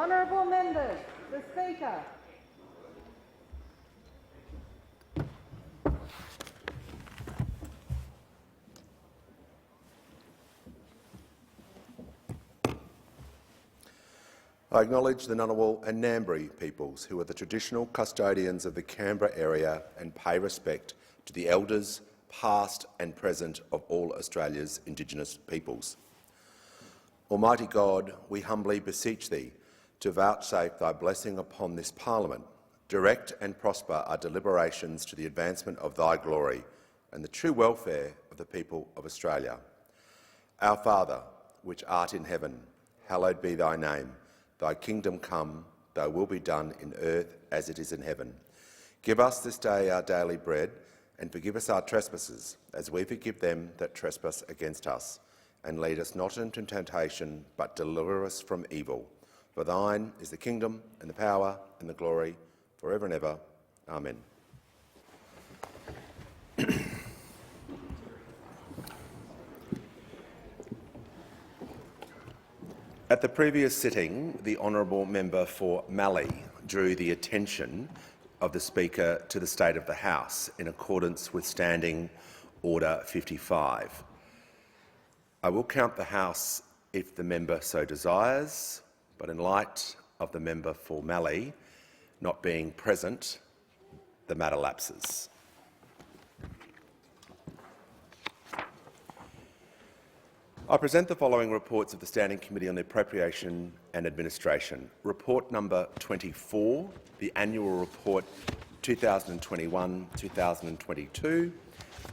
Honourable members, the Speaker. I acknowledge the Ngunnawal and Ngambri peoples who are the traditional custodians of the Canberra area and pay respect to the elders, past and present, of all Australia's Indigenous peoples. Almighty God, we humbly beseech Thee to vouchsafe Thy blessing upon this Parliament, direct and prosper our deliberations to the advancement of Thy glory and the true welfare of the people of Australia. Our Father, which art in heaven, hallowed be Thy name. Thy kingdom come, Thy will be done in earth as it is in heaven. Give us this day our daily bread, and forgive us our trespasses, as we forgive them that trespass against us. And lead us not into temptation, but deliver us from evil. For Thine is the kingdom, and the power, and the glory, for ever and ever. Amen. At the previous sitting, the honourable member for Mallee drew the attention of the Speaker to the state of the House in accordance with Standing Order 55. I will count the House if the member so desires, but in light of the member for Mallee not being present, the matter lapses. I present the following reports of the Standing Committee on the Appropriation and Administration. Report number 24, the Annual Report 2021-2022,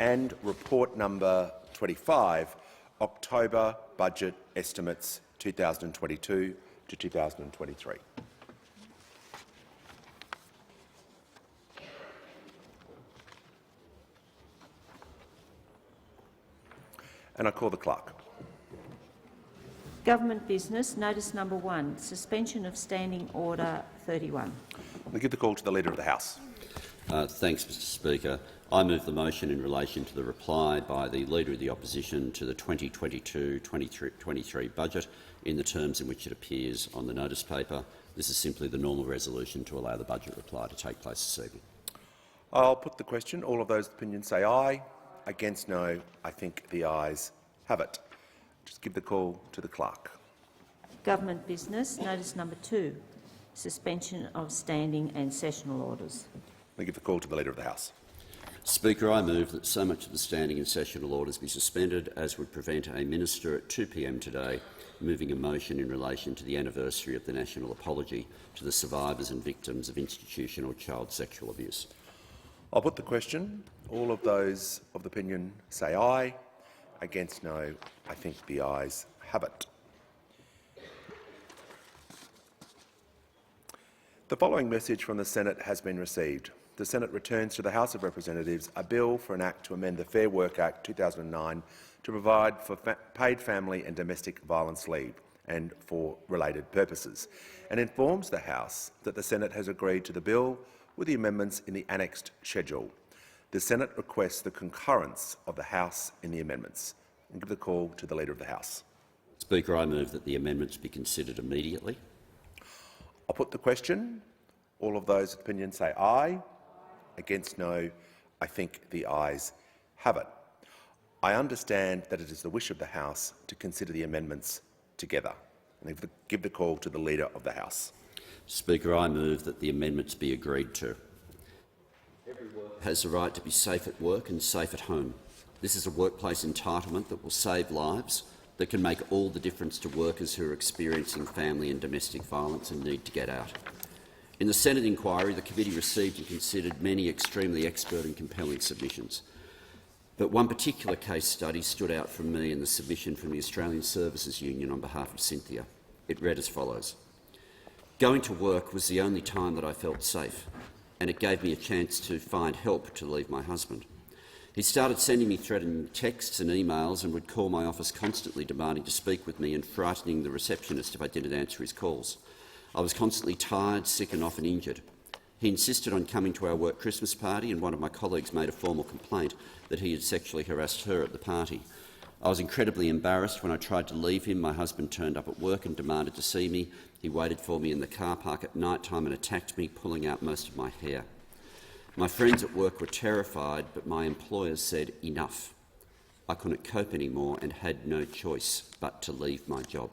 and Report number 25, October Budget Estimates 2022 to 2023. And I call the clerk. Government business, notice number 1, suspension of Standing Order 31. I give the call to the Leader of the House. Thanks, Mr Speaker. I move the motion in relation to the reply by the Leader of the Opposition to the 2022-23 budget in the terms in which it appears on the notice paper. This is simply the normal resolution to allow the budget reply to take place this evening. I'll put the question. All of those opinions say aye. Against no. I think the ayes have it. Just give the call to the clerk. Government business, notice number 2, suspension of standing and sessional orders. I give the call to the Leader of the House. Speaker, I move that so much of the standing and sessional orders be suspended as would prevent a minister at 2 p.m. today moving a motion in relation to the anniversary of the national apology to the survivors and victims of institutional child sexual abuse. I'll put the question. All of those of the opinion say aye. Against no. I think the ayes have it. The following message from the Senate has been received. The Senate returns to the House of Representatives a bill for an Act to amend the Fair Work Act 2009 to provide for paid family and domestic violence leave and for related purposes, and informs the House that the Senate has agreed to the bill with the amendments in the annexed schedule. The Senate requests the concurrence of the House in the amendments. And give the call to the Leader of the House. Speaker, I move that the amendments be considered immediately. I'll put the question. All of those opinions say aye. Against no. I think the ayes have it. I understand that it is the wish of the House to consider the amendments together. And give the call to the Leader of the House. Speaker, I move that the amendments be agreed to. Every worker has the right to be safe at work and safe at home. This is a workplace entitlement that will save lives, that can make all the difference to workers who are experiencing family and domestic violence and need to get out. In the Senate inquiry, the committee received and considered many extremely expert and compelling submissions. But one particular case study stood out from me in the submission from the Australian Services Union on behalf of Cynthia. It read as follows. Going to work was the only time that I felt safe, and it gave me a chance to find help to leave my husband. He started sending me threatening texts and emails and would call my office constantly demanding to speak with me and frightening the receptionist if I didn't answer his calls. I was constantly tired, sick and often injured. He insisted on coming to our work Christmas party, and one of my colleagues made a formal complaint that he had sexually harassed her at the party. I was incredibly embarrassed when I tried to leave him. My husband turned up at work and demanded to see me. He waited for me in the car park at night time and attacked me, pulling out most of my hair. My friends at work were terrified, but my employers said, enough. I couldn't cope anymore and had no choice but to leave my job.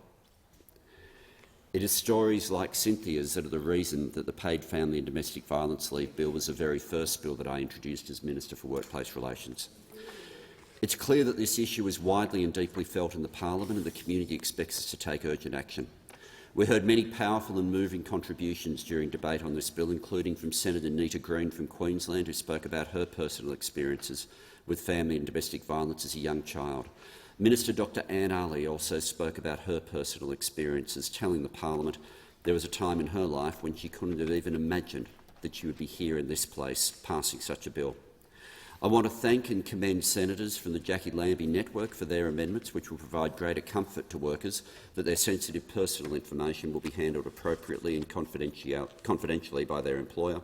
It is stories like Cynthia's that are the reason that the Paid Family and Domestic Violence Leave Bill was the very first bill that I introduced as Minister for Workplace Relations. It's clear that this issue is widely and deeply felt in the Parliament, and the community expects us to take urgent action. We heard many powerful and moving contributions during debate on this bill, including from Senator Nita Green from Queensland, who spoke about her personal experiences with family and domestic violence as a young child. Minister Dr Anne Ali also spoke about her personal experiences, telling the Parliament there was a time in her life when she couldn't have even imagined that she would be here in this place passing such a bill. I want to thank and commend senators from the Jackie Lambie network for their amendments, which will provide greater comfort to workers that their sensitive personal information will be handled appropriately and confidentially by their employer,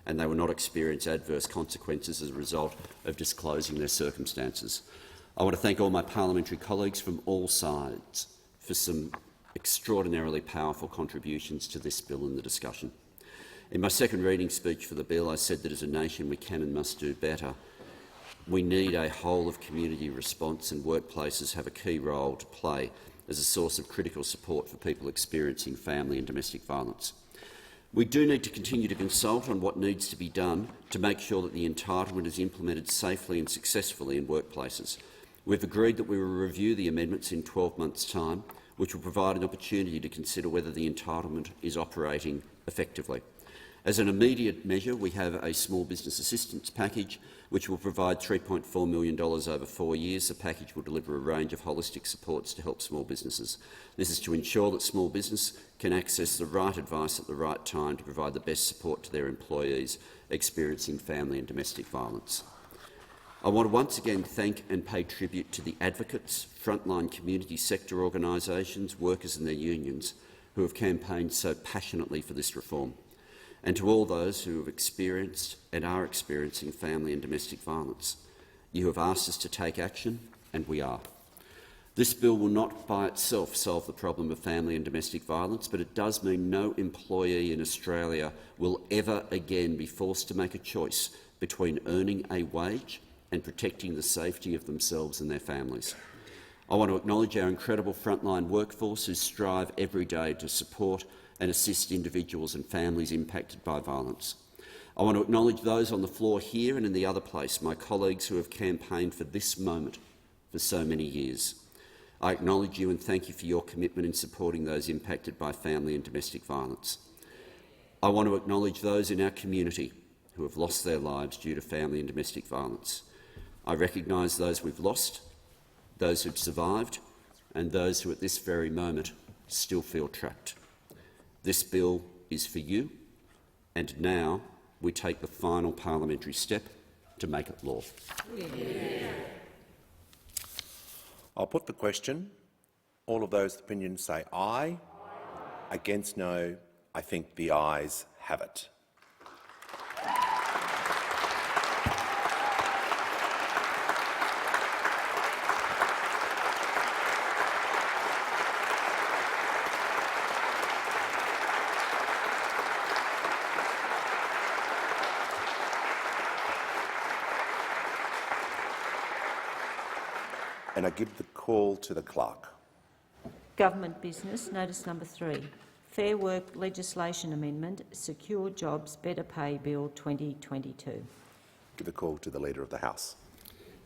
and they will not experience adverse consequences as a result of disclosing their circumstances. I want to thank all my parliamentary colleagues from all sides for some extraordinarily powerful contributions to this bill and the discussion. In my second reading speech for the bill, I said that as a nation we can and must do better. We need a whole-of-community response, and workplaces have a key role to play as a source of critical support for people experiencing family and domestic violence. We do need to continue to consult on what needs to be done to make sure that the entitlement is implemented safely and successfully in workplaces. We've agreed that we will review the amendments in 12 months' time, which will provide an opportunity to consider whether the entitlement is operating effectively. As an immediate measure, we have a small business assistance package which will provide $3.4 million over 4 years. The package will deliver a range of holistic supports to help small businesses. This is to ensure that small business can access the right advice at the right time to provide the best support to their employees experiencing family and domestic violence. I want to once again thank and pay tribute to the advocates, frontline community sector organisations, workers and their unions who have campaigned so passionately for this reform, and to all those who have experienced and are experiencing family and domestic violence. You have asked us to take action, and we are. This bill will not by itself solve the problem of family and domestic violence, but it does mean no employee in Australia will ever again be forced to make a choice between earning a wage and protecting the safety of themselves and their families. I want to acknowledge our incredible frontline workforce who strive every day to support and assist individuals and families impacted by violence. I want to acknowledge those on the floor here and in the other place, my colleagues who have campaigned for this moment for so many years. I acknowledge you and thank you for your commitment in supporting those impacted by family and domestic violence. I want to acknowledge those in our community who have lost their lives due to family and domestic violence. I recognise those we've lost, those who've survived, and those who at this very moment still feel trapped. This bill is for you, and now we take the final parliamentary step to make it law. Yeah. I'll put the question. All of those opinions say aye. Against no. I think the ayes have it. And I give the call to the clerk. Government business, notice number 3. Fair Work Legislation Amendment, Secure Jobs Better Pay Bill 2022. Give the call to the Leader of the House.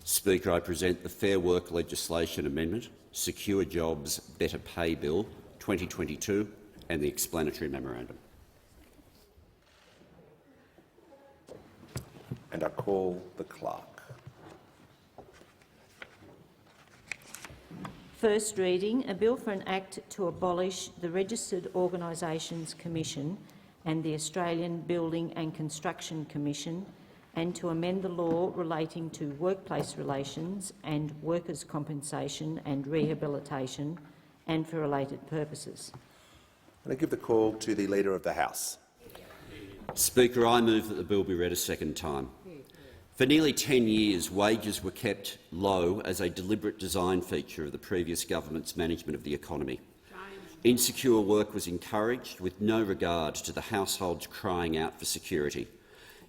Speaker, I present the Fair Work Legislation Amendment, Secure Jobs Better Pay Bill 2022 and the explanatory memorandum. And I call the clerk. First reading, a bill for an act to abolish the Registered Organisations Commission and the Australian Building and Construction Commission, and to amend the law relating to workplace relations and workers' compensation and rehabilitation, and for related purposes. And I give the call to the Leader of the House. Speaker, I move that the bill be read a second time. For nearly 10 years, wages were kept low as a deliberate design feature of the previous government's management of the economy. Insecure work was encouraged with no regard to the households crying out for security.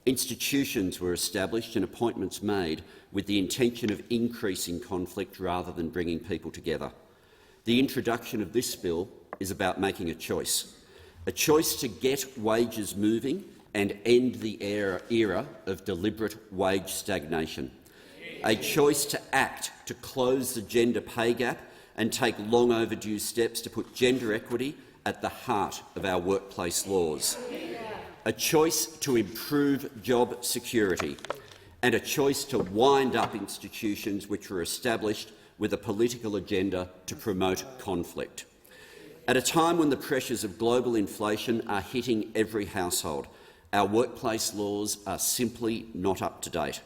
Institutions were established and appointments made with the intention of increasing conflict rather than bringing people together. The introduction of this bill is about making a choice to get wages moving and end the era of deliberate wage stagnation, a choice to act to close the gender pay gap and take long overdue steps to put gender equity at the heart of our workplace laws, a choice to improve job security, and a choice to wind up institutions which were established with a political agenda to promote conflict. At a time when the pressures of global inflation are hitting every household, our workplace laws are simply not up to date.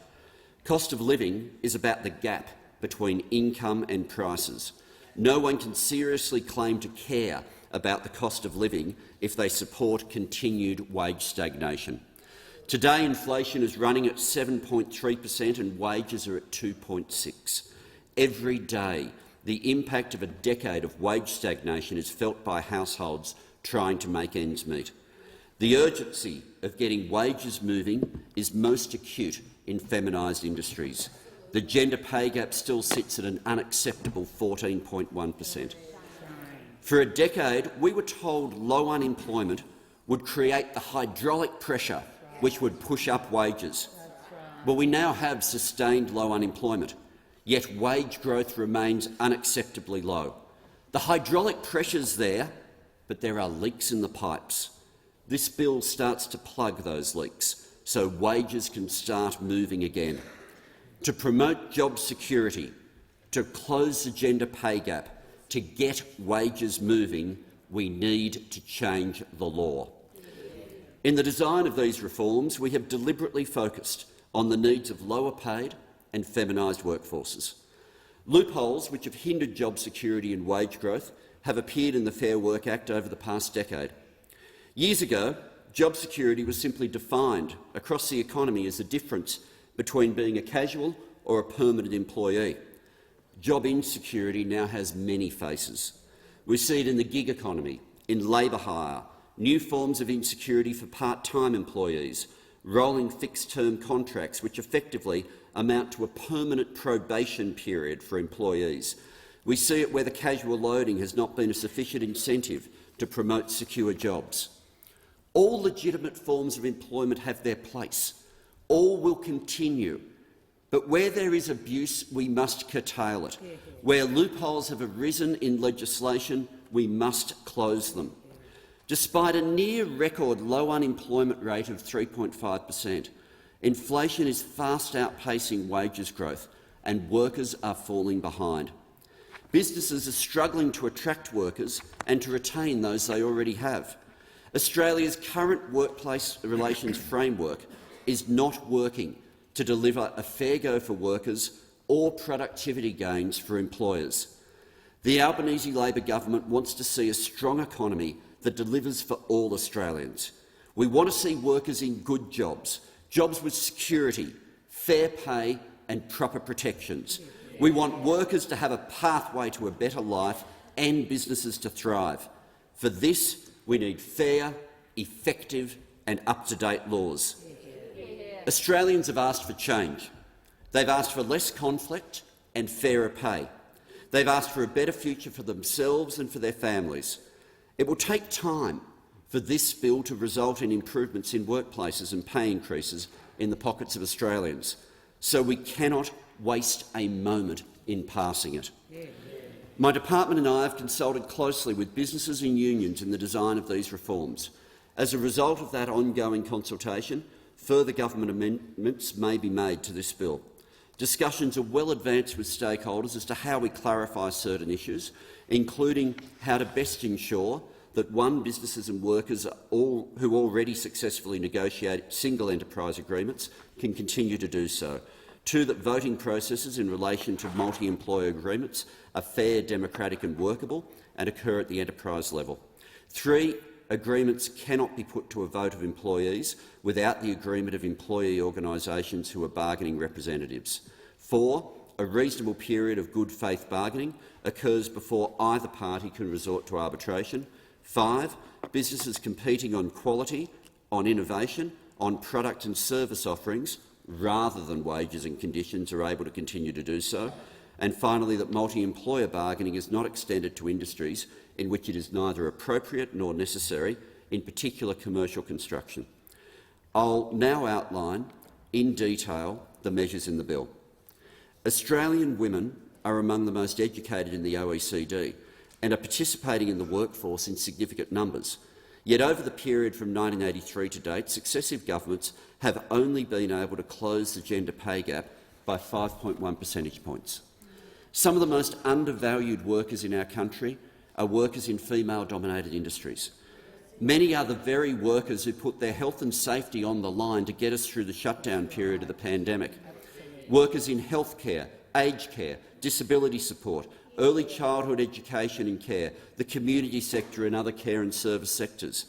Cost of living is about the gap between income and prices. No one can seriously claim to care about the cost of living if they support continued wage stagnation. Today, inflation is running at 7.3% and wages are at 2.6%. Every day, the impact of a decade of wage stagnation is felt by households trying to make ends meet. The urgency of getting wages moving is most acute in feminised industries. The gender pay gap still sits at an unacceptable 14.1%. For a decade, we were told low unemployment would create the hydraulic pressure which would push up wages. Well, we now have sustained low unemployment, yet wage growth remains unacceptably low. The hydraulic pressure's there, but there are leaks in the pipes. This bill starts to plug those leaks so wages can start moving again. To promote job security, to close the gender pay gap, to get wages moving, we need to change the law. In the design of these reforms, we have deliberately focused on the needs of lower paid and feminised workforces. Loopholes which have hindered job security and wage growth have appeared in the Fair Work Act over the past decade. Years ago, job security was simply defined across the economy as the difference between being a casual or a permanent employee. Job insecurity now has many faces. We see it in the gig economy, in labour hire, new forms of insecurity for part-time employees, rolling fixed-term contracts which effectively amount to a permanent probation period for employees. We see it where the casual loading has not been a sufficient incentive to promote secure jobs. All legitimate forms of employment have their place. All will continue. But where there is abuse, we must curtail it. Where loopholes have arisen in legislation, we must close them. Despite a near-record low unemployment rate of 3.5%, inflation is fast outpacing wages growth and workers are falling behind. Businesses are struggling to attract workers and to retain those they already have. Australia's current workplace relations framework is not working to deliver a fair go for workers or productivity gains for employers. The Albanese Labor government wants to see a strong economy that delivers for all Australians. We want to see workers in good jobs, jobs with security, fair pay and proper protections. We want workers to have a pathway to a better life and businesses to thrive. For this, we need fair, effective and up-to-date laws. Australians have asked for change. They've asked for less conflict and fairer pay. They've asked for a better future for themselves and for their families. It will take time for this bill to result in improvements in workplaces and pay increases in the pockets of Australians, so we cannot waste a moment in passing it. My department and I have consulted closely with businesses and unions in the design of these reforms. As a result of that ongoing consultation, further government amendments may be made to this bill. Discussions are well advanced with stakeholders as to how we clarify certain issues, including how to best ensure that businesses and workers who already successfully negotiate single enterprise agreements can continue to do so. 2, that voting processes in relation to multi-employer agreements are fair, democratic and workable and occur at the enterprise level. 3, agreements cannot be put to a vote of employees without the agreement of employee organisations who are bargaining representatives. 4, a reasonable period of good faith bargaining occurs before either party can resort to arbitration. 5. Businesses competing on quality, on innovation, on product and service offerings, rather than wages and conditions, are able to continue to do so. And finally, that multi-employer bargaining is not extended to industries in which it is neither appropriate nor necessary, in particular commercial construction. I'll now outline in detail the measures in the bill. Australian women are among the most educated in the OECD and are participating in the workforce in significant numbers. Yet over the period from 1983 to date, successive governments have only been able to close the gender pay gap by 5.1 percentage points. Some of the most undervalued workers in our country are workers in female-dominated industries. Many are the very workers who put their health and safety on the line to get us through the shutdown period of the pandemic. Workers in healthcare, aged care, disability support, early childhood education and care, the community sector and other care and service sectors.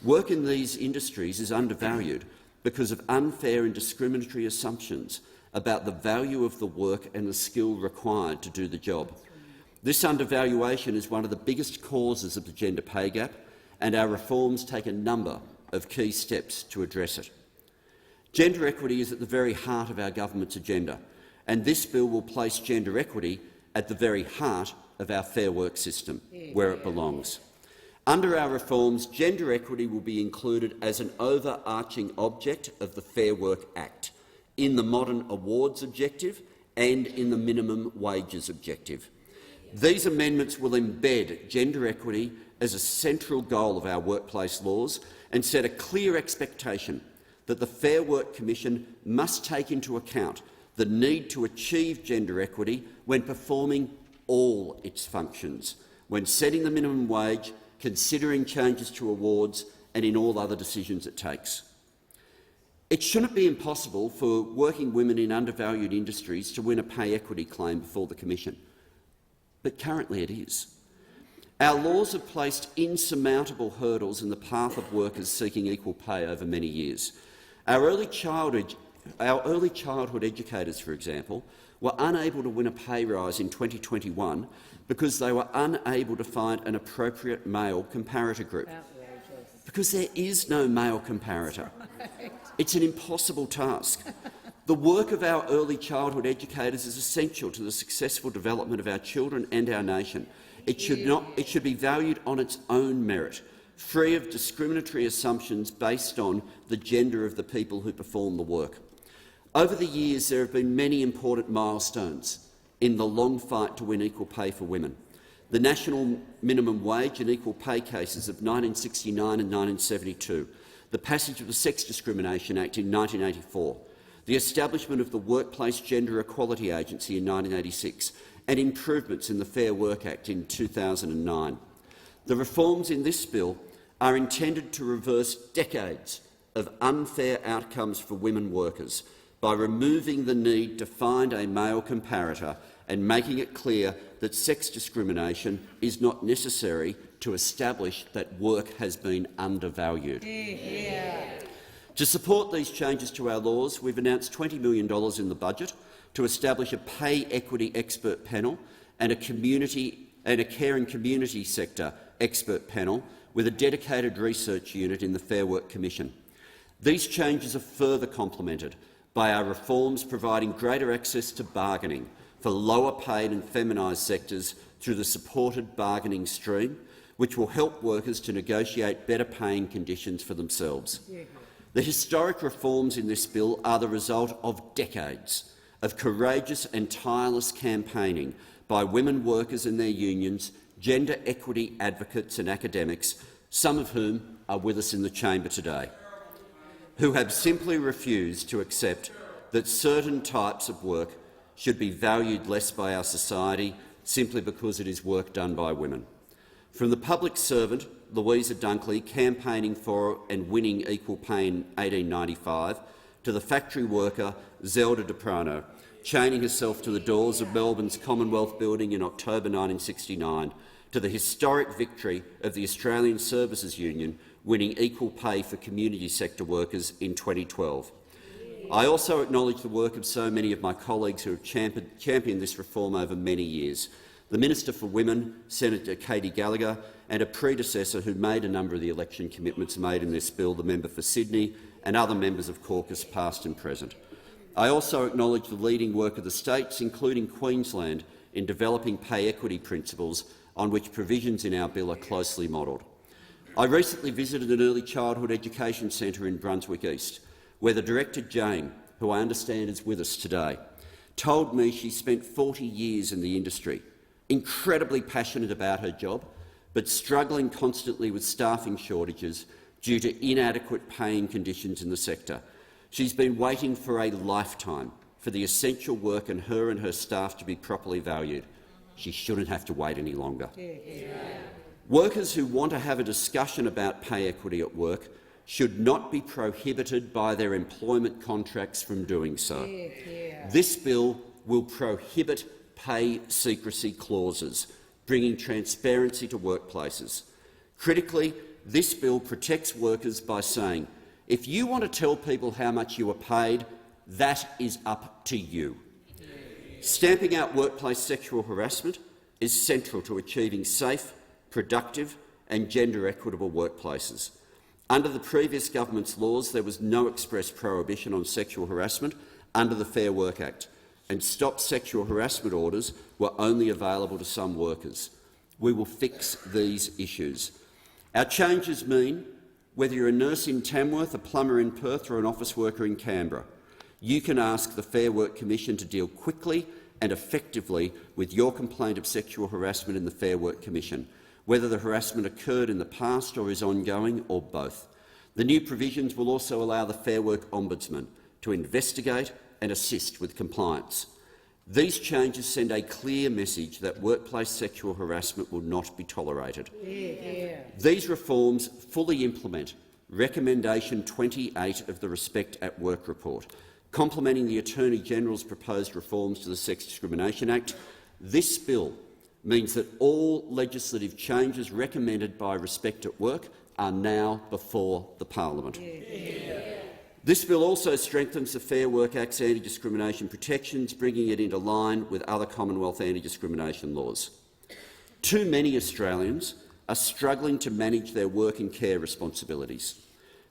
Work in these industries is undervalued because of unfair and discriminatory assumptions about the value of the work and the skill required to do the job. This undervaluation is one of the biggest causes of the gender pay gap, and our reforms take a number of key steps to address it. Gender equity is at the very heart of our government's agenda, and this bill will place gender equity at the very heart of our Fair Work system, where it belongs. Under our reforms, gender equity will be included as an overarching object of the Fair Work Act, in the modern awards objective and in the minimum wages objective. These amendments will embed gender equity as a central goal of our workplace laws and set a clear expectation that the Fair Work Commission must take into account the need to achieve gender equity when performing all its functions, when setting the minimum wage, considering changes to awards and in all other decisions it takes. It shouldn't be impossible for working women in undervalued industries to win a pay equity claim before the Commission, but currently it is. Our laws have placed insurmountable hurdles in the path of workers seeking equal pay over many years. Our early childhood educators, for example, were unable to win a pay rise in 2021 because they were unable to find an appropriate male comparator group. Because there is no male comparator. It's an impossible task. The work of our early childhood educators is essential to the successful development of our children and our nation. It should be valued on its own merit, free of discriminatory assumptions based on the gender of the people who perform the work. Over the years, there have been many important milestones in the long fight to win equal pay for women. The national minimum wage and equal pay cases of 1969 and 1972, the passage of the Sex Discrimination Act in 1984, the establishment of the Workplace Gender Equality Agency in 1986, and improvements in the Fair Work Act in 2009. The reforms in this bill are intended to reverse decades of unfair outcomes for women workers by removing the need to find a male comparator and making it clear that sex discrimination is not necessary to establish that work has been undervalued. To support these changes to our laws, we've announced $20 million in the budget to establish a pay equity expert panel and a care and community sector expert panel with a dedicated research unit in the Fair Work Commission. These changes are further complemented by our reforms providing greater access to bargaining for lower paid and feminised sectors through the supported bargaining stream, which will help workers to negotiate better paying conditions for themselves. The historic reforms in this bill are the result of decades of courageous and tireless campaigning by women workers and their unions, gender equity advocates and academics, some of whom are with us in the chamber today, who have simply refused to accept that certain types of work should be valued less by our society simply because it is work done by women. From the public servant, Louisa Dunkley, campaigning for and winning equal pay in 1895, to the factory worker Zelda DePrano, chaining herself to the doors of Melbourne's Commonwealth Building in October 1969, to the historic victory of the Australian Services Union winning equal pay for community sector workers in 2012. I also acknowledge the work of so many of my colleagues who have championed this reform over many years. The Minister for Women, Senator Katie Gallagher, and a predecessor who made a number of the election commitments made in this bill, the member for Sydney, and other members of caucus past and present. I also acknowledge the leading work of the states, including Queensland, in developing pay equity principles on which provisions in our bill are closely modelled. I recently visited an early childhood education centre in Brunswick East, where the director, Jane, who I understand is with us today, told me she spent 40 years in the industry, incredibly passionate about her job, but struggling constantly with staffing shortages due to inadequate paying conditions in the sector. She's been waiting for a lifetime for the essential work and her staff to be properly valued. She shouldn't have to wait any longer. Workers who want to have a discussion about pay equity at work should not be prohibited by their employment contracts from doing so. This bill will prohibit pay secrecy clauses, bringing transparency to workplaces. Critically, this bill protects workers by saying, if you want to tell people how much you are paid, that is up to you. Stamping out workplace sexual harassment is central to achieving safe, productive and gender-equitable workplaces. Under the previous government's laws, there was no express prohibition on sexual harassment under the Fair Work Act, and stop sexual harassment orders were only available to some workers. We will fix these issues. Our changes mean whether you're a nurse in Tamworth, a plumber in Perth or an office worker in Canberra, you can ask the Fair Work Commission to deal quickly and effectively with your complaint of sexual harassment in the Fair Work Commission, whether the harassment occurred in the past or is ongoing, or both. The new provisions will also allow the Fair Work Ombudsman to investigate and assist with compliance. These changes send a clear message that workplace sexual harassment will not be tolerated. These reforms fully implement Recommendation 28 of the Respect at Work report, complementing the Attorney-General's proposed reforms to the Sex Discrimination Act. This bill means that all legislative changes recommended by Respect at Work are now before the Parliament. This bill also strengthens the Fair Work Act's anti-discrimination protections, bringing it into line with other Commonwealth anti-discrimination laws. Too many Australians are struggling to manage their work and care responsibilities.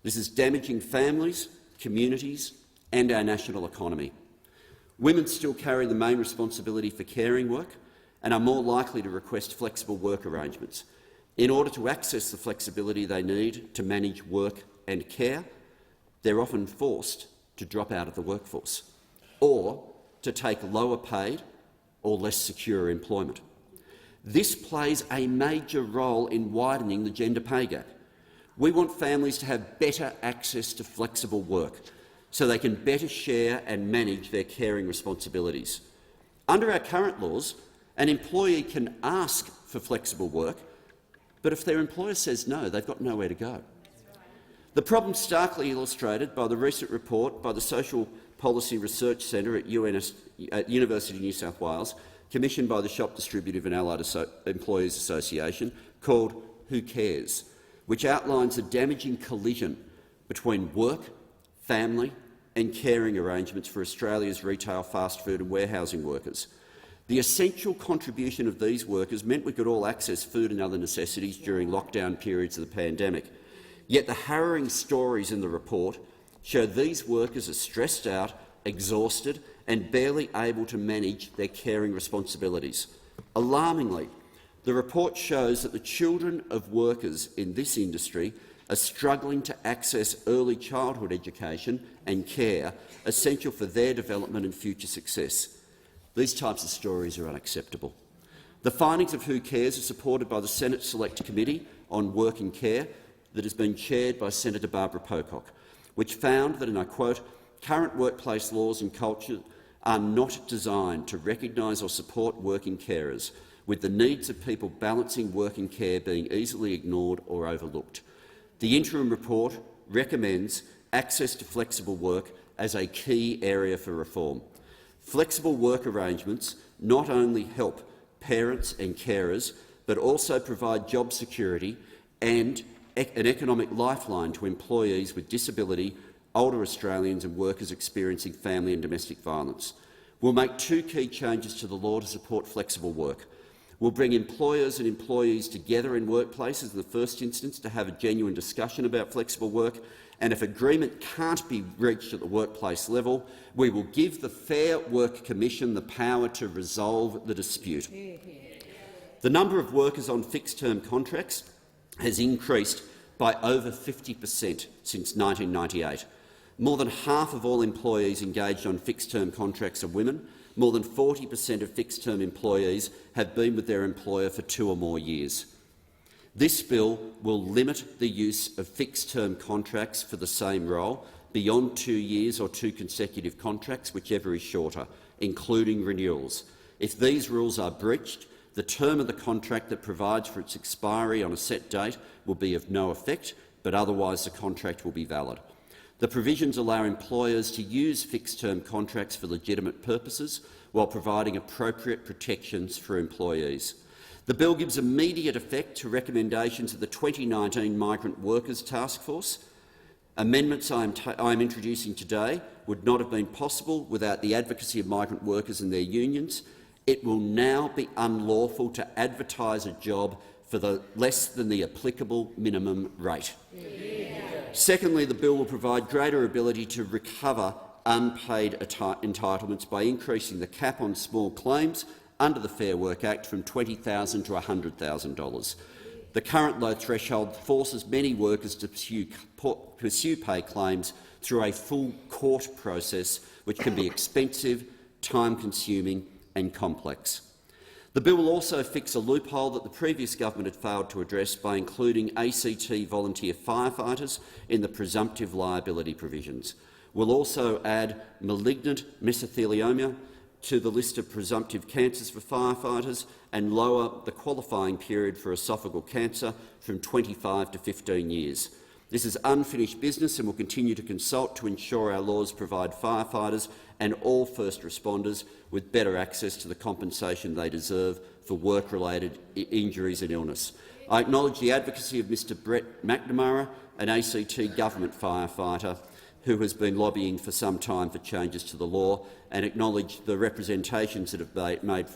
This is damaging families, communities and our national economy. Women still carry the main responsibility for caring work and are more likely to request flexible work arrangements. In order to access the flexibility they need to manage work and care, they're often forced to drop out of the workforce or to take lower paid or less secure employment. This plays a major role in widening the gender pay gap. We want families to have better access to flexible work so they can better share and manage their caring responsibilities. Under our current laws, an employee can ask for flexible work, but if their employer says no, they've got nowhere to go. The problem is starkly illustrated by the recent report by the Social Policy Research Centre at University of New South Wales, commissioned by the Shop Distributive and Allied Employees Association, called Who Cares?, which outlines a damaging collision between work, family and caring arrangements for Australia's retail, fast food and warehousing workers. The essential contribution of these workers meant we could all access food and other necessities during lockdown periods of the pandemic. Yet the harrowing stories in the report show these workers are stressed out, exhausted and barely able to manage their caring responsibilities. Alarmingly, the report shows that the children of workers in this industry are struggling to access early childhood education and care essential for their development and future success. These types of stories are unacceptable. The findings of Who Cares are supported by the Senate Select Committee on Work and Care that has been chaired by Senator Barbara Pocock, which found that, and I quote, "Current workplace laws and culture are not designed to recognise or support working carers, with the needs of people balancing work and care being easily ignored or overlooked." The interim report recommends access to flexible work as a key area for reform. Flexible work arrangements not only help parents and carers, but also provide job security and an economic lifeline to employees with disability, older Australians and workers experiencing family and domestic violence. We'll make two key changes to the law to support flexible work. We'll bring employers and employees together in workplaces in the first instance to have a genuine discussion about flexible work, and if agreement can't be reached at the workplace level, we will give the Fair Work Commission the power to resolve the dispute. The number of workers on fixed-term contracts has increased by over 50% since 1998. More than half of all employees engaged on fixed-term contracts are women. More than 40% of fixed-term employees have been with their employer for 2 or more years. This bill will limit the use of fixed-term contracts for the same role beyond 2 years or 2 consecutive contracts, whichever is shorter, including renewals. If these rules are breached, the term of the contract that provides for its expiry on a set date will be of no effect, but otherwise the contract will be valid. The provisions allow employers to use fixed-term contracts for legitimate purposes while providing appropriate protections for employees. The bill gives immediate effect to recommendations of the 2019 Migrant Workers Task Force. Amendments I am introducing today would not have been possible without the advocacy of migrant workers and their unions. It will now be unlawful to advertise a job for less than the applicable minimum rate. Secondly, the bill will provide greater ability to recover unpaid entitlements by increasing the cap on small claims under the Fair Work Act from $20,000 to $100,000. The current low threshold forces many workers to pursue pay claims through a full court process, which can be expensive, time-consuming and complex. The bill will also fix a loophole that the previous government had failed to address by including ACT volunteer firefighters in the presumptive liability provisions. We'll also add malignant mesothelioma to the list of presumptive cancers for firefighters and lower the qualifying period for esophageal cancer from 25 to 15 years. This is unfinished business and will continue to consult to ensure our laws provide firefighters and all first responders with better access to the compensation they deserve for work-related injuries and illness. I acknowledge the advocacy of Mr Brett McNamara, an ACT government firefighter who has been lobbying for some time for changes to the law, and acknowledge the representations that have been made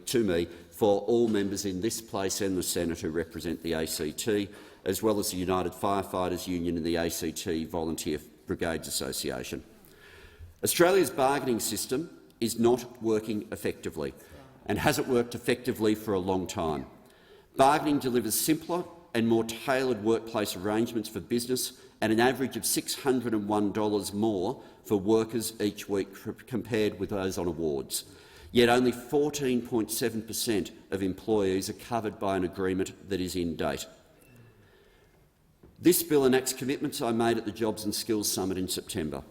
to me for all members in this place and the Senate who represent the ACT, as well as the United Firefighters Union and the ACT Volunteer Brigades Association. Australia's bargaining system is not working effectively and hasn't worked effectively for a long time. Bargaining delivers simpler and more tailored workplace arrangements for business and an average of $601 more for workers each week compared with those on awards. Yet only 14.7% of employees are covered by an agreement that is in date. This bill enacts commitments I made at the Jobs and Skills Summit in September.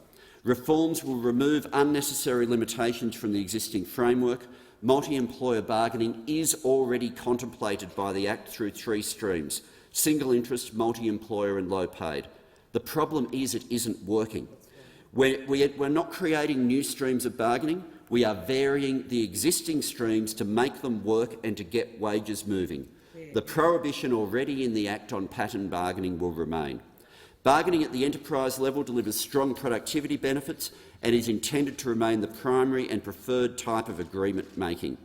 Reforms will remove unnecessary limitations from the existing framework. Multi-employer bargaining is already contemplated by the Act through 3 streams: single interest, multi-employer and low paid. The problem is it isn't working. We're not creating new streams of bargaining. We are varying the existing streams to make them work and to get wages moving. The prohibition already in the Act on pattern bargaining will remain. Bargaining at the enterprise level delivers strong productivity benefits and is intended to remain the primary and preferred type of agreement making.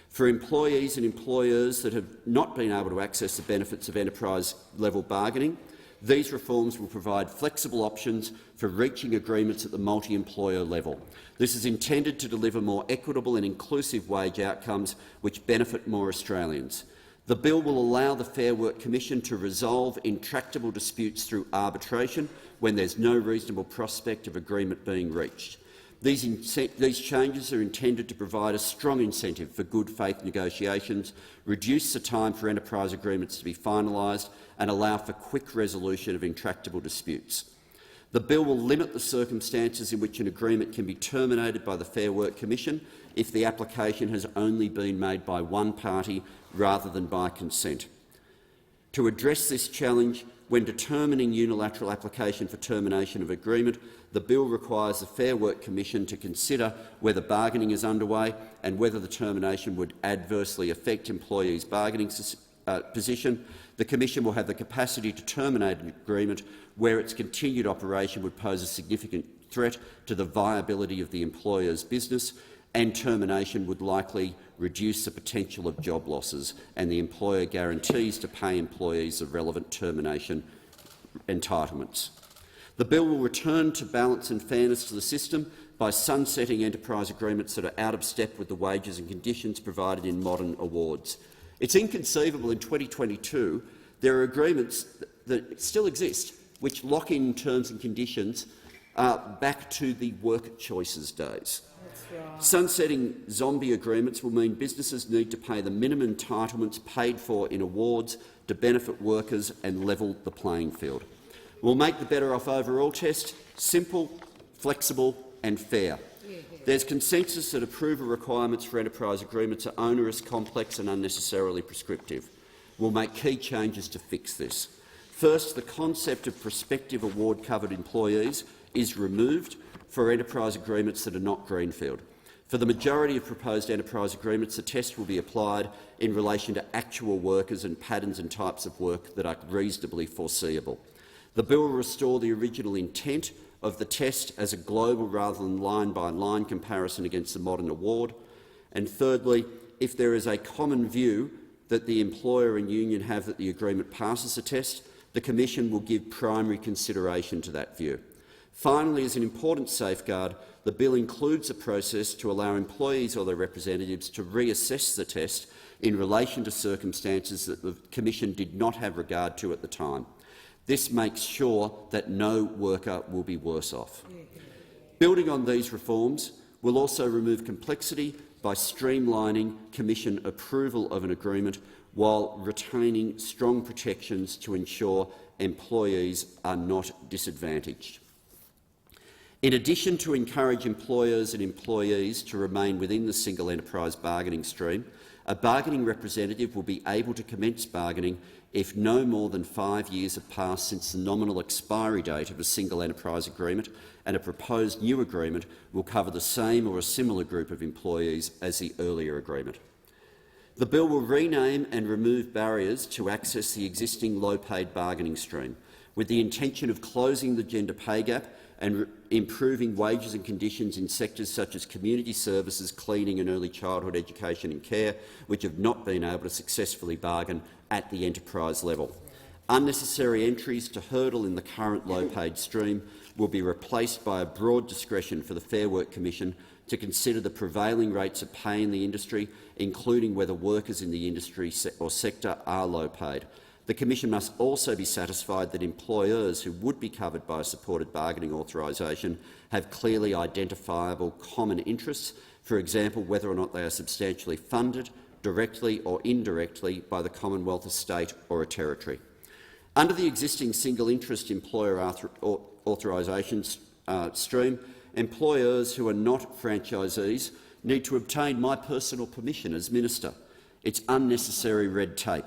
For employees and employers that have not been able to access the benefits of enterprise-level bargaining, these reforms will provide flexible options for reaching agreements at the multi-employer level. This is intended to deliver more equitable and inclusive wage outcomes which benefit more Australians. The bill will allow the Fair Work Commission to resolve intractable disputes through arbitration when there is no reasonable prospect of agreement being reached. These changes are intended to provide a strong incentive for good faith negotiations, reduce the time for enterprise agreements to be finalised and allow for quick resolution of intractable disputes. The bill will limit the circumstances in which an agreement can be terminated by the Fair Work Commission if the application has only been made by one party rather than by consent. To address this challenge, when determining unilateral application for termination of agreement, the bill requires the Fair Work Commission to consider whether bargaining is underway and whether the termination would adversely affect employees' bargaining position, the Commission will have the capacity to terminate an agreement where its continued operation would pose a significant threat to the viability of the employer's business, and termination would likely reduce the potential of job losses, and the employer guarantees to pay employees the relevant termination entitlements. The bill will return to balance and fairness to the system by sunsetting enterprise agreements that are out of step with the wages and conditions provided in modern awards. It's inconceivable in 2022 there are agreements that still exist which lock in terms and conditions back to the work choices days. Right. Sunsetting zombie agreements will mean businesses need to pay the minimum entitlements paid for in awards to benefit workers and level the playing field. We'll make the Better Off Overall test simple, flexible and fair. There's consensus that approval requirements for enterprise agreements are onerous, complex and unnecessarily prescriptive. We'll make key changes to fix this. First, the concept of prospective award-covered employees is removed for enterprise agreements that are not greenfield. For the majority of proposed enterprise agreements, the test will be applied in relation to actual workers and patterns and types of work that are reasonably foreseeable. The bill will restore the original intent of the test as a global rather than line-by-line comparison against the modern award. And thirdly, if there is a common view that the employer and union have that the agreement passes the test, the Commission will give primary consideration to that view. Finally, as an important safeguard, the bill includes a process to allow employees or their representatives to reassess the test in relation to circumstances that the Commission did not have regard to at the time. This makes sure that no worker will be worse off. Building on these reforms will also remove complexity by streamlining Commission approval of an agreement while retaining strong protections to ensure employees are not disadvantaged. In addition to encourage employers and employees to remain within the single enterprise bargaining stream, a bargaining representative will be able to commence bargaining if no more than 5 years have passed since the nominal expiry date of a single enterprise agreement, and a proposed new agreement will cover the same or a similar group of employees as the earlier agreement. The bill will rename and remove barriers to access the existing low-paid bargaining stream, with the intention of closing the gender pay gap and improving wages and conditions in sectors such as community services, cleaning and early childhood education and care, which have not been able to successfully bargain at the enterprise level. Unnecessary entries to hurdle in the current low-paid stream will be replaced by a broad discretion for the Fair Work Commission to consider the prevailing rates of pay in the industry, including whether workers in the industry or sector are low-paid. The Commission must also be satisfied that employers who would be covered by a supported bargaining authorisation have clearly identifiable common interests, for example, whether or not they are substantially funded, directly or indirectly, by the Commonwealth, a state or a territory. Under the existing single-interest employer authorisation stream, employers who are not franchisees need to obtain my personal permission as minister. It's unnecessary red tape.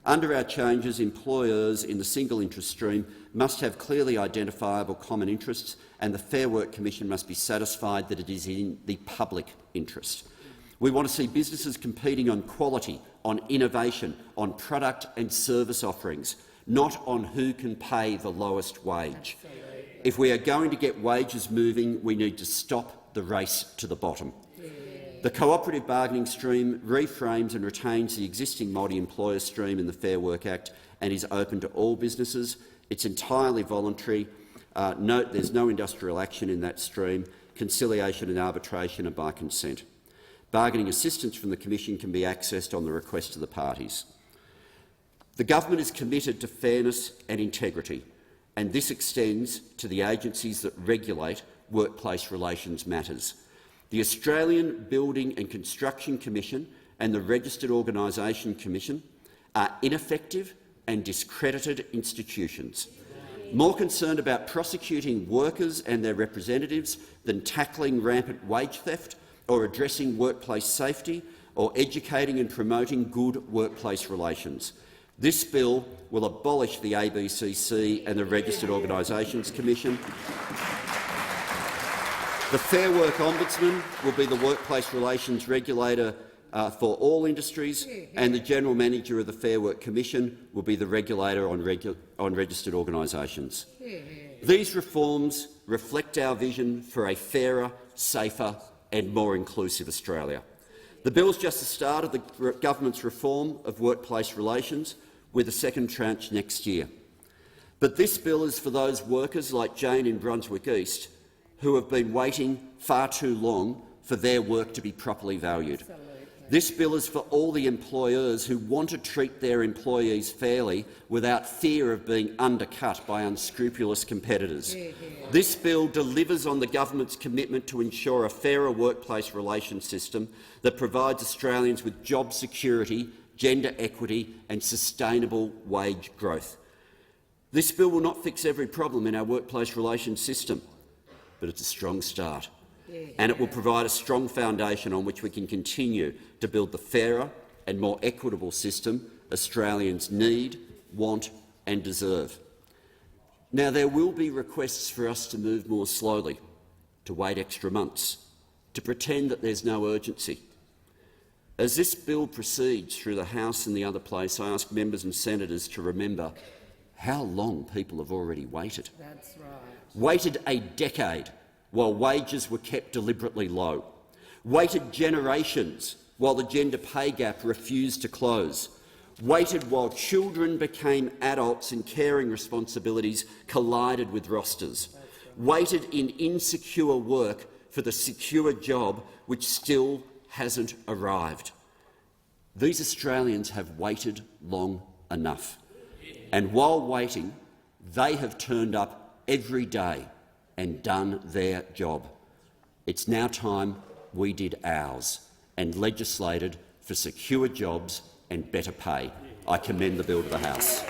Under our changes, employers in the single-interest stream must have clearly identifiable common interests, and the Fair Work Commission must be satisfied that it is in the public interest. We want to see businesses competing on quality, on innovation, on product and service offerings, not on who can pay the lowest wage. If we are going to get wages moving, we need to stop the race to the bottom. The cooperative bargaining stream reframes and retains the existing multi-employer stream in the Fair Work Act and is open to all businesses. It's entirely voluntary. Note there's no industrial action in that stream. Conciliation and arbitration are by consent. Bargaining assistance from the Commission can be accessed on the request of the parties. The government is committed to fairness and integrity, and this extends to the agencies that regulate workplace relations matters. The Australian Building and Construction Commission and the Registered Organisation Commission are ineffective and discredited institutions, more concerned about prosecuting workers and their representatives than tackling rampant wage theft or addressing workplace safety or educating and promoting good workplace relations. This bill will abolish the ABCC and the Registered Organisations Commission. The Fair Work Ombudsman will be the workplace relations regulator for all industries, and the General Manager of the Fair Work Commission will be the regulator on registered organisations. These reforms reflect our vision for a fairer, safer and more inclusive Australia. The bill is just the start of the government's reform of workplace relations, with a second tranche next year. But this bill is for those workers like Jane in Brunswick East who have been waiting far too long for their work to be properly valued. This bill is for all the employers who want to treat their employees fairly without fear of being undercut by unscrupulous competitors. This bill delivers on the government's commitment to ensure a fairer workplace relations system that provides Australians with job security, gender equity and sustainable wage growth. This bill will not fix every problem in our workplace relations system, but it's a strong start. And it will provide a strong foundation on which we can continue to build the fairer and more equitable system Australians need, want and deserve. Now, there will be requests for us to move more slowly, to wait extra months, to pretend that there's no urgency. As this bill proceeds through the House and the other place, I ask members and senators to remember how long people have already waited. That's right. Waited a decade while wages were kept deliberately low, waited generations while the gender pay gap refused to close, waited while children became adults and caring responsibilities collided with rosters, waited in insecure work for the secure job which still hasn't arrived. These Australians have waited long enough, and while waiting, they have turned up every day and done their job. It's now time we did ours and legislated for secure jobs and better pay. I commend the bill to the House.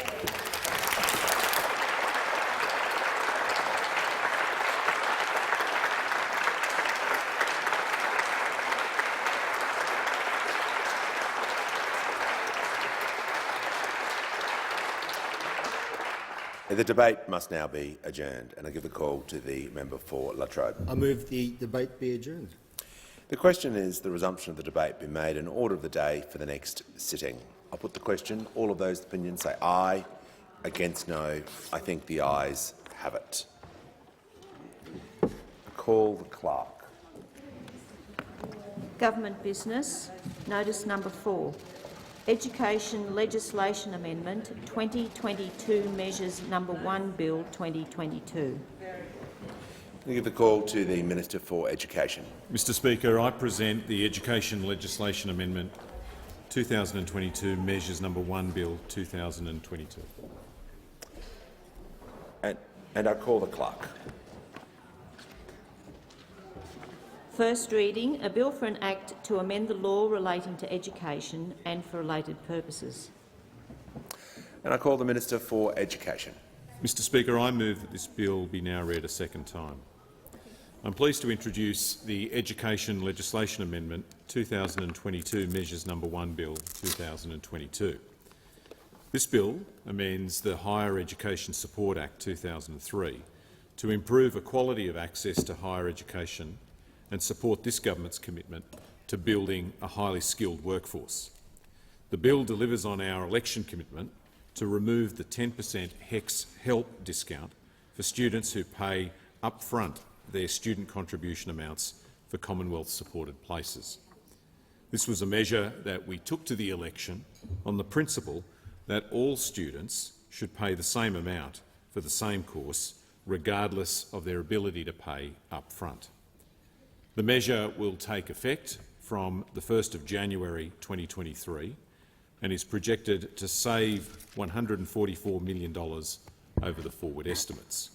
The debate must now be adjourned, and I give the call to the member for La Trobe. I move the debate be adjourned. The question is the resumption of the debate be made in order of the day for the next sitting. I'll put the question. All of those opinions say aye. Against no. I think the ayes have it. I call the clerk. Government business. Notice number 4. Education Legislation Amendment 2022 Measures Number 1 Bill 2022. I give the call to the Minister for Education. Mr Speaker, I present the Education Legislation Amendment 2022 Measures Number 1 Bill 2022. And I call the clerk. First reading, a bill for an act to amend the law relating to education and for related purposes. And I call the Minister for Education. Mr Speaker, I move that this bill be now read a second time. I'm pleased to introduce the Education Legislation Amendment 2022 Measures Number 1 Bill 2022. This bill amends the Higher Education Support Act 2003 to improve equality of access to higher education and support this government's commitment to building a highly skilled workforce. The bill delivers on our election commitment to remove the 10% HECS help discount for students who pay upfront their student contribution amounts for Commonwealth-supported places. This was a measure that we took to the election on the principle that all students should pay the same amount for the same course, regardless of their ability to pay upfront. The measure will take effect from the 1st of January 2023 and is projected to save $144 million over the forward estimates.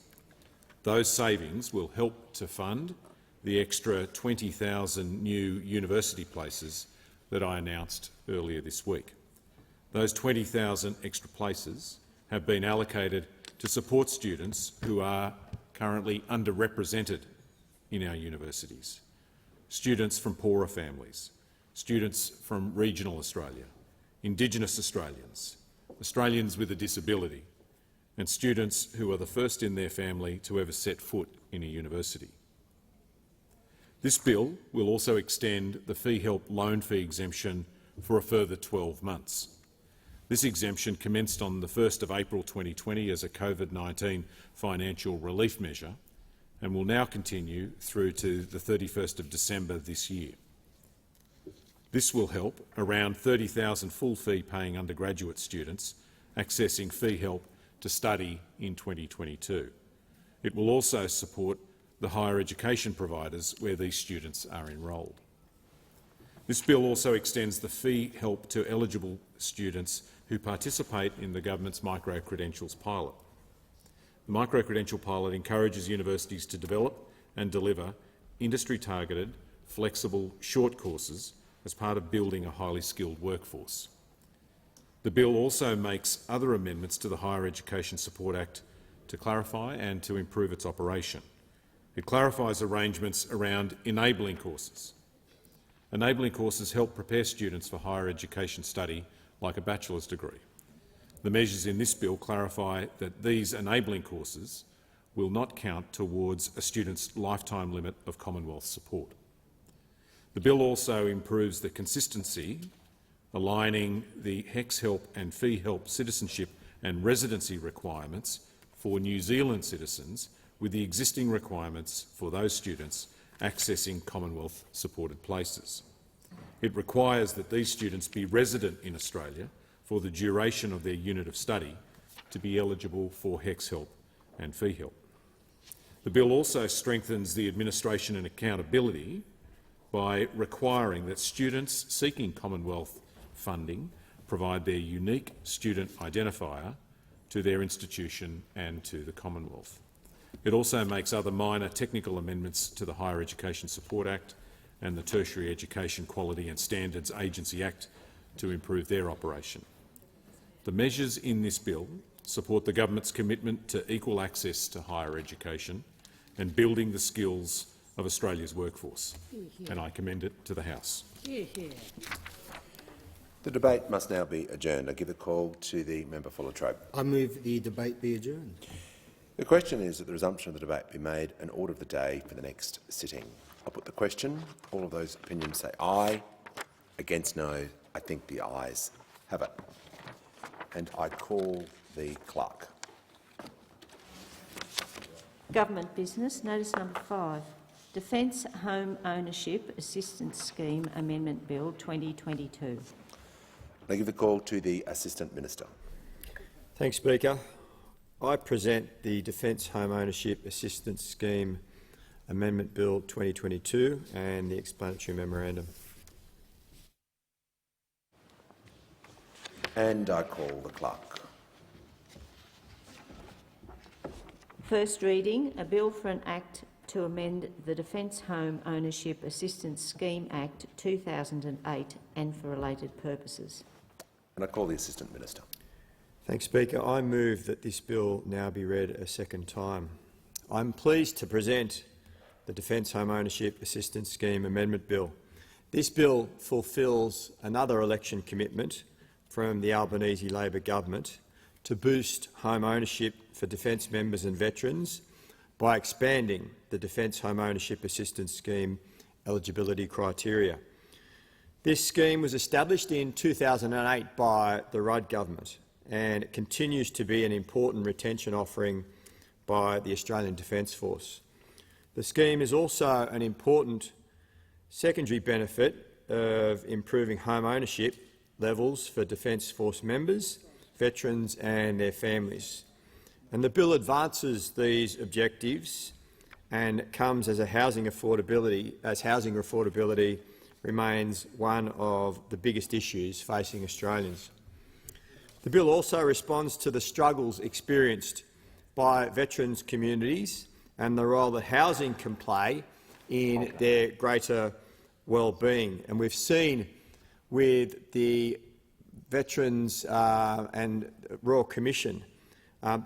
Those savings will help to fund the extra 20,000 new university places that I announced earlier this week. Those 20,000 extra places have been allocated to support students who are currently underrepresented in our universities. Students from poorer families, students from regional Australia, Indigenous Australians, Australians with a disability, and students who are the first in their family to ever set foot in a university. This bill will also extend the fee help loan fee exemption for a further 12 months. This exemption commenced on the 1st of April 2020 as a COVID-19 financial relief measure and will now continue through to the 31st of December this year. This will help around 30,000 full-fee paying undergraduate students accessing fee help to study in 2022. It will also support the higher education providers where these students are enrolled. This bill also extends the fee help to eligible students who participate in the government's micro-credentials pilot. The micro-credential pilot encourages universities to develop and deliver industry-targeted, flexible, short courses as part of building a highly skilled workforce. The bill also makes other amendments to the Higher Education Support Act to clarify and to improve its operation. It clarifies arrangements around enabling courses. Enabling courses help prepare students for higher education study, like a bachelor's degree. The measures in this bill clarify that these enabling courses will not count towards a student's lifetime limit of Commonwealth support. The bill also improves the consistency, aligning the HECS help and fee help citizenship and residency requirements for New Zealand citizens with the existing requirements for those students accessing Commonwealth-supported places. It requires that these students be resident in Australia for the duration of their unit of study to be eligible for HECS help and fee help. The bill also strengthens the administration and accountability by requiring that students seeking Commonwealth funding provide their unique student identifier to their institution and to the Commonwealth. It also makes other minor technical amendments to the Higher Education Support Act and the Tertiary Education Quality and Standards Agency Act to improve their operation. The measures in this bill support the government's commitment to equal access to higher education and building the skills of Australia's workforce, and I commend it to the House. The debate must now be adjourned. I give the call to the member for Latrobe. I move the debate be adjourned. The question is that the resumption of the debate be made an order of the day for the next sitting. I'll put the question. All of those opinions say aye. Against no. I think the ayes have it. And I call the clerk. Government business. Notice number 5. Defence Home Ownership Assistance Scheme Amendment Bill 2022. I give the call to the Assistant Minister. Thanks, Speaker. I present the Defence Home Ownership Assistance Scheme Amendment Bill 2022 and the explanatory memorandum. And I call the clerk. First reading, a bill for an act to amend the Defence Home Ownership Assistance Scheme Act 2008 and for related purposes. And I call the Assistant Minister. Thanks, Speaker. I move that this bill now be read a second time. I'm pleased to present the Defence Home Ownership Assistance Scheme Amendment Bill. This bill fulfils another election commitment from the Albanese Labor government to boost home ownership for defence members and veterans by expanding the Defence Home Ownership Assistance Scheme eligibility criteria. This scheme was established in 2008 by the Rudd government, and it continues to be an important retention offering by the Australian Defence Force. The scheme is also an important secondary benefit of improving home ownership levels for Defence Force members, veterans and their families. And the bill advances these objectives and comes as housing affordability remains one of the biggest issues facing Australians. The bill also responds to the struggles experienced by veterans' communities and the role that housing can play in their greater well-being. And we've seen with the Veterans and Royal Commission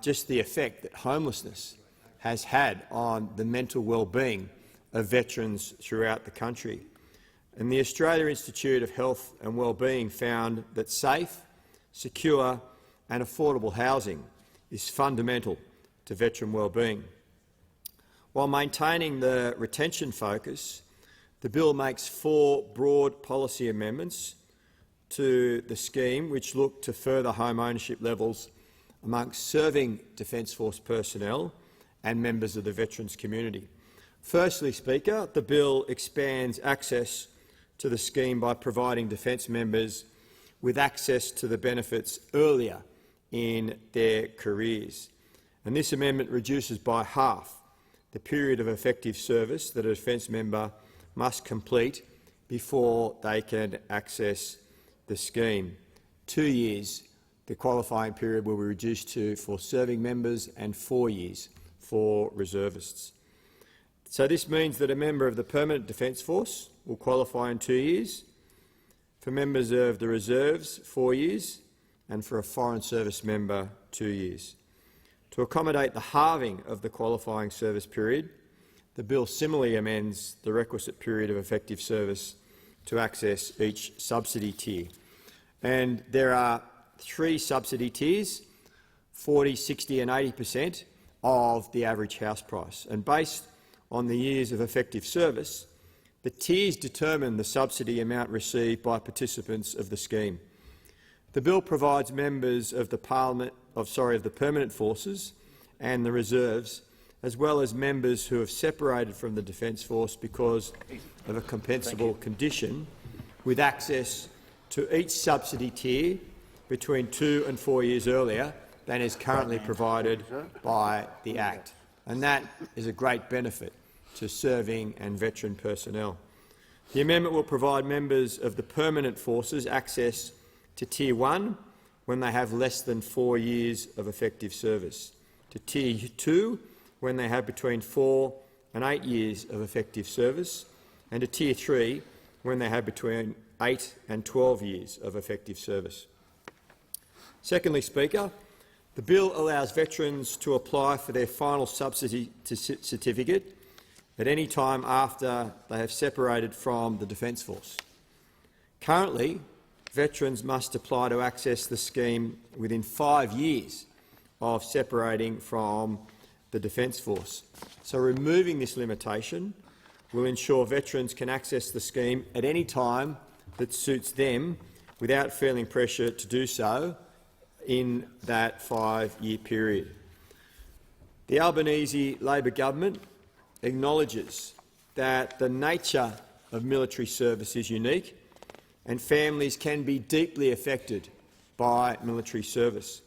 just the effect that homelessness has had on the mental well-being of veterans throughout the country. And the Australia Institute of Health and Wellbeing found that safe, secure and affordable housing is fundamental to veteran wellbeing. While maintaining the retention focus, The bill makes 4 broad policy amendments to the scheme which look to further home ownership levels amongst serving Defence Force personnel and members of the veterans community. Firstly, Speaker, the bill expands access to the scheme by providing Defence members with access to the benefits earlier in their careers. And this amendment reduces by half the period of effective service that a Defence member must complete before they can access the scheme. 2 years, the qualifying period will be reduced to for serving members, and 4 years for reservists. So this means that a member of the Permanent Defence Force will qualify in 2 years, for members of the Reserves 4 years, and for a Foreign Service member 2 years. To accommodate the halving of the qualifying service period, the bill similarly amends the requisite period of effective service to access each subsidy tier. And there are 3 subsidy tiers, 40%, 60% and 80% of the average house price. And based on the years of effective service, the tiers determine the subsidy amount received by participants of the scheme. The bill provides members of the Permanent Forces and the Reserves, as well as members who have separated from the Defence Force because of a compensable condition, with access to each subsidy tier between 2 and 4 years earlier than is currently provided by the Act. And that is a great benefit to serving and veteran personnel. The amendment will provide members of the Permanent Forces access to Tier 1 when they have less than 4 years of effective service, to Tier 2 when they have between 4 and 8 years of effective service, and to Tier 3 when they have between 8 and 12 years of effective service. Secondly, Speaker, the bill allows veterans to apply for their final subsidy certificate at any time after they have separated from the Defence Force. Currently, veterans must apply to access the scheme within 5 years of separating from the Defence Force. So removing this limitation will ensure veterans can access the scheme at any time that suits them without feeling pressure to do so in that 5-year period. The Albanese Labor government acknowledges that the nature of military service is unique and families can be deeply affected by military service.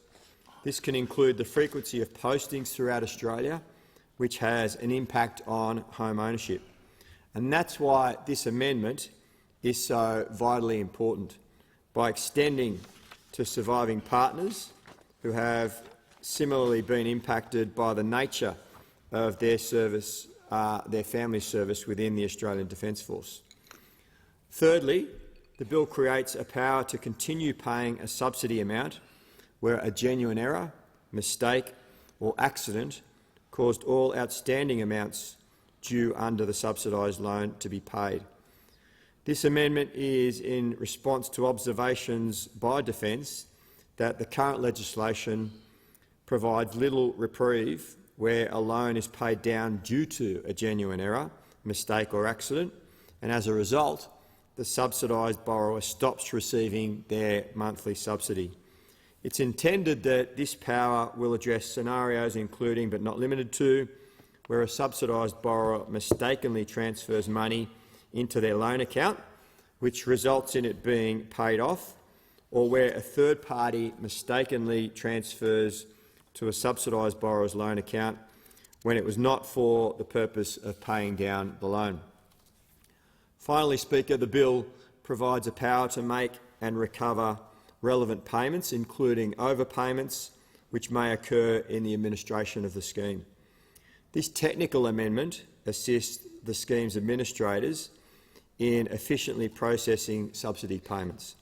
This can include the frequency of postings throughout Australia, which has an impact on home ownership. And that's why this amendment is so vitally important. By extending to surviving partners who have similarly been impacted by the nature of their service, their family service within the Australian Defence Force. Thirdly, the bill creates a power to continue paying a subsidy amount where a genuine error, mistake or accident caused all outstanding amounts due under the subsidised loan to be paid. This amendment is in response to observations by Defence that the current legislation provides little reprieve where a loan is paid down due to a genuine error, mistake or accident, and as a result, the subsidised borrower stops receiving their monthly subsidy. It's intended that this power will address scenarios including, but not limited to, where a subsidised borrower mistakenly transfers money into their loan account, which results in it being paid off, or where a third party mistakenly transfers to a subsidised borrower's loan account when it was not for the purpose of paying down the loan. Finally, Speaker, the bill provides a power to make and recover relevant payments, including overpayments, which may occur in the administration of the scheme. This technical amendment assists the scheme's administrators in efficiently processing subsidy payments.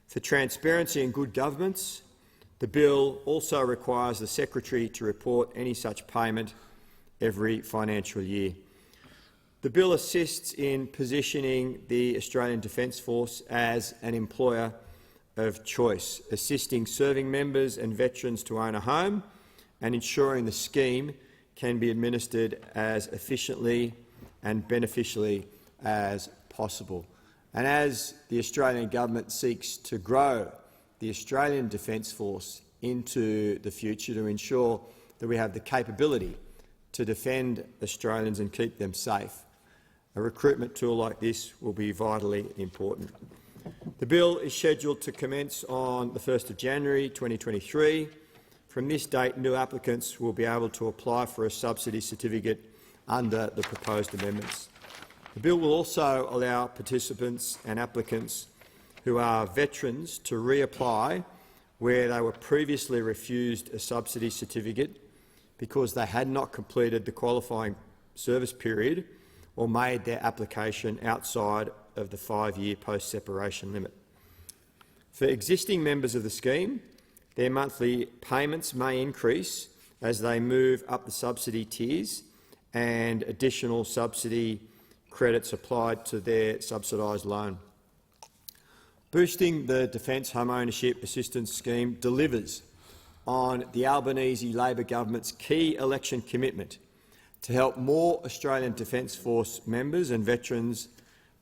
For transparency and good governance, the bill also requires the Secretary to report any such payment every financial year. The bill assists in positioning the Australian Defence Force as an employer of choice, assisting serving members and veterans to own a home and ensuring the scheme can be administered as efficiently and beneficially as possible. And as the Australian government seeks to grow the Australian Defence Force into the future to ensure that we have the capability to defend Australians and keep them safe, a recruitment tool like this will be vitally important. The bill is scheduled to commence on the 1st of January 2023. From this date, new applicants will be able to apply for a subsidy certificate under the proposed amendments. The bill will also allow participants and applicants who are veterans to reapply where they were previously refused a subsidy certificate because they had not completed the qualifying service period or made their application outside of the 5-year post-separation limit. For existing members of the scheme, their monthly payments may increase as they move up the subsidy tiers and additional subsidy credits applied to their subsidised loan. Boosting the Defence Home Ownership Assistance Scheme delivers on the Albanese Labor government's key election commitment to help more Australian Defence Force members and veterans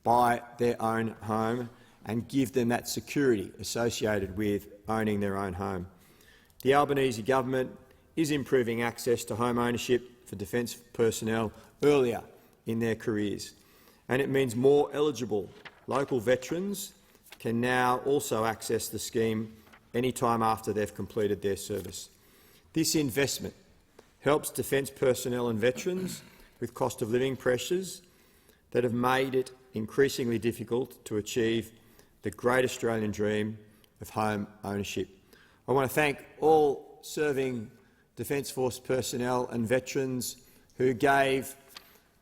buy their own home and give them that security associated with owning their own home. The Albanese government is improving access to home ownership for defence personnel earlier in their careers, and it means more eligible local veterans can now also access the scheme any time after they've completed their service. This investment helps defence personnel and veterans with cost of living pressures that have made it increasingly difficult to achieve the great Australian dream of home ownership. I want to thank all serving Defence Force personnel and veterans who gave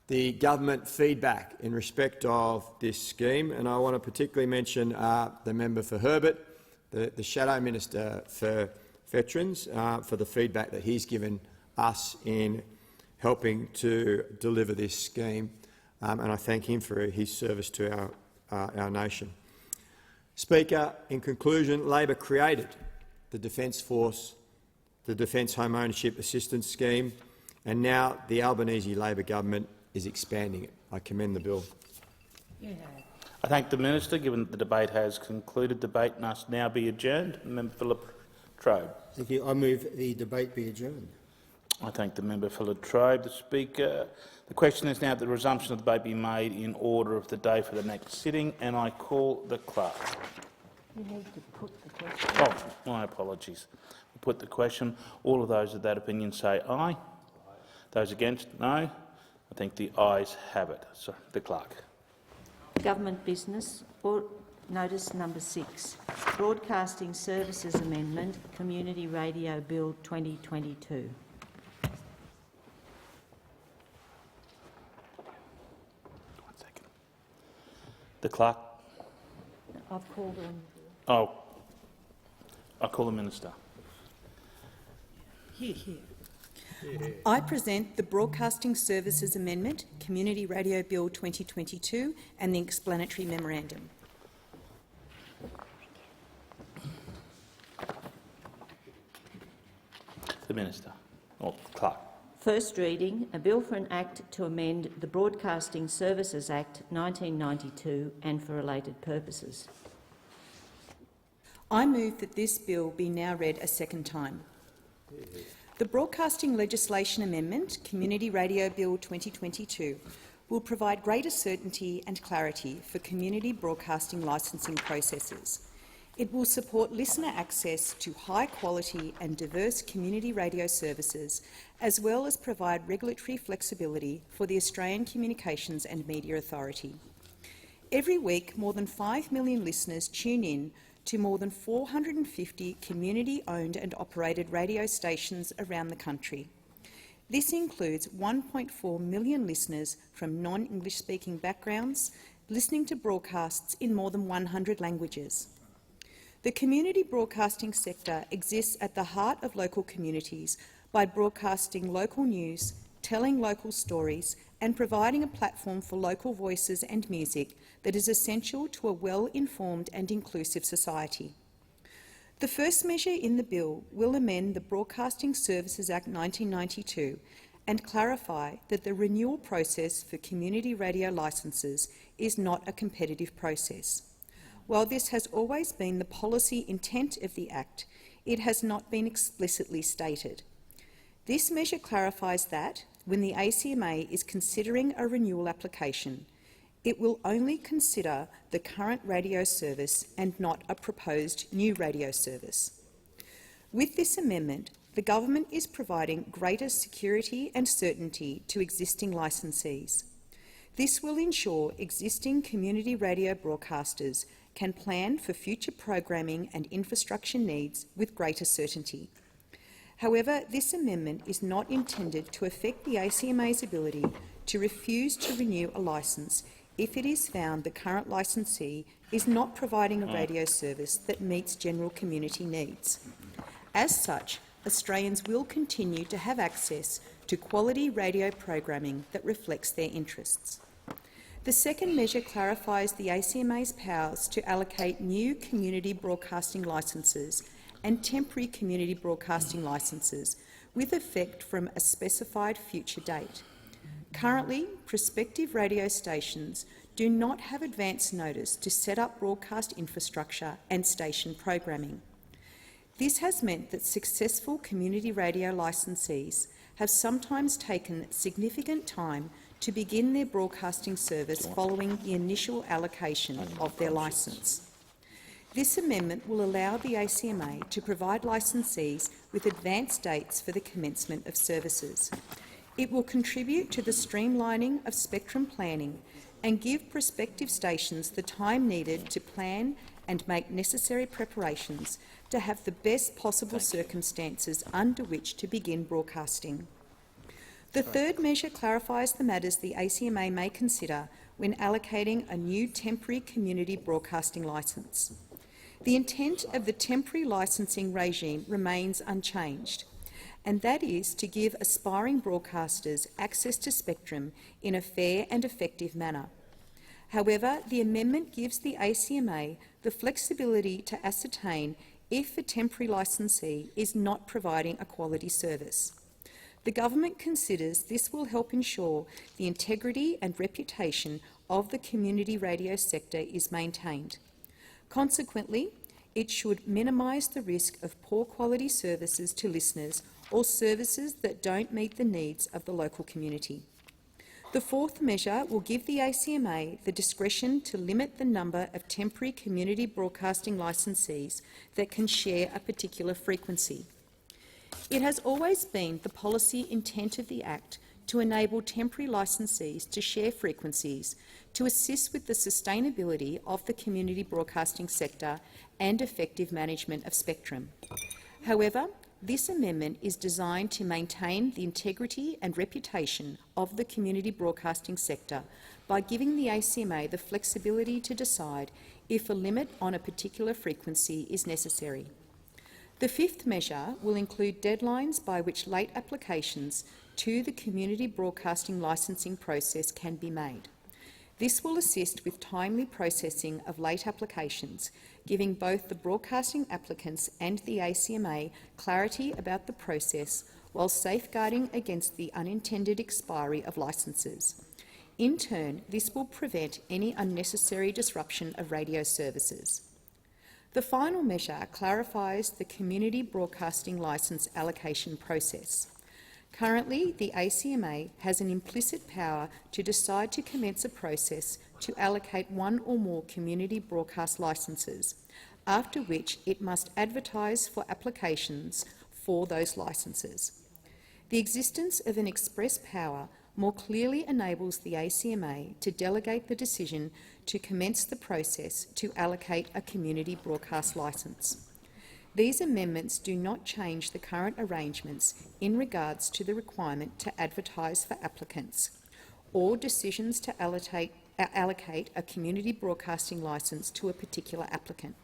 the government feedback in respect of this scheme, and I want to particularly mention the member for Herbert, the Shadow Minister for Veterans, for the feedback that he's given us in helping to deliver this scheme, and I thank him for his service to our nation. Speaker, in conclusion, Labor created the Defence Force, the Defence Home Ownership Assistance Scheme, and now the Albanese Labor government is expanding it. I commend the bill. I thank the Minister. Given that the debate has concluded, debate must now be adjourned. Member for Latrobe. Thank you. I move the debate be adjourned. I thank the member for Latrobe. The Speaker. The question is now that the resumption of the debate be made in order of the day for the next sitting, and I call the clerk. You need to put the question. Oh, my apologies. We'll put the question. All of those of that opinion say aye. Those against, no. I think the ayes have it. So, the clerk. Government business. Notice number 6. Broadcasting Services Amendment, Community Radio Bill 2022. The clerk. I've called on. Oh, I call the Minister. Here. I present the Broadcasting Services Amendment, Community Radio Bill 2022 and the explanatory memorandum. The Minister. Or clerk. First reading, a bill for an Act to amend the Broadcasting Services Act 1992 and for related purposes. I move that this bill be now read a second time. The Broadcasting Legislation Amendment, Community Radio Bill 2022, will provide greater certainty and clarity for community broadcasting licensing processes. It will support listener access to high-quality and diverse community radio services, as well as provide regulatory flexibility for the Australian Communications and Media Authority. Every week, more than 5 million listeners tune in to more than 450 community-owned and operated radio stations around the country. This includes 1.4 million listeners from non-English speaking backgrounds, listening to broadcasts in more than 100 languages. The community broadcasting sector exists at the heart of local communities by broadcasting local news, telling local stories and providing a platform for local voices and music that is essential to a well-informed and inclusive society. The first measure in the bill will amend the Broadcasting Services Act 1992 and clarify that the renewal process for community radio licences is not a competitive process. While this has always been the policy intent of the Act, it has not been explicitly stated. This measure clarifies that, when the ACMA is considering a renewal application, it will only consider the current radio service and not a proposed new radio service. With this amendment, the government is providing greater security and certainty to existing licensees. This will ensure existing community radio broadcasters can plan for future programming and infrastructure needs with greater certainty. However, this amendment is not intended to affect the ACMA's ability to refuse to renew a licence if it is found the current licensee is not providing a radio service that meets general community needs. As such, Australians will continue to have access to quality radio programming that reflects their interests. The second measure clarifies the ACMA's powers to allocate new community broadcasting licences and temporary community broadcasting licences with effect from a specified future date. Currently, prospective radio stations do not have advance notice to set up broadcast infrastructure and station programming. This has meant that successful community radio licensees have sometimes taken significant time to begin their broadcasting service following the initial allocation of their licence. This amendment will allow the ACMA to provide licensees with advance dates for the commencement of services. It will contribute to the streamlining of spectrum planning and give prospective stations the time needed to plan and make necessary preparations to have the best possible circumstances under which to begin broadcasting. The third measure clarifies the matters the ACMA may consider when allocating a new temporary community broadcasting licence. The intent of the temporary licensing regime remains unchanged, and that is to give aspiring broadcasters access to spectrum in a fair and effective manner. However, the amendment gives the ACMA the flexibility to ascertain if a temporary licensee is not providing a quality service. The government considers this will help ensure the integrity and reputation of the community radio sector is maintained. Consequently, it should minimise the risk of poor quality services to listeners or services that don't meet the needs of the local community. The fourth measure will give the ACMA the discretion to limit the number of temporary community broadcasting licensees that can share a particular frequency. It has always been the policy intent of the Act to enable temporary licensees to share frequencies to assist with the sustainability of the community broadcasting sector and effective management of spectrum. However, this amendment is designed to maintain the integrity and reputation of the community broadcasting sector by giving the ACMA the flexibility to decide if a limit on a particular frequency is necessary. The fifth measure will include deadlines by which late applications to the community broadcasting licensing process can be made. This will assist with timely processing of late applications, giving both the broadcasting applicants and the ACMA clarity about the process while safeguarding against the unintended expiry of licences. In turn, this will prevent any unnecessary disruption of radio services. The final measure clarifies the community broadcasting licence allocation process. Currently, the ACMA has an implicit power to decide to commence a process to allocate one or more community broadcast licences, after which it must advertise for applications for those licences. The existence of an express power more clearly enables the ACMA to delegate the decision to commence the process to allocate a community broadcast licence. These amendments do not change the current arrangements in regards to the requirement to advertise for applicants or decisions to allocate a community broadcasting licence to a particular applicant.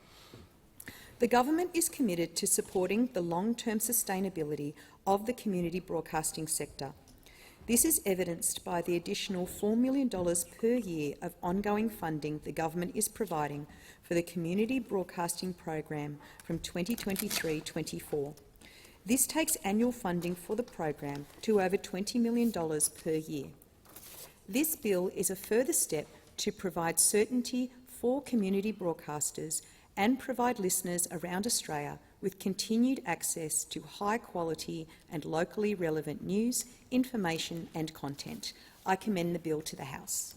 The government is committed to supporting the long-term sustainability of the community broadcasting sector. This is evidenced by the additional $4 million per year of ongoing funding the government is providing for the community broadcasting program from 2023-24. This takes annual funding for the program to over $20 million per year. This bill is a further step to provide certainty for community broadcasters and provide listeners around Australia with continued access to high-quality and locally relevant news, information and content. I commend the bill to the House.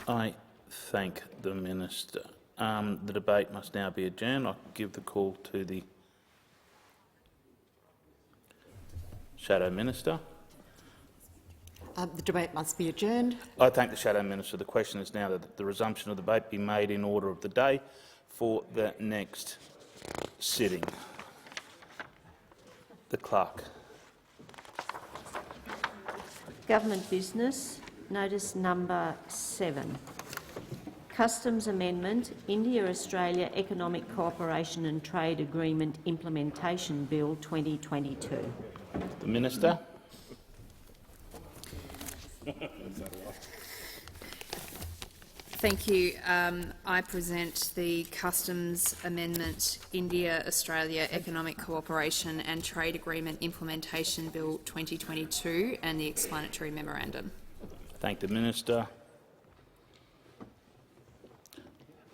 I thank the Minister. The debate must now be adjourned. I give the call to the Shadow Minister. The debate must be adjourned. I thank the Shadow Minister. The question is now that the resumption of the debate be made in order of the day for the next sitting. The Clerk. Government business, notice number 7. Customs Amendment, India-Australia Economic Cooperation and Trade Agreement Implementation Bill 2022. The Minister. Thank you. I present the Customs Amendment, India-Australia Economic Cooperation and Trade Agreement Implementation Bill 2022 and the explanatory memorandum. Thank the Minister.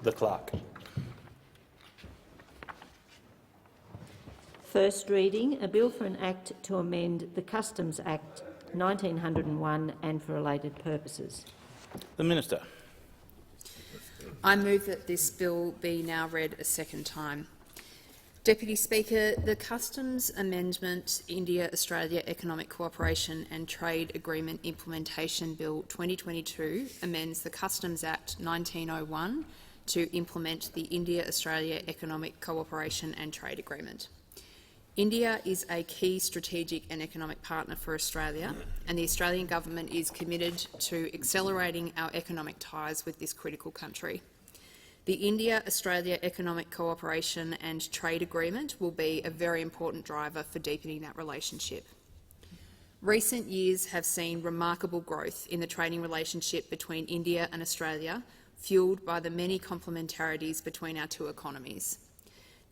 The Clerk. First reading, a bill for an Act to amend the Customs Act 1901 and for related purposes. The Minister. I move that this bill be now read a second time. Deputy Speaker, the Customs Amendment, India-Australia Economic Cooperation and Trade Agreement Implementation Bill 2022 amends the Customs Act 1901 to implement the India-Australia Economic Cooperation and Trade Agreement. India is a key strategic and economic partner for Australia, and the Australian government is committed to accelerating our economic ties with this critical country. The India-Australia Economic Cooperation and Trade Agreement will be a very important driver for deepening that relationship. Recent years have seen remarkable growth in the trading relationship between India and Australia, fuelled by the many complementarities between our two economies.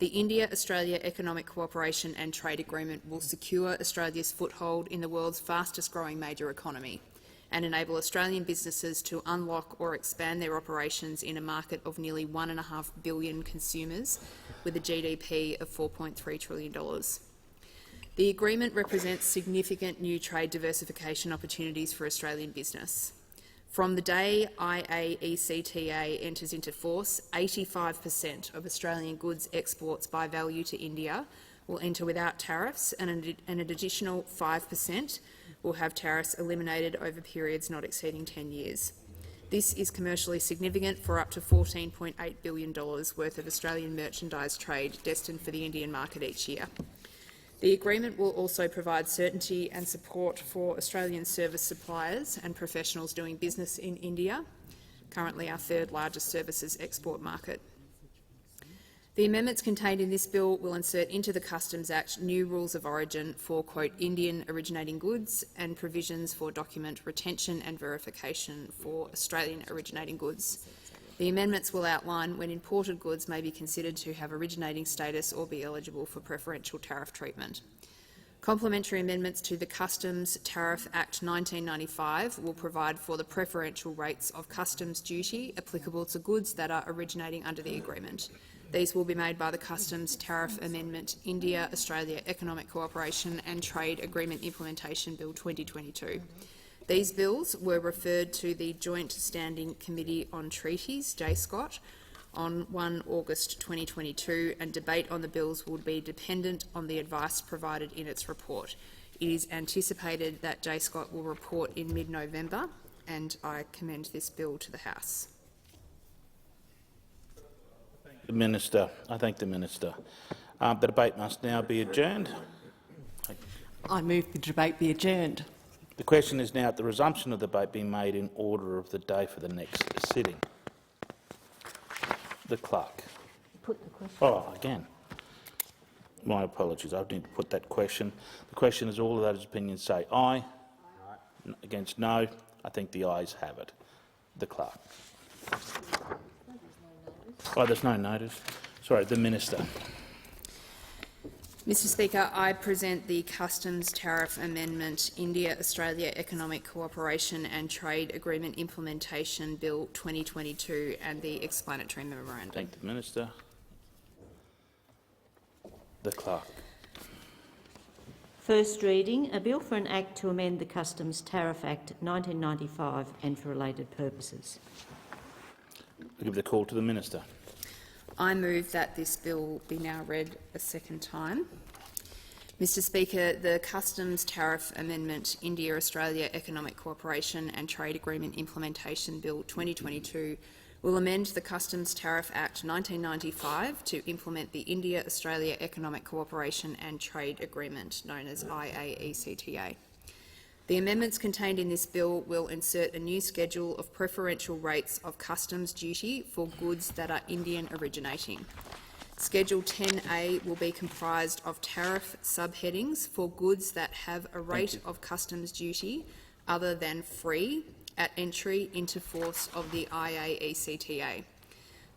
The India-Australia Economic Cooperation and Trade Agreement will secure Australia's foothold in the world's fastest-growing major economy and enable Australian businesses to unlock or expand their operations in a market of nearly 1.5 billion consumers with a GDP of $4.3 trillion. The agreement represents significant new trade diversification opportunities for Australian business. From the day IAECTA enters into force, 85% of Australian goods exports by value to India will enter without tariffs, and an additional 5% will have tariffs eliminated over periods not exceeding 10 years. This is commercially significant for up to $14.8 billion worth of Australian merchandise trade destined for the Indian market each year. The agreement will also provide certainty and support for Australian service suppliers and professionals doing business in India, currently our third largest services export market. The amendments contained in this bill will insert into the Customs Act new rules of origin for, quote, Indian originating goods and provisions for document retention and verification for Australian originating goods. The amendments will outline when imported goods may be considered to have originating status or be eligible for preferential tariff treatment. Complementary amendments to the Customs Tariff Act 1995 will provide for the preferential rates of customs duty applicable to goods that are originating under the agreement. These will be made by the Customs Tariff Amendment, India-Australia Economic Cooperation and Trade Agreement Implementation Bill 2022. These bills were referred to the Joint Standing Committee on Treaties, JSCOT, on 1 August 2022, and debate on the bills would be dependent on the advice provided in its report. It is anticipated that JSCOT will report in mid-November, and I commend this bill to the House. The Minister. I thank the Minister. The debate must now be adjourned. I move the debate be adjourned. The question is now that the resumption of the debate be made in order of the day for the next sitting. The Clerk. Put the question. Oh, again. My apologies. I didn't put that question. The question is all of those opinions say aye. Aye. Against no. I think the ayes have it. The Clerk. Oh, there's no notice. Sorry, the Minister. Mr Speaker, I present the Customs Tariff Amendment India-Australia Economic Cooperation and Trade Agreement Implementation Bill 2022 and the explanatory memorandum. Thank the Minister. The Clerk. First reading, a bill for an Act to amend the Customs Tariff Act 1995 and for related purposes. I give the call to the Minister. I move that this bill be now read a second time. Mr Speaker, the Customs Tariff Amendment India-Australia Economic Cooperation and Trade Agreement Implementation Bill 2022 will amend the Customs Tariff Act 1995 to implement the India-Australia Economic Cooperation and Trade Agreement, known as IAECTA. The amendments contained in this bill will insert a new schedule of preferential rates of customs duty for goods that are Indian originating. Schedule 10A will be comprised of tariff subheadings for goods that have a rate of customs duty other than free at entry into force of the IAECTA.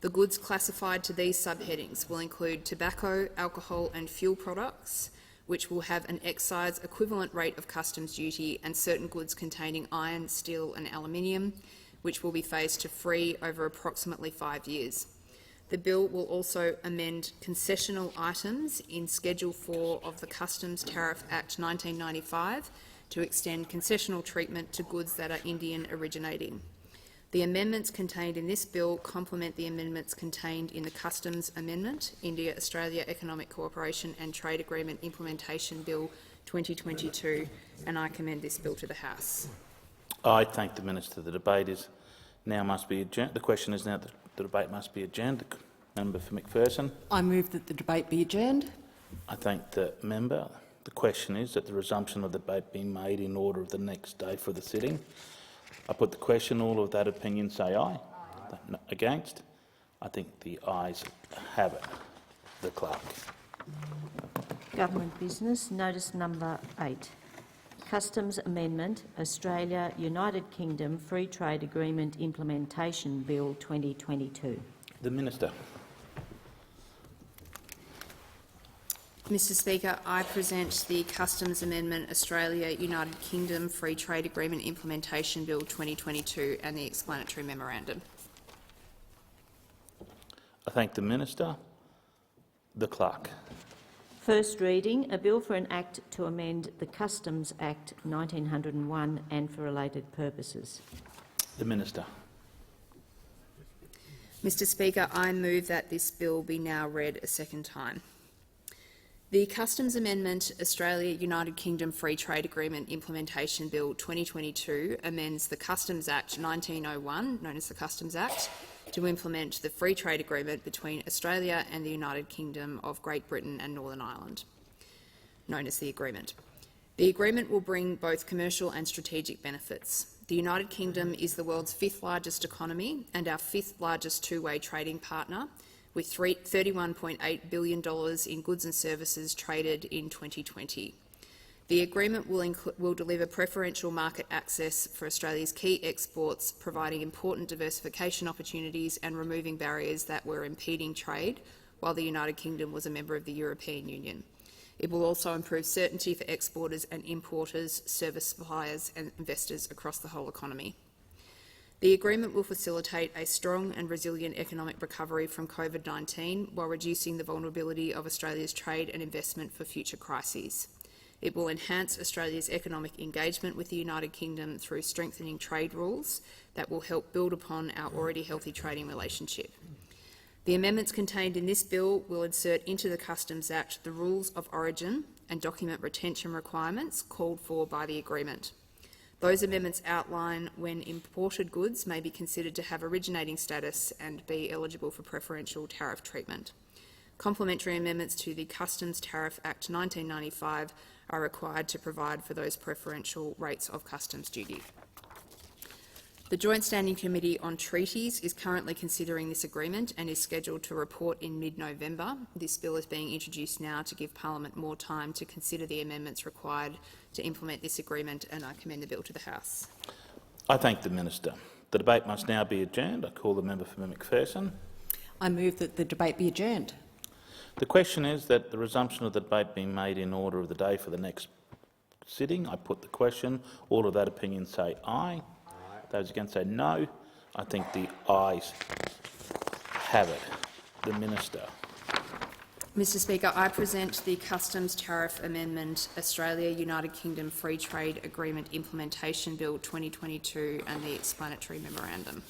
The goods classified to these subheadings will include tobacco, alcohol and fuel products, which will have an excise equivalent rate of customs duty, and certain goods containing iron, steel and aluminium, which will be phased to free over approximately 5 years. The bill will also amend concessional items in Schedule 4 of the Customs Tariff Act 1995 to extend concessional treatment to goods that are Indian originating. The amendments contained in this bill complement the amendments contained in the Customs Amendment, India-Australia Economic Cooperation and Trade Agreement Implementation Bill 2022, and I commend this bill to the House. I thank the Minister. The debate is now must be adjourned. The question is now that the debate must be adjourned. The member for McPherson. I move that the debate be adjourned. I thank the member. The question is that the resumption of the debate be made in order of the next day for the sitting. I put the question. All of that opinion say aye. No, against? I think the ayes have it. The Clerk. Government business, notice number 8. Customs Amendment, Australia, United Kingdom Free Trade Agreement Implementation Bill 2022. The Minister. Mr Speaker, I present the Customs Amendment Australia United Kingdom Free Trade Agreement Implementation Bill 2022 and the explanatory memorandum. I thank the Minister. The Clerk. First reading, a bill for an Act to amend the Customs Act 1901 and for related purposes. The Minister. Mr Speaker, I move that this bill be now read a second time. The Customs Amendment Australia United Kingdom Free Trade Agreement Implementation Bill 2022 amends the Customs Act 1901, known as the Customs Act, to implement the free trade agreement between Australia and the United Kingdom of Great Britain and Northern Ireland, known as the Agreement. The agreement will bring both commercial and strategic benefits. The United Kingdom is the world's 5th largest economy and our 5th largest two-way trading partner, with $31.8 billion in goods and services traded in 2020. The agreement will deliver preferential market access for Australia's key exports, providing important diversification opportunities and removing barriers that were impeding trade while the United Kingdom was a member of the European Union. It will also improve certainty for exporters and importers, service suppliers and investors across the whole economy. The agreement will facilitate a strong and resilient economic recovery from COVID-19 while reducing the vulnerability of Australia's trade and investment for future crises. It will enhance Australia's economic engagement with the United Kingdom through strengthening trade rules that will help build upon our already healthy trading relationship. The amendments contained in this bill will insert into the Customs Act the rules of origin and document retention requirements called for by the agreement. Those amendments outline when imported goods may be considered to have originating status and be eligible for preferential tariff treatment. Complementary amendments to the Customs Tariff Act 1995 are required to provide for those preferential rates of customs duty. The Joint Standing Committee on Treaties is currently considering this agreement and is scheduled to report in mid-November. This bill is being introduced now to give Parliament more time to consider the amendments required to implement this agreement, and I commend the bill to the House. I thank the Minister. The debate must now be adjourned. I call the member for McPherson. I move that the debate be adjourned. The question is that the resumption of the debate being made in order of the day for the next sitting. I put the question. All of that opinion say aye. Those against say no. I think the ayes have it. The Minister. Mr Speaker, I present the Customs Tariff Amendment, Australia-United Kingdom Free Trade Agreement Implementation Bill 2022 and the explanatory memorandum.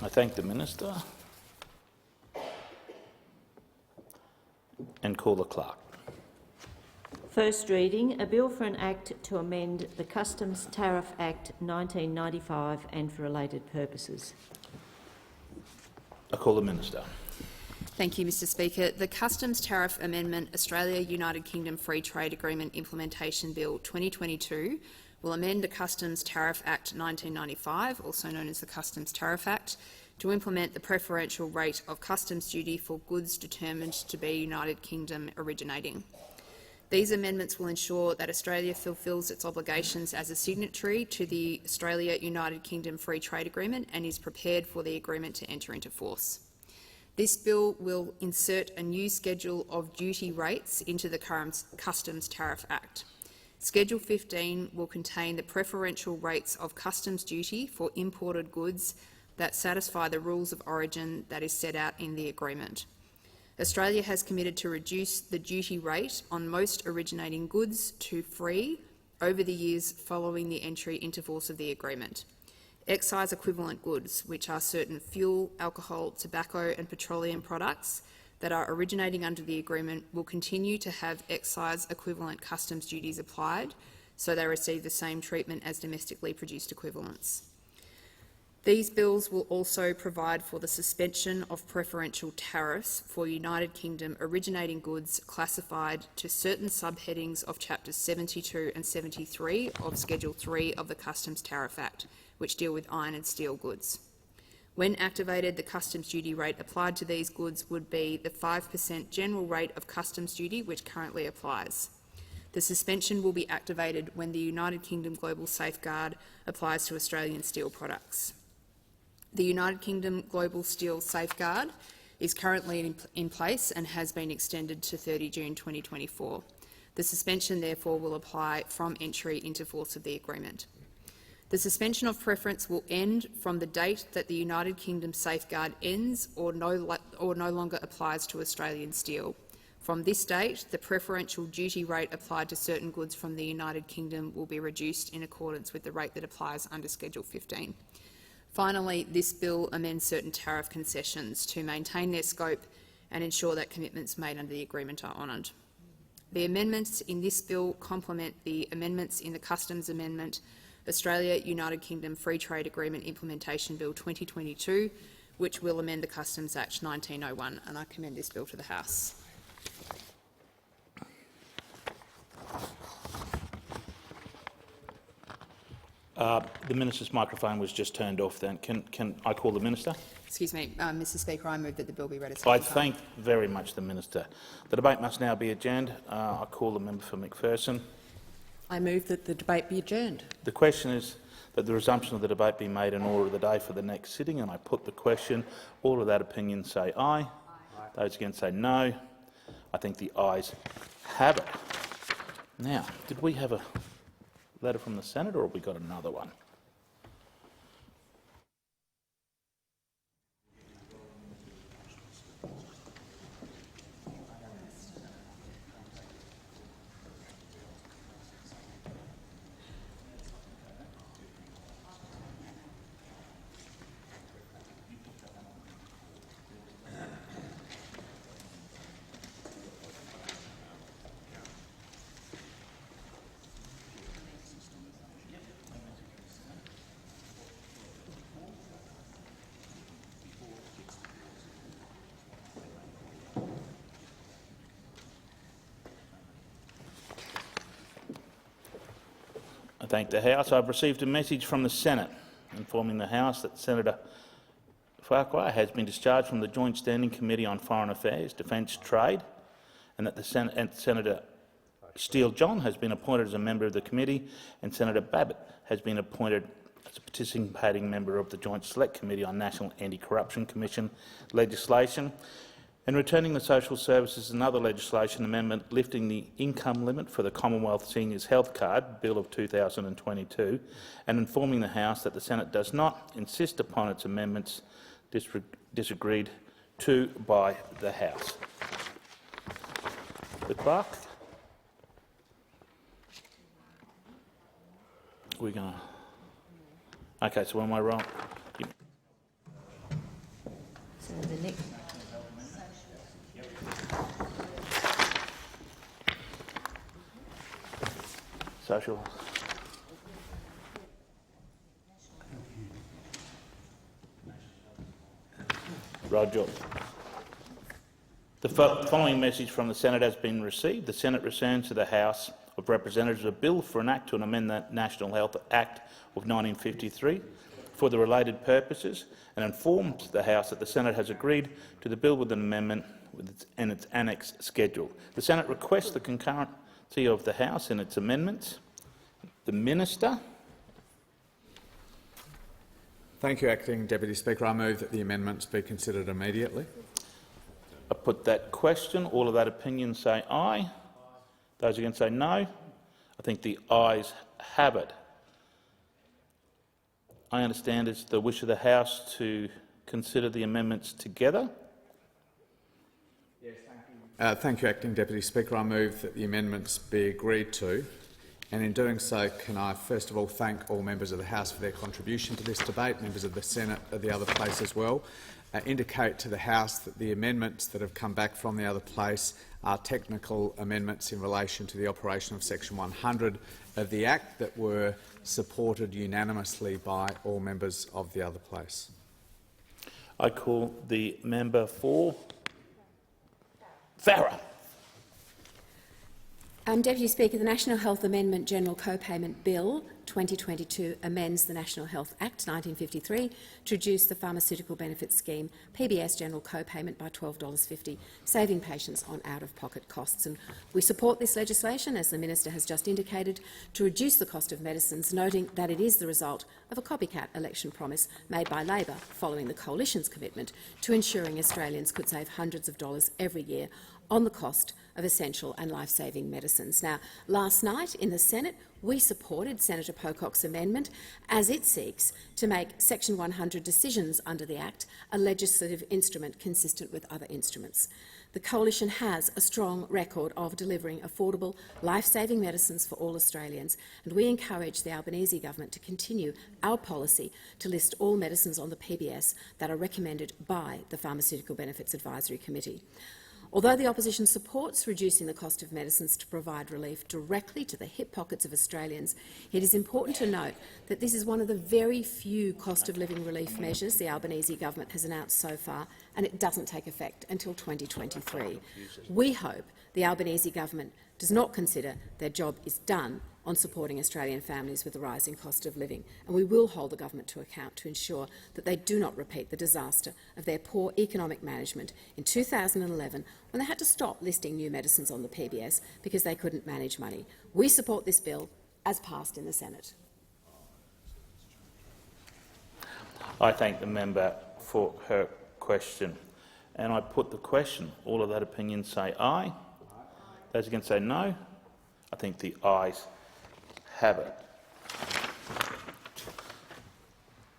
I thank the Minister and call the clerk. First reading, a bill for an act to amend the Customs Tariff Act 1995 and for related purposes. I call the Minister. Thank you, Mr Speaker. The Customs Tariff Amendment, Australia-United Kingdom Free Trade Agreement Implementation Bill 2022 will amend the Customs Tariff Act 1995, also known as the Customs Tariff Act, to implement the preferential rate of customs duty for goods determined to be United Kingdom originating. These amendments will ensure that Australia fulfils its obligations as a signatory to the Australia-United Kingdom Free Trade Agreement and is prepared for the agreement to enter into force. This bill will insert a new schedule of duty rates into the Customs Tariff Act. Schedule 15 will contain the preferential rates of customs duty for imported goods that satisfy the rules of origin that is set out in the agreement. Australia has committed to reduce the duty rate on most originating goods to free over the years following the entry into force of the agreement. Excise equivalent goods, which are certain fuel, alcohol, tobacco and petroleum products that are originating under the agreement, will continue to have excise equivalent customs duties applied, so they receive the same treatment as domestically produced equivalents. These bills will also provide for the suspension of preferential tariffs for United Kingdom originating goods classified to certain subheadings of Chapters 72 and 73 of Schedule 3 of the Customs Tariff Act, which deal with iron and steel goods. When activated, the customs duty rate applied to these goods would be the 5% general rate of customs duty which currently applies. The suspension will be activated when the United Kingdom Global Safeguard applies to Australian steel products. The United Kingdom Global Steel Safeguard is currently in place and has been extended to 30 June 2024. The suspension, therefore, will apply from entry into force of the agreement. The suspension of preference will end from the date that the United Kingdom Safeguard ends or no longer applies to Australian steel. From this date, the preferential duty rate applied to certain goods from the United Kingdom will be reduced in accordance with the rate that applies under Schedule 15. Finally, this bill amends certain tariff concessions to maintain their scope and ensure that commitments made under the agreement are honoured. The amendments in this bill complement the amendments in the Customs Amendment, Australia-United Kingdom Free Trade Agreement Implementation Bill 2022, which will amend the Customs Act 1901, and I commend this bill to the House. The Minister's microphone was just turned off then. Can I call the Minister? Excuse me, Mr Speaker, I move that the bill be read as I thank very much the Minister. The debate must now be adjourned. I call the member for McPherson. I move that the debate be adjourned. The question is that the resumption of the debate be made in order of the day for the next sitting, and I put the question. All of that opinion say aye. Aye. Those against say no. I think the ayes have it. Now, did we have a letter from the Senator, or have we got another one? I thank the House. I've received a message from the Senate informing the House that Senator Farquhar has been discharged from the Joint Standing Committee on Foreign Affairs, Defence, Trade, and that Senator Steele-John has been appointed as a member of the committee, and Senator Babbitt has been appointed as a participating member of the Joint Select Committee on National Anti-Corruption Commission legislation. And returning the social services and other legislation amendment lifting the income limit for the Commonwealth Seniors Health Card, Bill of 2022, and informing the House that the Senate does not insist upon its amendments disagreed to by the House. The clerk. We're going to... Okay, so am I wrong? So the next... Social. Roger. The following message from the Senate has been received. The Senate returns to the House of Representatives a bill for an act to amend the National Health Act of 1953 for the related purposes, and informs the House that the Senate has agreed to the bill with an amendment and its annex schedule. The Senate requests the concurrency of the House in its amendments. The Minister. Thank you, Acting Deputy Speaker. I move that the amendments be considered immediately. I put that question. All of that opinion say aye. Those against say no. I think the ayes have it. I understand it's the wish of the House to consider the amendments together. Yes, thank you. Thank you, Acting Deputy Speaker. I move that the amendments be agreed to, and in doing so, can I first of all thank all members of the House for their contribution to this debate, members of the Senate at the other place as well. Indicate to the House that the amendments that have come back from the other place are technical amendments in relation to the operation of Section 100 of the Act that were supported unanimously by all members of the other place. I call the member for Farrer. Deputy Speaker, the National Health Amendment General Co-Payment Bill 2022 amends the National Health Act 1953 to reduce the Pharmaceutical Benefits Scheme PBS General Co-Payment by $12.50, saving patients on out-of-pocket costs. And we support this legislation, as the Minister has just indicated, to reduce the cost of medicines, noting that it is the result of a copycat election promise made by Labor following the Coalition's commitment to ensuring Australians could save hundreds of dollars every year on the cost of essential and life-saving medicines. Now, last night in the Senate, we supported Senator Pocock's amendment as it seeks to make Section 100 decisions under the Act a legislative instrument consistent with other instruments. The Coalition has a strong record of delivering affordable, life-saving medicines for all Australians, and we encourage the Albanese government to continue our policy to list all medicines on the PBS that are recommended by the Pharmaceutical Benefits Advisory Committee. Although the opposition supports reducing the cost of medicines to provide relief directly to the hip pockets of Australians, it is important to note that this is one of the very few cost-of-living relief measures the Albanese government has announced so far, and it doesn't take effect until 2023. We hope the Albanese government does not consider their job is done on supporting Australian families with the rising cost of living, and we will hold the government to account to ensure that they do not repeat the disaster of their poor economic management in 2011 when they had to stop listing new medicines on the PBS because they couldn't manage money. We support this bill as passed in the Senate. I thank the member for her question, and I put the question. All of that opinion say aye. Those against say no. I think the ayes have it.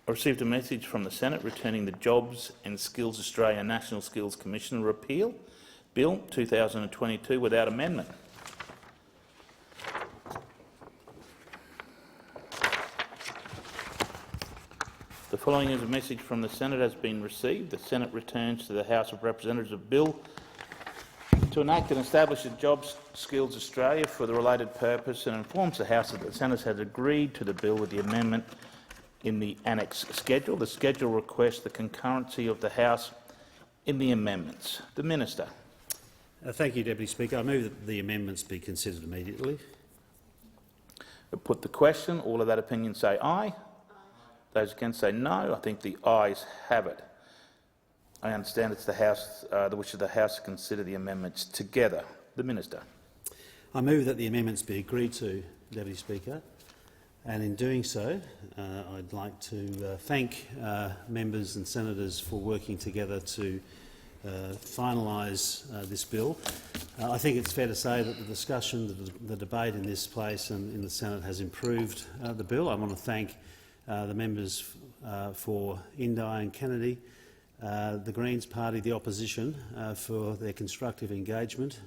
I received a message from the Senate returning the Jobs and Skills Australia National Skills Commission repeal Bill 2022 without amendment. The following is a message from the Senate has been received. The Senate returns to the House of Representatives a bill to enact and establish a Jobs Skills Australia for the related purpose, and informs the House that the Senate has agreed to the bill with the amendment in the annex schedule. The schedule requests the concurrency of the House in the amendments. The Minister. Thank you, Deputy Speaker. I move that the amendments be considered immediately. I put the question. All of that opinion say aye. Those against say no. I think the ayes have it. I understand it's the wish of the House to consider the amendments together. The Minister. I move that the amendments be agreed to, Deputy Speaker, and in doing so, I'd like to thank members and senators for working together to finalise this bill. I think it's fair to say that the discussion, the debate in this place and in the Senate has improved the bill. I want to thank the members for Indi and Kennedy, the Greens Party, the opposition, for their constructive engagement,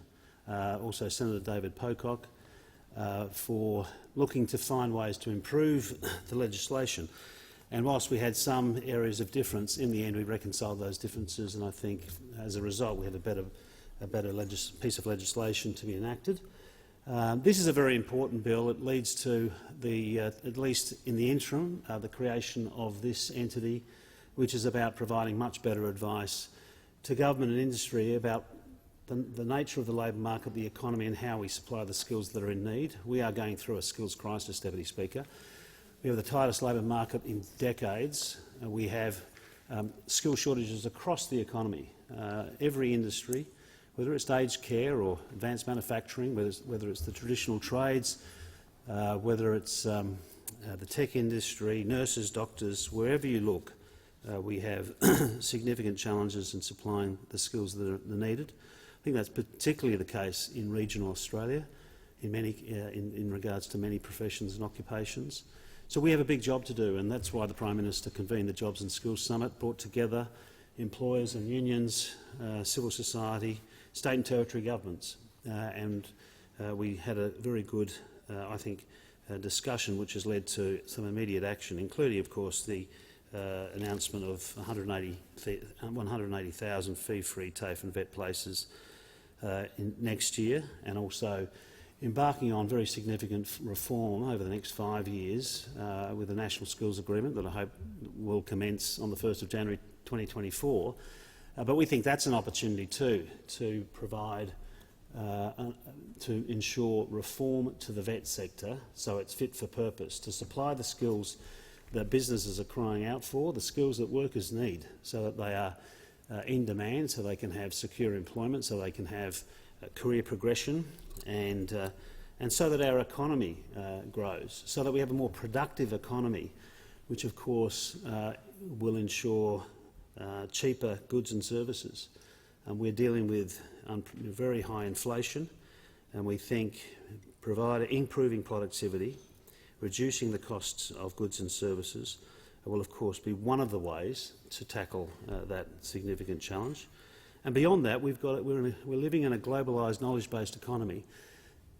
also Senator David Pocock, for looking to find ways to improve the legislation. And whilst we had some areas of difference, in the end we reconciled those differences, and I think as a result we have a better piece of legislation to be enacted. This is a very important bill. It leads to the, at least in the interim, the creation of this entity, which is about providing much better advice to government and industry about the nature of the labour market, the economy and how we supply the skills that are in need. We are going through a skills crisis, Deputy Speaker. We have the tightest labour market in decades. We have skill shortages across the economy. Every industry, whether it's aged care or advanced manufacturing, whether it's the traditional trades, whether it's the tech industry, nurses, doctors, wherever you look, we have significant challenges in supplying the skills that are needed. I think that's particularly the case in regional Australia, in regards to many professions and occupations. So we have a big job to do, and that's why the Prime Minister convened the Jobs and Skills Summit, brought together employers and unions, civil society, state and territory governments, and we had a very good, I think, discussion which has led to some immediate action, including, of course, the announcement of 180,000 fee-free TAFE and VET places next year, and also embarking on very significant reform over the next 5 years with the National Skills Agreement that I hope will commence on the 1st of January 2024. But we think that's an opportunity too to provide, to ensure reform to the VET sector so it's fit for purpose, to supply the skills that businesses are crying out for, the skills that workers need, so that they are in demand, so they can have secure employment, so they can have career progression, and so that our economy grows, so that we have a more productive economy, which of course will ensure cheaper goods and services. And we're dealing with very high inflation, and we think improving productivity, reducing the costs of goods and services will of course be one of the ways to tackle that significant challenge. And beyond that, we're living in a globalised, knowledge-based economy,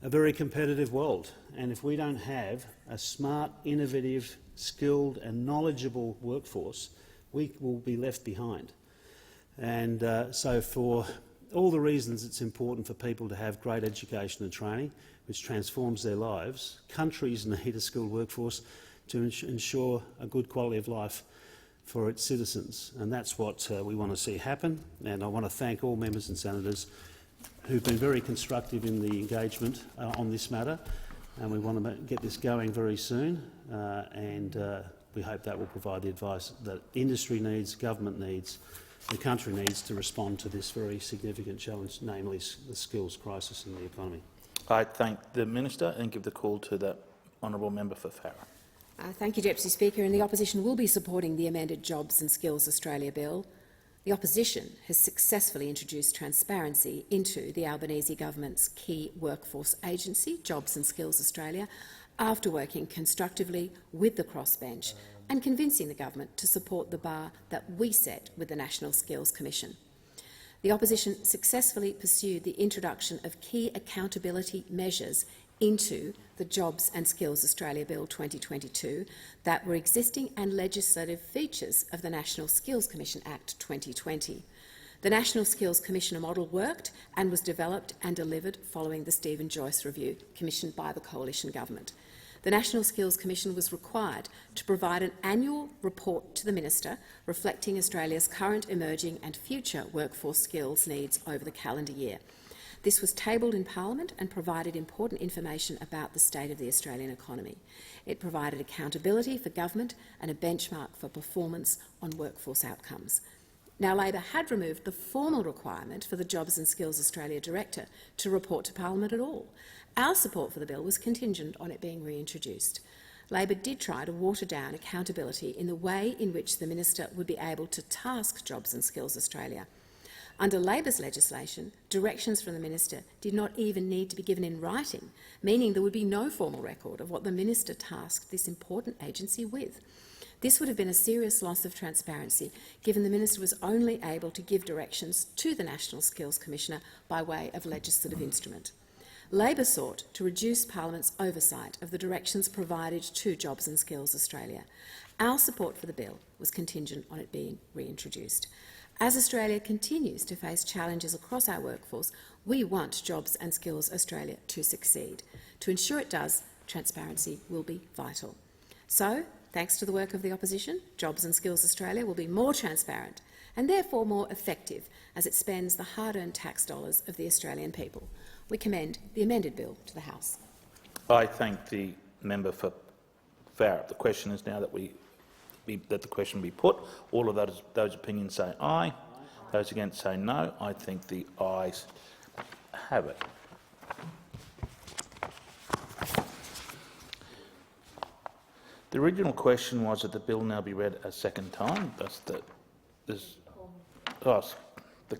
a very competitive world. And if we don't have a smart, innovative, skilled and knowledgeable workforce, we will be left behind. And so for all the reasons it's important for people to have great education and training, which transforms their lives, countries need a skilled workforce to ensure a good quality of life for its citizens, and that's what we want to see happen. And I want to thank all members and senators who've been very constructive in the engagement on this matter, and we want to get this going very soon, and we hope that will provide the advice that industry needs, government needs, the country needs to respond to this very significant challenge, namely the skills crisis in the economy. I thank the Minister and give the call to the honourable member for Farrer. Thank you, Deputy Speaker. And the opposition will be supporting the amended Jobs and Skills Australia Bill. The opposition has successfully introduced transparency into the Albanese government's key workforce agency, Jobs and Skills Australia, after working constructively with the crossbench and convincing the government to support the bar that we set with the National Skills Commission. The opposition successfully pursued the introduction of key accountability measures into the Jobs and Skills Australia Bill 2022 that were existing and legislative features of the National Skills Commission Act 2020. The National Skills Commissioner model worked and was developed and delivered following the Stephen Joyce review commissioned by the Coalition Government. The National Skills Commission was required to provide an annual report to the Minister reflecting Australia's current, emerging and future workforce skills needs over the calendar year. This was tabled in Parliament and provided important information about the state of the Australian economy. It provided accountability for government and a benchmark for performance on workforce outcomes. Now, Labor had removed the formal requirement for the Jobs and Skills Australia Director to report to Parliament at all. Our support for the bill was contingent on it being reintroduced. Labor did try to water down accountability in the way in which the Minister would be able to task Jobs and Skills Australia. Under Labor's legislation, directions from the minister did not even need to be given in writing, meaning there would be no formal record of what the minister tasked this important agency with. This would have been a serious loss of transparency, given the minister was only able to give directions to the National Skills Commissioner by way of legislative instrument. Labor sought to reduce Parliament's oversight of the directions provided to Jobs and Skills Australia. Our support for the bill was contingent on it being reintroduced. As Australia continues to face challenges across our workforce, we want Jobs and Skills Australia to succeed. To ensure it does, transparency will be vital. So, thanks to the work of the opposition, Jobs and Skills Australia will be more transparent and therefore more effective as it spends the hard-earned tax dollars of the Australian people. We commend the amended bill to the House. I thank the member for Farrer. The question is now that the question be put. All of those opinions say aye. Those against say no. I think the ayes have it. The original question was that the bill now be read a second time. The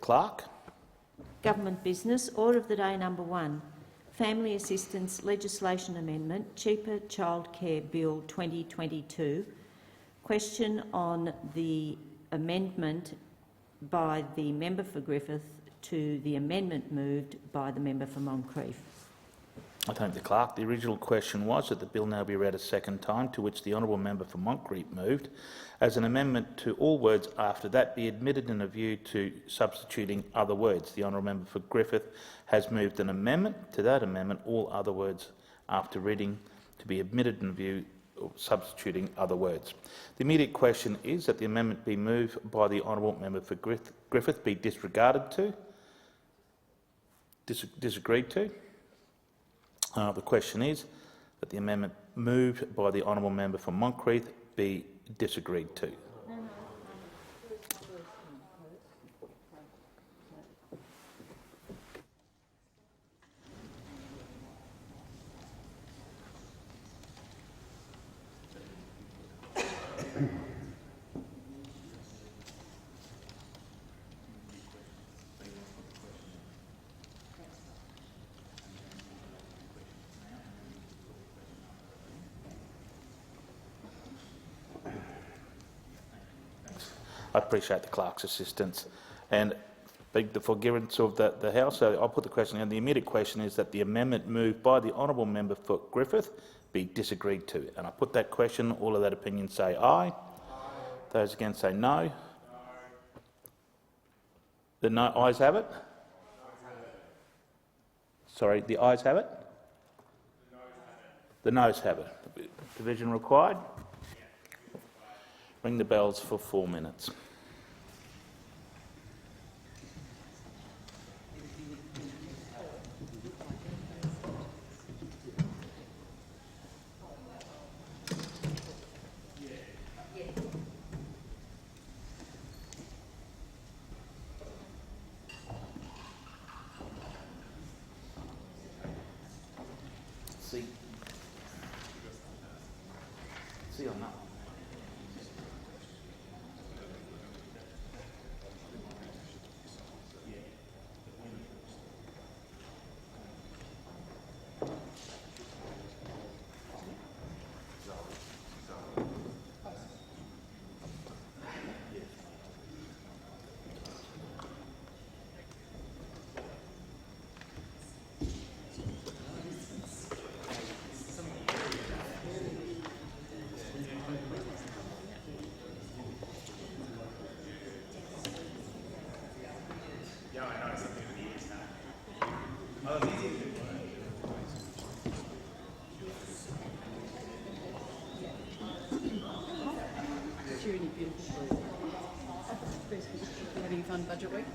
clerk. Government business. Order of the day number 1. Family Assistance Legislation Amendment, Cheaper Childcare Bill 2022. Question on the amendment by the member for Griffith to the amendment moved by the member for Moncrieff. I thank the clerk. The original question was that the bill now be read a second time, to which the honourable member for Moncrieff moved, as an amendment to all words after that be admitted in a view to substituting other words. The honourable member for Griffith has moved an amendment. To that amendment, all other words after reading to be admitted in a view of substituting other words. The immediate question is that the amendment be moved by the honourable member for Griffith be disregarded to, disagreed to. The question is that the amendment moved by the honourable member for Moncrieff be disagreed to. I appreciate the clerk's assistance and beg the forgiveness of the House. So I'll put the question in. The immediate question is that the amendment moved by the honourable member for Griffith be disagreed to. And I put that question. All of that opinion say aye. Aye. Those against say no. No. The no ayes have it. Sorry, the ayes have it. The noes have it. Division required. Ring the bells for 4 minutes. See or not? Having fun budget week?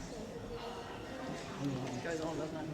It goes on, doesn't it?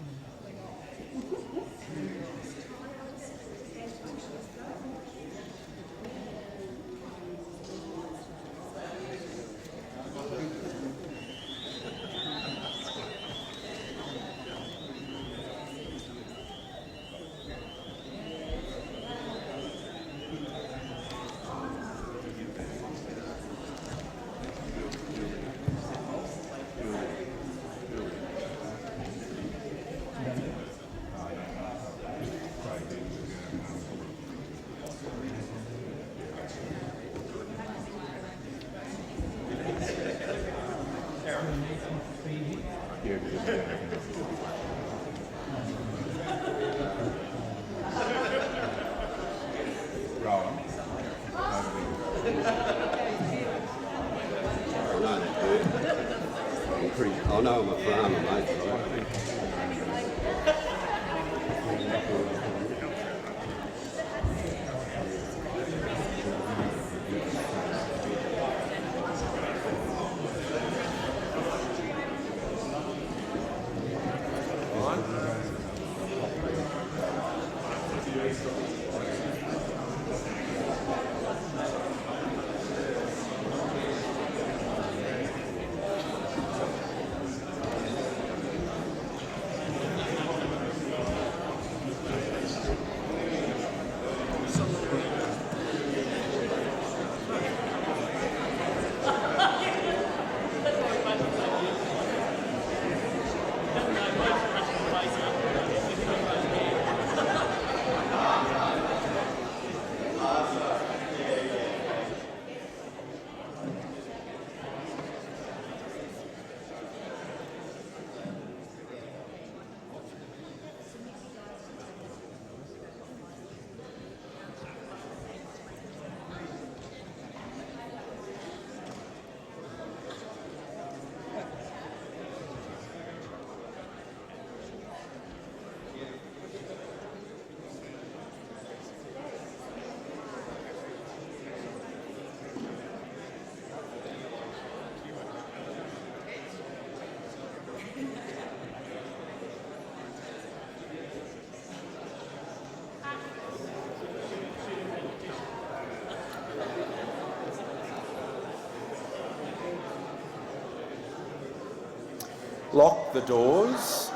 Lock the doors.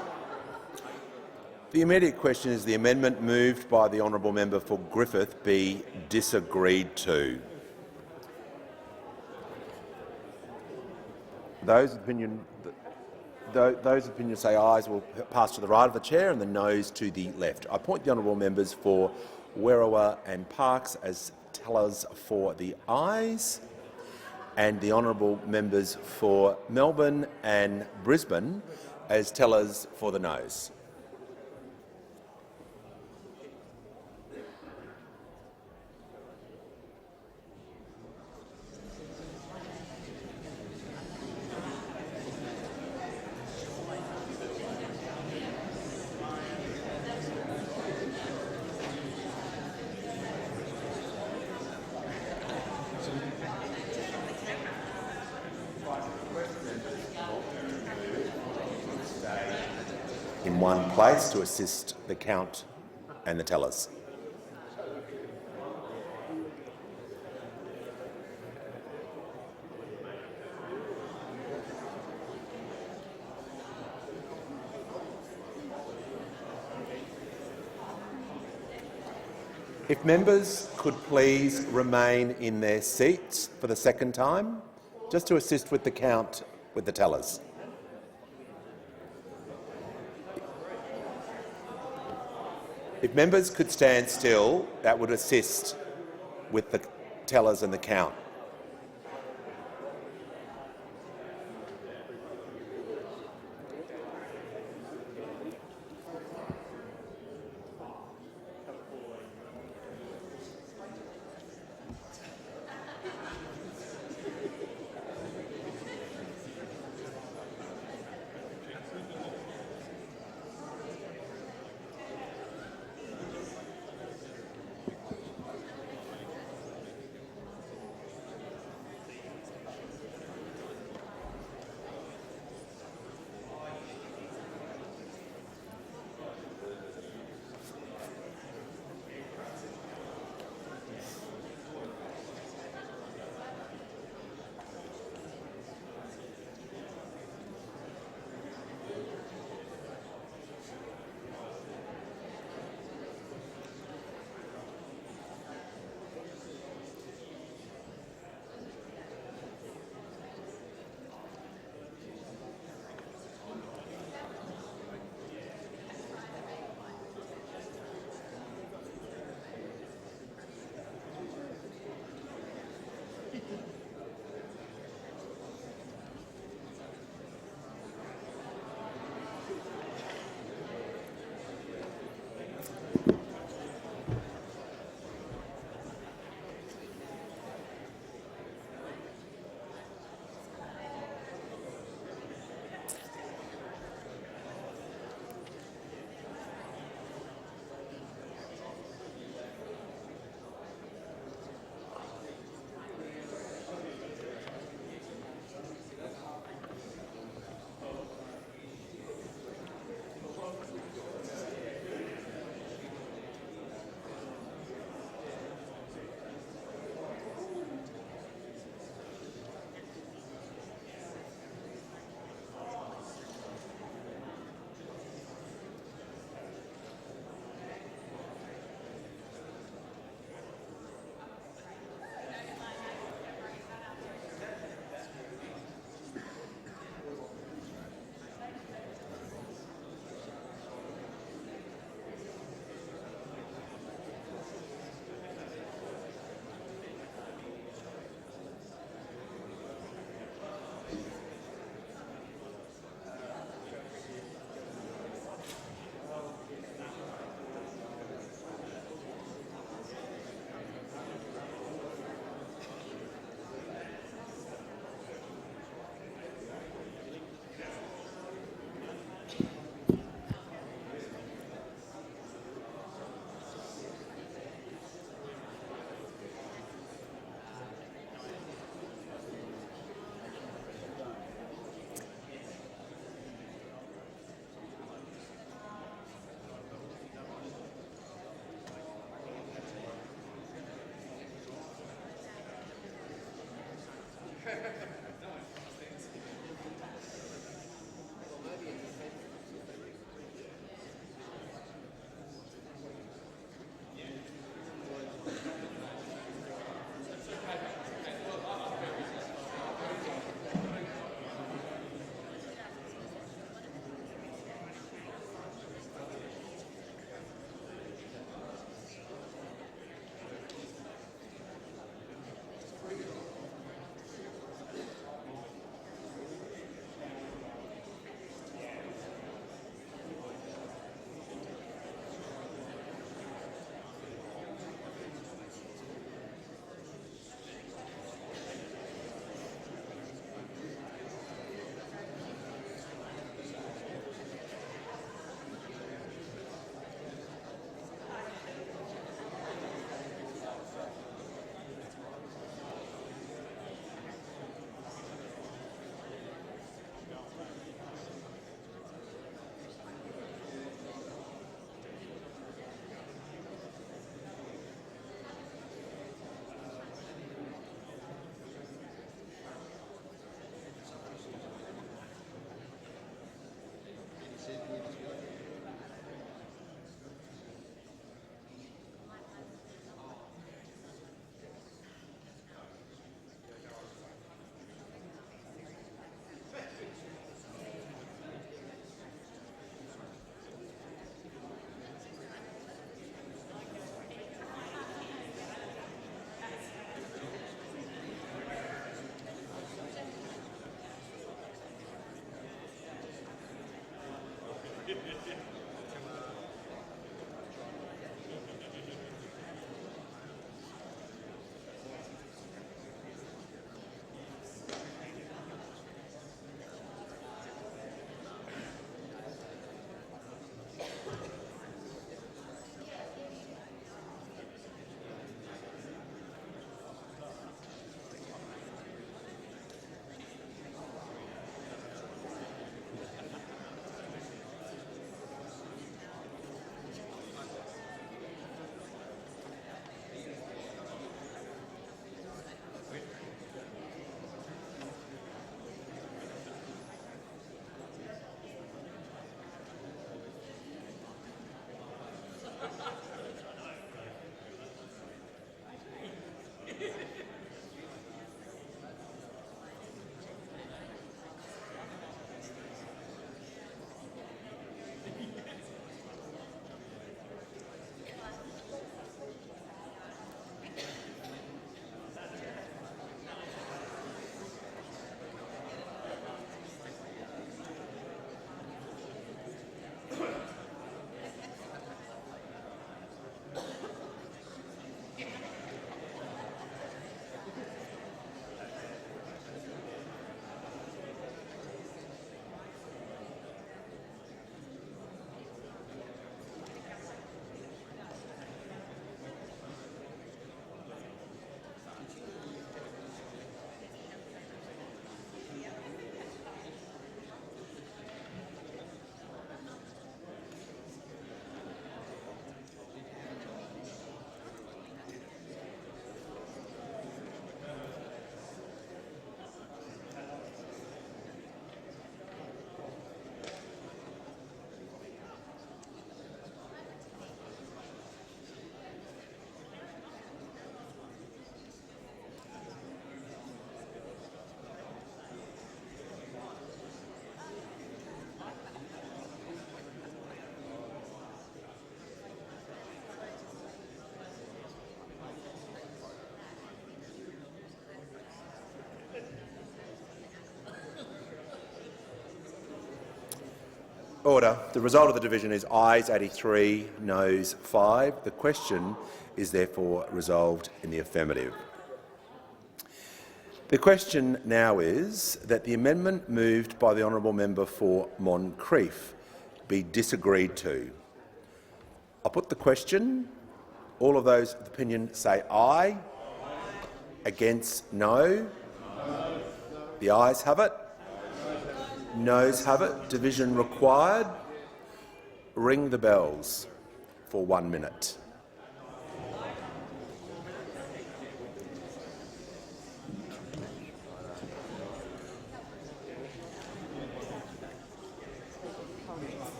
The immediate question is the amendment moved by the honourable member for Griffith be disagreed to. Those opinions say ayes will pass to the right of the chair and the noes to the left. I point the honourable members for Werriwa and Parkes as tellers for the ayes and the honourable members for Melbourne and Brisbane as tellers for the noes. In one place to assist the count and the tellers. If members could please remain in their seats for the second time, just to assist with the count with the tellers. If members could stand still, that would assist with the tellers and the count. Order. The result of the division is ayes 83, noes 5. The question is therefore resolved in the affirmative. The question now is that the amendment moved by the honourable member for Moncrieff be disagreed to. I'll put the question. All of those of opinion say aye. Against, no. The ayes have it. Noes have it. Division required. Ring the bells for 1 minute.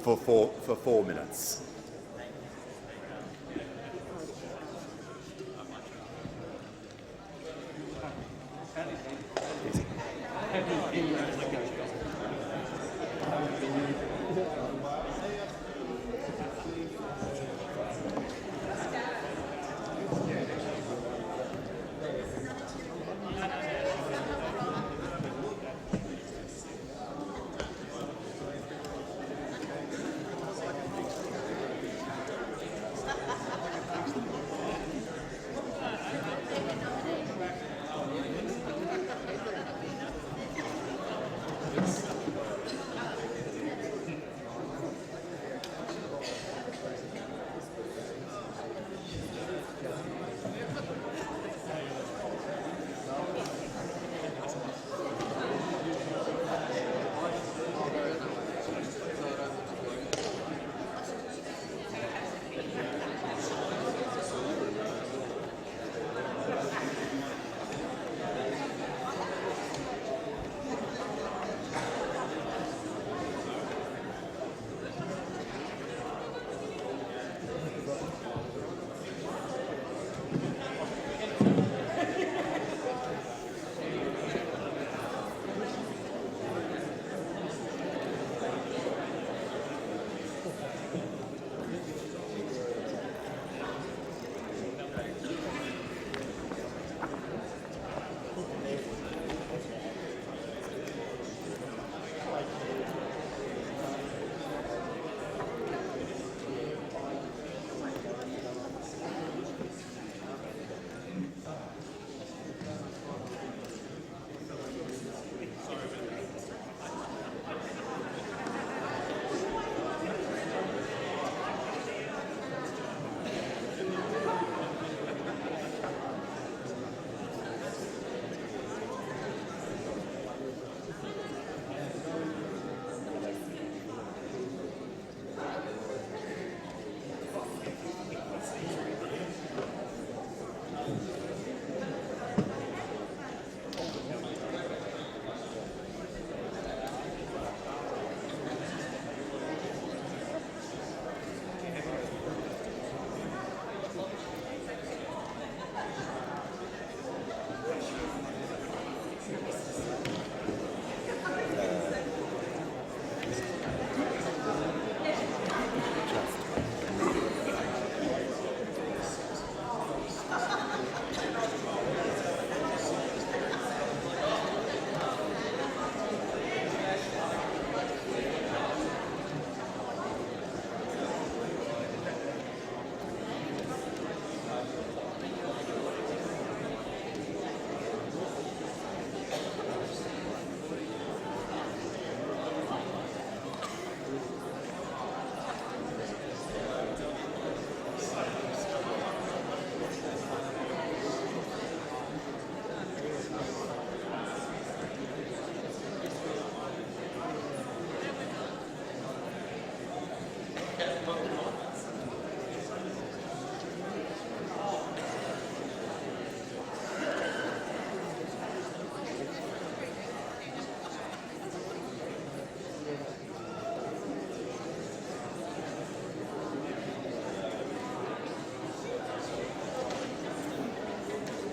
For 4 minutes.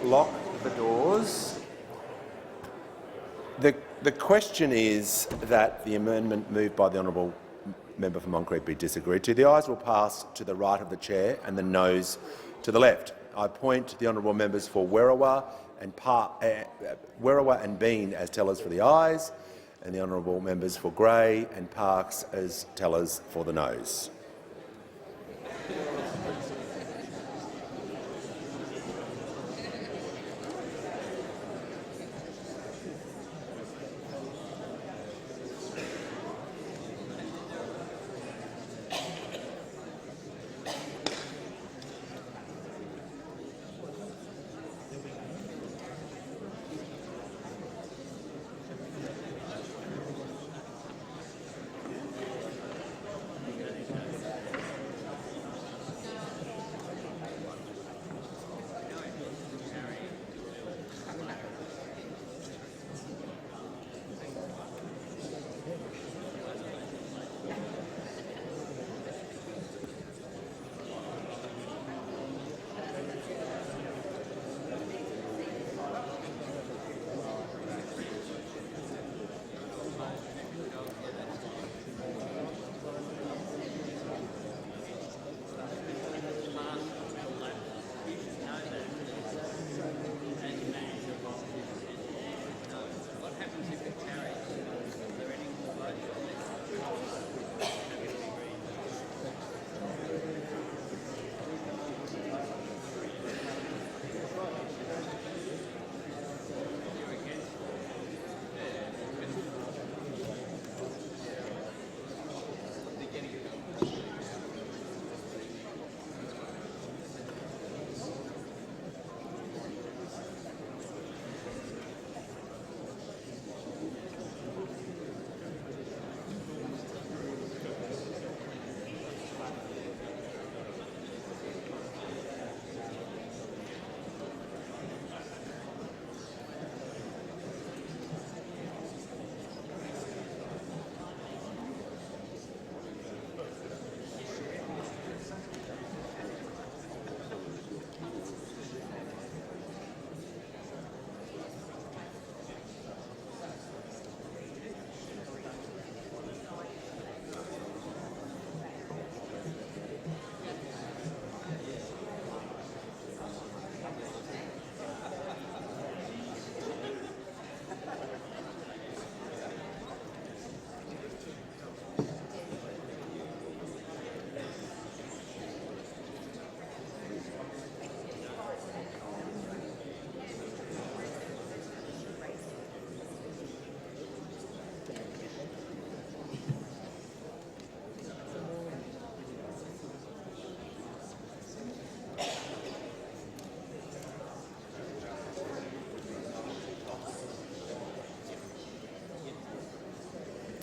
Lock the doors. The question is that the amendment moved by the honourable member for Moncrieff be disagreed to. The ayes will pass to the right of the chair and the noes to the left. I appoint the honourable members for Werriwa and Bean as tellers for the ayes, and the honourable members for Grey and Parkes as tellers for the Noes.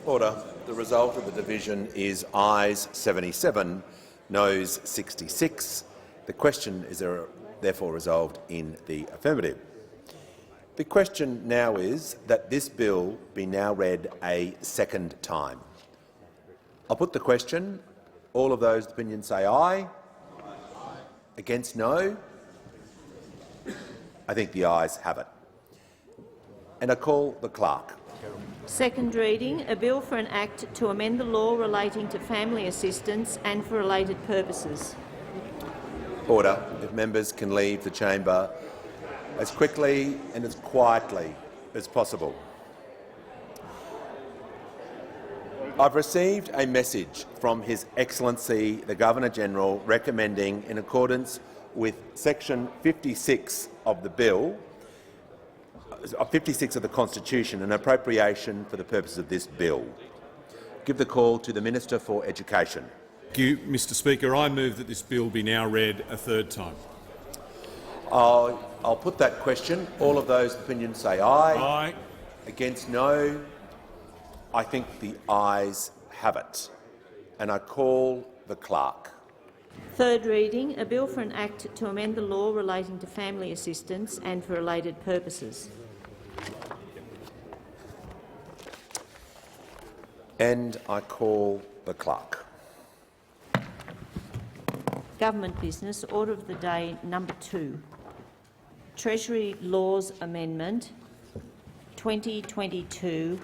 Order. The result of the division is ayes 77, noes 66. The question is therefore resolved in the affirmative. The question now is that this bill be now read a second time. I'll put the question. All of those opinions say aye. Against no? I think the ayes have it. And I call the clerk. Second reading, a bill for an act to amend the law relating to family assistance and for related purposes. Order. If members can leave the chamber as quickly and as quietly as possible. I've received a message from His Excellency the Governor-General recommending, in accordance with section 56 of the bill, 56 of the Constitution, an appropriation for the purpose of this bill. Give the call to the Minister for Education. Thank you, Mr Speaker. I move that this bill be now read a third time. I'll put that question. All of those opinions say aye. Aye. Against no? I think the ayes have it. And I call the clerk. Third reading, a bill for an act to amend the law relating to family assistance and for related purposes. And I call the clerk. Government business, order of the day number 2. Treasury Laws Amendment 2022,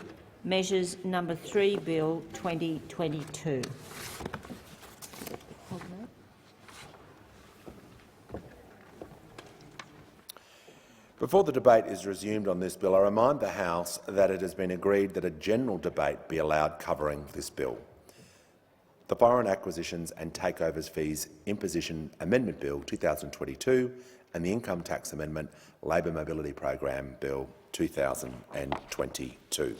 Measures number 3 Bill 2022. Before the debate is resumed on this bill, I remind the House that it has been agreed that a general debate be allowed covering this bill. The Foreign Acquisitions and Takeovers Fees Imposition Amendment Bill 2022 and the Income Tax Amendment Labour Mobility Program Bill 2022.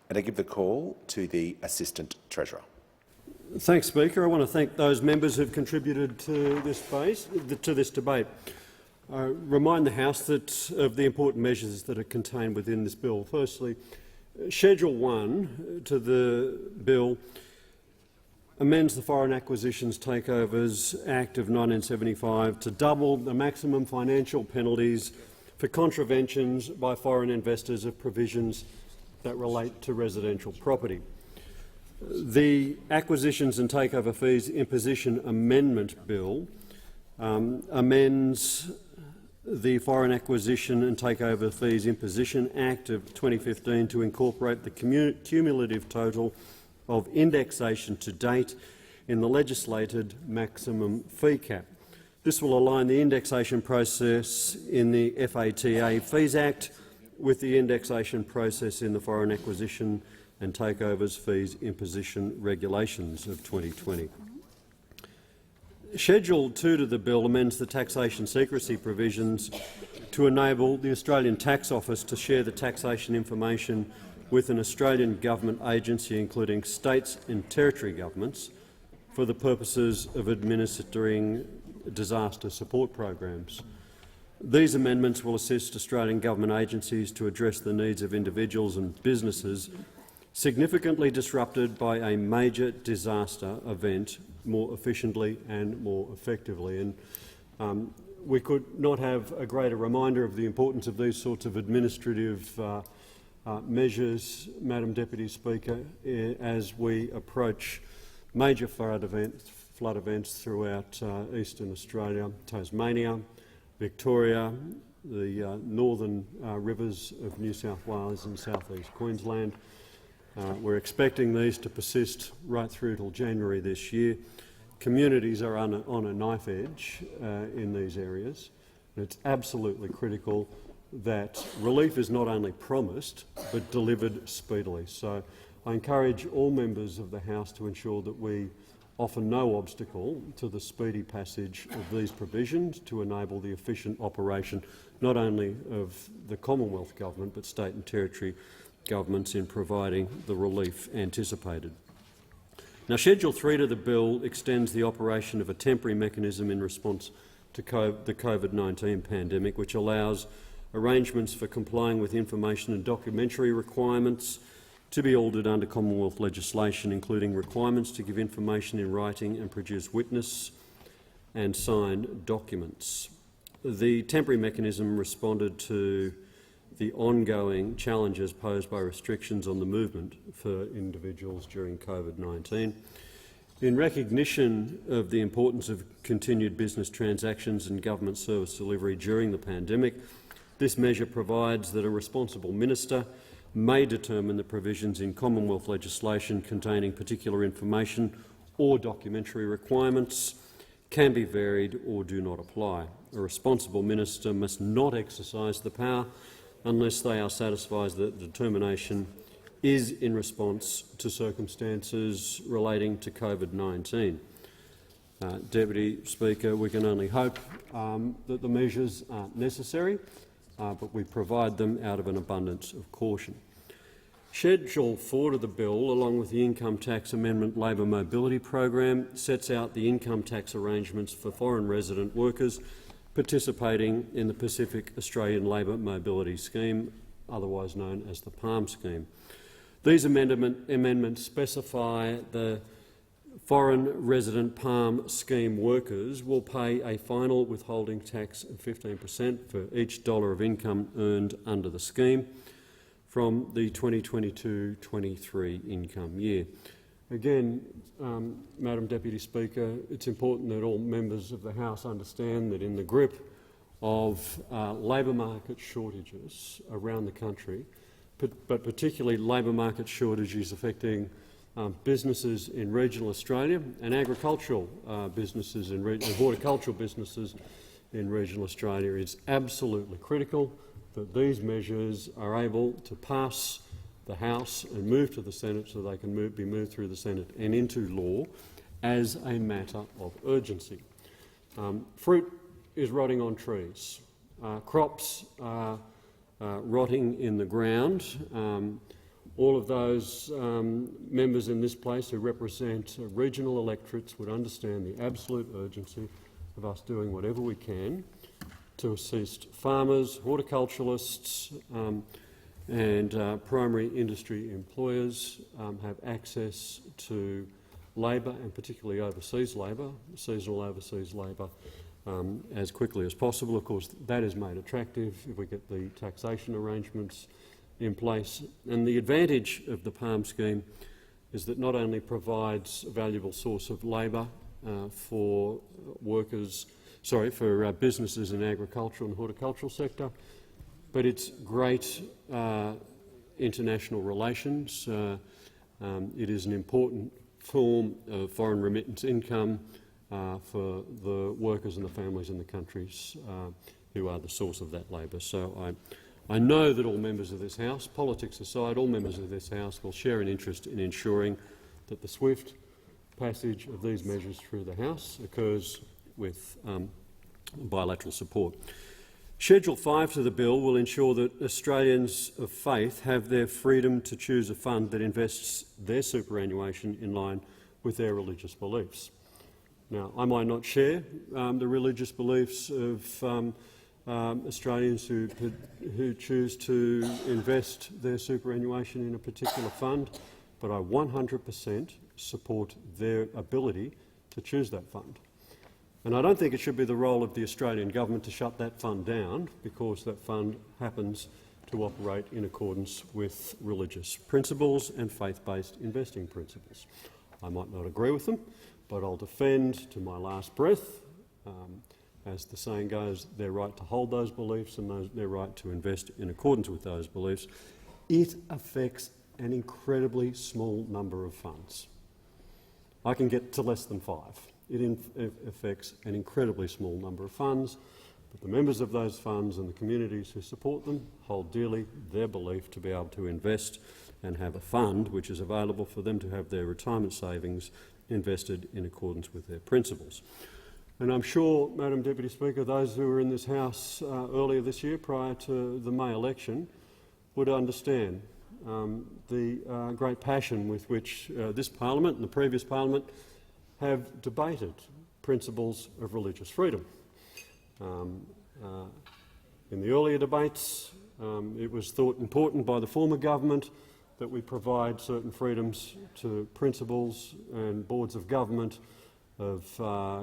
And I give the call to the Assistant Treasurer. Thanks, Speaker. I want to thank those members who have contributed to this debate. I remind the House of the important measures that are contained within this bill. Firstly, Schedule 1 to the bill amends the Foreign Acquisitions Takeovers Act of 1975 to double the maximum financial penalties for contraventions by foreign investors of provisions that relate to residential property. The Acquisitions and Takeover Fees Imposition Amendment Bill amends the Foreign Acquisition and Takeover Fees Imposition Act of 2015 to incorporate the cumulative total of indexation to date in the legislated maximum fee cap. This will align the indexation process in the FATA Fees Act with the indexation process in the Foreign Acquisition and Takeovers Fees Imposition Regulations of 2020. Schedule 2 to the bill amends the taxation secrecy provisions to enable the Australian Tax Office to share the taxation information with an Australian government agency, including states and territory governments, for the purposes of administering disaster support programs. These amendments will assist Australian government agencies to address the needs of individuals and businesses significantly disrupted by a major disaster event more efficiently and more effectively. And we could not have a greater reminder of the importance of these sorts of administrative measures, Madam Deputy Speaker, as we approach major flood events throughout eastern Australia, Tasmania, Victoria, the northern rivers of New South Wales and southeast Queensland. We're expecting these to persist right through till January this year. Communities are on a knife edge in these areas. And it's absolutely critical that relief is not only promised but delivered speedily. So I encourage all members of the House to ensure that we offer no obstacle to the speedy passage of these provisions to enable the efficient operation not only of the Commonwealth Government but state and territory governments in providing the relief anticipated. Now, Schedule 3 to the bill extends the operation of a temporary mechanism in response to the COVID-19 pandemic, which allows arrangements for complying with information and documentary requirements to be ordered under Commonwealth legislation, including requirements to give information in writing and produce witness and signed documents. The temporary mechanism responded to the ongoing challenges posed by restrictions on the movement for individuals during COVID-19. In recognition of the importance of continued business transactions and government service delivery during the pandemic, this measure provides that a responsible minister may determine the provisions in Commonwealth legislation containing particular information or documentary requirements can be varied or do not apply. A responsible minister must not exercise the power unless they are satisfied that the determination is in response to circumstances relating to COVID-19. Deputy Speaker, we can only hope that the measures aren't necessary, but we provide them out of an abundance of caution. Schedule 4 to the bill, along with the Income Tax Amendment Labour Mobility Program, sets out the income tax arrangements for foreign resident workers participating in the Pacific Australian Labour Mobility Scheme, otherwise known as the PALM scheme. These amendments specify the foreign resident PALM scheme workers will pay a final withholding tax of 15% for each dollar of income earned under the scheme from the 2022-23 income year. Again, Madam Deputy Speaker, it's important that all members of the House understand that in the grip of labour market shortages around the country, but particularly labour market shortages affecting businesses in regional Australia and agricultural businesses and horticultural businesses in regional Australia, it's absolutely critical that these measures are able to pass the House and move to the Senate so they can be moved through the Senate and into law as a matter of urgency. Fruit is rotting on trees. Crops are rotting in the ground. All of those members in this place who represent regional electorates would understand the absolute urgency of us doing whatever we can to assist farmers, horticulturalists and primary industry employers have access to labour, and particularly overseas labour, seasonal overseas labour, as quickly as possible. Of course, that is made attractive if we get the taxation arrangements in place. And the advantage of the PALM scheme is that not only provides a valuable source of labour for businesses in the agricultural and horticultural sector, but it's great international relations. It is an important form of foreign remittance income for the workers and the families in the countries who are the source of that labour. So I know that all members of this House, politics aside, all members of this House will share an interest in ensuring that the swift passage of these measures through the House occurs with bilateral support. Schedule 5 to the bill will ensure that Australians of faith have their freedom to choose a fund that invests their superannuation in line with their religious beliefs. Now, I might not share the religious beliefs of Australians who choose to invest their superannuation in a particular fund, but I 100% support their ability to choose that fund. And I don't think it should be the role of the Australian government to shut that fund down because that fund happens to operate in accordance with religious principles and faith-based investing principles. I might not agree with them, but I'll defend to my last breath, as the saying goes, their right to hold those beliefs and their right to invest in accordance with those beliefs. It affects an incredibly small number of funds. I can get to less than 5. It affects an incredibly small number of funds, but the members of those funds and the communities who support them hold dearly their belief to be able to invest and have a fund which is available for them to have their retirement savings invested in accordance with their principles. And I'm sure, Madam Deputy Speaker, those who were in this House earlier this year prior to the May election would understand the great passion with which this parliament and the previous parliament have debated principles of religious freedom. In the earlier debates, it was thought important by the former government that we provide certain freedoms to principals and boards of government of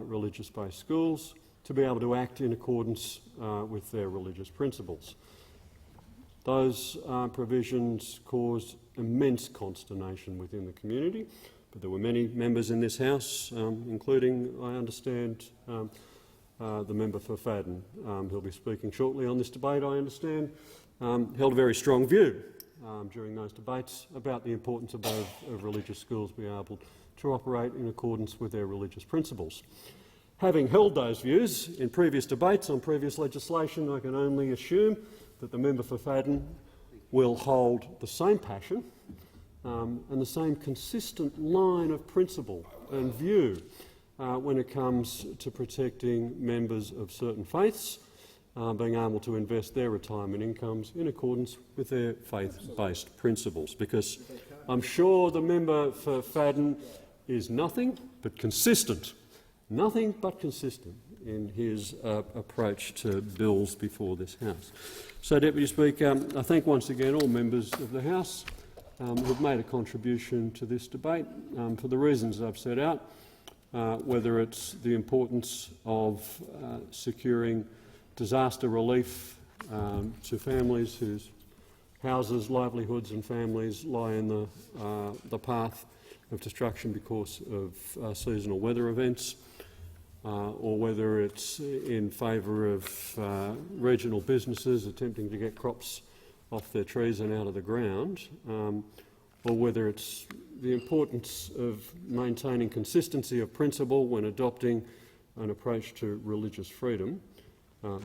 religious-based schools to be able to act in accordance with their religious principles. Those provisions caused immense consternation within the community, but there were many members in this House, including, I understand, the member for Fadden, who'll be speaking shortly on this debate, I understand, held a very strong view during those debates about the importance of religious schools being able to operate in accordance with their religious principles. Having held those views in previous debates on previous legislation, I can only assume that the member for Fadden will hold the same passion and the same consistent line of principle and view when it comes to protecting members of certain faiths being able to invest their retirement incomes in accordance with their faith-based principles. Because I'm sure the member for Fadden is nothing but consistent in his approach to bills before this House. So, Deputy Speaker, I thank once again all members of the House who have made a contribution to this debate for the reasons I've set out, whether it's the importance of securing disaster relief to families whose houses, livelihoods and families lie in the path of destruction because of seasonal weather events, or whether it's in favour of regional businesses attempting to get crops off their trees and out of the ground, or whether it's the importance of maintaining consistency of principle when adopting an approach to religious freedom.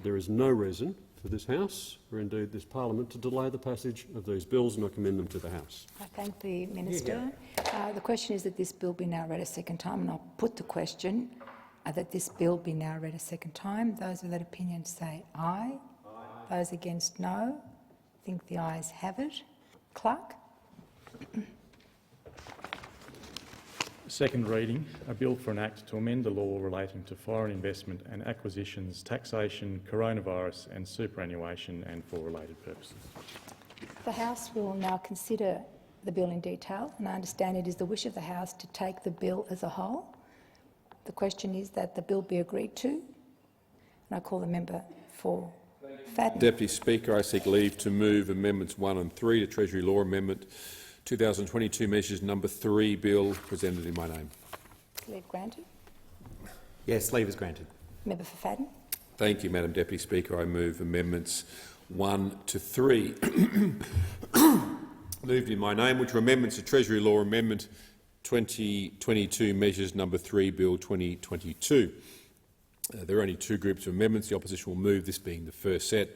there is no reason for this House, or indeed this Parliament, to delay the passage of these bills, and I commend them to the House. I thank the Minister. The question is that this bill be now read a second time, and I'll put the question that this bill be now read a second time. Those of that opinion say aye. Those against no. I think the ayes have it. Clerk. Second reading, a bill for an act to amend the law relating to foreign investment and acquisitions, taxation, coronavirus and superannuation and for related purposes. The House will now consider the bill in detail, and I understand it is the wish of the House to take the bill as a whole. The question is that the bill be agreed to, and I call the member for Fadden. Deputy Speaker, I seek leave to move Amendments 1 and 3 to Treasury Law Amendment 2022 Measures No. 3 Bill presented in my name. Leave granted. Yes, leave is granted. Member for Fadden. Thank you, Madam Deputy Speaker. I move Amendments 1 to 3 moved in my name, which are amendments to Treasury Law Amendment 2022 Measures No. 3 Bill 2022. There are only two groups of amendments. The opposition will move, this being the first set.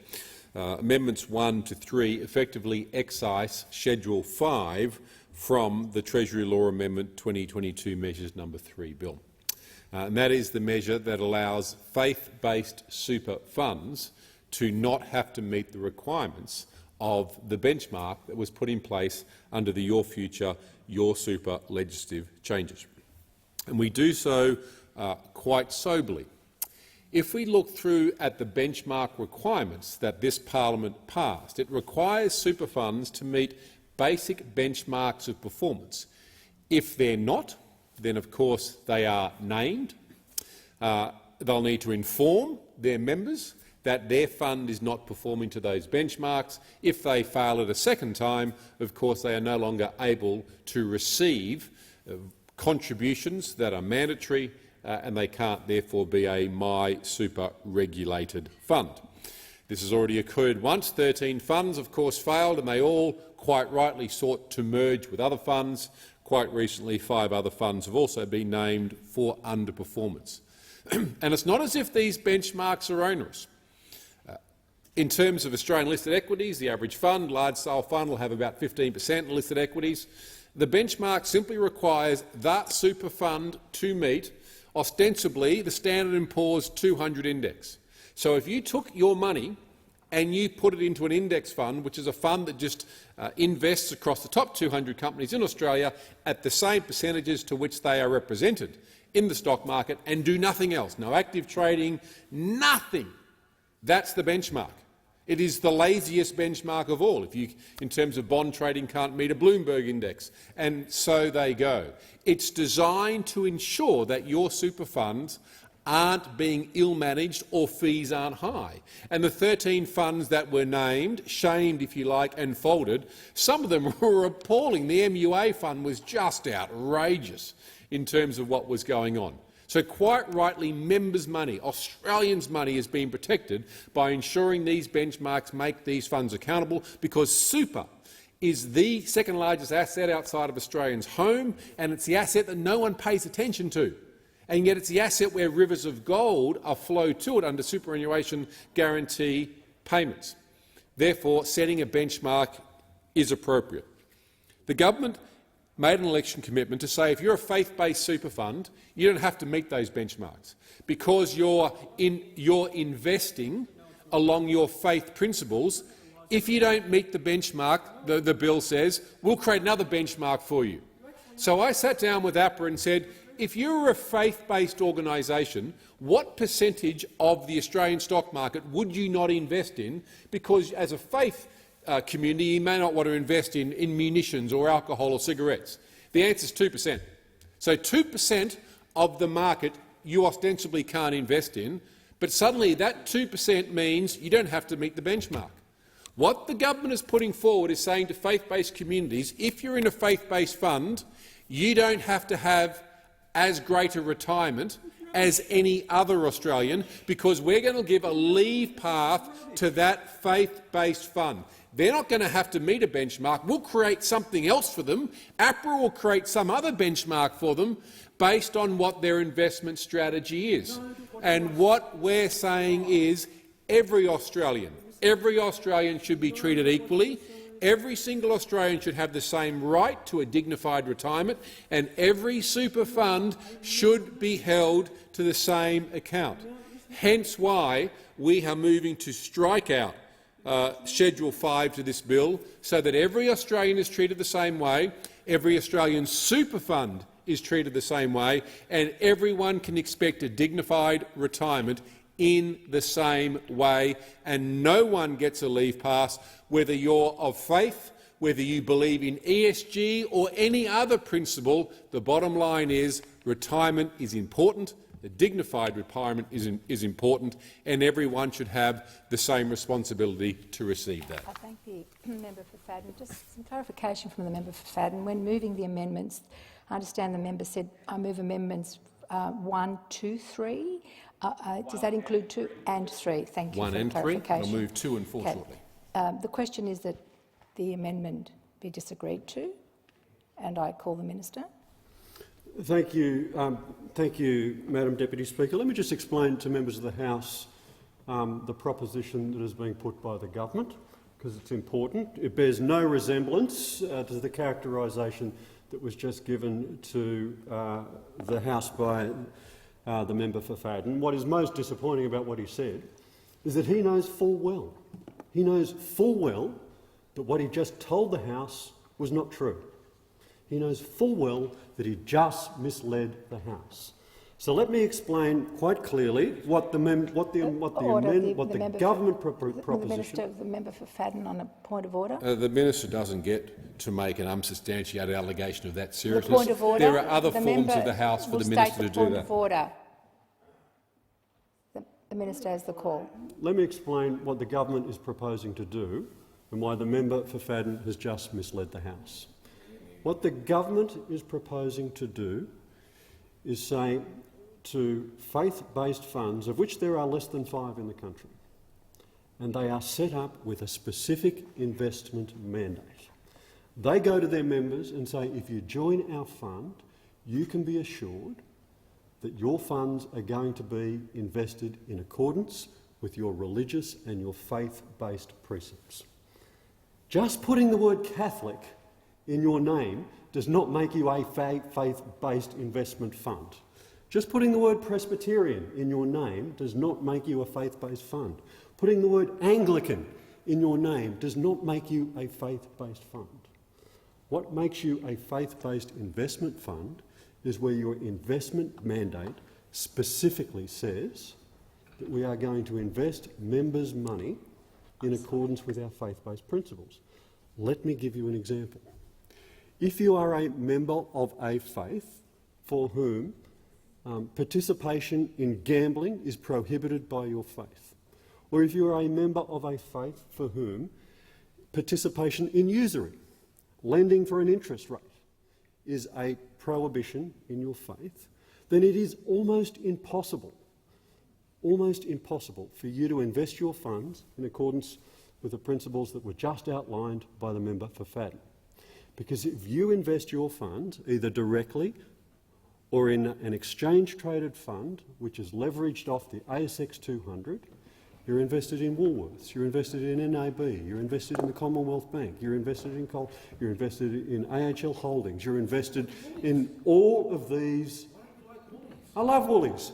Amendments 1 to 3 effectively excise Schedule 5 from the Treasury Law Amendment 2022 Measures No. 3 Bill. And that is the measure that allows faith-based super funds to not have to meet the requirements of the benchmark that was put in place under the Your Future, Your Super legislative changes. And we do so quite soberly. If we look through at the benchmark requirements that this parliament passed, it requires super funds to meet basic benchmarks of performance. If they're not, then of course they are named. They'll need to inform their members that their fund is not performing to those benchmarks. If they fail it a second time, of course they are no longer able to receive contributions that are mandatory, and they can't therefore be a My Super regulated fund. This has already occurred once. 13 funds, of course, failed, and they all quite rightly sought to merge with other funds. Quite recently, 5 other funds have also been named for underperformance. And it's not as if these benchmarks are onerous. In terms of Australian listed equities, the average fund, large-scale fund, will have about 15% in listed equities. The benchmark simply requires that super fund to meet ostensibly the Standard & Poor's 200 index. So if you took your money and you put it into an index fund, which is a fund that just invests across the top 200 companies in Australia at the same percentages to which they are represented in the stock market, and do nothing else, no active trading, nothing, that's the benchmark. It is the laziest benchmark of all. If you, in terms of bond trading, can't meet a Bloomberg index, and so they go. It's designed to ensure that your super funds aren't being ill-managed or fees aren't high. And the 13 funds that were named, shamed if you like, and folded, some of them were appalling. The MUA fund was just outrageous in terms of what was going on. So quite rightly, members' money, Australians' money, is being protected by ensuring these benchmarks make these funds accountable, because super is the second largest asset outside of Australians' home, and it's the asset that no one pays attention to. And yet it's the asset where rivers of gold are flowed to it under superannuation guarantee payments. Therefore, setting a benchmark is appropriate. The government made an election commitment to say if you're a faith-based super fund, you don't have to meet those benchmarks, because you're investing along your faith principles. If you don't meet the benchmark, the bill says, we'll create another benchmark for you. So I sat down with APRA and said, if you're a faith-based organisation, what percentage of the Australian stock market would you not invest in? Because as a faith community, you may not want to invest in munitions or alcohol or cigarettes. The answer is 2%. So 2% of the market you ostensibly can't invest in, but suddenly that 2% means you don't have to meet the benchmark. What the government is putting forward is saying to faith-based communities, if you're in a faith-based fund, you don't have to have as great a retirement as any other Australian, because we're going to give a leave path to that faith-based fund. They're not going to have to meet a benchmark. We'll create something else for them. APRA will create some other benchmark for them based on what their investment strategy is. And what we're saying is, every Australian should be treated equally. Every single Australian should have the same right to a dignified retirement, and every super fund should be held to the same account. Hence why we are moving to strike out Schedule 5 to this bill, so that every Australian is treated the same way, every Australian super fund is treated the same way, and everyone can expect a dignified retirement in the same way, and no one gets a leave pass, whether you're of faith, whether you believe in ESG or any other principle. The bottom line is retirement is important, a dignified retirement is important, and everyone should have the same responsibility to receive that. I thank the member for Fadden. Just some clarification from the member for Fadden. When moving the amendments, I understand the member said, I move amendments 1, 2, 3. Does that include 2 and 3? Thank you 1 for and 3. clarification. I'll move 2 and 4 Okay. shortly. The question is that the amendment be disagreed to, and I call the minister. Thank you, Madam Deputy Speaker. Let me just explain to members of the House the proposition that is being put by the government, because it's important. It bears no resemblance to the characterisation that was just given to the House by the member for Fadden. What is most disappointing about what he said is that he knows full well that what he just told the House was not true. He knows full well that he just misled the House. So let me explain quite clearly what the government proposition. The member for Fadden on a point of order. The minister doesn't get to make an unsubstantiated allegation of that seriousness. The point of order. There are other forms of the House for the minister to do point that. Of order. The minister has the call. Let me explain what the government is proposing to do and why the member for Fadden has just misled the House. What the government is proposing to do is say to faith-based funds, of which there are less than 5 in the country, and they are set up with a specific investment mandate. They go to their members and say, if you join our fund, you can be assured that your funds are going to be invested in accordance with your religious and your faith-based precepts. Just putting the word Catholic in your name does not make you a faith-based investment fund. Just putting the word Presbyterian in your name does not make you a faith-based fund. Putting the word Anglican in your name does not make you a faith-based fund. What makes you a faith-based investment fund is where your investment mandate specifically says that we are going to invest members' money in accordance with our faith-based principles. Let me give you an example. If you are a member of a faith for whom participation in gambling is prohibited by your faith, or if you are a member of a faith for whom participation in usury, lending for an interest rate, is a prohibition in your faith, then it is almost impossible for you to invest your funds in accordance with the principles that were just outlined by the member for Fadden. Because if you invest your funds either directly or in an exchange-traded fund which is leveraged off the ASX 200, you're invested in Woolworths, you're invested in NAB, you're invested in the Commonwealth Bank, you're invested in Coal, you're invested in AHL Holdings, you're invested in all of these. I love Woolies.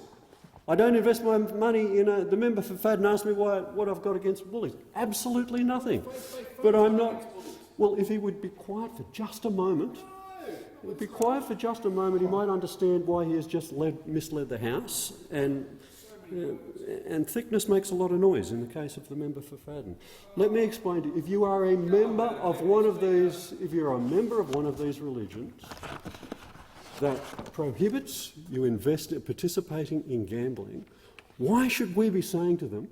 I don't invest my money in the member for Fadden asked me what I've got against Woolies. Absolutely nothing. But I'm not. Well, if he would be quiet for just a moment, he might understand why he has just misled the House, and thickness makes a lot of noise in the case of the member for Fadden. Let me explain to you. If you are a member of one of these, religions that prohibits you participating in gambling, why should we be saying to them,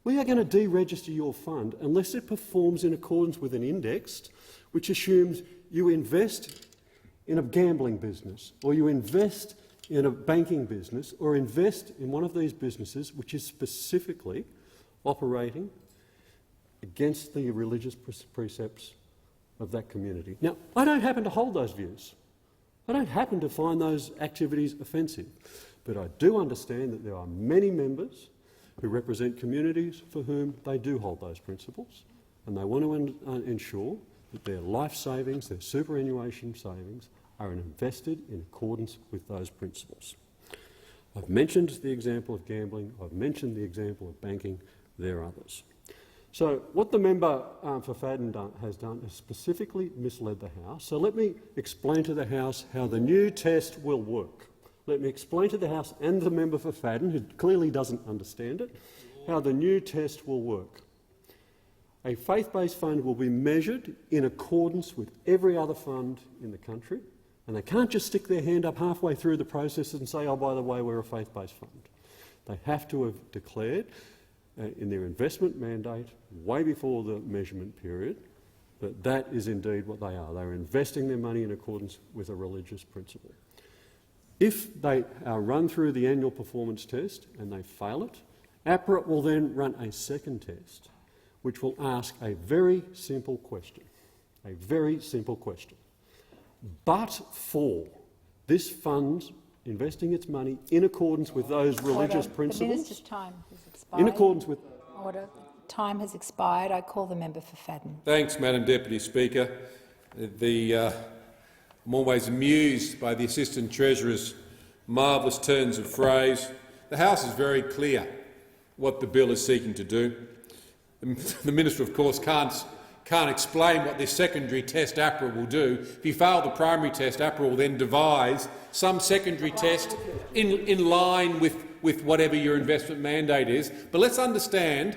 we are going to deregister your fund unless it performs in accordance with an index which assumes you invest in a gambling business, or you invest in a banking business, or invest in one of these businesses which is specifically operating against the religious precepts of that community. Now, I don't happen to hold those views. I don't happen to find those activities offensive. But I do understand that there are many members who represent communities for whom they do hold those principles, and they want to ensure that their life savings, their superannuation savings, are invested in accordance with those principles. I've mentioned the example of gambling, I've mentioned the example of banking, there are others. So what the member for Fadden has done is specifically misled the House. So let me explain to the House how the new test will work. Let me explain to the House and the member for Fadden, who clearly doesn't understand it, how the new test will work. A faith-based fund will be measured in accordance with every other fund in the country, and they can't just stick their hand up halfway through the process and say, oh, by the way, we're a faith-based fund. They have to have declared in their investment mandate, way before the measurement period, that that is indeed what they are. They're investing their money in accordance with a religious principle. If they are run through the annual performance test and they fail it, APRA will then run a second test, which will ask a very simple question. A very simple question. But for this fund investing its money in accordance with those religious principles... The Minister's time has expired. In accordance with... Order. Time has expired. I call the member for Fadden. Thanks, Madam Deputy Speaker. I'm always amused by the Assistant Treasurer's marvellous turns of phrase. The House is very clear what the bill is seeking to do. The Minister, of course, can't explain what this secondary test APRA will do. If you fail the primary test, APRA will then devise some secondary test in line with whatever your investment mandate is. But let's understand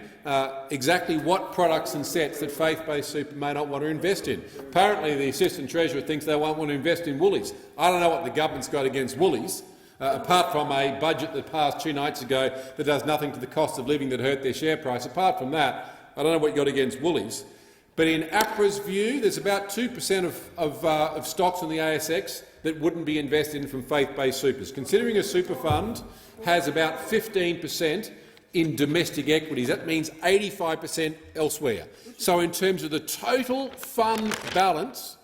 exactly what products and sets that faith-based super may not want to invest in. Apparently the Assistant Treasurer thinks they won't want to invest in Woolies. I don't know what the government's got against Woolies, apart from a budget that passed 2 nights ago that does nothing to the cost of living that hurt their share price. Apart from that, I don't know what you got against Woolies. But in APRA's view, there's about 2% of stocks on the ASX that wouldn't be invested in from faith-based supers. Considering a super fund has about 15% in domestic equities, that means 85% elsewhere. So in terms of the total fund balance,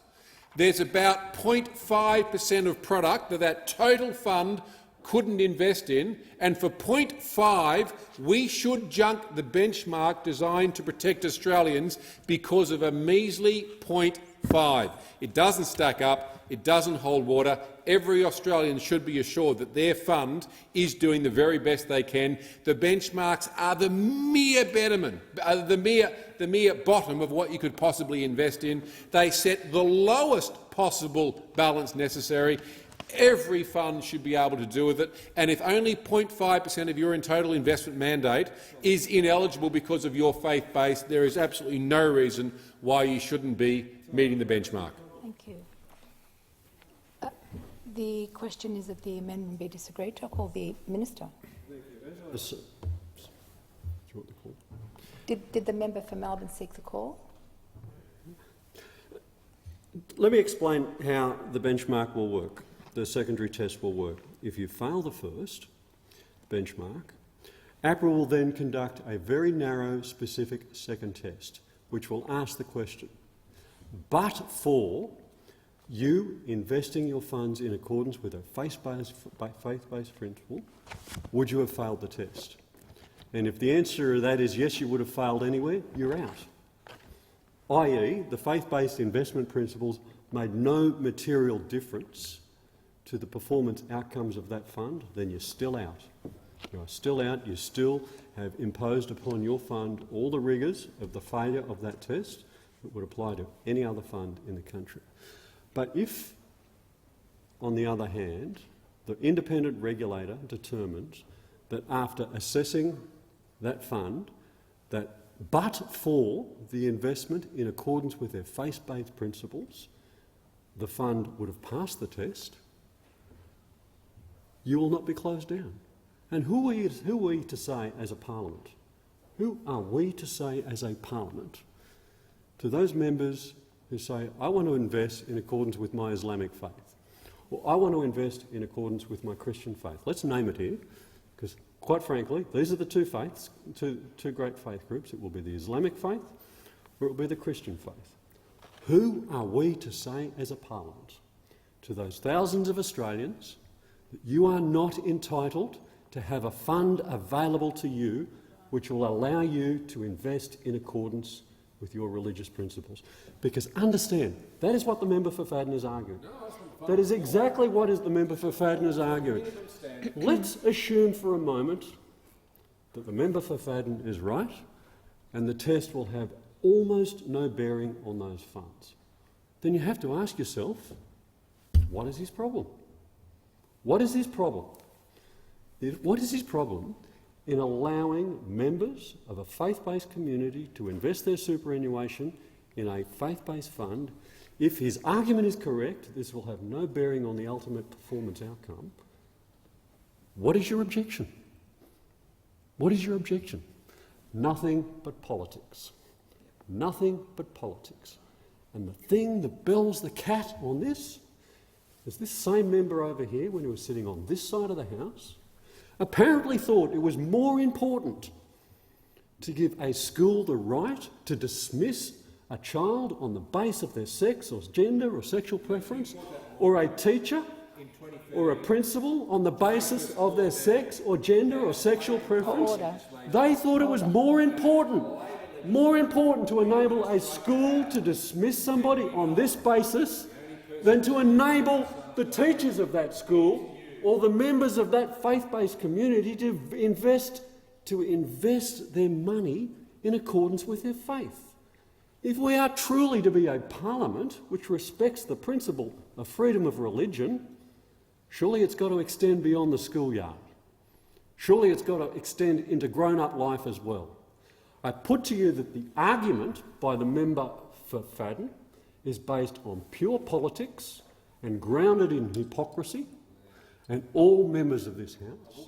there's about 0.5% of product that total fund couldn't invest in, and for 0.5 we should junk the benchmark designed to protect Australians because of a measly 0.5. It doesn't stack up, it doesn't hold water. Every Australian should be assured that their fund is doing the very best they can. The benchmarks are the mere betterment, the mere bottom of what you could possibly invest in. They set the lowest possible balance necessary. Every fund should be able to do with it, and if only 0.5% of your total investment mandate is ineligible because of your faith base, there is absolutely no reason why you shouldn't be meeting the benchmark. Thank you. The question is that the amendment be disagreed to. I call the Minister. Did the member for Melbourne seek the call? Let me explain how the benchmark will work. The secondary test will work. If you fail the first benchmark, APRA will then conduct a very narrow, specific second test, which will ask the question, but for you investing your funds in accordance with a faith-based principle, would you have failed the test? And if the answer to that is yes, you would have failed anyway, you're out. i.e., the faith-based investment principles made no material difference to the performance outcomes of that fund, then you're still out. You are still out. You still have imposed upon your fund all the rigours of the failure of that test that would apply to any other fund in the country. But if, on the other hand, the independent regulator determines that after assessing that fund, that but for the investment in accordance with their faith-based principles, the fund would have passed the test, you will not be closed down. And who are we to say as a parliament? Who are we to say as a parliament to those members who say, I want to invest in accordance with my Islamic faith, or I want to invest in accordance with my Christian faith? Let's name it here, because quite frankly, these are the two faiths, two great faith groups. It will be the Islamic faith or it will be the Christian faith. Who are we to say as a parliament to those thousands of Australians that you are not entitled to have a fund available to you which will allow you to invest in accordance with your religious principles. Because understand, that is what the member for Fadden is arguing. That is exactly what the member for Fadden is arguing. Let's assume for a moment that the member for Fadden is right and the test will have almost no bearing on those funds. Then you have to ask yourself, what is his problem? What is his problem? What is his problem in allowing members of a faith-based community to invest their superannuation in a faith-based fund? If his argument is correct, this will have no bearing on the ultimate performance outcome. What is your objection? What is your objection? Nothing but politics. Nothing but politics. And the thing that bells the cat on this is this same member over here, when he was sitting on this side of the House, apparently thought it was more important to give a school the right to dismiss a child on the basis of their sex or gender or sexual preference, or a teacher or a principal on the basis of their sex or gender or sexual preference. They thought it was more important to enable a school to dismiss somebody on this basis than to enable the teachers of that school or the members of that faith-based community to invest their money in accordance with their faith. If we are truly to be a parliament which respects the principle of freedom of religion, surely it's got to extend beyond the schoolyard. Surely it's got to extend into grown-up life as well. I put to you that the argument by the member for Fadden is based on pure politics and grounded in hypocrisy, and all members of this House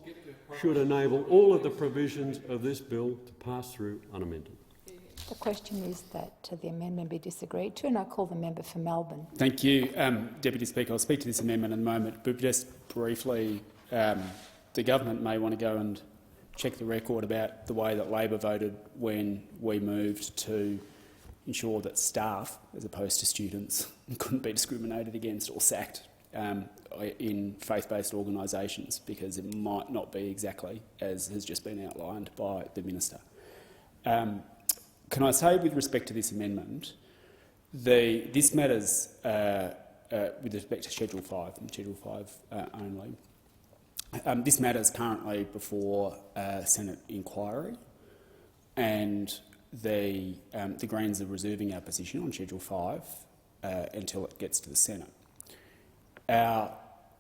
should enable all of the provisions of this bill to pass through unamended. The question is that the amendment be disagreed to, and I call the member for Melbourne. Thank you, Deputy Speaker. I'll speak to this amendment in a moment, but just briefly, the government may want to go and check the record about the way that Labor voted when we moved to ensure that staff, as opposed to students, couldn't be discriminated against or sacked in faith-based organisations, because it might not be exactly as has just been outlined by the Minister. Can I say, with respect to this amendment, this matters with respect to Schedule 5 and Schedule 5 only. This matters currently before Senate inquiry, and the Greens are reserving our position on Schedule 5 until it gets to the Senate. Our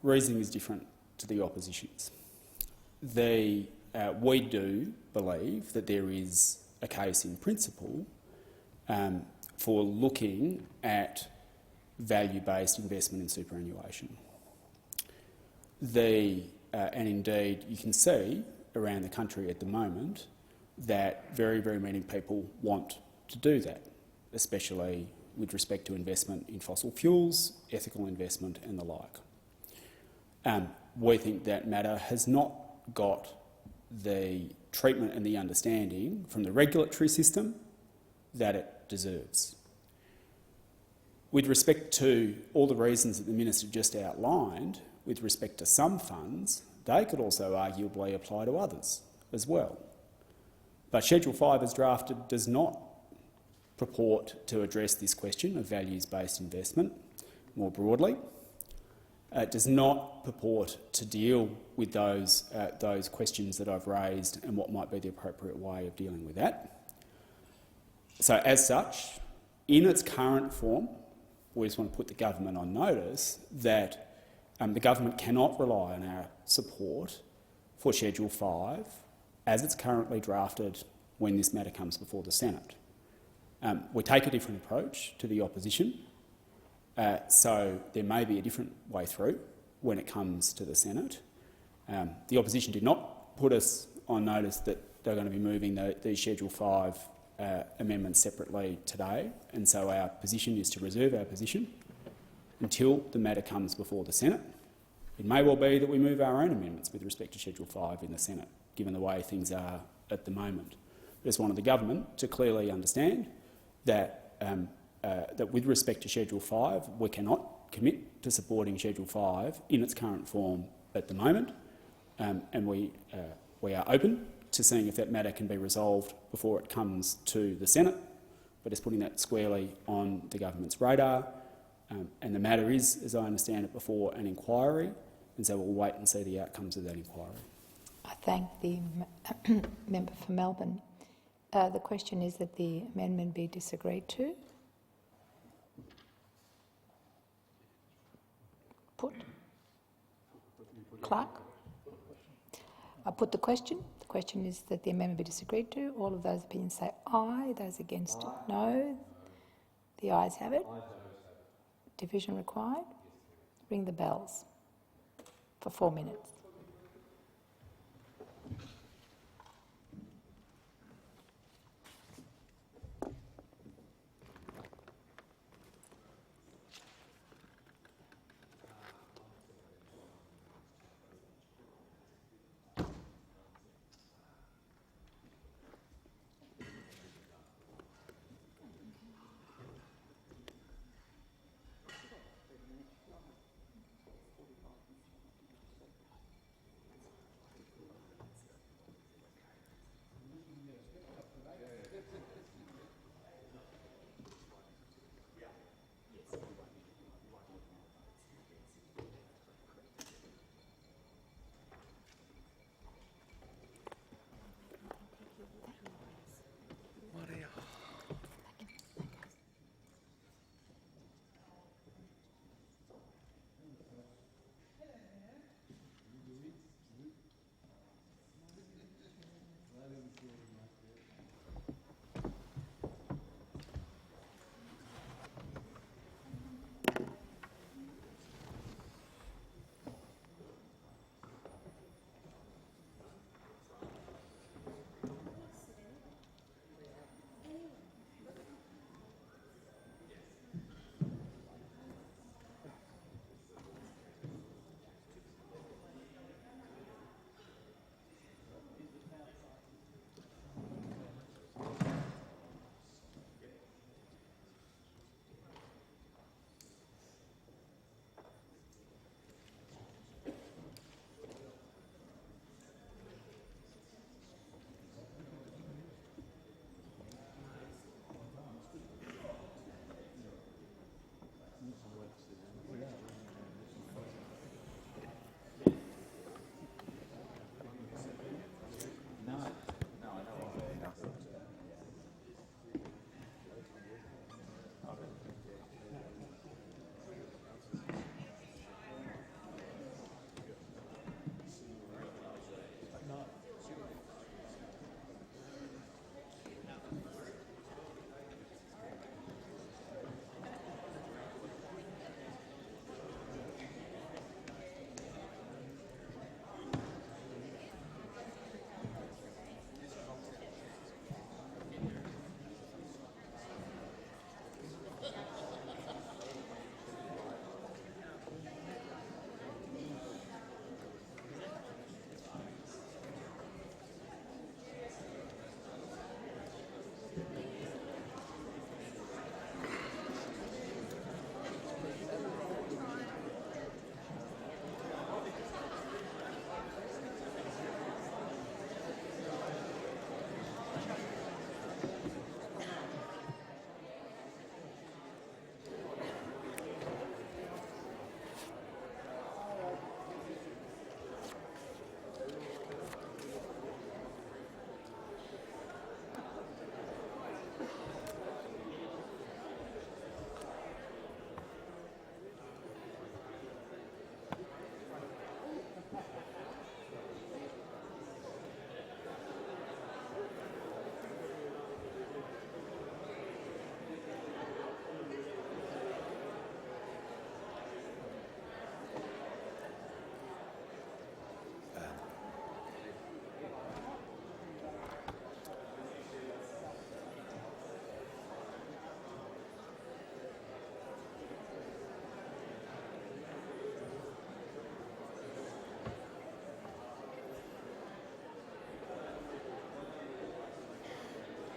reasoning is different to the opposition's. We do believe that there is a case in principle for looking at value-based investment in superannuation. And indeed, you can see around the country at the moment that very, very many people want to do that, especially with respect to investment in fossil fuels, ethical investment and the like. We think that matter has not got the treatment and the understanding from the regulatory system that it deserves. With respect to all the reasons that the Minister just outlined, with respect to some funds, they could also arguably apply to others as well. But Schedule 5 as drafted does not purport to address this question of values-based investment more broadly. It does not purport to deal with those questions that I've raised and what might be the appropriate way of dealing with that. So, as such, in its current form, we just want to put the government on notice that the government cannot rely on our support for Schedule 5 as it's currently drafted when this matter comes before the Senate. We take a different approach to the opposition, so there may be a different way through when it comes to the Senate. The opposition did not put us on notice that they're going to be moving these Schedule 5 amendments separately today, and so our position is to reserve our position until the matter comes before the Senate. It may well be that we move our own amendments with respect to Schedule 5 in the Senate, given the way things are at the moment. I just wanted the government to clearly understand that, that with respect to Schedule 5, we cannot commit to supporting Schedule 5 in its current form at the moment, and we are open to seeing if that matter can be resolved before it comes to the Senate, but it's putting that squarely on the government's radar. And the matter is, as I understand it, before an inquiry, and so we'll wait and see the outcomes of that inquiry. I thank the member for Melbourne. The question is that the amendment be disagreed to. Put. Clerk. I put the question. The question is that the amendment be disagreed to. All of those opinions say aye. Those against it, no. The ayes have it. Division required. Ring the bells for 4 minutes.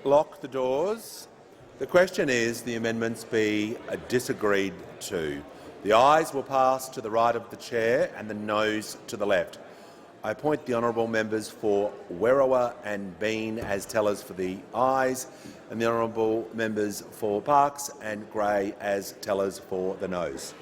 Lock the doors. The question is the amendments be disagreed to. The ayes will pass to the right of the chair and the noes to the left. I appoint the honourable members for Werriwa and Bean as tellers for the ayes, and the honourable members for Parkes and Grey as tellers for the noes.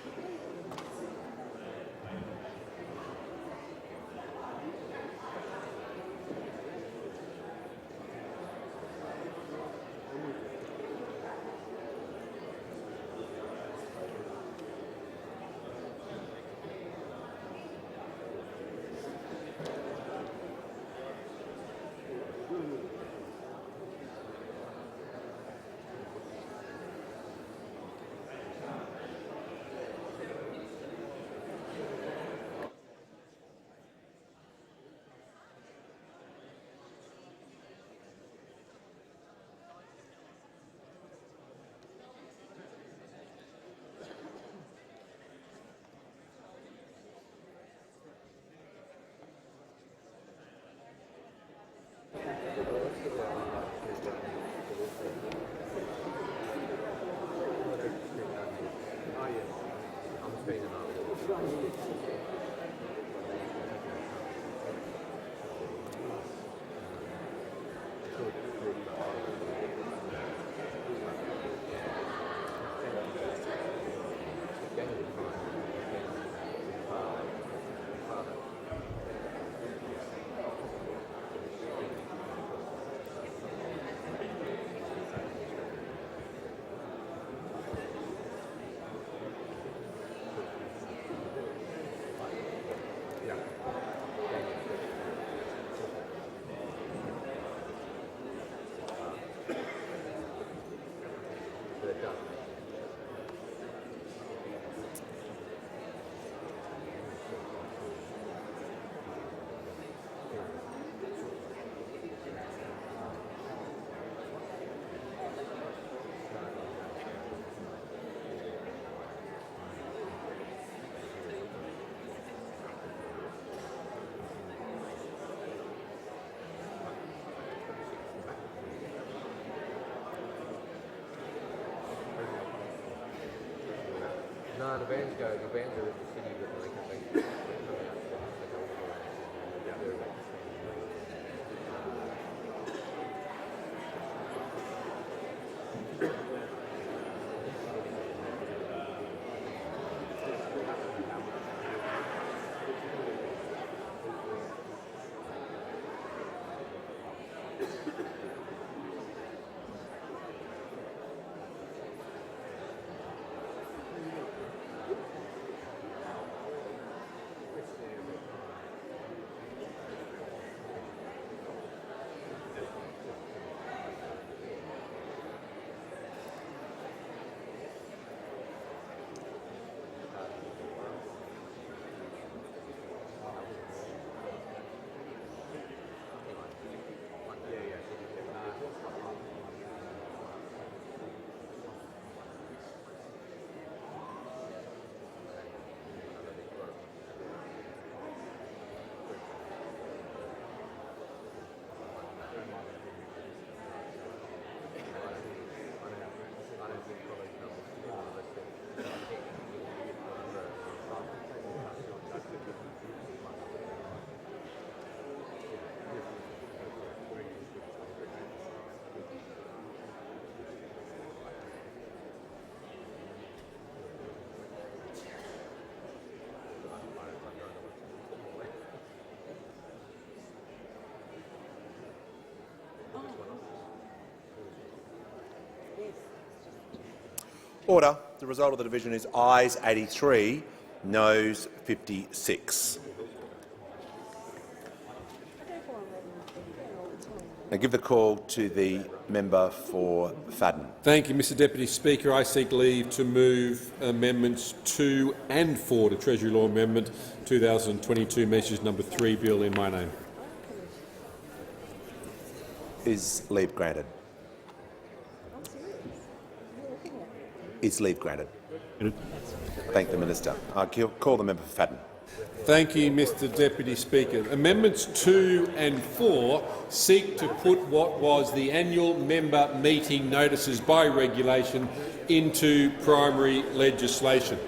No, the bands go. The bands are in the city, but they can be. Order. The result of the division is ayes 83, noes 56. Now give the call to the member for Fadden. Thank you, Mr Deputy Speaker. I seek leave to move amendments 2 and 4 to Treasury Law Amendment 2022 Measures No. 3 Bill in my name. Is leave granted? Is leave granted? Thank the Minister. I call the member for Fadden. Thank you, Mr Deputy Speaker. Amendments 2 and 4 seek to put what was the annual member meeting notices by regulation into primary legislation.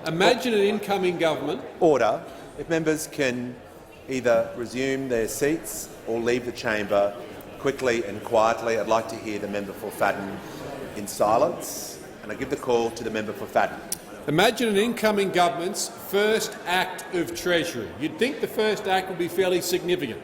Imagine an incoming government— Order. If members can either resume their seats or leave the chamber quickly and quietly. I'd like to hear the member for Fadden in silence, and I give the call to the member for Fadden. Imagine an incoming government's first act of Treasury. You'd think the first act would be fairly significant.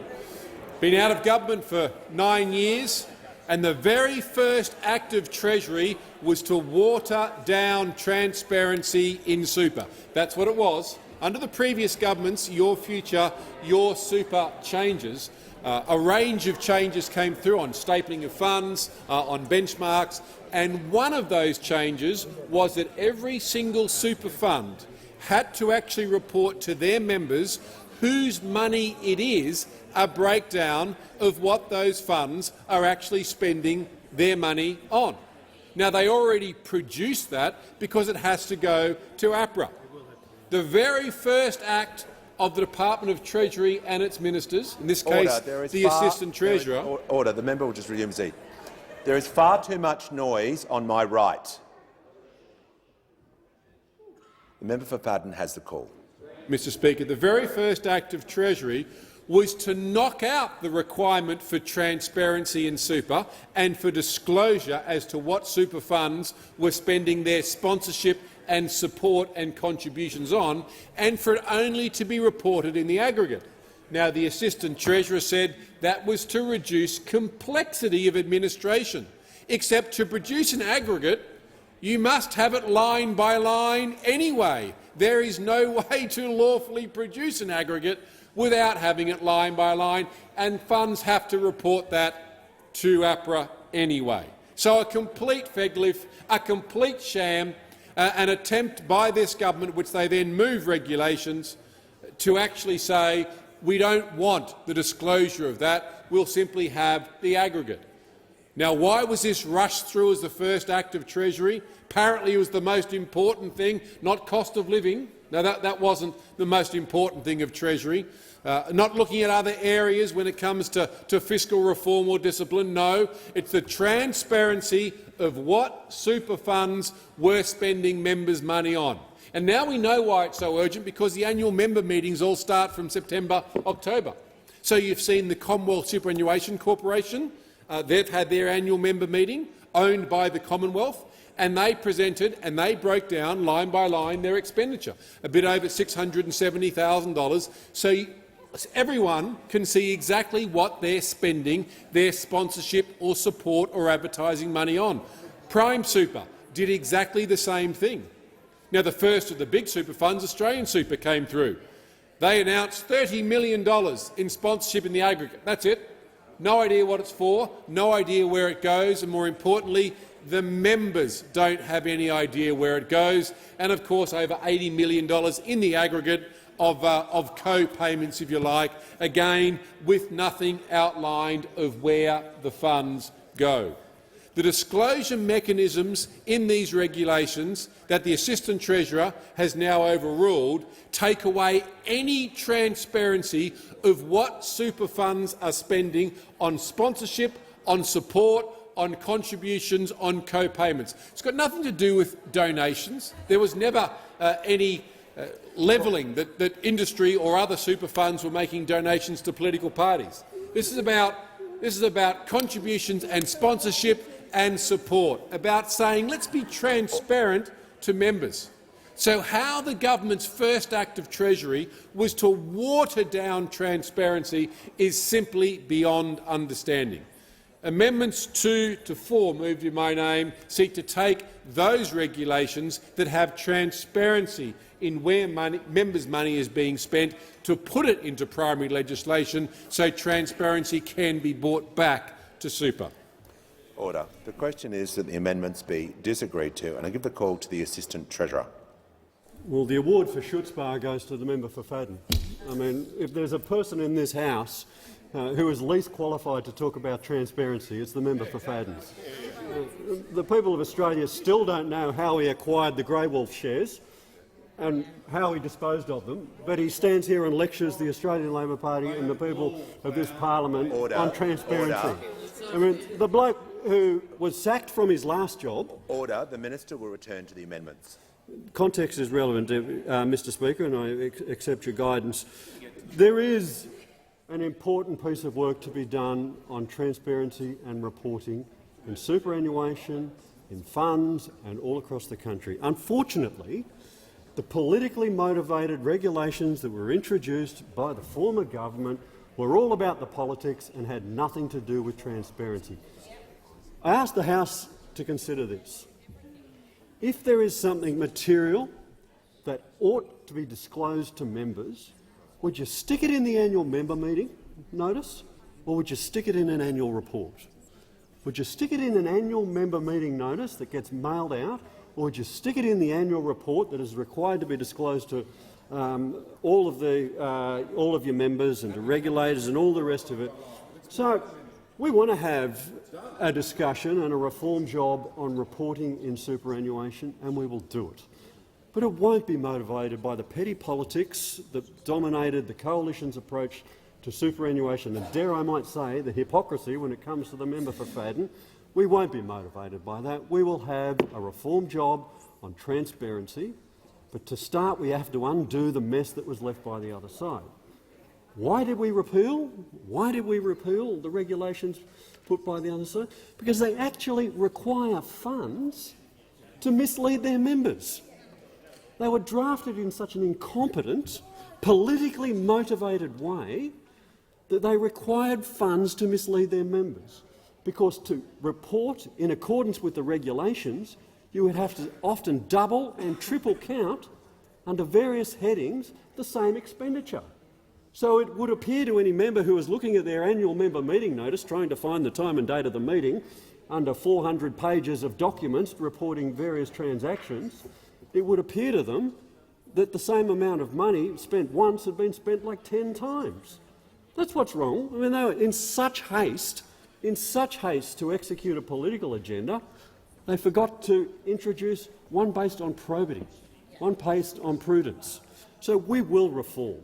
Been out of government for 9 years, and the very first act of Treasury was to water down transparency in super. That's what it was. Under the previous governments, Your Future, Your Super changes, a range of changes came through on stapling of funds, on benchmarks, and one of those changes was that every single super fund had to actually report to their members whose money it is, a breakdown of what those funds are actually spending their money on. Now, they already produced that because it has to go to APRA. The very first act of the Department of Treasury and its ministers, in this case the Assistant Treasurer— Order. The member will just resume his seat. There is far too much noise on my right. The member for Fadden has the call. Mr Speaker, the very first act of Treasury was to knock out the requirement for transparency in super and for disclosure as to what super funds were spending their sponsorship and support and contributions on, and for it only to be reported in the aggregate. Now, the Assistant Treasurer said that was to reduce complexity of administration, except to produce an aggregate, you must have it line by line anyway. There is no way to lawfully produce an aggregate without having it line by line, and funds have to report that to APRA anyway. So a complete feglif, a complete sham, an attempt by this government, which they then move regulations, to actually say we don't want the disclosure of that, we'll simply have the aggregate. Now, why was this rushed through as the first act of Treasury? Apparently it was the most important thing, not cost of living. Now, that wasn't the most important thing of Treasury. Not looking at other areas when it comes to fiscal reform or discipline. No, it's the transparency of what super funds were spending members' money on. And now we know why it's so urgent, because the annual member meetings all start from September, October. So you've seen the Commonwealth Superannuation Corporation. They've had their annual member meeting, owned by the Commonwealth, and they presented and they broke down line by line their expenditure, a bit over $670,000. So everyone can see exactly what they're spending their sponsorship or support or advertising money on. Prime Super did exactly the same thing. Now, the first of the big super funds, Australian Super, came through. They announced $30 million in sponsorship in the aggregate. That's it. No idea what it's for, no idea where it goes, and more importantly, the members don't have any idea where it goes. And of course, over $80 million in the aggregate of co-payments, if you like, again with nothing outlined of where the funds go. The disclosure mechanisms in these regulations that the Assistant Treasurer has now overruled take away any transparency of what super funds are spending on sponsorship, on support, on contributions, on co-payments. It's got nothing to do with donations. There was never any levelling that industry or other super funds were making donations to political parties. This is about contributions and sponsorship and support, about saying let's be transparent to members. So how the government's first act of Treasury was to water down transparency is simply beyond understanding. Amendments 2 to 4, moved in my name, seek to take those regulations that have transparency in where members' money is being spent to put it into primary legislation so transparency can be brought back to super. Order. The question is that the amendments be disagreed to, and I give the call to the Assistant Treasurer. Well, the award for chutzpah goes to the member for Fadden. I mean, if there's a person in this House who is least qualified to talk about transparency, it's the member for Fadden. The people of Australia still don't know how he acquired the Grey Wolf shares and how he disposed of them, but he stands here and lectures the Australian Labor Party and the people of this parliament on transparency. I mean, the bloke who was sacked from his last job— Order. The minister will return to the amendments. Context is relevant, Mr Speaker, and I accept your guidance. There is an important piece of work to be done on transparency and reporting in superannuation, in funds and all across the country. Unfortunately, the politically motivated regulations that were introduced by the former government were all about the politics and had nothing to do with transparency. I asked the House to consider this. If there is something material that ought to be disclosed to members, would you stick it in the annual member meeting notice, or would you stick it in an annual report? Would you stick it in an annual member meeting notice that gets mailed out, or would you stick it in the annual report that is required to be disclosed to all of your members and to regulators and all the rest of it? So we want to have a discussion and a reform job on reporting in superannuation, and we will do it. But it won't be motivated by the petty politics that dominated the coalition's approach to superannuation, and dare I might say the hypocrisy when it comes to the member for Fadden. We won't be motivated by that. We will have a reform job on transparency, but to start we have to undo the mess that was left by the other side. Why did we repeal? Why did we repeal the regulations put by the other side? Because they actually require funds to mislead their members. They were drafted in such an incompetent, politically motivated way that they required funds to mislead their members. Because to report in accordance with the regulations, you would have to often double and triple count under various headings the same expenditure. So it would appear to any member who was looking at their annual member meeting notice, trying to find the time and date of the meeting, under 400 pages of documents reporting various transactions, it would appear to them that the same amount of money spent once had been spent like 10 times. That's what's wrong. I mean, they were in such haste to execute a political agenda, they forgot to introduce one based on probity, one based on prudence. So we will reform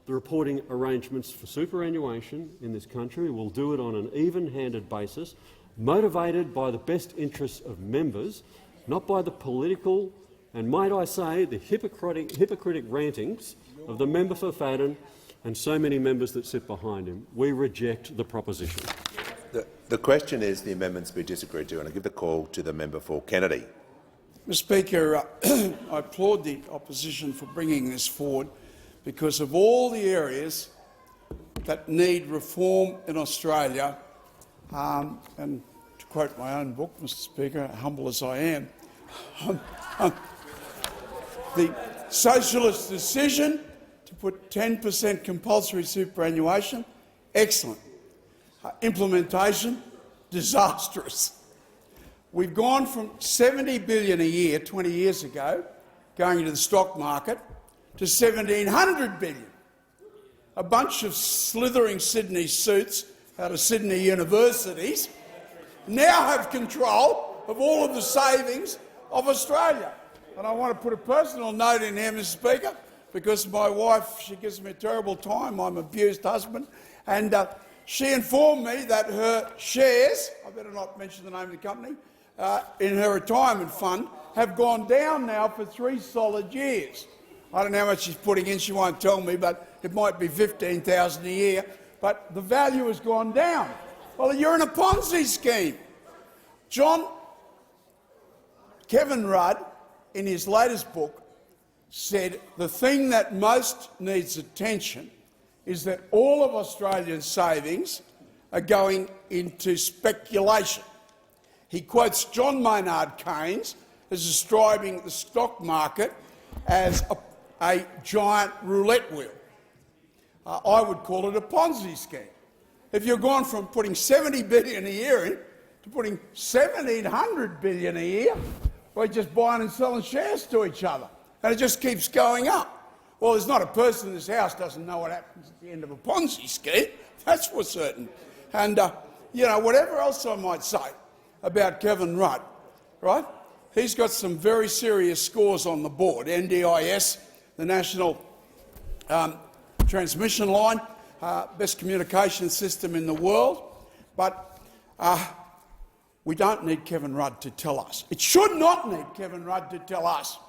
the reporting arrangements for superannuation in this country. We'll do it on an even-handed basis, motivated by the best interests of members, not by the political and, might I say, the hypocritic rantings of the member for Fadden and so many members that sit behind him. We reject the proposition. The question is the amendments be disagreed to, and I give the call to the member for Kennedy. Mr Speaker, I applaud the opposition for bringing this forward because of all the areas that need reform in Australia, and to quote my own book, Mr Speaker, humble as I am, the socialist decision to put 10% compulsory superannuation, excellent. Implementation, disastrous. We've gone from $70 billion a year 20 years ago, going into the stock market, to $1,700 billion. A bunch of slithering Sydney suits out of Sydney universities now have control of all of the savings of Australia. And I want to put a personal note in here, Mr Speaker, because my wife, she gives me a terrible time. I'm an abused husband. And she informed me that her shares, I better not mention the name of the company, in her retirement fund have gone down now for 3 solid years. I don't know how much she's putting in, she won't tell me, but it might be $15,000 a year. But the value has gone down. Well, you're in a Ponzi scheme. Kevin Rudd, in his latest book, said the thing that most needs attention is that all of Australia's savings are going into speculation. He quotes John Maynard Keynes as describing the stock market as a giant roulette wheel. I would call it a Ponzi scheme. If you're going from putting $70 billion a year in to putting $1,700 billion a year, we're just buying and selling shares to each other, and it just keeps going up. Well, there's not a person in this House doesn't know what happens at the end of a Ponzi scheme, that's for certain. And, you know, whatever else I might say about Kevin Rudd, right, he's got some very serious scores on the board. NDIS, the National Transmission Line, best communication system in the world. But we don't need Kevin Rudd to tell us. It should not need Kevin Rudd to tell us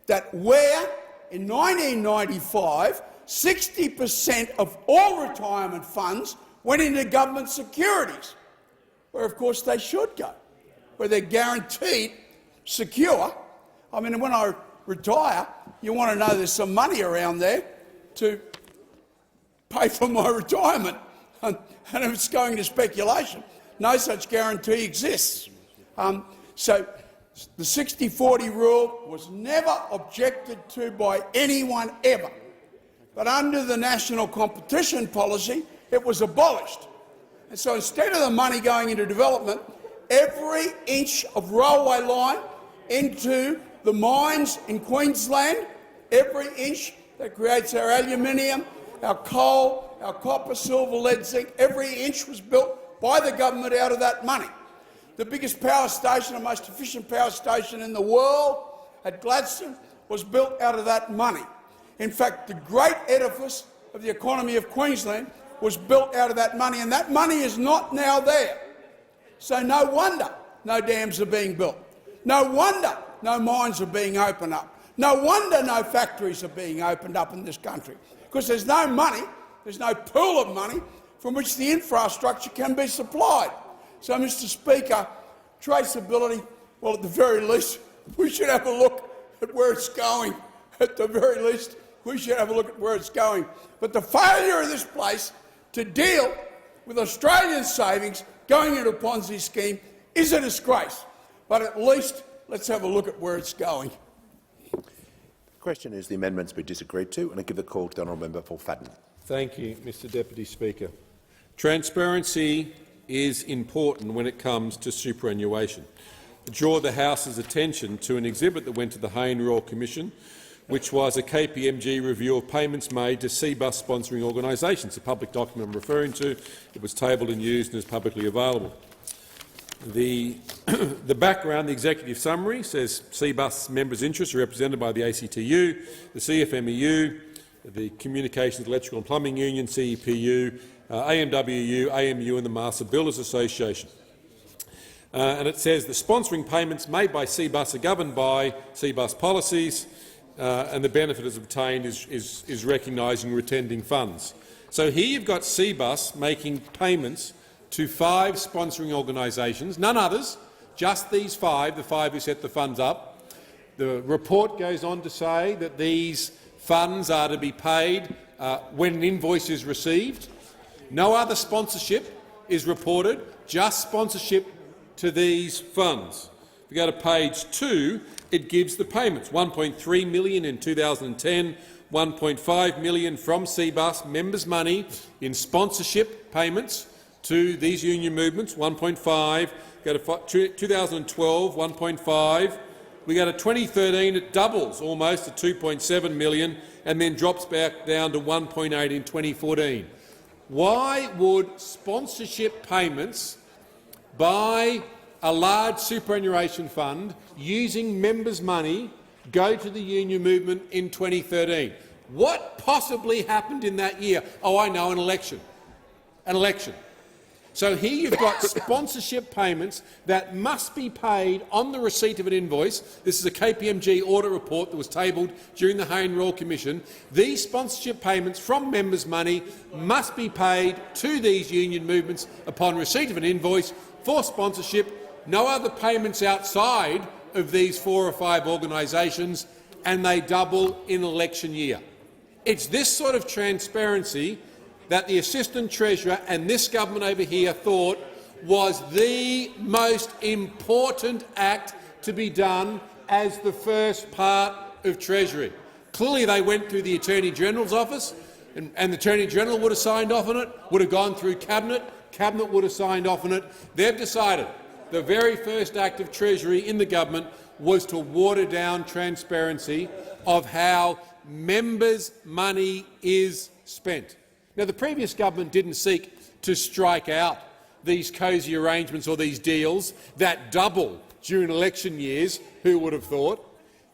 that where in 1995 60% of all retirement funds went into government securities, where of course they should go, where they're guaranteed secure. I mean, when I retire, you want to know there's some money around there to pay for my retirement. And if it's going to speculation, no such guarantee exists. So the 60-40 rule was never objected to by anyone ever. But under the national competition policy, it was abolished. And so instead of the money going into development, every inch of railway line into the mines in Queensland, every inch that creates our aluminium, our coal, our copper, silver, lead, zinc, every inch was built by the government out of that money. The biggest power station, the most efficient power station in the world at Gladstone, was built out of that money. In fact, the great edifice of the economy of Queensland was built out of that money, and that money is not now there. So no wonder no dams are being built. No wonder no mines are being opened up. No wonder no factories are being opened up in this country, because there's no money, there's no pool of money from which the infrastructure can be supplied. So, Mr Speaker, traceability, well, at the very least, we should have a look at where it's going. At the very least, we should have a look at where it's going. But the failure of this place to deal with Australian savings going into a Ponzi scheme is a disgrace. But at least let's have a look at where it's going. The question is the amendments be disagreed to, and I give the call to the honourable member for Fadden. Thank you, Mr Deputy Speaker. Transparency is important when it comes to superannuation. I draw the House's attention to an exhibit that went to the Hayne Royal Commission, which was a KPMG review of payments made to CBUS sponsoring organisations, a public document I'm referring to. It was tabled and used and is publicly available. The background, the executive summary, says CBUS members' interests are represented by the ACTU, the CFMEU, the Communications, Electrical and Plumbing Union, CEPU, AMWU, AMU and the Master Builders Association. And it says the sponsoring payments made by CBUS are governed by CBUS policies, and the benefit is obtained is recognising retending funds. So here you've got CBUS making payments to 5 sponsoring organisations, none others, just these 5, the 5 who set the funds up. The report goes on to say that these funds are to be paid when an invoice is received. No other sponsorship is reported, just sponsorship to these funds. If you go to page 2, it gives the payments: $1.3 million in 2010, $1.5 million from CBUS members' money in sponsorship payments to these union movements, 1.5. Go to 2012, 1.5. We go to 2013, it doubles almost to 2.7 million and then drops back down to 1.8 in 2014. Why would sponsorship payments by a large superannuation fund using members' money go to the union movement in 2013? What possibly happened in that year? Oh, I know, an election. An election. So here you've got sponsorship payments that must be paid on the receipt of an invoice. This is a KPMG audit report that was tabled during the Hayne Royal Commission. These sponsorship payments from members' money must be paid to these union movements upon receipt of an invoice for sponsorship. No other payments outside of these 4 or 5 organisations, and they double in election year. It's this sort of transparency that the Assistant Treasurer and this government over here thought was the most important act to be done as the first part of Treasury. Clearly they went through the Attorney-General's office, and the Attorney-General would have signed off on it, would have gone through Cabinet, Cabinet would have signed off on it. They've decided the very first act of Treasury in the government was to water down transparency of how members' money is spent. Now, the previous government didn't seek to strike out these cosy arrangements or these deals that double during election years. Who would have thought?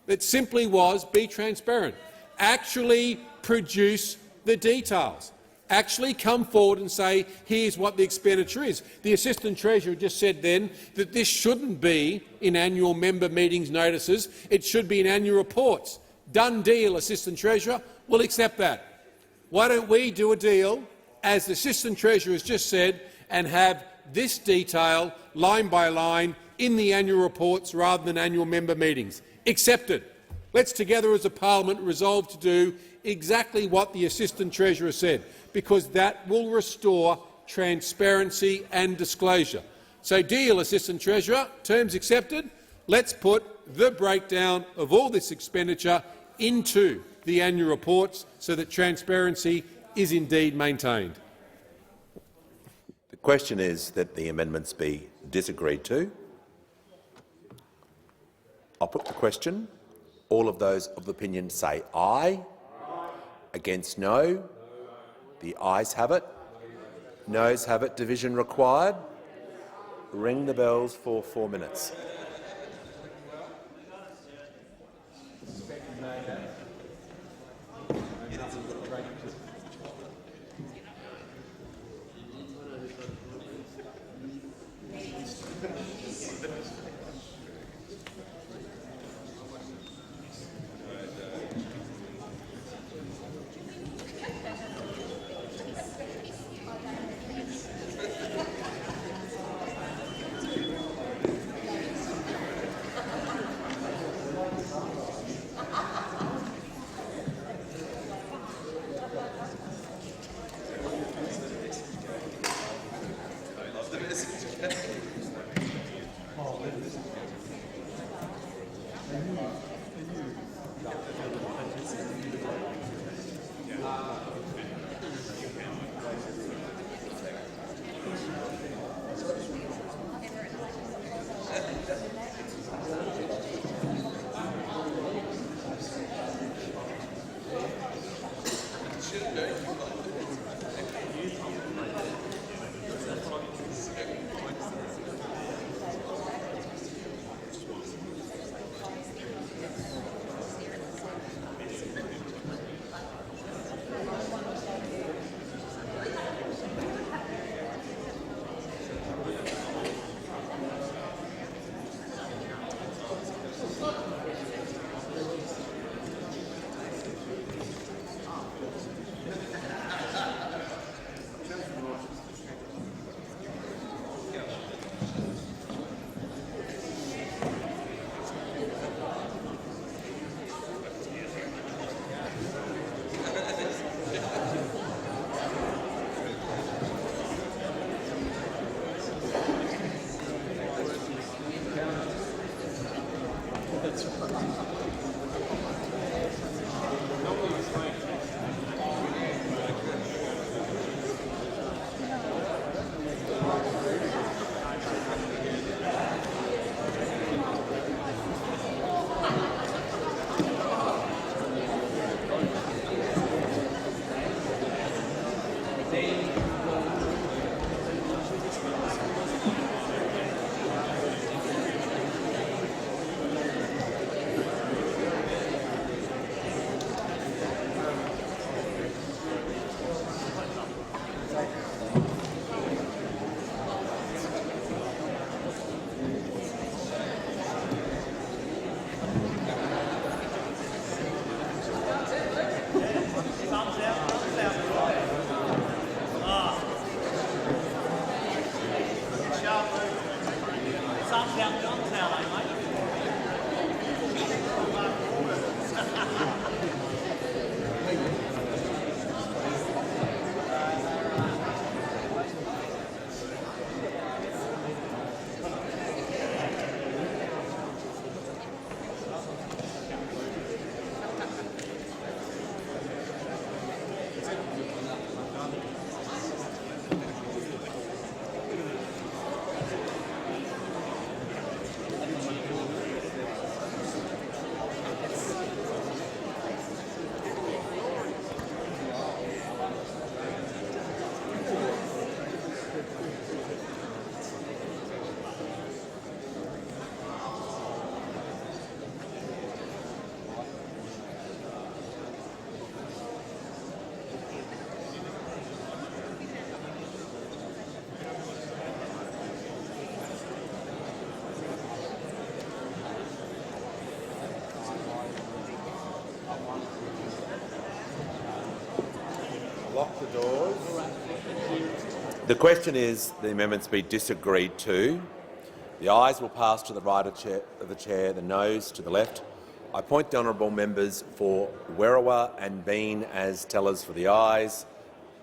It simply was be transparent. Actually produce the details. Actually come forward and say, here's what the expenditure is. The Assistant Treasurer just said then that this shouldn't be in annual member meetings notices. It should be in annual reports. Done deal, Assistant Treasurer. We'll accept that. Why don't we do a deal, as the Assistant Treasurer has just said, and have this detail, line by line, in the annual reports rather than annual member meetings? Accepted. Let's together as a parliament resolve to do exactly what the Assistant Treasurer said, because that will restore transparency and disclosure. So deal, Assistant Treasurer, terms accepted. Let's put the breakdown of all this expenditure into the annual reports so that transparency is indeed maintained. The question is that the amendments be disagreed to. I'll put the question. All of those of the opinion say aye. Against no. The ayes have it. Noes have it. Division required. Ring the bells for 4 minutes. the doors. The question is the amendments be disagreed to. The ayes will pass to the right of the chair, the noes to the left. I appoint the honourable members for Werriwa and Bean as tellers for the ayes,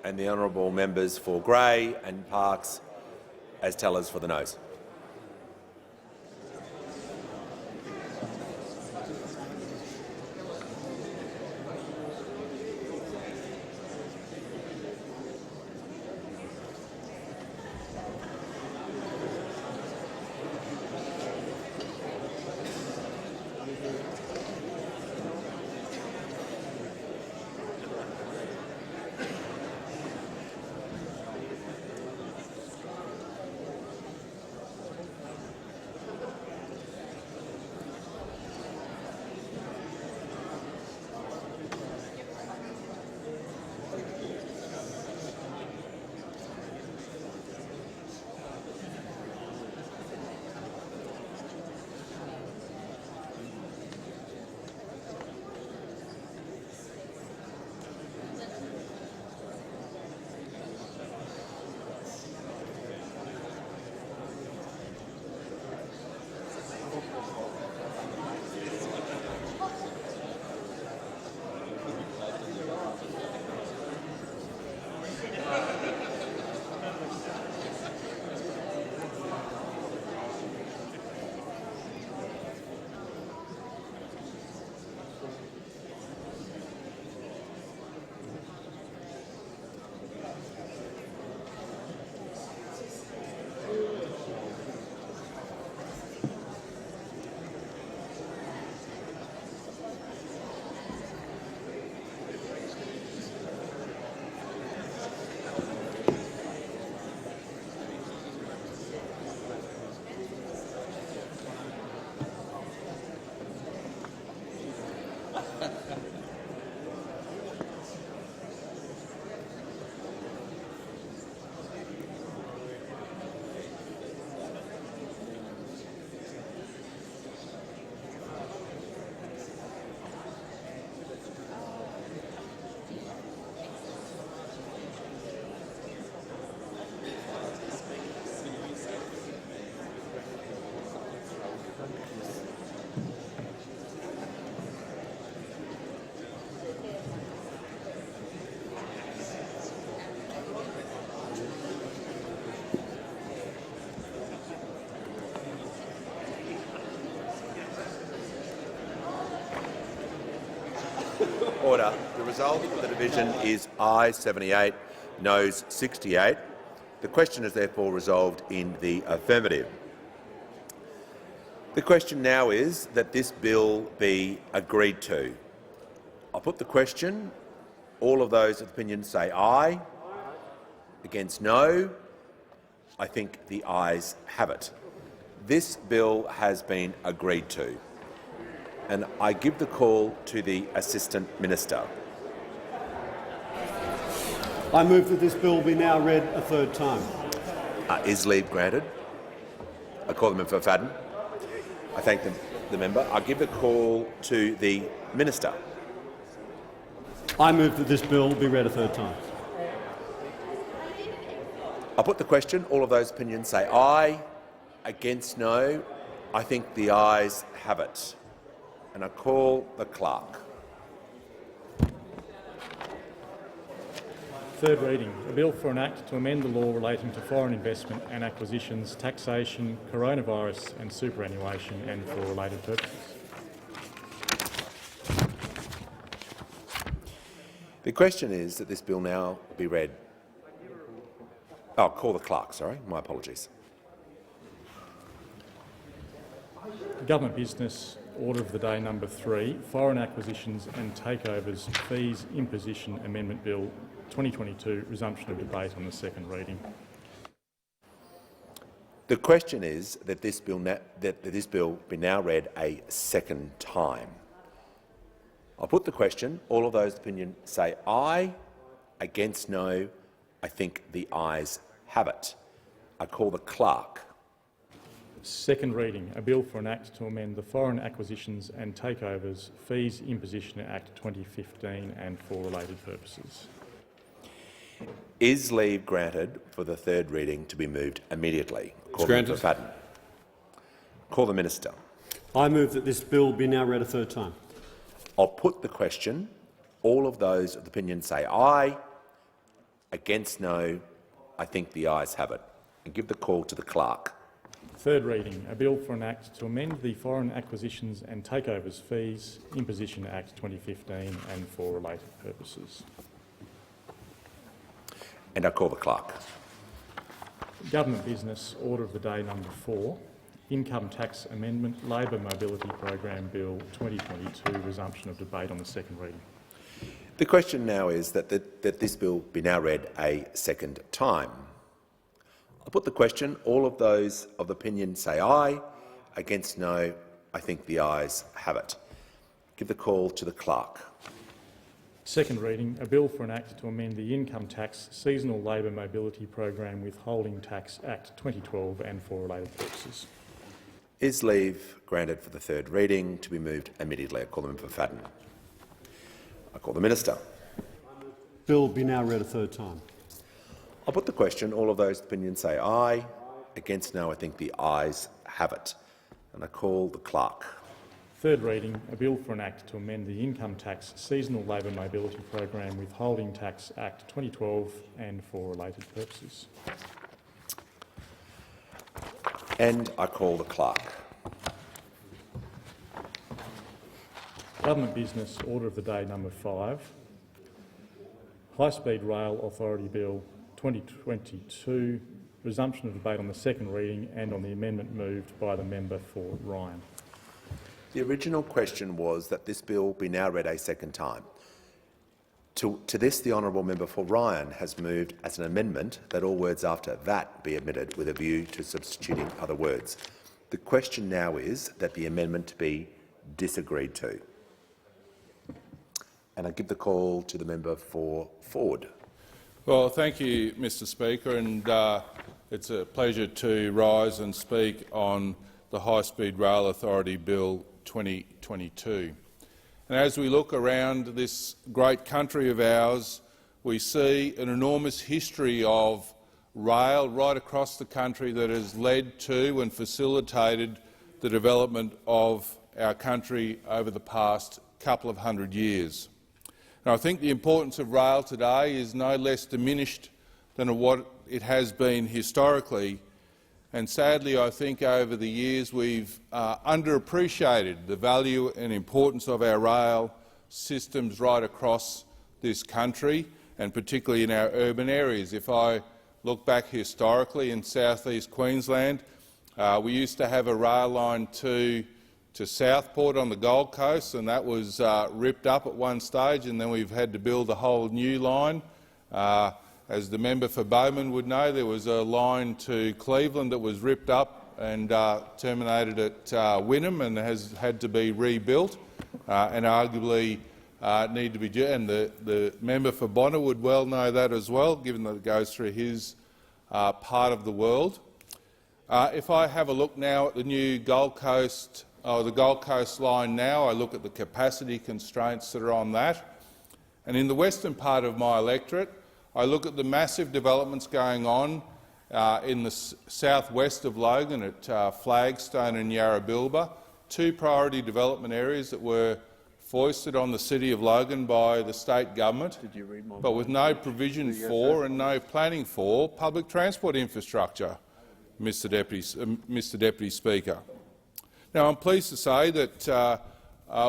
and the honourable members for Grey and Parkes as tellers for the noes. Order. The result of the division is ayes 78, noes 68. The question is therefore resolved in the affirmative. The question now is that this bill be agreed to. I'll put the question. All of those of opinion say aye. Against no. I think the ayes have it. This bill has been agreed to. And I give the call to the Assistant Minister. I move that this bill be now read a third time. Is leave granted? I call the member for Fadden. I thank the member. I give the call to the Minister. I move that this bill be read a third time. I put the question. All of those opinions say aye. Against no. I think the ayes have it. And I call the clerk. Third reading. A bill for an act to amend the law relating to foreign investment and acquisitions, taxation, coronavirus and superannuation and for related purposes. The question is that this bill now be read. Oh, call the clerk, sorry. My apologies. Government business. Order of the day number 3, Foreign Acquisitions and Takeovers Fees Imposition Amendment Bill 2022, resumption of debate on the second reading. The question is that this bill be now read a second time. I'll put the question. All of those opinion say aye. Against no. I think the ayes have it. I call the clerk. Second reading. A bill for an act to amend the Foreign Acquisitions and Takeovers Fees Imposition Act 2015 and for related purposes. Is leave granted for the third reading to be moved immediately? It's granted. Call the Minister. I move that this bill be now read a third time. I'll put the question. All of those of the opinion say aye. Against, no. I think the ayes have it. And give the call to the clerk. Third reading, a bill for an act to amend the Foreign Acquisitions and Takeovers Fees Imposition Act 2015 and for related purposes. And I call the clerk. Government Business Order of the Day number 4, Income Tax Amendment Labor Mobility Program Bill 2022, resumption of debate on the second reading. The question now is that this bill be now read a second time. I'll put the question. All of those of the opinion say aye. Against, no. I think the ayes have it. Give the call to the clerk. Second reading, a bill for an act to amend the Income Tax Seasonal Labour Mobility Program Withholding Tax Act 2012 and for related purposes. Is leave granted for the third reading to be moved immediately? I call the member for Fadden. I call the Minister. Bill be now read a third time. I'll put the question. All of those opinions say aye. Against, no. I think the ayes have it. And I call the clerk. Third reading, a bill for an act to amend the Income Tax Seasonal Labour Mobility Program Withholding Tax Act 2012 and for related purposes. And I call the clerk. Government Business Order of the Day number 5, High Speed Rail Authority Bill 2022, resumption of debate on the second reading and on the amendment moved by the member for Ryan. The original question was that this bill be now read a second time. To this, the honourable member for Ryan has moved as an amendment that all words after that be omitted with a view to substituting other words. The question now is that the amendment be disagreed to. And I give the call to the member for Ford. Well, thank you, Mr Speaker, and it's a pleasure to rise and speak on the High Speed Rail Authority Bill 2022. And as we look around this great country of ours, we see an enormous history of rail right across the country that has led to and facilitated the development of our country over the past couple of hundred years. And I think the importance of rail today is no less diminished than what it has been historically. And sadly, I think over the years we've underappreciated the value and importance of our rail systems right across this country, and particularly in our urban areas. If I look back historically in south-east Queensland, we used to have a rail line to Southport on the Gold Coast, and that was ripped up at one stage, and then we've had to build a whole new line. As the member for Bowman would know, there was a line to Cleveland that was ripped up and terminated at Wynnum and has had to be rebuilt and arguably need to be. And the member for Bonner would well know that as well, given that it goes through his part of the world. If I have a look now at the new Gold Coast, the Gold Coast line now, I look at the capacity constraints that are on that. And in the western part of my electorate, I look at the massive developments going on in the southwest of Logan at Flagstone and Yarrabilba, two priority development areas that were foisted on the City of Logan by the state government, but with no provision for and no planning for public transport infrastructure, Mr Deputy Speaker. Now, I'm pleased to say that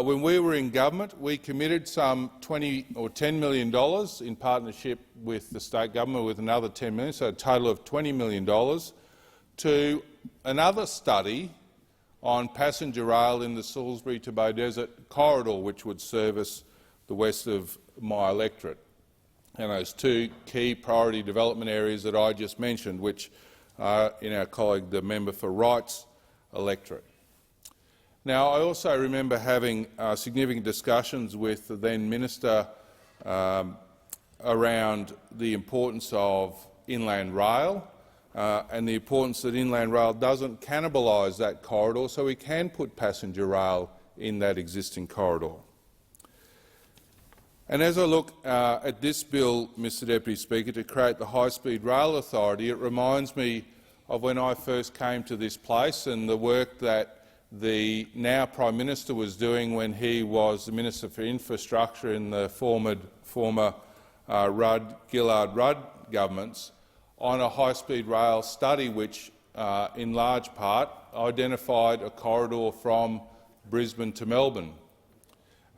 when we were in government, we committed some $10 million in partnership with the state government, with another $10 million, so a total of $20 million, to another study on passenger rail in the Salisbury to Beaudesert corridor, which would service the west of my electorate, and those two key priority development areas that I just mentioned, which are in our colleague, the member for Wright's electorate. Now, I also remember having significant discussions with the then minister around the importance of inland rail and the importance that inland rail doesn't cannibalise that corridor, so we can put passenger rail in that existing corridor. And as I look at this bill, Mr Deputy Speaker, to create the High-Speed Rail Authority, it reminds me of when I first came to this place and the work that the now Prime Minister was doing when he was the Minister for Infrastructure in the former Gillard-Rudd governments on a high-speed rail study which, in large part, identified a corridor from Brisbane to Melbourne,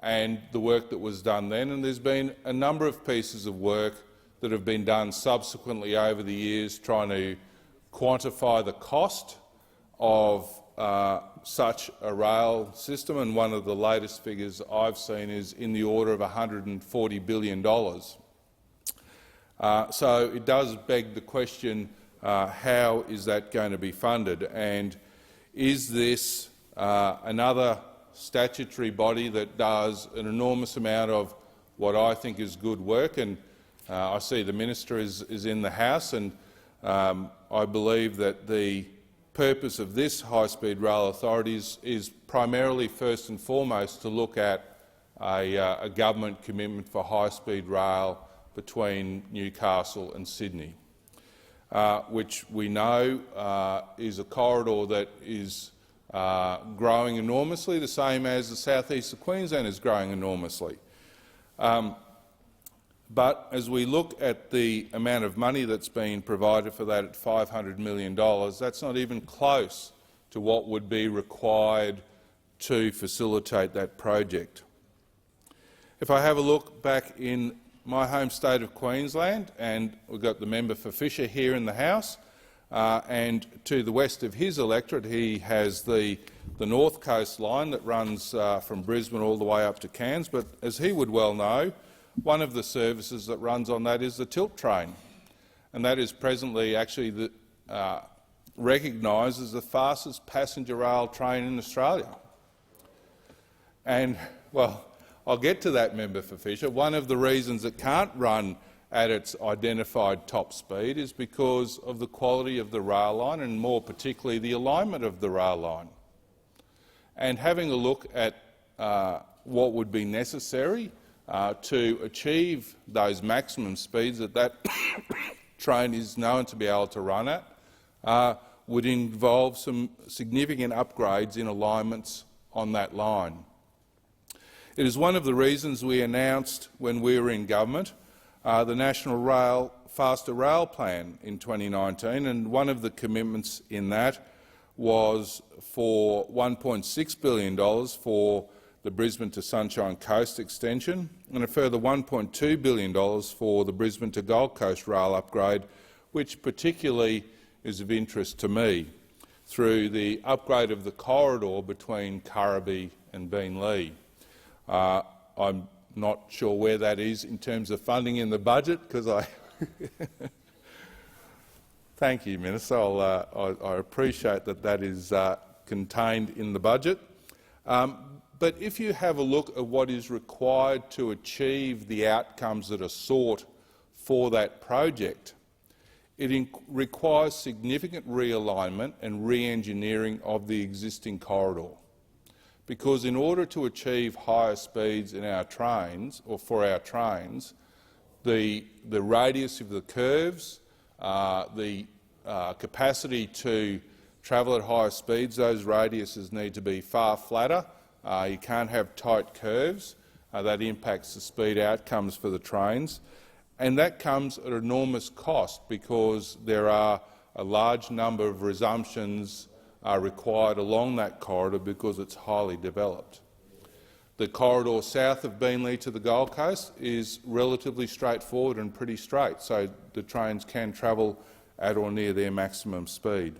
and the work that was done then. And there's been a number of pieces of work that have been done subsequently over the years trying to quantify the cost of such a rail system, and one of the latest figures I've seen is in the order of $140 billion. So it does beg the question, how is that going to be funded? And is this another statutory body that does an enormous amount of what I think is good work? And I see the Minister is in the House, and I believe that the purpose of this high-speed rail authority is primarily, first and foremost, to look at a government commitment for high-speed rail between Newcastle and Sydney, which we know is a corridor that is growing enormously, the same as the south-east of Queensland is growing enormously. But as we look at the amount of money that's being provided for that at $500 million, that's not even close to what would be required to facilitate that project. If I have a look back in my home state of Queensland, and we've got the member for Fisher here in the House, and to the west of his electorate he has the North Coast line that runs from Brisbane all the way up to Cairns. But as he would well know, one of the services that runs on that is the tilt train, and that is presently actually recognised as the fastest passenger rail train in Australia. And, well, I'll get to that, member for Fisher. One of the reasons it can't run at its identified top speed is because of the quality of the rail line, and more particularly the alignment of the rail line. And having a look at what would be necessary to achieve those maximum speeds that train is known to be able to run at would involve some significant upgrades in alignments on that line. It is one of the reasons we announced when we were in government the National Faster Rail Plan in 2019, and one of the commitments in that was for $1.6 billion for the Brisbane to Sunshine Coast extension and a further $1.2 billion for the Brisbane to Gold Coast rail upgrade, which particularly is of interest to me, through the upgrade of the corridor between Currabee and Beenleigh. I'm not sure where that is in terms of funding in the budget, because I thank you, Minister. I appreciate that that is contained in the budget. But if you have a look at what is required to achieve the outcomes that are sought for that project, it requires significant realignment and re-engineering of the existing corridor. Because in order to achieve higher speeds in our trains, or for our trains, the radius of the curves, the capacity to travel at higher speeds, those radiuses need to be far flatter. You can't have tight curves. That impacts the speed outcomes for the trains. And that comes at enormous cost, because there are a large number of resumptions required along that corridor because it's highly developed. The corridor south of Beenleigh to the Gold Coast is relatively straightforward and pretty straight, so the trains can travel at or near their maximum speed.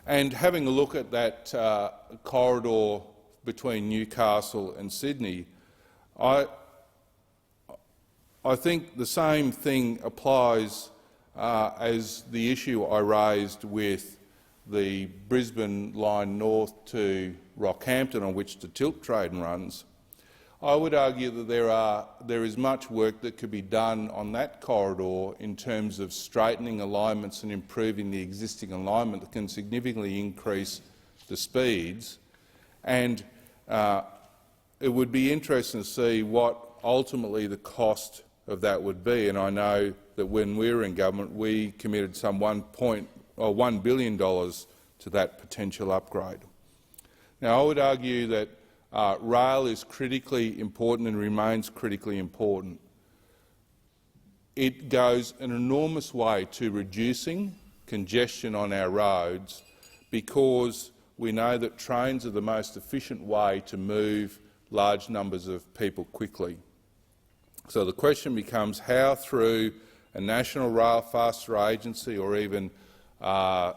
And having a look at that corridor between Newcastle and Sydney, I think the same thing applies as the issue I raised with the Brisbane line north to Rockhampton, on which the tilt train runs. I would argue that there is much work that could be done on that corridor in terms of straightening alignments and improving the existing alignment that can significantly increase the speeds. And it would be interesting to see what ultimately the cost of that would be. And I know that when we were in government, we committed some $1 billion to that potential upgrade. Now, I would argue that rail is critically important and remains critically important. It goes an enormous way to reducing congestion on our roads because we know that trains are the most efficient way to move large numbers of people quickly. So the question becomes how, through a national rail faster agency or even a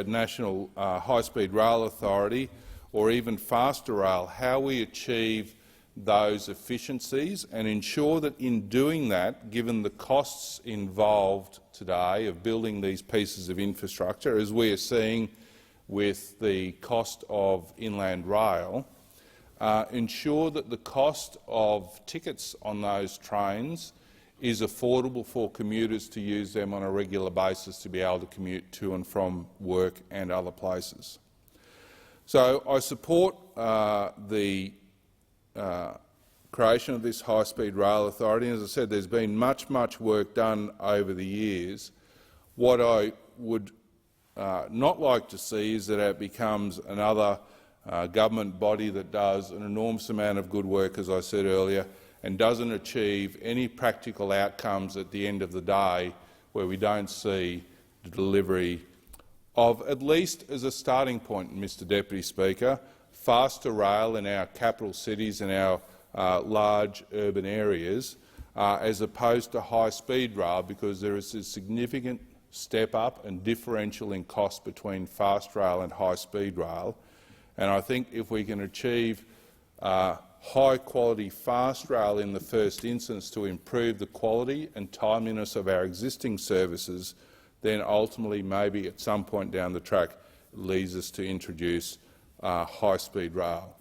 national high-speed rail authority or even faster rail, how we achieve those efficiencies and ensure that in doing that, given the costs involved today of building these pieces of infrastructure, as we are seeing with the cost of inland rail, ensure that the cost of tickets on those trains is affordable for commuters to use them on a regular basis to be able to commute to and from work and other places. So I support the creation of this high-speed rail authority. As I said, there's been much work done over the years. What I would not like to see is that it becomes another government body that does an enormous amount of good work, as I said earlier, and doesn't achieve any practical outcomes at the end of the day where we don't see the delivery of, at least as a starting point, Mr Deputy Speaker, faster rail in our capital cities and our large urban areas, as opposed to high-speed rail, because there is a significant step up and differential in cost between fast rail and high-speed rail. And I think if we can achieve high-quality fast rail in the first instance to improve the quality and timeliness of our existing services, then ultimately maybe at some point down the track it leads us to introduce high-speed rail.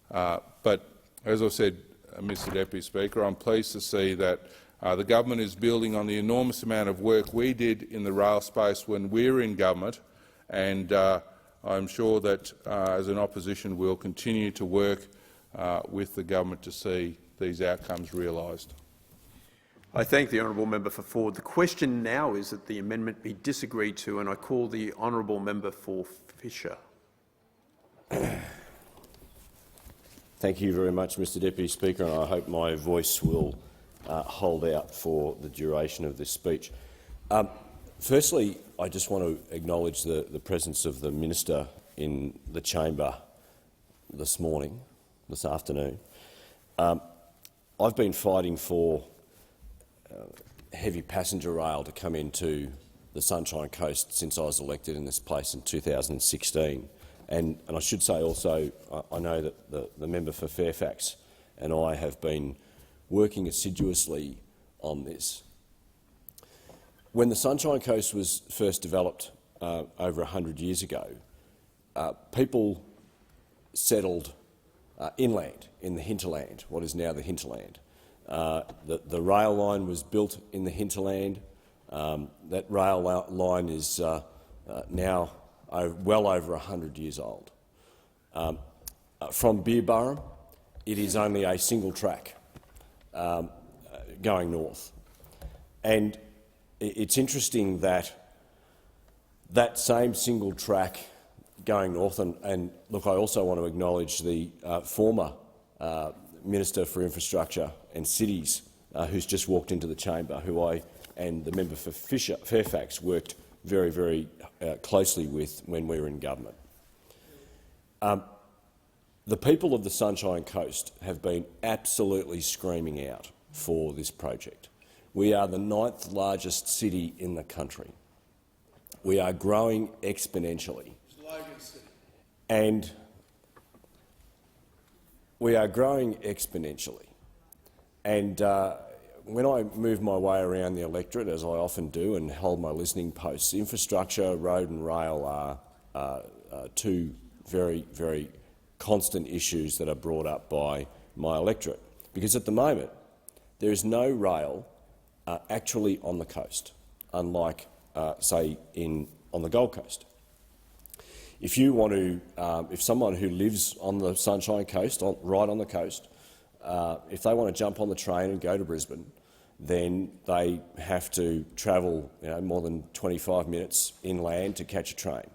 But as I said, Mr Deputy Speaker, I'm pleased to see that the government is building on the enormous amount of work we did in the rail space when we were in government, and I'm sure that as an opposition we'll continue to work with the government to see these outcomes realised. I thank the honourable member for Ford. The question now is that the amendment be disagreed to, and I call the honourable member for Fisher. Thank you very much, Mr Deputy Speaker, and I hope my voice will hold out for the duration of this speech. Firstly, I just want to acknowledge the presence of the Minister in the chamber this afternoon. I've been fighting for heavy passenger rail to come into the Sunshine Coast since I was elected in this place in 2016. And I should say also, I know that the member for Fairfax and I have been working assiduously on this. When the Sunshine Coast was first developed over 100 years ago, people settled inland in the hinterland, what is now the hinterland. The rail line was built in the hinterland. That rail line is now well over 100 years old. From Beerburrum, it is only a single track going north. And it's interesting that that same single track going north, and look, I also want to acknowledge the former Minister for Infrastructure and Cities who's just walked into the chamber, who I and the member for Fairfax worked very closely with when we were in government. The people of the Sunshine Coast have been absolutely screaming out for this project. We are the 9th largest city in the country. We are growing exponentially. And we are growing exponentially. And when I move my way around the electorate, as I often do, and hold my listening posts, infrastructure, road and rail are two very constant issues that are brought up by my electorate. Because at the moment, there is no rail actually on the coast, unlike, say, on the Gold Coast. If you want to, if someone who lives on the Sunshine Coast, right on the coast, if they want to jump on the train and go to Brisbane, then they have to travel more than 25 minutes inland to catch a train.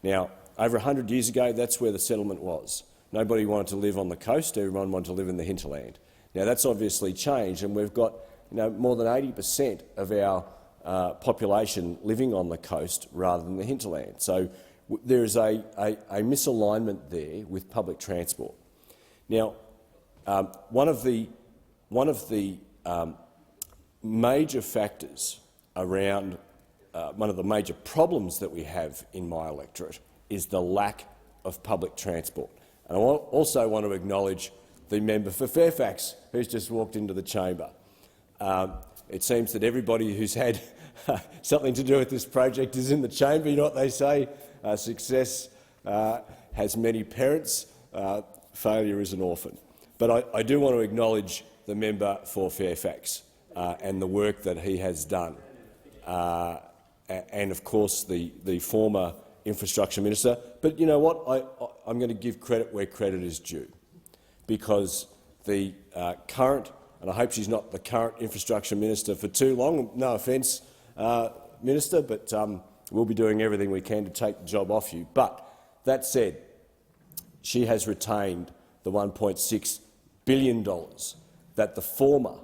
Now, over 100 years ago, that's where the settlement was. Nobody wanted to live on the coast, everyone wanted to live in the hinterland. Now, that's obviously changed, and we've got more than 80% of our population living on the coast rather than the hinterland. So there is a misalignment there with public transport. Now, one of the major factors around one of the major problems that we have in my electorate is the lack of public transport. And I also want to acknowledge the member for Fairfax who's just walked into the chamber. It seems that everybody who's had something to do with this project is in the chamber. You know what they say? Success has many parents, failure is an orphan. But I do want to acknowledge the member for Fairfax and the work that he has done, and of course the former infrastructure minister. But you know what? I'm going to give credit where credit is due, because the current, and I hope she's not the current infrastructure minister for too long, no offence, Minister, but we'll be doing everything we can to take the job off you. But that said, she has retained the $1.6 billion that the former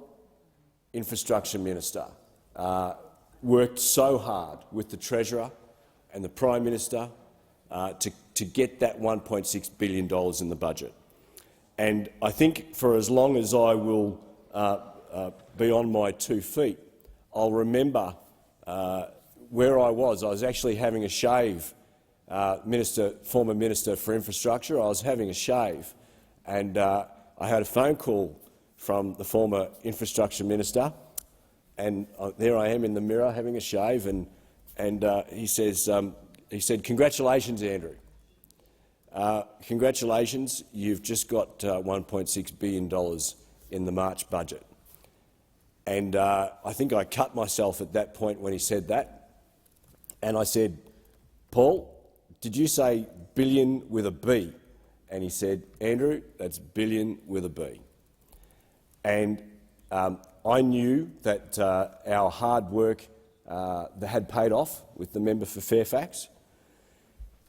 infrastructure minister worked so hard with the Treasurer and the Prime Minister to get that $1.6 billion in the budget. And I think for as long as I will be on my 2 feet, I'll remember where I was actually having a shave, former Minister for Infrastructure. I was having a shave, and I had a phone call from the former Infrastructure Minister, and there I am in the mirror having a shave, and he said, "Congratulations, Andrew. Congratulations, you've just got $1.6 billion in the March budget." And I think I cut myself at that point when he said that. And I said, "Paul, did you say billion with a B?" And he said, "Andrew, that's billion with a B." And I knew that our hard work had paid off with the member for Fairfax.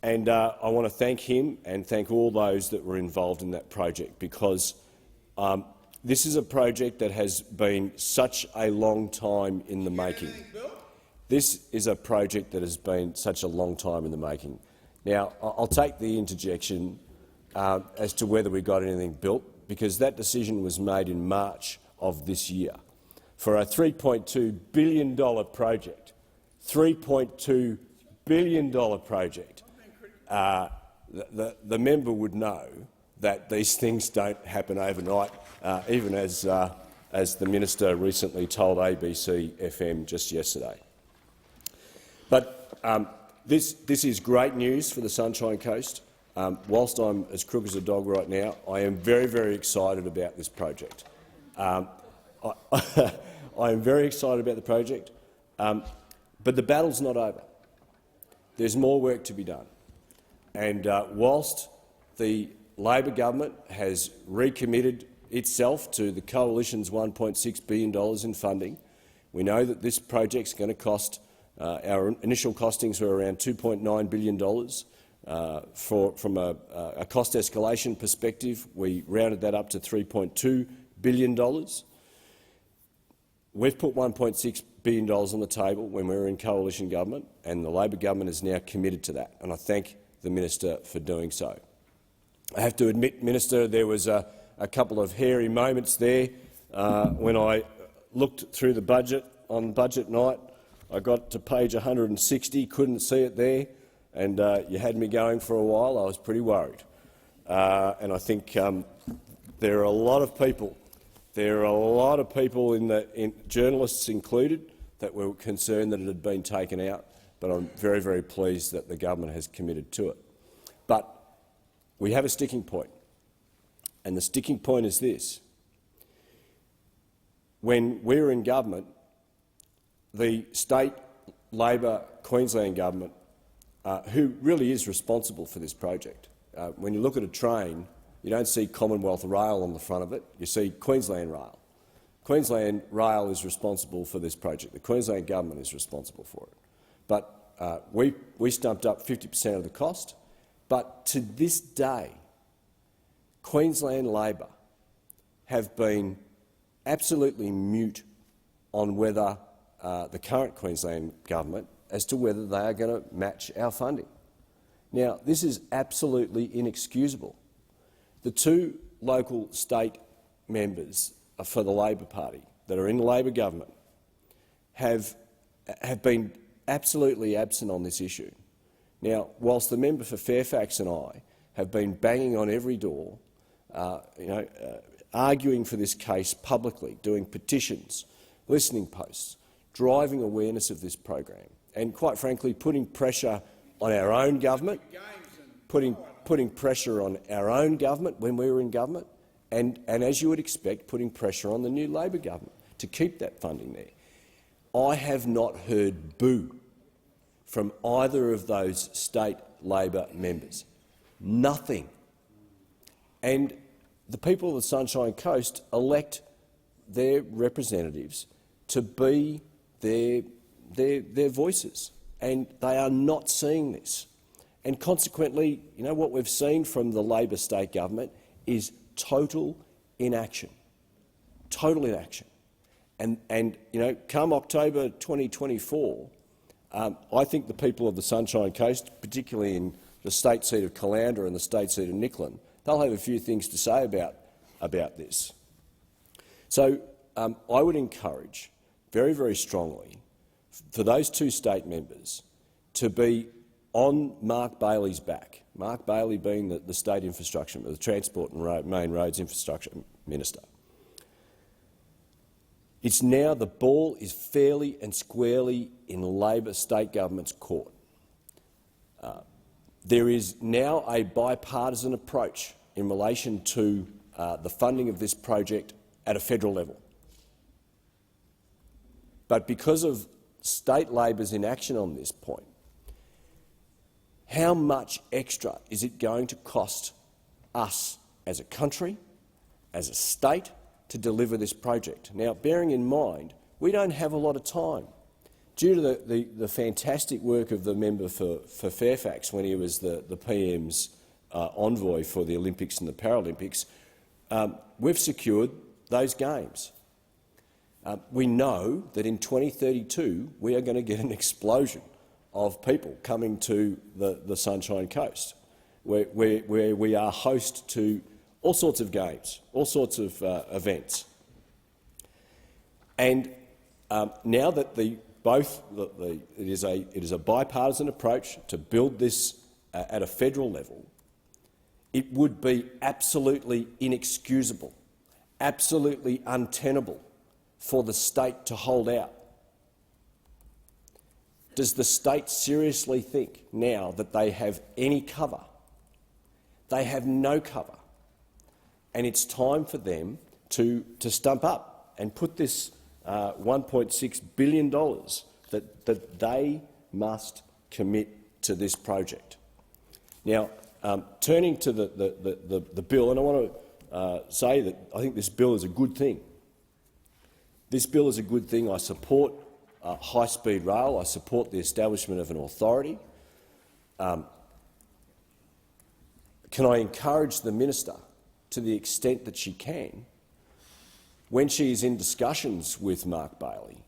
And I want to thank him and thank all those that were involved in that project, because this is a project that has been such a long time in the making. This is a project that has been such a long time in the making. Now, I'll take the interjection as to whether we got anything built, because that decision was made in March of this year for a $3.2 billion project. $3.2 billion project. The member would know that these things don't happen overnight, even as the minister recently told ABC FM just yesterday. But this is great news for the Sunshine Coast. Whilst I'm as crook as a dog right now, I am very, very excited about this project. I am very excited about the project, but the battle's not over. There's more work to be done. And whilst the Labor government has recommitted itself to the Coalition's $1.6 billion in funding, we know that this project's going to cost, our initial costings were around $2.9 billion. From a cost escalation perspective, we rounded that up to $3.2 billion. We've put $1.6 billion on the table when we were in coalition government, and the Labor government is now committed to that, and I thank the minister for doing so. I have to admit, Minister, there was a couple of hairy moments there when I looked through the budget on budget night. I got to page 160, couldn't see it there, and you had me going for a while. I was pretty worried. And I think there are a lot of people, journalists included, that were concerned that it had been taken out, but I'm very, very pleased that the government has committed to it. But we have a sticking point, and the sticking point is this. When we were in government, the state Labor Queensland government, who really is responsible for this project, when you look at a train, You don't see Commonwealth Rail on the front of it. You see Queensland Rail. Queensland Rail is responsible for this project. The Queensland Government is responsible for it. But we stumped up 50% of the cost. But to this day, Queensland Labor have been absolutely mute on whether the current Queensland Government as to whether they are going to match our funding. Now, this is absolutely inexcusable. The two local state members for the Labor Party that are in the Labor government have been absolutely absent on this issue. Now, whilst the member for Fairfax and I have been banging on every door, arguing for this case publicly, doing petitions, listening posts, driving awareness of this program, and quite frankly putting pressure on our own government, putting pressure on our own government when we were in government, and as you would expect, putting pressure on the new Labor government to keep that funding there. I have not heard boo from either of those state Labor members. Nothing. And the people of the Sunshine Coast elect their representatives to be their voices, and they are not seeing this. And consequently, what we've seen from the Labor state government is total inaction. Total inaction. And come October 2024, I think the people of the Sunshine Coast, particularly in the state seat of Caloundra and the state seat of Nicklin, they'll have a few things to say about this. So I would encourage very, very strongly for those two state members to be on Mark Bailey's back, Mark Bailey being the state infrastructure, the Transport and Main Roads Infrastructure Minister. It's now the ball is fairly and squarely in Labor state government's court. There is now a bipartisan approach in relation to the funding of this project at a federal level. But because of state Labor's inaction on this point, how much extra is it going to cost us as a country, as a state, to deliver this project? Now, bearing in mind, we don't have a lot of time. Due to the fantastic work of the member for Fairfax when he was the PM's envoy for the Olympics and the Paralympics, we've secured those games. We know that in 2032 we are going to get an explosion of people coming to the Sunshine Coast, where we are host to all sorts of games, all sorts of events. And now that it is a bipartisan approach to build this at a federal level, it would be absolutely inexcusable, absolutely untenable for the state to hold out. Does the state seriously think now that they have any cover? They have no cover. And it's time for them to stump up and put this $1.6 billion that they must commit to this project. Now, turning to the bill, and I want to say that I think this bill is a good thing. This bill is a good thing. I support high-speed rail. I support the establishment of an authority. Can I encourage the minister, to the extent that she can, when she is in discussions with Mark Bailey,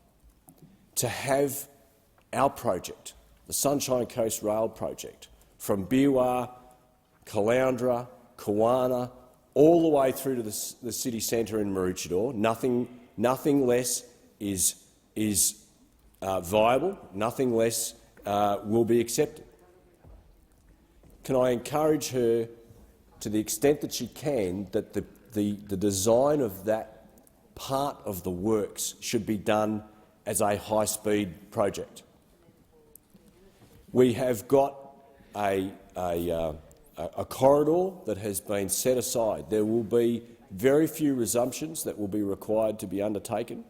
to have our project, the Sunshine Coast Rail project, from Biwa, Caloundra, Kawana, all the way through to the city centre in Maroochydore, nothing less is viable, nothing less will be accepted. Can I encourage her, to the extent that she can, that the design of that part of the works should be done as a high-speed project? We have got a corridor that has been set aside. There will be very few resumptions that will be required to be undertaken.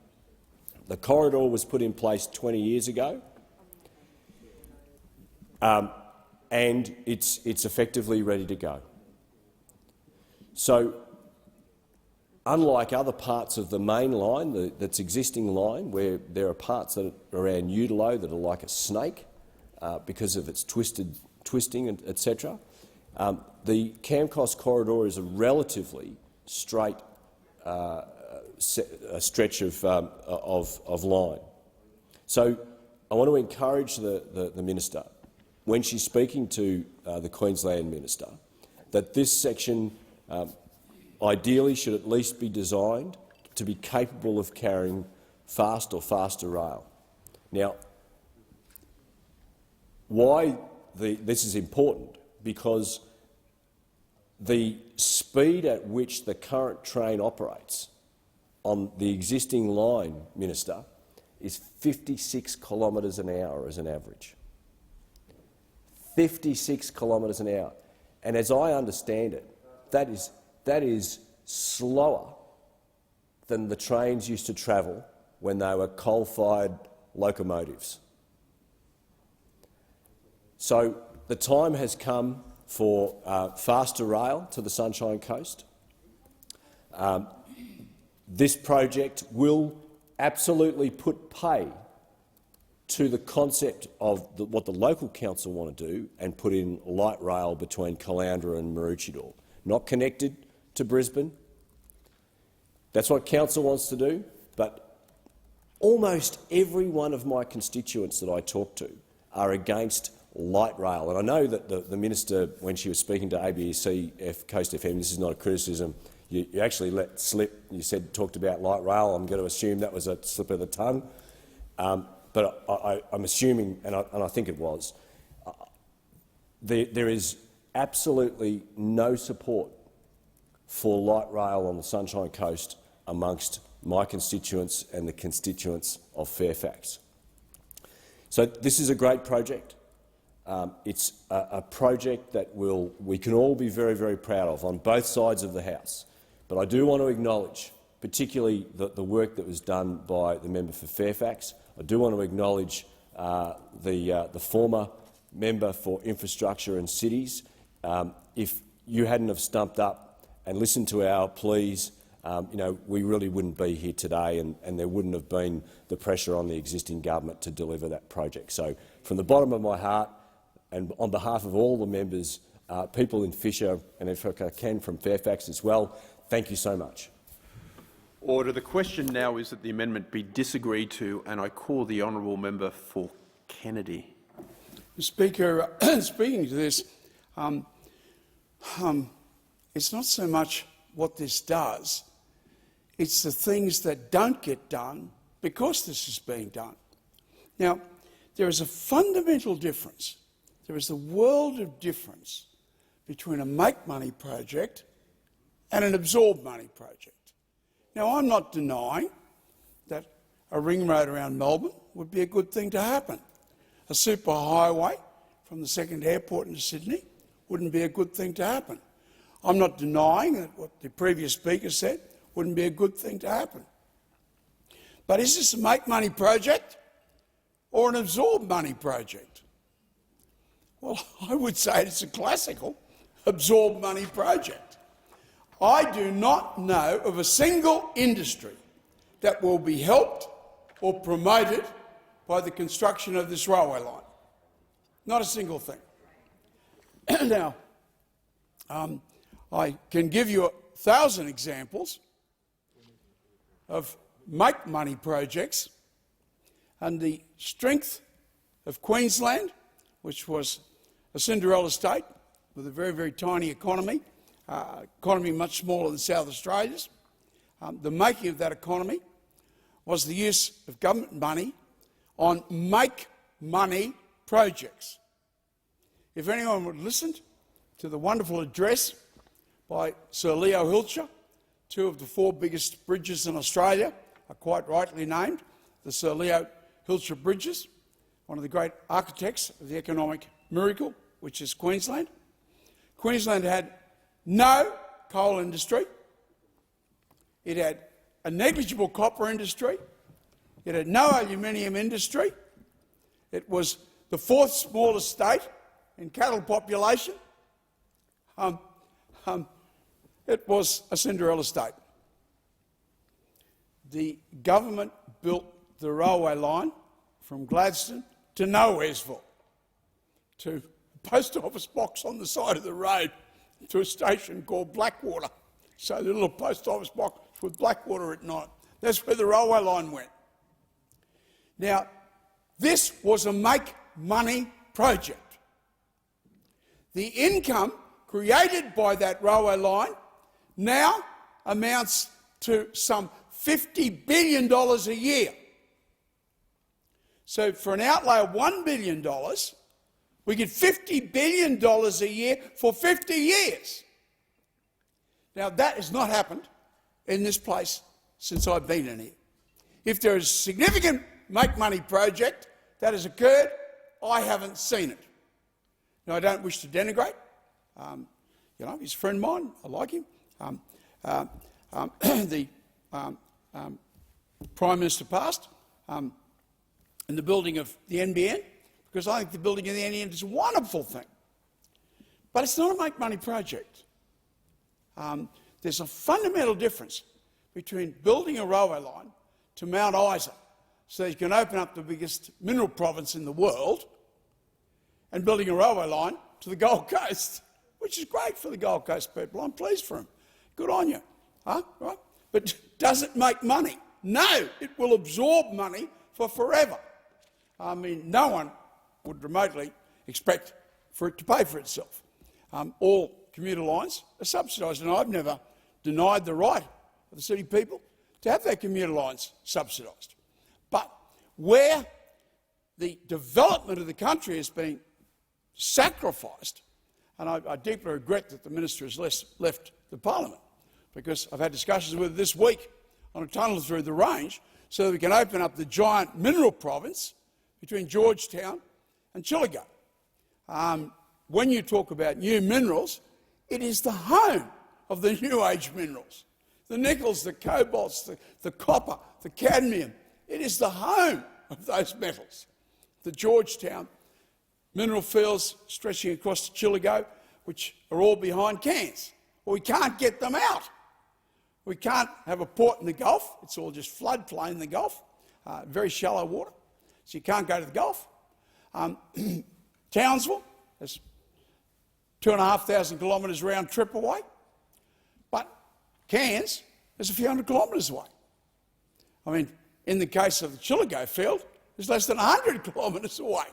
The corridor was put in place 20 years ago, and it's effectively ready to go. So, unlike other parts of the main line, that's existing line, where there are parts that are around Udalo that are like a snake because of its twisting, etc., the CAMCOS corridor is a relatively straight stretch of line. So I want to encourage the Minister, when she's speaking to the Queensland Minister, that this section ideally should at least be designed to be capable of carrying fast or faster rail. Now, why this is important, because the speed at which the current train operates on the existing line, Minister, is 56 kilometres an hour as an average. 56 kilometres an hour. And as I understand it, that is slower than the trains used to travel when they were coal-fired locomotives. So the time has come for faster rail to the Sunshine Coast. This project will absolutely put pay to the concept of what the local council want to do and put in light rail between Caloundra and Maroochydore. Not connected to Brisbane. That's what council wants to do, but almost every one of my constituents that I talk to are against light rail. And I know that the Minister, when she was speaking to ABC Coast FM, this is not a criticism, you actually let slip, you talked about light rail. I'm going to assume that was a slip of the tongue. But I'm assuming, and I think it was, there is absolutely no support for light rail on the Sunshine Coast amongst my constituents and the constituents of Fairfax. So this is a great project. It's a project that we can all be very, very proud of on both sides of the House. But I do want to acknowledge particularly the work that was done by the member for Fairfax. I do want to acknowledge the former member for Infrastructure and Cities. If you hadn't have stumped up and listened to our pleas, we really wouldn't be here today, and there wouldn't have been the pressure on the existing government to deliver that project. So, from the bottom of my heart, and on behalf of all the members, people in Fisher, and if I can from Fairfax as well, thank you so much. Order. The question now is that the amendment be disagreed to, and I call the honourable member for Kennedy. Mr. Speaker, speaking to this, it's not so much what this does, it's the things that don't get done because this is being done. Now, there is a fundamental difference. There is a world of difference between a make-money project and an absorb-money project. Now, I'm not denying that a ring road around Melbourne would be a good thing to happen. A superhighway from the second airport into Sydney wouldn't be a good thing to happen. I'm not denying that what the previous speaker said wouldn't be a good thing to happen. But is this a make-money project or an absorb-money project? Well, I would say it's a classical absorb-money project. I do not know of a single industry that will be helped or promoted by the construction of this railway line. Not a single thing. Now, I can give you 1,000 examples of make-money projects, and the strength of Queensland, which was a Cinderella state with a very, very tiny economy, economy much smaller than South Australia's. The making of that economy was the use of government money on make-money projects. If anyone would listen to the wonderful address by Sir Leo Hilcher, 2 of the 4 biggest bridges in Australia are quite rightly named the Sir Leo Hilcher Bridges, one of the great architects of the economic miracle, which is Queensland. Queensland had no coal industry. It had a negligible copper industry. It had no aluminium industry. It was the 4th smallest state in cattle population. it was a Cinderella state. The government built the railway line from Gladstone to Noesville, to a post office box on the side of the road, to a station called Blackwater. So the little post office box with Blackwater at night. That's where the railway line went. Now, this was a make-money project. The income created by that railway line now amounts to some $50 billion a year. So for an outlay of $1 billion, we get $50 billion a year for 50 years. Now, that has not happened in this place since I've been in here. If there is a significant make-money project that has occurred, I haven't seen it. Now, I don't wish to denigrate. You know, he's a friend of mine. I like him. The Prime Minister passed in the building of the NBN, because I think the building of the NBN is a wonderful thing. But it's not a make-money project. There's a fundamental difference between building a railway line to Mount Isa so you can open up the biggest mineral province in the world, and building a railway line to the Gold Coast, which is great for the Gold Coast people. I'm pleased for them. Good on you. Huh? Right? But does it make money? No, it will absorb money for forever. I mean, no one would remotely expect for it to pay for itself. All commuter lines are subsidised, and I've never denied the right of the city people to have their commuter lines subsidised. But where the development of the country has been sacrificed, and I deeply regret that the Minister has left the Parliament, because I've had discussions with her this week on a tunnel through the range so that we can open up the giant mineral province between Georgetown and Chillagoe. When you talk about new minerals, it is the home of the new age minerals. The nickels, the cobalts, the copper, the cadmium. It is the home of those metals. The Georgetown mineral fields stretching across to Chillagoe, which are all behind Cairns. Well, we can't get them out. We can't have a port in the Gulf. It's all just floodplain in the Gulf, very shallow water, so you can't go to the Gulf. Townsville is 2,500 kilometres round trip away, but Cairns is a few hundred kilometres away. I mean, in the case of the Chillagoe field, it's less than 100 kilometres away.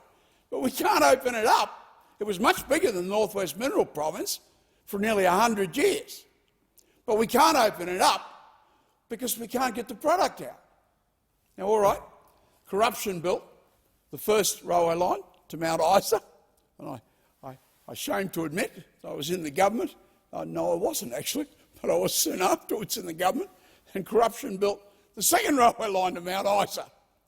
But we can't open it up. It was much bigger than the North West Mineral Province for nearly 100 years. But we can't open it up because we can't get the product out. Now, all right, Corruption built the first railway line to Mount Isa, and I'm ashamed to admit I was in the government. No, I wasn't actually, but I was soon afterwards in the government, and Corruption built the second railway line to Mount Isa,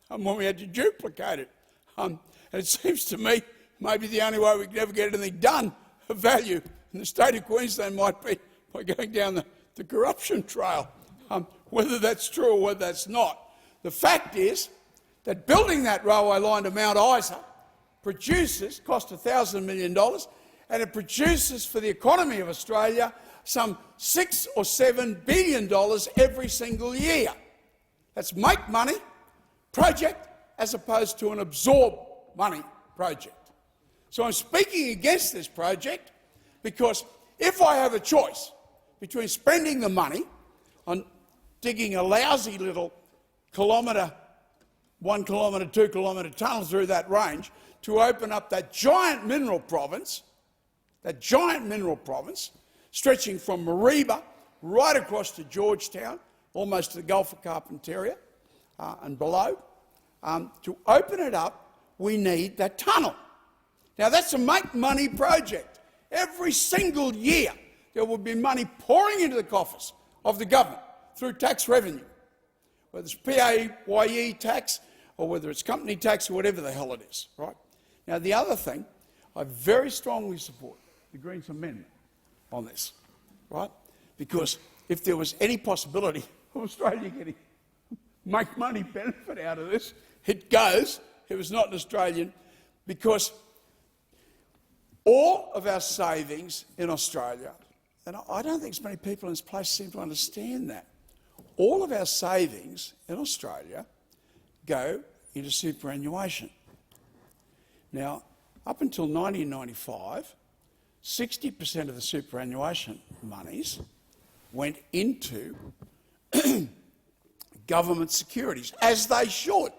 and when we had to duplicate it. And it seems to me maybe the only way we could ever get anything done of value in the state of Queensland might be by going down the corruption trail. Whether that's true or whether that's not, the fact is that building that railway line to Mount Isa cost $1,000 million, and it produces for the economy of Australia some $6 or $7 billion every single year. That's make money project as opposed to an absorb money project. So I'm speaking against this project because if I have a choice between spending the money on digging a lousy little kilometre, 1 kilometre, 2 kilometre tunnel through that range to open up that giant mineral province stretching from Mareeba right across to Georgetown, almost to the Gulf of Carpentaria and below, to open it up, we need that tunnel. Now, that's a make-money project. Every single year there will be money pouring into the coffers of the government through tax revenue, whether it's PAYE tax or whether it's company tax or whatever the hell it is, right? Now, the other thing, I very strongly support the Greens amendment on this, right? Because if there was any possibility of Australia getting make-money benefit out of this, it goes. It was not an Australian, because all of our savings in Australia and I don't think as many people in this place seem to understand that. All of our savings in Australia go into superannuation. Now, up until 1995, 60% of the superannuation monies went into government securities, as they should.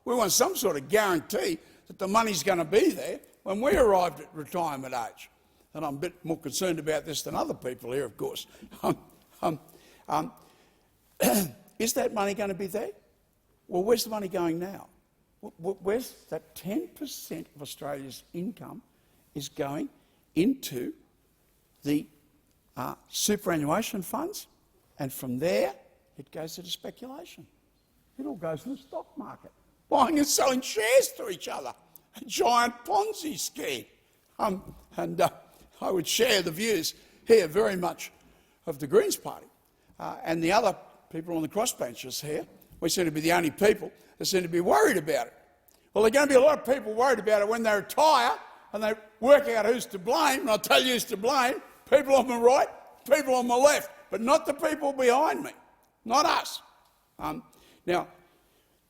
We want some sort of guarantee that the money's going to be there when we arrived at retirement age. And I'm a bit more concerned about this than other people here, of course. Is that money going to be there? Well, where's the money going now? Where's that 10% of Australia's income is going into the superannuation funds, and from there it goes into speculation. It all goes in the stock market, buying and selling shares to each other, a giant Ponzi scheme. I would share the views here very much of the Greens Party and the other people on the crossbenches here. We seem to be the only people that seem to be worried about it. Well, there are going to be a lot of people worried about it when they retire and they work out who's to blame, and I'll tell you who's to blame: people on my right, people on my left, but not the people behind me, not us. Now,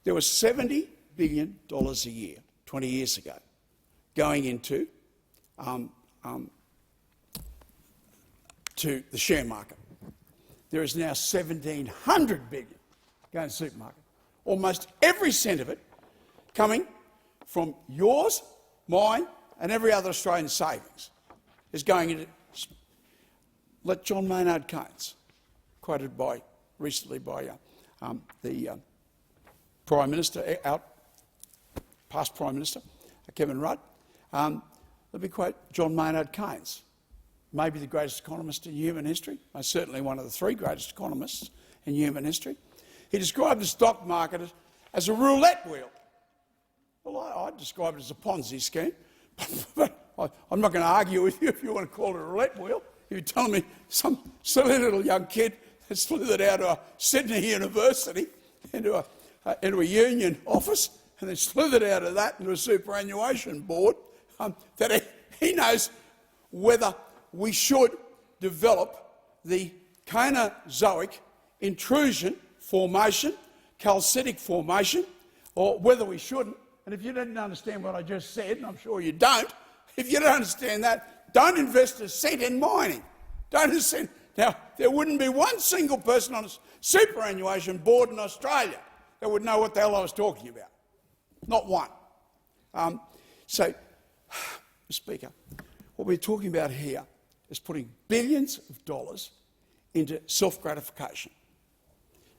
there was $70 billion a year 20 years ago going into to the share market. There is now $1,700 billion going to the supermarket. Almost every cent of it coming from yours, mine, and every other Australian savings is going into. Let John Maynard Keynes, quoted recently by the Prime Minister, past Prime Minister, Kevin Rudd. Let me quote John Maynard Keynes, maybe the greatest economist in human history, most certainly one of the three greatest economists in human history. He described the stock market as a roulette wheel. Well, I'd describe it as a Ponzi scheme, but I'm not going to argue with you if you want to call it a roulette wheel. You're telling me some silly little young kid that slithered out of Sydney University into a union office and then slithered out of that into a superannuation board, that he knows whether we should develop the Cainozoic intrusion formation, calcitic formation, or whether we shouldn't. And if you didn't understand what I just said, and I'm sure you don't, if you don't understand that, don't invest a cent in mining. Don't invest. Now, there wouldn't be one single person on a superannuation board in Australia that would know what the hell I was talking about. Not one. So, Mr. Speaker, what we're talking about here is putting billions of dollars into self-gratification.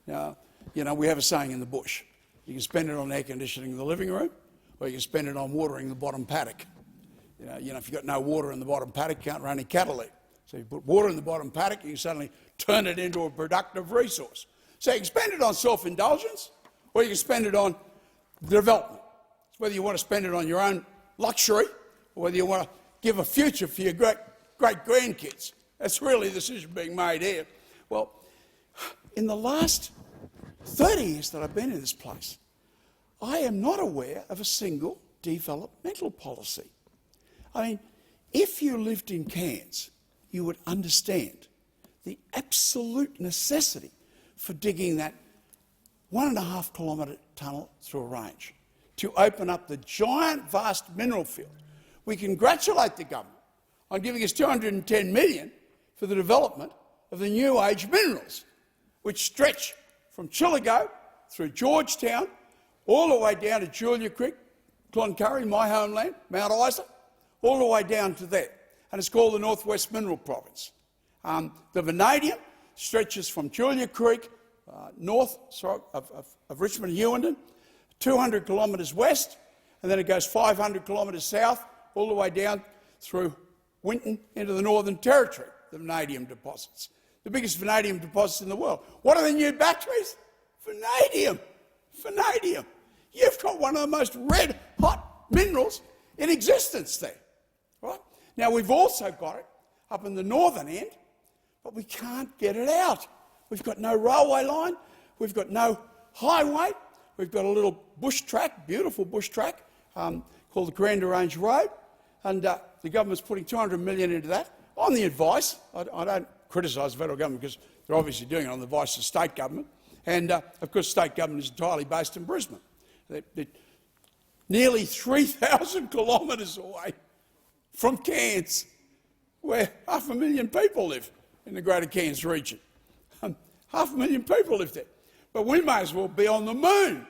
Now, you know, we have a saying in the bush: you can spend it on air conditioning in the living room, or you can spend it on watering the bottom paddock. You know, if you've got no water in the bottom paddock, you can't run any cattle there. So you put water in the bottom paddock, you can suddenly turn it into a productive resource. So you can spend it on self-indulgence, or you can spend it on development. It's whether you want to spend it on your own luxury, or whether you want to give a future for your great-grandkids. That's really the decision being made here. Well, in the last 30 years that I've been in this place, I am not aware of a single developmental policy. I mean, if you lived in Cairns, you would understand the absolute necessity for digging that 1.5 kilometre tunnel through a range to open up the giant, vast mineral field. We congratulate the government on giving us $210 million for the development of the new age minerals, which stretch from Chillago through Georgetown all the way down to Julia Creek, Cloncurry, my homeland, Mount Isa, all the way down to there. And it's called the Northwest Mineral Province. The vanadium stretches from Julia Creek, north of Richmond and Hewenden, 200 kilometres west, and then it goes 500 kilometres south, all the way down through Winton into the Northern Territory, the vanadium deposits. The biggest vanadium deposits in the world. What are the new batteries? Vanadium. Vanadium. You've got one of the most red-hot minerals in existence there. Right? Now, we've also got it up in the northern end, but we can't get it out. We've got no railway line. We've got no highway. We've got a little bush track, beautiful bush track, called the Coranda Range Road, and the government's putting $200 million into that on the advice. I don't criticise the federal government because they're obviously doing it on the advice of state government. And, of course, state government is entirely based in Brisbane. They're nearly 3,000 kilometres away from Cairns, where 500,000 people live in the Greater Cairns region. 500,000 people live there. But we may as well be on the moon.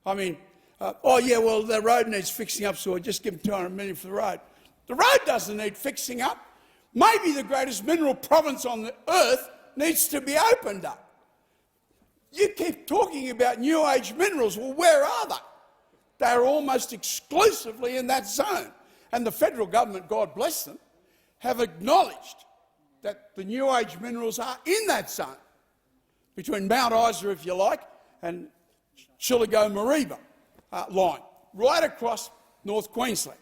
I mean, oh yeah, well, the road needs fixing up, so we'll just give them 200 million for the road. The road doesn't need fixing up. Maybe the greatest mineral province on the earth needs to be opened up. You keep talking about new age minerals. Well, where are they? They're almost exclusively in that zone. And the federal government, God bless them, have acknowledged that the new age minerals are in that zone, between Mount Isa, if you like, and Chillago-Mareeba line, right across North Queensland.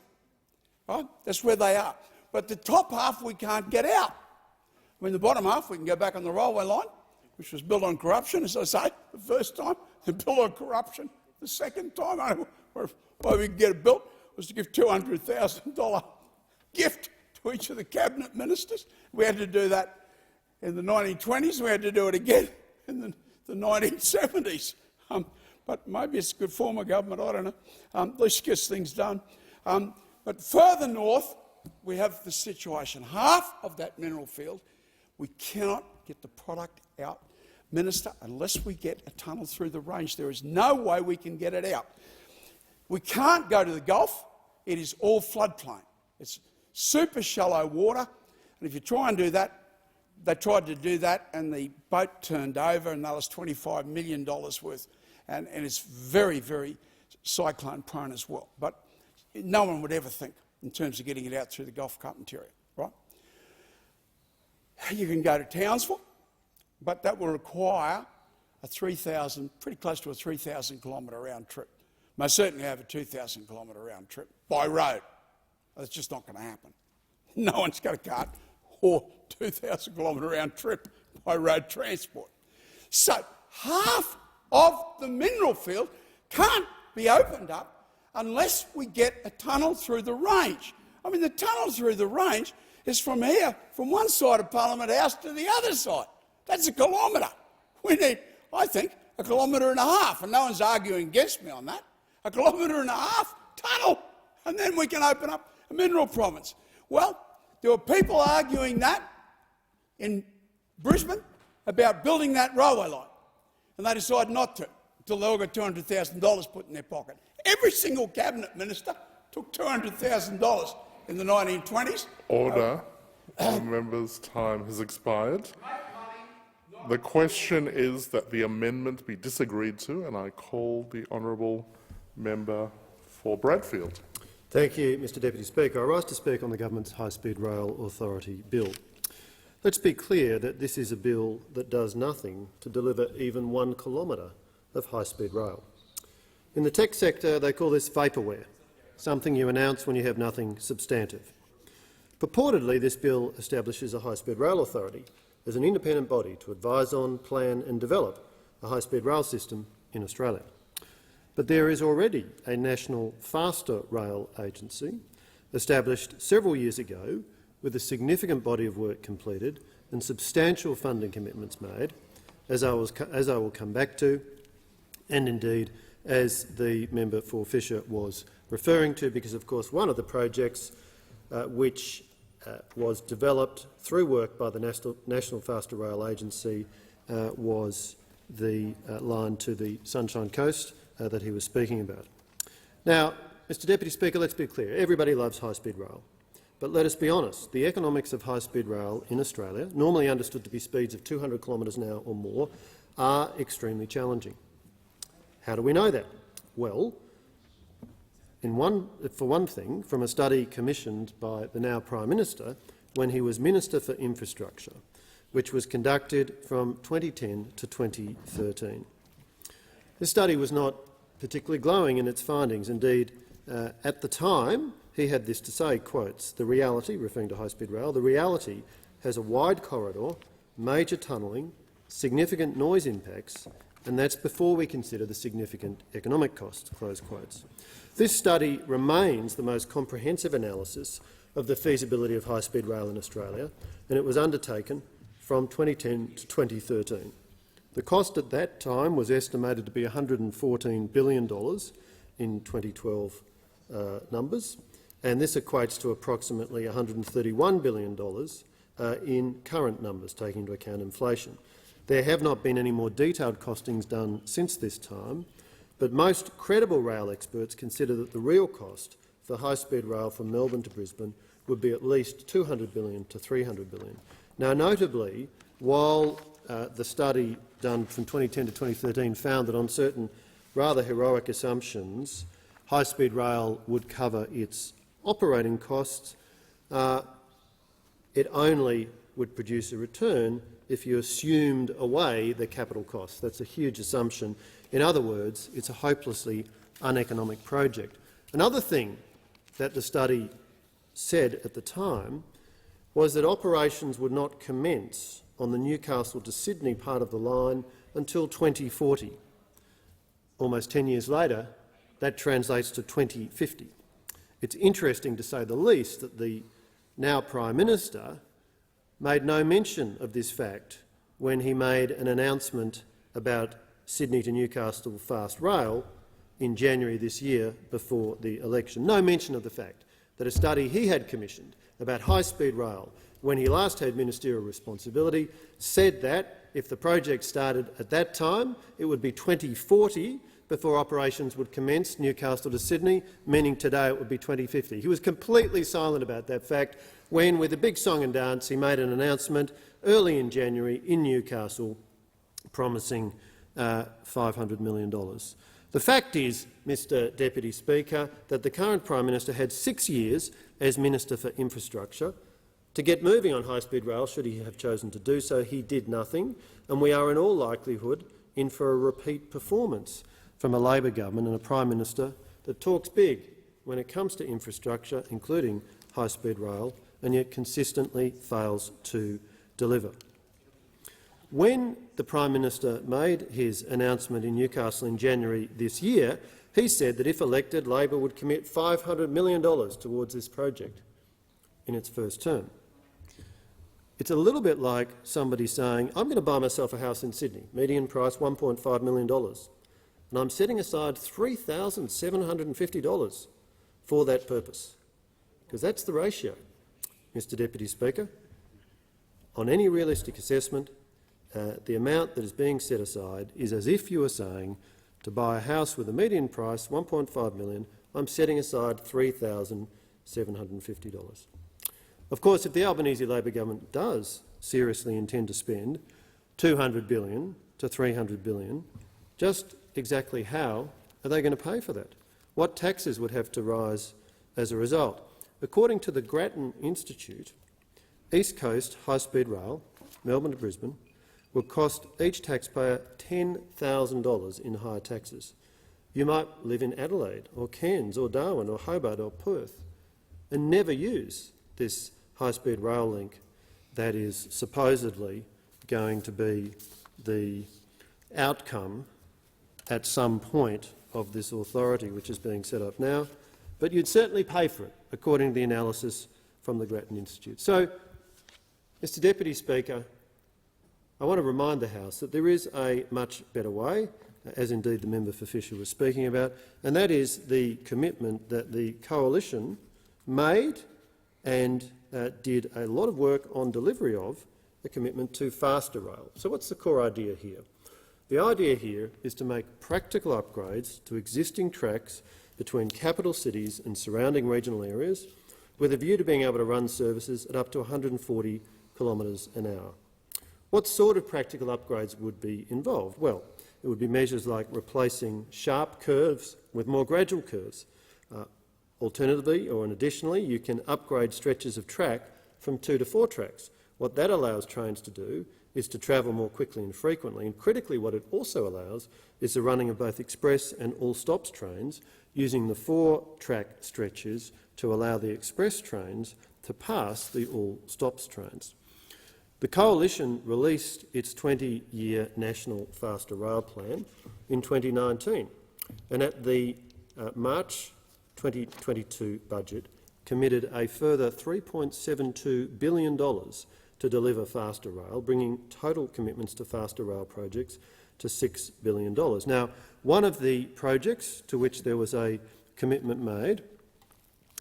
Right? That's where they are. But the top half we can't get out. I mean, the bottom half we can go back on the railway line, which was built on corruption, as I say, the first time, and built on corruption the second time. Why we could get it built was to give $200,000 gift to each of the cabinet ministers. We had to do that in the 1920s. We had to do it again in the 1970s. But maybe it's a good form of government, I don't know. At least gets things done. But further north, we have the situation. Half of that mineral field, we cannot get the product out, Minister, unless we get a tunnel through the range. There is no way we can get it out. We can't go to the Gulf. It is all floodplain. It's super shallow water. And if you try and do that, they tried to do that and the boat turned over and that was $25 million worth. And it's very, very cyclone prone as well. But no one would ever think in terms of getting it out through the Gulf Carpentaria, right? You can go to Townsville, but that will require a 3,000, pretty close to a 3,000 kilometre round trip. Most certainly have a 2,000 kilometre round trip by road. That's just not going to happen. No one's got a car or 2,000 kilometre round trip by road transport. So half of the mineral field can't be opened up unless we get a tunnel through the range. I mean, the tunnel through the range is from here, from one side of Parliament House to the other side. That's a kilometre. We need, I think, a kilometre and a half, and no one's arguing against me on that. A kilometre and a half tunnel, and then we can open up a mineral province. Well, there were people arguing that in Brisbane about building that railway line, and they decided not to, until they all got $200,000 put in their pocket. Every single cabinet minister took $200,000 in the 1920s. Order. The member's time has expired. The question is that the amendment be disagreed to, and I call the honourable member for Bradfield. Thank you, Mr Deputy Speaker. I rise to speak on the Government's High Speed Rail Authority bill. Let's be clear that this is a bill that does nothing to deliver even 1 kilometre of high-speed rail. In the tech sector, they call this vaporware, something you announce when you have nothing substantive. Purportedly, this bill establishes a high-speed rail authority as an independent body to advise on, plan and develop a high-speed rail system in Australia. But there is already a national faster rail agency established several years ago with a significant body of work completed and substantial funding commitments made, as I will come back to, and indeed as the member for Fisher was referring to, because of course one of the projects which was developed through work by the National Faster Rail Agency was the line to the Sunshine Coast that he was speaking about. Now, Mr Deputy Speaker, let's be clear. Everybody loves high-speed rail. But let us be honest, the economics of high-speed rail in Australia, normally understood to be speeds of 200 kilometres an hour or more, are extremely challenging. How do we know that? Well, for one thing, from a study commissioned by the now Prime Minister when he was Minister for Infrastructure, which was conducted from 2010 to 2013. This study was not particularly glowing in its findings. Indeed, at the time, he had this to say, quotes, "The reality," referring to high-speed rail, "the reality has a wide corridor, major tunnelling, significant noise impacts, and that's before we consider the significant economic costs," close quotes. This study remains the most comprehensive analysis of the feasibility of high-speed rail in Australia, and it was undertaken from 2010 to 2013. The cost at that time was estimated to be $114 billion in 2012 numbers, and this equates to approximately $131 billion in current numbers, taking into account inflation. There have not been any more detailed costings done since this time, but most credible rail experts consider that the real cost for high-speed rail from Melbourne to Brisbane would be at least $200 billion to $300 billion. Now, notably, while the study done from 2010 to 2013 found that on certain rather heroic assumptions, high-speed rail would cover its operating costs, it only would produce a return if you assumed away the capital costs. That's a huge assumption. In other words, it's a hopelessly uneconomic project. Another thing that the study said at the time was that operations would not commence on the Newcastle to Sydney part of the line until 2040. Almost 10 years later, that translates to 2050. It's interesting, to say the least, that the now Prime Minister made no mention of this fact when he made an announcement about Sydney to Newcastle fast rail in January this year before the election. No mention of the fact that a study he had commissioned about high-speed rail when he last had ministerial responsibility said that if the project started at that time, it would be 2040 before operations would commence Newcastle to Sydney, meaning today it would be 2050. He was completely silent about that fact when, with a big song and dance, he made an announcement early in January in Newcastle promising $500 million. The fact is, Mr Deputy Speaker, that the current Prime Minister had 6 years as Minister for Infrastructure to get moving on high-speed rail should he have chosen to do so. He did nothing, and we are in all likelihood in for a repeat performance from a Labor government and a Prime Minister that talks big when it comes to infrastructure, including high-speed rail, and yet consistently fails to deliver. When the Prime Minister made his announcement in Newcastle in January this year, he said that if elected, Labor would commit $500 million towards this project in its first term. It's a little bit like somebody saying, I'm going to buy myself a house in Sydney, median price $1.5 million, and I'm setting aside $3,750 for that purpose, because that's the ratio, Mr Deputy Speaker. On any realistic assessment, the amount that is being set aside is as if you were saying, to buy a house with a median price $1.5 million, I'm setting aside $3,750. Of course, if the Albanese Labor government does seriously intend to spend $200 billion to $300 billion, just exactly how are they going to pay for that? What taxes would have to rise as a result? According to the Grattan Institute, East Coast high-speed rail, Melbourne to Brisbane, will cost each taxpayer $10,000 in higher taxes. You might live in Adelaide or Cairns or Darwin or Hobart or Perth and never use this high-speed rail link that is supposedly going to be the outcome at some point of this authority which is being set up now, but you'd certainly pay for it, according to the analysis from the Grattan Institute. So, Mr Deputy Speaker, I want to remind the House that there is a much better way, as indeed the member for Fisher was speaking about, and that is the commitment that the coalition made and did a lot of work on delivery of, the commitment to faster rail. So what's the core idea here? The idea here is to make practical upgrades to existing tracks between capital cities and surrounding regional areas with a view to being able to run services at up to 140 kilometres an hour. What sort of practical upgrades would be involved? Well, it would be measures like replacing sharp curves with more gradual curves. Alternatively, or additionally, you can upgrade stretches of track from 2 to 4 tracks. What that allows trains to do is to travel more quickly and frequently, and critically what it also allows is the running of both express and all-stops trains using the 4-track stretches to allow the express trains to pass the all-stops trains. The Coalition released its 20-year National Faster Rail Plan in 2019, and at the March 2022 budget committed a further $3.72 billion to to deliver faster rail, bringing total commitments to faster rail projects to $6 billion. Now, one of the projects to which there was a commitment made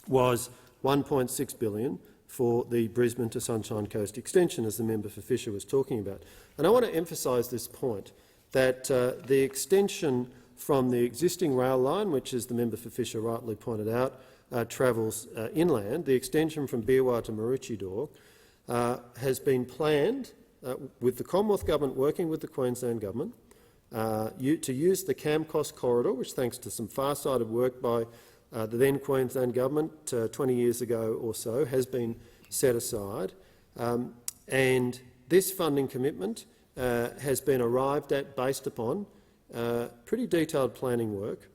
was $1.6 billion for the Brisbane to Sunshine Coast extension, as the member for Fisher was talking about. And I want to emphasise this point, that the extension from the existing rail line, which, as the member for Fisher rightly pointed out, travels inland, the extension from Beerwah to Maroochydore has been planned with the Commonwealth Government working with the Queensland Government to use the CAMCOS corridor, which, thanks to some far-sighted work by the then Queensland Government 20 years ago or so, has been set aside. And this funding commitment has been arrived at based upon pretty detailed planning work.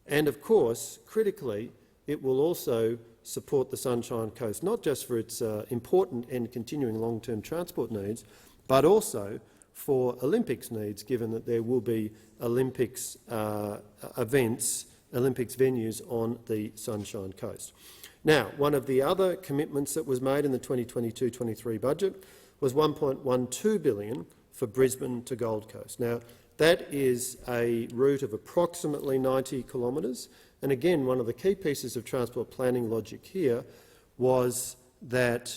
And, of course, critically, it will also support the Sunshine Coast, not just for its important and continuing long-term transport needs, but also for Olympics needs, given that there will be Olympics events, Olympics venues on the Sunshine Coast. Now, one of the other commitments that was made in the 2022-23 budget was $1.12 billion for Brisbane to Gold Coast. Now, that is a route of approximately 90 kilometres, and again, one of the key pieces of transport planning logic here was that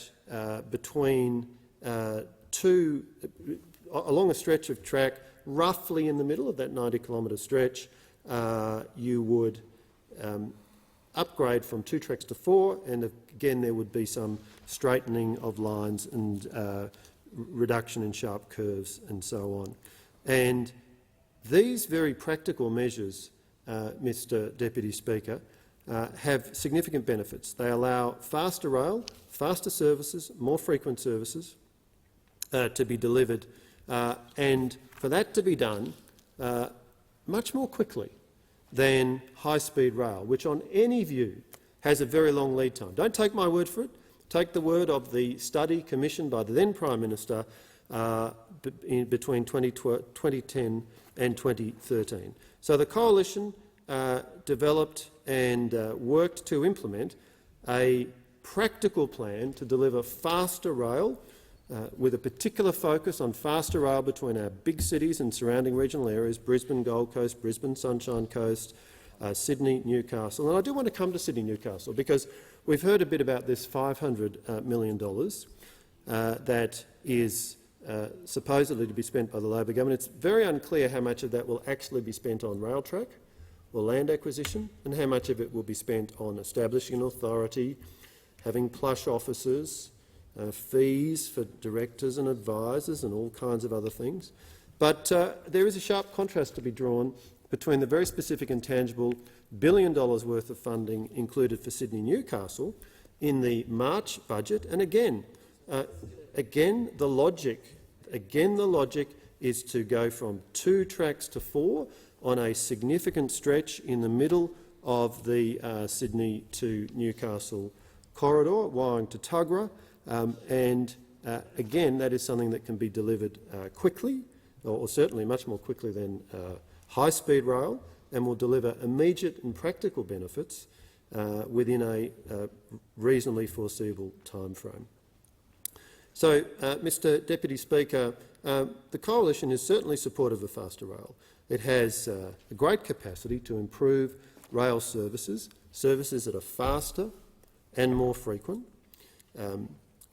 along a stretch of track, roughly in the middle of that 90-kilometre stretch, you would upgrade from 2 tracks to 4, and again there would be some straightening of lines and reduction in sharp curves and so on. And these very practical measures, Mr Deputy Speaker, have significant benefits. They allow faster rail, faster services, more frequent services to be delivered, and for that to be done much more quickly than high-speed rail, which on any view has a very long lead time. Don't take my word for it. Take the word of the study commissioned by the then Prime Minister between 2010 and 2013. So the Coalition developed and worked to implement a practical plan to deliver faster rail, with a particular focus on faster rail between our big cities and surrounding regional areas, Brisbane, Gold Coast, Brisbane, Sunshine Coast, Sydney, Newcastle. And I do want to come to Sydney, Newcastle, because we've heard a bit about this $500 million that is supposedly to be spent by the Labor government. It's very unclear how much of that will actually be spent on rail track or land acquisition, and how much of it will be spent on establishing an authority, having plush officers, fees for directors and advisors and all kinds of other things. But there is a sharp contrast to be drawn between the very specific and tangible $1 billion worth of funding included for Sydney Newcastle in the March budget, and again the logic is to go from 2 tracks to 4 on a significant stretch in the middle of the Sydney to Newcastle corridor, Wyong to Tuggerah. Again, that is something that can be delivered quickly, or certainly much more quickly than high-speed rail, and will deliver immediate and practical benefits within a reasonably foreseeable time frame. So, Mr Deputy Speaker, the Coalition is certainly supportive of faster rail. It has a great capacity to improve rail services that are faster and more frequent,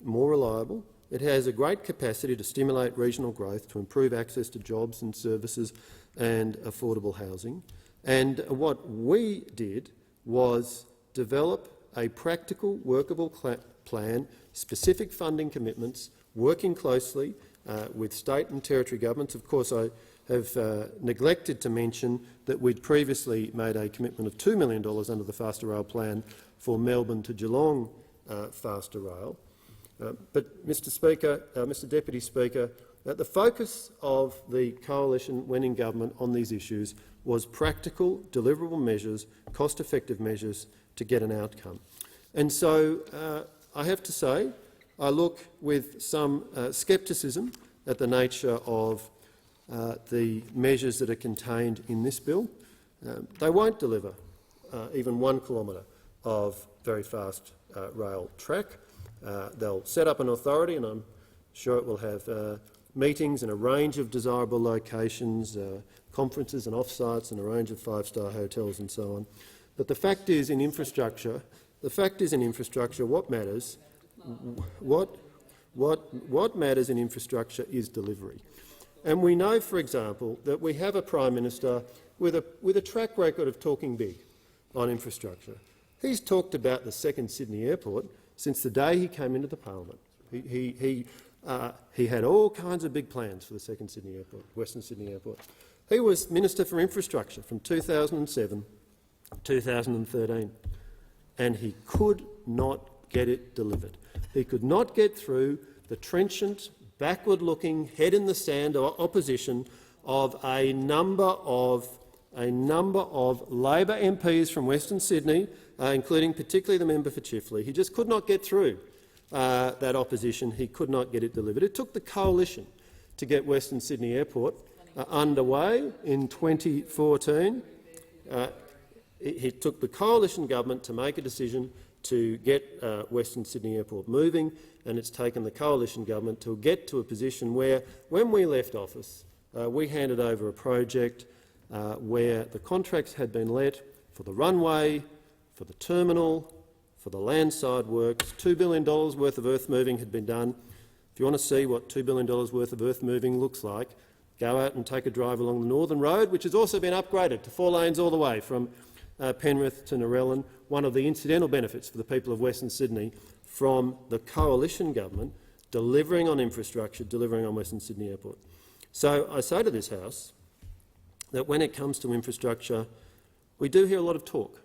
more reliable. It has a great capacity to stimulate regional growth, to improve access to jobs and services and affordable housing. And what we did was develop a practical, workable plan, specific funding commitments, working closely with state and territory governments. Of course, I have neglected to mention that we'd previously made a commitment of $2 million under the Faster Rail Plan for Melbourne to Geelong faster rail. But, Mr Speaker, Mr Deputy Speaker, the focus of the Coalition when in government on these issues was practical, deliverable measures, cost-effective measures to get an outcome. And so I have to say I look with some scepticism at the nature of the measures that are contained in this bill. They won't deliver even 1 kilometre of very fast rail track. They'll set up an authority, and I'm Sure, it will have meetings in a range of desirable locations, conferences and off-sites and a range of five-star hotels and so on. But the fact is, in infrastructure, what matters, what matters in infrastructure is delivery. And we know, for example, that we have a Prime Minister with a track record of talking big on infrastructure. He's talked about the second Sydney airport since the day he came into the parliament. He had all kinds of big plans for the second Sydney airport, Western Sydney Airport. He was Minister for Infrastructure from 2007 to 2013, and he could not get it delivered. He could not get through the trenchant, backward-looking, head-in-the-sand opposition of a number of Labor MPs from Western Sydney, including particularly the member for Chifley. He just could not get through that opposition. He could not get it delivered. It took the coalition to get Western Sydney Airport underway in 2014. It took the coalition government to make a decision to get Western Sydney Airport moving, and it's taken the coalition government to get to a position where, when we left office, we handed over a project where the contracts had been let for the runway, for the terminal, for the landside works. $2 billion worth of earth moving had been done. If you want to see what $2 billion worth of earth moving looks like, go out and take a drive along the Northern Road, which has also been upgraded to 4 lanes all the way from Penrith to Narellan, one of the incidental benefits for the people of Western Sydney from the coalition government delivering on infrastructure, delivering on Western Sydney Airport. So I say to this House that when it comes to infrastructure, we do hear a lot of talk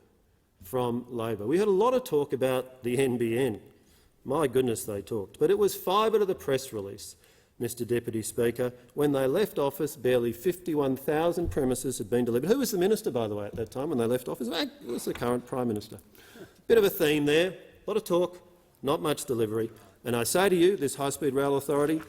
from Labor. We had a lot of talk about the NBN. My goodness, they talked. But it was fibre to the press release, Mr Deputy Speaker. When they left office, barely 51,000 premises had been delivered. Who was the minister, by the way, at that time when they left office? It was the current Prime Minister. Bit of a theme there, a lot of talk, not much delivery. And I say to you, this High-Speed Rail Authority,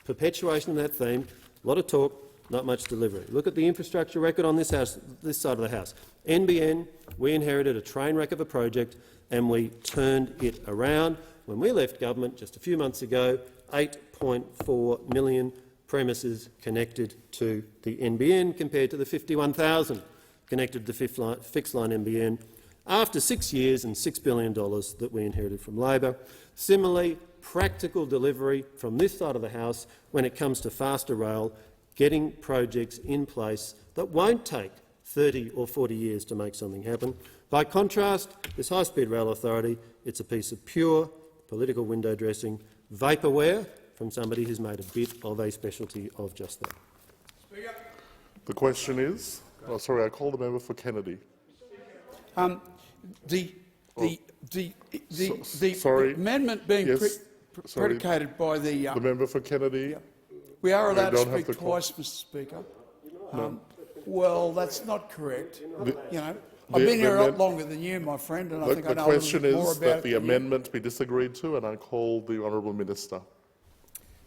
perpetuation of that theme, a lot of talk, not much delivery. Look at the infrastructure record on this side of the House. NBN, we inherited a train wreck of a project and we turned it around. When we left government just a few months ago, 8.4 million premises connected to the NBN compared to the 51,000 connected to the fixed line NBN after 6 years and $6 billion that we inherited from Labor. Similarly, practical delivery from this side of the House when it comes to faster rail, getting projects in place that won't take 30 or 40 years to make something happen. By contrast, this High-Speed Rail Authority, it's a piece of pure political window dressing, vaporware from somebody who's made a bit of a specialty of just that. The question is, sorry, I call the member for Kennedy. The sorry. amendment being predicated by the member for Kennedy. We are allowed to speak twice, Mr Speaker. No. Well, that's not correct. I've been here a lot longer than you, my friend, and I think I know a little bit more about it. The question is that the amendment be disagreed to, and I call the Honourable Minister.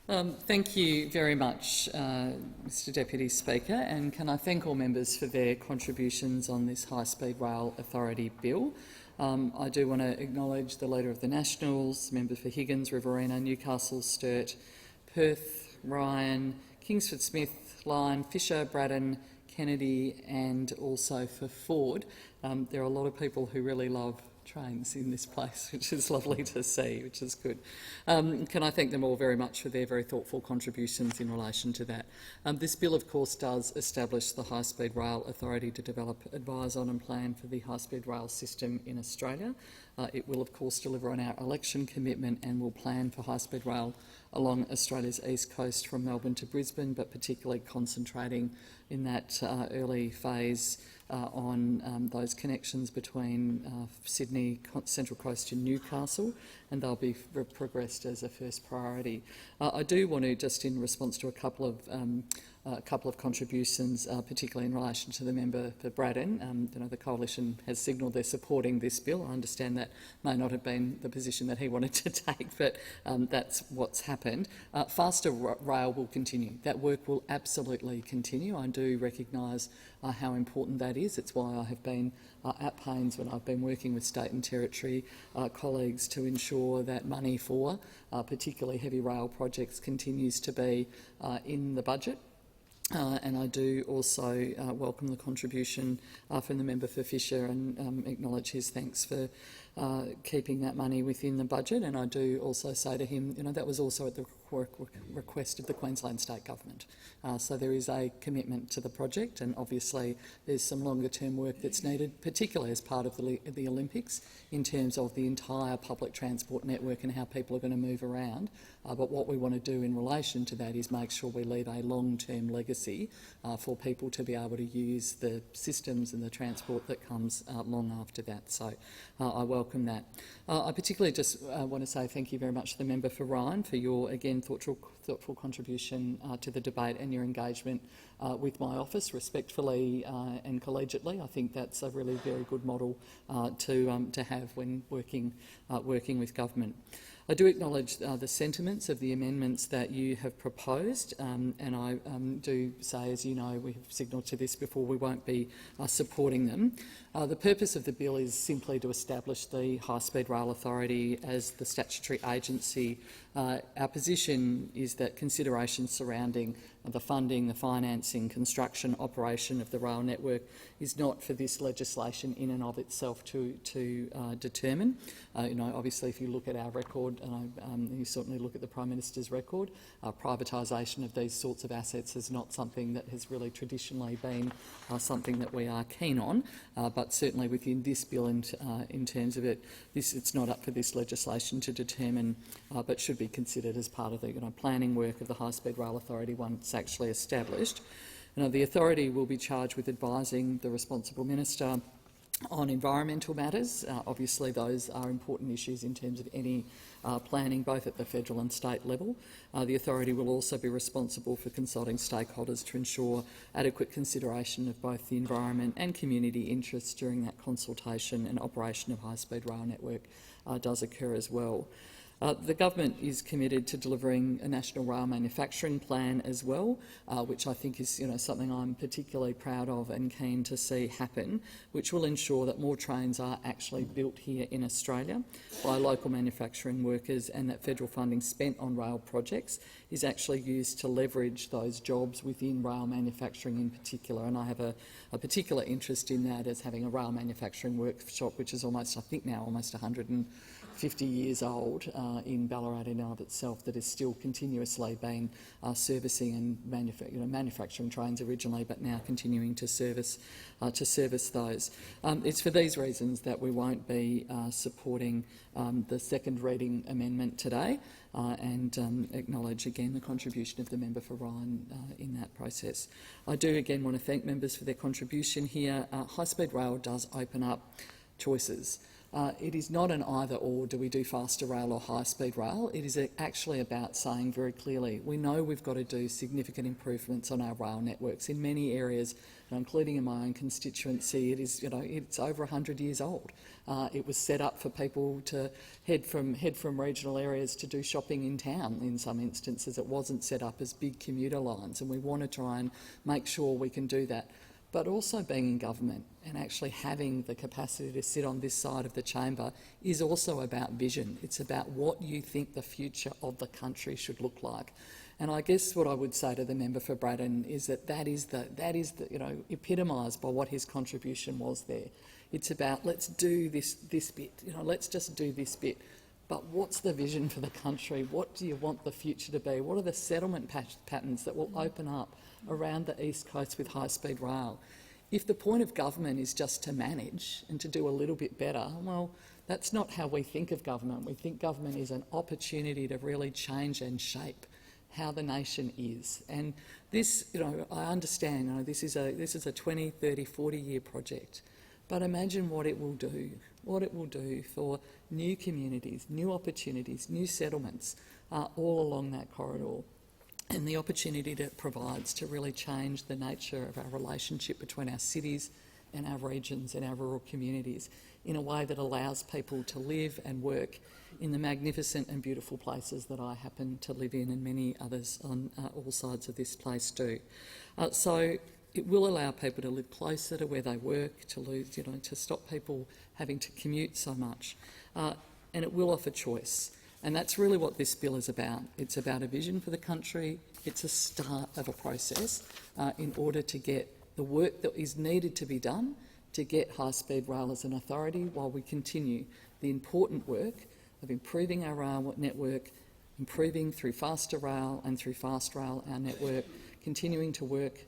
Thank you very much, Mr Deputy Speaker, and can I thank all members for their contributions on this High-Speed Rail Authority bill. I do want to acknowledge the Leader of the Nationals, members for Higgins, Riverina, Newcastle, Sturt, Perth, Ryan, Kingsford Smith, Lyne, Fisher, Braddon, Kennedy and also for Ford. There are a lot of people who really love trains in this place, which is lovely to see, which is good. Can I thank them all very much for their very thoughtful contributions in relation to that. This bill, of course, does establish the High-Speed Rail Authority to develop, advise on and plan for the high-speed rail system in Australia. It will, of course, deliver on our election commitment and will plan for high-speed rail along Australia's east coast from Melbourne to Brisbane, but particularly concentrating in that early phase on those connections between Sydney, Central Coast and Newcastle, and they'll be progressed as a first priority. I do want to, just in response to a couple of a couple of contributions, particularly in relation to the member for Braddon. The Coalition has signalled they're supporting this bill. I understand that may not have been the position that he wanted to take, but that's what's happened. Faster rail will continue. That work will absolutely continue. I do recognise how important that is. It's why I have been at pains when I've been working with state and territory colleagues to ensure that money for particularly heavy rail projects continues to be in the budget. And I do also welcome the contribution from the member for Fisher and acknowledge his thanks for keeping that money within the budget. And I do also say to him, that was also at the request of the Queensland State Government. So there is a commitment to the project, and obviously there's some longer-term work that's needed, particularly as part of the Olympics, in terms of the entire public transport network and how people are going to move around. But what we want to do in relation to that is make sure we leave a long-term legacy for people to be able to use the systems and the transport that comes long after that. So I welcome that. I particularly just want to say thank you very much to the member for Ryan for your, again, thoughtful contribution to the debate and your engagement with my office respectfully and collegiately. I think that's a really very good model to have when working with government. I do acknowledge the sentiments of the amendments that you have proposed, and I do say, as you know, we have signalled to this before, we won't be supporting them. The purpose of the bill is simply to establish the High Speed Rail Authority as the statutory agency. Our position is that considerations surrounding the funding, the financing, construction, operation of the rail network is not for this legislation in and of itself to determine. Obviously, if you look at our record, and you certainly look at the Prime Minister's record, privatisation of these sorts of assets is not something that has really traditionally been something that we are keen on. But certainly within this bill, in terms of it, it's not up for this legislation to determine, but should be considered as part of the planning work of the High Speed Rail Authority once actually established. The authority will be charged with advising the responsible minister on environmental matters. Obviously, those are important issues in terms of any planning, both at the federal and state level. The authority will also be responsible for consulting stakeholders to ensure adequate consideration of both the environment and community interests during that consultation, and operation of high-speed rail network does occur as well. The government is committed to delivering a national rail manufacturing plan as well, which I think is something I'm particularly proud of and keen to see happen, which will ensure that more trains are actually built here in Australia by local manufacturing workers, and that federal funding spent on rail projects is actually used to leverage those jobs within rail manufacturing in particular. And I have a particular interest in that, as having a rail manufacturing workshop which is almost 150 years old in Ballarat in and of itself, that is still continuously been servicing and manufacturing trains originally, but now continuing to service those. It's for these reasons that we won't be supporting the second reading amendment today, and acknowledge again the contribution of the member for Ryan in that process. I do again want to thank members for their contribution here. High-speed rail does open up choices. It is not an either-or, do we do faster rail or high-speed rail? It is actually about saying very clearly, we know we've got to do significant improvements on our rail networks in many areas, including in my own constituency. It is, it's over 100 years old. It was set up for people to head from regional areas to do shopping in town in some instances. It wasn't set up as big commuter lines, and we want to try and make sure we can do that. But also being in government and actually having the capacity to sit on this side of the chamber is also about vision. It's about what you think the future of the country should look like. And I guess what I would say to the member for Braddon is that that is epitomised by what his contribution was there. It's about, let's do this bit, let's just do this bit. But what's the vision for the country? What do you want the future to be? What are the settlement patterns that will open up around the East Coast with high-speed rail? If the point of government is just to manage and to do a little bit better, well, that's not how we think of government. We think government is an opportunity to really change and shape how the nation is. And this, I understand, this is a 20, 30, 40-year project. But imagine what it will do for new communities, new opportunities, new settlements all along that corridor. and the opportunity that it provides to really change the nature of our relationship between our cities and our regions and our rural communities in a way that allows people to live and work in the magnificent and beautiful places that I happen to live in, and many others on all sides of this place do. So it will allow people to live closer to where they work, to stop people having to commute so much, and it will offer choice. And that's really what this bill is about. It's about a vision for the country. It's a start of a process in order to get the work that is needed to be done to get high-speed rail as an authority, while we continue the important work of improving our rail network, improving through faster rail and through fast rail our network, continuing to work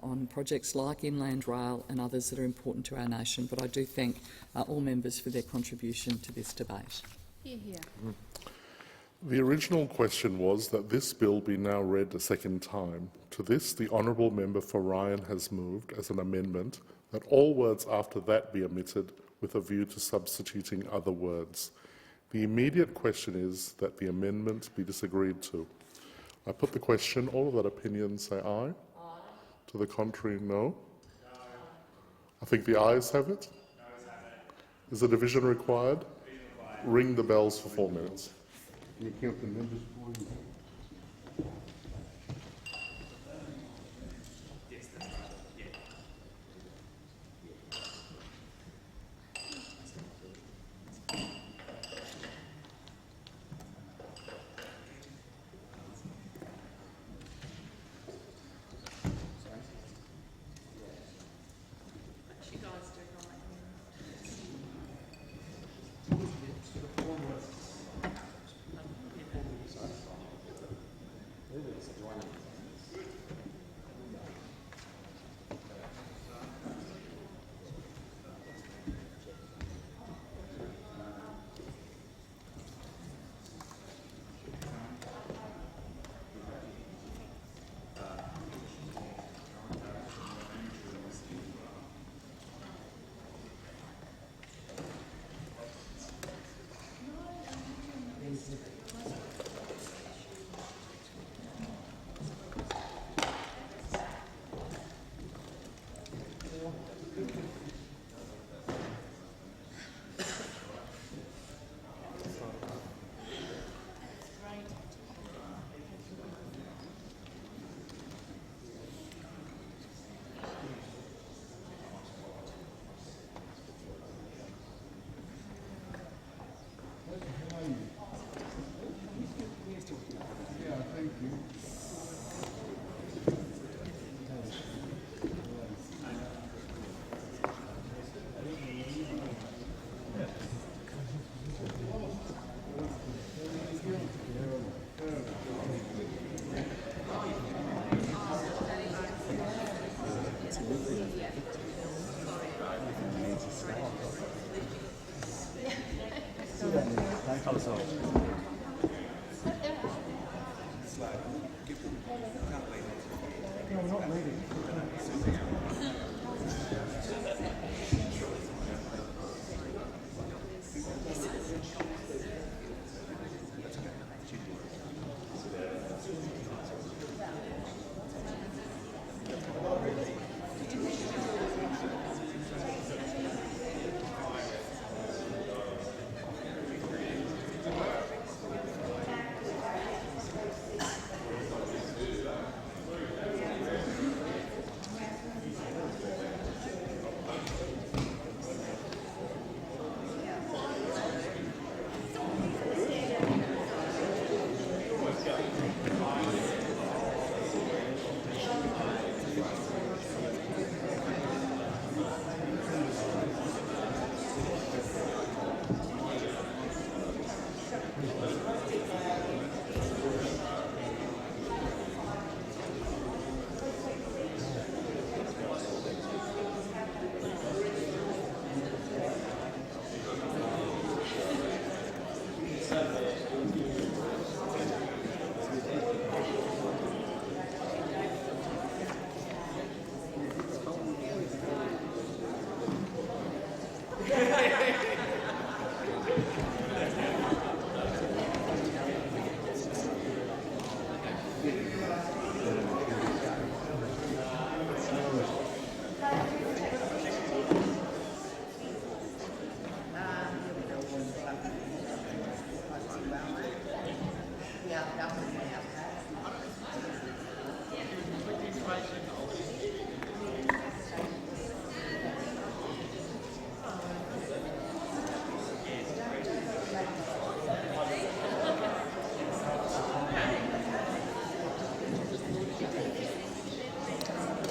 on projects like Inland Rail and others that are important to our nation. But I do thank all members for their contribution to this debate. Hear, hear. The original question was that this bill be now read a second time. To this, the honourable member for Ryan has moved as an amendment that all words after that be omitted with a view to substituting other words. The immediate question is that the amendment be disagreed to. I put the question. All of that opinion say aye. Aye. To the contrary, no. No. I think the ayes have it. Is a division required? Ring the bells for 4 minutes. Can you count the members for you?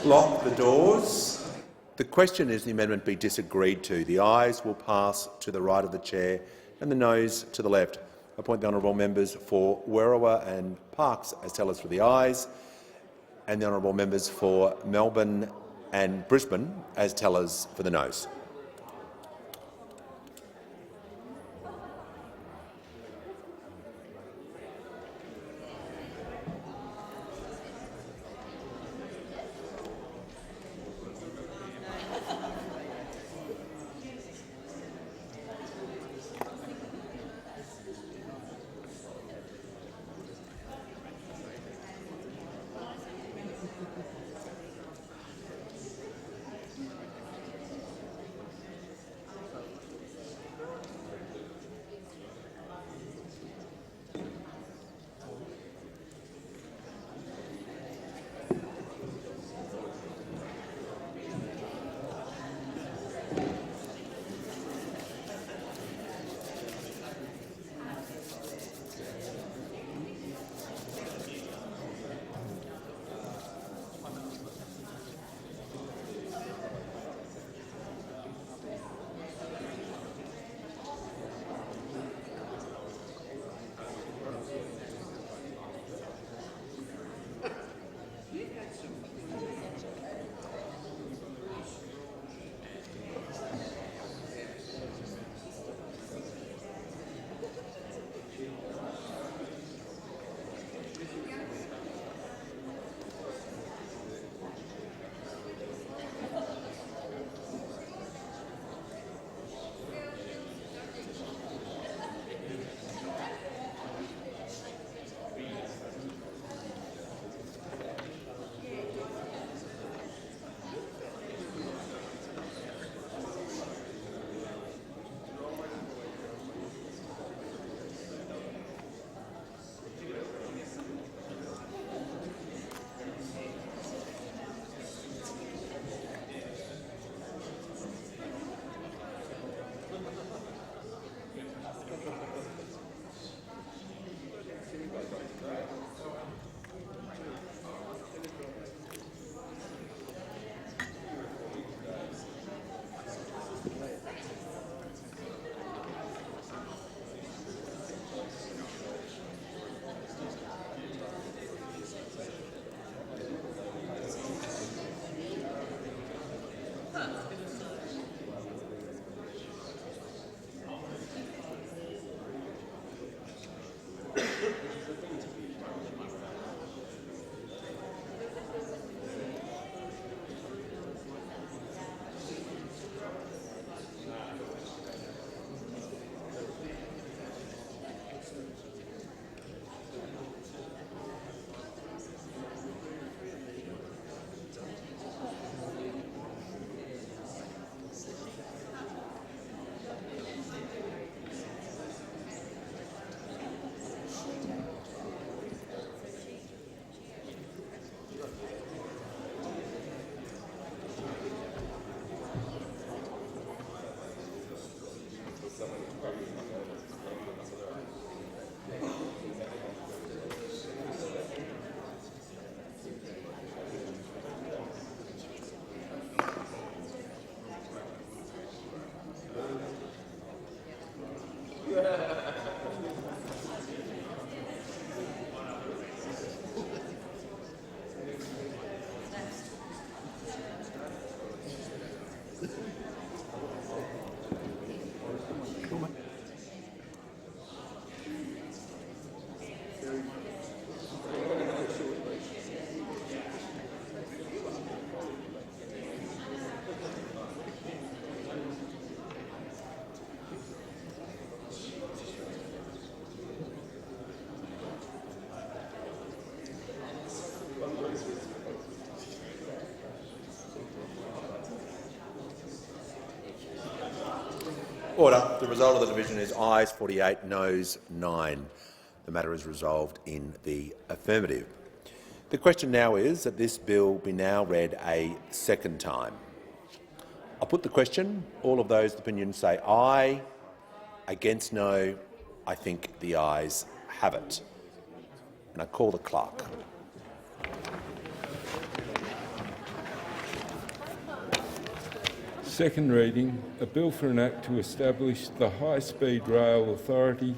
Lock the doors. The question is the amendment be disagreed to. The ayes will pass to the right of the chair and the noes to the left. I appoint the honourable members for Werriwa and Parkes as tellers for the ayes, and the honourable members for Melbourne and Brisbane as tellers for the noes. Order. The result of the division is ayes 48, noes 9. The matter is resolved in the affirmative. The question now is that this bill be now read a second time. I'll put the question. All of those opinions say aye. Against no. I think the ayes have it. And I call the clerk. second reading a bill for an act to establish the High Speed Rail Authority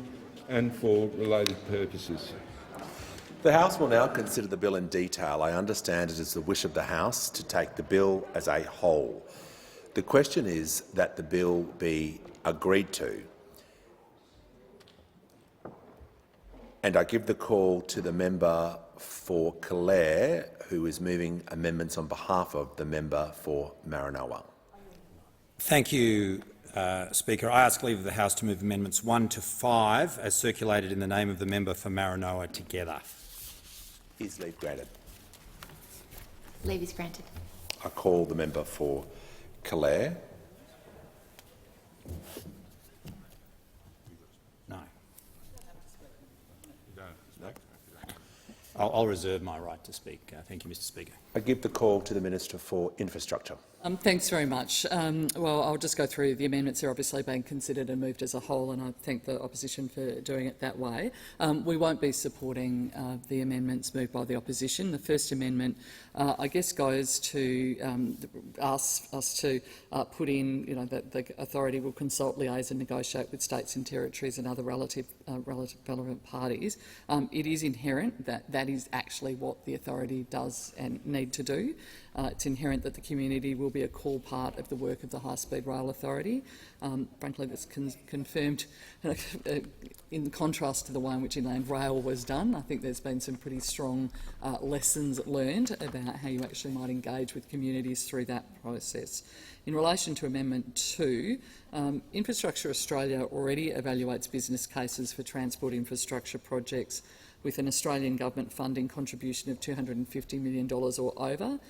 and for related purposes. The House will now consider the bill in detail. I understand it is the wish of the House to take the bill as a whole. The question is that the bill be agreed to. And I give the call to the member for Clare, who is moving amendments on behalf of the member for Maranoa. Thank you, Speaker. I ask leave of the House to move amendments 1 to 5 as circulated in the name of the member for Maranoa together. Is leave granted? Leave is granted. I call the member for Clare. No. I'll reserve my right to speak. Thank you, Mr. Speaker. I give the call to the Minister for Infrastructure. Thanks very much. Well, I'll just go through the amendments. They're obviously being considered and moved as a whole, and I thank the opposition for doing it that way. We won't be supporting the amendments moved by the opposition. The first amendment, I guess, goes to ask us to put in, that the authority will consult, liaise and negotiate with states and territories and other relevant parties. It is inherent that that is actually what the authority does and need to do. It's inherent that the community will be a core part of the work of the High Speed Rail Authority. Frankly, that's confirmed in contrast to the way in which Inland Rail was done. I think there's been some pretty strong lessons learned about how you actually might engage with communities through that process. In relation to Amendment 2, Infrastructure Australia already evaluates business cases for transport infrastructure projects with an Australian government funding contribution of $250 million or over.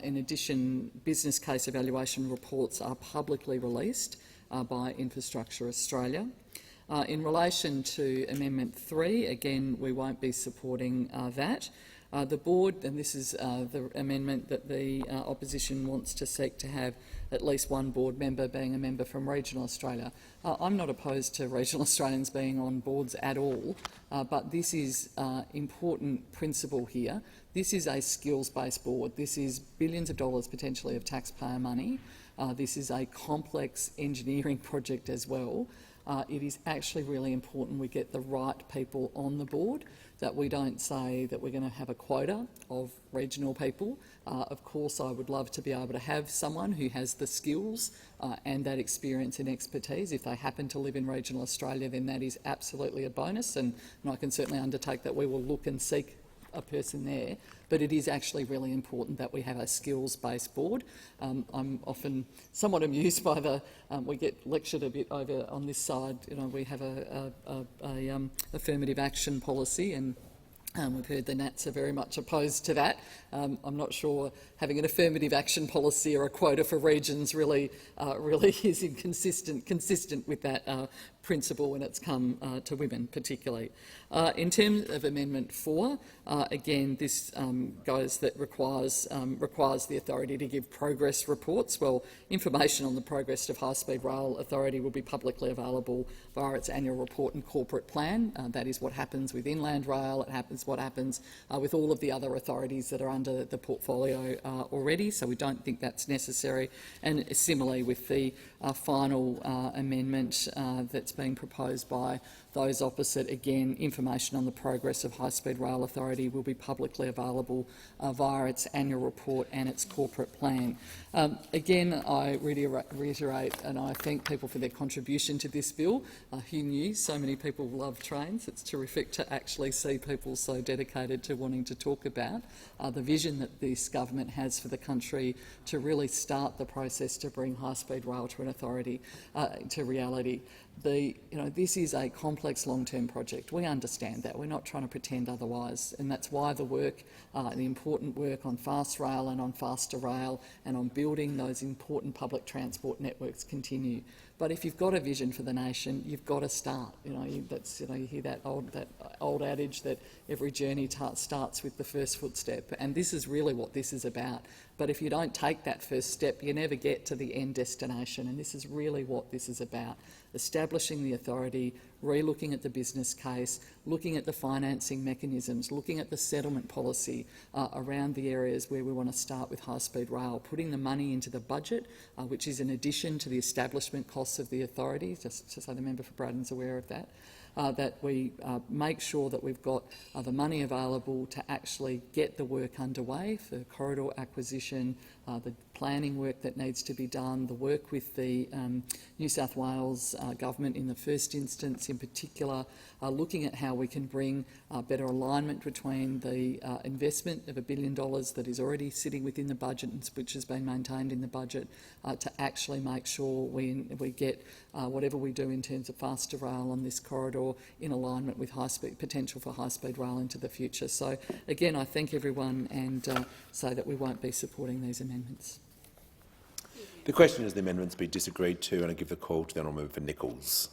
In addition, business case evaluation reports are publicly released by Infrastructure Australia. In relation to Amendment 3, again, we won't be supporting that. The board, and this is the amendment that the opposition wants to seek to have at least one board member being a member from Regional Australia. I'm not opposed to Regional Australians being on boards at all, but this is important principle here. This is a skills-based board. This is billions of dollars potentially of taxpayer money. This is a complex engineering project as well. It is actually really important we get the right people on the board, that we don't say that we're going to have a quota of regional people. Of course, I would love to be able to have someone who has the skills and that experience and expertise. If they happen to live in regional Australia, then that is absolutely a bonus, and I can certainly undertake that we will look and seek a person there. But it is actually really important that we have a skills-based board. I'm often somewhat amused by the we get lectured a bit over on this side. We have a affirmative action policy, and we've heard the Nats are very much opposed to that. I'm not sure having an affirmative action policy or a quota for regions really is consistent with that principle when it's come to women particularly. In terms of Amendment 4, again, this requires the authority to give progress reports. Well, information on the progress of High Speed Rail Authority will be publicly available via its annual report and corporate plan. That is what happens with Inland Rail. It happens what happens with all of the other authorities that are under the portfolio already, so we don't think that's necessary. And similarly with the final amendment that's being proposed by those opposite, again, information on the progress of High Speed Rail Authority will be publicly available via its annual report and its corporate plan. Again, I reiterate and I thank people for their contribution to this bill. Who knew so many people love trains? It's terrific to actually see people so dedicated to wanting to talk about the vision that this government has for the country to really start the process to bring high-speed rail to an authority to reality. This is a complex long-term project. We understand that. We're not trying to pretend otherwise, and that's why the work, the important work on fast rail and on faster rail and on building those important public transport networks continue. But if you've got a vision for the nation, you've got to start. You hear that old adage that every journey starts with the first footstep, and this is really what this is about. But if you don't take that first step, you never get to the end destination, and this is really what this is about. Establishing the authority, re-looking at the business case, looking at the financing mechanisms, looking at the settlement policy around the areas where we want to start with high-speed rail, putting the money into the budget, which is in addition to the establishment costs of the authority, just so the member for Braddon's aware of that. That we make sure that we've got the money available to actually get the work underway for corridor acquisition, the planning work that needs to be done, the work with the New South Wales government in the first instance in particular, looking at how we can bring better alignment between the investment of $1 billion that is already sitting within the budget and which has been maintained in the budget to actually make sure we get whatever we do in terms of faster rail on this corridor in alignment with potential for high-speed rail into the future. So again, I thank everyone and say that we won't be supporting these amendments. The question is the amendments be disagreed to, and I give the call to the honourable member for Nichols.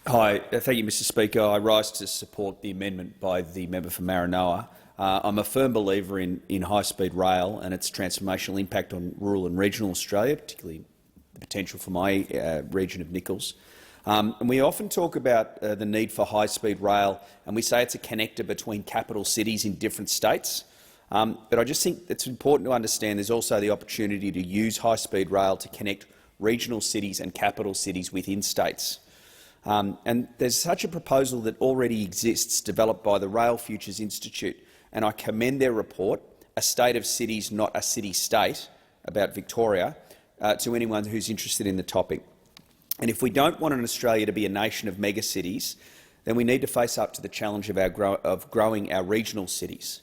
Hi, thank you, Mr Speaker. I rise to support the amendment by the member for Maranoa. I'm a firm believer in high-speed rail and its transformational impact on rural and regional Australia, particularly the potential for my region of Nichols. And we often talk about the need for high-speed rail, and we say it's a connector between capital cities in different states. But I just think it's important to understand there's also the opportunity to use high-speed rail to connect regional cities and capital cities within states. And there's such a proposal that already exists, developed by the Rail Futures Institute, and I commend their report, A State of Cities, Not a City-State, about Victoria, to anyone who's interested in the topic. And if we don't want an Australia to be a nation of megacities, then we need to face up to the challenge of growing our regional cities.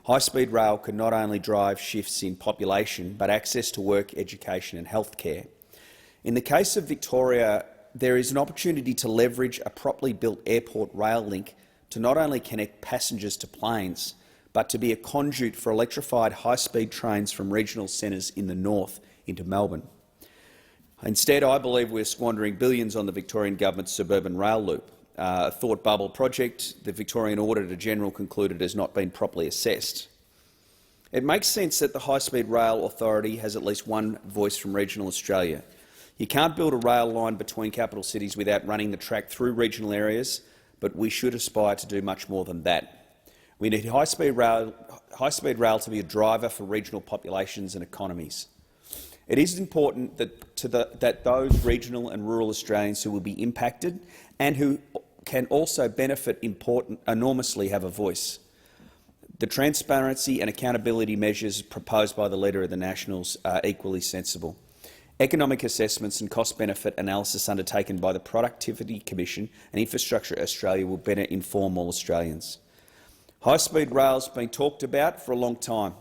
High-speed rail can not only drive shifts in population, but access to work, education and healthcare. In the case of Victoria, there is an opportunity to leverage a properly built airport rail link to not only connect passengers to planes, but to be a conduit for electrified high-speed trains from regional centres in the north into Melbourne. Instead, I believe we're squandering billions on the Victorian government's suburban rail loop. A thought bubble project the Victorian Auditor-General concluded has not been properly assessed. It makes sense that the High Speed Rail Authority has at least one voice from regional Australia. You can't build a rail line between capital cities without running the track through regional areas, but we should aspire to do much more than that. We need high-speed rail to be a driver for regional populations and economies. It is important that those regional and rural Australians who will be impacted and who can also benefit enormously have a voice. The transparency and accountability measures proposed by the Leader of the Nationals are equally sensible. Economic assessments and cost-benefit analysis undertaken by the Productivity Commission and Infrastructure Australia will better inform all Australians. High-speed rail has been talked about for a long time.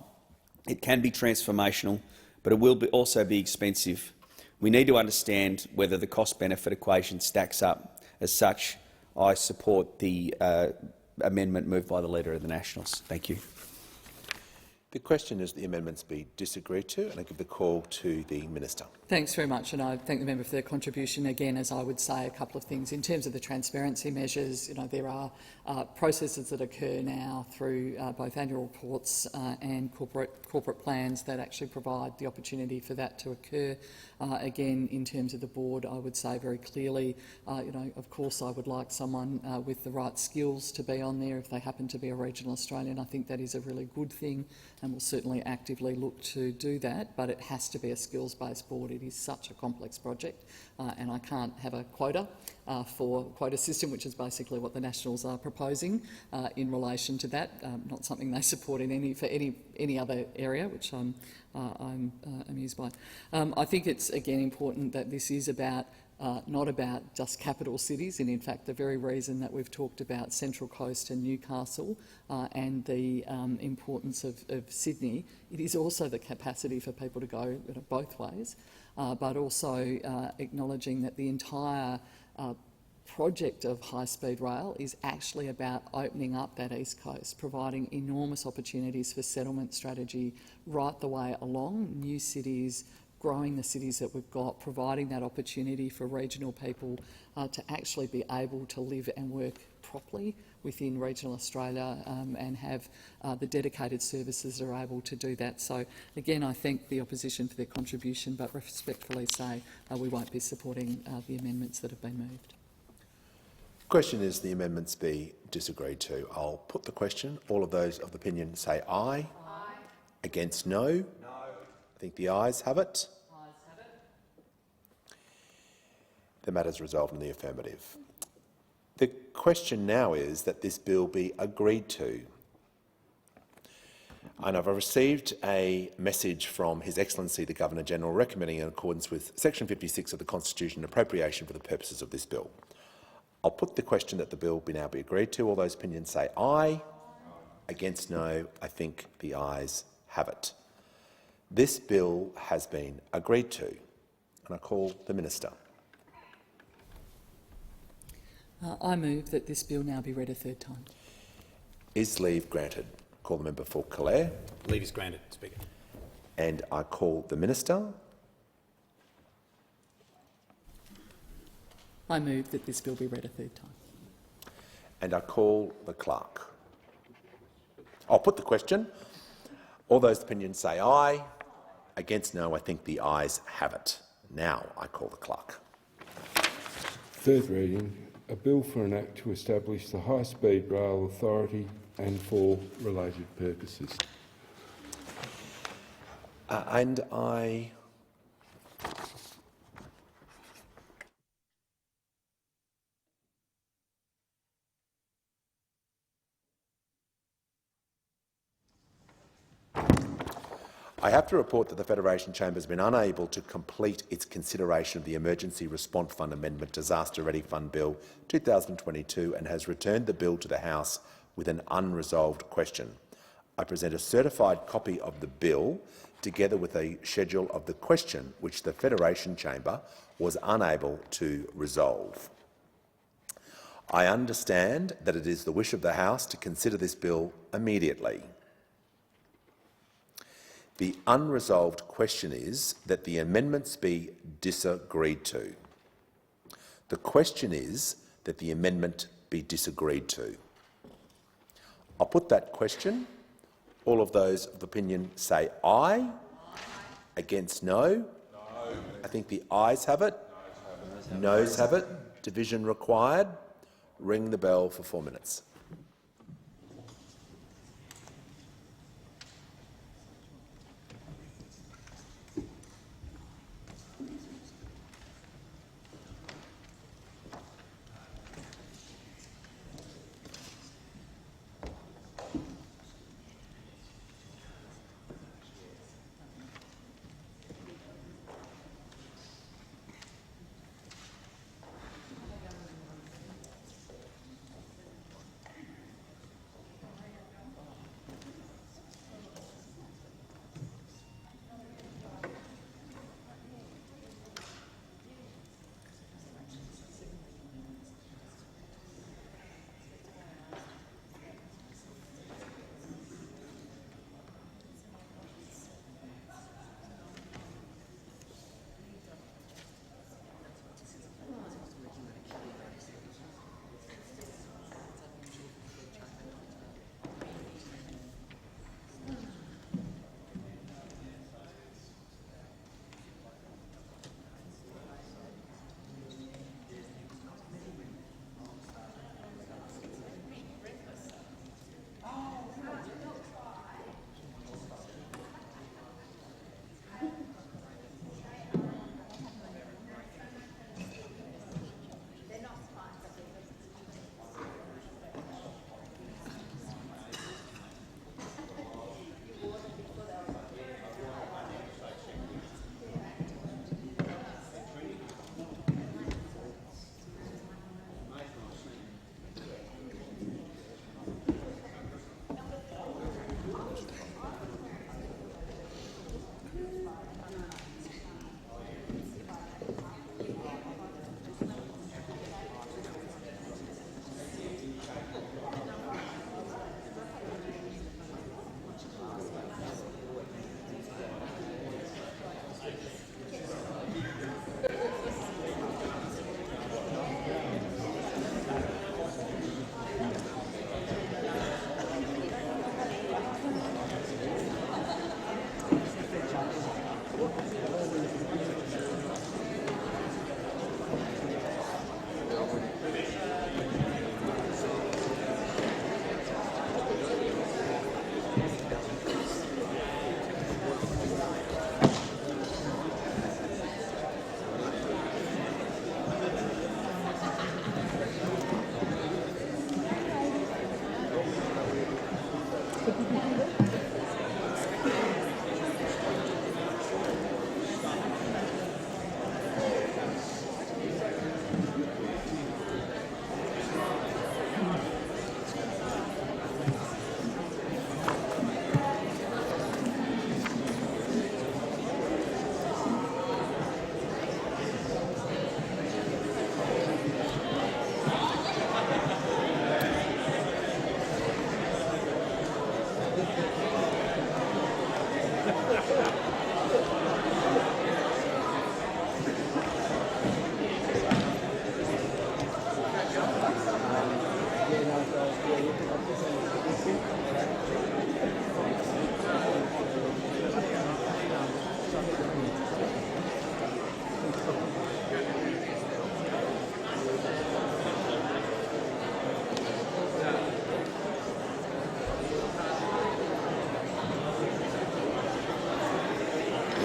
It can be transformational, but it will also be expensive. We need to understand whether the cost-benefit equation stacks up. As such, I support the amendment moved by the Leader of the Nationals. Thank you. The question is the amendments be disagreed to, and I give the call to the Minister. Thanks very much, and I thank the member for their contribution. Again, as I would say, a couple of things. In terms of the transparency measures, there are processes that occur now through both annual reports and corporate plans that actually provide the opportunity for that to occur. Again, in terms of the board, I would say very clearly, of course I would like someone with the right skills to be on there if they happen to be a regional Australian. I think that is a really good thing, and we'll certainly actively look to do that, but it has to be a skills-based board. It is such a complex project, and I can't have a quota for quota system, which is basically what the Nationals are proposing in relation to that. Not something they support in any other area, which I'm amused by. I think it's again important that this is about not about just capital cities, and in fact the very reason that we've talked about Central Coast and Newcastle and the importance of Sydney, it is also the capacity for people to go both ways, but also acknowledging that the entire project of high-speed rail is actually about opening up that east coast, providing enormous opportunities for settlement strategy right the way along, new cities, growing the cities that we've got, providing that opportunity for regional people to actually be able to live and work properly within regional Australia and have the dedicated services that are able to do that. So again, I thank the opposition for their contribution, but respectfully say we won't be supporting the amendments that have been moved. Question is the amendments be disagreed to. I'll put the question. All of those of the opinion say aye. Aye. Against no? No. I think the ayes have it. Ayes have it. The matter is resolved in the affirmative. The question now is that this bill be agreed to. And I've received a message from His Excellency the Governor-General recommending, in accordance with Section 56 of the Constitution, appropriation for the purposes of this bill. I'll put the question that the bill be now be agreed to. All those opinions say aye. Against no. I think the ayes have it. This bill has been agreed to, and I call the Minister. I move that this bill now be read a third time. Is leave granted? Call the member for Calais. Leave is granted, Speaker. And I call the Minister. I move that this bill be read a third time. And I call the Clerk. I'll put the question. All those opinions say aye. Against no. I think the ayes have it. Now I call the Clerk. Third reading. A bill for an act to establish the High Speed Rail Authority and for related purposes. And I have to report that the Federation Chamber has been unable to complete its consideration of the Emergency Response Fund Amendment Disaster Ready Fund Bill 2022 and has returned the bill to the House with an unresolved question. I present a certified copy of the bill together with a schedule of the question which the Federation Chamber was unable to resolve. I understand that it is the wish of the House to consider this bill immediately. The unresolved question is that the amendments be disagreed to. The question is that the amendment be disagreed to. I'll put that question. All of those of opinion say aye. Aye. Against no? No. I think the ayes have it. Noes have it. Division required. Ring the bell for 4 minutes.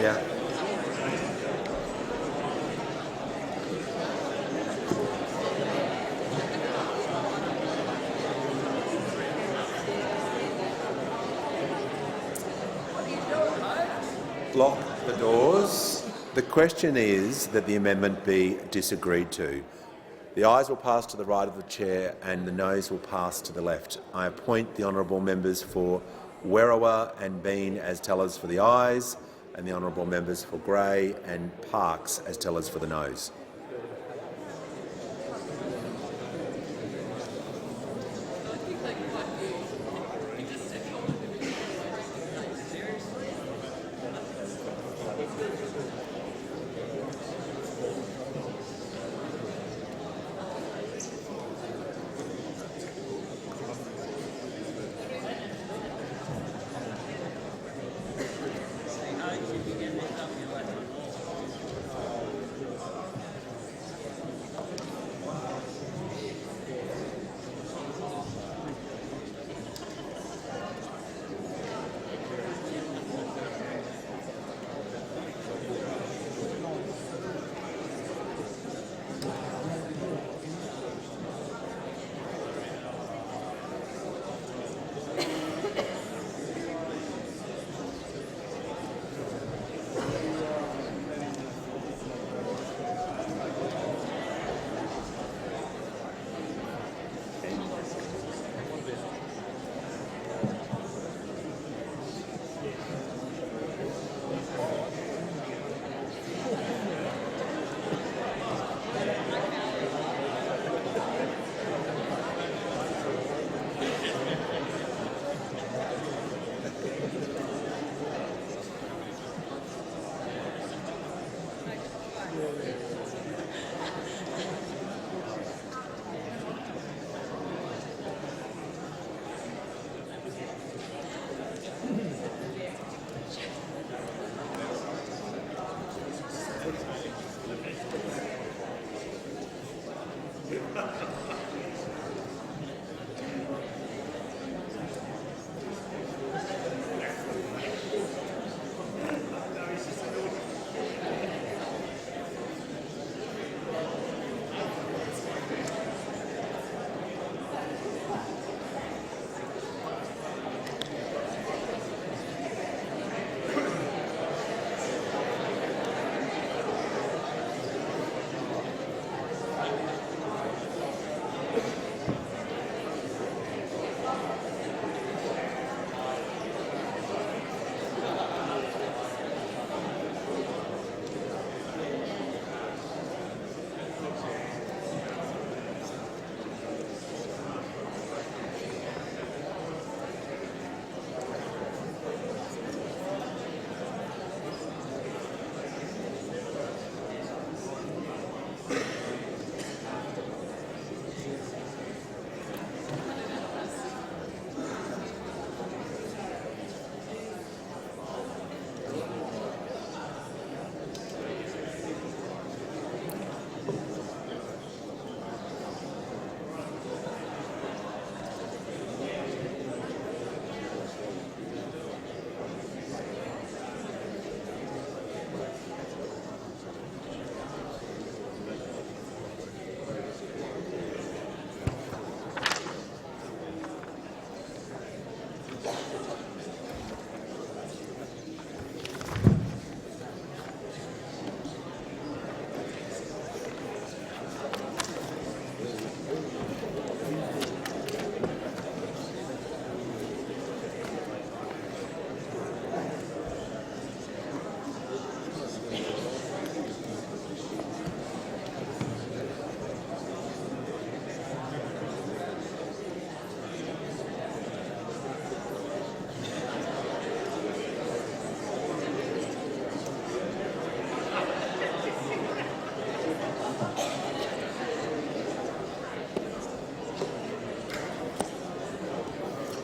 Yeah. Lock the doors. The question is that the amendment be disagreed to. The ayes will pass to the right of the chair and the noes will pass to the left. I appoint the honourable members for Werriwa and Bean as tellers for the ayes, and the honourable members for Grey and Parkes as tellers for the noes.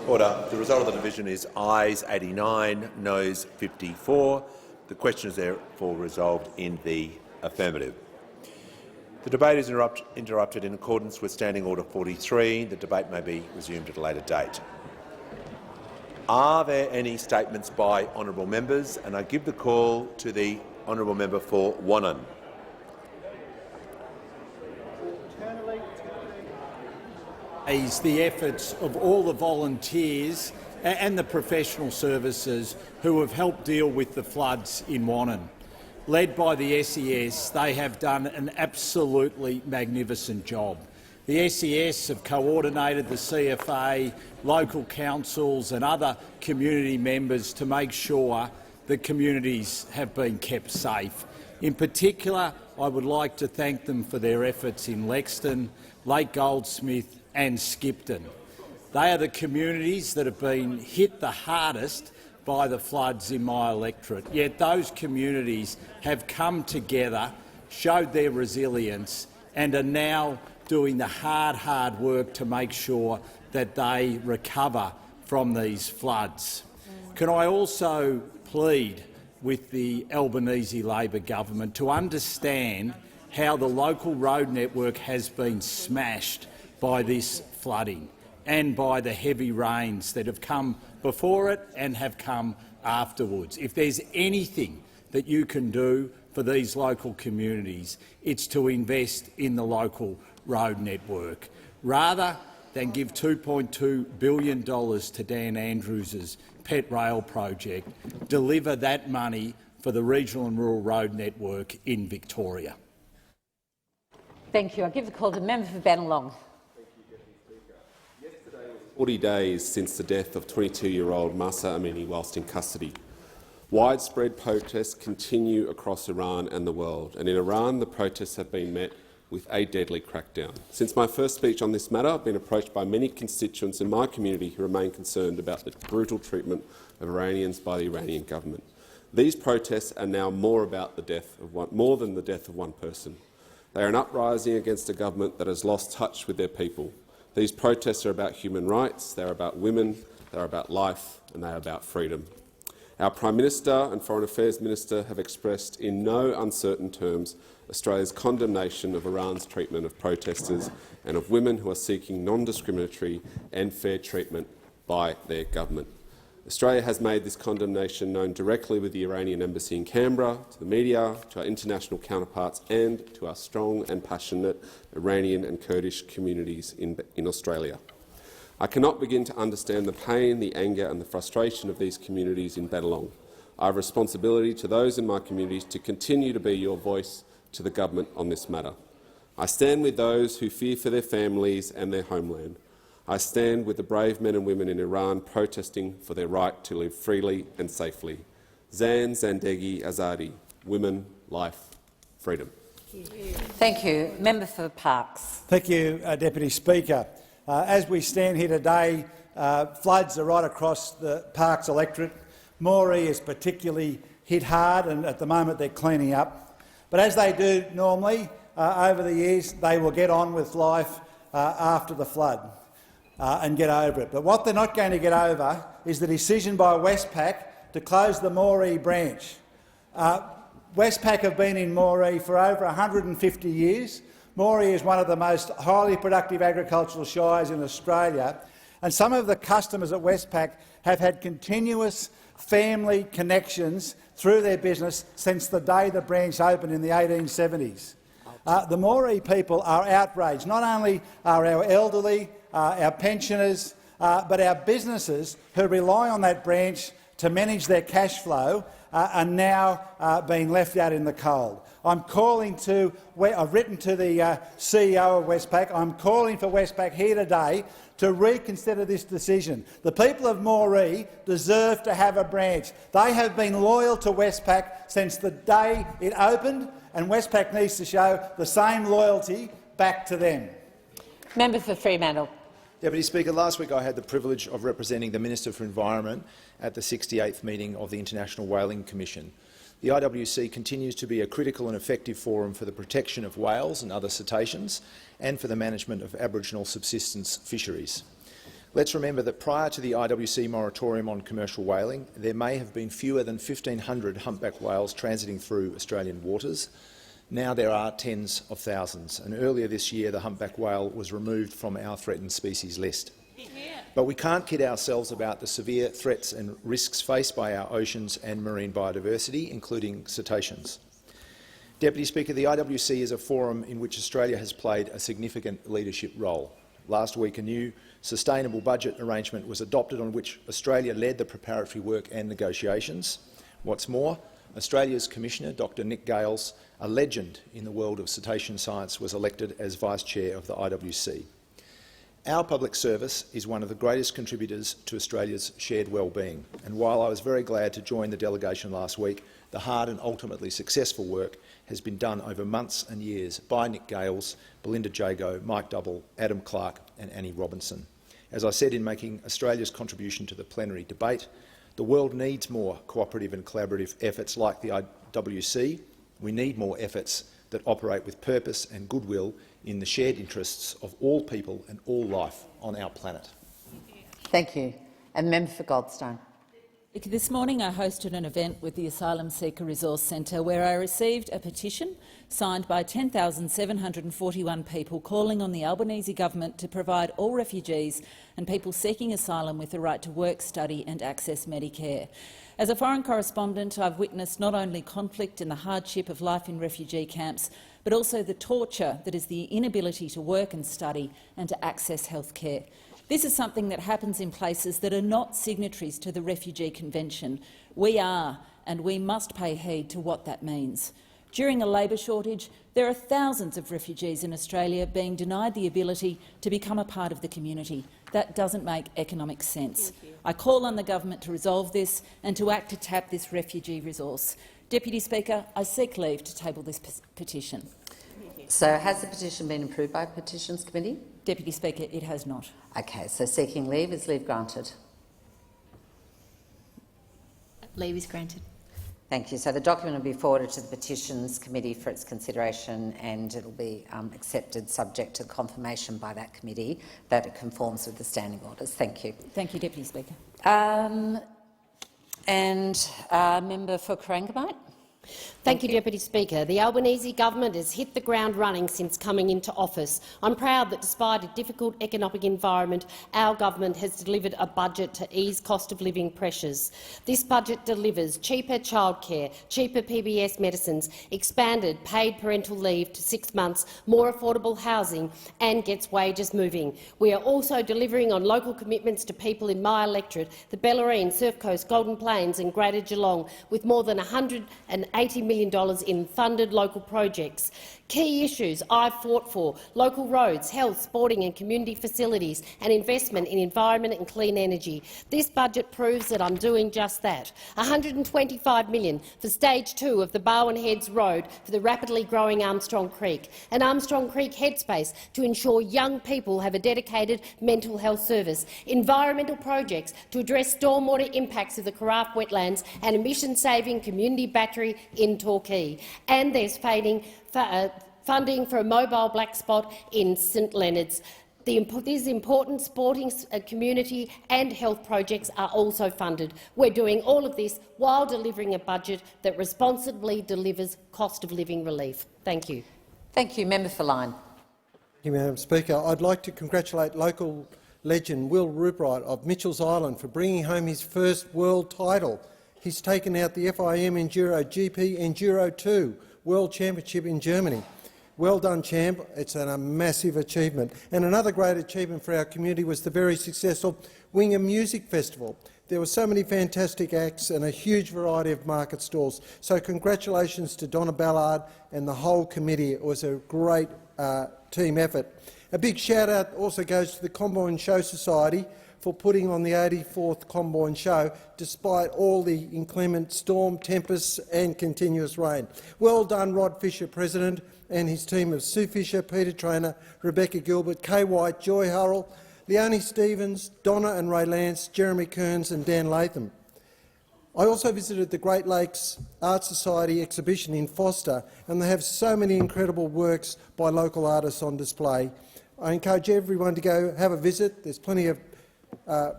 Order. The result of the division is ayes 89, noes 54. The question is therefore resolved in the affirmative. The debate is interrupted in accordance with Standing Order 43. The debate may be resumed at a later date. Are there any statements by honourable members? And I give the call to the honourable member for Wannon. The efforts of all the volunteers and the professional services who have helped deal with the floods in Wannon. Led by the SES, they have done an absolutely magnificent job. The SES have coordinated the CFA, local councils and other community members to make sure that communities have been kept safe. In particular, I would like to thank them for their efforts in Lexington, Lake Goldsmith and Skipton. They are the communities that have been hit the hardest by the floods in my electorate, yet those communities have come together, showed their resilience and are now doing the hard work to make sure that they recover from these floods. Can I also plead with the Albanese Labor government to understand how the local road network has been smashed by this flooding and by the heavy rains that have come before it and have come afterwards. If there's anything that you can do for these local communities, it's to invest in the local road network. Rather than give $2.2 billion to Dan Andrews's pet rail project, deliver that money for the regional and rural road network in Victoria. Thank you. I give the call to the member for Bennelong. 40 days since the death of 22-year-old Mahsa Amini whilst in custody. Widespread protests continue across Iran and the world, and in Iran the protests have been met with a deadly crackdown. Since my first speech on this matter, I've been approached by many constituents in my community who remain concerned about the brutal treatment of Iranians by the Iranian government. These protests are now more than the death of one person. They are an uprising against a government that has lost touch with their people. These protests are about human rights, they are about women, they are about life and they are about freedom. Our Prime Minister and Foreign Affairs Minister have expressed in no uncertain terms Australia's condemnation of Iran's treatment of protesters and of women who are seeking non-discriminatory and fair treatment by their government. Australia has made this condemnation known directly with the Iranian embassy in Canberra, to the media, to our international counterparts and to our strong and passionate Iranian and Kurdish communities in Australia. I cannot begin to understand the pain, the anger and the frustration of these communities in Bennelong. I have a responsibility to those in my communities to continue to be your voice to the government on this matter. I stand with those who fear for their families and their homeland. I stand with the brave men and women in Iran protesting for their right to live freely and safely. Zan, Zandegi, Azadi. Women, life, freedom. Thank you. Member for Parkes. Thank you, Deputy Speaker. As we stand here today, floods are right across the Parkes electorate. Moree is particularly hit hard and at the moment they're cleaning up. But as they do normally over the years, they will get on with life after the flood. And get over it. But what they're not going to get over is the decision by Westpac to close the Moree branch. Westpac have been in Moree for over 150 years. Moree is one of the most highly productive agricultural shires in Australia, and some of the customers at Westpac have had continuous family connections through their business since the day the branch opened in the 1870s. The Moree people are outraged. Not only are our elderly, our pensioners, but our businesses who rely on that branch to manage their cash flow are now being left out in the cold. I've written to the CEO of Westpac. I'm calling for Westpac here today to reconsider this decision. The people of Moree deserve to have a branch. They have been loyal to Westpac since the day it opened, and Westpac needs to show the same loyalty back to them. Member for Fremantle. Deputy Speaker, last week I had the privilege of representing the Minister for Environment at the 68th meeting of the International Whaling Commission. The IWC continues to be a critical and effective forum for the protection of whales and other cetaceans and for the management of Aboriginal subsistence fisheries. Let's remember that prior to the IWC moratorium on commercial whaling, there may have been fewer than 1,500 humpback whales transiting through Australian waters. Now there are tens of thousands, and earlier this year the humpback whale was removed from our threatened species list. But we can't kid ourselves about the severe threats and risks faced by our oceans and marine biodiversity, including cetaceans. Deputy Speaker, the IWC is a forum in which Australia has played a significant leadership role. Last week, a new sustainable budget arrangement was adopted on which Australia led the preparatory work and negotiations. What's more, Australia's Commissioner, Dr Nick Gales, a legend in the world of cetacean science, was elected as Vice-Chair of the IWC. Our public service is one of the greatest contributors to Australia's shared well-being, and while I was very glad to join the delegation last week, the hard and ultimately successful work has been done over months and years by Nick Gales, Belinda Jago, Mike Double, Adam Clark and Annie Robinson. As I said in making Australia's contribution to the plenary debate, the world needs more cooperative and collaborative efforts like the IWC. We need more efforts that operate with purpose and goodwill in the shared interests of all people and all life on our planet. Thank you. And Member for Goldstein. This morning I hosted an event with the Asylum Seeker Resource Centre where I received a petition signed by 10,741 people calling on the Albanese government to provide all refugees and people seeking asylum with the right to work, study and access Medicare. As a foreign correspondent, I've witnessed not only conflict and the hardship of life in refugee camps, but also the torture that is the inability to work and study and to access health care. This is something that happens in places that are not signatories to the Refugee Convention. We are, and we must pay heed to what that means. During a labour shortage, there are thousands of refugees in Australia being denied the ability to become a part of the community. That doesn't make economic sense. I call on the government to resolve this and to act to tap this refugee resource. Deputy Speaker, I seek leave to table this petition. So has the petition been approved by Petitions Committee? Deputy Speaker, it has not. Okay, so seeking leave, is leave granted? Leave is granted. Thank you. So the document will be forwarded to the Petitions Committee for its consideration and it will be accepted subject to confirmation by that committee that it conforms with the standing orders. Thank you. Thank you, Deputy Speaker. Member for Corangamite. Thank you, Deputy Speaker. The Albanese government has hit the ground running since coming into office. I'm proud that despite a difficult economic environment, our government has delivered a budget to ease cost of living pressures. This budget delivers cheaper childcare, cheaper PBS medicines, expanded paid parental leave to 6 months, more affordable housing and gets wages moving. We are also delivering on local commitments to people in my electorate, the Bellarine, Surf Coast, Golden Plains and Greater Geelong, with more than $180 million in funded local projects. Key issues I've fought for: local roads, health, sporting and community facilities and investment in environment and clean energy. This budget proves that I'm doing just that. $125 million for Stage 2 of the Barwon Heads Road for the rapidly growing Armstrong Creek, and Armstrong Creek Headspace to ensure young people have a dedicated mental health service, environmental projects to address stormwater impacts of the Carafe wetlands and emission-saving community battery in Torquay, and there's funding for a mobile black spot in St Leonards. These important sporting community and health projects are also funded. We're doing all of this while delivering a budget that responsibly delivers cost of living relief. Thank you. Thank you. Member for Lyne. Thank you, Madam Speaker. I'd like to congratulate local legend Will Rubright of Mitchell's Island for bringing home his first world title. He's taken out the FIM Enduro GP Enduro 2 World Championship in Germany. Well done, champ. It's a massive achievement. And another great achievement for our community was the very successful Winger Music Festival. There were so many fantastic acts and a huge variety of market stalls. So congratulations to Donna Ballard and the whole committee. It was a great team effort. A big shout-out also goes to the Combine Show Society for putting on the 84th Combine Show, despite all the inclement storm, tempests and continuous rain. Well done, Rod Fisher, President, and his team of Sue Fisher, Peter Traynor, Rebecca Gilbert, Kay White, Joy Hurrell, Leonie Stevens, Donna and Ray Lance, Jeremy Kearns and Dan Latham. I also visited the Great Lakes Art Society exhibition in Foster, and they have so many incredible works by local artists on display. I encourage everyone to go have a visit. There's plenty of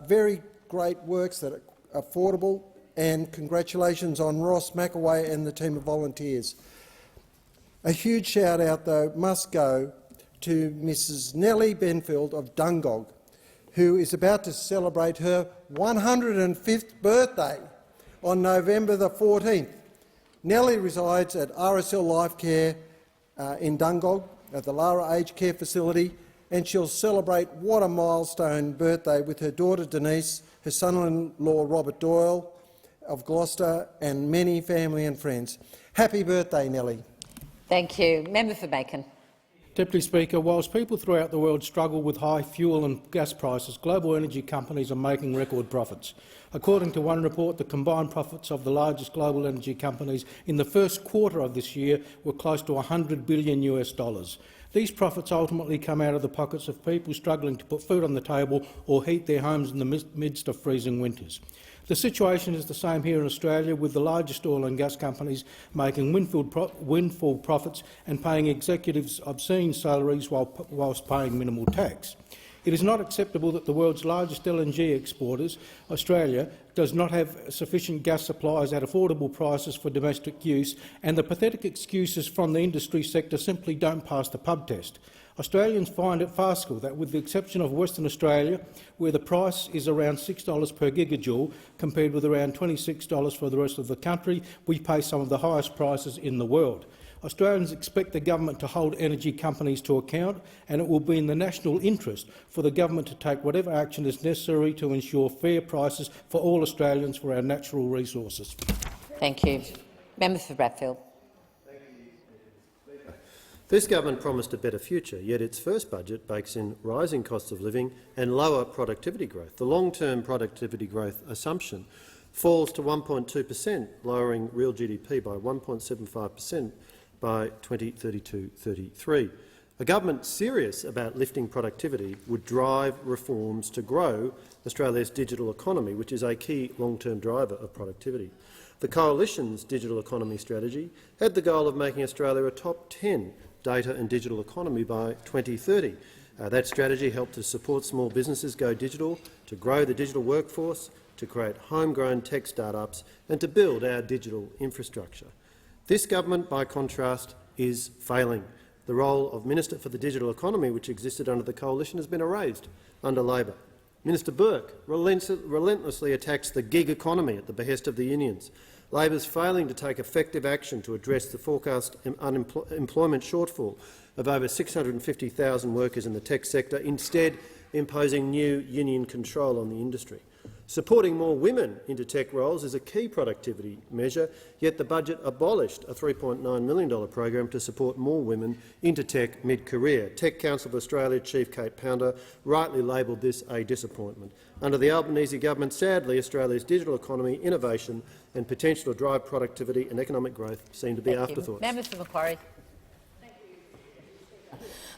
very great works that are affordable, and congratulations on Ross McAway and the team of volunteers. A huge shout-out, though, must go to Mrs Nellie Benfield of Dungog, who is about to celebrate her 105th birthday on November the 14th. Nellie resides at RSL Life Care in Dungog at the Lara Aged Care Facility, and she'll celebrate what a milestone birthday with her daughter Denise, her son-in-law Robert Doyle of Gloucester, and many family and friends. Happy birthday, Nellie. Thank you. Member for Bacon. Deputy Speaker, whilst people throughout the world struggle with high fuel and gas prices, global energy companies are making record profits. According to one report, the combined profits of the largest global energy companies in the first quarter of this year were close to $100 billion. These profits ultimately come out of the pockets of people struggling to put food on the table or heat their homes in the midst of freezing winters. The situation is the same here in Australia, with the largest oil and gas companies making windfall profits and paying executives obscene salaries whilst paying minimal tax. It is not acceptable that the world's largest LNG exporters, Australia, does not have sufficient gas supplies at affordable prices for domestic use, and the pathetic excuses from the industry sector simply don't pass the pub test. Australians find it farcical that, with the exception of Western Australia, where the price is around $6 per gigajoule compared with around $26 for the rest of the country, we pay some of the highest prices in the world. Australians expect the government to hold energy companies to account, and it will be in the national interest for the government to take whatever action is necessary to ensure fair prices for all Australians for our natural resources. Thank you. Member for Bradfield. This government promised a better future, yet its first budget bakes in rising costs of living and lower productivity growth. The long-term productivity growth assumption falls to 1.2%, lowering real GDP by 1.75% by 2032-33. A government serious about lifting productivity would drive reforms to grow Australia's digital economy, which is a key long-term driver of productivity. The Coalition's digital economy strategy had the goal of making Australia a top 10 data and digital economy by 2030. That strategy helped to support small businesses go digital, to grow the digital workforce, to create homegrown tech start-ups and to build our digital infrastructure. This government, by contrast, is failing. The role of Minister for the Digital Economy, which existed under the Coalition, has been erased under Labor. Minister Burke relentlessly attacks the gig economy at the behest of the unions. Labor is failing to take effective action to address the forecast employment shortfall of over 650,000 workers in the tech sector, instead imposing new union control on the industry. Supporting more women into tech roles is a key productivity measure, yet the budget abolished a $3.9 million program to support more women into tech mid-career. Tech Council of Australia Chief Kate Pounder rightly labelled this a disappointment. Under the Albanese government, sadly, Australia's digital economy, innovation and potential to drive productivity and economic growth seem to be afterthoughts. Member for Macquarie.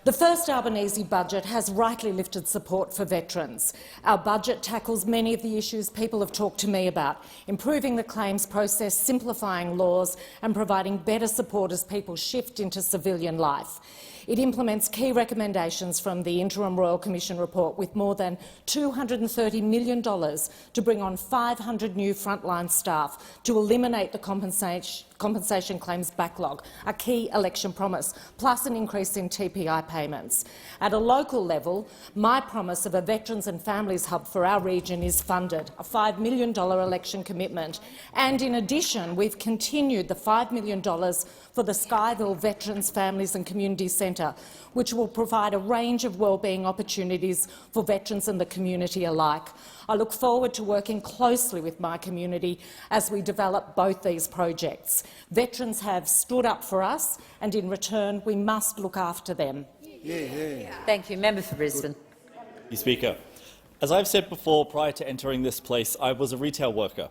The first Albanese budget has rightly lifted support for veterans. Our budget tackles many of the issues people have talked to me about, improving the claims process, simplifying laws and providing better support as people shift into civilian life. It implements key recommendations from the Interim Royal Commission report, with more than $230 million to bring on 500 new frontline staff to eliminate the compensation claims backlog, a key election promise, plus an increase in TPI payments. At a local level, my promise of a Veterans and Families Hub for our region is funded, a $5 million election commitment. And in addition, we've continued the $5 million for the Skyville Veterans, Families and Community Centre, which will provide a range of wellbeing opportunities for veterans and the community alike. I look forward to working closely with my community as we develop both these projects. Veterans have stood up for us, and in return we must look after them. Thank you. Member for Brisbane. Speaker, as I've said before, prior to entering this place, I was a retail worker.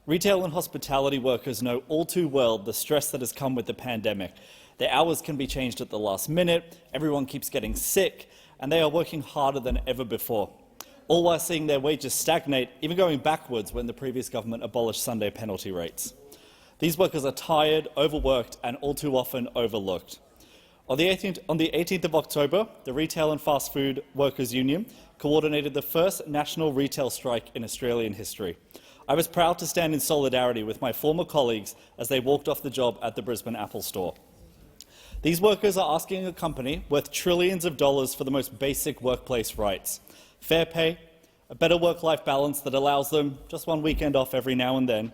Retail and hospitality workers know all too well the stress that has come with the pandemic. Their hours can be changed at the last minute, everyone keeps getting sick, and they are working harder than ever before, all while seeing their wages stagnate, even going backwards when the previous government abolished Sunday penalty rates. These workers are tired, overworked and all too often overlooked. On the 18th of October, the Retail and Fast Food Workers Union coordinated the first national retail strike in Australian history. I was proud to stand in solidarity with my former colleagues as they walked off the job at the Brisbane Apple store. These workers are asking a company worth trillions of dollars for the most basic workplace rights: fair pay, a better work-life balance that allows them just one weekend off every now and then,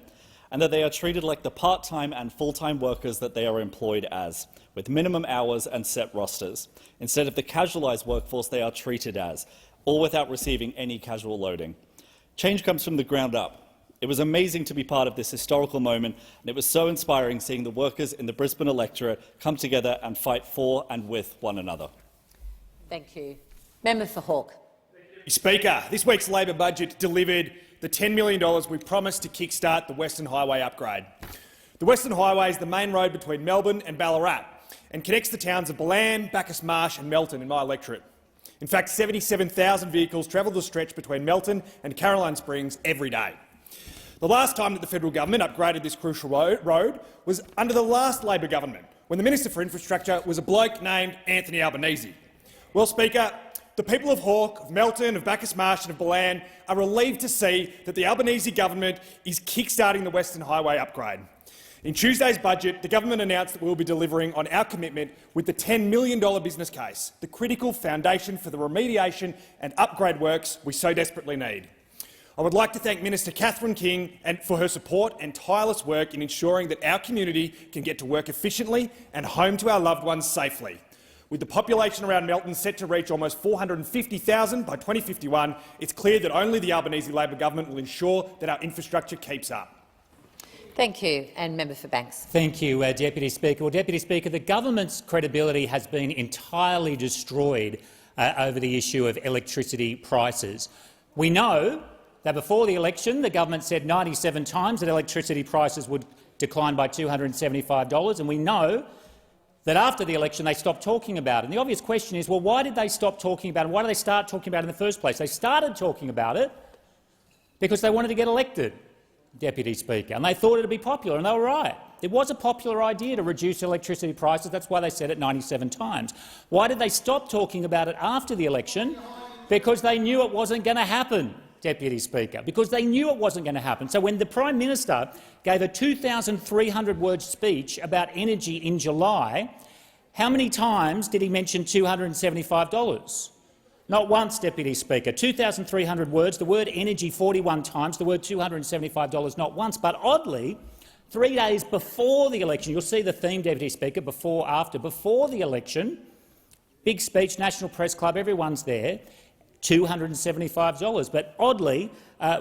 and that they are treated like the part-time and full-time workers that they are employed as, with minimum hours and set rosters, instead of the casualised workforce they are treated as, all without receiving any casual loading. Change comes from the ground up. It was amazing to be part of this historical moment, and it was so inspiring seeing the workers in the Brisbane electorate come together and fight for and with one another. Thank you. Member for Hawke. Speaker, this week's Labor budget delivered the $10 million we promised to kickstart the Western Highway upgrade. The Western Highway is the main road between Melbourne and Ballarat and connects the towns of Ballan, Bacchus Marsh and Melton in my electorate. In fact, 77,000 vehicles travel the stretch between Melton and Caroline Springs every day. The last time that the federal government upgraded this crucial road was under the last Labor government, when the Minister for Infrastructure was a bloke named Anthony Albanese. Well, Speaker, the people of Hawke, of Melton, of Bacchus Marsh and of Ballan are relieved to see that the Albanese government is kick-starting the Western Highway upgrade. In Tuesday's budget, the government announced that we will be delivering on our commitment with the $10 million business case, the critical foundation for the remediation and upgrade works we so desperately need. I would like to thank Minister Catherine King for her support and tireless work in ensuring that our community can get to work efficiently and home to our loved ones safely. With the population around Melton set to reach almost 450,000 by 2051, it's clear that only the Albanese Labor government will ensure that our infrastructure keeps up. Thank you. And Member for Banks. Thank you, Deputy Speaker. Well, Deputy Speaker, the government's credibility has been entirely destroyed over the issue of electricity prices. We know that before the election, the government said 97 times that electricity prices would decline by $275, and we know that after the election they stopped talking about it. And the obvious question is, well, why did they stop talking about it? Why did they start talking about it in the first place? They started talking about it because they wanted to get elected, Deputy Speaker, and they thought it would be popular, and they were right. It was a popular idea to reduce electricity prices. That's why they said it 97 times. Why did they stop talking about it after the election? Because they knew it wasn't going to happen, Deputy Speaker, because they knew it wasn't going to happen. So when the Prime Minister gave a 2,300-word speech about energy in July, how many times did he mention $275? Not once, Deputy Speaker. 2,300 words, the word energy 41 times, the word $275 not once. But oddly, 3 days before the election, you'll see the theme, Deputy Speaker, before, after. Before the election, big speech, National Press Club, everyone's there, $275. But oddly,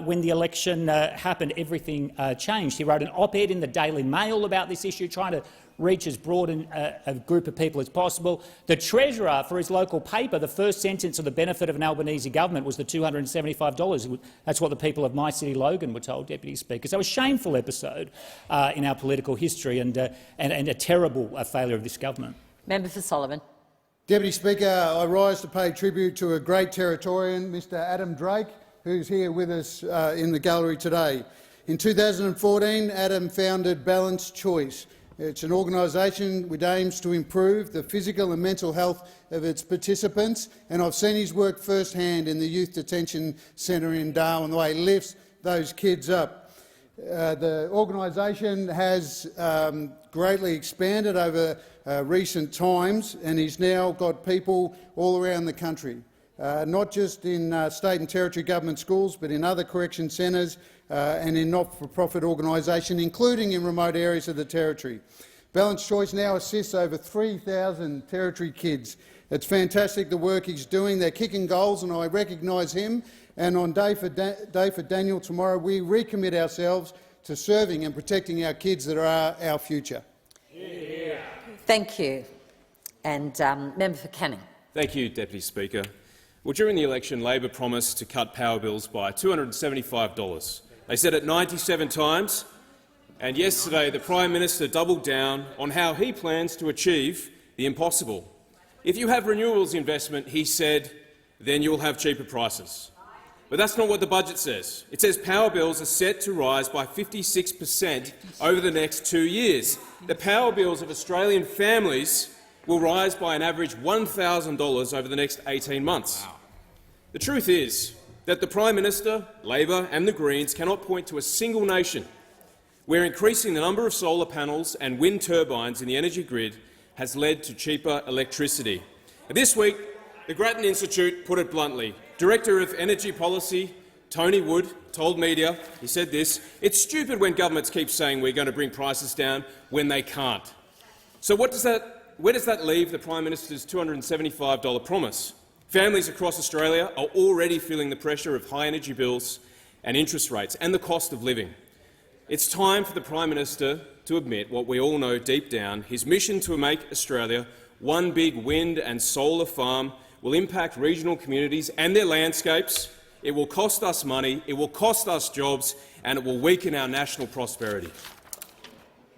when the election happened, everything changed. He wrote an op-ed in the Daily Mail about this issue, trying to reach as broad a group of people as possible. The Treasurer for his local paper, the first sentence of the benefit of an Albanese government was the $275. That's what the people of my city, Logan, were told, Deputy Speaker. So a shameful episode in our political history and a terrible failure of this government. Member for Sullivan. Deputy Speaker, I rise to pay tribute to a great Territorian, Mr Adam Drake, who's here with us in the gallery today. In 2014, Adam founded Balanced Choice. It's an organisation which aims to improve the physical and mental health of its participants, and I've seen his work firsthand in the Youth Detention Centre in Darwin, the way he lifts those kids up. The organisation has greatly expanded over recent times, and he's now got people all around the country, not just in state and territory government schools, but in other correction centres and in not-for-profit organisations, including in remote areas of the Territory. Balanced Choice now assists over 3,000 Territory kids. It's fantastic the work he's doing. They're kicking goals, and I recognise him. And on Day for Daniel tomorrow, we recommit ourselves to serving and protecting our kids that are our future. Yeah. Thank you. And Member for Canning. Thank you, Deputy Speaker. Well, during the election, Labor promised to cut power bills by $275. They said it 97 times, and yesterday the Prime Minister doubled down on how he plans to achieve the impossible. If you have renewables investment, he said, then you'll have cheaper prices. But that's not what the budget says. It says power bills are set to rise by 56% over the next 2 years. The power bills of Australian families will rise by an average $1,000 over the next 18 months. The truth is that the Prime Minister, Labor and the Greens cannot point to a single nation where increasing the number of solar panels and wind turbines in the energy grid has led to cheaper electricity. And this week, the Grattan Institute put it bluntly. Director of Energy Policy Tony Wood told media, he said this, "It's stupid when governments keep saying we're going to bring prices down when they can't." So where does that leave the Prime Minister's $275 promise? Families across Australia are already feeling the pressure of high energy bills and interest rates and the cost of living. It's time for the Prime Minister to admit what we all know deep down. His mission to make Australia one big wind and solar farm will impact regional communities and their landscapes. It will cost us money, it will cost us jobs, and it will weaken our national prosperity.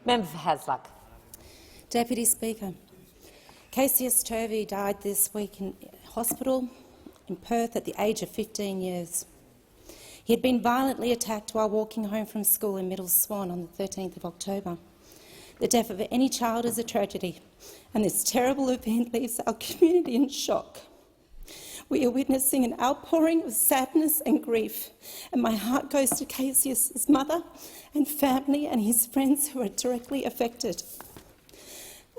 Member for Hasluck. Deputy Speaker, Cassius Turvey died this week in hospital in Perth at the age of 15 years. He had been violently attacked while walking home from school in Middle Swan on the 13th of October. The death of any child is a tragedy, and this terrible event leaves our community in shock. We are witnessing an outpouring of sadness and grief, and my heart goes to Cassius's mother and family and his friends who are directly affected.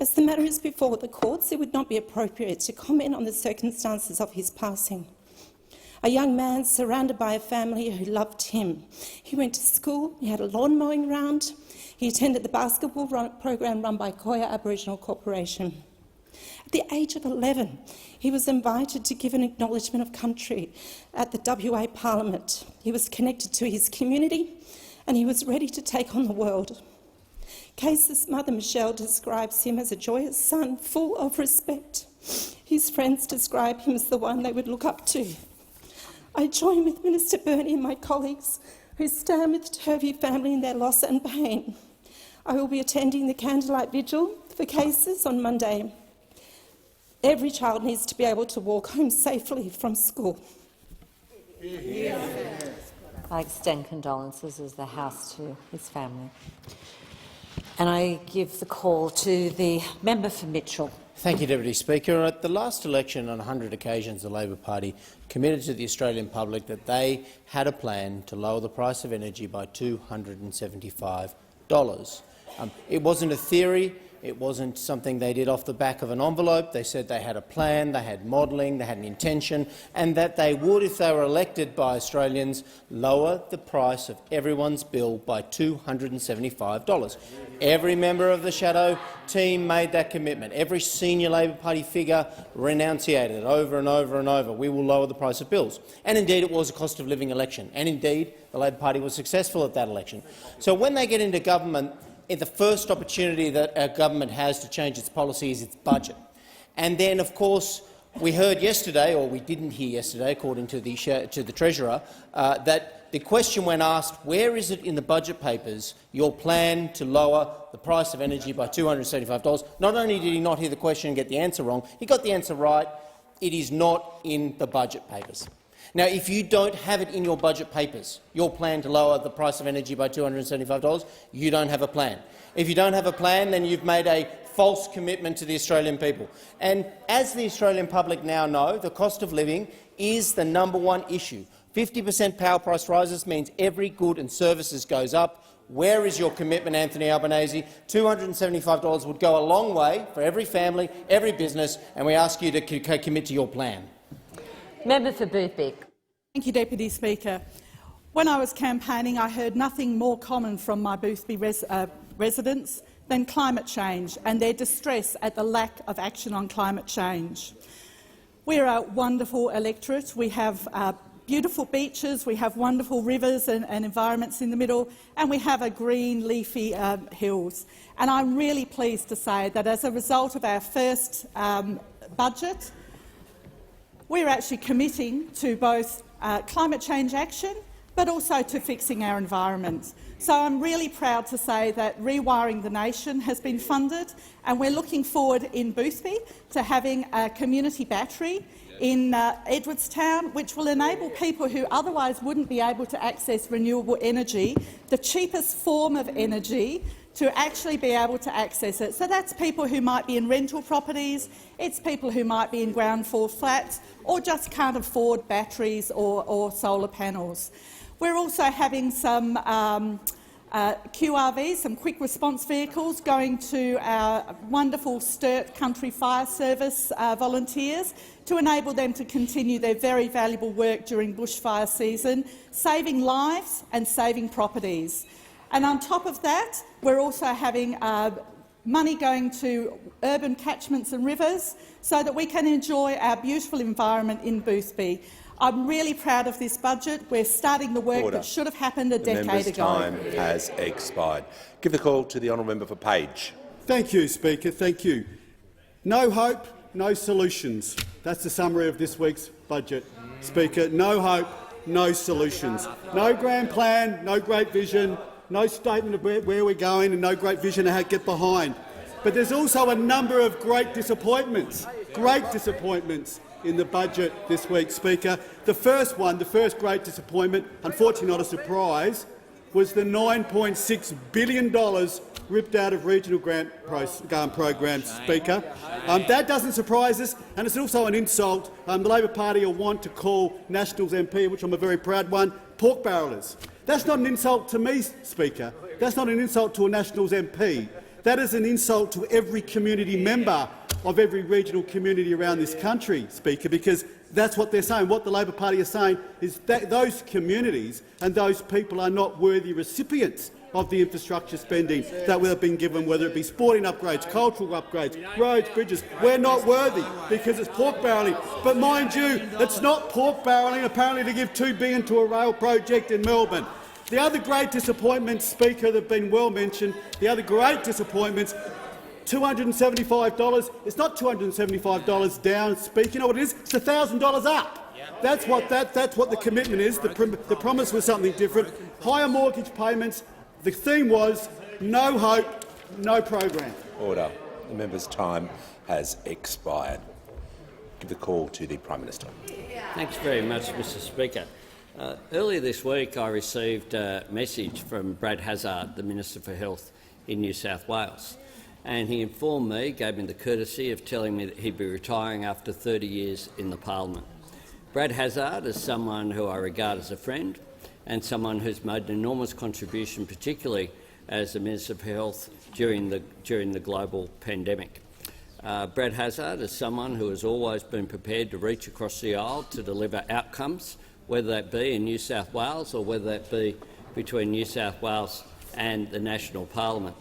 As the matter is before the courts, it would not be appropriate to comment on the circumstances of his passing. A young man surrounded by a family who loved him. He went to school, he had a lawn mowing round, he attended the basketball program run by Koya Aboriginal Corporation. At the age of 11, he was invited to give an acknowledgement of country at the WA Parliament. He was connected to his community and he was ready to take on the world. Case's mother, Michelle, describes him as a joyous son, full of respect. His friends describe him as the one they would look up to. I join with Minister Burney and my colleagues who stand with the Turvey family in their loss and pain. I will be attending the candlelight vigil for Cases on Monday. Every child needs to be able to walk home safely from school. I extend condolences as the House to his family. And I give the call to the member for Mitchell. Thank you, Deputy Speaker. At the last election, on 100 occasions, the Labor Party committed to the Australian public that they had a plan to lower the price of energy by $275. It wasn't a theory. It wasn't something they did off the back of an envelope. They said they had a plan, they had modelling, they had an intention, and that they would, if they were elected by Australians, lower the price of everyone's bill by $275. Every member of the Shadow team made that commitment. Every senior Labor Party figure renunciated it over and over and over. We will lower the price of bills. And indeed, it was a cost of living election. And indeed, the Labor Party was successful at that election. So when they get into government, the first opportunity that our government has to change its policy is its budget. And then, of course, we heard yesterday, or we didn't hear yesterday, according to the Treasurer, that the question when asked, where is it in the budget papers, your plan to lower the price of energy by $275, not only did he not hear the question and get the answer wrong, he got the answer right. It is not in the budget papers. Now, if you don't have it in your budget papers, your plan to lower the price of energy by $275, you don't have a plan. If you don't have a plan, then you've made a false commitment to the Australian people. And as the Australian public now know, the cost of living is the #1 issue. 50% power price rises means every good and services goes up. Where is your commitment, Anthony Albanese? $275 would go a long way for every family, every business, and we ask you to commit to your plan. Member for Boothby. Thank you, Deputy Speaker. When I was campaigning, I heard nothing more common from my Boothby residents than climate change and their distress at the lack of action on climate change. We're a wonderful electorate. We have beautiful beaches, we have wonderful rivers and environments in the middle, and we have a green, leafy hills. And I'm really pleased to say that as a result of our first budget, we're actually committing to both climate change action but also to fixing our environment. So I'm really proud to say that Rewiring the Nation has been funded, and we're looking forward in Boothby to having a community battery in Edwardstown, which will enable people who otherwise wouldn't be able to access renewable energy, the cheapest form of energy, to actually be able to access it. So that's people who might be in rental properties, it's people who might be in ground floor flats or just can't afford batteries or solar panels. We're also having some QRVs, some quick response vehicles, going to our wonderful Sturt Country Fire Service volunteers to enable them to continue their very valuable work during bushfire season, saving lives and saving properties. And on top of that, we're also having money going to urban catchments and rivers so that we can enjoy our beautiful environment in Boothby. I'm really proud of this budget. We're starting the work that should have happened a decade ago. Time has expired. Give the call to the honourable member for Page. Thank you, Speaker. Thank you. No hope, no solutions. That's the summary of this week's budget, Speaker. No hope, no solutions. No grand plan, no great vision, no statement of where we're going and no great vision to get behind. But there's also a number of great disappointments in the budget this week, Speaker. The first great disappointment, unfortunately not a surprise, was the $9.6 billion ripped out of regional grant programs, Speaker. That doesn't surprise us, and it's also an insult. The Labor Party will want to call Nationals MP, which I'm a very proud one, pork barrelers. That's not an insult to me, Speaker. That's not an insult to a Nationals MP. That is an insult to every community member of every regional community around this country, Speaker, because that's what they're saying. What the Labor Party is saying is that those communities and those people are not worthy recipients of the infrastructure spending that we have been given, whether it be sporting upgrades, cultural upgrades, roads, bridges. We're not worthy because it's pork barrelling. But mind you, it's not pork barrelling, apparently, to give $2 billion to a rail project in Melbourne. The other great disappointments, Speaker, that have been well mentioned, the other great disappointments, $275. It's not $275 down, Speaker. You know what it is? It's $1,000 up. That's what the commitment is. The promise was something different. Higher mortgage payments. The theme was no hope, no program. Order. The member's time has expired. Give the call to the Prime Minister. Thanks very much, Mr Speaker. Earlier this week I received a message from Brad Hazzard, the Minister for Health in New South Wales, and he informed me, gave me the courtesy of telling me that he'd be retiring after 30 years in the parliament. Brad Hazzard is someone who I regard as a friend and someone who's made an enormous contribution, particularly as the Minister for Health during the global pandemic. Brad Hazzard is someone who has always been prepared to reach across the aisle to deliver outcomes, whether that be in New South Wales or whether that be between New South Wales and the national parliament.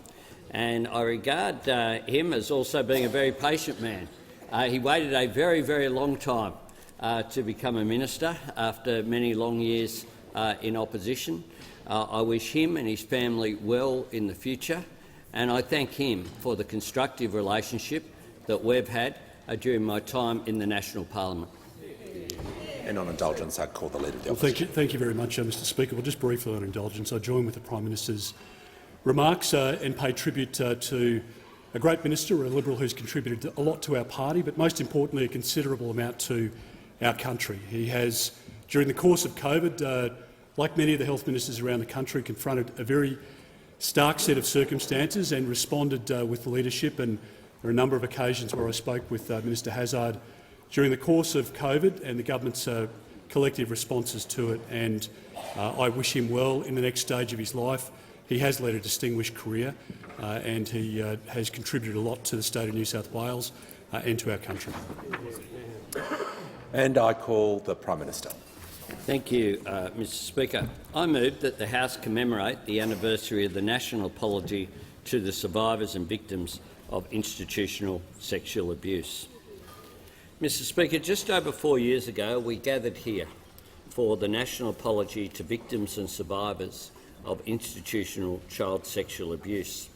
And I regard him as also being a very patient man. He waited a very, very long time to become a minister after many long years in opposition. I wish him and his family well in the future, and I thank him for the constructive relationship that we've had during my time in the national parliament. And on indulgence, I call the Leader of the Opposition. Thank you very much, Mr Speaker. Well, just briefly on indulgence, I join with the Prime Minister's remarks and pay tribute to a great minister, a Liberal who's contributed a lot to our party, but most importantly a considerable amount to our country. He has, during the course of COVID, like many of the health ministers around the country, confronted a very stark set of circumstances and responded with leadership. And there are a number of occasions where I spoke with Minister Hazzard during the course of COVID and the government's collective responses to it, and I wish him well in the next stage of his life. He has led a distinguished career and he has contributed a lot to the state of New South Wales and to our country. And I call the Prime Minister. Thank you, Mr Speaker. I move that the House commemorate the anniversary of the national apology to the survivors and victims of institutional sexual abuse. Mr Speaker, just over 4 years ago we gathered here for the national apology to victims and survivors of institutional child sexual abuse.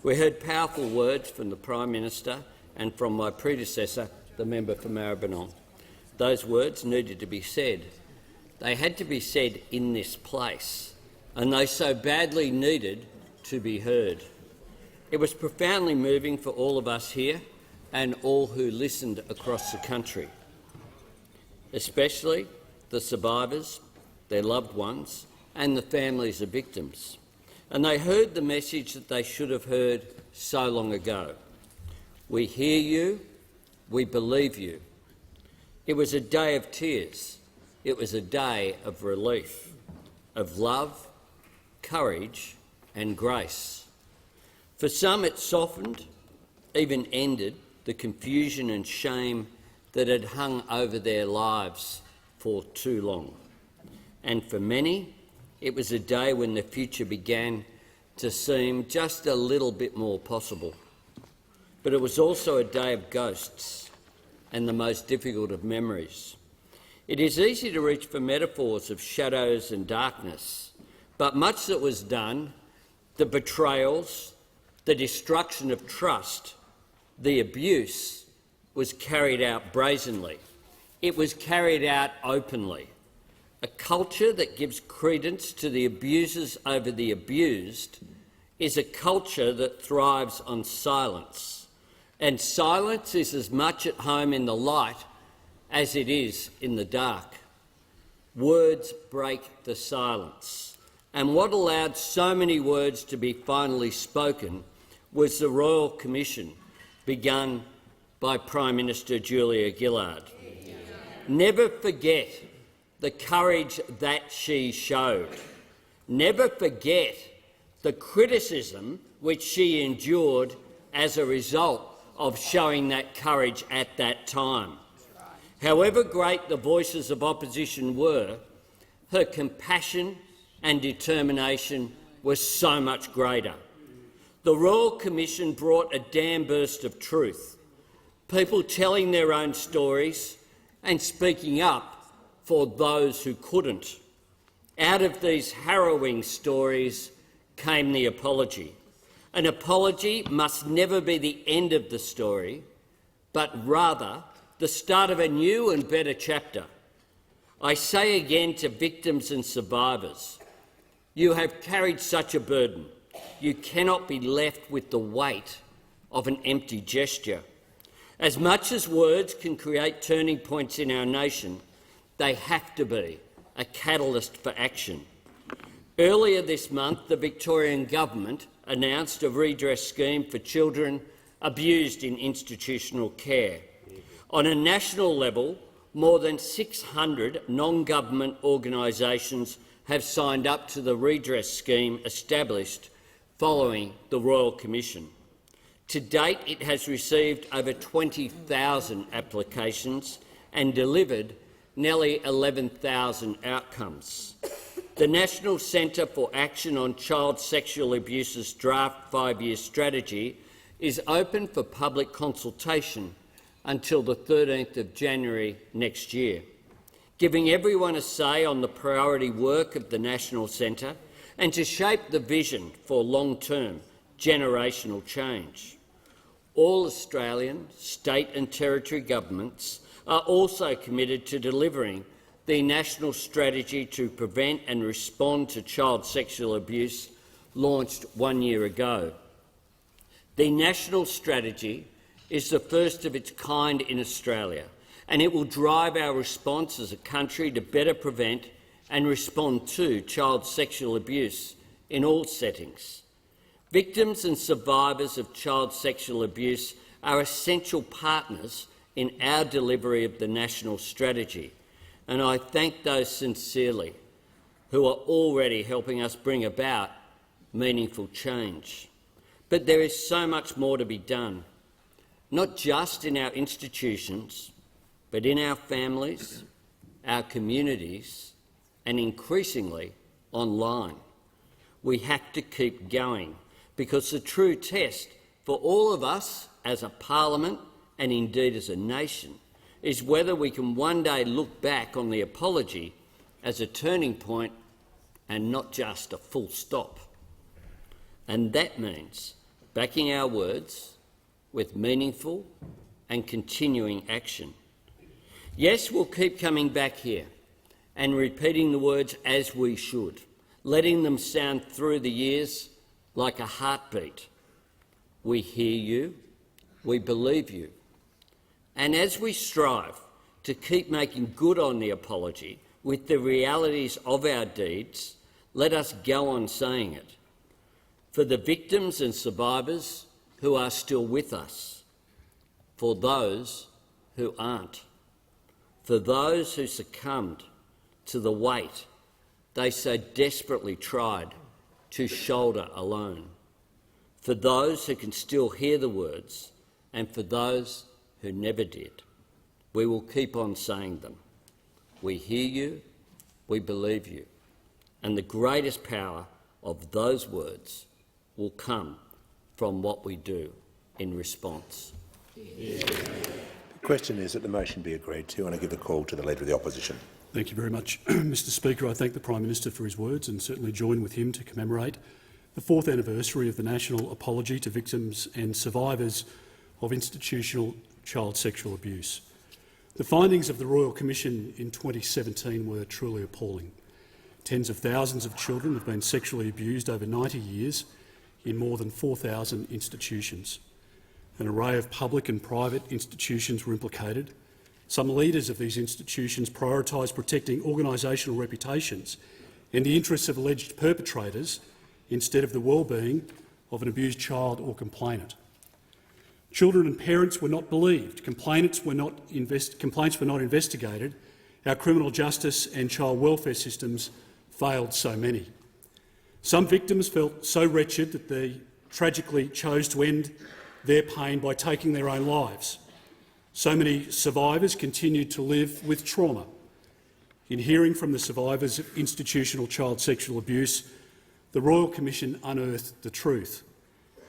We heard powerful words from the Prime Minister and from my predecessor, the member for Maribyrnong. Those words needed to be said. They had to be said in this place, and they so badly needed to be heard. It was profoundly moving for all of us here and all who listened across the country, especially the survivors, their loved ones and the families of victims. and they heard the message that they should have heard so long ago. We hear you, we believe you. It was a day of tears. It was a day of relief, of love, courage and grace. For some it softened, even ended, the confusion and shame that had hung over their lives for too long. And for many, it was a day when the future began to seem just a little bit more possible. But it was also a day of ghosts and the most difficult of memories. It is easy to reach for metaphors of shadows and darkness, but much that was done, the betrayals, the destruction of trust, the abuse, was carried out brazenly. It was carried out openly. A culture that gives credence to the abusers over the abused is a culture that thrives on silence, and silence is as much at home in the light as it is in the dark. Words break the silence, and what allowed so many words to be finally spoken was the Royal Commission begun by Prime Minister Julia Gillard. Never forget the courage that she showed. Never forget the criticism which she endured as a result of showing that courage at that time. However great the voices of opposition were, her compassion and determination was so much greater. The Royal Commission brought a dam burst of truth, people telling their own stories and speaking up for those who couldn't. Out of these harrowing stories came the apology. An apology must never be the end of the story, but rather the start of a new and better chapter. I say again to victims and survivors, you have carried such a burden. You cannot be left with the weight of an empty gesture. As much as words can create turning points in our nation, they have to be a catalyst for action. Earlier this month, the Victorian Government announced a redress scheme for children abused in institutional care. On a national level, more than 600 non-government organisations have signed up to the redress scheme established following the Royal Commission. To date, it has received over 20,000 applications and delivered nearly 11,000 outcomes. The National Centre for Action on Child Sexual Abuse's draft 5-year strategy is open for public consultation until the 13th of January next year, giving everyone a say on the priority work of the National Centre and to shape the vision for long-term generational change. All Australian, state and territory governments are also committed to delivering the National Strategy to Prevent and Respond to Child Sexual Abuse, launched 1 year ago. The National Strategy is the first of its kind in Australia, and it will drive our response as a country to better prevent and respond to child sexual abuse in all settings. Victims and survivors of child sexual abuse are essential partners in our delivery of the National Strategy, and I thank those sincerely who are already helping us bring about meaningful change. But there is so much more to be done, not just in our institutions, but in our families, our communities, and increasingly online. We have to keep going, because the true test for all of us as a parliament and indeed as a nation is whether we can one day look back on the apology as a turning point and not just a full stop. And that means backing our words with meaningful and continuing action. Yes, we'll keep coming back here and repeating the words as we should, letting them sound through the years like a heartbeat. We hear you, we believe you. And as we strive to keep making good on the apology with the realities of our deeds, let us go on saying it. for the victims and survivors who are still with us, for those who aren't, for those who succumbed to the weight they so desperately tried to shoulder alone, for those who can still hear the words, and for those who never did. We will keep on saying them. We hear you, we believe you, and the greatest power of those words will come from what we do in response. The question is that the motion be agreed to, and I give the call to the Leader of the Opposition. Thank you very much, Mr Speaker. I thank the Prime Minister for his words and certainly join with him to commemorate the 4th anniversary of the national apology to victims and survivors of institutional child sexual abuse. The findings of the Royal Commission in 2017 were truly appalling. Tens of thousands of children have been sexually abused over 90 years in more than 4,000 institutions. An array of public and private institutions were implicated. Some leaders of these institutions prioritised protecting organisational reputations and the interests of alleged perpetrators instead of the well-being of an abused child or complainant. Children and parents were not believed, complaints were not investigated, our criminal justice and child welfare systems failed so many. Some victims felt so wretched that they tragically chose to end their pain by taking their own lives. So many survivors continued to live with trauma. In hearing from the survivors of institutional child sexual abuse, the Royal Commission unearthed the truth.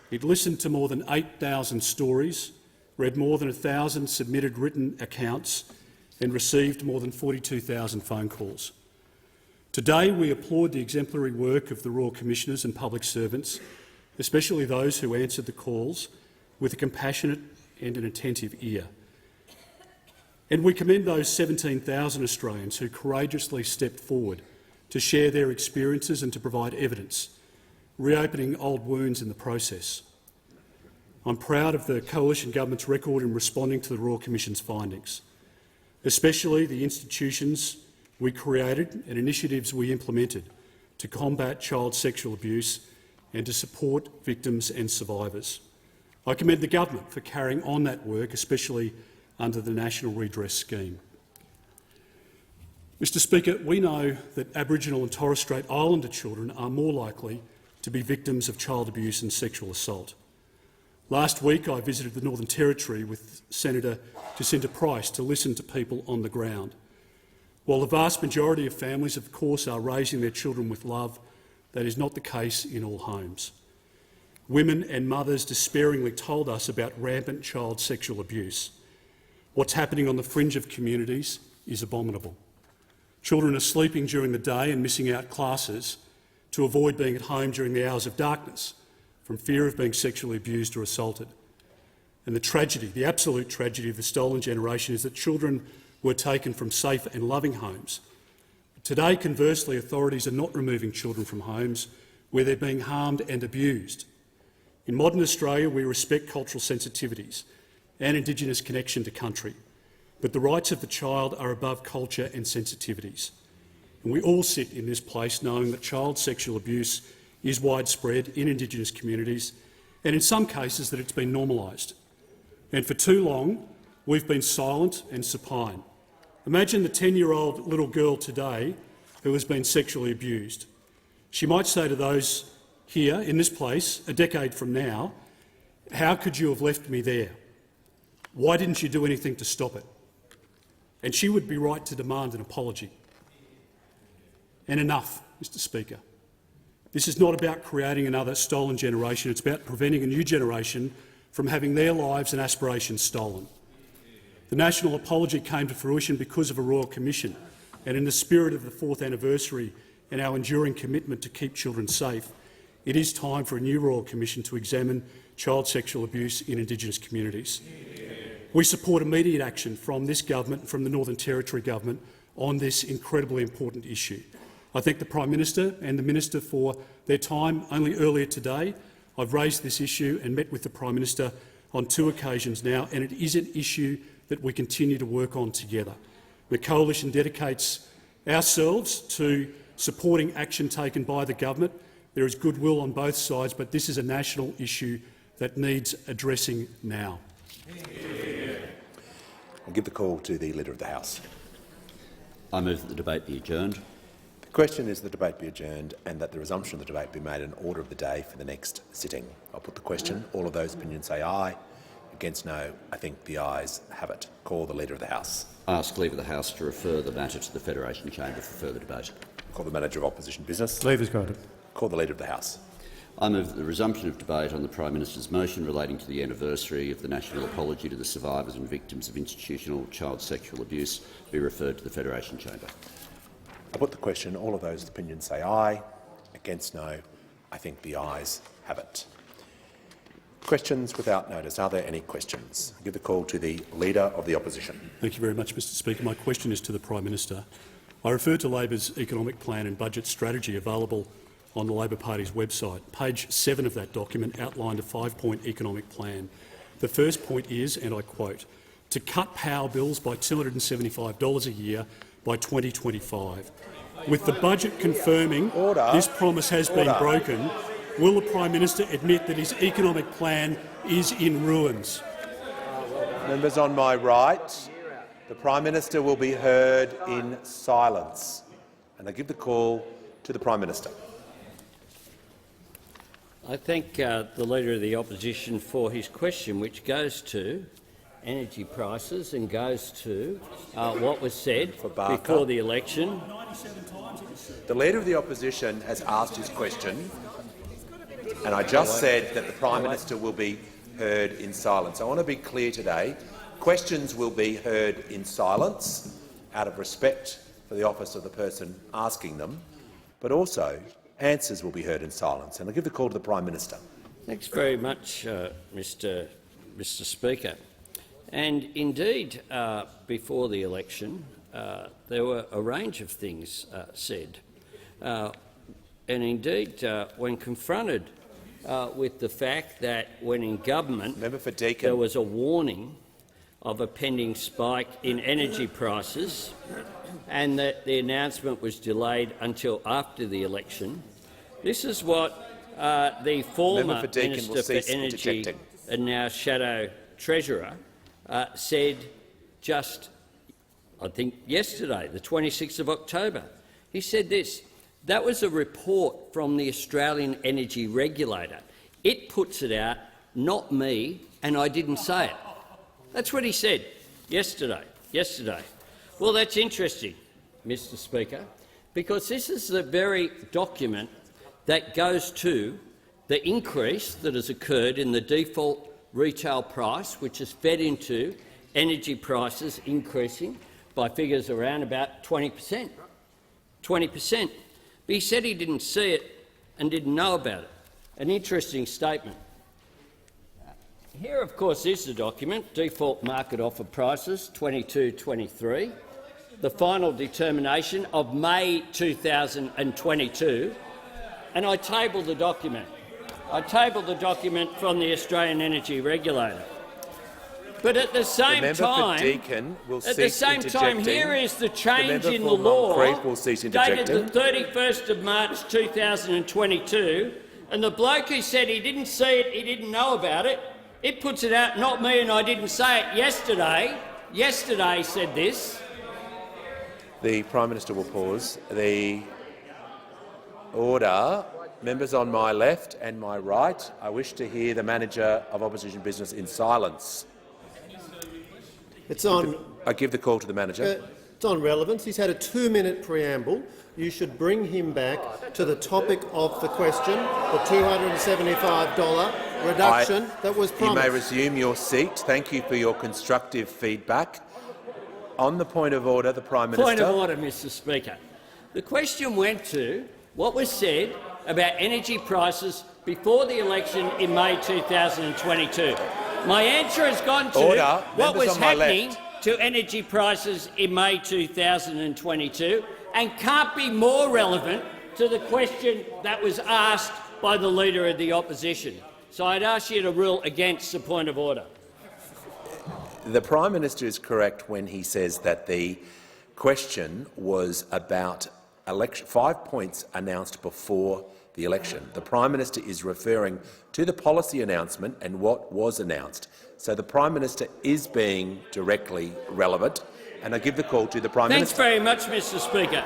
It listened to more than 8,000 stories, read more than 1,000 submitted written accounts and received more than 42,000 phone calls. Today we applaud the exemplary work of the Royal Commissioners and public servants, especially those who answered the calls with a compassionate and an attentive ear. And we commend those 17,000 Australians who courageously stepped forward to share their experiences and to provide evidence, reopening old wounds in the process. I'm proud of the Coalition Government's record in responding to the Royal Commission's findings, especially the institutions we created and initiatives we implemented to combat child sexual abuse and to support victims and survivors. I commend the government for carrying on that work, especially under the National Redress Scheme. Mr Speaker, we know that Aboriginal and Torres Strait Islander children are more likely to be victims of child abuse and sexual assault. Last week I visited the Northern Territory with Senator Jacinta Price to listen to people on the ground. While the vast majority of families, of course, are raising their children with love, that is not the case in all homes. Women and mothers despairingly told us about rampant child sexual abuse. What's happening on the fringe of communities is abominable. Children are sleeping during the day and missing out classes to avoid being at home during the hours of darkness from fear of being sexually abused or assaulted. And the tragedy, the absolute tragedy of the stolen generation is that children were taken from safe and loving homes. Today, conversely, authorities are not removing children from homes where they're being harmed and abused. In modern Australia, we respect cultural sensitivities and Indigenous connection to country, but the rights of the child are above culture and sensitivities. And we all sit in this place knowing that child sexual abuse is widespread in Indigenous communities and in some cases that it's been normalised. And for too long, we've been silent and supine. Imagine the 10-year-old little girl today who has been sexually abused. She might say to those here in this place a decade from now, "How could you have left me there? Why didn't you do anything to stop it?" And she would be right to demand an apology. And enough, Mr Speaker. This is not about creating another stolen generation. It's about preventing a new generation from having their lives and aspirations stolen. The national apology came to fruition because of a Royal Commission, and in the spirit of the 4th anniversary and our enduring commitment to keep children safe, it is time for a new Royal Commission to examine child sexual abuse in Indigenous communities. We support immediate action from this government and from the Northern Territory government on this incredibly important issue. I thank the Prime Minister and the Minister for their time. Only earlier today I've raised this issue and met with the Prime Minister on 2 occasions now, and it is an issue that we continue to work on together. The Coalition dedicates ourselves to supporting action taken by the government There is goodwill on both sides, but this is a national issue that needs addressing now. I'll give the call to the Leader of the House. I move that the debate be adjourned. The question is the debate be adjourned and that the resumption of the debate be made an order of the day for the next sitting. I'll put the question. All of those opinions say aye. Against no. I think the ayes have it. Call the Leader of the House. I ask Leader of the House to refer the matter to the Federation Chamber for further debate. Call the Manager of Opposition Business. Leave is granted. Call the Leader of the House. I move that the resumption of debate on the Prime Minister's motion relating to the anniversary of the national apology to the survivors and victims of institutional child sexual abuse be referred to the Federation Chamber. I put the question. All of those opinions say aye. Against no. I think the ayes have it. Questions without notice. Are there any questions? I give the call to the Leader of the Opposition. Thank you very much, Mr Speaker. My question is to the Prime Minister. I refer to Labor's economic plan and budget strategy available on the Labor Party's website. Page 7 of that document outlined a 5-point economic plan. The first point is, and I quote, to cut power bills by $275 a year by 2025. With the budget confirming this promise has been broken, will the Prime Minister admit that his economic plan is in ruins? Members on my right, the Prime Minister will be heard in silence. And I give the call to the Prime Minister. I thank the Leader of the Opposition for his question, which goes to energy prices and goes to what was said before the election. The Leader of the Opposition has asked his question, and I just said that the Prime Minister will be heard in silence. I want to be clear today. Questions will be heard in silence out of respect for the office of the person asking them, but also answers will be heard in silence. And I'll give the call to the Prime Minister. Thanks very much, Mr Speaker. And indeed, before the election, there were a range of things said. And indeed, when confronted with the fact that when in government there was a warning of a pending spike in energy prices and that the announcement was delayed until after the election, this is what the former Minister for Energy and now Shadow Treasurer said just, I think, yesterday, the 26th of October. He said this: that was a report from the Australian Energy Regulator. It puts it out, not me, and I didn't say it. That's what he said yesterday. Well, that's interesting, Mr Speaker, because this is the very document that goes to the increase that has occurred in the default retail price, which has fed into energy prices increasing by figures around about 20%. 20%. But he said he didn't see it and didn't know about it. An interesting statement. Here, of course, is the document, Default Market Offer Prices 22-23, the final determination of May 2022, and I tabled the document. I tabled the document from the Australian Energy Regulator. But at the same time, here is the change in the law dated the 31st of March 2022, and the bloke who said he didn't see it, he didn't know about it, it puts it out, not me, and I didn't say it yesterday said this. The Prime Minister will pause. The order. Members on my left and my right, I wish to hear the Manager of Opposition Business in silence. I give the call to the Manager. It's on relevance. He's had a 2-minute preamble. You should bring him back to the topic of the question, the $275 reduction that was promised. You may resume your seat. Thank you for your constructive feedback. On the point of order, the Prime Minister. Point of order, Mr Speaker. The question went to what was said about energy prices before the election in May 2022. My answer has gone to what was happening to energy prices in May 2022 and can't be more relevant to the question that was asked by the Leader of the Opposition. So I'd ask you to rule against the point of order. The Prime Minister is correct when he says that the question was about 5 points announced before the election. The Prime Minister is referring to the policy announcement and what was announced. So the Prime Minister is being directly relevant, and I give the call to the Prime Minister. Thanks very much, Mr Speaker.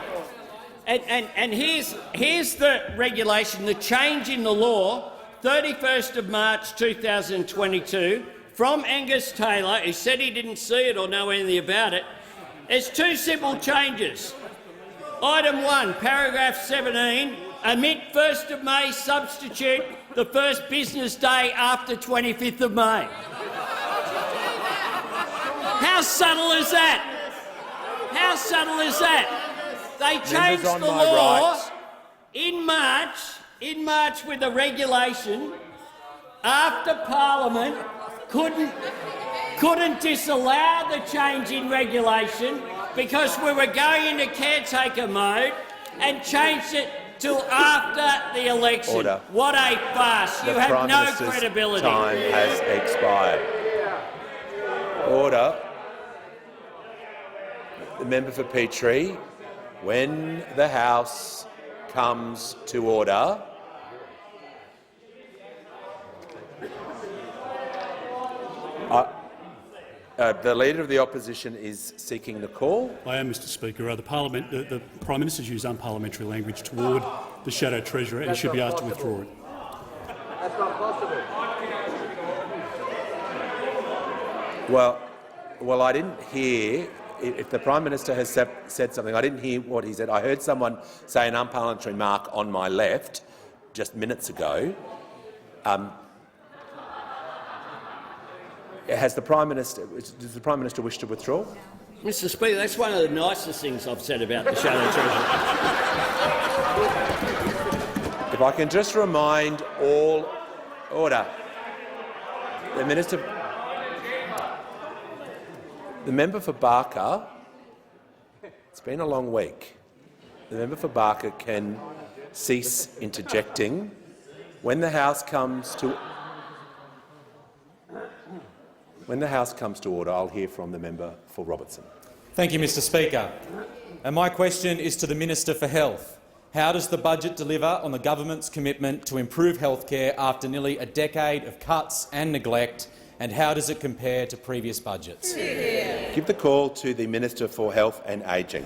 And here's the regulation, the change in the law, 31st of March 2022, from Angus Taylor, who said he didn't see it or know anything about it. There's two simple changes. Item 1, paragraph 17, omit 1st of May, substitute the first business day after 25th of May. How subtle is that? How subtle is that? They changed the law in March with a regulation after Parliament couldn't disallow the change in regulation because we were going into caretaker mode and changed it till after the election. Order. What a farce. You have no credibility. Time has expired. Order. The member for Petrie. When the House comes to order, the Leader of the Opposition is seeking the call. I am, Mr Speaker. The Prime Minister's used unparliamentary language toward the Shadow Treasurer and should be asked to withdraw it. That's not possible. Well, I didn't hear. If the Prime Minister has said something, I didn't hear what he said. I heard someone say an unparliamentary remark on my left just minutes ago. Does the Prime Minister wish to withdraw? Mr Speaker, that's one of the nicest things I've said about the Shadow Treasurer. If I can just remind all— Order. The member for Barker, it's been a long week. The member for Barker can cease interjecting. When the House comes to order, I'll hear from the member for Robertson. Thank you, Mr Speaker. And my question is to the Minister for Health. How does the budget deliver on the government's commitment to improve healthcare after nearly a decade of cuts and neglect? And how does it compare to previous budgets? Give the call to the Minister for Health and Ageing.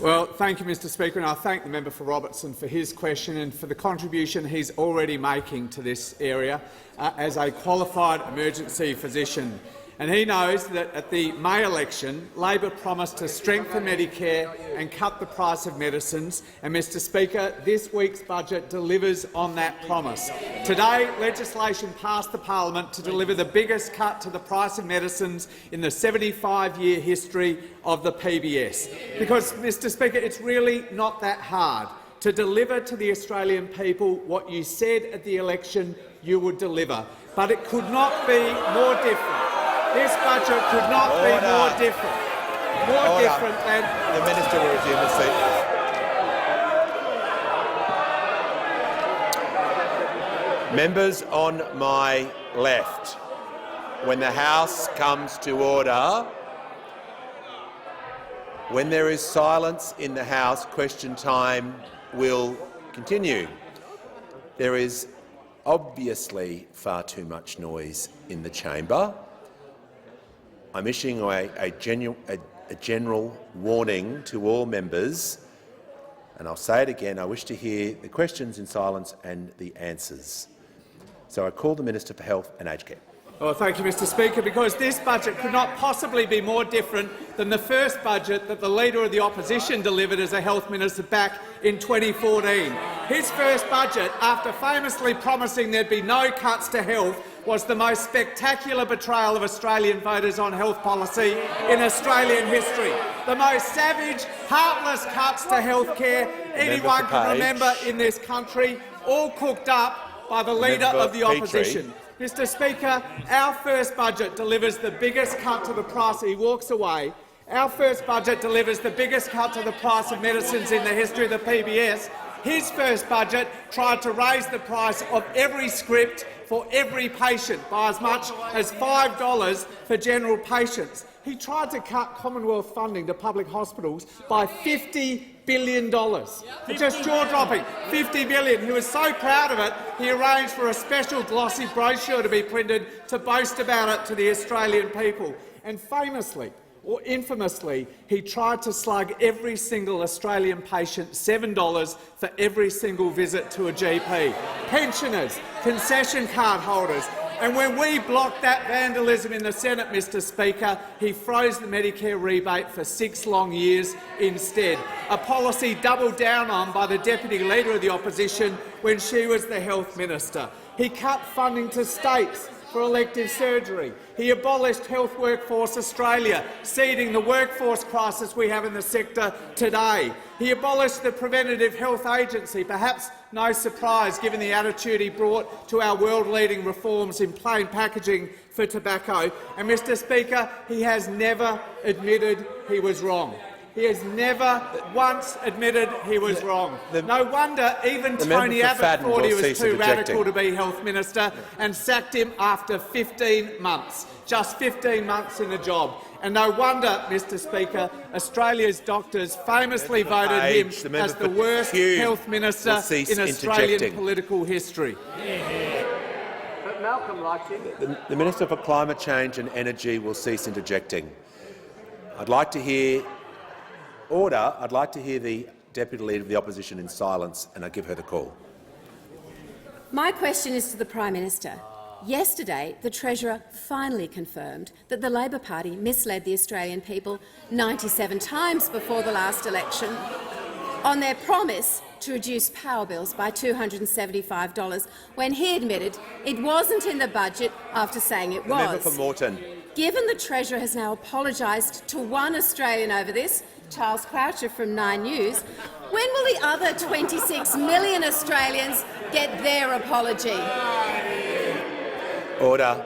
Well, thank you, Mr Speaker, and I thank the member for Robertson for his question and for the contribution he's already making to this area as a qualified emergency physician. And he knows that at the May election, Labor promised to strengthen Medicare and cut the price of medicines. And, Mr Speaker, this week's budget delivers on that promise. Today, legislation passed the parliament to deliver the biggest cut to the price of medicines in the 75-year history of the PBS. Because, Mr Speaker, it's really not that hard to deliver to the Australian people what you said at the election you would deliver. But it could not be more different. This budget could not be more different. Different than— The Minister will resume his seat. Members on my left, when the House comes to order, when there is silence in the House, question time will continue. There is obviously far too much noise in the chamber. I'm issuing a general warning to all members, and I'll say it again, I wish to hear the questions in silence and the answers. So I call the Minister for Health and Aged Care. Well, thank you, Mr Speaker, because this budget could not possibly be more different than the first budget that the Leader of the Opposition delivered as a Health Minister back in 2014. His first budget, after famously promising there'd be no cuts to health, was the most spectacular betrayal of Australian voters on health policy in Australian history. The most savage, heartless cuts to health care anyone can remember in this country, all cooked up by the Leader of the Opposition. Mr Speaker, our first budget delivers the biggest cut to the price— he walks away. Our first budget delivers the biggest cut to the price of medicines in the history of the PBS. His first budget tried to raise the price of every script for every patient by as much as $5 for general patients. He tried to cut Commonwealth funding to public hospitals by $50 billion. Just jaw-dropping, $50 billion. He was so proud of it, he arranged for a special glossy brochure to be printed to boast about it to the Australian people. And famously, or infamously, he tried to slug every single Australian patient $7 for every single visit to a GP. Pensioners, concession card holders. And when we blocked that vandalism in the Senate, Mr Speaker, he froze the Medicare rebate for 6 long years instead, a policy doubled down on by the Deputy Leader of the Opposition when she was the Health Minister. He cut funding to states for elective surgery. He abolished Health Workforce Australia, seeding the workforce crisis we have in the sector today. He abolished the Preventative Health Agency, perhaps no surprise given the attitude he brought to our world-leading reforms in plain packaging for tobacco. And, Mr Speaker, he has never admitted he was wrong. He has never once admitted he was wrong. No wonder even Tony Abbott thought he was too radical to be Health Minister and sacked him after 15 months, just 15 months in the job. And no wonder, Mr Speaker, Australia's doctors famously voted him as the worst Health Minister in Australian political history. But Malcolm likes him. The Minister for Climate Change and Energy will cease interjecting. I'd like to hear order. I'd like to hear the Deputy Leader of the Opposition in silence, and I give her the call. My question is to the Prime Minister. Yesterday, the Treasurer finally confirmed that the Labor Party misled the Australian people 97 times before the last election on their promise to reduce power bills by $275 when he admitted it wasn't in the budget after saying it was. The member for Moreton. Given the Treasurer has now apologised to one Australian over this, Charles Croucher from 9 News, when will the other 26 million Australians get their apology? Order.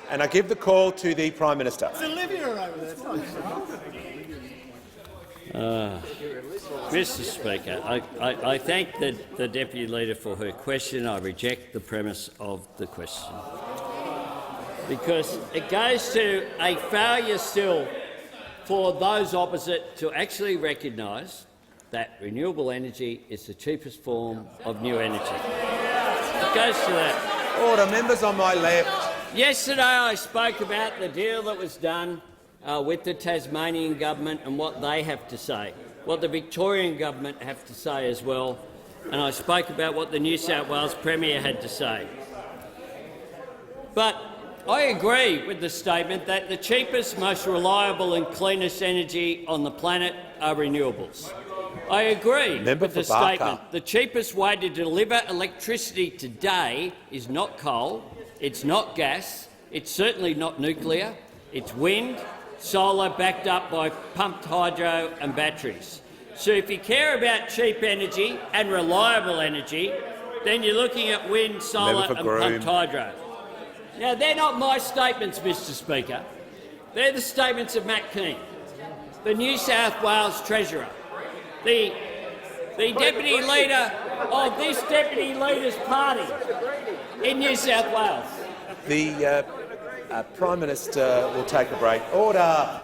And I give the call to the Prime Minister. It's Olivia over there. Mr Speaker, I thank the Deputy Leader for her question. I reject the premise of the question, because it goes to a failure still for those opposite to actually recognise that renewable energy is the cheapest form of new energy. It goes to that. Order. Members on my left. Yesterday I spoke about the deal that was done with the Tasmanian government and what they have to say, what the Victorian government have to say as well, and I spoke about what the New South Wales Premier had to say. But I agree with the statement that the cheapest, most reliable and cleanest energy on the planet are renewables. I agree with the statement the cheapest way to deliver electricity today is not coal, it's not gas, it's certainly not nuclear, it's wind, solar backed up by pumped hydro and batteries. So if you care about cheap energy and reliable energy, then you're looking at wind, solar and pumped hydro. Now, they're not my statements, Mr Speaker. They're the statements of Matt Keane, the New South Wales Treasurer, the Deputy Leader of this Deputy Leader's party in New South Wales. The Prime Minister will take a break. Order.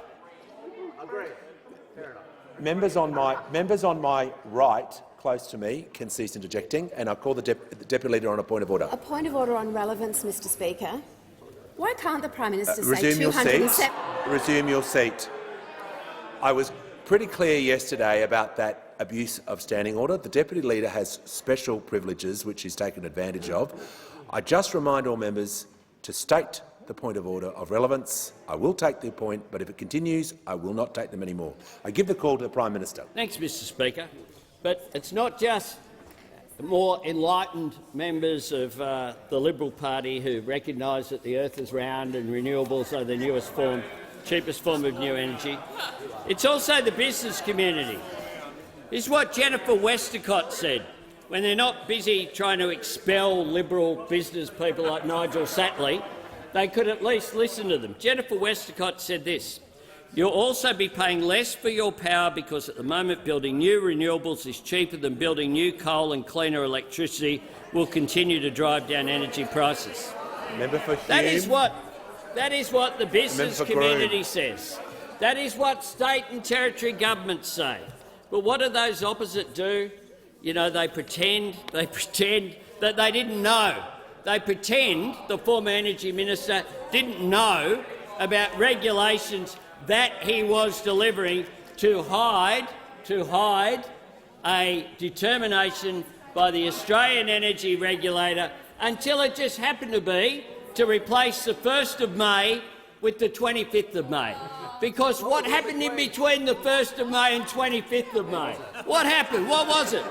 Members on my right, close to me, can cease interjecting, and I call the Deputy Leader on a point of order. A point of order on relevance, Mr Speaker. Why can't the Prime Minister say resume your seat. 207? Resume your seat. I was pretty clear yesterday about that abuse of standing order. The Deputy Leader has special privileges which he's taken advantage of. I just remind all members to state the point of order of relevance. I will take the point, but if it continues, I will not take them anymore. I give the call to the Prime Minister. Thanks, Mr Speaker. But it's not just more enlightened members of the Liberal Party who recognise that the earth is round and renewables are the cheapest form of new energy. It's also the business community. This is what Jennifer Westacott said when they're not busy trying to expel Liberal business people like Nigel Satley. They could at least listen to them. Jennifer Westacott said this: "You'll also be paying less for your power because at the moment building new renewables is cheaper than building new coal, and cleaner electricity will continue to drive down energy prices." Member for Hume. That is what That is what the business Member for community Groom. says. That is what state and territory governments say. But what do those opposite do? You know, they pretend that they didn't know. They pretend the former Energy Minister didn't know about regulations that he was delivering to hide a determination by the Australian Energy Regulator until it just happened to be to replace the 1st of May with the 25th of May. Because what happened in between the 1st of May and 25th of May? What happened? What was it?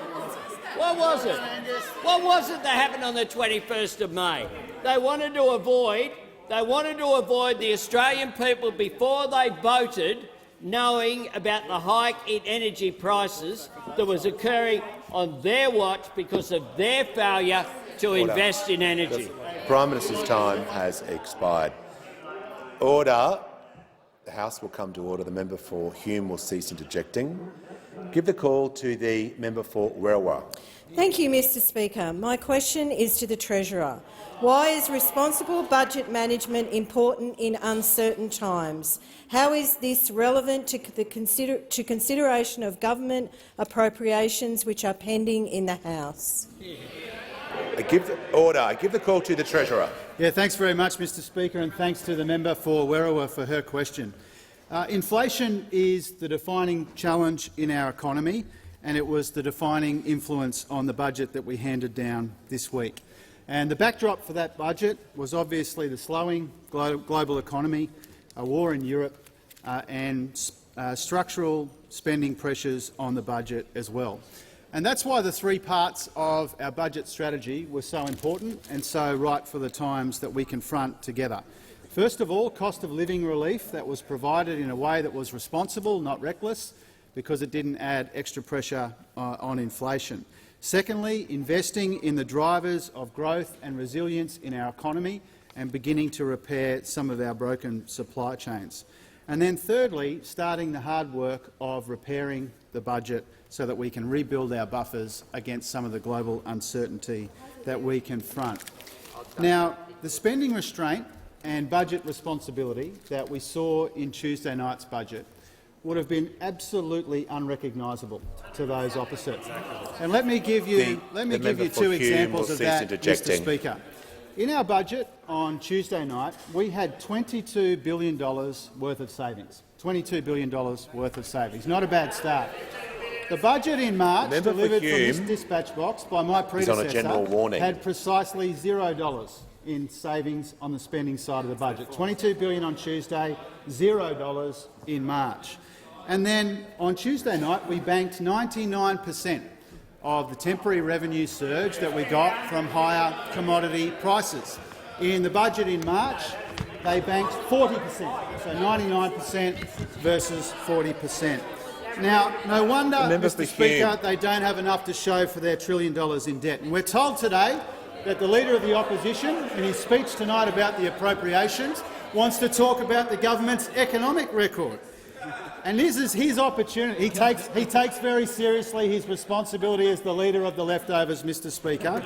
What was it? What was it that happened on the 21st of May? They wanted to avoid the Australian people before they voted knowing about the hike in energy prices that was occurring on their watch because of their failure to invest in energy. The Prime Minister's time has expired. Order. The House will come to order. The member for Hume will cease interjecting. Give the call to the member for Werriwa. Thank you, Mr Speaker. My question is to the Treasurer. Why is responsible budget management important in uncertain times? How is this relevant to consideration of government appropriations which are pending in the House? I give the call to the Treasurer. Yeah, thanks very much, Mr Speaker, and thanks to the member for Werriwa for her question. Inflation is the defining challenge in our economy, and it was the defining influence on the budget that we handed down this week. And the backdrop for that budget was obviously the slowing global economy, a war in Europe, and structural spending pressures on the budget as well. And that's why the three parts of our budget strategy were so important and so right for the times that we confront together. First of all, cost of living relief that was provided in a way that was responsible, not reckless, because it didn't add extra pressure on inflation. Secondly, investing in the drivers of growth and resilience in our economy and beginning to repair some of our broken supply chains. And then thirdly, starting the hard work of repairing the budget so that we can rebuild our buffers against some of the global uncertainty that we confront. Now, the spending restraint and budget responsibility that we saw in Tuesday night's budget would have been absolutely unrecognisable to those opposite. And let me give you two examples of that, Mr Speaker. In our budget on Tuesday night, we had $22 billion worth of savings. $22 billion worth of savings. Not a bad start. The budget in March, delivered from this dispatch box by my predecessor, had precisely $0 in savings on the spending side of the budget. $22 billion on Tuesday, $0 in March. And then on Tuesday night, we banked 99% of the temporary revenue surge that we got from higher commodity prices. In the budget in March, they banked 40%, so 99% versus 40%. Now, no wonder, Mr Speaker, they don't have enough to show for their $1 trillion in debt. And we're told today that the Leader of the Opposition, in his speech tonight about the appropriations, wants to talk about the government's economic record. And this is his opportunity. He takes very seriously his responsibility as the Leader of the Leftovers, Mr Speaker.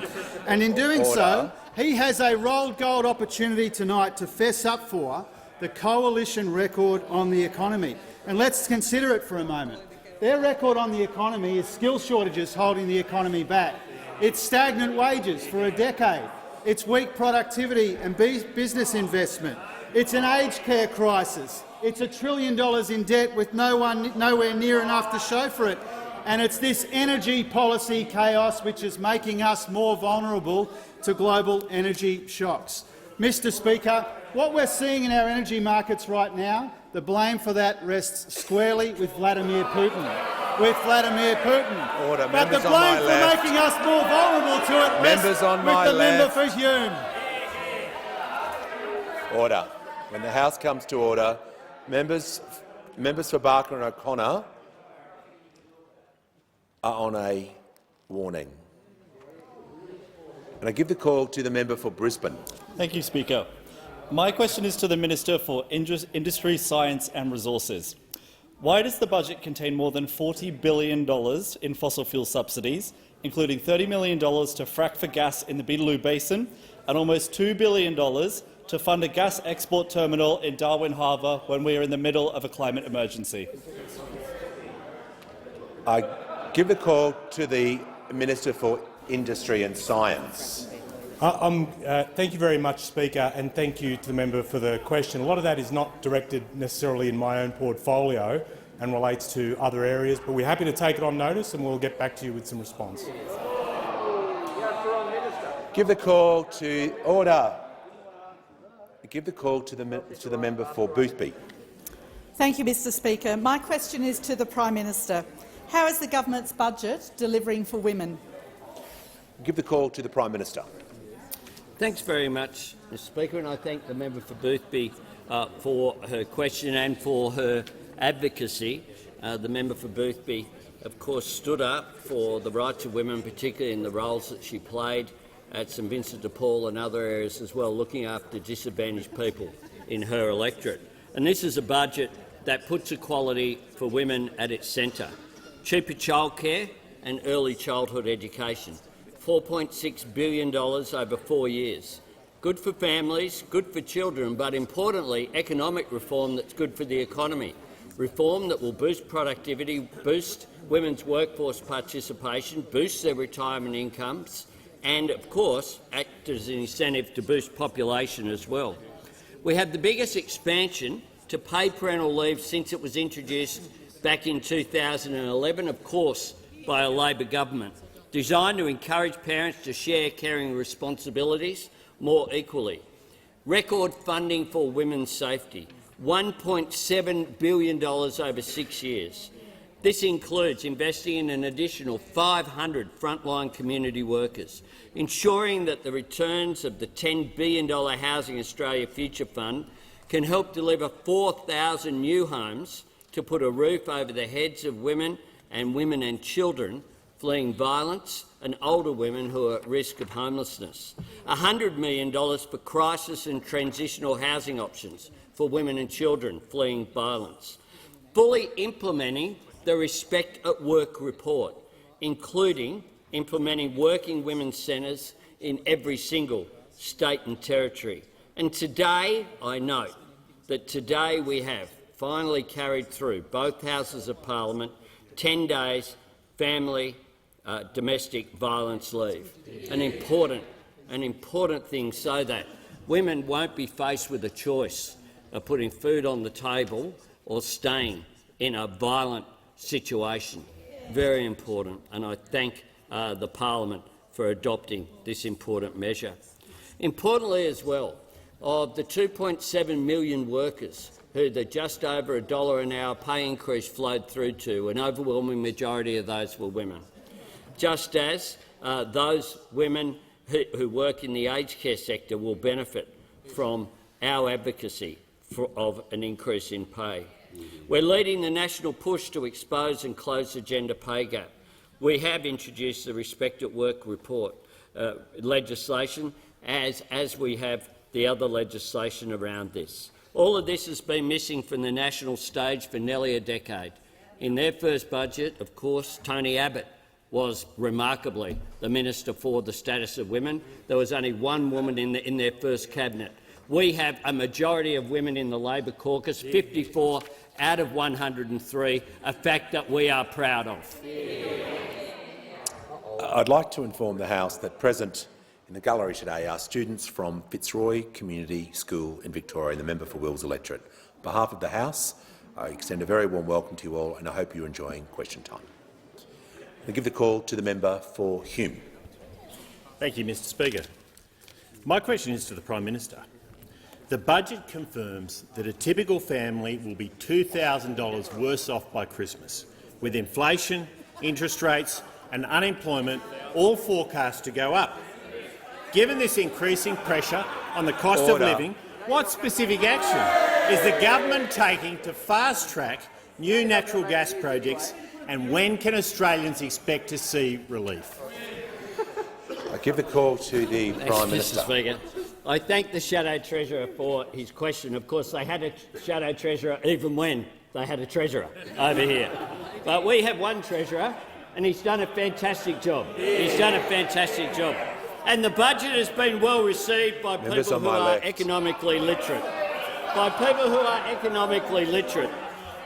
And in doing so, he has a rolled gold opportunity tonight to fess up for the coalition record on the economy. And let's consider it for a moment. Their record on the economy is skill shortages holding the economy back. It's stagnant wages for a decade. It's weak productivity and business investment. It's an aged care crisis. It's $1 trillion in debt with nowhere near enough to show for it. And it's this energy policy chaos which is making us more vulnerable to global energy shocks. Mr Speaker, what we're seeing in our energy markets right now, the blame for that rests squarely with Vladimir Putin. Order. But the blame for making us more vulnerable to it rests with the member for Hume. Order. When the House comes to order, members for Barker and O'Connor are on a warning. And I give the call to the member for Brisbane. Thank you, Speaker. My question is to the Minister for Industry, Science and Resources. Why does the budget contain more than $40 billion in fossil fuel subsidies, including $30 million to frack for gas in the Beetaloo Basin and almost $2 billion to fund a gas export terminal in Darwin Harbour when we are in the middle of a climate emergency? I give the call to the Minister for Industry and Science. Thank you very much, Speaker, and thank you to the member for the question. A lot of that is not directed necessarily in my own portfolio and relates to other areas, but we're happy to take it on notice and we'll get back to you with some response. Give the call to order. Give the call to the member for Boothby. Thank you, Mr Speaker. My question is to the Prime Minister. How is the government's budget delivering for women? Give the call to the Prime Minister. Thanks very much, Mr Speaker, and I thank the member for Boothby for her question and for her advocacy. The member for Boothby, of course, stood up for the rights of women, particularly in the roles that she played at St Vincent de Paul and other areas as well, looking after disadvantaged people in her electorate. And this is a budget that puts equality for women at its centre. Cheaper childcare and early childhood education. $4.6 billion over 4 years. Good for families, good for children, but importantly, economic reform that's good for the economy. Reform that will boost productivity, boost women's workforce participation, boost their retirement incomes, and, of course, act as an incentive to boost population as well. We have the biggest expansion to paid parental leave since it was introduced back in 2011, of course, by a Labor government, designed to encourage parents to share caring responsibilities more equally. Record funding for women's safety, $1.7 billion over 6 years. This includes investing in an additional 500 frontline community workers, ensuring that the returns of the $10 billion Housing Australia Future Fund can help deliver 4,000 new homes to put a roof over the heads of women and children fleeing violence and older women who are at risk of homelessness. $100 million for crisis and transitional housing options for women and children fleeing violence. Fully implementing the Respect at Work report, including implementing working women's centres in every single state and territory. And today, I note that today we have finally carried through both houses of parliament 10 days family domestic violence leave, an important thing so that women won't be faced with a choice of putting food on the table or staying in a violent situation. Very important, and I thank the parliament for adopting this important measure. Importantly as well, of the 2.7 million workers who the just over $1 an hour pay increase flowed through to, an overwhelming majority of those were women. Just as those women who work in the aged care sector will benefit from our advocacy of an increase in pay. We're leading the national push to expose and close the gender pay gap. We have introduced the Respect at Work report legislation, as we have the other legislation around this. All of this has been missing from the national stage for nearly a decade. In their first budget, of course, Tony Abbott was remarkably the Minister for the Status of Women. There was only one woman in their first cabinet. We have a majority of women in the Labor caucus, 54 out of 103, a fact that we are proud of. I'd like to inform the House that present in the gallery today are students from Fitzroy Community School in Victoria, the member for Wills electorate. On behalf of the House, I extend a very warm welcome to you all, and I hope you're enjoying question time. I give the call to the member for Hume. Thank you, Mr Speaker. My question is to the Prime Minister. The budget confirms that a typical family will be $2,000 worse off by Christmas, with inflation, interest rates and unemployment all forecast to go up. Given this increasing pressure on the cost of living, what specific action is the government taking to fast-track new natural gas projects, and when can Australians expect to see relief? I give the call to the Prime Minister. Mr Speaker. I thank the Shadow Treasurer for his question. Of course, they had a Shadow Treasurer even when they had a Treasurer over here. But we have one Treasurer, and he's done a fantastic job. He's done a fantastic job. and the budget has been well received by people who are economically literate.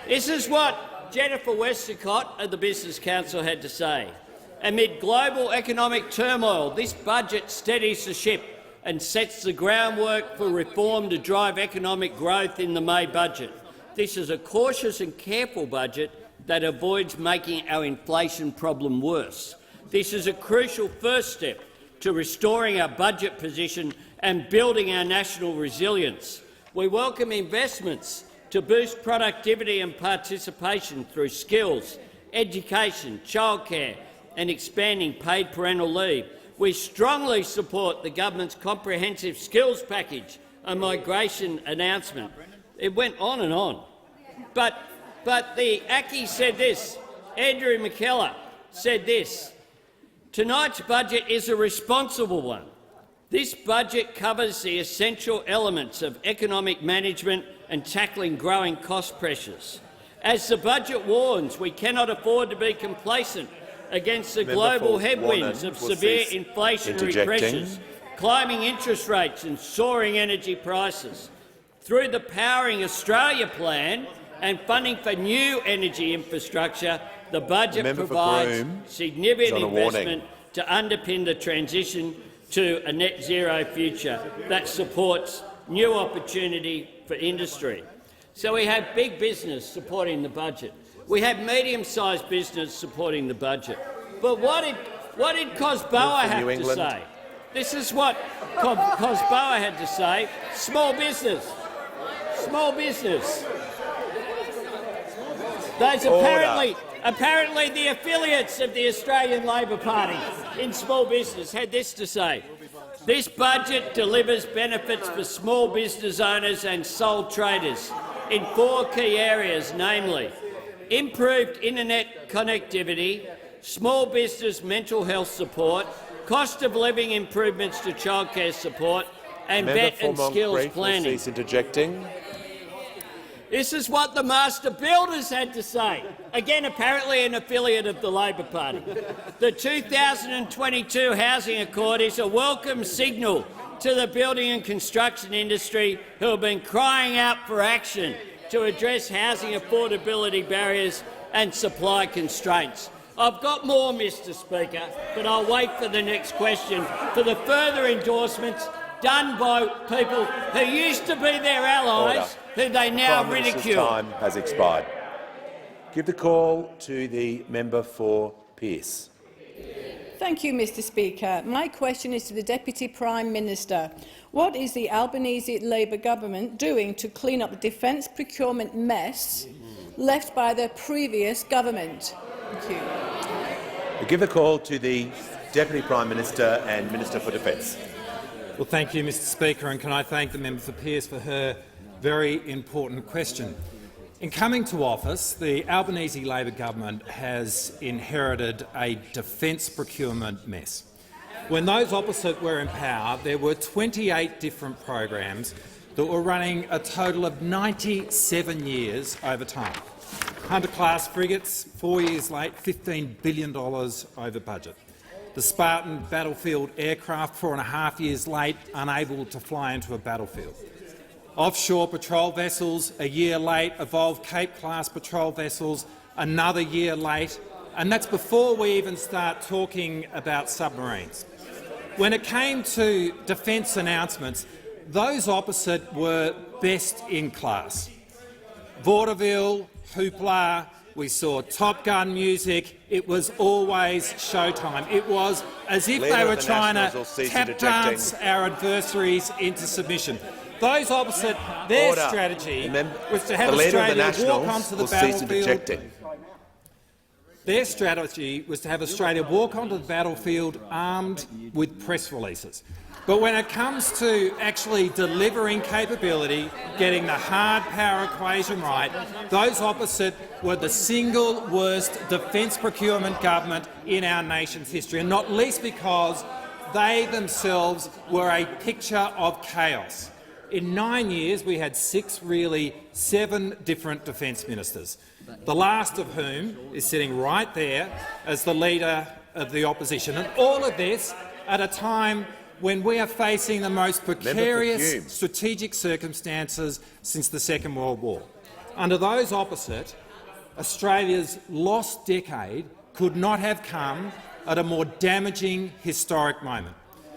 This is what Jennifer Westacott of the Business Council had to say. Amid global economic turmoil, this budget steadies the ship and sets the groundwork for reform to drive economic growth in the May budget. This is a cautious and careful budget that avoids making our inflation problem worse. This is a crucial first step to restoring our budget position and building our national resilience. We welcome investments to boost productivity and participation through skills, education, childcare and expanding paid parental leave. We strongly support the government's comprehensive skills package and migration announcement. It went on and on. But the ACCI said this. Andrew McKellar said this. Tonight's budget is a responsible one. This budget covers the essential elements of economic management and tackling growing cost pressures. As the budget warns, we cannot afford to be complacent against the global headwinds of severe inflationary pressures, climbing interest rates and soaring energy prices. Through the Powering Australia plan and funding for new energy infrastructure, the budget provides significant investment to underpin the transition to a net zero future that supports new opportunity for industry. So we have big business supporting the budget. We have medium-sized business supporting the budget. But what did Cosboa have to say? This is what Cosboa had to say. Small business. Small business. Those apparently the affiliates of the Australian Labor Party in small business had this to say. This budget delivers benefits for small business owners and sole traders in 4 key areas, namely improved internet connectivity, small business mental health support, cost of living improvements to childcare support and vet and skills planning. Cease interjecting. This is what the master builders had to say. Again, apparently an affiliate of the Labor Party. The 2022 Housing Accord is a welcome signal to the building and construction industry who have been crying out for action to address housing affordability barriers and supply constraints. I've got more, Mr Speaker, but I'll wait for the next question for the further endorsements done by people who used to be their allies, who they now ridicule. Time has expired. Give the call to the member for Pearce. Thank you, Mr Speaker. My question is to the Deputy Prime Minister. What is the Albanese Labor government doing to clean up the defence procurement mess left by the previous government? Thank you. We give the call to the Deputy Prime Minister and Minister for Defence. Well, thank you, Mr Speaker, and can I thank the member for Pearce for her very important question. In coming to office, the Albanese Labor government has inherited a defence procurement mess. When those opposite were in power, there were 28 different programs that were running a total of 97 years over time. Hunter-class frigates, 4 years late, $15 billion over budget. The Spartan battlefield aircraft, 4.5 years late, unable to fly into a battlefield. Offshore patrol vessels, a year late. Evolved Cape-class patrol vessels, another year late. And that's before we even start talking about submarines. When it came to defence announcements, those opposite were best in class. Vaudeville, hoopla, we saw Top Gun music. It was always showtime. It was as if they were trying to tap dance our adversaries into submission. Those opposite, their strategy was to have Australia walk onto the battlefield. Their strategy was to have Australia walk onto the battlefield armed with press releases. But when it comes to actually delivering capability, getting the hard power equation right, those opposite were the single worst defence procurement government in our nation's history, and not least because they themselves were a picture of chaos. In 9 years, we had 7 different defence ministers, the last of whom is sitting right there as the leader of the opposition. And all of this at a time when we are facing the most precarious strategic circumstances since the Second World War. Under those opposite, Australia's lost decade could not have come at a more damaging historic moment.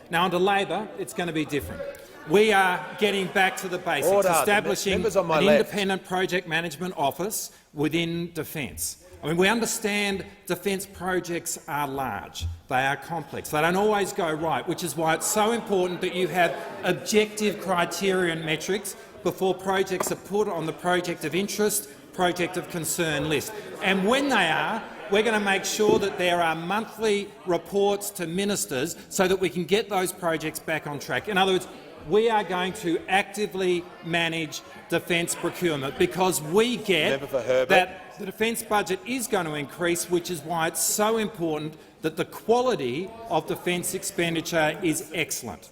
Now, under Labor, it's going to be different. We are getting back to the basics, establishing an independent project management office within Defence. I mean, we understand defence projects are large, they are complex, they don't always go right, which is why it's so important that you have objective criteria and metrics before projects are put on the project of interest, project of concern list. And when they are, we're going to make sure that there are monthly reports to ministers so that we can get those projects back on track. In other words, we are going to actively manage defence procurement because we get that the defence budget is going to increase, which is why it's so important that the quality of defence expenditure is excellent,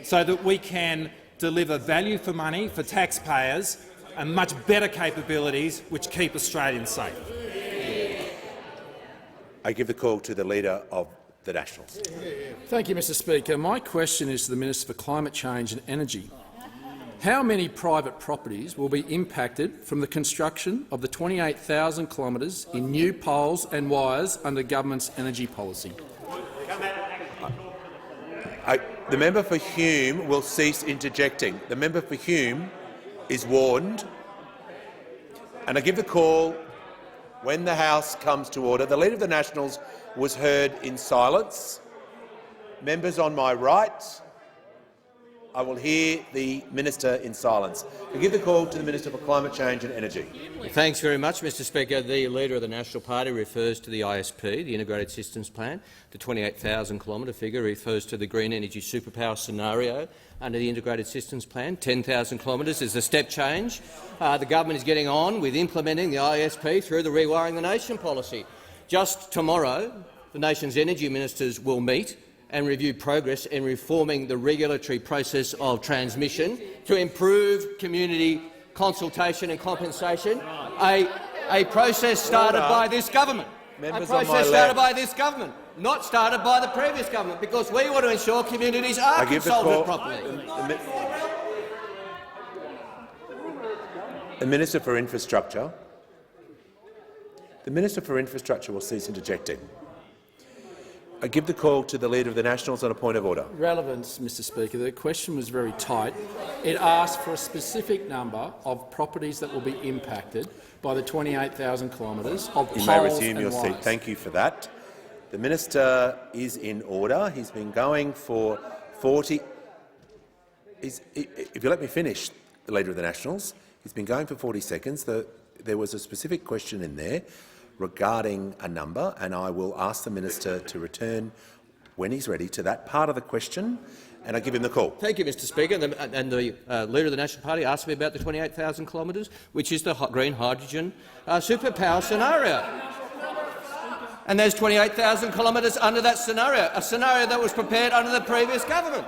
so that we can deliver value for money for taxpayers and much better capabilities which keep Australians safe. I give the call to the Leader of the Nationals. Thank you, Mr Speaker. My question is to the Minister for Climate Change and Energy. How many private properties will be impacted from the construction of the 28,000 kilometres in new poles and wires under government's energy policy? The member for Hume will cease interjecting. The member for Hume is warned. And I give the call when the House comes to order. The Leader of the Nationals was heard in silence. Members on my right, I will hear the Minister in silence. I give the call to the Minister for Climate Change and Energy. Thanks very much, Mr Speaker. The Leader of the National Party refers to the ISP, the Integrated Systems Plan. The 28,000-kilometre figure refers to the green energy superpower scenario under the Integrated Systems Plan. 10,000 kilometres is a step change. The government is getting on with implementing the ISP through the Rewiring the Nation policy. Just tomorrow, the nation's energy ministers will meet and review progress in reforming the regulatory process of transmission to improve community consultation and compensation, a process started by this government. A process started by this government, not started by the previous government, because we want to ensure communities are consulted properly. The Minister for Infrastructure. The Minister for Infrastructure will cease interjecting. I give the call to the Leader of the Nationals on a point of order. Relevance, Mr Speaker. The question was very tight. It asked for a specific number of properties that will be impacted by the 28,000 kilometres of poles and wires. You may resume your seat. Thank you for that. The Minister is in order. He's been going for 40— if you let me finish, the Leader of the Nationals, he's been going for 40 seconds. There was a specific question in there regarding a number, and I will ask the Minister to return when he's ready to that part of the question, and I give him the call. Thank you, Mr Speaker. And the Leader of the National Party asked me about the 28,000 kilometres, which is the green hydrogen superpower scenario. And there's 28,000 kilometres under that scenario, a scenario that was prepared under the previous government.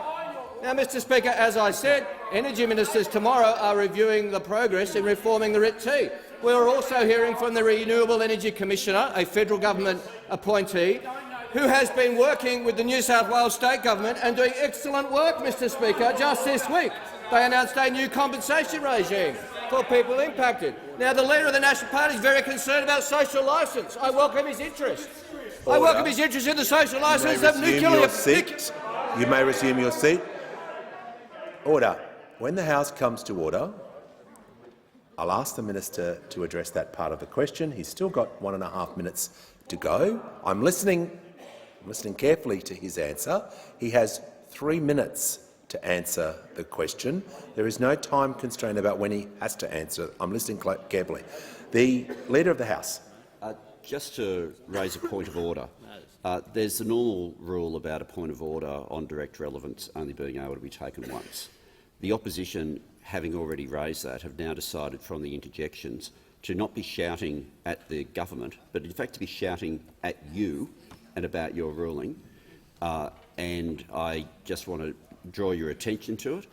Now, Mr Speaker, as I said, energy ministers tomorrow are reviewing the progress in reforming the RIT-T. We're also hearing from the Renewable Energy Commissioner, a federal government appointee, who has been working with the New South Wales state government and doing excellent work, Mr Speaker. Just this week, they announced a new compensation regime for people impacted. Now, the Leader of the National Party is very concerned about social licence. I welcome his interest. I welcome his interest in the social licence of nuclear— You may resume your seat. Order. When the House comes to order, I'll ask the Minister to address that part of the question. He's still got 1.5 minutes to go. I'm listening carefully to his answer. He has 3 minutes to answer the question. There is no time constraint about when he has to answer. I'm listening carefully. The Leader of the House. Just to raise a point of order, there's a normal rule about a point of order on direct relevance only being able to be taken once. The opposition, having already raised that, have now decided from the interjections to not be shouting at the government, but in fact to be shouting at you and about your ruling. And I just want to draw your attention to it,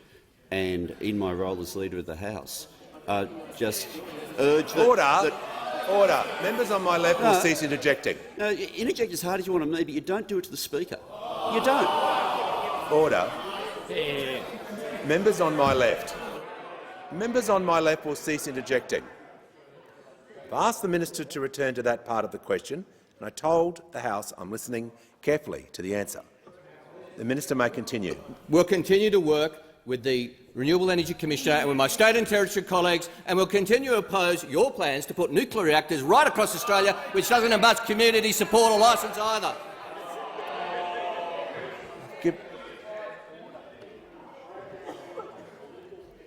and in my role as Leader of the House, just urge that— Order. Members on my left will cease interjecting. No, interject as hard as you want to me, but you don't do it to the Speaker. You don't. Order. Members on my left. Members on my left will cease interjecting. I've asked the minister to return to that part of the question, and I told the House I'm listening carefully to the answer. The minister may continue. We'll continue to work with the Renewable Energy Commissioner and with my state and territory colleagues, and we'll continue to oppose your plans to put nuclear reactors right across Australia, which doesn't have much community support or licence either.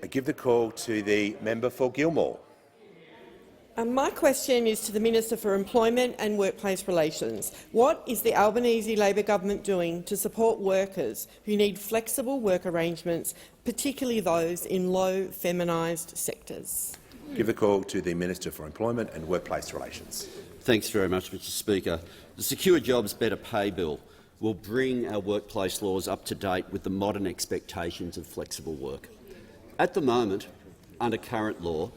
I give the call to the member for Gilmore. My question is to the Minister for Employment and Workplace Relations. What is the Albanese Labor government doing to support workers who need flexible work arrangements, particularly those in low feminised sectors? Give the call to the Minister for Employment and Workplace Relations. Thanks very much, Mr Speaker. The Secure Jobs Better Pay Bill will bring our workplace laws up to date with the modern expectations of flexible work. At the moment, under current law,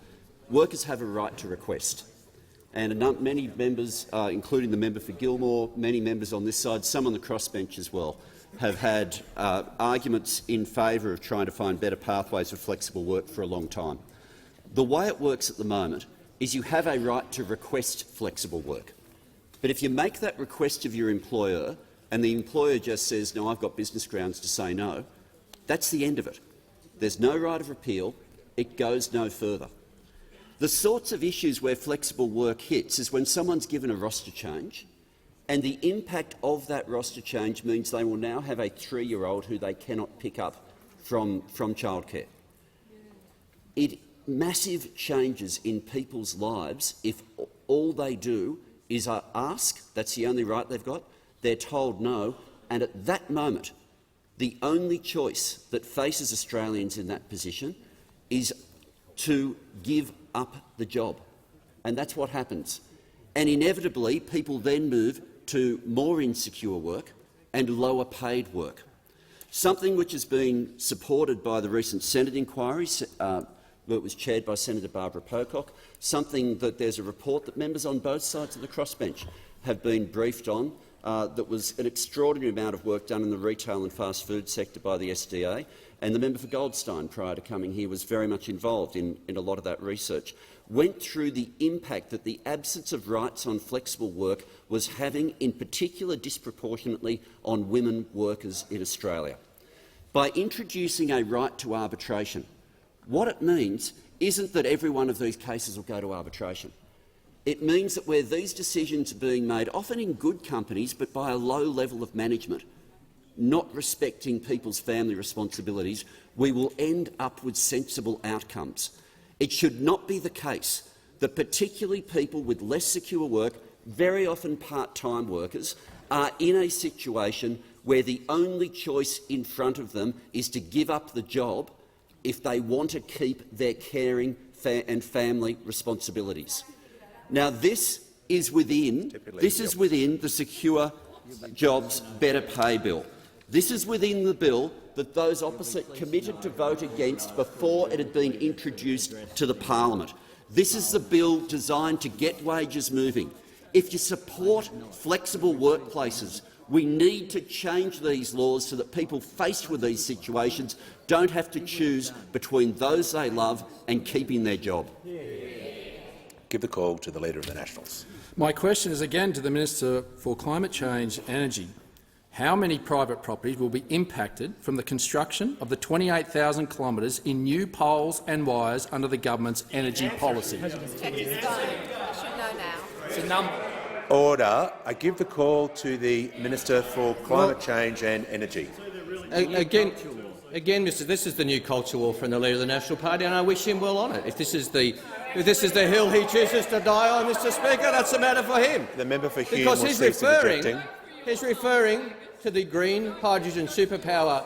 workers have a right to request, and many members, including the member for Gilmore, many members on this side, some on the crossbench as well, have had arguments in favour of trying to find better pathways for flexible work for a long time. The way it works at the moment is you have a right to request flexible work, but if you make that request of your employer and the employer just says, no, I've got business grounds to say no, that's the end of it. There's no right of appeal. It goes no further. The sorts of issues where flexible work hits is when someone's given a roster change and the impact of that roster change means they will now have a 3-year-old who they cannot pick up from childcare. Massive changes in people's lives if all they do is ask, that's the only right they've got, they're told no, and at that moment the only choice that faces Australians in that position is to give up the job. And that's what happens. And inevitably people then move to more insecure work and lower paid work. Something which has been supported by the recent Senate inquiry that was chaired by Senator Barbara Pocock, something that there's a report that members on both sides of the crossbench have been briefed on, that was an extraordinary amount of work done in the retail and fast food sector by the SDA, and the member for Goldstein, prior to coming here, was very much involved in a lot of that research, went through the impact that the absence of rights on flexible work was having, in particular disproportionately, on women workers in Australia. By introducing a right to arbitration, what it means isn't that every one of these cases will go to arbitration. It means that where these decisions are being made, often in good companies but by a low level of management, not respecting people's family responsibilities, we will end up with sensible outcomes. It should not be the case that particularly people with less secure work, very often part-time workers, are in a situation where the only choice in front of them is to give up the job if they want to keep their caring and family responsibilities. Now, this is within the Secure Jobs Better Pay Bill. This is within the bill that those opposite committed to vote against before it had been introduced to the parliament. This is the bill designed to get wages moving. If you support flexible workplaces, we need to change these laws so that people faced with these situations don't have to choose between those they love and keeping their job. Give the call to the Leader of the Nationals. My question is again to the Minister for Climate Change and Energy. How many private properties will be impacted from the construction of the 28,000 kilometres in new poles and wires under the government's energy policy? Order. I give the call to the Minister for Climate Change and Energy. Again, Mr. This is the new culture war from the Leader of the National Party, and I wish him well on it. If this is the hill he chooses to die on, Mr. Speaker, that's a matter for him. The member for Hume because will cease interjecting. He's referring to the green hydrogen superpower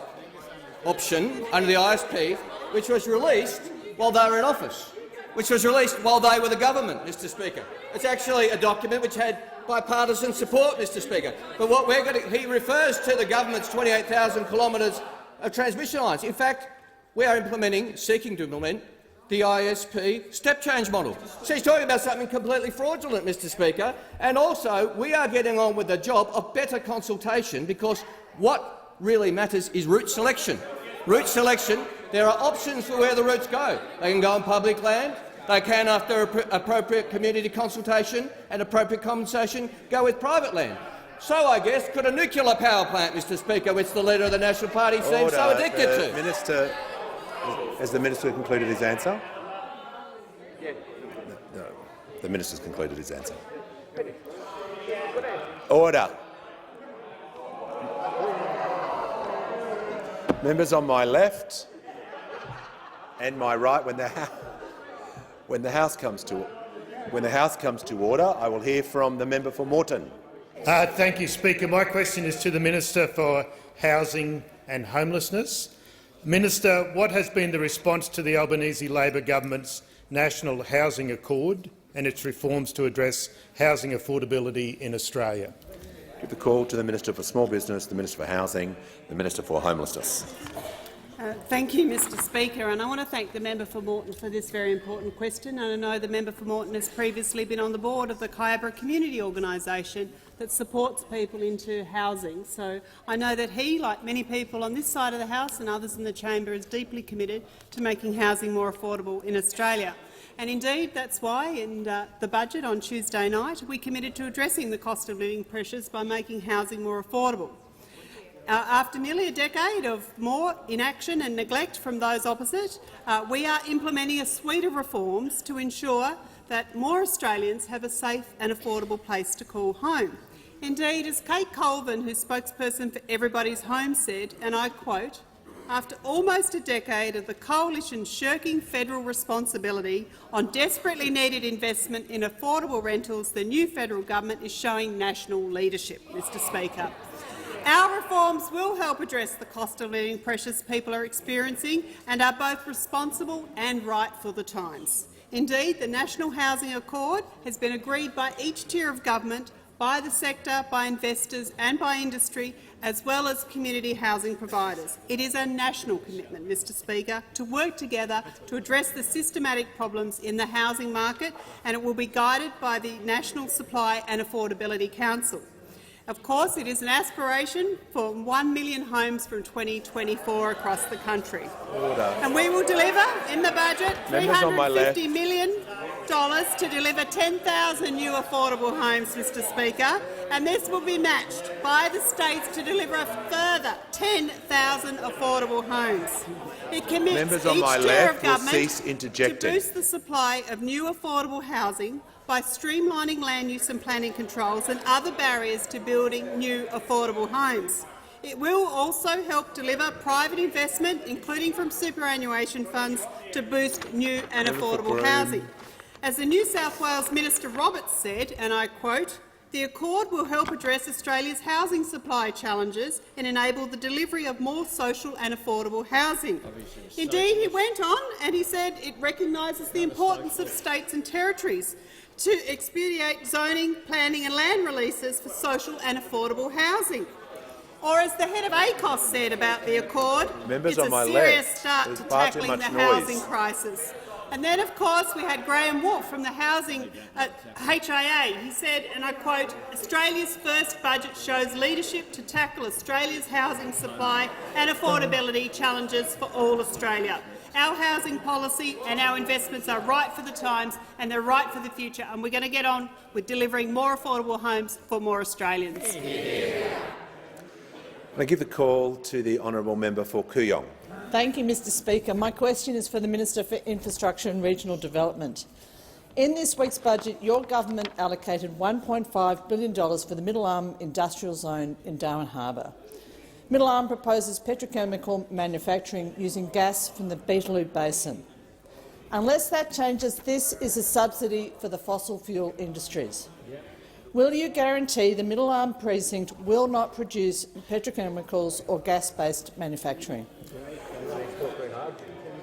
option under the ISP, which was released while they were in office, which was released while they were the government, Mr. Speaker. It's actually a document which had bipartisan support, Mr. Speaker. But what he refers to the government's 28,000 kilometres of transmission lines. In fact, we are seeking to implement the ISP step change model. So he's talking about something completely fraudulent, Mr. Speaker. And also, we are getting on with the job of better consultation, because what really matters is route selection. Route selection, there are options for where the routes go. They can go on public land. They can, after appropriate community consultation and appropriate compensation, go with private land. So, I guess, could a nuclear power plant, Mr Speaker, which the Leader of the National Party seems so addicted to? Minister, has the minister concluded his answer? No, the minister's concluded his answer. Order. Members on my left and my right, when the House comes to order, I will hear from the member for Moreton. Thank you, Speaker. My question is to the Minister for Housing and Homelessness. Minister, what has been the response to the Albanese Labor government's National Housing Accord and its reforms to address housing affordability in Australia? Give the call to the Minister for Small Business, the Minister for Housing, the Minister for Homelessness. Thank you, Mr Speaker, and I want to thank the member for Moreton for this very important question. And I know the member for Moreton has previously been on the board of the Kyabra community organisation that supports people into housing. So I know that he, like many people on this side of the House and others in the chamber, is deeply committed to making housing more affordable in Australia. And indeed, that's why in the budget on Tuesday night we committed to addressing the cost of living pressures by making housing more affordable. After nearly a decade of more inaction and neglect from those opposite, we are implementing a suite of reforms to ensure that more Australians have a safe and affordable place to call home. Indeed, as Kate Colvin, who's spokesperson for Everybody's Home, said, and I quote, "After almost a decade of the coalition shirking federal responsibility on desperately needed investment in affordable rentals, the new federal government is showing national leadership." Mr Speaker, our reforms will help address the cost of living pressures people are experiencing and are both responsible and right for the times. Indeed, the National Housing Accord has been agreed by each tier of government, by the sector, by investors and by industry, as well as community housing providers. It is a national commitment, Mr Speaker, to work together to address the systematic problems in the housing market, and it will be guided by the National Supply and Affordability Council. Of course, it is an aspiration for 1 million homes from 2024 across the country. Order. And we will deliver in the budget $350 million to deliver 10,000 new affordable homes, Mr Speaker, and this will be matched by the states to deliver a further 10,000 affordable homes. It commits Members on each my tier left of will government cease to interjecting. boost the supply of new affordable housing by streamlining land use and planning controls and other barriers to building new affordable homes. It will also help deliver private investment, including from superannuation funds, to boost new and affordable housing. As the New South Wales Minister Roberts said, and I quote, "The Accord will help address Australia's housing supply challenges and enable the delivery of more social and affordable housing." Indeed, he went on and he said it recognises the importance of states and territories to expedite zoning, planning and land releases for social and affordable housing. Or as the head of ACOS said about the Accord, Members it's on my a serious left, start there's to far too tackling much the noise. housing crisis. And then, of course, we had Graham Wolfe from the Housing HIA. He said, and I quote, "Australia's first budget shows leadership to tackle Australia's housing supply and affordability challenges for all Australia. Our housing policy and our investments are right for the times and they're right for the future, and we're going to get on with delivering more affordable homes for more Australians." I give the call to the honourable member for Kooyong. Thank you, Mr Speaker. My question is for the Minister for Infrastructure and Regional Development. In this week's budget, your government allocated $1.5 billion for the Middle Arm Industrial Zone in Darwin Harbour. Middle Arm proposes petrochemical manufacturing using gas from the Beetaloo Basin. Unless that changes, this is a subsidy for the fossil fuel industries. Will you guarantee the Middle Arm precinct will not produce petrochemicals or gas-based manufacturing?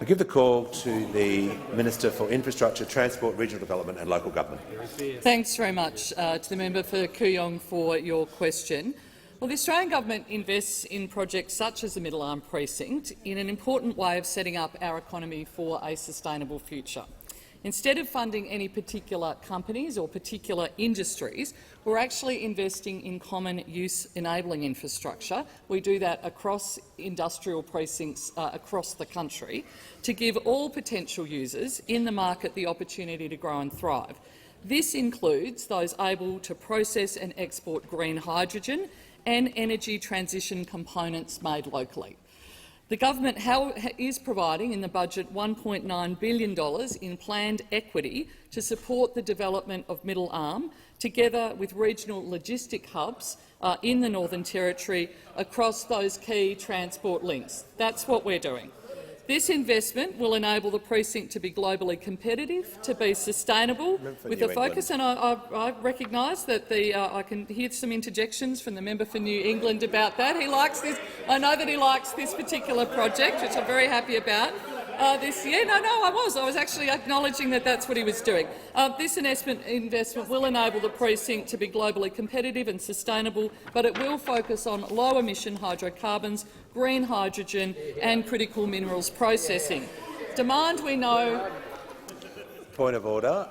I give the call to the Minister for Infrastructure, Transport, Regional Development and Local Government. Thanks very much to the member for Kooyong for your question. Well, the Australian government invests in projects such as the Middle Arm precinct in an important way of setting up our economy for a sustainable future. Instead of funding any particular companies or particular industries, we're actually investing in common use enabling infrastructure. We do that across industrial precincts across the country to give all potential users in the market the opportunity to grow and thrive. This includes those able to process and export green hydrogen and energy transition components made locally. The government is providing in the budget $1.9 billion in planned equity to support the development of Middle Arm, together with regional logistic hubs in the Northern Territory across those key transport links. That's what we're doing. This investment will enable the precinct to be globally competitive, to be sustainable, with a focus. And I recognise that I can hear some interjections from the member for New England about that. He likes this. I know that he likes this particular project, which I'm very happy about. This year, I was actually acknowledging that that's what he was doing. This investment will enable the precinct to be globally competitive and sustainable, but it will focus on low-emission hydrocarbons, green hydrogen and critical minerals processing. Demand, we know. Point of order.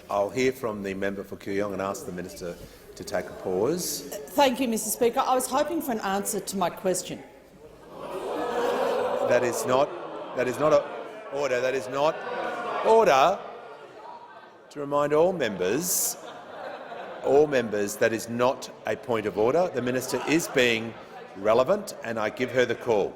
I'll hear from the member for Kooyong and ask the minister to take a pause. Thank you, Mr Speaker. I was hoping for an answer to my question. That is not order. That is not order. To remind all members, that is not a point of order. The minister is being relevant, and I give her the call.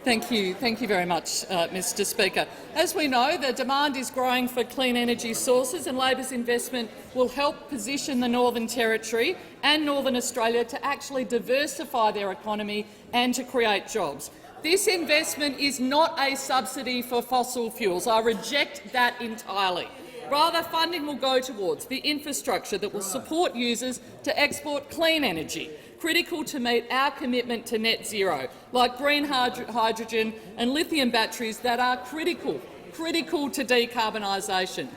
Thank you very much, Mr Speaker. As we know, the demand is growing for clean energy sources, and Labor's investment will help position the Northern Territory and Northern Australia to actually diversify their economy and to create jobs. This investment is not a subsidy for fossil fuels. I reject that entirely. Rather, funding will go towards the infrastructure that will support users to export clean energy, critical to meet our commitment to net zero, like green hydrogen and lithium batteries that are critical to decarbonisation.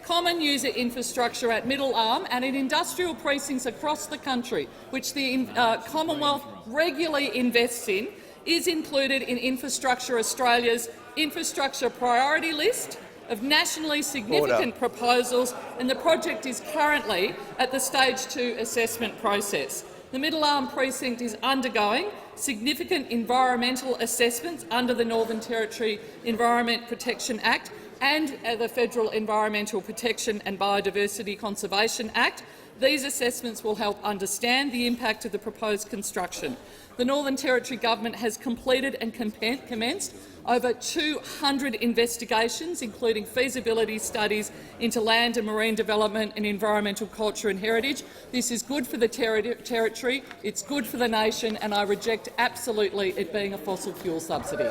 Common user infrastructure at Middle Arm and in industrial precincts across the country, which the Commonwealth regularly invests in, is included in Infrastructure Australia's infrastructure priority list of nationally significant proposals, and the project is currently at the Stage 2 assessment process. The Middle Arm precinct is undergoing significant environmental assessments under the Northern Territory Environment Protection Act and the Federal Environmental Protection and Biodiversity Conservation Act. These assessments will help understand the impact of the proposed construction. The Northern Territory Government has completed and commenced over 200 investigations, including feasibility studies into land and marine development and environmental culture and heritage. This is good for the Territory, it's good for the nation, and I reject absolutely it being a fossil fuel subsidy.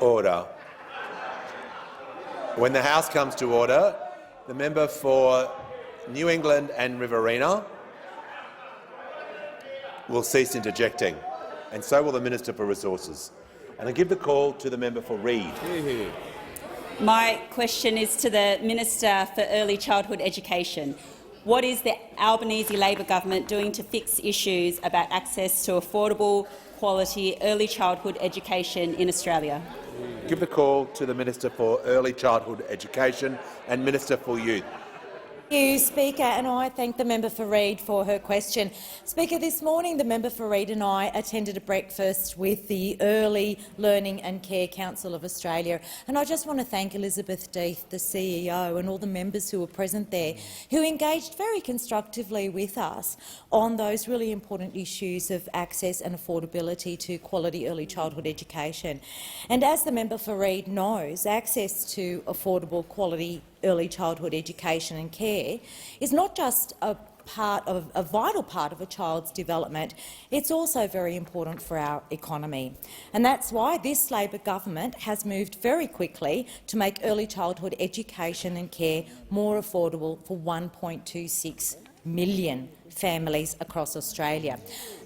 Order. When the House comes to order, the member for New England and Riverina will cease interjecting, and so will the Minister for Resources. And I give the call to the member for Reid. My question is to the Minister for Early Childhood Education. What is the Albanese Labor government doing to fix issues about access to affordable, quality early childhood education in Australia? Give the call to the Minister for Early Childhood Education and Minister for Youth. Thank you, Speaker, and I thank the member for Reid for her question. Speaker, this morning the member for Reid and I attended a breakfast with the Early Learning and Care Council of Australia, and I just want to thank Elizabeth Death, the CEO, and all the members who were present there, who engaged very constructively with us on those really important issues of access and affordability to quality early childhood education. And as the member for Reid knows, access to affordable quality early childhood education and care is not just a vital part of a child's development, it's also very important for our economy. And that's why this Labor government has moved very quickly to make early childhood education and care more affordable for 1.26 million families across Australia.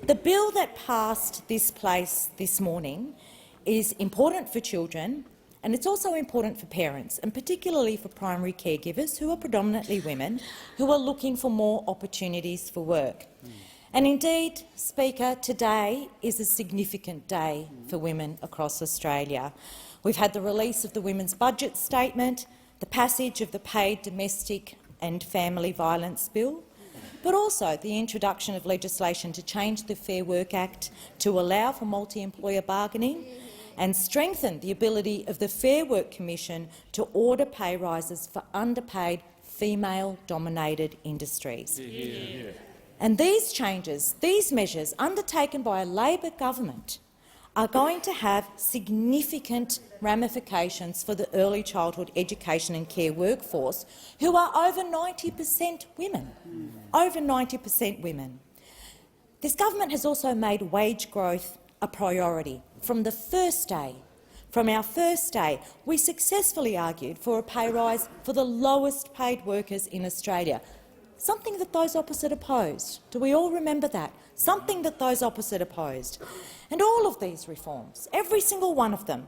The bill that passed this place this morning is important for children, and it's also important for parents, and particularly for primary caregivers, who are predominantly women, who are looking for more opportunities for work. And indeed, Speaker, today is a significant day for women across Australia. We've had the release of the Women's Budget Statement, the passage of the Paid Domestic and Family Violence Bill, but also the introduction of legislation to change the Fair Work Act to allow for multi-employer bargaining and strengthen the ability of the Fair Work Commission to order pay rises for underpaid female-dominated industries. And these changes, these measures undertaken by a Labor government are going to have significant ramifications for the early childhood education and care workforce, who are over 90% women. Over 90% women. This government has also made wage growth a priority from the first day. From our first day, we successfully argued for a pay rise for the lowest paid workers in Australia, something that those opposite opposed. Do we all remember that? Something that those opposite opposed. And all of these reforms, every single one of them,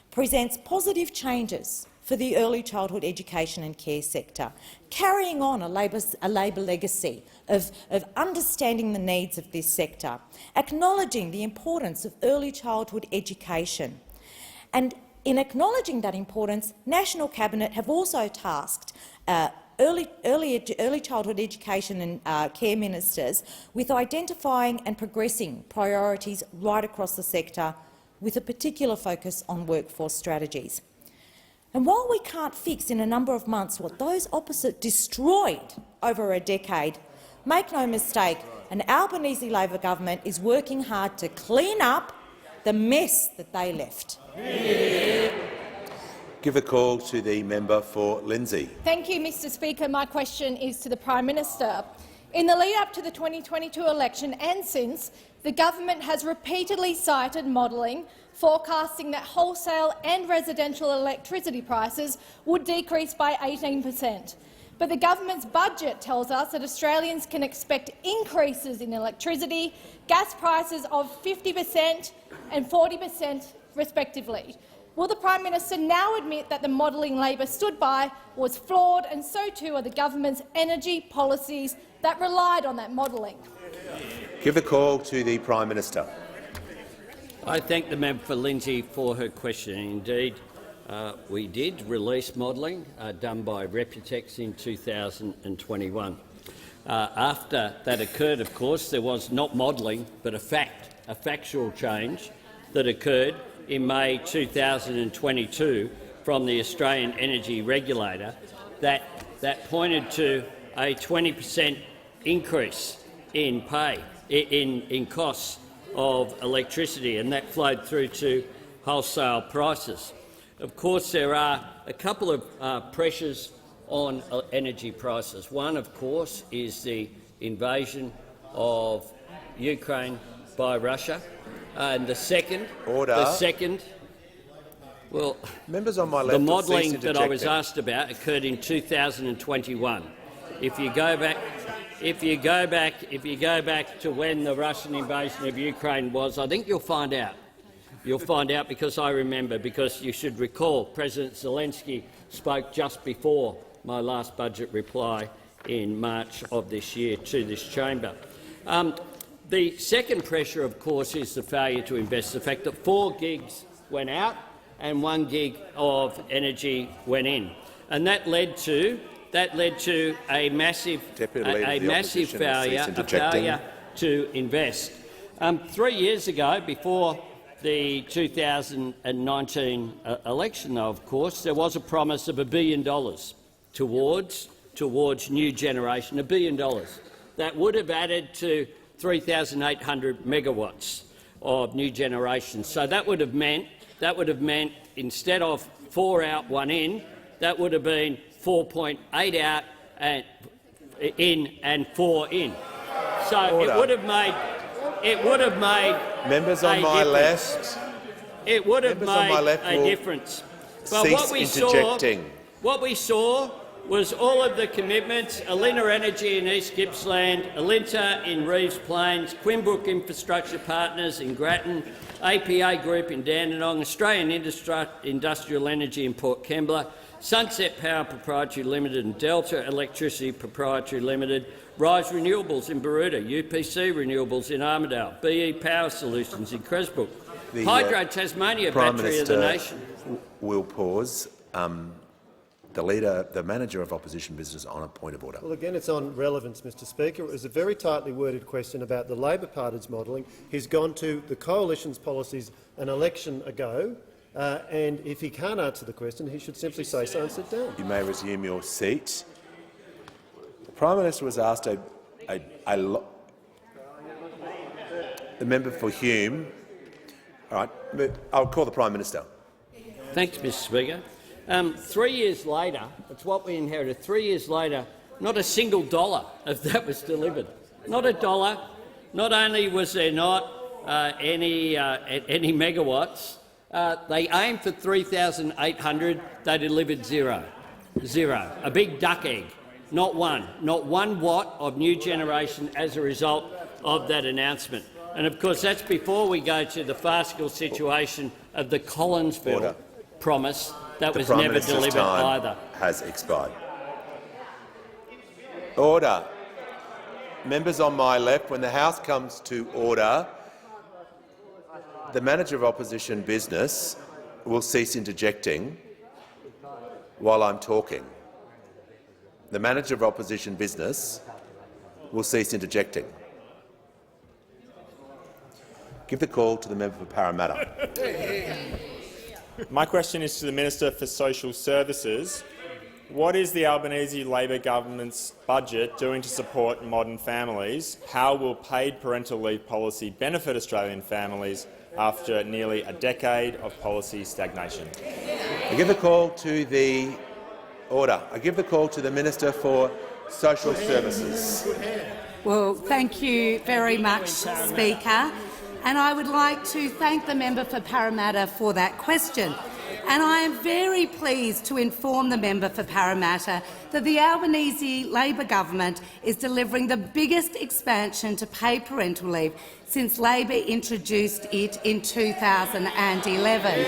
presents positive changes for the early childhood education and care sector, carrying on a Labor legacy of understanding the needs of this sector, acknowledging the importance of early childhood education. And in acknowledging that importance, National Cabinet have also tasked early childhood education and care ministers with identifying and progressing priorities right across the sector, with a particular focus on workforce strategies. And while we can't fix in a number of months what those opposite destroyed over a decade, make no mistake, an Albanese Labor government is working hard to clean up the mess that they left. Give a call to the member for Lindsay. Thank you, Mr Speaker. My question is to the Prime Minister. In the lead-up to the 2022 election and since, the government has repeatedly cited modelling forecasting that wholesale and residential electricity prices would decrease by 18%. But the government's budget tells us that Australians can expect increases in electricity, gas prices of 50% and 40% respectively. Will the Prime Minister now admit that the modelling Labor stood by was flawed, and so too are the government's energy policies that relied on that modelling? Give a call to the Prime Minister. I thank the member for Lindsay for her question. Indeed, we did release modelling done by Reputex in 2021. After that occurred, of course, there was not modelling but a factual change that occurred in May 2022 from the Australian Energy Regulator that pointed to a 20% increase in pay, in costs of electricity, and that flowed through to wholesale prices. Of course, there are a couple of pressures on energy prices. One, of course, is the invasion of Ukraine by Russia, and the second, well, members on my left, the modelling that I was asked about occurred in 2021. If you go back to when the Russian invasion of Ukraine was, I think you'll find out. You'll find out because I remember, because you should recall President Zelensky spoke just before my last budget reply in March of this year to this chamber. The second pressure, of course, is the failure to invest, the fact that 4 gigs went out and 1 gig of energy went in, and that led to a massive failure to invest. 3 years ago, before the 2019 election, though, of course, there was a promise of $1 billion towards new generation, $1 billion. That would have added to 3,800 megawatts of new generation. So that would have meant instead of 4 out, 1 in, that would have been 4.8 out and in and 4 in. So Order. it would have made members on my left. It would have made a difference. But Cease interjecting. What we saw was all of the commitments, Alinta Energy in East Gippsland, Alinta in Reeves Plains, Quimbrook Infrastructure Partners in Grattan, APA Group in Dandenong, Australian Industrial Energy in Port Kembla, Sunset Power Proprietary Limited and Delta Electricity Proprietary Limited, Rise Renewables in Baroota, UPC Renewables in Armidale, BE Power Solutions in Cresbrook, Hydro Tasmania Battery of the Nation. Will pause. The Manager of Opposition Business on a point of order. Well, again, it's on relevance, Mr Speaker. It was a very tightly worded question about the Labor Party's modelling. He's gone to the Coalition's policies an election ago, and if he can't answer the question, he should simply say so and sit down. You may resume your seat. The Prime Minister was asked the member for Hume. All right, I'll call the Prime Minister. Thanks, Mr Speaker. 3 years later, it's what we inherited. 3 years later, not a single dollar of that was delivered. Not a dollar. Not only was there not any megawatts, they aimed for 3,800. They delivered zero. Zero. A big duck egg. Not one. Not 1 watt of new generation as a result of that announcement. And of course, that's before we go to the farcical situation of the Collinsville promise. That was never delivered either. Has expired. Order. Members on my left, when the House comes to order, the Manager of Opposition Business will cease interjecting while I'm talking. The Manager of Opposition Business will cease interjecting. Give the call to the member for Parramatta. My question is to the Minister for Social Services. What is the Albanese Labor government's budget doing to support modern families? How will paid parental leave policy benefit Australian families after nearly a decade of policy stagnation? I give the call to the Minister for Social Services. Well, thank you very much, Speaker. And I would like to thank the member for Parramatta for that question. And I am very pleased to inform the member for Parramatta that the Albanese Labor government is delivering the biggest expansion to paid parental leave since Labor introduced it in 2011.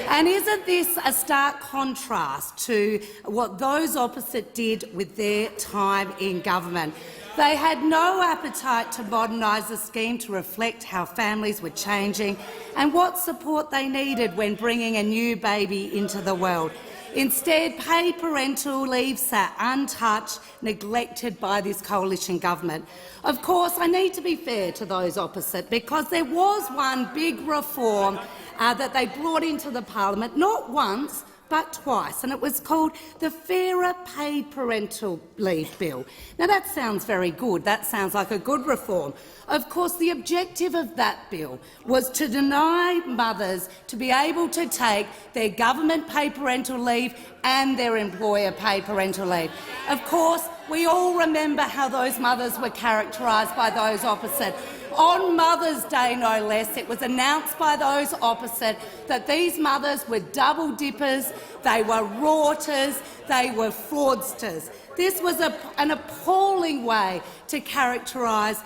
And isn't this a stark contrast to what those opposite did with their time in government? They had no appetite to modernise the scheme to reflect how families were changing and what support they needed when bringing a new baby into the world. Instead, paid parental leave sat untouched, neglected by this coalition government. Of course, I need to be fair to those opposite, because there was one big reform that they brought into the parliament, not once, but twice, and it was called the Fairer Paid Parental Leave Bill. Now, that sounds very good. That sounds like a good reform. Of course, the objective of that bill was to deny mothers to be able to take their government paid parental leave and their employer paid parental leave. Of course, we all remember how those mothers were characterised by those opposite. On Mother's Day, no less, it was announced by those opposite that these mothers were double dippers, they were rorters, they were fraudsters. This was an appalling way to characterise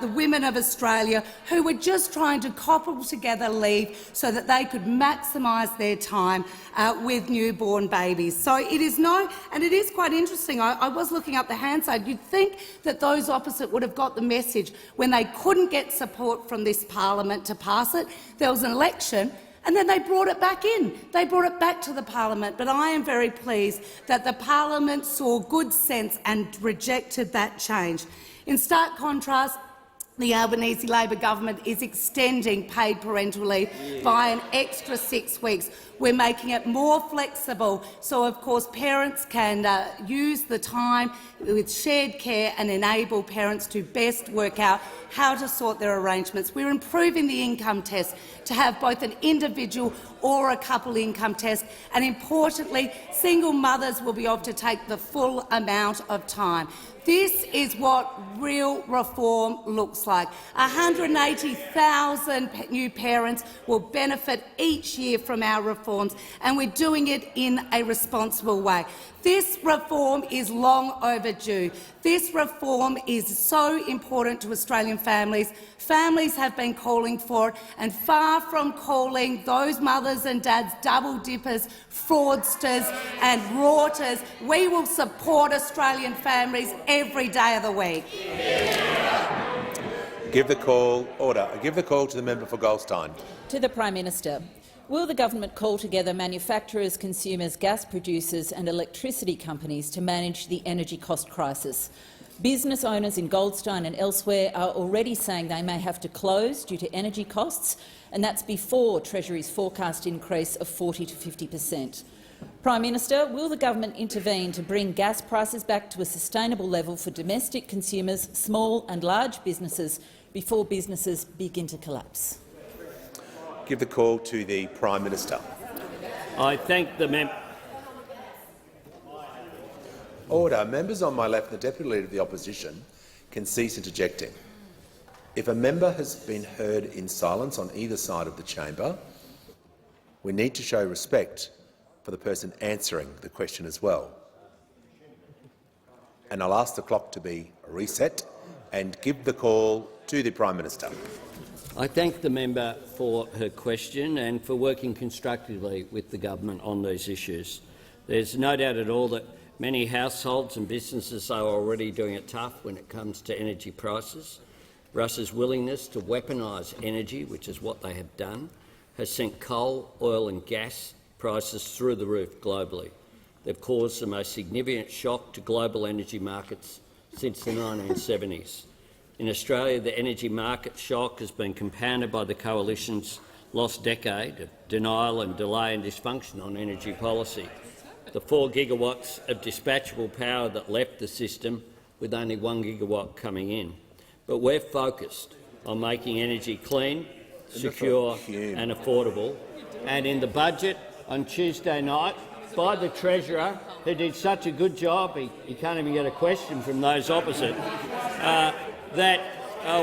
the women of Australia who were just trying to cobble together leave so that they could maximise their time with newborn babies. So it is and it is quite interesting. I was looking up the Hansard. You'd think that those opposite would have got the message when they couldn't get support from this parliament to pass it. There was an election, and then they brought it back in. They brought it back to the parliament. But I am very pleased that the parliament saw good sense and rejected that change. In stark contrast, the Albanese Labor government is extending paid parental leave by an extra 6 weeks. We're making it more flexible so, of course, parents can use the time with shared care and enable parents to best work out how to sort their arrangements. We're improving the income test to have both an individual or a couple income test, and importantly, single mothers will be able to take the full amount of time. This is what real reform looks like. 180,000 new parents will benefit each year from our reforms, and we're doing it in a responsible way. This reform is long overdue. This reform is so important to Australian families. Families have been calling for it, and far from calling those mothers and dads double-dippers, fraudsters and rorters, we will support Australian families every day of the week. Give the call to the member for Goldstein. To the Prime Minister. Will the government call together manufacturers, consumers, gas producers and electricity companies to manage the energy cost crisis? Business owners in Goldstein and elsewhere are already saying they may have to close due to energy costs, and that's before Treasury's forecast increase of 40 to 50%. Prime Minister, will the government intervene to bring gas prices back to a sustainable level for domestic consumers, small and large businesses, before businesses begin to collapse? Give the call to the Prime Minister. I thank the member. Order. Members on my left, the Deputy Leader of the Opposition, can cease interjecting. If a member has been heard in silence on either side of the chamber, we need to show respect for the person answering the question as well. And I'll ask the clock to be reset and give the call to the Prime Minister. I thank the member for her question and for working constructively with the government on these issues. There's no doubt at all that many households and businesses are already doing it tough when it comes to energy prices. Russia's willingness to weaponise energy, which is what they have done, has sent coal, oil and gas prices through the roof globally. They've caused the most significant shock to global energy markets since the 1970s. In Australia, the energy market shock has been compounded by the Coalition's lost decade of denial and delay and dysfunction on energy policy. The 4 gigawatts of dispatchable power that left the system, with only 1 gigawatt coming in. But we're focused on making energy clean, secure and affordable. And in the budget on Tuesday night, by the Treasurer, who did such a good job, he can't even get a question from those opposite, that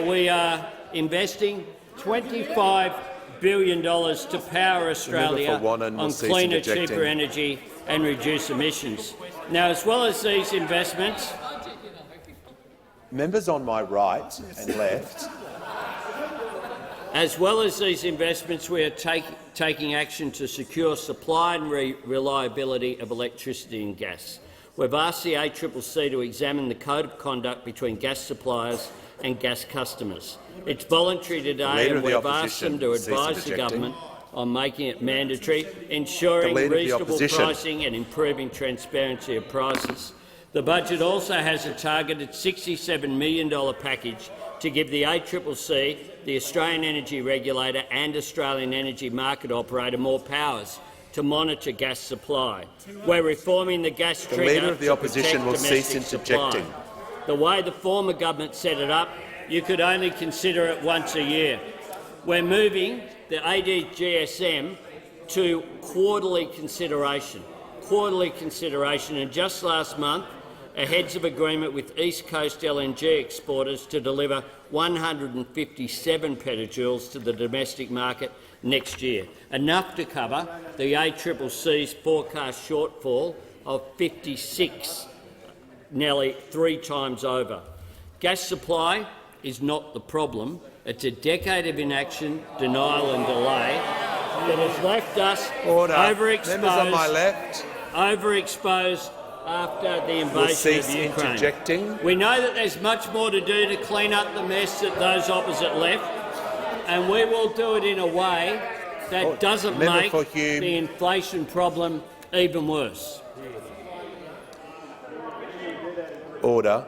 we are investing $25 billion to power Australia on cleaner, cheaper energy and reduce emissions. Now, as well as these investments— Members on my right and left. As well as these investments, we are taking action to secure supply and reliability of electricity and gas. We've asked the ACCC to examine the code of conduct between gas suppliers and gas customers. It's voluntary today, and we've asked them to advise the government on making it mandatory, ensuring reasonable pricing and improving transparency of prices. The budget also has a targeted $67 million package to give the ACCC, the Australian Energy Regulator and Australian Energy Market Operator more powers to monitor gas supply. We're reforming the gas trigger. The Leader of the Opposition will cease interjecting. The way the former government set it up, you could only consider it once a year. We're moving the ADGSM to quarterly consideration. And just last month, a heads of agreement with East Coast LNG exporters to deliver 157 petajoules to the domestic market next year, enough to cover the ACCC's forecast shortfall of 56, nearly 3 times over. Gas supply is not the problem. It's a decade of inaction, denial and delay that has left us overexposed after the invasion of Ukraine. We know that there's much more to do to clean up the mess that those opposite left, and we will do it in a way that doesn't make the inflation problem even worse. Order.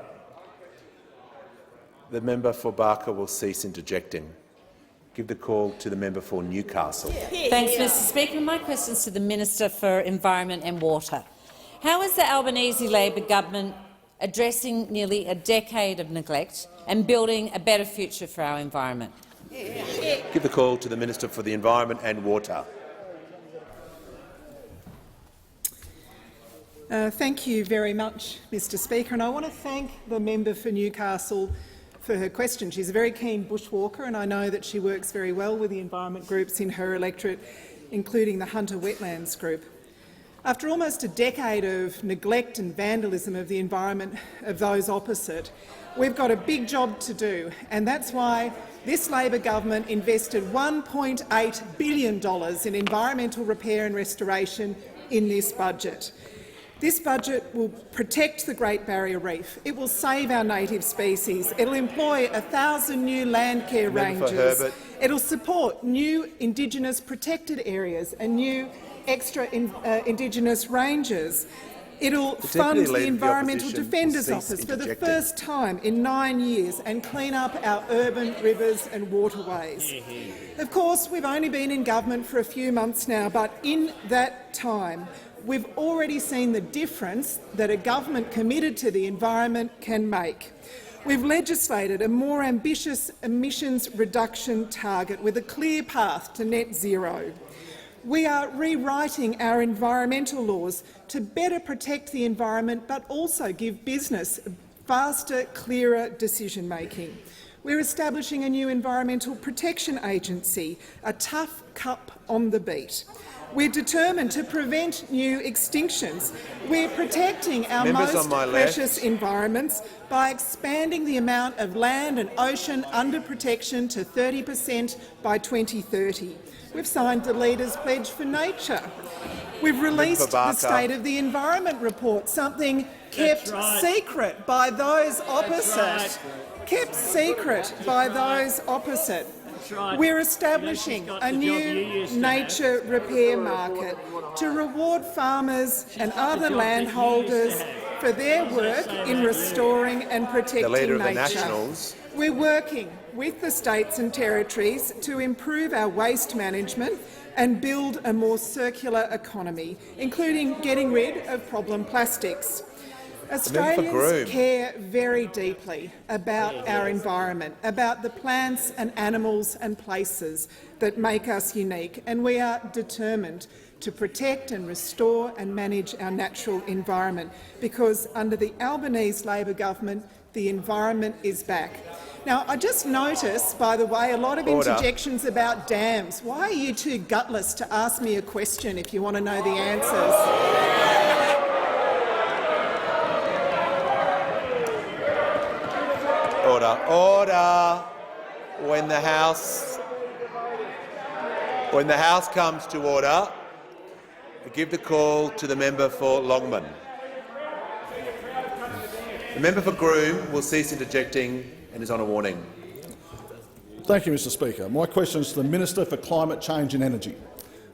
The member for Barker will cease interjecting. Give the call to the member for Newcastle. Thanks, Mr Speaker. My question is to the Minister for Environment and Water. How is the Albanese Labor government addressing nearly a decade of neglect and building a better future for our environment? Give the call to the Minister for the Environment and Water. Thank you very much, Mr Speaker, and I want to thank the member for Newcastle for her question. She's a very keen bushwalker, and I know that she works very well with the environment groups in her electorate, including the Hunter Wetlands Group. After almost a decade of neglect and vandalism of the environment of those opposite, we've got a big job to do, and that's why this Labor government invested $1.8 billion in environmental repair and restoration in this budget. This budget will protect the Great Barrier Reef. It will save our native species. It will employ 1,000 new land care rangers. It will support new Indigenous protected areas and new extra Indigenous rangers. It will fund the Environmental Defenders Office for the first time in 9 years and clean up our urban rivers and waterways. Of course, we've only been in government for a few months now, but in that time, we've already seen the difference that a government committed to the environment can make. We've legislated a more ambitious emissions reduction target with a clear path to net zero. We are rewriting our environmental laws to better protect the environment but also give business faster, clearer decision-making. We're establishing a new Environmental Protection Agency, a tough cup on the beat. We're determined to prevent new extinctions. We're protecting our most precious environments by expanding the amount of land and ocean under protection to 30% by 2030. We've signed the Leaders' Pledge for Nature. We've released the State of the Environment report, something kept secret by those opposite. Kept secret by those opposite. We're establishing a new nature repair market to reward farmers and other landholders for their work in restoring and protecting nature. We're working with the states and territories to improve our waste management and build a more circular economy, including getting rid of problem plastics. Australians care very deeply about our environment, about the plants and animals and places that make us unique, and we are determined to protect and restore and manage our natural environment, because under the Albanese Labor government, the environment is back. Now, I just noticed, by the way, a lot of interjections about dams. Why are you too gutless to ask me a question if you want to know the answers? Order. Order. When the House comes to order, I give the call to the member for Longman. The member for Groom will cease interjecting and is on a warning. Thank you, Mr Speaker. My question is to the Minister for Climate Change and Energy.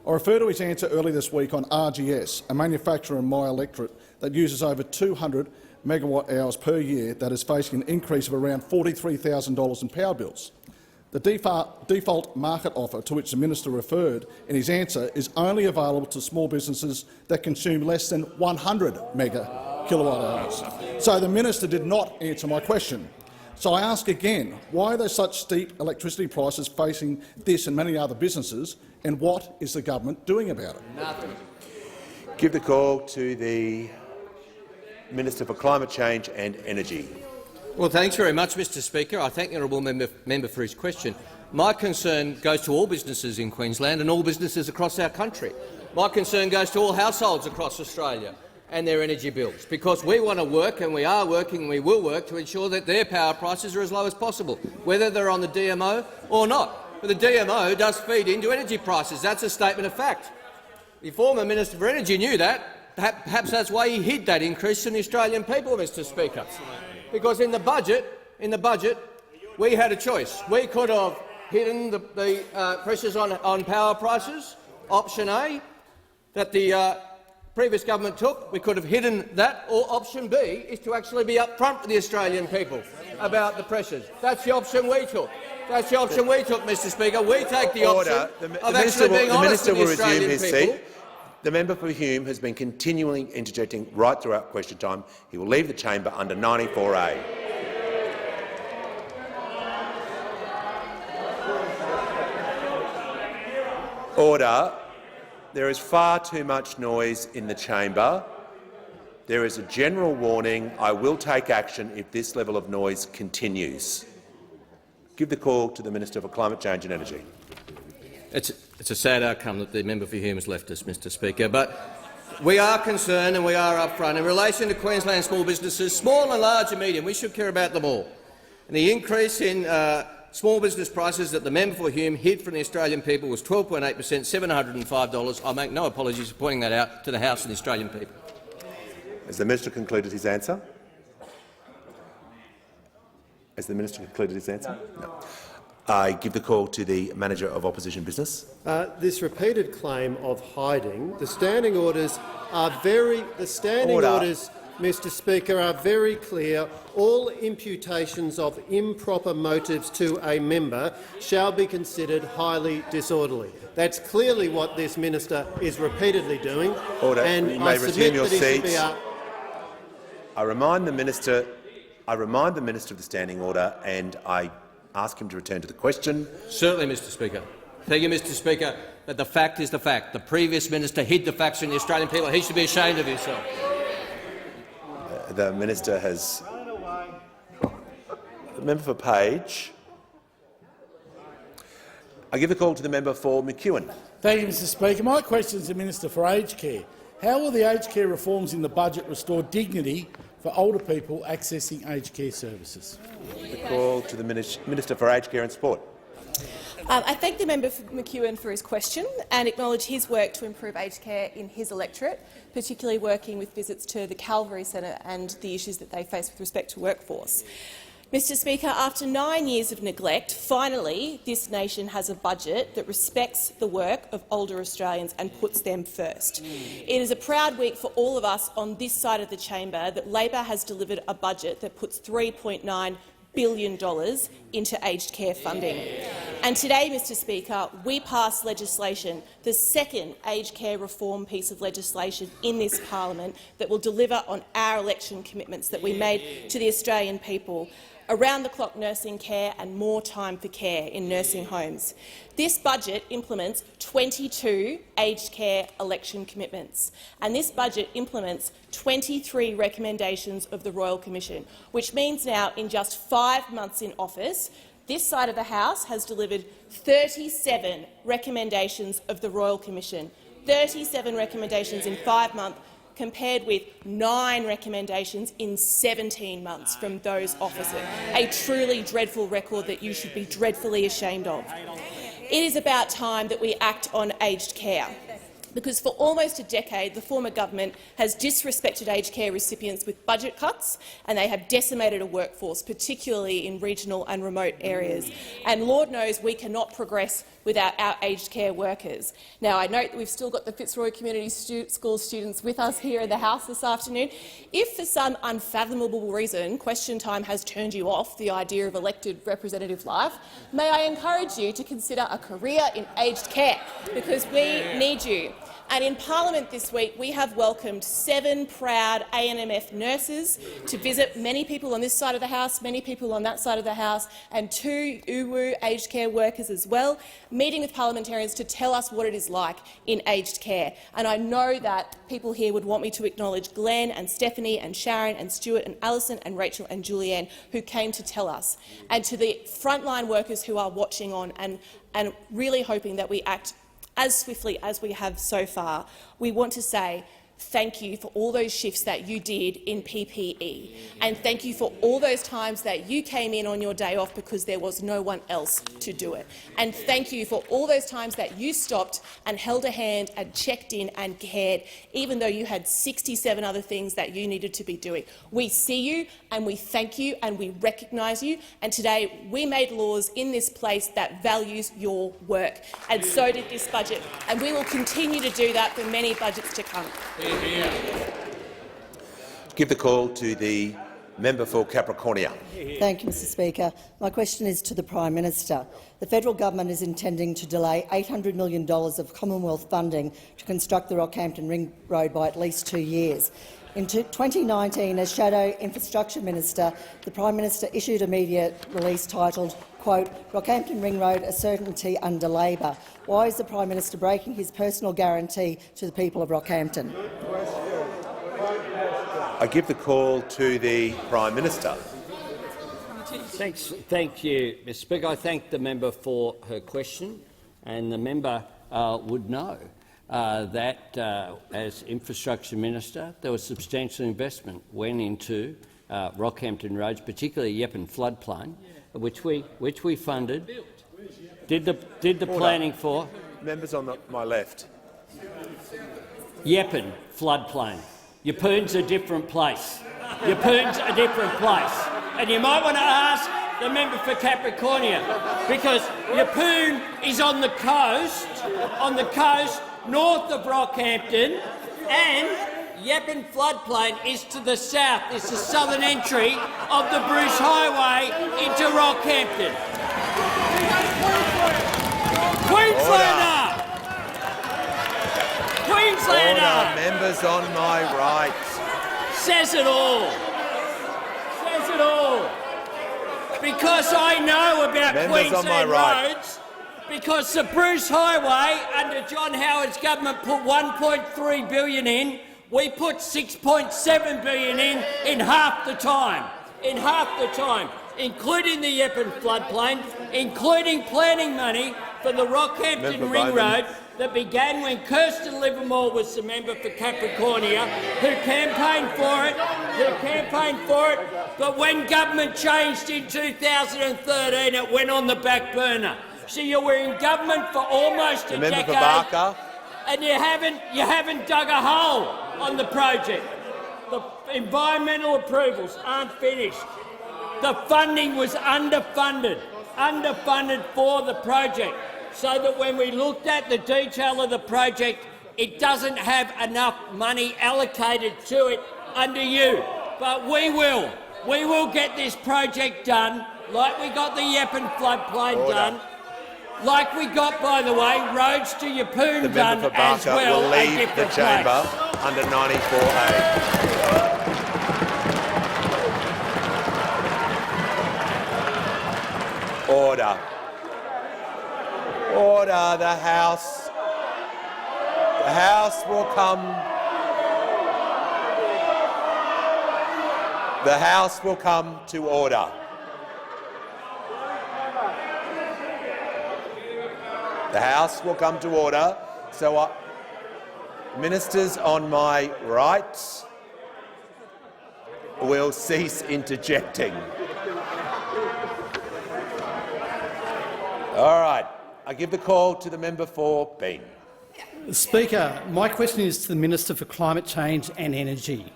I refer to his answer earlier this week on RGS, a manufacturer in my electorate that uses over 200 megawatt-hours per year that is facing an increase of around $43,000 in power bills. The default market offer to which the minister referred in his answer is only available to small businesses that consume less than 100 kilowatt-hours. So the minister did not answer my question. So I ask again, why are there such steep electricity prices facing this and many other businesses, and what is the government doing about it? Nothing. Give the call to the Minister for Climate Change and Energy. Well, thanks very much, Mr Speaker. I thank the honourable member for his question. My concern goes to all businesses in Queensland and all businesses across our country. My concern goes to all households across Australia and their energy bills, because we want to work, and we are working, and we will work to ensure that their power prices are as low as possible, whether they're on the DMO or not. But the DMO does feed into energy prices. That's a statement of fact. The former Minister for Energy knew that. Perhaps that's why he hid that increase from the Australian people, Mr Speaker. Because in the budget, we had a choice. We could have hidden the pressures on power prices, option A, that the previous government took. We could have hidden that, or option B is to actually be upfront with the Australian people about the pressures. That's the option we took. That's the option we took, Mr Speaker. We take the option of actually being honest with the Australian people. The member for Hume has been continually interjecting right throughout question time. He will leave the chamber under 94A. Order. There is far too much noise in the chamber. There is a general warning. I will take action if this level of noise continues. Give the call to the Minister for Climate Change and Energy. It's a sad outcome that the member for Hume has left us, Mr Speaker, but we are concerned and we are upfront. In relation to Queensland small businesses, small and large and medium, we should care about them all. And the increase in small business prices that the member for Hume hid from the Australian people was 12.8%, $705. I make no apologies for pointing that out to the House and the Australian people. Has the minister concluded his answer? Has the minister concluded his answer? No. I give the call to the Manager of Opposition Business. This repeated claim of hiding, the standing orders are very. The standing orders, Mr Speaker, are very clear. All imputations of improper motives to a member shall be considered highly disorderly. That's clearly what this minister is repeatedly doing. Order. And you may I resume your seats. I remind the minister of the standing order, and I ask him to return to the question. Certainly, Mr Speaker. Thank you, Mr Speaker. But the fact is the fact. The previous minister hid the facts from the Australian people. He should be ashamed of himself. The minister has. The member for Page. I give the call to the member for McEwen. Thank you, Mr Speaker. My question is to the Minister for Aged Care. How will the aged care reforms in the budget restore dignity for older people accessing aged care services? The call to the Minister for Aged Care and Sport. I thank the member for McEwen for his question and acknowledge his work to improve aged care in his electorate, particularly working with visits to the Calvary Centre and the issues that they face with respect to workforce. Mr Speaker, after 9 years of neglect, finally this nation has a budget that respects the work of older Australians and puts them first. It is a proud week for all of us on this side of the chamber that Labor has delivered a budget that puts $3.9 billion into aged care funding. And today, Mr Speaker, we passed legislation, the second aged care reform piece of legislation in this parliament that will deliver on our election commitments that we made to the Australian people. Around-the-clock nursing care and more time for care in nursing homes. This budget implements 22 aged care election commitments, and this budget implements 23 recommendations of the Royal Commission, which means now, in just 5 months in office, this side of the House has delivered 37 recommendations of the Royal Commission. 37 recommendations in 5 months, compared with 9 recommendations in 17 months from those officers. A truly dreadful record that you should be dreadfully ashamed of. It is about time that we act on aged care, because for almost a decade the former government has disrespected aged care recipients with budget cuts, and they have decimated a workforce, particularly in regional and remote areas. And Lord knows we cannot progress without our aged care workers. Now, I note that we've still got the Fitzroy Community School students with us here in the House this afternoon. If for some unfathomable reason Question Time has turned you off the idea of elected representative life, may I encourage you to consider a career in aged care, because we need you. And in Parliament this week, we have welcomed 7 proud ANMF nurses to visit many people on this side of the House, many people on that side of the House, and 2 UWU aged care workers as well, meeting with parliamentarians to tell us what it is like in aged care. And I know that people here would want me to acknowledge Glenn and Stephanie and Sharon and Stuart and Alison and Rachel and Julianne, who came to tell us, and to the frontline workers who are watching on and really hoping that we act as swiftly as we have so far. We want to say thank you for all those shifts that you did in PPE, and thank you for all those times that you came in on your day off because there was no one else to do it. And thank you for all those times that you stopped and held a hand and checked in and cared, even though you had 67 other things that you needed to be doing. We see you and we thank you and we recognise you, and today we made laws in this place that values your work, and so did this budget, and we will continue to do that for many budgets to come. Give the call to the member for Capricornia. Thank you, Mr Speaker. My question is to the Prime Minister. The federal government is intending to delay $800 million of Commonwealth funding to construct the Rockhampton Ring Road by at least 2 years. In 2019, as Shadow Infrastructure Minister, the Prime Minister issued a media release titled, quote, "Rockhampton Ring Road, a certainty under Labor." Why is the Prime Minister breaking his personal guarantee to the people of Rockhampton? I give the call to the Prime Minister. Thank you, Mr. Speaker. I thank the member for her question, and the member would know that as Infrastructure Minister there was substantial investment went into Rockhampton roads, particularly Yeppen floodplain, which we funded, did the planning for. Members on my left. Yeppen floodplain. Yeppoon's a different place. Yeppoon's a different place. And you might want to ask the member for Capricornia, because Yeppoon is on the coast north of Rockhampton, and Yeppen floodplain is to the south. It's the southern entry of the Bruce Highway into Rockhampton. Queenslander! Queenslander! Members on my right. Says it all. Says it all. Because I know about Queensland roads, because the Bruce Highway under John Howard's government put $1.3 billion in, we put $6.7 billion in half the time. In half the time, including the Yeppen floodplain, including planning money for the Rockhampton Ring Road that began when Kirsten Livermore was the member for Capricornia, who campaigned for it, but when government changed in 2013, it went on the back burner. So you were in government for almost a decade, and you haven't dug a hole on the project. The environmental approvals aren't finished. The funding was underfunded for the project, so that when we looked at the detail of the project, it doesn't have enough money allocated to it under you. But we will get this project done, like we got the Yeppen floodplain done, like we got, by the way, roads to Yeppoon done as well. Will leave the chamber under 94A. Order. Order. The House will come. The House will come to order. The House will come to order. So, ministers on my right will cease interjecting. All right. I give the call to the member for Bean. Speaker, my question is to the Minister for Climate Change and Energy.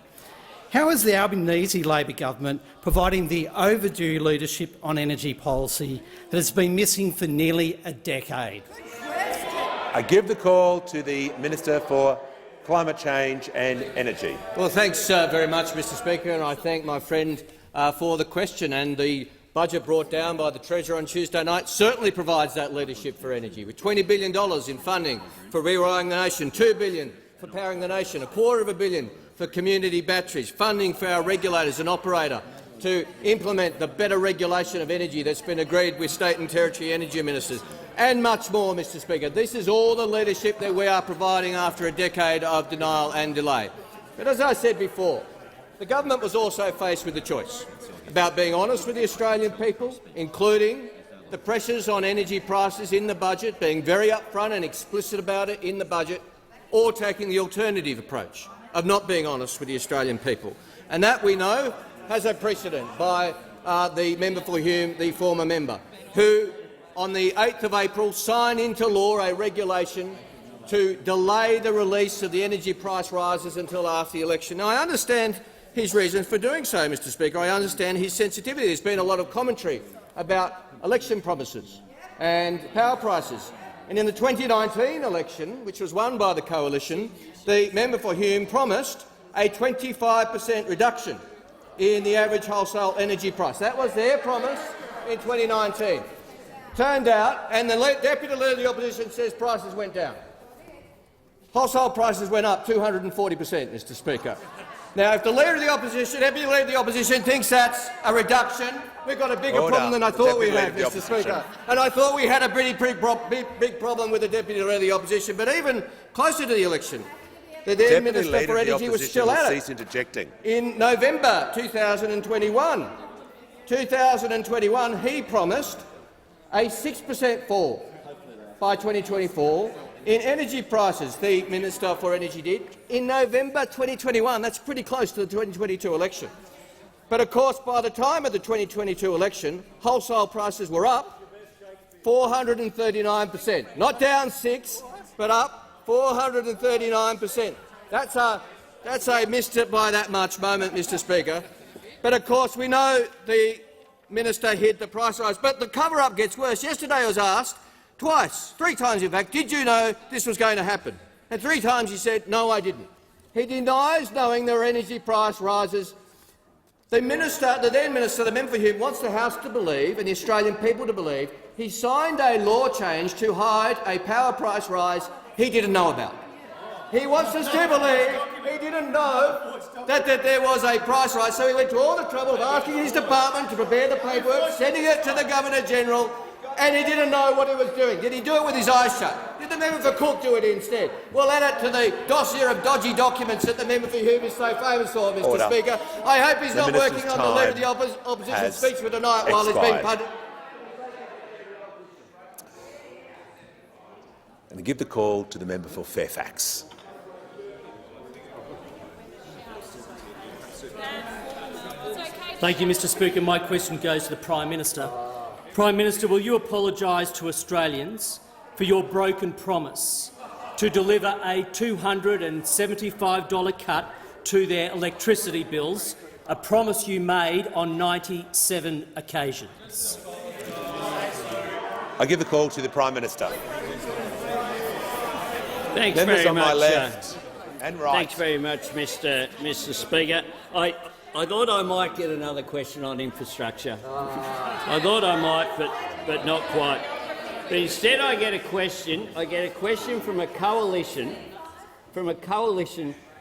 How is the Albanese Labor government providing the overdue leadership on energy policy that has been missing for nearly a decade? I give the call to the Minister for Climate Change and Energy. Well, thanks very much, Mr Speaker, and I thank my friend for the question. And the budget brought down by the Treasurer on Tuesday night certainly provides that leadership for energy, with $20 billion in funding for rewiring the nation, $2 billion for powering the nation, $250 million for community batteries, funding for our regulators and operator to implement the better regulation of energy that's been agreed with state and territory energy ministers, and much more, Mr Speaker. This is all the leadership that we are providing after a decade of denial and delay. But as I said before, the government was also faced with a choice about being honest with the Australian people, including the pressures on energy prices in the budget, being very upfront and explicit about it in the budget, or taking the alternative approach of not being honest with the Australian people. And that, we know, has a precedent by the member for Hume, the former member, who on the 8th of April signed into law a regulation to delay the release of the energy price rises until after the election. Now, I understand his reasons for doing so, Mr Speaker. I understand his sensitivity. There's been a lot of commentary about election promises and power prices. And in the 2019 election, which was won by the coalition, the member for Hume promised a 25% reduction in the average wholesale energy price. That was their promise in 2019. Turned out, and the Deputy Leader of the Opposition says prices went down. Wholesale prices went up 240%, Mr Speaker. Now, if the Leader of the Opposition, Deputy Leader of the Opposition, thinks that's a reduction, we've got a bigger problem than I thought we had, Mr Speaker. And I thought we had a pretty big problem with the Deputy Leader of the Opposition. But even closer to the election, the then Deputy Minister Leader for of the Energy was Opposition still will at it. cease interjecting. In November 2021, he promised a 6% fall by 2024 in energy prices, the Minister for Energy did, in November 2021. That's pretty close to the 2022 election. But of course, by the time of the 2022 election, wholesale prices were up 439%. Not down 6, but up 439%. That's a missed it by that much moment, Mr Speaker. But of course, we know the minister hid the price rise. But the cover-up gets worse. Yesterday I was asked twice, 3 times in fact, did you know this was going to happen? And 3 times he said, no, I didn't. He denies knowing there are energy price rises. The minister, the then minister, the member for Hume, wants the House to believe and the Australian people to believe he signed a law change to hide a power price rise he didn't know about. He wants us to believe he didn't know that there was a price rise, so he went to all the trouble of asking his department to prepare the paperwork, sending it to the Governor-General, and he didn't know what he was doing. Did he do it with his eyes shut? Did the member for Cook do it instead? We'll add it to the dossier of dodgy documents that the member for Hume is so famous for, Mr Order. Speaker. I hope he's not working on the Leader of the Opposition has speech for tonight while he's being put. And I give the call to the member for Fairfax. Thank you, Mr Speaker. My question goes to the Prime Minister. Prime Minister, will you apologise to Australians for your broken promise to deliver a $275 cut to their electricity bills, a promise you made on 97 occasions? I give the call to the Prime Minister. Thanks Members very on much, my left and right. Thanks very much, Mr Speaker. I thought I might get another question on infrastructure. I thought I might, but not quite. But instead, I get a question. I get a question from a coalition,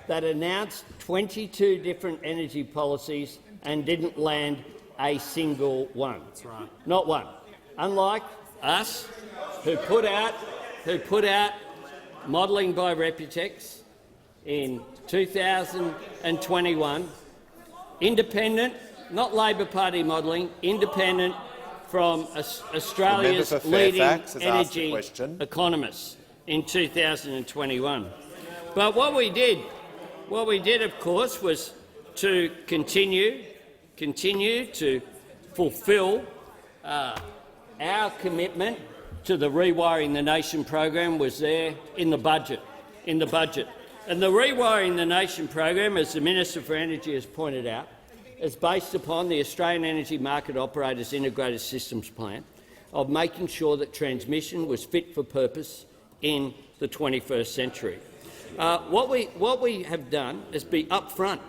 that announced 22 different energy policies and didn't land a single one. That's right. Not one. Unlike us, who put out modelling by Reputex in 2021. Independent, not Labor Party modelling, independent from Australia's leading energy economists in 2021. But what we did, of course, was to continue to fulfil our commitment to the Rewiring the Nation program was there in the budget. And the Rewiring the Nation program, as the Minister for Energy has pointed out, is based upon the Australian Energy Market Operators Integrated Systems Plan of making sure that transmission was fit for purpose in the 21st century. What we have done is be upfront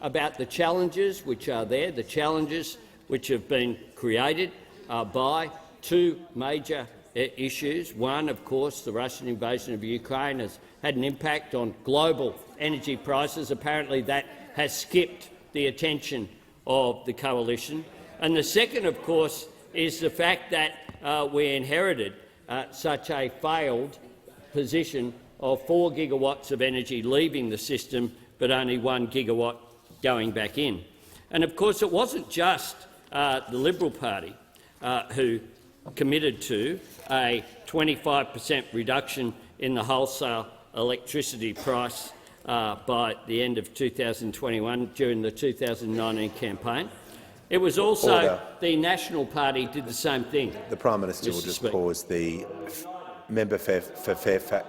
about the challenges which are there, the challenges which have been created by 2 major issues. One, of course, the Russian invasion of Ukraine has had an impact on global energy prices. Apparently that has skipped the attention of the coalition. And the second, of course, is the fact that we inherited such a failed position of 4 gigawatts of energy leaving the system, but only 1 gigawatt going back in. And of course it wasn't just the Liberal Party who committed to a 25% reduction in the wholesale electricity price by the end of 2021 during the 2019 campaign. It was also the National Party did the same thing. The Prime Minister will just pause. The member for Fairfax.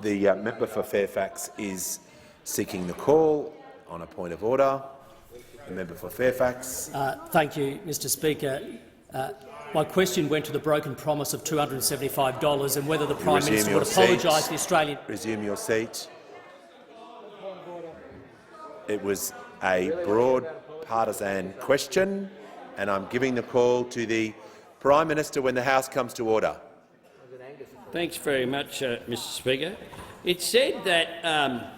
The member for Fairfax is seeking the call on a point of order. The member for Fairfax. Thank you, Mr Speaker. My question went to the broken promise of $275 and whether the Prime Minister would apologise to the Australian— Resume your seat. It was a broad partisan question, and I'm giving the call to the Prime Minister when the House comes to order. Thanks very much, Mr Speaker. It said that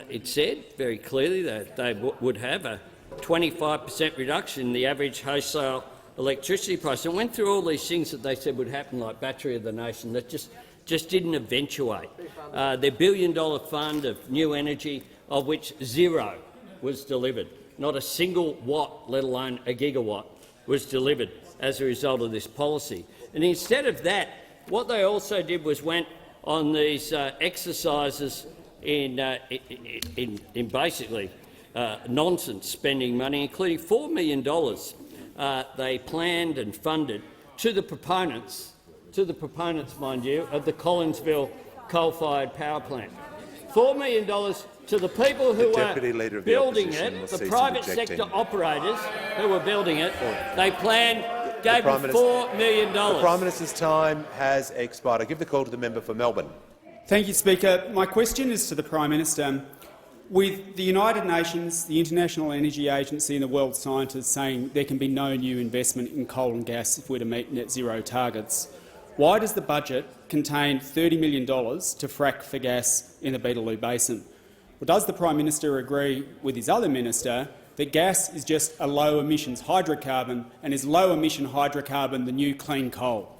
it said very clearly that they would have a 25% reduction in the average wholesale electricity price, and went through all these things that they said would happen, like Battery of the Nation, that just just didn't eventuate. Their billion-dollar fund of new energy, of which zero was delivered. Not a single watt, let alone a gigawatt, was delivered as a result of this policy. And instead of that, what they also did was went on these exercises in basically nonsense spending money, including $4 million they planned and funded to the proponents, mind you, of the Collinsville coal-fired power plant. $4 million to the people who were building it, the private sector operators who were building it. They planned, gave them $4 million. The Prime Minister's time has expired. I give the call to the member for Melbourne. Thank you, Speaker. My question is to the Prime Minister. With the United Nations, the International Energy Agency and the world scientists saying there can be no new investment in coal and gas if we're to meet net zero targets, why does the budget contain $30 million to frack for gas in the Beetaloo Basin? Well, does the Prime Minister agree with his other minister that gas is just a low-emissions hydrocarbon and is low-emission hydrocarbon the new clean coal?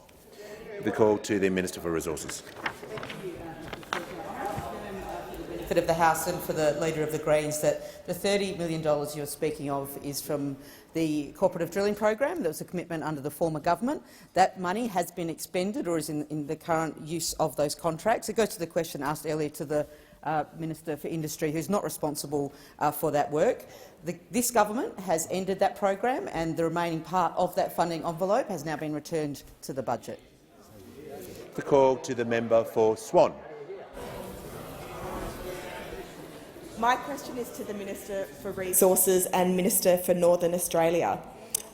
The call to the Minister for Resources. Of the House and for the Leader of the Greens, that the $30 million you're speaking of is from the cooperative drilling program. There was a commitment under the former government. That money has been expended or is in the current use of those contracts. It goes to the question asked earlier to the Minister for Industry, who's not responsible for that work. This government has ended that program and the remaining part of that funding envelope has now been returned to the budget. The call to the member for Swan. My question is to the Minister for Resources and Minister for Northern Australia.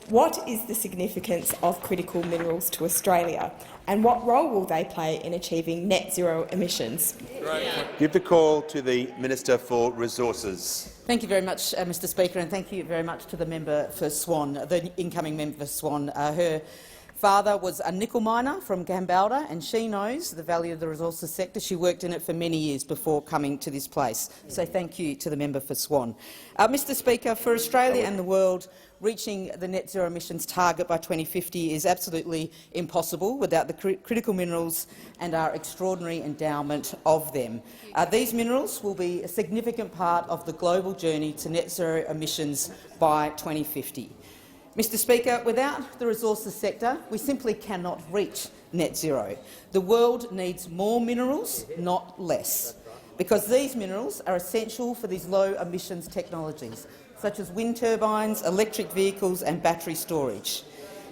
What is the significance of critical minerals to Australia, and what role will they play in achieving net zero emissions? Give the call to the Minister for Resources. Thank you very much, Mr Speaker, and thank you very much to the member for Swan, the incoming member for Swan. Her father was a nickel miner from Kambalda, and she knows the value of the resources sector. She worked in it for many years before coming to this place. So thank you to the member for Swan. Mr Speaker, for Australia and the world, reaching the net zero emissions target by 2050 is absolutely impossible without the critical minerals and our extraordinary endowment of them. These minerals will be a significant part of the global journey to net zero emissions by 2050. Mr Speaker, without the resources sector, we simply cannot reach net zero. The world needs more minerals, not less, because these minerals are essential for these low-emissions technologies, such as wind turbines, electric vehicles and battery storage.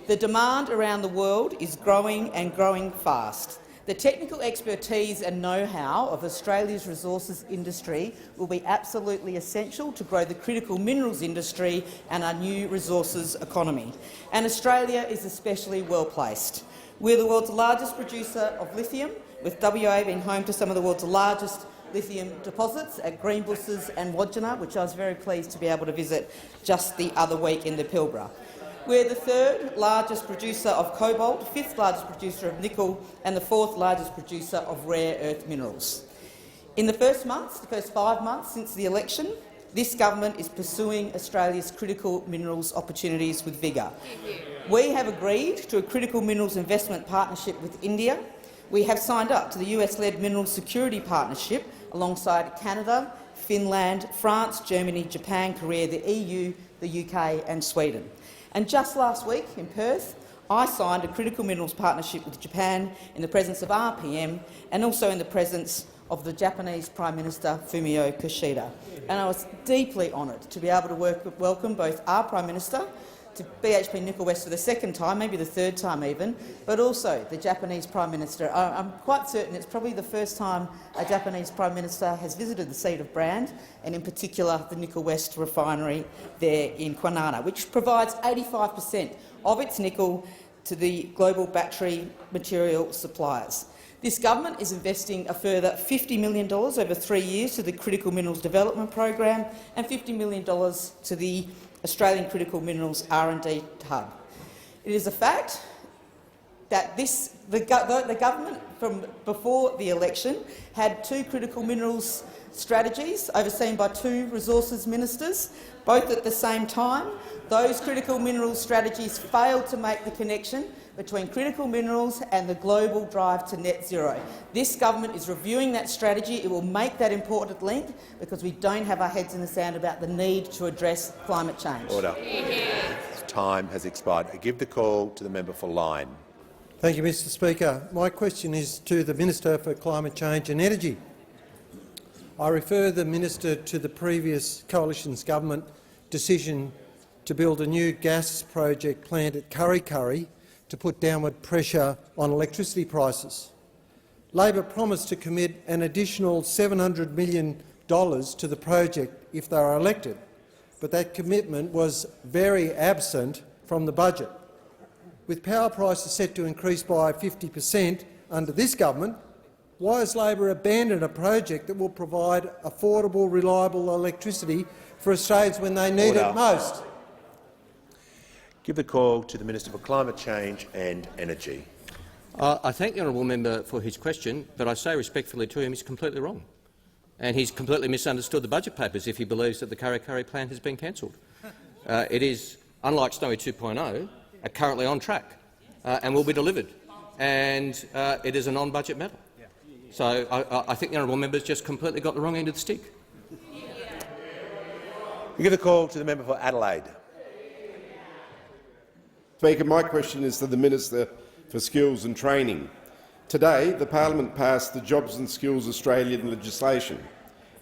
The demand around the world is growing and growing fast. The technical expertise and know-how of Australia's resources industry will be absolutely essential to grow the critical minerals industry and our new resources economy. And Australia is especially well placed. We're the world's largest producer of lithium, with WA being home to some of the world's largest lithium deposits at Greenbushes and Wodgina, which I was very pleased to be able to visit just the other week in the Pilbara. We're the third largest producer of cobalt, fifth largest producer of nickel and the fourth largest producer of rare earth minerals. In the first 5 months since the election, this government is pursuing Australia's critical minerals opportunities with vigour. We have agreed to a critical minerals investment partnership with India. We have signed up to the US-led Mineral Security Partnership alongside Canada, Finland, France, Germany, Japan, Korea, the EU, the UK and Sweden. And just last week in Perth, I signed a critical minerals partnership with Japan in the presence of RPM and also in the presence of the Japanese Prime Minister Fumio Kishida. And I was deeply honoured to be able to welcome both our Prime Minister to BHP Nickel West for the second time, maybe the third time even, but also the Japanese Prime Minister. I'm quite certain it's probably the first time a Japanese Prime Minister has visited the seat of Brand, and in particular the Nickel West refinery there in Kwinana, which provides 85% of its nickel to the global battery material suppliers. This government is investing a further $50 million over 3 years to the Critical Minerals Development Program and $50 million to the Australian Critical Minerals R&D Hub. It is a fact that the government from before the election had 2 critical minerals strategies overseen by 2 resources ministers, both at the same time. Those critical minerals strategies failed to make the connection between critical minerals and the global drive to net zero. This government is reviewing that strategy. It will make that important link because we don't have our heads in the sand about the need to address climate change. Order. Time has expired. I give the call to the member for Lyne. Thank you, Mr Speaker. My question is to the Minister for Climate Change and Energy. I refer the Minister to the previous Coalition's government decision to build a new gas project plant at Kurri Kurri to put downward pressure on electricity prices. Labor promised to commit an additional $700 million to the project if they are elected, but that commitment was very absent from the budget. With power prices set to increase by 50% under this government, why has Labor abandoned a project that will provide affordable, reliable electricity for Australians when they need it most? Give the call to the Minister for Climate Change and Energy. I thank the honourable member for his question, but I say respectfully to him he's completely wrong. And he's completely misunderstood the budget papers if he believes that the Kurri Kurri plan has been cancelled. It is, unlike Snowy 2.0, currently on track and will be delivered. And it is a non-budget matter. So I think the honourable member has just completely got the wrong end of the stick. We give the call to the member for Adelaide. Speaker, my question is to the Minister for Skills and Training. Today, the Parliament passed the Jobs and Skills Australian legislation.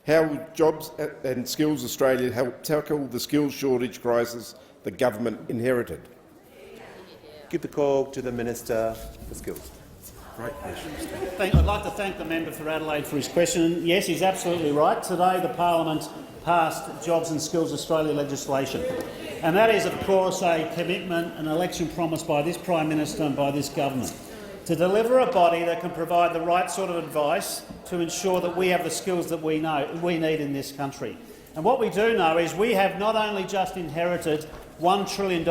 How will Jobs and Skills Australia help tackle the skills shortage crisis the government inherited? Give the call to the Minister for Skills. Great question. I'd like to thank the member for Adelaide for his question. Yes, he's absolutely right. Today the Parliament passed Jobs and Skills Australia legislation. And that is, of course, a commitment, an election promise by this Prime Minister and by this government to deliver a body that can provide the right sort of advice to ensure that we have the skills that we need in this country. And what we do know is we have not only just inherited $1 trillion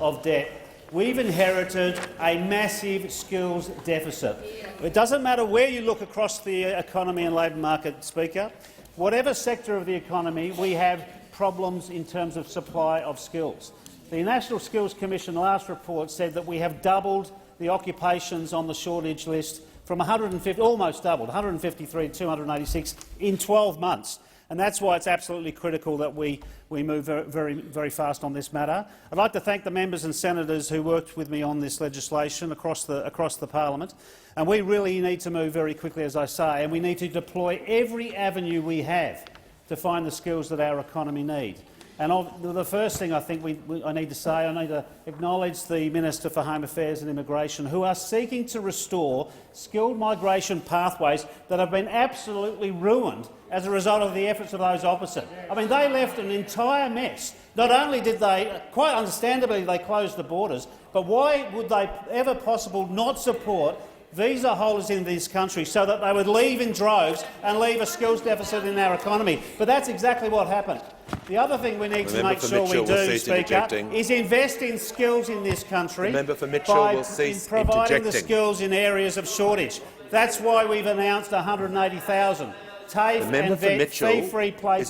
of debt, we've inherited a massive skills deficit. It doesn't matter where you look across the economy and labour market, Speaker. Whatever sector of the economy, we have problems in terms of supply of skills. The National Skills Commission last report said that we have doubled the occupations on the shortage list from 150, almost doubled, 153 to 286 in 12 months. And that's why it's absolutely critical that we move very fast on this matter. I'd like to thank the members and senators who worked with me on this legislation across the parliament. And we really need to move very quickly, as I say, and we need to deploy every avenue we have to find the skills that our economy needs. And the first thing I think I need to say, I need to acknowledge the Minister for Home Affairs and Immigration, who are seeking to restore skilled migration pathways that have been absolutely ruined as a result of the efforts of those opposite. I mean, they left an entire mess. Not only did they, quite understandably, they closed the borders, but why would they ever possible not support visa holders in this country so that they would leave in droves and leave a skills deficit in our economy? But that's exactly what happened. The other thing we need to make sure we do, Speaker, is invest in skills in this country by providing the skills in areas of shortage. That's why we've announced 180,000 TAFE and VET fee-free places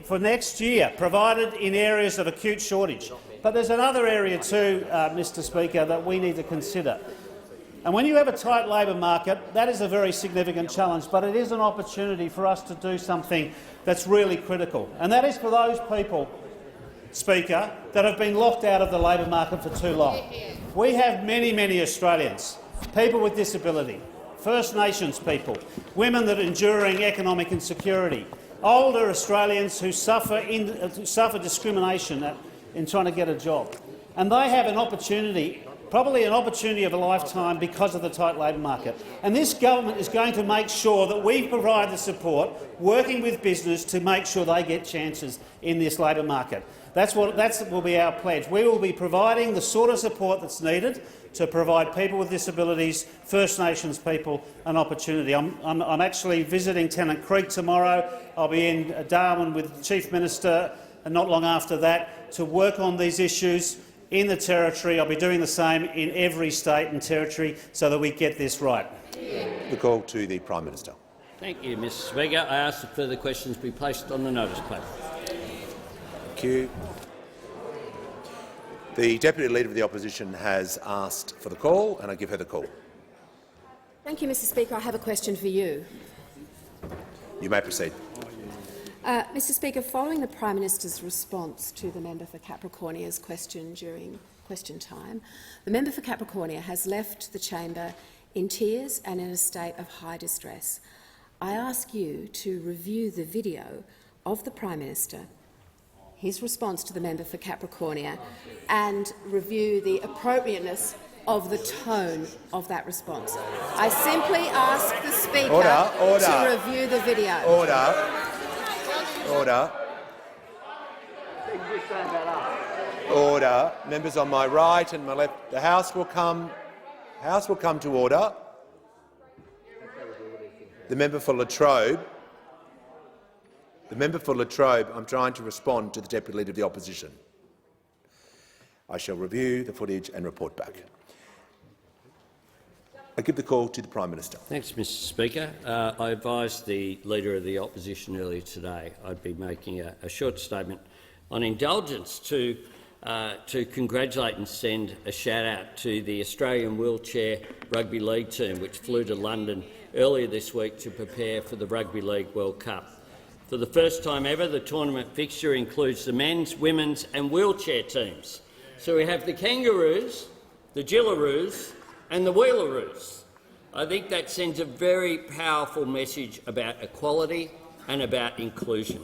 for next year, provided in areas of acute shortage. But there's another area too, Mr Speaker, that we need to consider. And when you have a tight labour market, that is a very significant challenge, but it is an opportunity for us to do something that's really critical, and that is for those people, Speaker, that have been locked out of the labour market for too long. We have many Australians, people with disability, First Nations people, women that are enduring economic insecurity, older Australians who suffer discrimination in trying to get a job. And they have an opportunity, probably an opportunity of a lifetime, because of the tight labour market. And this government is going to make sure that we provide the support, working with business, to make sure they get chances in this labour market. That will be our pledge. We will be providing the sort of support that's needed to provide people with disabilities, First Nations people, an opportunity. I'm actually visiting Tennant Creek tomorrow. I'll be in Darwin with the Chief Minister, and not long after that, to work on these issues. in the Territory. I'll be doing the same in every state and territory so that we get this right. The call to the Prime Minister. Thank you, Mr Speaker. I ask that further questions be placed on the notice paper. Thank you. The Deputy Leader of the Opposition has asked for the call, and I give her the call. Thank you, Mr Speaker. I have a question for you. You may proceed. Mr Speaker, following the Prime Minister's response to the member for Capricornia's question during question time, the member for Capricornia has left the chamber in tears and in a state of high distress. I ask you to review the video of the Prime Minister, his response to the member for Capricornia, and review the appropriateness of the tone of that response. I simply ask the Speaker to review the video. Order. Members on my right and my left. The House will come to order. The member for Latrobe. I'm trying to respond to the Deputy Leader of the Opposition. I shall review the footage and report back. I give the call to the Prime Minister. Thanks, Mr Speaker. I advised the Leader of the Opposition earlier today I'd be making a short statement on indulgence to congratulate and send a shout-out to the Australian Wheelchair Rugby League team, which flew to London earlier this week to prepare for the Rugby League World Cup. For the first time ever, the tournament fixture includes the men's, women's and wheelchair teams. So we have the Kangaroos, the Jillaroos and the Wheelaroos. I think that sends a very powerful message about equality and about inclusion.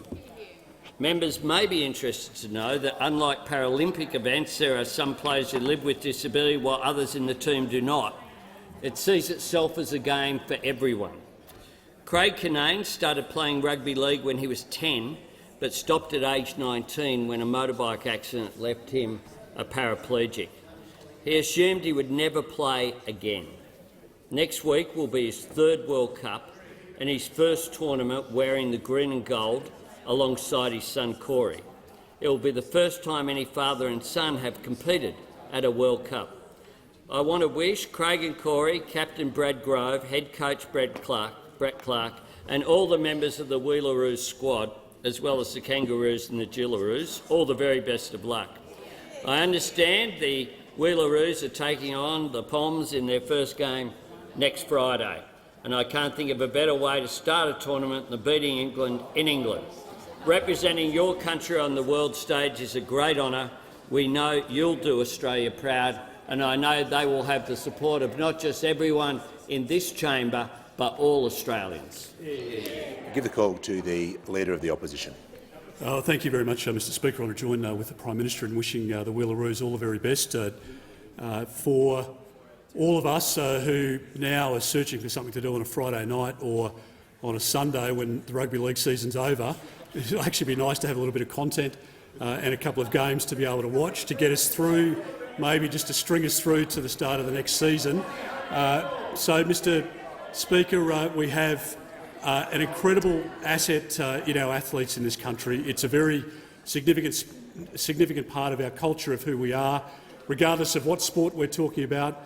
Members may be interested to know that, unlike Paralympic events, there are some players who live with disability while others in the team do not. It sees itself as a game for everyone. Craig Kinane started playing rugby league when he was 10, but stopped at age 19 when a motorbike accident left him a paraplegic. He assumed he would never play again. Next week will be his third World Cup and his first tournament wearing the green and gold alongside his son Corey. It will be the first time any father and son have competed at a World Cup. I want to wish Craig and Corey, Captain Brad Grove, Head Coach Brett Clark and all the members of the Wheelaroos squad, as well as the Kangaroos and the Jillaroos, all the very best of luck. I understand the Wheelaroos are taking on the Poms in their first game next Friday, and I can't think of a better way to start a tournament than beating England in England. Representing your country on the world stage is a great honour. We know you'll do Australia proud, and I know they will have the support of not just everyone in this chamber, but all Australians. I give the call to the Leader of the Opposition. Thank you very much, Mr Speaker. I want to join with the Prime Minister in wishing the Wheelaroos all the very best. For all of us who now are searching for something to do on a Friday night or on a Sunday when the rugby league season's over, it'll actually be nice to have a little bit of content and a couple of games to be able to watch to get us through, maybe just to string us through to the start of the next season. So, Mr Speaker, we have an incredible asset in our athletes in this country. It's a very significant part of our culture of who we are. Regardless of what sport we're talking about,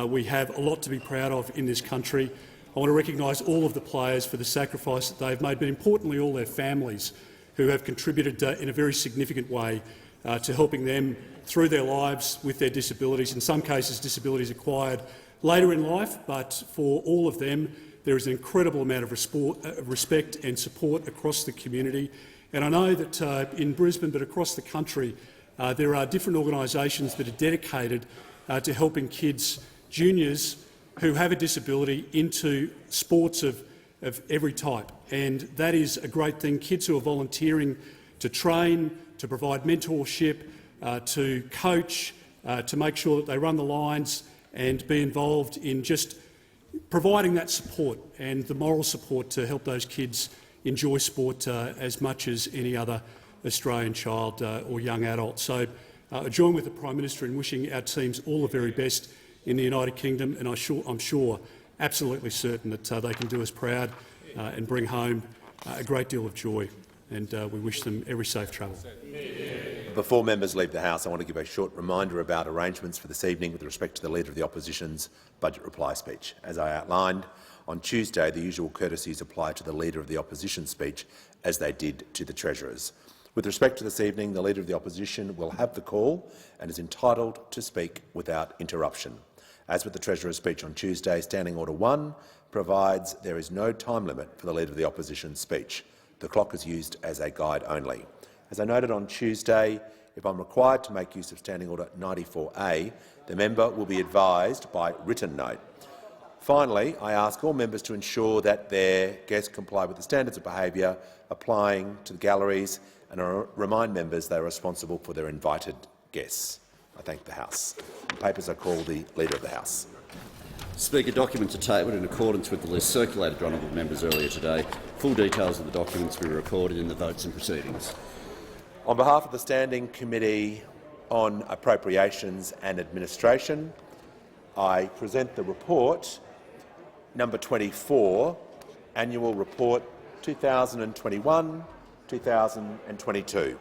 we have a lot to be proud of in this country. I want to recognise all of the players for the sacrifice that they've made, but importantly all their families who have contributed in a very significant way to helping them through their lives with their disabilities, in some cases disabilities acquired later in life, but for all of them there is an incredible amount of respect and support across the community. And I know that in Brisbane, but across the country, there are different organisations that are dedicated to helping kids, juniors, who have a disability into sports of every type. And that is a great thing. Kids who are volunteering to train, to provide mentorship, to coach, to make sure that they run the lines and be involved in just providing that support and the moral support to help those kids enjoy sport as much as any other Australian child or young adult. So I join with the Prime Minister in wishing our teams all the very best in the United Kingdom, and I'm sure, absolutely certain that they can do us proud and bring home a great deal of joy and we wish them every safe travel. Before members leave the House, I want to give a short reminder about arrangements for this evening with respect to the Leader of the Opposition's budget reply speech. As I outlined, on Tuesday the usual courtesies apply to the Leader of the Opposition speech as they did to the Treasurers. With respect to this evening, the Leader of the Opposition will have the call and is entitled to speak without interruption. As with the Treasurer's speech on Tuesday, Standing Order 1 provides there is no time limit for the Leader of the Opposition's speech. The clock is used as a guide only. As I noted on Tuesday, if I'm required to make use of Standing Order 94A, the member will be advised by written note. Finally, I ask all members to ensure that their guests comply with the standards of behaviour applying to the galleries, and I remind members they are responsible for their invited guests. I thank the House. The papers I call the Leader of the House. Speaker, documents are tabled in accordance with the list circulated to honourable members earlier today. Full details of the documents will be recorded in the votes and proceedings. On behalf of the Standing Committee on Appropriations and Administration, I present the report number 24, Annual Report 2021-2022.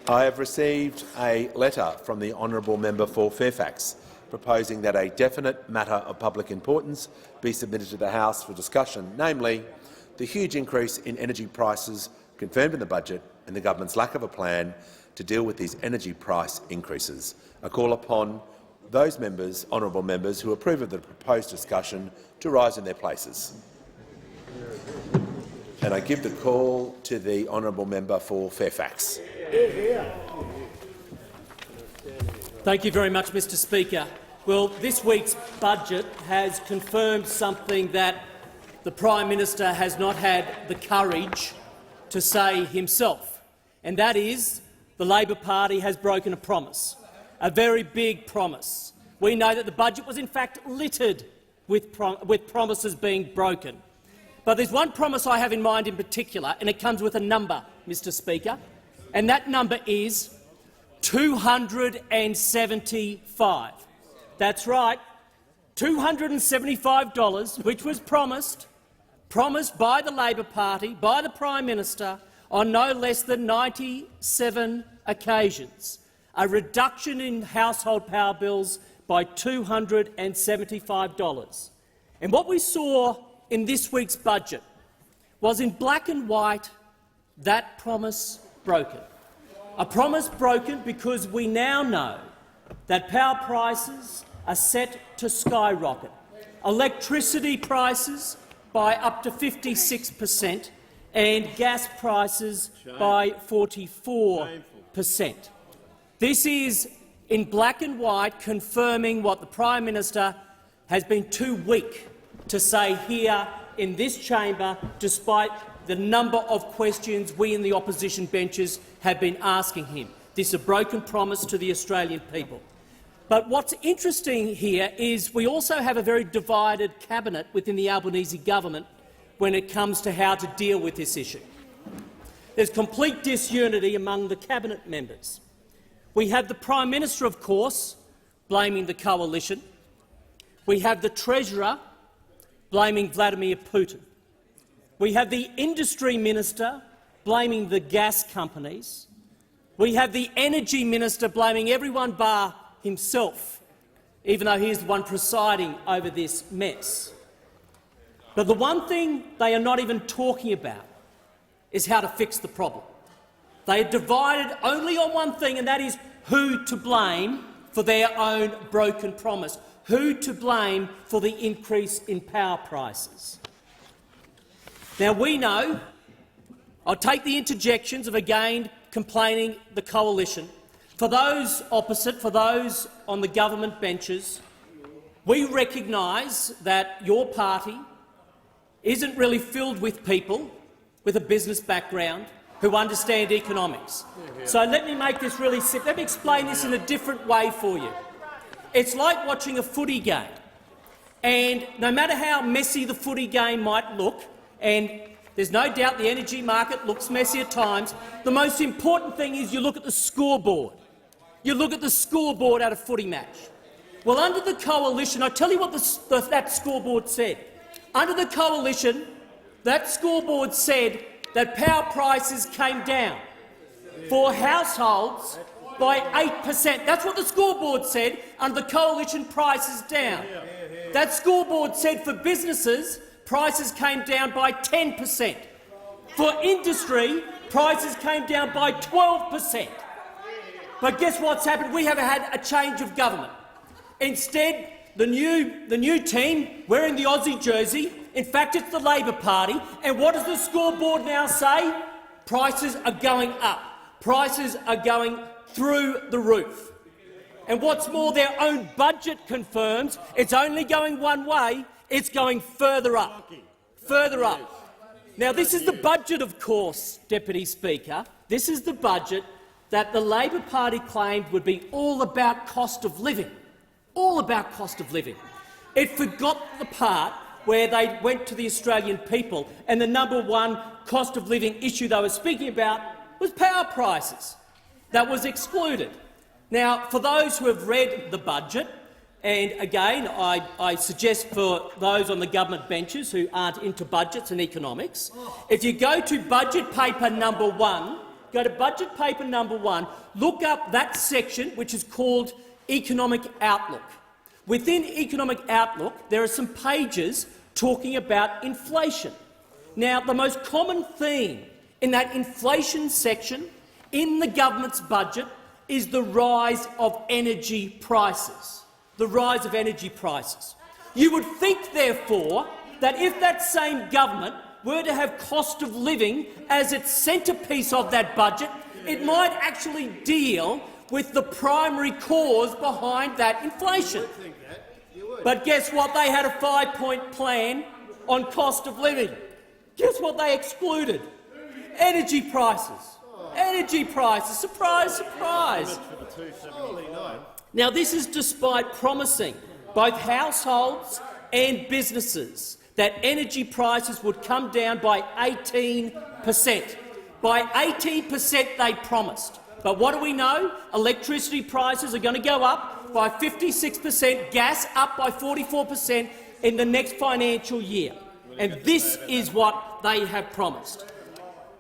I have received a letter from the honourable member for Fairfax proposing that a definite matter of public importance be submitted to the House for discussion, namely the huge increase in energy prices confirmed in the budget and the government's lack of a plan to deal with these energy price increases. I call upon those members, honourable members, who approve of the proposed discussion to rise in their places. And I give the call to the honourable member for Fairfax. Thank you very much, Mr Speaker. Well, this week's budget has confirmed something that the Prime Minister has not had the courage to say himself, and that is the Labor Party has broken a promise, a very big promise. We know that the budget was in fact littered with promises being broken. But there's one promise I have in mind in particular, and it comes with a number, Mr Speaker, and that number is $275. That's right, $275, which was promised by the Labor Party, by the Prime Minister, on no less than 97 occasions, a reduction in household power bills by $275. And what we saw in this week's budget was in black and white that promise broken. A promise broken because we now know that power prices are set to skyrocket. Electricity prices by up to 56% and gas prices by 44%. This is, in black and white, confirming what the Prime Minister has been too weak to say here in this chamber, despite the number of questions we in the opposition benches have been asking him. This is a broken promise to the Australian people. But what's interesting here is we also have a very divided cabinet within the Albanese government when it comes to how to deal with this issue. There's complete disunity among the cabinet members. We have the Prime Minister, of course, blaming the coalition. We have the Treasurer blaming Vladimir Putin. We have the Industry Minister blaming the gas companies. We have the Energy Minister blaming everyone bar himself, even though he is the one presiding over this mess. But the one thing they are not even talking about is how to fix the problem. They are divided only on one thing, and that is who to blame for their own broken promise, who to blame for the increase in power prices. Now, we know, I'll take the interjections of again complaining the coalition. For those opposite, for those on the government benches, we recognise that your party isn't really filled with people with a business background who understand economics. So let me make this really simple. Let me explain this in a different way for you. It's like watching a footy game, and no matter how messy the footy game might look, and there's no doubt the energy market looks messy at times, the most important thing is you look at the scoreboard. You look at the scoreboard at a footy match. Well, under the coalition, I'll tell you what that scoreboard said. Under the coalition, that scoreboard said that power prices came down for households by 8%. That's what the scoreboard said under the coalition prices down. That scoreboard said for businesses, prices came down by 10%. For industry, prices came down by 12%. But guess what's happened? We have had a change of government. Instead, the new team wearing the Aussie jersey, in fact it's the Labor Party, and what does the scoreboard now say? Prices are going up. Prices are going through the roof. And what's more, their own budget confirms it's only going one way, it's going further up. Further up. Now, this is the budget, of course, Deputy Speaker. This is the budget that the Labor Party claimed would be all about cost of living. All about cost of living. It forgot the part where they went to the Australian people, and the #1 cost of living issue they were speaking about was power prices. That was excluded. Now, for those who have read the budget, and again I suggest for those on the government benches who aren't into budgets and economics, if you go to budget paper #1, look up that section which is called Economic Outlook. Within Economic Outlook, there are some pages talking about inflation. Now, the most common theme in that inflation section in the government's budget is the rise of energy prices. The rise of energy prices. You would think, therefore, that if that same government were to have cost of living as its centrepiece of that budget, it might actually deal with the primary cause behind that inflation. But guess what? They had a 5-point plan on cost of living. Guess what they excluded? Energy prices. Energy prices. Surprise, surprise. Now, this is despite promising both households and businesses that energy prices would come down by 18%. By 18% they promised. But what do we know? Electricity prices are going to go up by 56%, gas up by 44% in the next financial year. And this is what they have promised.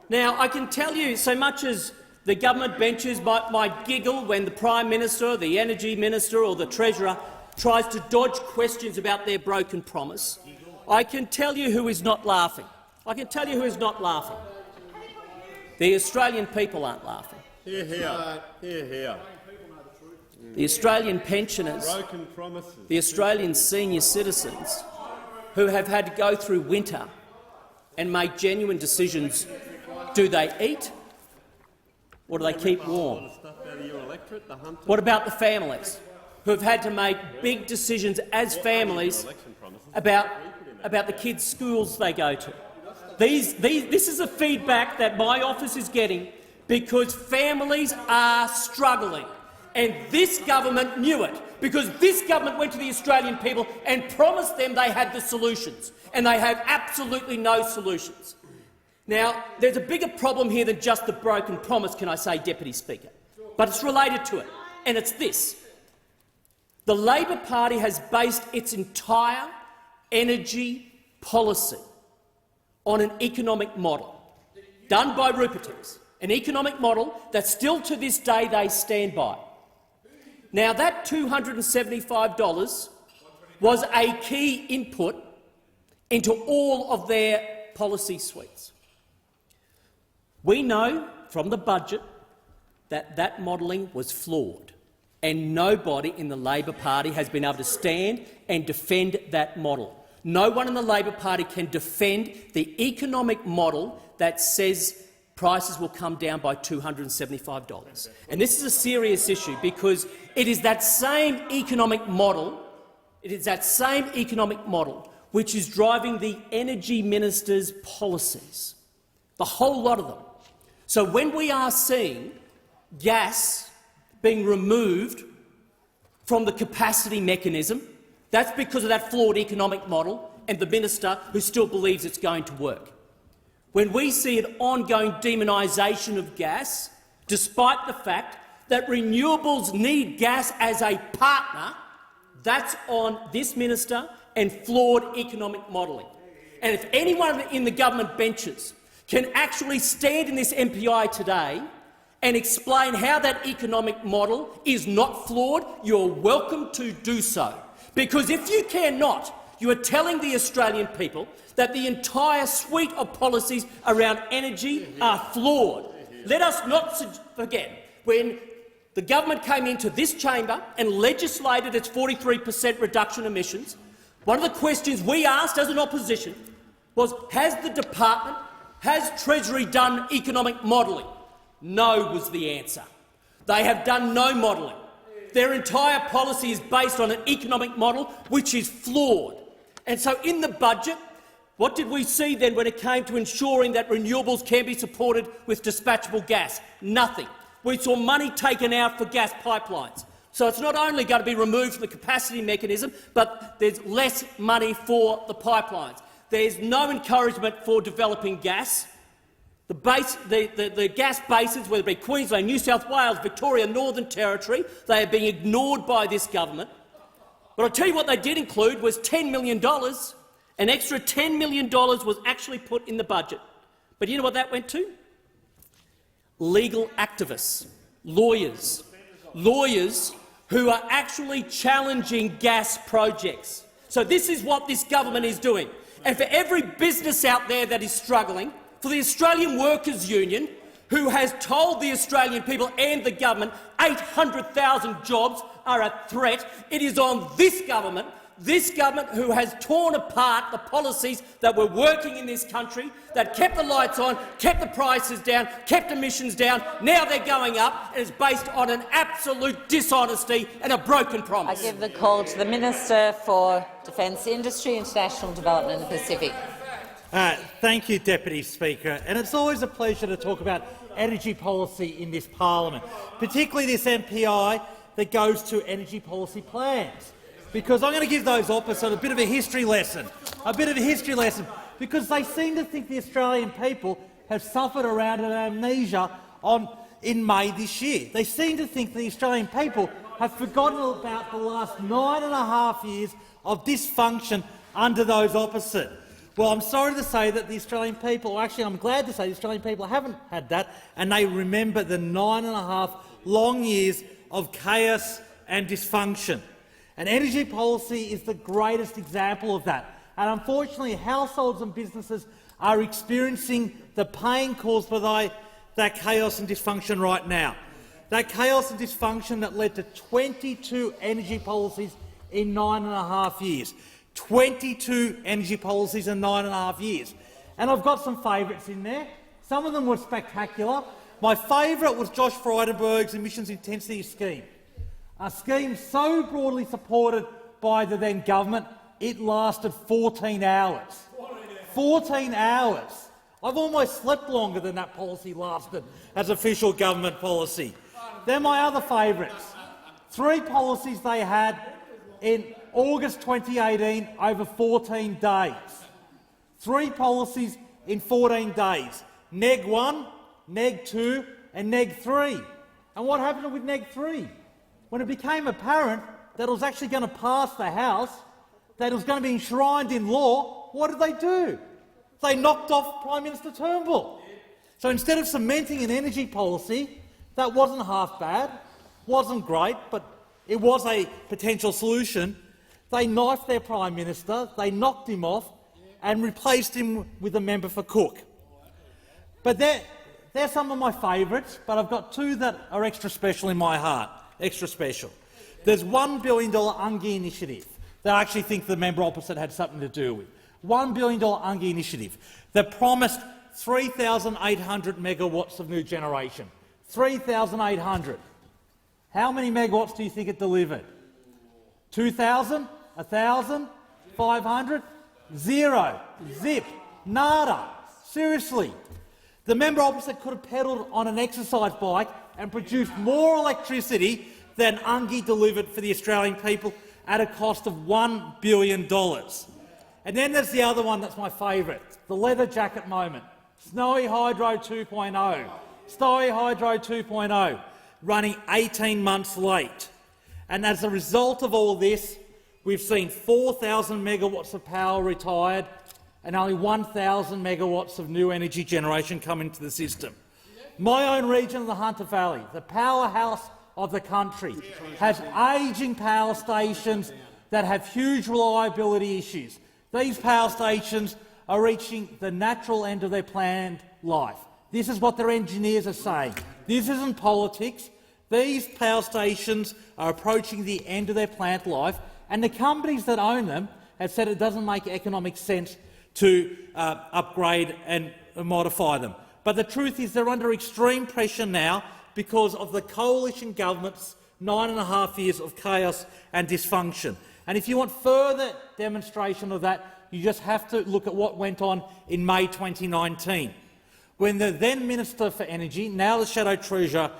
Now, I can tell you, so much as the government benches might giggle when the Prime Minister, the Energy Minister or the Treasurer tries to dodge questions about their broken promise, I can tell you who is not laughing. I can tell you who is not laughing. The Australian people aren't laughing. Hear, hear. Hear, hear. The Australian pensioners, the Australian senior citizens who have had to go through winter and make genuine decisions. Do they eat or do they keep warm? What about the families who have had to make big decisions as families about the kids' schools they go to? This is the feedback that my office is getting because families are struggling. And this government knew it, because this government went to the Australian people and promised them they had the solutions, and they have absolutely no solutions. Now, there's a bigger problem here than just the broken promise, can I say, Deputy Speaker, but it's related to it, and it's this. The Labor Party has based its entire energy policy on an economic model done by Rupertix, an economic model that still to this day they stand by. Now, that $275 was a key input into all of their policy suites. We know from the budget that that modelling was flawed, and nobody in the Labor Party has been able to stand and defend that model. No one in the Labor Party can defend the economic model that says prices will come down by $275. And this is a serious issue because it is that same economic model, which is driving the Energy Minister's policies, the whole lot of them. So when we are seeing gas being removed from the capacity mechanism, that's because of that flawed economic model and the minister who still believes it's going to work. When we see an ongoing demonisation of gas, despite the fact that renewables need gas as a partner, that's on this minister and flawed economic modelling. And if anyone in the government benches can actually stand in this MPI today and explain how that economic model is not flawed, you're welcome to do so. Because if you cannot, you are telling the Australian people that the entire suite of policies around energy are flawed. Let us not forget, when the government came into this chamber and legislated its 43% reduction in emissions, one of the questions we asked as an opposition was, has the department, has Treasury done economic modelling? No was the answer. They have done no modelling. Their entire policy is based on an economic model which is flawed. And so in the budget, what did we see then when it came to ensuring that renewables can be supported with dispatchable gas? Nothing. We saw money taken out for gas pipelines. So it's not only going to be removed from the capacity mechanism, but there's less money for the pipelines. There's no encouragement for developing gas. The gas basins, whether it be Queensland, New South Wales, Victoria, Northern Territory, they are being ignored by this government. But I'll tell you what they did include was $10 million. An extra $10 million was actually put in the budget. But you know what that went to? Legal activists, lawyers who are actually challenging gas projects. So this is what this government is doing. And for every business out there that is struggling, for the Australian Workers' Union, who has told the Australian people and the government 800,000 jobs are a threat, it is on this government who has torn apart the policies that were working in this country, that kept the lights on, kept the prices down, kept emissions down. Now they're going up, and it's based on an absolute dishonesty and a broken promise. I give the call to the Minister for Defence Industry, International Development and the Pacific. Thank you, Deputy Speaker. And it's always a pleasure to talk about energy policy in this parliament, particularly this MPI that goes to energy policy plans. Because I'm going to give those opposite a bit of a history lesson, because they seem to think the Australian people have suffered around an amnesia in May this year. They seem to think the Australian people have forgotten about the last 9.5 years of dysfunction under those opposite. Well, I'm sorry to say that the Australian people, or actually I'm glad to say the Australian people haven't had that, and they remember the 9.5 long years of chaos and dysfunction. And energy policy is the greatest example of that. And unfortunately, households and businesses are experiencing the pain caused by that chaos and dysfunction right now. That chaos and dysfunction that led to 22 energy policies in 9.5 years. 22 energy policies in 9.5 years. And I've got some favourites in there. Some of them were spectacular. My favourite was Josh Frydenberg's emissions intensity scheme. A scheme so broadly supported by the then government, it lasted 14 hours. 14 hours. I've almost slept longer than that policy lasted as official government policy. They're my other favourites. 3 policies they had in August 2018 over 14 days. 3 policies in 14 days. Neg 1, Neg 2 and Neg 3. And what happened with Neg 3? When it became apparent that it was actually going to pass the House, that it was going to be enshrined in law, what did they do? They knocked off Prime Minister Turnbull. So instead of cementing an energy policy that wasn't half bad, wasn't great, but it was a potential solution, they knifed their Prime Minister, they knocked him off and replaced him with a member for Cook. But they're some of my favourites, but I've got 2 that are extra special in my heart. Extra special. There's $1 billion UNGI initiative that I actually think the member opposite had something to do with. $1 billion UNGI initiative that promised 3,800 megawatts of new generation. 3,800. How many megawatts do you think it delivered? 2,000? 1,000? 500? 0. Zip. Nada. Seriously. The member opposite could have pedalled on an exercise bike and produced more electricity than UNGI delivered for the Australian people at a cost of $1 billion. And then there's the other one that's my favourite, the leather jacket moment. Snowy Hydro 2.0. Snowy Hydro 2.0, running 18 months late. And as a result of all this, we've seen 4,000 megawatts of power retired and only 1,000 megawatts of new energy generation come into the system. My own region of the Hunter Valley, the powerhouse of the country, has ageing power stations that have huge reliability issues. These power stations are reaching the natural end of their planned life. This is what their engineers are saying. This isn't politics. These power stations are approaching the end of their plant life, and the companies that own them have said it doesn't make economic sense to upgrade and modify them. But the truth is they're under extreme pressure now because of the coalition government's 9.5 years of chaos and dysfunction. And if you want further demonstration of that, you just have to look at what went on in May 2019, when the then Minister for Energy, now the Shadow Treasurer,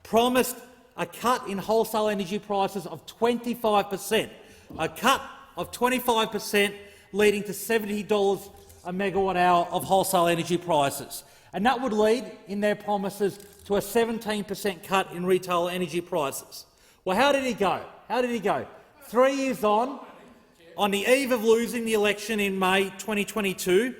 promised a cut in wholesale energy prices of 25%, a cut of 25% leading to $70 a megawatt-hour of wholesale energy prices. And that would lead, in their promises, to a 17% cut in retail energy prices. Well, how did he go? How did he go? 3 years on the eve of losing the election in May 2022,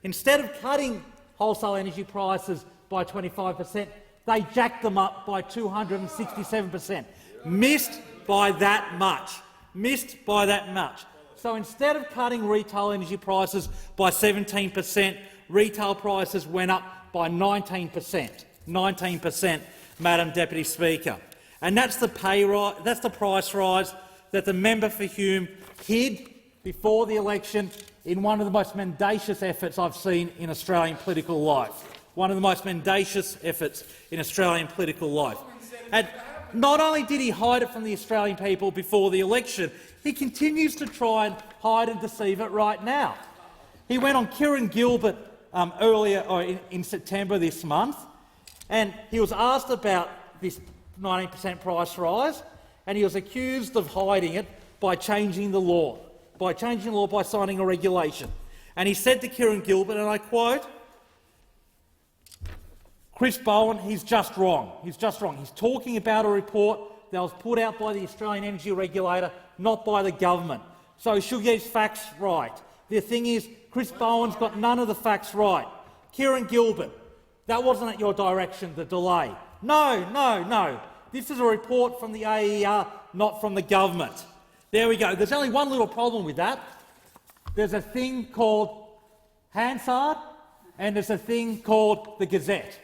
instead of cutting wholesale energy prices by 25%, they jacked them up by 267%. Missed by that much. Missed by that much. So instead of cutting retail energy prices by 17%, retail prices went up by 19%. 19%, Madam Deputy Speaker. And that's the price rise that the member for Hume hid before the election in one of the most mendacious efforts I've seen in Australian political life. One of the most mendacious efforts in Australian political life. And not only did he hide it from the Australian people before the election, he continues to try and hide and deceive it right now. He went on Kieran Gilbert in September this month, and he was asked about this 19% price rise, and he was accused of hiding it by changing the law, by signing a regulation. And he said to Kieran Gilbert, and I quote, "Chris Bowen, he's just wrong. He's just wrong. He's talking about a report that was put out by the Australian Energy Regulator, not by the government. So he should get his facts right." The thing is, Chris Bowen's got none of the facts right. Kieran Gilbert, that wasn't at your direction, the delay. No. This is a report from the AER, not from the government. There we go. There's only one little problem with that. There's a thing called Hansard, and there's a thing called the Gazette.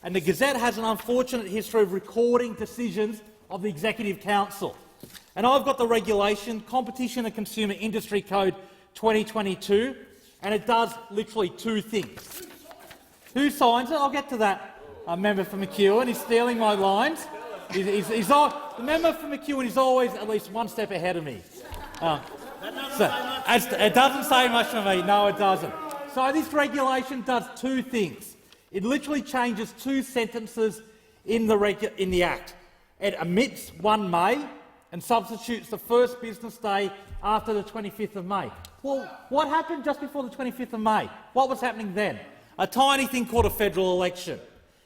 And the Gazette has an unfortunate history of recording decisions of the Executive Council. And I've got the regulation, Competition and Consumer Industry Code 2022, and it does literally two things. Who signs it? I'll get to that. Member for McEwen, he's stealing my lines. The member for McEwen is always at least one step ahead of me. It doesn't say much for me. No, it doesn't. So this regulation does two things. It literally changes two sentences in the Act. It omits 1 May and substitutes the first business day after the 25th of May. Well, what happened just before the 25th of May? What was happening then? A tiny thing called a federal election.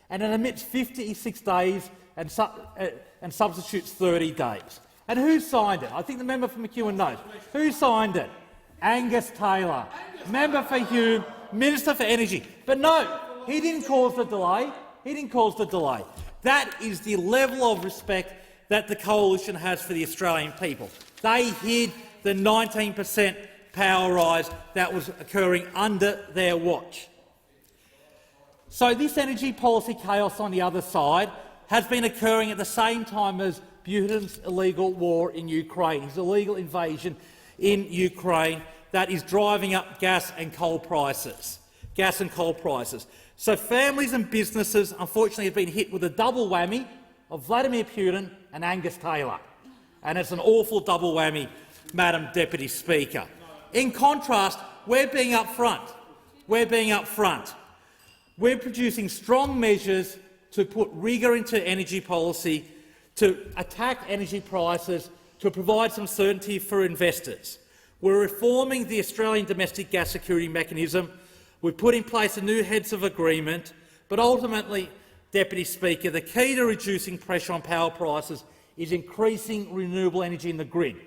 And it omits 56 days and substitutes 30 days. And who signed it? I think the member for McEwen knows. Who signed it? Angus Taylor, member for Hume, Minister for Energy. But no, he didn't cause the delay. He didn't cause the delay. That is the level of respect that the coalition has for the Australian people. They hid the 19% power rise that was occurring under their watch. So this energy policy chaos on the other side has been occurring at the same time as Putin's illegal war in Ukraine, his illegal invasion in Ukraine that is driving up gas and coal prices. So families and businesses, unfortunately, have been hit with a double whammy of Vladimir Putin and Angus Taylor. And it's an awful double whammy, Madam Deputy Speaker. In contrast, we're being upfront. We're producing strong measures to put rigour into energy policy, to attack energy prices, to provide some certainty for investors. We're reforming the Australian Domestic Gas Security Mechanism. We've put in place a new heads of agreement. But ultimately, Deputy Speaker, the key to reducing pressure on power prices is increasing renewable energy in the grid.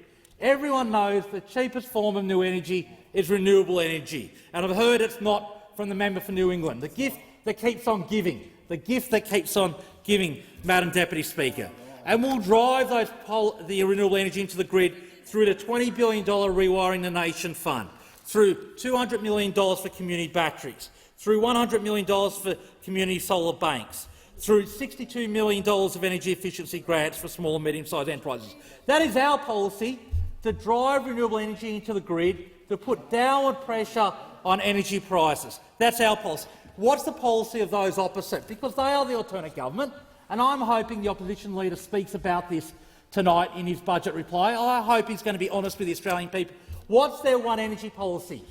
Everyone knows the cheapest form of new energy is renewable energy. And I've heard it's not from the member for New England. The gift that keeps on giving. The gift that keeps on giving, Madam Deputy Speaker. And we'll drive the renewable energy into the grid through the $20 billion Rewiring the Nation Fund, through $200 million for community batteries, through $100 million for community solar banks, through $62 million of energy efficiency grants for small and medium-sized enterprises. That is our policy, to drive renewable energy into the grid, to put downward pressure on energy prices. That's our policy. What's the policy of those opposite? Because they are the alternate government, and I'm hoping the opposition leader speaks about this tonight in his budget reply. I hope he's going to be honest with the Australian people. What's their one energy policy?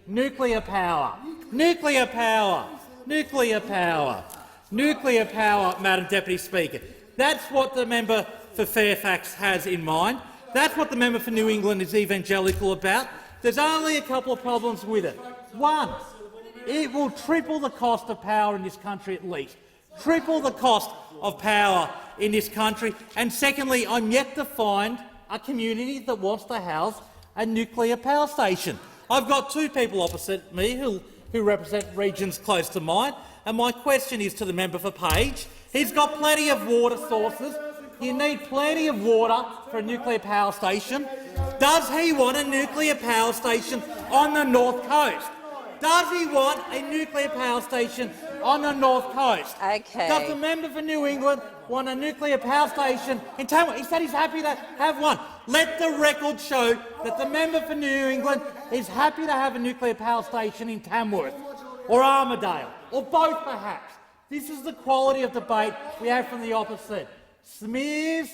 Nuclear power. Nuclear power. Nuclear power. Nuclear power, Madam Deputy Speaker. That's what the member for Fairfax has in mind. That's what the member for New England is evangelical about. There's only a couple of problems with it. One, it will triple the cost of power in this country at least. Triple the cost of power in this country. And secondly, I'm yet to find a community that wants to house a nuclear power station. I've got two people opposite me who represent regions close to mine, and my question is to the member for Page. He's got plenty of water sources. You need plenty of water for a nuclear power station. Does he want a nuclear power station on the North Coast? Does he want a nuclear power station on the North Coast? Okay. Does the member for New England want a nuclear power station in Tamworth? He said he's happy to have one. Let the record show that the member for New England is happy to have a nuclear power station in Tamworth or Armidale, or both perhaps. This is the quality of debate we have from the opposite. Smears,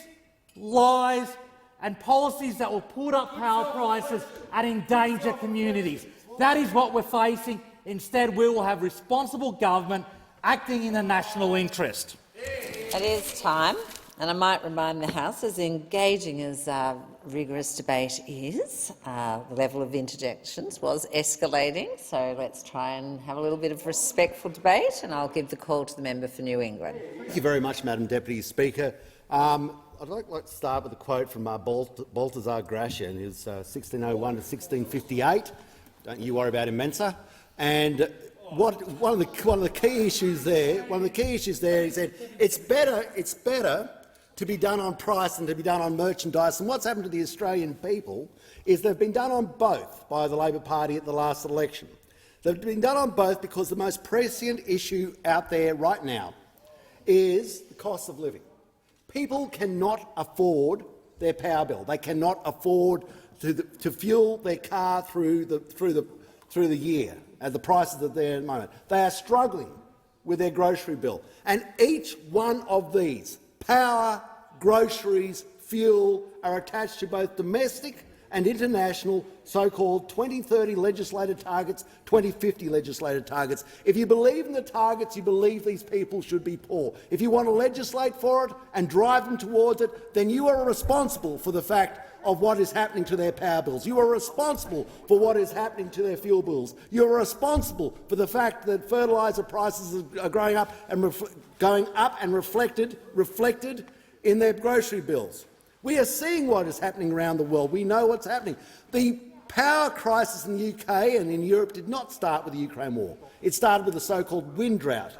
lies and policies that will put up power prices and endanger communities. That is what we're facing. Instead, we will have responsible government acting in the national interest. It is time, and I might remind the House, as engaging as rigorous debate is, the level of interjections was escalating, so let's try and have a little bit of respectful debate, and I'll give the call to the member for New England. Thank you very much, Madam Deputy Speaker. I'd like to start with a quote from Balthazar Gracian, who's 1601 to 1658. Don't you worry about him, Mensa. And one of the key issues there, he said, it's better to be done on price than to be done on merchandise. And what's happened to the Australian people is they've been done on both by the Labor Party at the last election. They've been done on both because the most prescient issue out there right now is the cost of living. People cannot afford their power bill. They cannot afford to fuel their car through the year at the prices that they're at the moment. They are struggling with their grocery bill. And each one of these, power, groceries, fuel, are attached to both domestic and international so-called 2030 legislated targets, 2050 legislated targets. If you believe in the targets, you believe these people should be poor. If you want to legislate for it and drive them towards it, then you are responsible for the fact of what is happening to their power bills. You are responsible for what is happening to their fuel bills. You are responsible for the fact that fertiliser prices are going up and reflected in their grocery bills. We are seeing what is happening around the world. We know what's happening. The power crisis in the UK and in Europe did not start with the Ukraine war. It started with the so-called wind drought,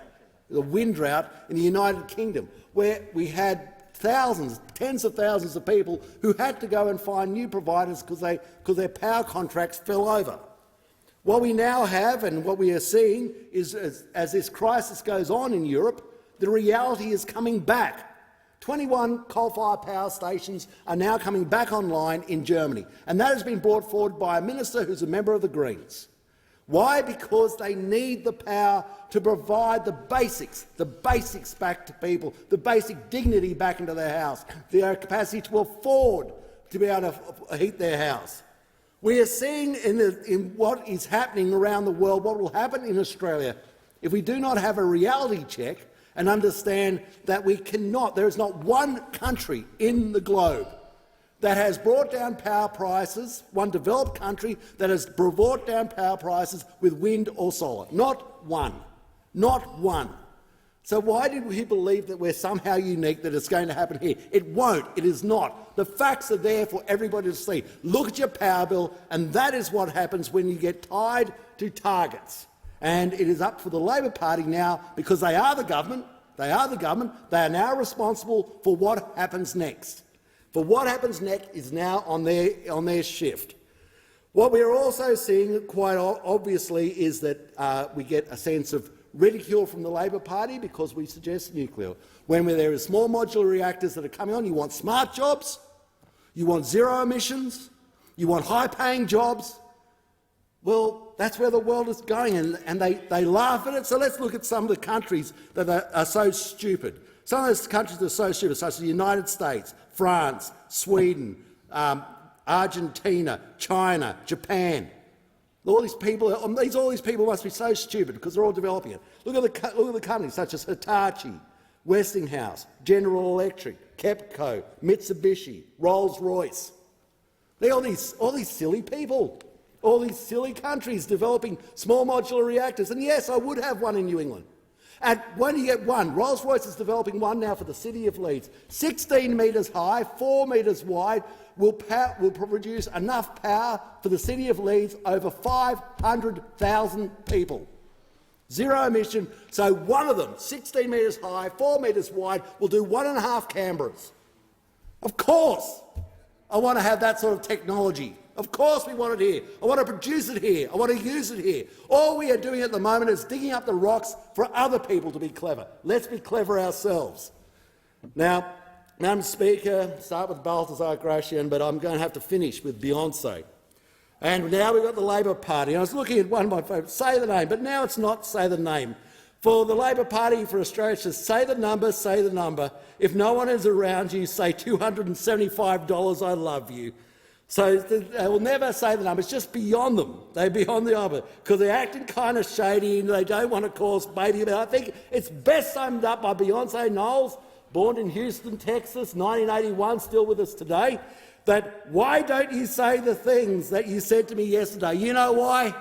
the wind drought in the United Kingdom, where we had thousands, tens of thousands of people who had to go and find new providers because their power contracts fell over. What we now have and what we are seeing is, as this crisis goes on in Europe, the reality is coming back. 21 coal-fired power stations are now coming back online in Germany, and that has been brought forward by a minister who's a member of the Greens. Why? Because they need the power to provide the basics back to people, the basic dignity back into their house, their capacity to afford to be able to heat their house. We are seeing in what is happening around the world what will happen in Australia if we do not have a reality check and understand that there is not one country in the globe that has brought down power prices, one developed country that has brought down power prices with wind or solar. Not one. Not one. So why did we believe that we're somehow unique, that it's going to happen here? It won't. It is not. The facts are there for everybody to see. Look at your power bill, and that is what happens when you get tied to targets. And it is up for the Labor Party now, because they are the government. They are the government. They are now responsible for what happens next. For what happens next is now on their shift. What we are also seeing quite obviously is that we get a sense of ridicule from the Labor Party because we suggest nuclear. When there are small modular reactors that are coming on, you want smart jobs, you want zero emissions, you want high-paying jobs. Well, that's where the world is going, and they laugh at it. So let's look at some of the countries that are so stupid. Some of those countries that are so stupid, such as the United States, France, Sweden, Argentina, China, Japan. All these people must be so stupid because they're all developing it. Look at the companies such as Hitachi, Westinghouse, General Electric, KEPCO, Mitsubishi, Rolls-Royce. They're all these silly people, all these silly countries developing small modular reactors. And yes, I would have one in New England. And when you get one, Rolls-Royce is developing one now for the City of Leeds, 16 metres high, 4 metres wide, will produce enough power for the City of Leeds over 500,000 people. Zero emission, so one of them, 16 metres high, 4 metres wide, will do 1.5 Canberras. Of course I want to have that sort of technology. Of course we want it here. I want to produce it here. I want to use it here. All we are doing at the moment is digging up the rocks for other people to be clever. Let's be clever ourselves. Now, Madam Speaker, start with Balthazar Gracian, but I'm going to have to finish with Beyonce. And now we've got the Labor Party. I was looking at one of my favourites, say the name, but now it's not say the name. For the Labor Party for Australia, it's just say the number, say the number. If no one is around you, say $275, I love you. So they will never say the number. It's just beyond them. They're beyond the other because they're acting kind of shady and they don't want to cause baby. But I think it's best summed up by Beyonce Knowles, born in Houston, Texas, 1981, still with us today, that why don't you say the things that you said to me yesterday? You know why?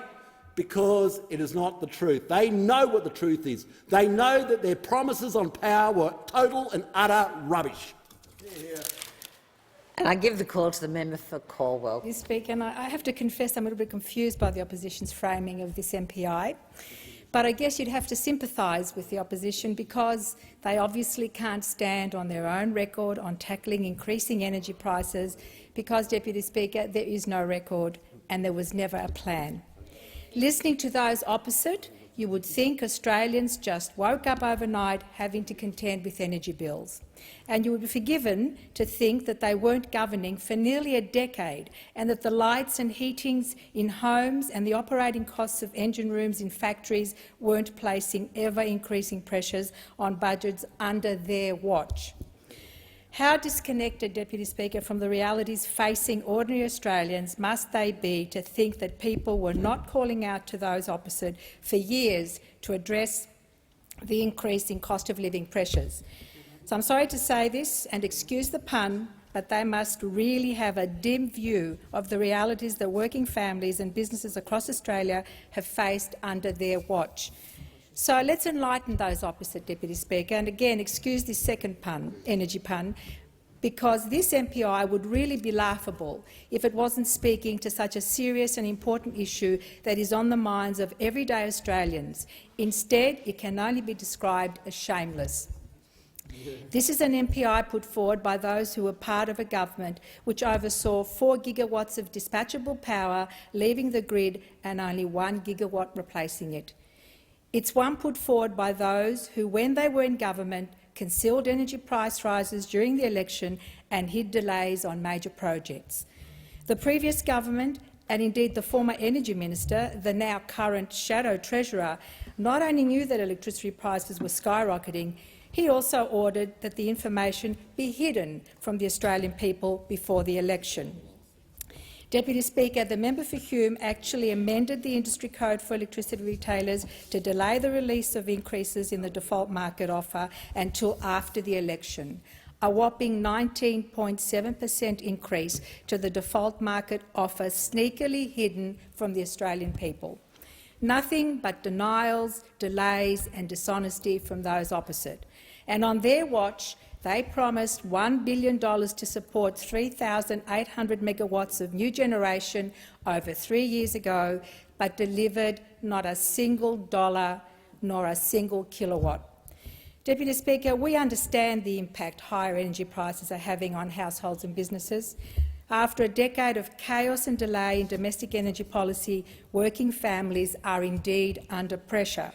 Because it is not the truth. They know what the truth is. They know that their promises on power were total and utter rubbish. And I give the call to the member for Caldwell. Mr. Speaker, and I have to confess I'm a little bit confused by the opposition's framing of this MPI. But I guess you'd have to sympathise with the opposition because they obviously can't stand on their own record on tackling increasing energy prices because, Deputy Speaker, there is no record and there was never a plan. Listening to those opposite, you would think Australians just woke up overnight having to contend with energy bills. And you would be forgiven to think that they weren't governing for nearly a decade and that the lights and heatings in homes and the operating costs of engine rooms in factories weren't placing ever-increasing pressures on budgets under their watch. How disconnected, Deputy Speaker, from the realities facing ordinary Australians must they be to think that people were not calling out to those opposite for years to address the increase in cost of living pressures? So I'm sorry to say this, and excuse the pun, but they must really have a dim view of the realities that working families and businesses across Australia have faced under their watch. So let's enlighten those opposite, Deputy Speaker, and again excuse this second pun, energy pun, because this MPI would really be laughable if it wasn't speaking to such a serious and important issue that is on the minds of everyday Australians. Instead, it can only be described as shameless. This is an MPI put forward by those who were part of a government which oversaw 4 gigawatts of dispatchable power leaving the grid and only 1 gigawatt replacing it. It's one put forward by those who, when they were in government, concealed energy price rises during the election and hid delays on major projects. The previous government, and indeed the former Energy Minister, the now current Shadow Treasurer, not only knew that electricity prices were skyrocketing, he also ordered that the information be hidden from the Australian people before the election. Deputy Speaker, the member for Hume actually amended the industry code for electricity retailers to delay the release of increases in the default market offer until after the election, a whopping 19.7% increase to the default market offer sneakily hidden from the Australian people. Nothing but denials, delays and dishonesty from those opposite. And on their watch, they promised $1 billion to support 3,800 megawatts of new generation over 3 years ago, but delivered not a single dollar nor a single kilowatt. Deputy Speaker, we understand the impact higher energy prices are having on households and businesses. After a decade of chaos and delay in domestic energy policy, working families are indeed under pressure.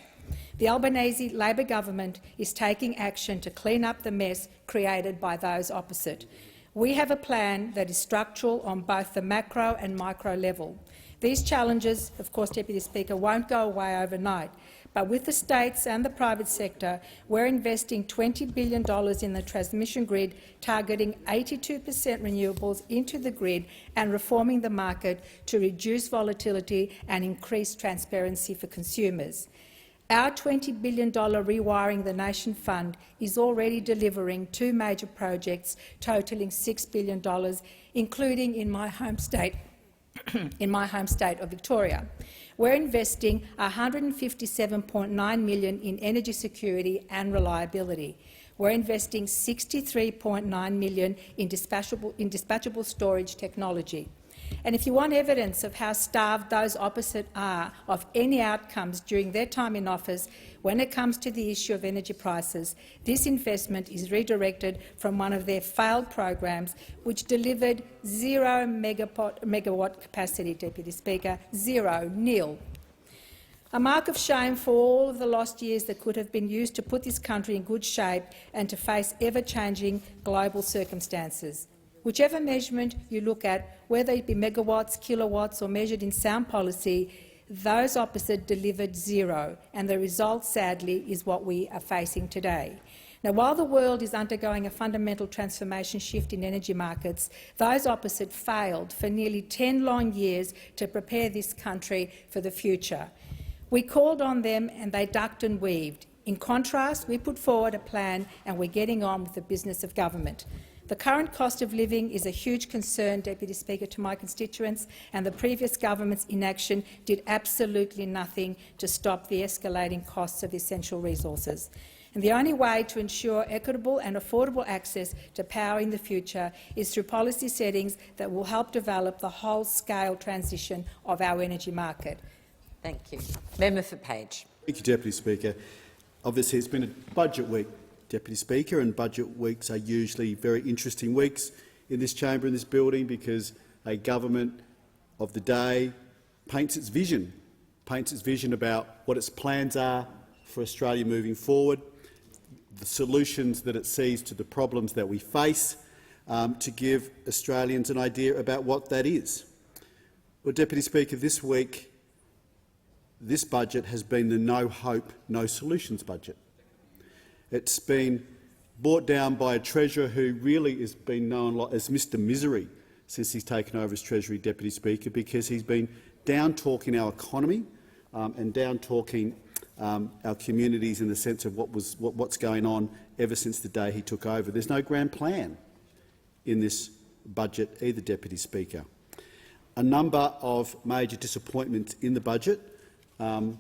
The Albanese Labor government is taking action to clean up the mess created by those opposite. We have a plan that is structural on both the macro and micro level. These challenges, of course, Deputy Speaker, won't go away overnight, but with the states and the private sector, we're investing $20 billion in the transmission grid, targeting 82% renewables into the grid and reforming the market to reduce volatility and increase transparency for consumers. Our $20 billion Rewiring the Nation Fund is already delivering 2 major projects totalling $6 billion, including in my home state of Victoria. We're investing $157.9 million in energy security and reliability. We're investing $63.9 million in dispatchable storage technology. And if you want evidence of how starved those opposite are of any outcomes during their time in office when it comes to the issue of energy prices, this investment is redirected from one of their failed programs which delivered 0 megawatt capacity, Deputy Speaker, 0, nil. A mark of shame for all of the lost years that could have been used to put this country in good shape and to face ever-changing global circumstances. Whichever measurement you look at, whether it be megawatts, kilowatts or measured in sound policy, those opposite delivered 0, and the result, sadly, is what we are facing today. Now, while the world is undergoing a fundamental transformation shift in energy markets, those opposite failed for nearly 10 long years to prepare this country for the future. We called on them and they ducked and weaved. In contrast, we put forward a plan and we're getting on with the business of government. The current cost of living is a huge concern, Deputy Speaker, to my constituents, and the previous government's inaction did absolutely nothing to stop the escalating costs of essential resources. And the only way to ensure equitable and affordable access to power in the future is through policy settings that will help develop the whole-scale transition of our energy market. Thank you. Member for Page. Thank you, Deputy Speaker. Obviously, it's been a budget week, Deputy Speaker, and budget weeks are usually very interesting weeks in this chamber, in this building, because a government of the day paints its vision about what its plans are for Australia moving forward, the solutions that it sees to the problems that we face, to give Australians an idea about what that is. Well, Deputy Speaker, this week this budget has been the no hope, no solutions budget. It's been brought down by a Treasurer who really has been known as Mr Misery since he's taken over as Treasury Deputy Speaker, because he's been down-talking our economy and down-talking our communities in the sense of what's going on ever since the day he took over. There's no grand plan in this budget either, Deputy Speaker. A number of major disappointments in the budget. And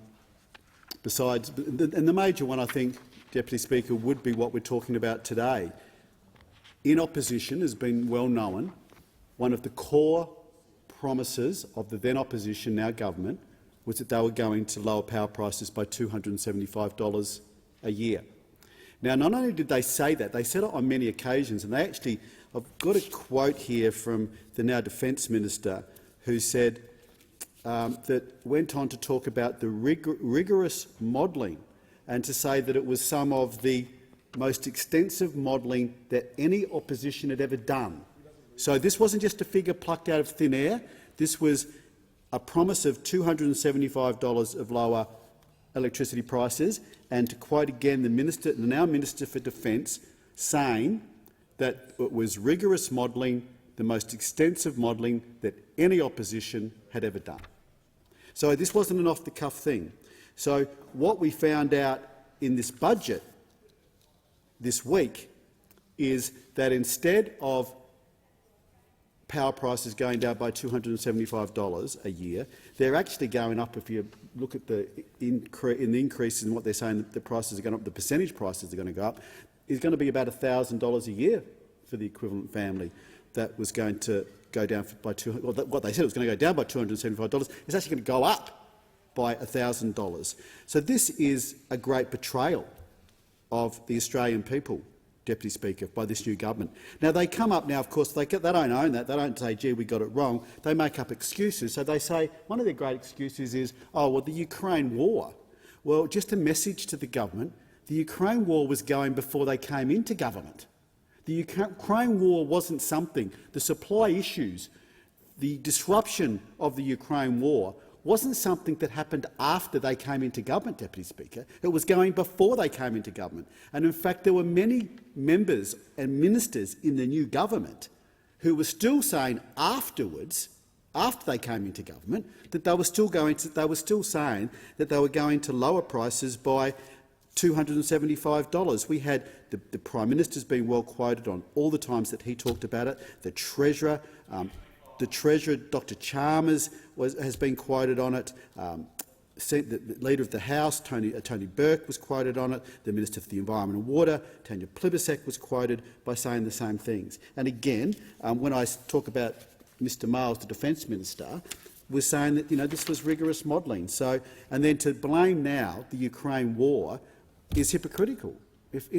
the major one, I think, Deputy Speaker, would be what we're talking about today. In opposition has been well known. One of the core promises of the then opposition, now government, was that they were going to lower power prices by $275 a year. Now, not only did they say that, they said it on many occasions, and they actually, I've got a quote here from the now Defence Minister, who said that went on to talk about the rigorous modelling and to say that it was some of the most extensive modelling that any opposition had ever done. So this wasn't just a figure plucked out of thin air. This was a promise of $275 of lower electricity prices, and to quote again the now Minister for Defence, saying that it was rigorous modelling, the most extensive modelling that any opposition had ever done. So this wasn't an off-the-cuff thing. So what we found out in this budget this week is that instead of power prices going down by $275 a year. They're actually going up, if you look at the increase in what they're saying, that the prices are going up, the percentage prices are going to go up, is going to be about $1,000 a year for the equivalent family. That was going to go down by what they said it was going to go down by $275. It's actually going to go up by $1,000. So this is a great betrayal of the Australian people, Deputy Speaker, by this new government. Now, they come up now, of course, they don't own that. They don't say, gee, we got it wrong. They make up excuses. So they say one of their great excuses is, oh, well, the Ukraine war. Well, just a message to the government, the Ukraine war was going before they came into government. The Ukraine war wasn't something, the supply issues, the disruption of the Ukraine war wasn't something that happened after they came into government, Deputy Speaker. It was going before they came into government. And in fact, there were many members and ministers in the new government who were still saying afterwards, after they came into government, that they were still saying that they were going to lower prices by $275. We had the Prime Minister's been well quoted on all the times that he talked about it. The Treasurer, Dr Chalmers, has been quoted on it. The Leader of the House, Tony Burke, was quoted on it. The Minister for the Environment and Water, Tanya Plibersek, was quoted by saying the same things. And again, when I talk about Mr Miles, the Defence Minister, was saying that this was rigorous modelling. So, and then to blame now the Ukraine war is hypocritical. If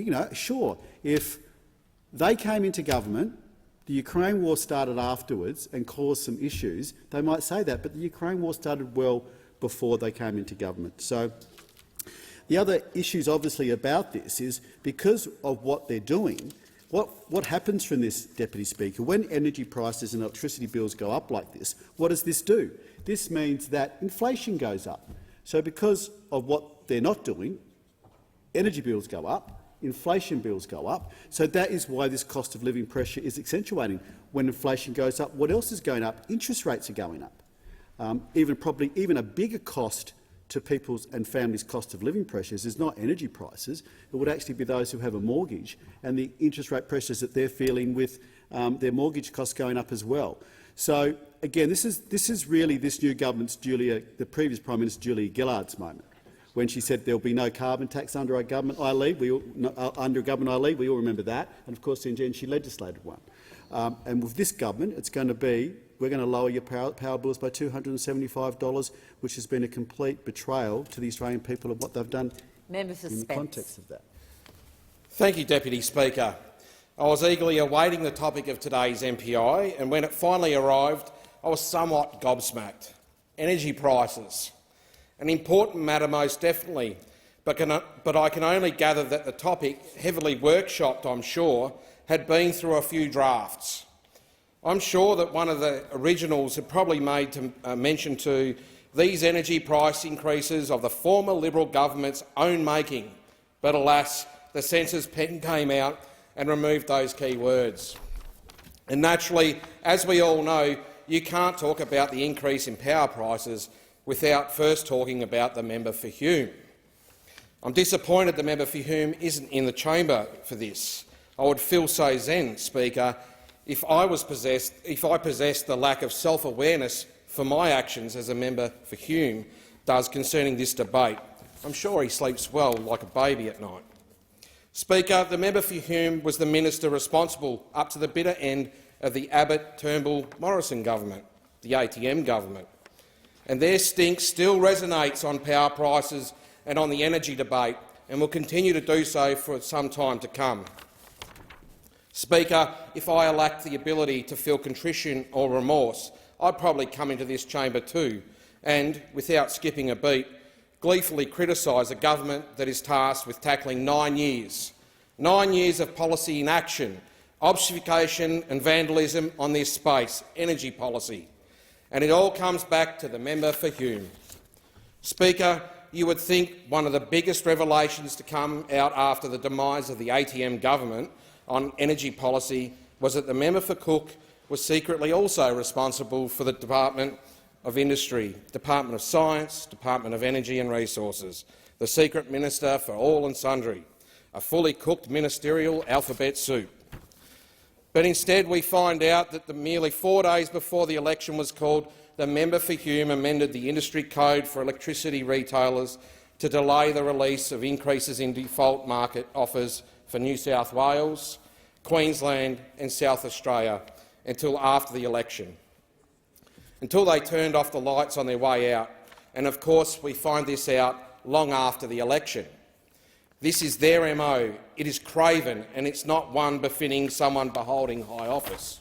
they came into government, the Ukraine war started afterwards and caused some issues, they might say that, but the Ukraine war started well before they came into government. So the other issues obviously about this is because of what they're doing, what happens from this, Deputy Speaker, when energy prices and electricity bills go up like this, what does this do? This means that inflation goes up. So because of what they're not doing, energy bills go up, inflation bills go up. So that is why this cost of living pressure is accentuating. When inflation goes up, what else is going up? Interest rates are going up. Even a bigger cost to people's and families' cost of living pressures is not energy prices. It would actually be those who have a mortgage and the interest rate pressures that they're feeling with their mortgage costs going up as well. So again, this is really this new government's the previous Prime Minister Julia Gillard's moment, when she said there will be no carbon tax under our government I lead. Under government I lead, we all remember that. And of course, in the end, she legislated one. And with this government, it's going to be we're going to lower your power bills by $275, which has been a complete betrayal to the Australian people of what they've done in the context of that. Thank you, Deputy Speaker. I was eagerly awaiting the topic of today's MPI, and when it finally arrived, I was somewhat gobsmacked. Energy prices. An important matter, most definitely, but I can only gather that the topic, heavily workshopped, I'm sure, had been through a few drafts. I'm sure that one of the originals had probably made mention to these energy price increases of the former Liberal government's own making, but alas, the censor's pen came out and removed those key words. And naturally, as we all know, you can't talk about the increase in power prices without first talking about the member for Hume. I'm disappointed the member for Hume isn't in the chamber for this. I would feel so zen, Speaker, if I possessed the lack of self-awareness for my actions as a member for Hume does concerning this debate. I'm sure he sleeps well like a baby at night. Speaker, the member for Hume was the minister responsible up to the bitter end of the Abbott-Turnbull-Morrison government, the ATM government. And their stink still resonates on power prices and on the energy debate, and will continue to do so for some time to come. Speaker, if I lacked the ability to feel contrition or remorse, I'd probably come into this chamber too and, without skipping a beat, gleefully criticise a government that is tasked with tackling 9 years of policy inaction, obfuscation and vandalism on this space, energy policy. And it all comes back to the member for Hume. Speaker, you would think one of the biggest revelations to come out after the demise of the ATM government on energy policy was that the member for Cook was secretly also responsible for the Department of Industry, Department of Science, Department of Energy and Resources, the secret minister for all and sundry, a fully cooked ministerial alphabet soup. But instead we find out that merely 4 days before the election was called, the member for Hume amended the industry code for electricity retailers to delay the release of increases in default market offers for New South Wales, Queensland and South Australia until after the election, until they turned off the lights on their way out. And of course we find this out long after the election. This is their MO. It is craven, and it's not one befitting someone beholding high office.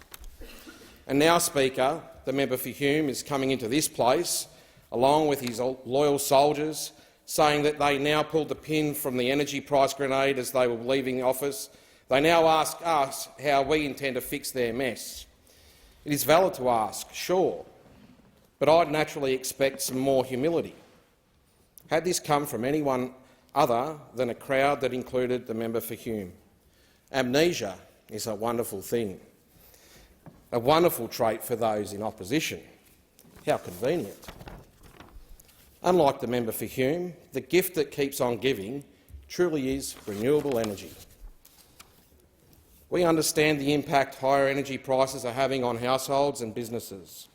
And now, Speaker, the member for Hume is coming into this place, along with his loyal soldiers, saying that they now pulled the pin from the energy price grenade as they were leaving office. They now ask us how we intend to fix their mess. It is valid to ask, sure, but I'd naturally expect some more humility. Had this come from anyone other than a crowd that included the member for Hume? Amnesia is a wonderful thing, a wonderful trait for those in opposition. How convenient. Unlike the member for Hume, the gift that keeps on giving truly is renewable energy. We understand the impact higher energy prices are having on households and businesses.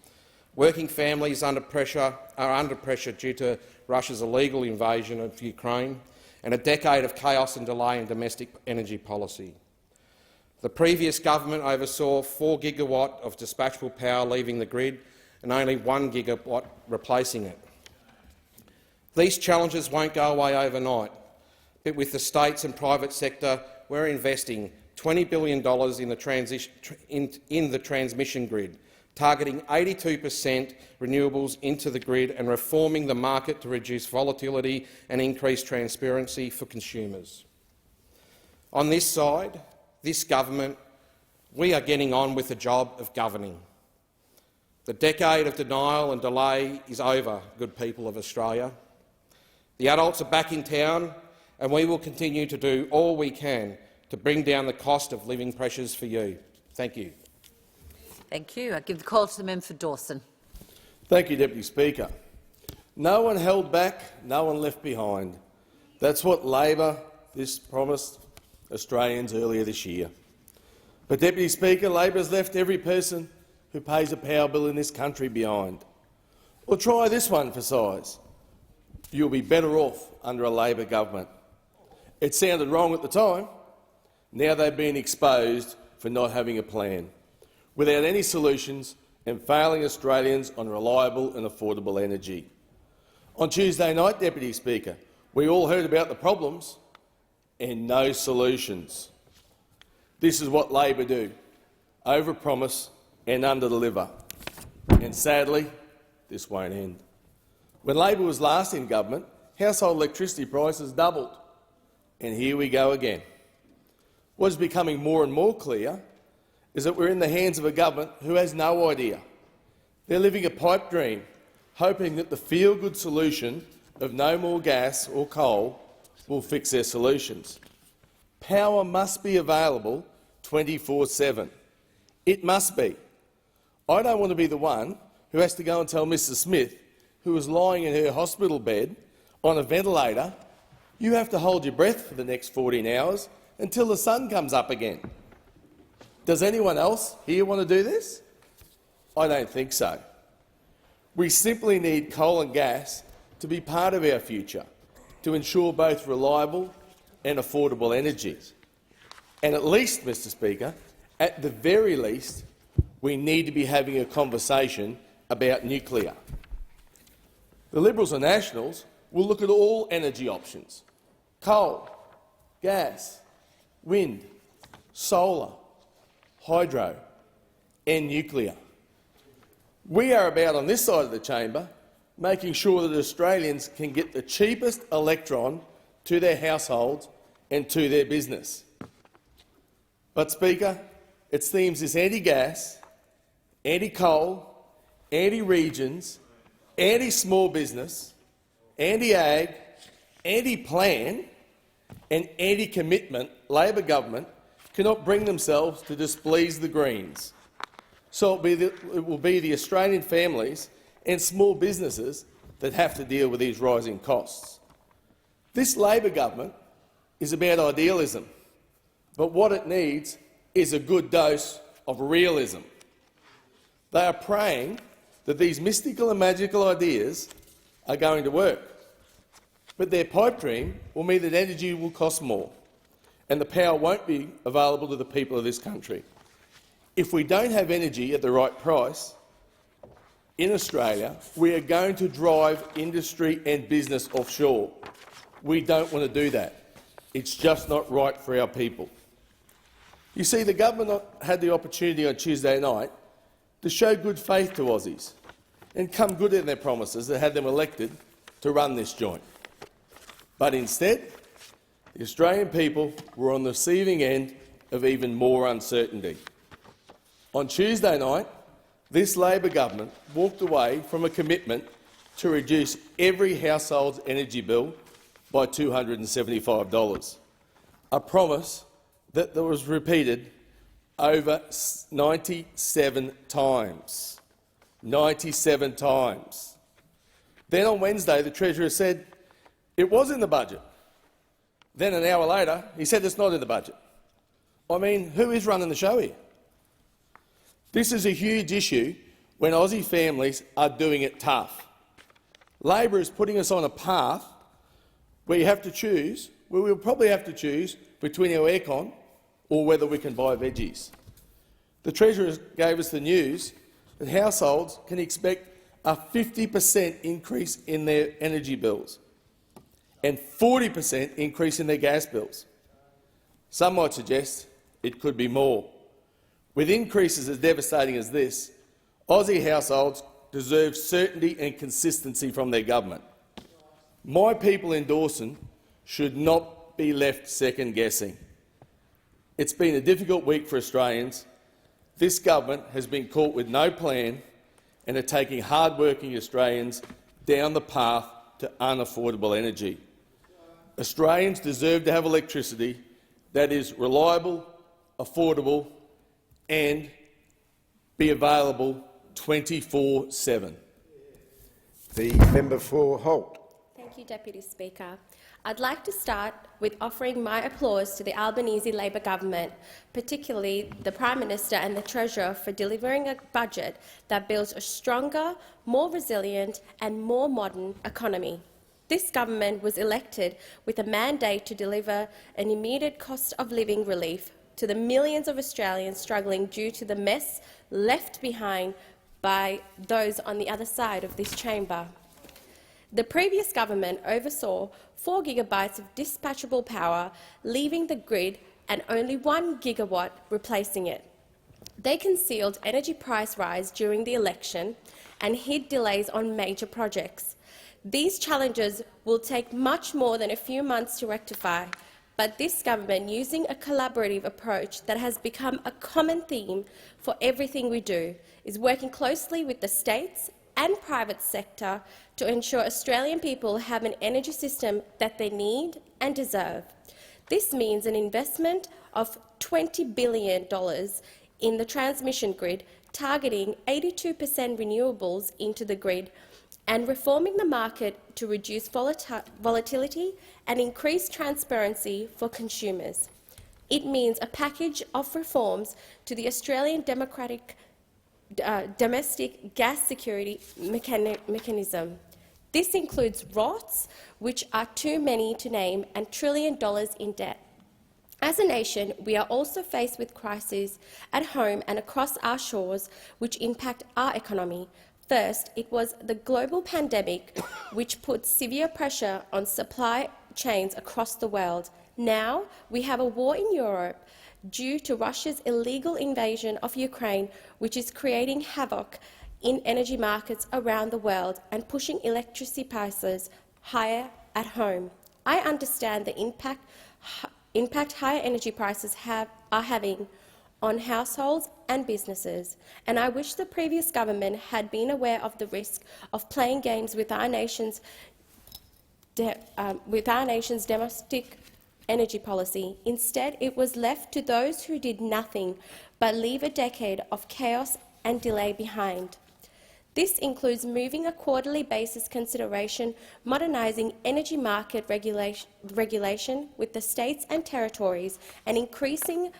Working families are under pressure due to Russia's illegal invasion of Ukraine and a decade of chaos and delay in domestic energy policy. The previous government oversaw 4 gigawatt of dispatchable power leaving the grid and only 1 gigawatt replacing it. These challenges won't go away overnight, but with the states and private sector, we're investing $20 billion in the transmission grid, targeting 82% renewables into the grid and reforming the market to reduce volatility and increase transparency for consumers. On this side, this government, we are getting on with the job of governing. The decade of denial and delay is over, good people of Australia. The adults are back in town, and we will continue to do all we can to bring down the cost of living pressures for you. Thank you. Thank you. I give the call to the member for Dawson. Thank you, Deputy Speaker. No one held back, no one left behind. That's what Labor promised Australians earlier this year. But, Deputy Speaker, Labor has left every person who pays a power bill in this country behind. Well, try this one for size. You'll be better off under a Labor government. It sounded wrong at the time. Now they've been exposed for not having a plan, without any solutions and failing Australians on reliable and affordable energy. On Tuesday night, Deputy Speaker, we all heard about the problems and no solutions. This is what Labor do: overpromise and underdeliver. And sadly, this won't end. When Labor was last in government, household electricity prices doubled. And here we go again. What is becoming more and more clear is that we're in the hands of a government who has no idea. They're living a pipe dream, hoping that the feel-good solution of no more gas or coal will fix their solutions. Power must be available 24/7. It must be. I don't want to be the one who has to go and tell Mrs Smith, who was lying in her hospital bed on a ventilator, you have to hold your breath for the next 14 hours until the sun comes up again. Does anyone else here want to do this? I don't think so. We simply need coal and gas to be part of our future, to ensure both reliable and affordable energy. And at least, Mr Speaker, at the very least, we need to be having a conversation about nuclear. The Liberals and Nationals will look at all energy options: coal, gas, wind, solar, hydro and nuclear. We are about, on this side of the chamber, making sure that Australians can get the cheapest electron to their households and to their business. But, Speaker, it seems this anti-gas, anti-coal, anti-regions, anti-small business, anti-ag, anti-plan and anti-commitment Labor government cannot bring themselves to displease the Greens. So it will be the Australian families and small businesses that have to deal with these rising costs. This Labor government is about idealism, but what it needs is a good dose of realism. They are praying that these mystical and magical ideas are going to work. But their pipe dream will mean that energy will cost more and the power won't be available to the people of this country. If we don't have energy at the right price in Australia, we are going to drive industry and business offshore. We don't want to do that. It's just not right for our people. You see, the government had the opportunity on Tuesday night to show good faith to Aussies and come good in their promises that had them elected to run this joint. But instead, the Australian people were on the receiving end of even more uncertainty. On Tuesday night, this Labor government walked away from a commitment to reduce every household's energy bill by $275, a promise that was repeated over 97 times. 97 times. Then on Wednesday, the Treasurer said it was in the budget. Then an hour later, he said it's not in the budget. I mean, who is running the show here? This is a huge issue when Aussie families are doing it tough. Labor is putting us on a path where you have to choose, where we'll probably have to choose between our aircon or whether we can buy veggies. The Treasurer gave us the news that households can expect a 50% increase in their energy bills and 40% increase in their gas bills. Some might suggest it could be more. With increases as devastating as this, Aussie households deserve certainty and consistency from their government. My people in Dawson should not be left second-guessing. It's been a difficult week for Australians. This government has been caught with no plan and are taking hard-working Australians down the path to unaffordable energy. Australians deserve to have electricity that is reliable, affordable and be available 24/7. The member for Holt. Thank you, Deputy Speaker. I'd like to start with offering my applause to the Albanese Labor government, particularly the Prime Minister and the Treasurer, for delivering a budget that builds a stronger, more resilient and more modern economy. This government was elected with a mandate to deliver an immediate cost of living relief to the millions of Australians struggling due to the mess left behind by those on the other side of this chamber. The previous government oversaw 4 gigabytes of dispatchable power leaving the grid and only 1 gigawatt replacing it. They concealed energy price rise during the election and hid delays on major projects. These challenges will take much more than a few months to rectify, but this government, using a collaborative approach that has become a common theme for everything we do, is working closely with the states and private sector to ensure Australian people have an energy system that they need and deserve. This means an investment of $20 billion in the transmission grid, targeting 82% renewables into the grid, and reforming the market to reduce volatility and increase transparency for consumers. It means a package of reforms to the Australian domestic gas security mechanism. This includes ROTS, which are too many to name, and $1 trillion in debt. As a nation, we are also faced with crises at home and across our shores which impact our economy. First, it was the global pandemic which put severe pressure on supply chains across the world. Now we have a war in Europe due to Russia's illegal invasion of Ukraine, which is creating havoc in energy markets around the world and pushing electricity prices higher at home. I understand the impact higher energy prices are having on households and businesses, and I wish the previous government had been aware of the risk of playing games with our nation's domestic energy policy. Instead, it was left to those who did nothing but leave a decade of chaos and delay behind. This includes moving a quarterly basis consideration, modernising energy market regulation with the states and territories, and increasing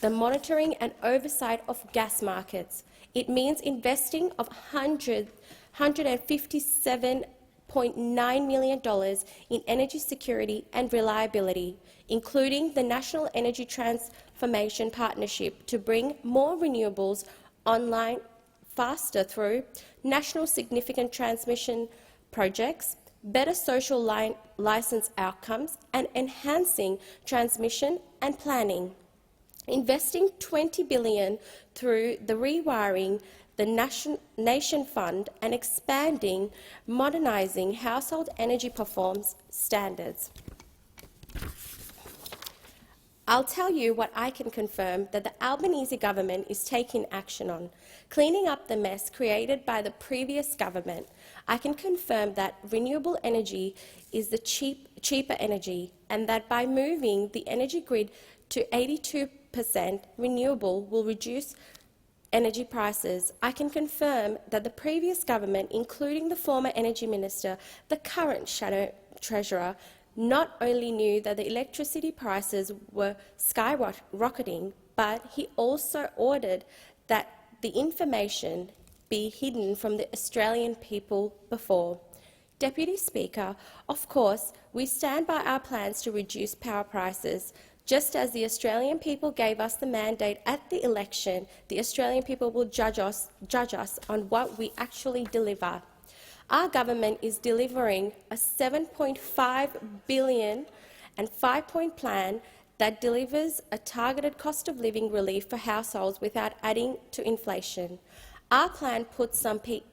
the monitoring and oversight of gas markets. It means investing of $157.9 million in energy security and reliability, including the National Energy Transformation Partnership to bring more renewables online faster through national significant transmission projects, better social licence outcomes and enhancing transmission and planning. Investing $20 billion through the rewiring the Nation Fund and expanding, modernising household energy performance standards. I'll tell you what I can confirm that the Albanese government is taking action on, cleaning up the mess created by the previous government. I can confirm that renewable energy is the cheaper energy, and that by moving the energy grid to 82% renewable will reduce energy prices. I can confirm that the previous government, including the former Energy Minister, the current Shadow Treasurer, not only knew that the electricity prices were skyrocketing, but he also ordered that the information be hidden from the Australian people before. Deputy Speaker, of course, we stand by our plans to reduce power prices. Just as the Australian people gave us the mandate at the election, the Australian people will judge us on what we actually deliver. Our government is delivering a $7.5 billion and 5-point plan that delivers a targeted cost of living relief for households without adding to inflation. Our plan puts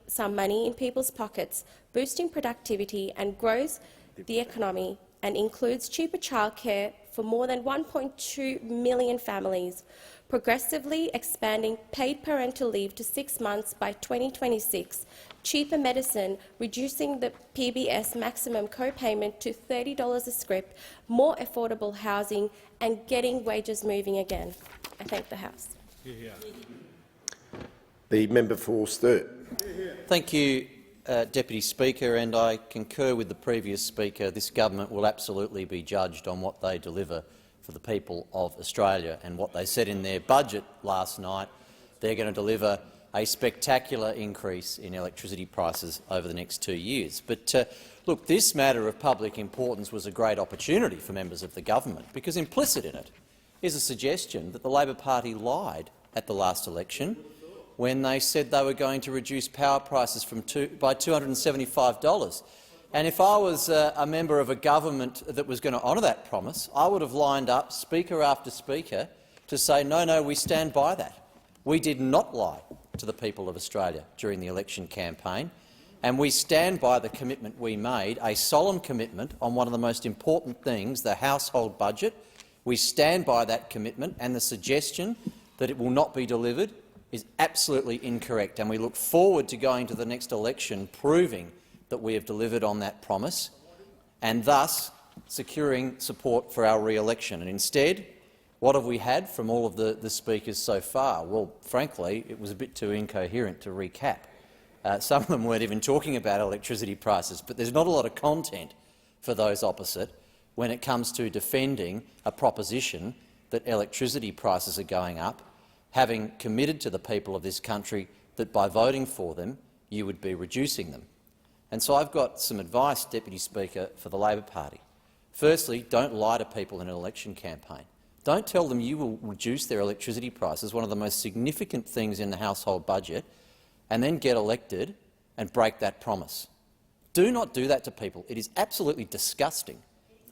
some money in people's pockets, boosting productivity and grows the economy, and includes cheaper childcare for more than 1.2 million families, progressively expanding paid parental leave to 6 months by 2026, cheaper medicine, reducing the PBS maximum co-payment to $30 a script, more affordable housing and getting wages moving again. I thank the House. The member for Sturt. Thank you, Deputy Speaker, and I concur with the previous speaker. This government will absolutely be judged on what they deliver for the people of Australia, and what they said in their budget last night. They're going to deliver a spectacular increase in electricity prices over the next 2 years. But look, this matter of public importance was a great opportunity for members of the government, because implicit in it is a suggestion that the Labor Party lied at the last election when they said they were going to reduce power prices by $275. And if I was a member of a government that was going to honour that promise, I would have lined up speaker after speaker to say, no, we stand by that. We did not lie to the people of Australia during the election campaign, and we stand by the commitment we made, a solemn commitment on one of the most important things, the household budget. We stand by that commitment, and the suggestion that it will not be delivered is absolutely incorrect, and we look forward to going to the next election proving that we have delivered on that promise and thus securing support for our re-election. And instead, what have we had from all of the speakers so far? Well, frankly, it was a bit too incoherent to recap. Some of them weren't even talking about electricity prices, but there's not a lot of content for those opposite when it comes to defending a proposition that electricity prices are going up, having committed to the people of this country that by voting for them you would be reducing them. And so I've got some advice, Deputy Speaker, for the Labor Party. Firstly, don't lie to people in an election campaign. Don't tell them you will reduce their electricity prices, one of the most significant things in the household budget, and then get elected and break that promise. Do not do that to people. It is absolutely disgusting.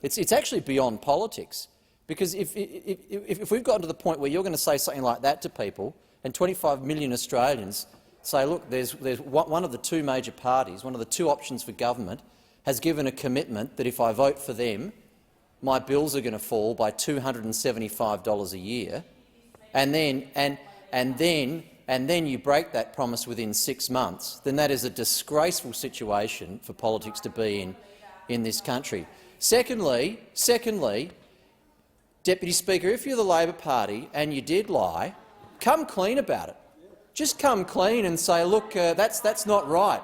It's actually beyond politics. Because if we've gotten to the point where you're going to say something like that to people, and 25 million Australians say, look, there's one of the two major parties, one of the two options for government, has given a commitment that if I vote for them, my bills are going to fall by $275 a year, and then you break that promise within 6 months, then that is a disgraceful situation for politics to be in this country. Secondly, Deputy Speaker, if you're the Labor Party and you did lie, come clean about it. Just come clean and say, look, that's not right.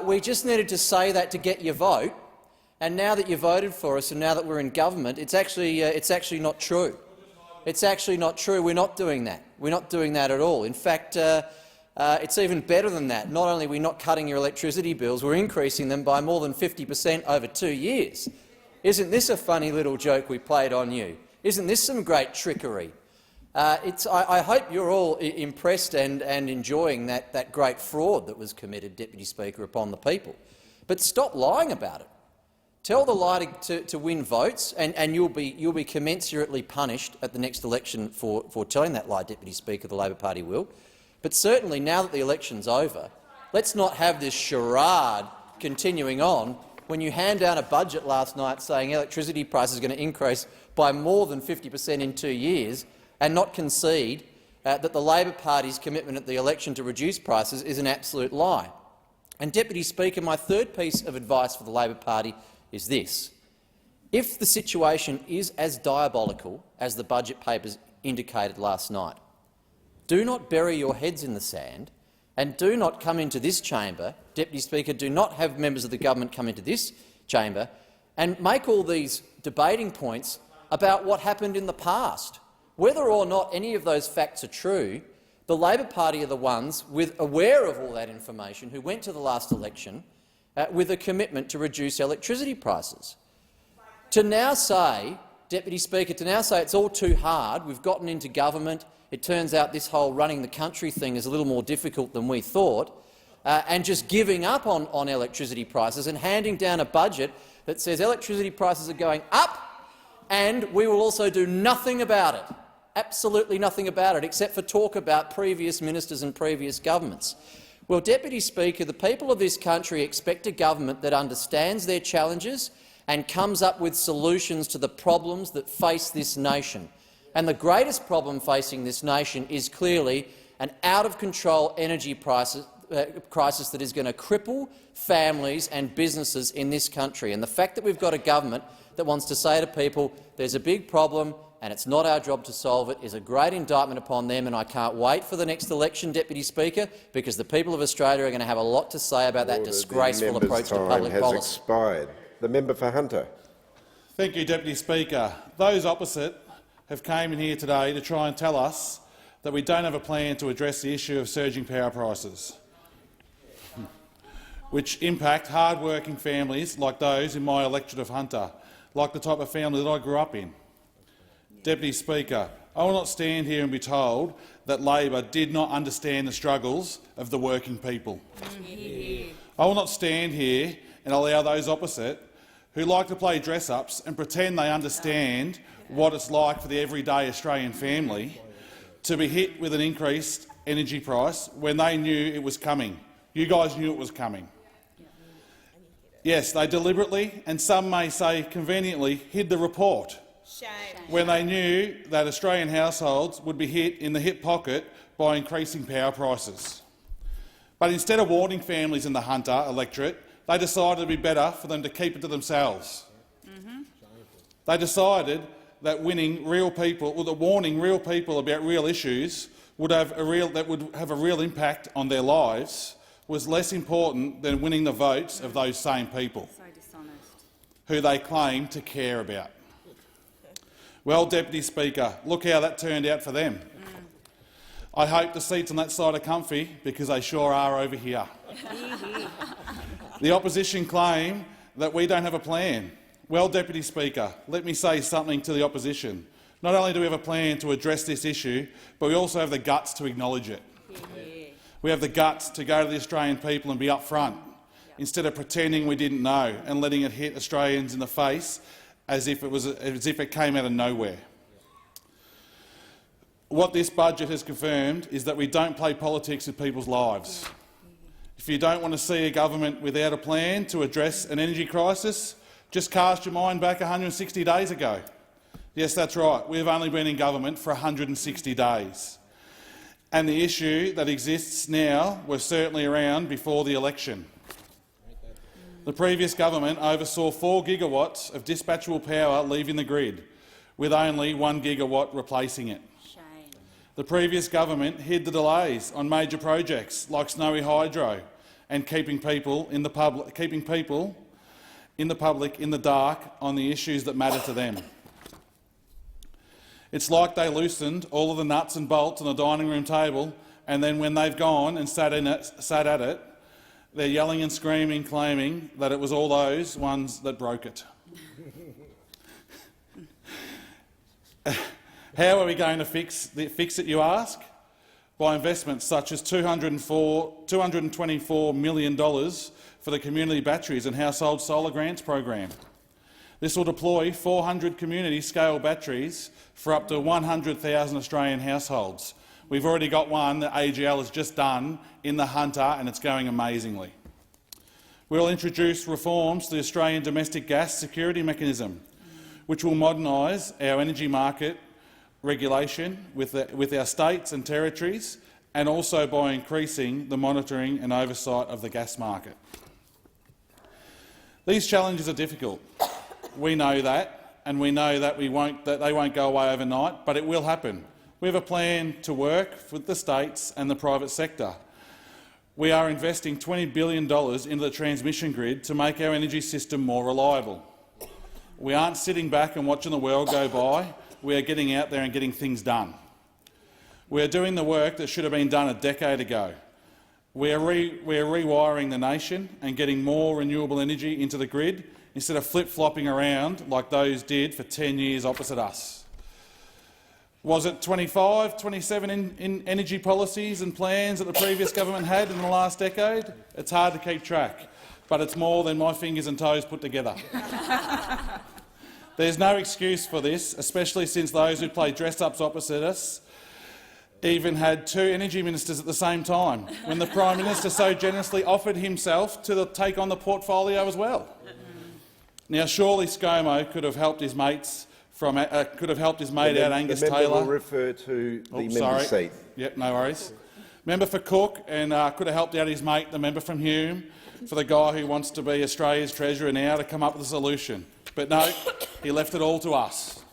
We just needed to say that to get your vote, and now that you voted for us and now that we're in government, it's actually not true. It's actually not true. We're not doing that. We're not doing that at all. In fact, it's even better than that. Not only are we not cutting your electricity bills, we're increasing them by more than 50% over 2 years. Isn't this a funny little joke we played on you? Isn't this some great trickery? I hope you're all impressed and enjoying that great fraud that was committed, Deputy Speaker, upon the people. But stop lying about it. Tell the lie to win votes, and you'll be commensurately punished at the next election for telling that lie, Deputy Speaker. The Labor Party will. But certainly, now that the election's over, let's not have this charade continuing on when you hand down a budget last night saying electricity prices are going to increase by more than 50% in 2 years, and not concede that the Labor Party's commitment at the election to reduce prices is an absolute lie. And, Deputy Speaker, my third piece of advice for the Labor Party is this. If the situation is as diabolical as the budget papers indicated last night, do not bury your heads in the sand and do not come into this chamber, Deputy Speaker, do not have members of the government come into this chamber and make all these debating points about what happened in the past. Whether or not any of those facts are true, the Labor Party are the ones aware of all that information who went to the last election with a commitment to reduce electricity prices. To now say, Deputy Speaker, it's all too hard, we've gotten into government, it turns out this whole running the country thing is a little more difficult than we thought, and just giving up on electricity prices and handing down a budget that says electricity prices are going up and we will also do nothing about it, absolutely nothing about it, except for talk about previous ministers and previous governments. Well, Deputy Speaker, the people of this country expect a government that understands their challenges and comes up with solutions to the problems that face this nation. And the greatest problem facing this nation is clearly an out-of-control energy crisis that is going to cripple families and businesses in this country. And the fact that we've got a government that wants to say to people there's a big problem and it's not our job to solve it is a great indictment upon them, and I can't wait for the next election, Deputy Speaker, because the people of Australia are going to have a lot to say about that disgraceful approach to public policy. Expired. The member for Hunter. Thank you, Deputy Speaker. Those opposite have come in here today to try and tell us that we don't have a plan to address the issue of surging power prices, which impact hard-working families like those in my electorate of Hunter, like the type of family that I grew up in. Deputy Speaker, I will not stand here and be told that Labor did not understand the struggles of the working people. I will not stand here and allow those opposite who like to play dress-ups and pretend they understand what it's like for the everyday Australian family to be hit with an increased energy price when they knew it was coming. You guys knew it was coming. Yes, they deliberately, and some may say conveniently, hid the report when they knew that Australian households would be hit in the hip pocket by increasing power prices. But instead of warning families in the Hunter electorate, they decided it would be better for them to keep it to themselves. They decided that warning real people about real issues would have a real impact on their lives was less important than winning the votes of those same people who they claim to care about. Well, Deputy Speaker, look how that turned out for them. I hope the seats on that side are comfy, because they sure are over here. The opposition claim that we don't have a plan. Well, Deputy Speaker, let me say something to the opposition. Not only do we have a plan to address this issue, but we also have the guts to acknowledge it. We have the guts to go to the Australian people and be upfront, instead of pretending we didn't know and letting it hit Australians in the face as if it came out of nowhere. What this budget has confirmed is that we don't play politics with people's lives. If you don't want to see a government without a plan to address an energy crisis, just cast your mind back 160 days ago. Yes, that's right. We've only been in government for 160 days. And the issue that exists now was certainly around before the election. The previous government oversaw 4 gigawatts of dispatchable power leaving the grid, with only 1 gigawatt replacing it. The previous government hid the delays on major projects like Snowy Hydro and keeping people in the public in the dark on the issues that matter to them. It's like they loosened all of the nuts and bolts on the dining room table, and then when they've gone and sat at it, they're yelling and screaming, claiming that it was all those ones that broke it. How are we going to fix it, you ask? By investments such as $224 million for the Community Batteries and Household Solar Grants program. This will deploy 400 community-scale batteries for up to 100,000 Australian households. We've already got one that AGL has just done in the Hunter, and it's going amazingly. We'll introduce reforms to the Australian Domestic Gas Security Mechanism, which will modernise our energy market regulation with our states and territories, and also by increasing the monitoring and oversight of the gas market. These challenges are difficult. We know that, and we know that they won't go away overnight, but it will happen. We have a plan to work with the states and the private sector. We are investing $20 billion into the transmission grid to make our energy system more reliable. We aren't sitting back and watching the world go by. We are getting out there and getting things done. We are doing the work that should have been done a decade ago. We are rewiring the nation and getting more renewable energy into the grid instead of flip-flopping around like those did for 10 years opposite us. Was it 25, 27 in energy policies and plans that the previous government had in the last decade? It's hard to keep track, but it's more than my fingers and toes put together. There's no excuse for this, especially since those who play dress-ups opposite us even had 2 energy ministers at the same time, when the Prime Minister so generously offered himself to take on the portfolio as well. Now, surely ScoMo could have helped his mate out, Angus Taylor. The member will refer to the member's seat. Yep, no worries. Member for Cook, and could have helped out his mate, the member from Hume, for the guy who wants to be Australia's Treasurer now to come up with a solution. But no, he left it all to us.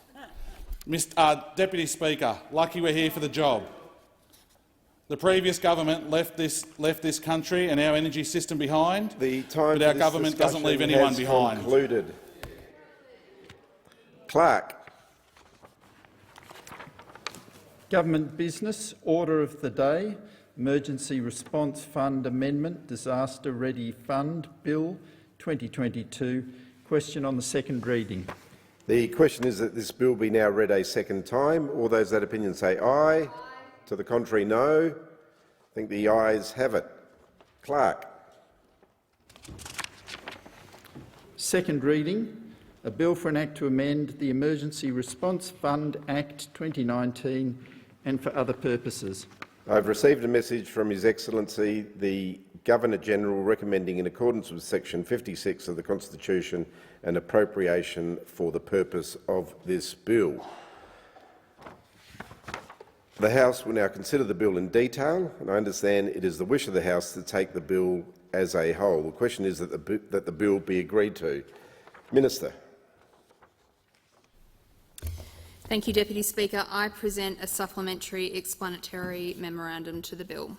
Deputy Speaker, lucky we're here for the job. The previous government left this country and our energy system behind, but our government doesn't leave anyone behind. Concluded. Clerk. Government business, order of the day, Emergency Response Fund Amendment, Disaster Ready Fund Bill 2022. Question on the second reading. The question is that this bill be now read a second time. All those that opinion say aye. Aye. To the contrary, no. I think the ayes have it. Clerk. Second reading. A bill for an act to amend the Emergency Response Fund Act 2019 and for other purposes. I have received a message from His Excellency the Governor-General recommending, in accordance with Section 56 of the Constitution, an appropriation for the purpose of this bill. The House will now consider the bill in detail, and I understand it is the wish of the House to take the bill as a whole. The question is that the bill be agreed to. Minister. Thank you, Deputy Speaker. I present a supplementary explanatory memorandum to the bill.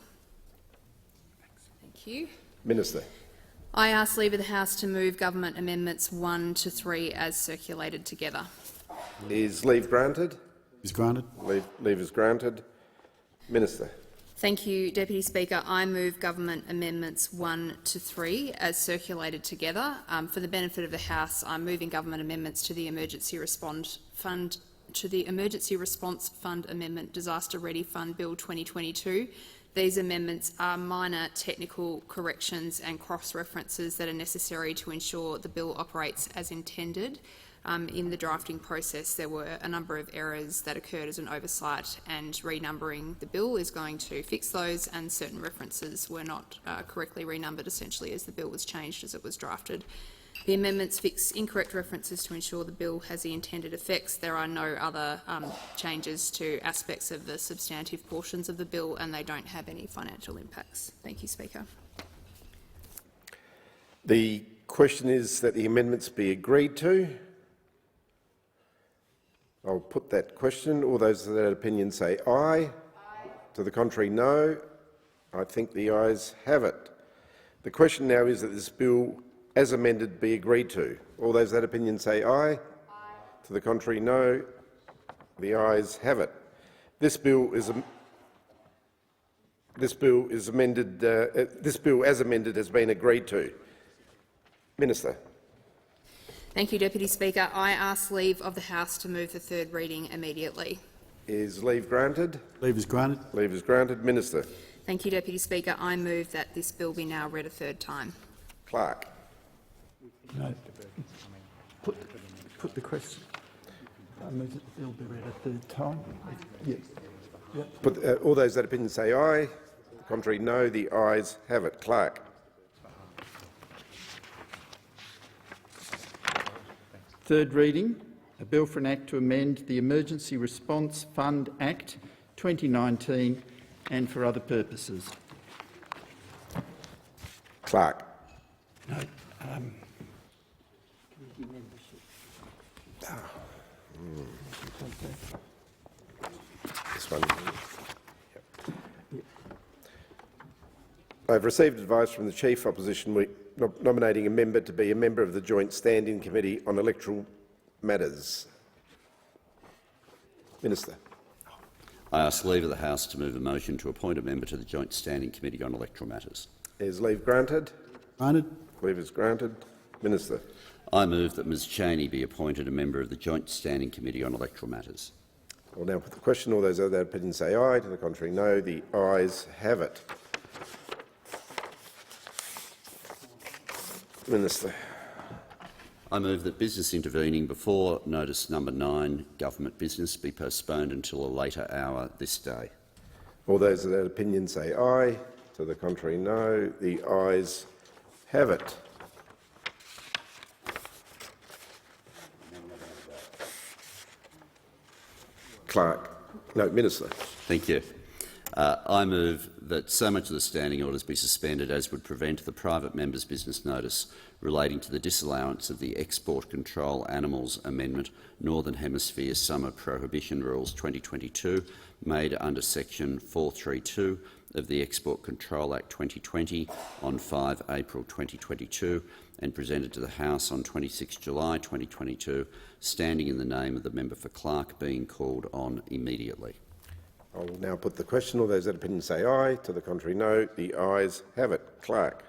Thank you. Minister. I ask leave of the House to move government amendments 1 to 3 as circulated together. Is leave granted? Is granted. Leave is granted. Minister. Thank you, Deputy Speaker. I move government amendments 1 to 3 as circulated together. For the benefit of the House, I'm moving government amendments to the Emergency Response Fund Amendment Disaster Ready Fund Bill 2022. These amendments are minor technical corrections and cross-references that are necessary to ensure the bill operates as intended. In the drafting process, there were a number of errors that occurred as an oversight, and renumbering the bill is going to fix those, and certain references were not correctly renumbered, essentially, as the bill was changed as it was drafted. The amendments fix incorrect references to ensure the bill has the intended effects. There are no other changes to aspects of the substantive portions of the bill, and they don't have any financial impacts. Thank you, Speaker. The question is that the amendments be agreed to. I'll put that question. All those of that opinion say aye. Aye. To the contrary, no. I think the ayes have it. The question now is that this bill, as amended, be agreed to. All those of that opinion say aye. Aye. To the contrary, no. The ayes have it. This bill as amended has been agreed to. Minister. Thank you, Deputy Speaker. I ask leave of the House to move the third reading immediately. Is leave granted? Leave is granted. Leave is granted. Minister. Thank you, Deputy Speaker. I move that this bill be now read a third time. Clerk. No. Put the question. I move that the bill be read a third time. Yes. Yep. All those that opinion say aye. The contrary, no. The ayes have it. Clerk. Third reading, a bill for an Act to amend the Emergency Response Fund Act 2019 and for other purposes. Clerk. No. This one. I have received advice from the Chief Opposition nominating a member to be a member of the Joint Standing Committee on Electoral Matters. Minister. I ask leave of the House to move a motion to appoint a member to the Joint Standing Committee on Electoral Matters. Is leave granted? Granted. Leave is granted. Minister. I move that Ms Cheney be appointed a member of the Joint Standing Committee on Electoral Matters. I will now put the question. All those other opinions say aye. To the contrary, no. The ayes have it. Minister. I move that business intervening before notice number 9, government business, be postponed until a later hour this day. All those of that opinion say aye. To the contrary, no. The ayes have it. Clerk. No, Minister. Thank you. I move that so much of the standing orders be suspended as would prevent the private member's business notice relating to the disallowance of the Export Control Animals Amendment Northern Hemisphere Summer Prohibition Rules 2022 made under Section 432 of the Export Control Act 2020 on 5 April 2022 and presented to the House on 26 July 2022, standing in the name of the member for Clark, being called on immediately. I will now put the question. All those that opinion say aye. To the contrary, no. The ayes have it. Clerk.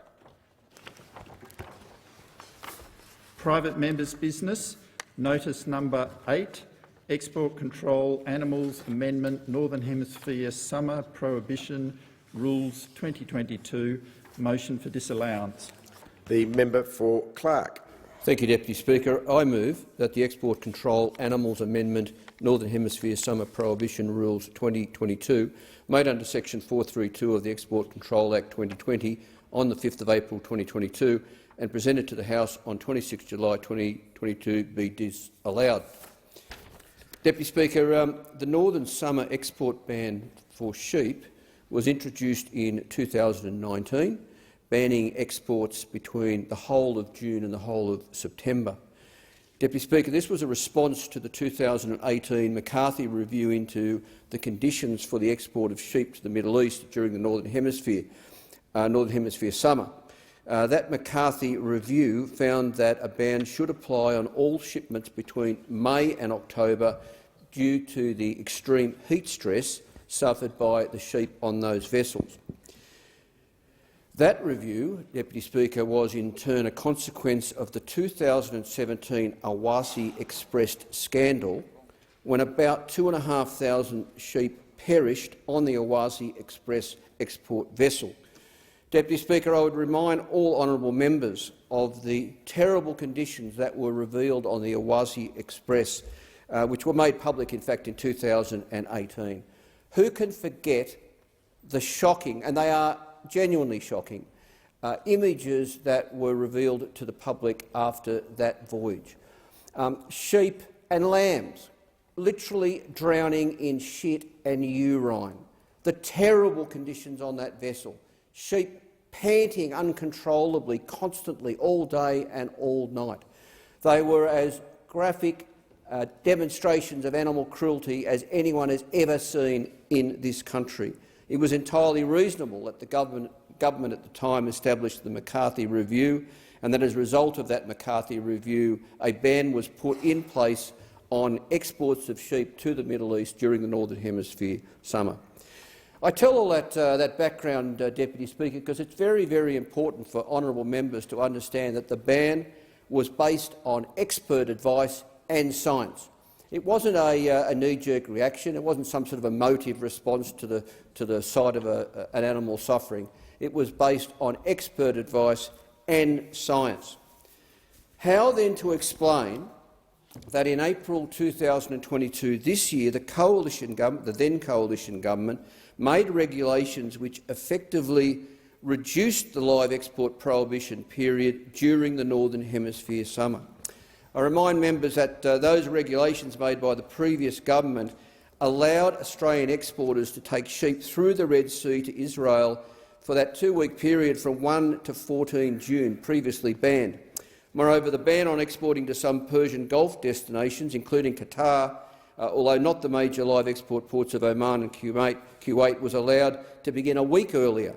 Private members' business, notice number 8, Export Control Animals Amendment Northern Hemisphere Summer Prohibition Rules 2022, motion for disallowance. The member for Clark. Thank you, Deputy Speaker. I move that the Export Control Animals Amendment Northern Hemisphere Summer Prohibition Rules 2022, made under Section 432 of the Export Control Act 2020 on the 5th of April 2022 and presented to the House on 26 July 2022, be disallowed. Deputy Speaker, the Northern Summer Export Ban for sheep was introduced in 2019, banning exports between the whole of June and the whole of September. Deputy Speaker, this was a response to the 2018 McCarthy review into the conditions for the export of sheep to the Middle East during the Northern Hemisphere summer. That McCarthy review found that a ban should apply on all shipments between May and October due to the extreme heat stress suffered by the sheep on those vessels. That review, Deputy Speaker, was in turn a consequence of the 2017 Awasi Express scandal, when about 2,500 sheep perished on the Awasi Express export vessel. Deputy Speaker, I would remind all honourable members of the terrible conditions that were revealed on the Awasi Express, which were made public, in fact, in 2018. Who can forget the shocking, and they are genuinely shocking, images that were revealed to the public after that voyage? Sheep and lambs literally drowning in shit and urine. The terrible conditions on that vessel. Sheep panting uncontrollably, constantly, all day and all night. They were as graphic demonstrations of animal cruelty as anyone has ever seen in this country. It was entirely reasonable that the government at the time established the McCarthy Review, and that as a result of that McCarthy Review, a ban was put in place on exports of sheep to the Middle East during the Northern Hemisphere summer. I tell all that background, Deputy Speaker, because it's very, very important for honourable members to understand that the ban was based on expert advice and science. It wasn't a knee-jerk reaction. It wasn't some sort of emotive response to the sight of an animal suffering. It was based on expert advice and science. How then to explain that in April 2022, this year, the then coalition government, made regulations which effectively reduced the live export prohibition period during the Northern Hemisphere summer? I remind members that those regulations made by the previous government allowed Australian exporters to take sheep through the Red Sea to Israel for that 2-week period from 1 to 14 June, previously banned. Moreover, the ban on exporting to some Persian Gulf destinations, including Qatar, although not the major live export ports of Oman and Kuwait, was allowed to begin a week earlier,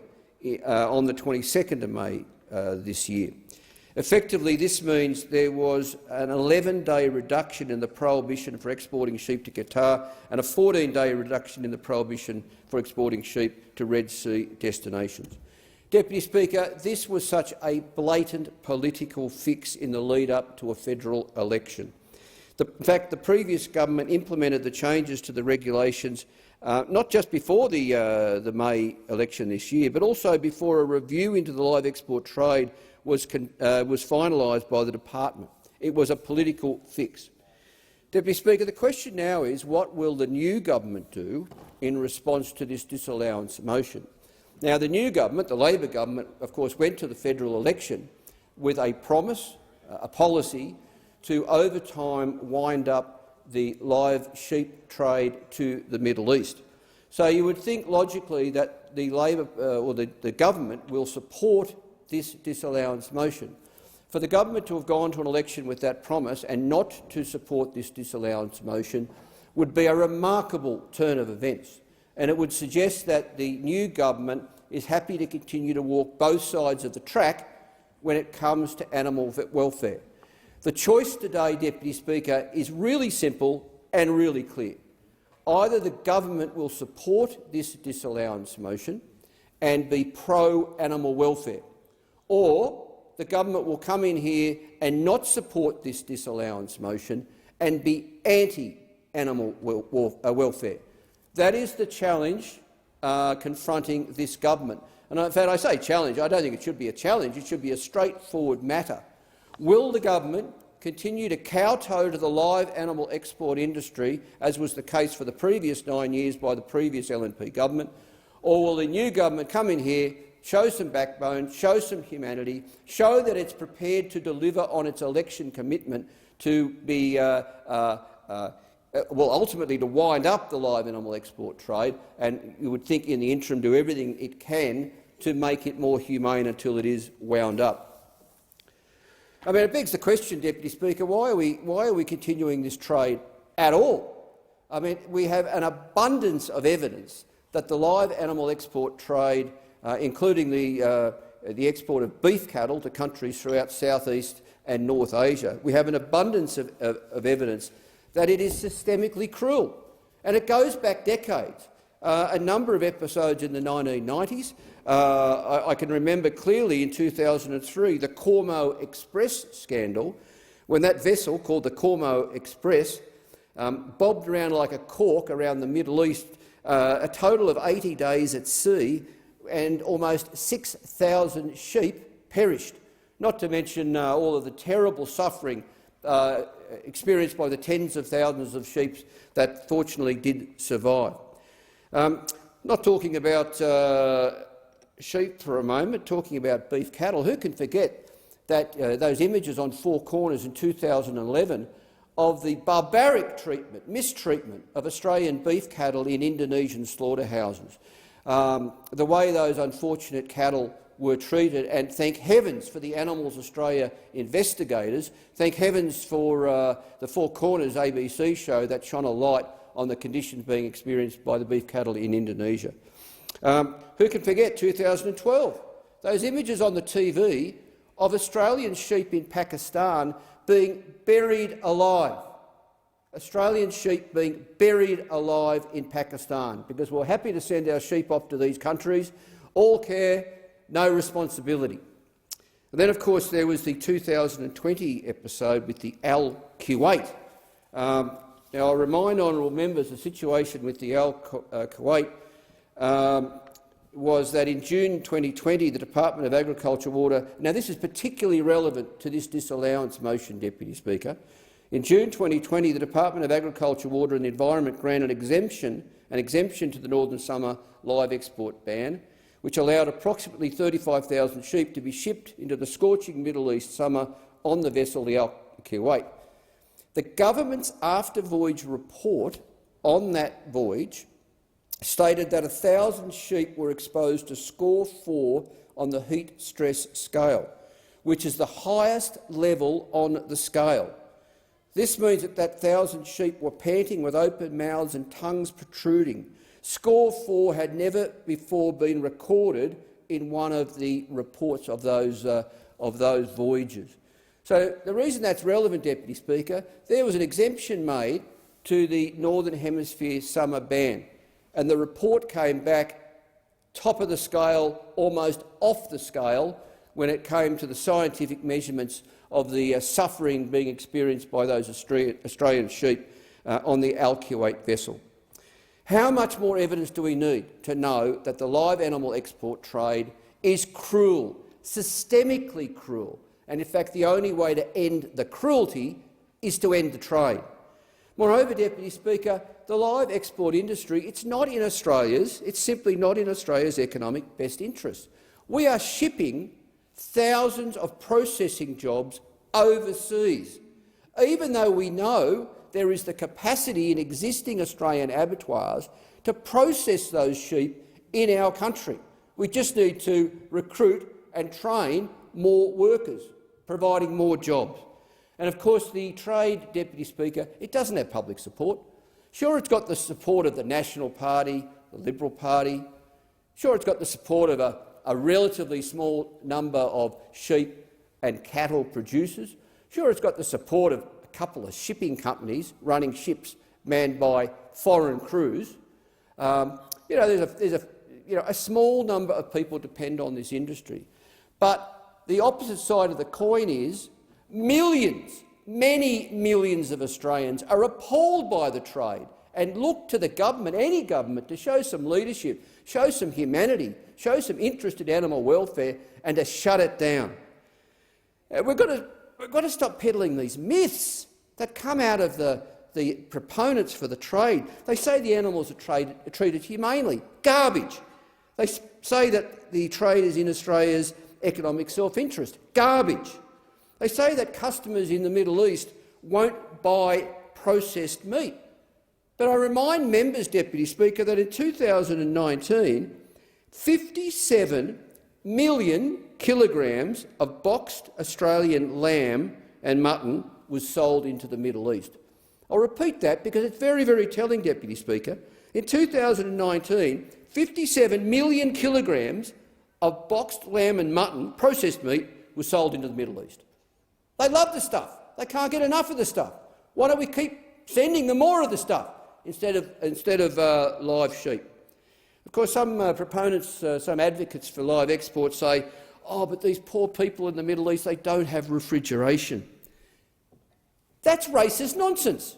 on the 22nd of May this year. Effectively, this means there was an 11-day reduction in the prohibition for exporting sheep to Qatar and a 14-day reduction in the prohibition for exporting sheep to Red Sea destinations. Deputy Speaker, this was such a blatant political fix in the lead-up to a federal election. In fact, the previous government implemented the changes to the regulations not just before the May election this year, but also before a review into the live export trade was finalised by the department. It was a political fix. Deputy Speaker, the question now is, what will the new government do in response to this disallowance motion? Now, the new government, the Labor government, of course, went to the federal election with a promise, a policy, to over time wind up the live sheep trade to the Middle East. So you would think logically that the Labor or the government will support this disallowance motion. For the government to have gone to an election with that promise and not to support this disallowance motion would be a remarkable turn of events, and it would suggest that the new government is happy to continue to walk both sides of the track when it comes to animal welfare. The choice today, Deputy Speaker, is really simple and really clear. Either the government will support this disallowance motion and be pro-animal welfare, or the government will come in here and not support this disallowance motion and be anti-animal welfare. That is the challenge confronting this government. And in fact, I say challenge. I don't think it should be a challenge. It should be a straightforward matter. Will the government continue to kowtow to the live animal export industry, as was the case for the previous 9 years by the previous LNP government, or will the new government come in here, show some backbone, show some humanity, show that it's prepared to deliver on its election commitment to be ultimately to wind up the live animal export trade, and you would think in the interim do everything it can to make it more humane until it is wound up. I mean, it begs the question, Deputy Speaker, why are we continuing this trade at all? I mean, we have an abundance of evidence that the live animal export trade, including the export of beef cattle to countries throughout Southeast and North Asia, we have an abundance of evidence that it is systemically cruel, and it goes back decades. A number of episodes in the 1990s. I can remember clearly in 2003 the Quorum Express scandal, when that vessel, called the Quorum Express, bobbed around like a cork around the Middle East, a total of 80 days at sea, and almost 6,000 sheep perished, not to mention all of the terrible suffering experienced by the tens of thousands of sheep that fortunately did survive. Not talking about sheep for a moment, talking about beef cattle. Who can forget that those images on Four Corners in 2011 of the barbaric mistreatment of Australian beef cattle in Indonesian slaughterhouses, the way those unfortunate cattle were treated, and thank heavens for the Animals Australia investigators, thank heavens for the Four Corners ABC show that shone a light on the conditions being experienced by the beef cattle in Indonesia. Who can forget 2012? Those images on the TV of Australian sheep in Pakistan being buried alive. Australian sheep being buried alive in Pakistan, because we're happy to send our sheep off to these countries. All care, no responsibility. And then, of course, there was the 2020 episode with the Al Kuwait. Now, I remind honourable members the situation with the Al Kuwait was that in June 2020, the Department of Agriculture Water— now this is particularly relevant to this disallowance motion, Deputy Speaker. In June 2020, the Department of Agriculture, Water and the Environment granted an exemption to the Northern Summer live export ban, which allowed approximately 35,000 sheep to be shipped into the scorching Middle East summer on the vessel the Al Kuwait. The government's after-voyage report on that voyage stated that 1,000 sheep were exposed to score 4 on the heat stress scale, which is the highest level on the scale. This means that 1,000 sheep were panting with open mouths and tongues protruding. Score 4 had never before been recorded in one of the reports of those voyages. So the reason that's relevant, Deputy Speaker, there was an exemption made to the Northern Hemisphere summer ban, and the report came back top of the scale, almost off the scale, when it came to the scientific measurements of the suffering being experienced by those Australian sheep on the Al Kuwait vessel. How much more evidence do we need to know that the live animal export trade is cruel, systemically cruel, and in fact the only way to end the cruelty is to end the trade? Moreover, Deputy Speaker, the live export industry, it's simply not in Australia's economic best interest. We are shipping thousands of processing jobs overseas, even though we know there is the capacity in existing Australian abattoirs to process those sheep in our country. We just need to recruit and train more workers, providing more jobs. And of course the trade, Deputy Speaker, it doesn't have public support. Sure, it's got the support of the National Party, the Liberal Party. Sure, it's got the support of a relatively small number of sheep and cattle producers. Sure, it's got the support of a couple of shipping companies running ships manned by foreign crews. There's a small number of people depend on this industry. But the opposite side of the coin is millions, many millions of Australians are appalled by the trade and look to the government, any government, to show some leadership, show some humanity, show some interest in animal welfare and to shut it down. We've got to stop peddling these myths that come out of the proponents for the trade. They say the animals are treated humanely. Garbage. They say that the trade is in Australia's economic self-interest. Garbage. They say that customers in the Middle East won't buy processed meat. But I remind members, Deputy Speaker, that in 2019, 57 million kilograms of boxed Australian lamb and mutton was sold into the Middle East. I'll repeat that because it's very, very telling, Deputy Speaker. In 2019, 57 million kilograms of boxed lamb and mutton, processed meat, was sold into the Middle East. They love the stuff. They can't get enough of the stuff. Why don't we keep sending them more of the stuff instead of live sheep? Of course, some proponents, some advocates for live exports say, "Oh, but these poor people in the Middle East, they don't have refrigeration." That's racist nonsense.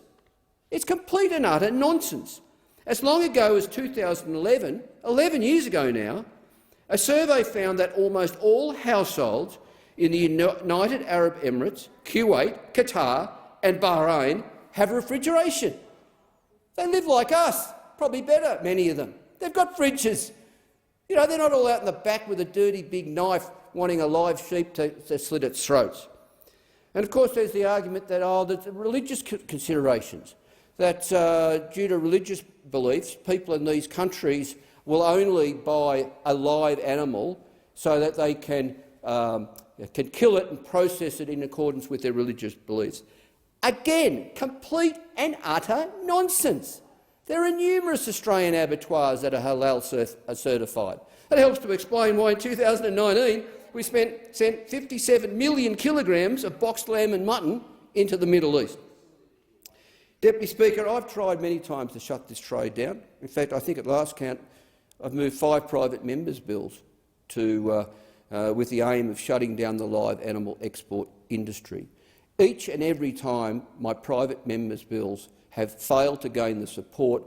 It's complete and utter nonsense. As long ago as 2011, 11 years ago now, a survey found that almost all households in the United Arab Emirates, Kuwait, Qatar and Bahrain have refrigeration. They live like us, probably better, many of them. They've got fridges. You know, they're not all out in the back with a dirty big knife wanting a live sheep to slit its throats. And of course there's the argument that, there's religious considerations, that due to religious beliefs, people in these countries will only buy a live animal so that they can kill it and process it in accordance with their religious beliefs. Again, complete and utter nonsense. There are numerous Australian abattoirs that are halal certified. That helps to explain why in 2019 we sent 57 million kilograms of boxed lamb and mutton into the Middle East. Deputy Speaker, I've tried many times to shut this trade down. In fact, I think at last count I've moved 5 private members' bills with the aim of shutting down the live animal export industry. Each and every time my private members' bills have failed to gain the support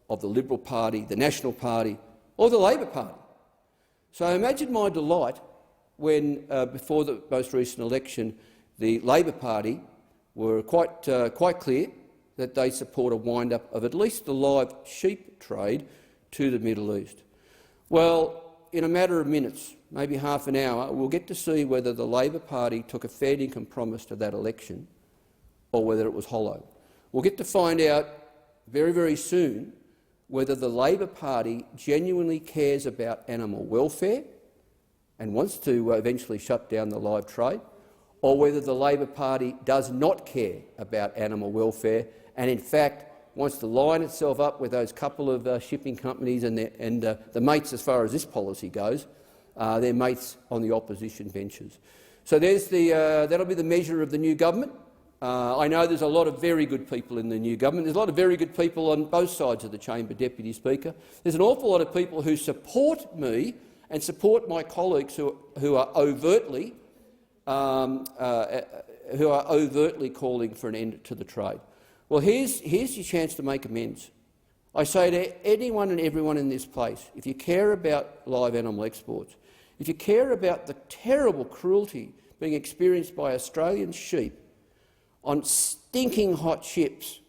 of the Liberal Party, the National Party or the Labor Party. So imagine my delight when, before the most recent election, the Labor Party were quite clear that they support a wind-up of at least the live sheep trade to the Middle East. Well, in a matter of minutes, maybe half an hour, we'll get to see whether the Labor Party took a fair dinkum promise to that election or whether it was hollow. We'll get to find out very, very soon whether the Labor Party genuinely cares about animal welfare and wants to eventually shut down the live trade, or whether the Labor Party does not care about animal welfare and, in fact, wants to line itself up with those couple of shipping companies and the mates, as far as this policy goes, their mates on the opposition benches. So there's that'll be the measure of the new government. I know there's a lot of very good people in the new government. There's a lot of very good people on both sides of the chamber, Deputy Speaker. There's an awful lot of people who support me and support my colleagues who are overtly calling for an end to the trade. Well, here's your chance to make amends. I say to anyone and everyone in this place, if you care about live animal exports, if you care about the terrible cruelty being experienced by Australian sheep on stinking hot ships,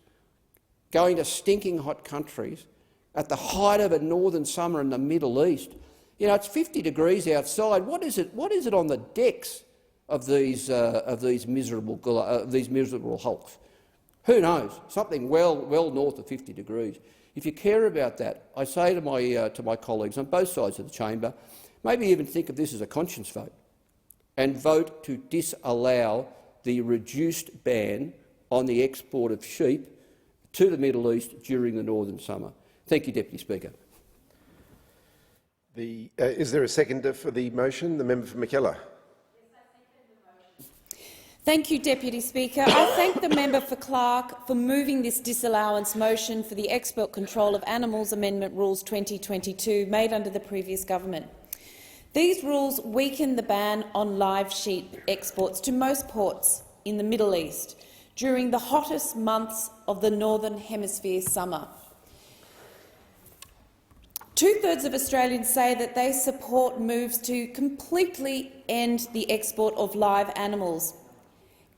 going to stinking hot countries at the height of a northern summer in the Middle East. You know, it's 50 degrees outside. What is it on the decks of these miserable hulks? Who knows? Something well north of 50 degrees. If you care about that, I say to my colleagues on both sides of the chamber, maybe even think of this as a conscience vote and vote to disallow the reduced ban on the export of sheep to the Middle East during the northern summer. Thank you, Deputy Speaker. Is there a seconder for the motion? The member for Mackellar. Thank you, Deputy Speaker. I thank the member for Clark for moving this disallowance motion for the Export Control of Animals Amendment Rules 2022 made under the previous government. These rules weaken the ban on live sheep exports to most ports in the Middle East during the hottest months of the Northern Hemisphere summer. Two-thirds of Australians say that they support moves to completely end the export of live animals.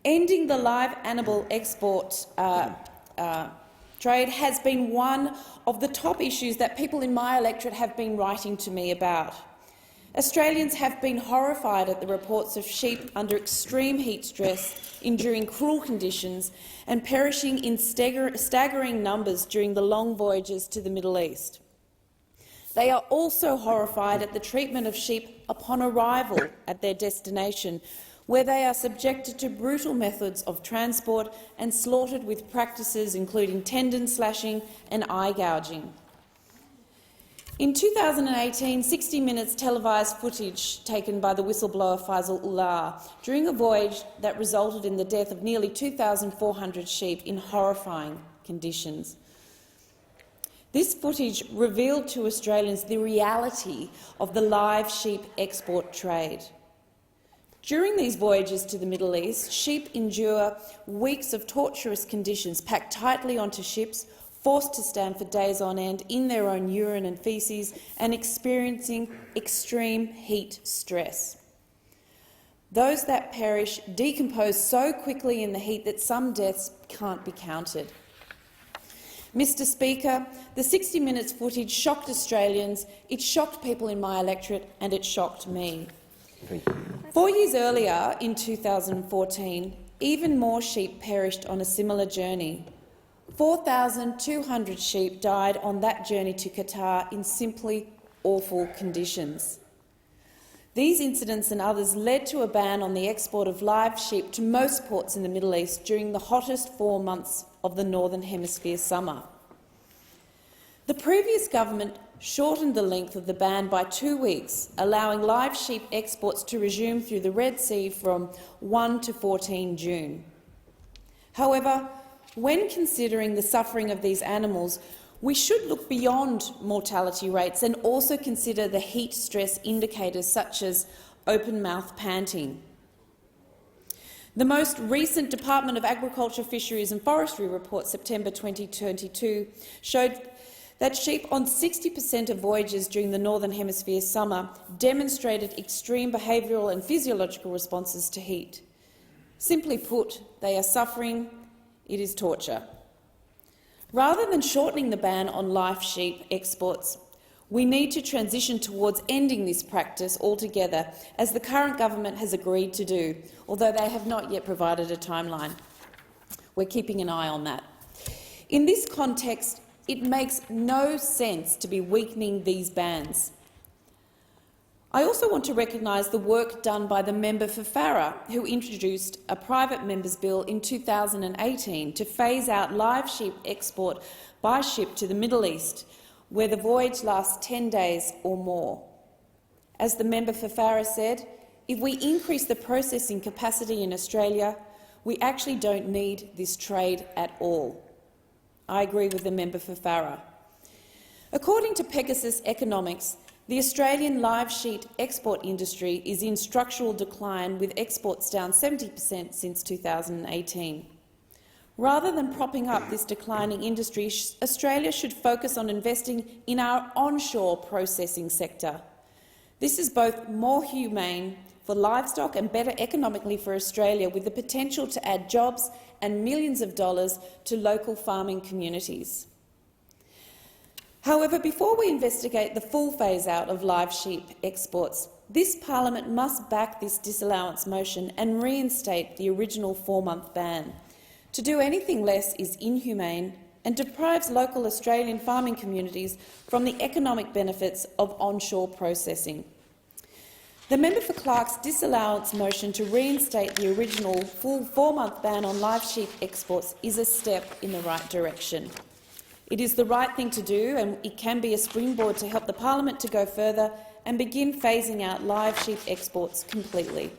Ending the live animal export trade has been one of the top issues that people in my electorate have been writing to me about. Australians have been horrified at the reports of sheep under extreme heat stress, enduring cruel conditions and perishing in staggering numbers during the long voyages to the Middle East. They are also horrified at the treatment of sheep upon arrival at their destination, where they are subjected to brutal methods of transport and slaughtered with practices including tendon slashing and eye gouging. In 2018, 60 Minutes televised footage taken by the whistleblower Faisal Ullah during a voyage that resulted in the death of nearly 2,400 sheep in horrifying conditions. This footage revealed to Australians the reality of the live sheep export trade. During these voyages to the Middle East, sheep endure weeks of torturous conditions, packed tightly onto ships, forced to stand for days on end in their own urine and faeces, and experiencing extreme heat stress. Those that perish decompose so quickly in the heat that some deaths can't be counted. Mr Speaker, the 60 Minutes footage shocked Australians, it shocked people in my electorate, and it shocked me. 4 years earlier, in 2014, even more sheep perished on a similar journey. 4,200 sheep died on that journey to Qatar in simply awful conditions. These incidents and others led to a ban on the export of live sheep to most ports in the Middle East during the hottest 4 months of the Northern Hemisphere summer. The previous government shortened the length of the ban by 2 weeks, allowing live sheep exports to resume through the Red Sea from 1 to 14 June. However, when considering the suffering of these animals, we should look beyond mortality rates and also consider the heat stress indicators such as open-mouth panting. The most recent Department of Agriculture, Fisheries and Forestry report, September 2022, showed that sheep on 60% of voyages during the Northern Hemisphere summer demonstrated extreme behavioural and physiological responses to heat. Simply put, they are suffering. It is torture. Rather than shortening the ban on live sheep exports, we need to transition towards ending this practice altogether, as the current government has agreed to do, although they have not yet provided a timeline. We're keeping an eye on that. In this context, it makes no sense to be weakening these bans. I also want to recognise the work done by the member for Farrer, who introduced a private member's bill in 2018 to phase out live sheep export by ship to the Middle East, where the voyage lasts 10 days or more. As the member for Farrer said, if we increase the processing capacity in Australia, we actually don't need this trade at all. I agree with the member for Farrer. According to Pegasus Economics, the Australian live sheep export industry is in structural decline, with exports down 70% since 2018. Rather than propping up this declining industry, Australia should focus on investing in our onshore processing sector. This is both more humane for livestock and better economically for Australia, with the potential to add jobs and millions of dollars to local farming communities. However, before we investigate the full phase-out of live sheep exports, this parliament must back this disallowance motion and reinstate the original 4-month ban. To do anything less is inhumane and deprives local Australian farming communities from the economic benefits of onshore processing. The member for Clark's disallowance motion to reinstate the original full 4-month ban on live sheep exports is a step in the right direction. It is the right thing to do, and it can be a springboard to help the parliament to go further and begin phasing out live sheep exports completely.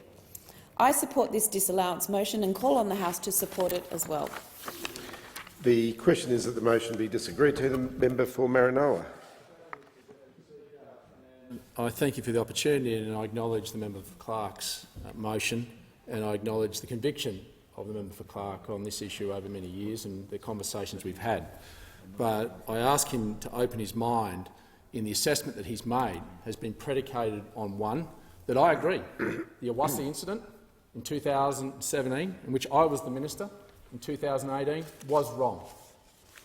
I support this disallowance motion and call on the House to support it as well. The question is that the motion be disagreed to. The member for Maranoa. I thank you for the opportunity, and I acknowledge the member for Clark's motion, and I acknowledge the conviction of the member for Clark on this issue over many years and the conversations we've had. But I ask him to open his mind in the assessment that he's made has been predicated on one, that I agree. The Awassi incident in 2017, in which I was the minister, in 2018, was wrong,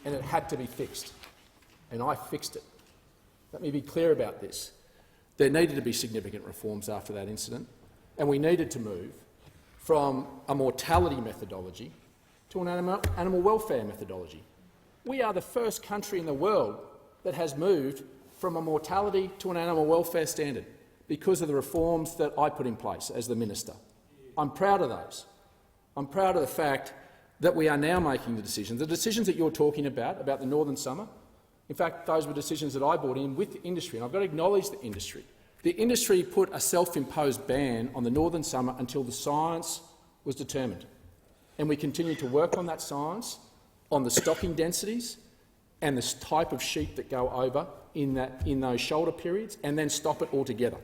and it had to be fixed, and I fixed it. Let me be clear about this. There needed to be significant reforms after that incident, and we needed to move from a mortality methodology to an animal welfare methodology. We are the first country in the world that has moved from a mortality to an animal welfare standard because of the reforms that I put in place as the minister. I'm proud of those. I'm proud of the fact that we are now making the decisions that you're talking about the northern summer. In fact, those were decisions that I brought in with the industry, and I've got to acknowledge the industry. The industry put a self-imposed ban on the northern summer until the science was determined, and we continue to work on that science, on the stocking densities and the type of sheep that go over in those shoulder periods, and then stop it altogether.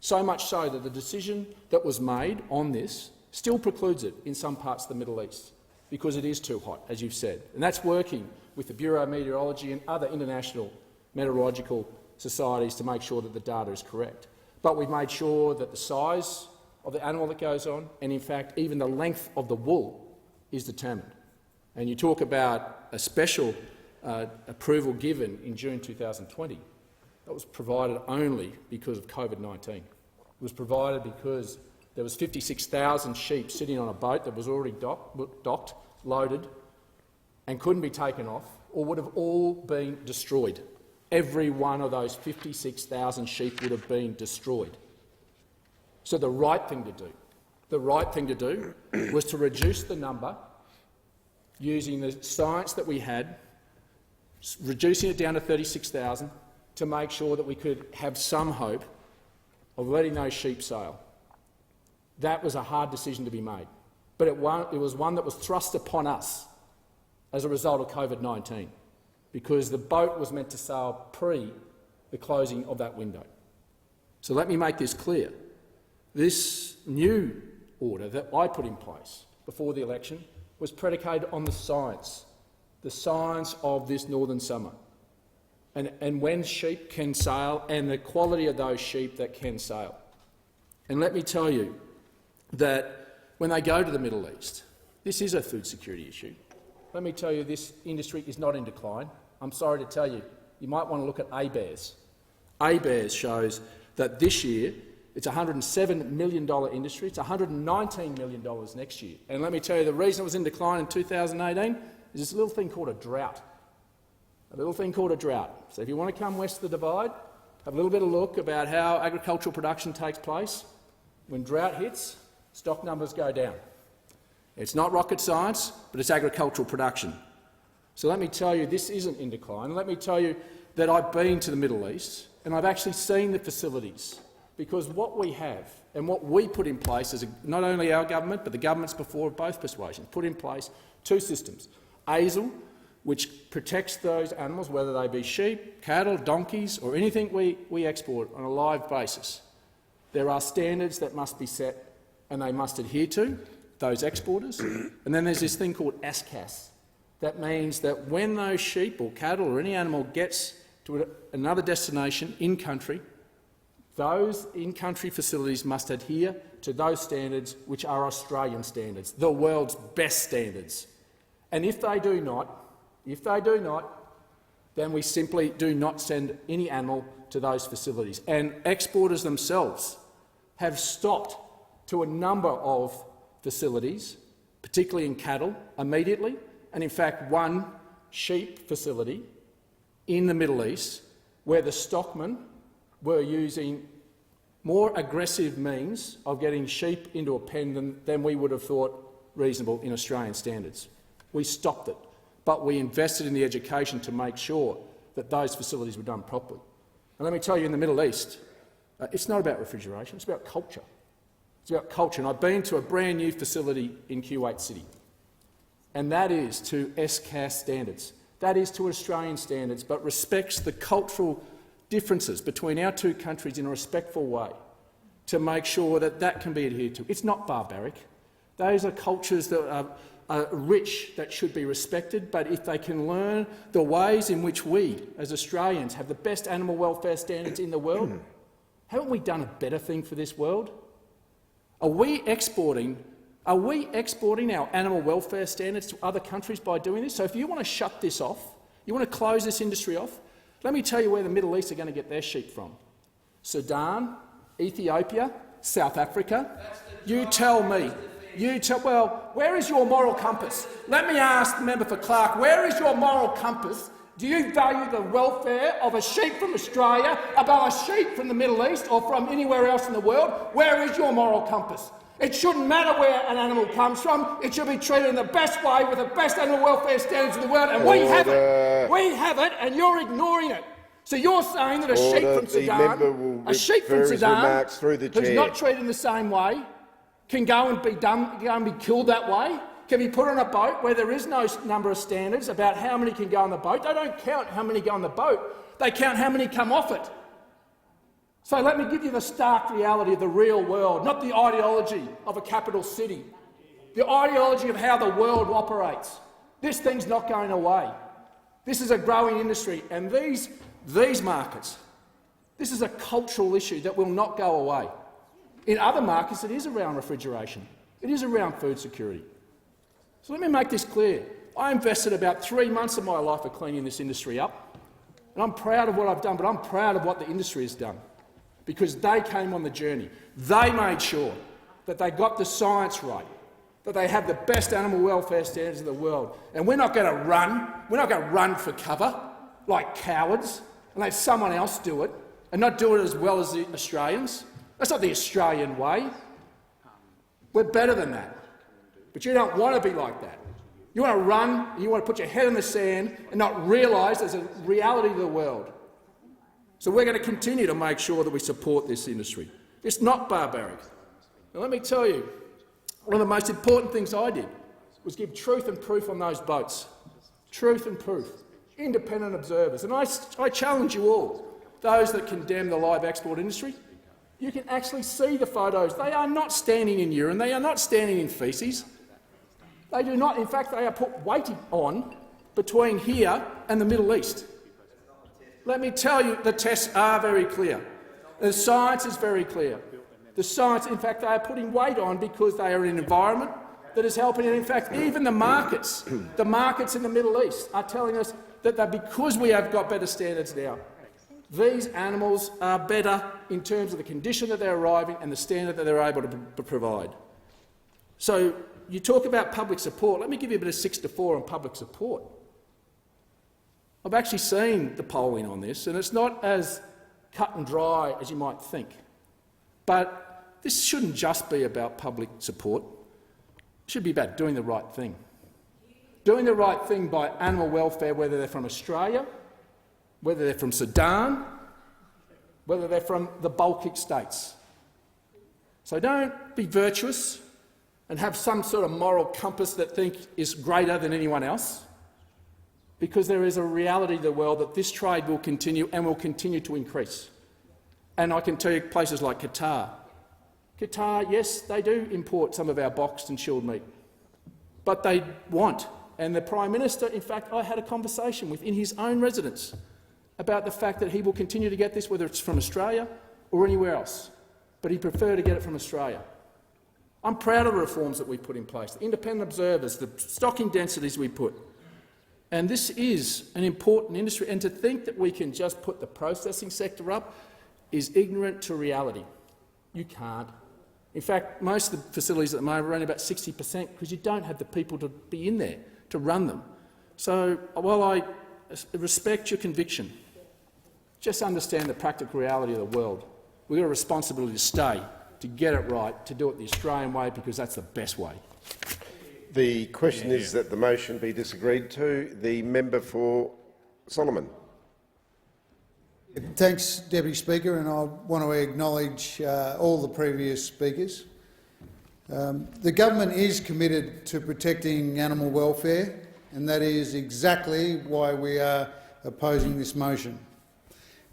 So much so that the decision that was made on this still precludes it in some parts of the Middle East, because it is too hot, as you've said. And that's working with the Bureau of Meteorology and other international meteorological societies to make sure that the data is correct. But we've made sure that the size of the animal that goes on, and in fact even the length of the wool, is determined. And you talk about a special approval given in June 2020. That was provided only because of COVID-19. It was provided because there was 56,000 sheep sitting on a boat that was already docked, loaded, and couldn't be taken off, or would have all been destroyed. Every one of those 56,000 sheep would have been destroyed. So the right thing to do was to reduce the number using the science that we had, reducing it down to 36,000 to make sure that we could have some hope of letting those sheep sail. That was a hard decision to be made, but it was one that was thrust upon us as a result of COVID-19, because the boat was meant to sail pre the closing of that window. So let me make this clear. This new order that I put in place before the election was predicated on the science of this northern summer, and when sheep can sail and the quality of those sheep that can sail. And let me tell you that when they go to the Middle East, this is a food security issue. Let me tell you, this industry is not in decline. I'm sorry to tell you, you might want to look at ABARES. ABARES shows that this year it's a $107 million industry. It's $119 million next year. And let me tell you, the reason it was in decline in 2018 is this little thing called a drought. A little thing called a drought. So if you want to come west of the divide, have a little bit of look about how agricultural production takes place. When drought hits, stock numbers go down. It's not rocket science, but it's agricultural production. So let me tell you, this isn't in decline. Let me tell you that I've been to the Middle East and I've actually seen the facilities, because what we have and what we put in place, as not only our government but the governments before of both persuasions, put in place two systems. ASIL, which protects those animals, whether they be sheep, cattle, donkeys or anything we export on a live basis. There are standards that must be set and they must adhere to, those exporters. And then there's this thing called ASCAS. That means that when those sheep or cattle or any animal gets to another destination in-country, those in-country facilities must adhere to those standards which are Australian standards, the world's best standards. And if they do not, then we simply do not send any animal to those facilities. And exporters themselves have stopped to a number of facilities, particularly in cattle, immediately. And in fact, one sheep facility in the Middle East where the stockmen were using more aggressive means of getting sheep into a pen than we would have thought reasonable in Australian standards. We stopped it, but we invested in the education to make sure that those facilities were done properly. And let me tell you, in the Middle East, it's not about refrigeration, it's about culture. It's about culture. And I've been to a brand new facility in Kuwait City, and that is to SCAS standards. That is to Australian standards, but respects the cultural differences between our two countries in a respectful way to make sure that that can be adhered to. It's not barbaric. Those are cultures that are rich, that should be respected, but if they can learn the ways in which we, as Australians, have the best animal welfare standards in the world, haven't we done a better thing for this world? Are we exporting our animal welfare standards to other countries by doing this? So if you want to shut this off, you want to close this industry off, let me tell you where the Middle East are going to get their sheep from. Sudan, Ethiopia, South Africa. You tell me. Well, where is your moral compass? Let me ask the member for Clark, where is your moral compass? Do you value the welfare of a sheep from Australia above a sheep from the Middle East or from anywhere else in the world? Where is your moral compass? It shouldn't matter where an animal comes from. It should be treated in the best way with the best animal welfare standards in the world, and we have it. We have it, and you're ignoring it. So you're saying that a sheep from Sudan, who's not treated in the same way, can go and be killed that way? Can be put on a boat where there is no number of standards about how many can go on the boat? They don't count how many go on the boat. They count how many come off it. So let me give you the stark reality of the real world, not the ideology of a capital city, the ideology of how the world operates. This thing's not going away. This is a growing industry, and these markets, this is a cultural issue that will not go away. In other markets, it is around refrigeration. It is around food security. So let me make this clear. I invested about 3 months of my life of cleaning this industry up, and I'm proud of what I've done, but I'm proud of what the industry has done, because they came on the journey. They made sure that they got the science right, that they have the best animal welfare standards in the world. And we're not going to run for cover like cowards and let someone else do it and not do it as well as the Australians. That's not the Australian way. We're better than that. But you don't want to be like that. You want to run, and you want to put your head in the sand and not realise there's a reality of the world. So we're going to continue to make sure that we support this industry. It's not barbaric. Now let me tell you, one of the most important things I did was give truth and proof on those boats. Truth and proof. Independent observers. And I challenge you all, those that condemn the live export industry, you can actually see the photos. They are not standing in urine. They are not standing in faeces. They do not. In fact, they are put weighting on between here and the Middle East. Let me tell you, the tests are very clear. The science is very clear. The science, in fact, they are putting weight on because they are in an environment that is helping. And in fact, even the markets in the Middle East are telling us that because we have got better standards now, these animals are better in terms of the condition that they're arriving and the standard that they're able to provide. So you talk about public support. Let me give you a bit of 6-4 on public support. I've actually seen the polling on this, and it's not as cut and dry as you might think. But this shouldn't just be about public support. It should be about doing the right thing. Doing the right thing by animal welfare, whether they're from Australia, whether they're from Sudan, whether they're from the Baltic states. So don't be virtuous and have some sort of moral compass that think is greater than anyone else, because there is a reality of the world that this trade will continue and will continue to increase. And I can tell you places like Qatar. Qatar, yes, they do import some of our boxed and chilled meat, but they want, and the Prime Minister, in fact, I had a conversation with in his own residence about the fact that he will continue to get this, whether it's from Australia or anywhere else, but he'd prefer to get it from Australia. I'm proud of the reforms that we put in place, the independent observers, the stocking densities we put. And this is an important industry, and to think that we can just put the processing sector up is ignorant to reality. You can't. In fact, most of the facilities at the moment are only about 60% because you don't have the people to be in there to run them. So while I respect your conviction, just understand the practical reality of the world. We've got a responsibility to stay, to get it right, to do it the Australian way, because that's the best way. The question is that the motion be disagreed to. The member for Solomon. Thanks, Deputy Speaker, and I want to acknowledge all the previous speakers. The government is committed to protecting animal welfare, and that is exactly why we are opposing this motion.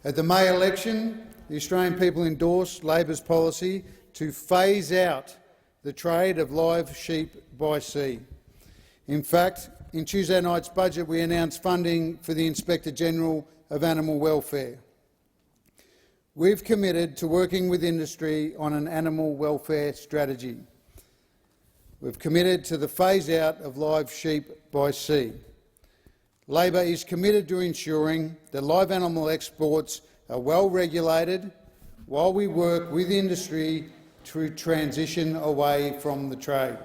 At the May election, the Australian people endorsed Labor's policy to phase out the trade of live sheep by sea. In fact, in Tuesday night's budget, we announced funding for the Inspector-General of Animal Welfare. We've committed to working with industry on an animal welfare strategy. We've committed to the phase-out of live sheep by sea. Labor is committed to ensuring that live animal exports are well regulated while we work with industry to transition away from the trade.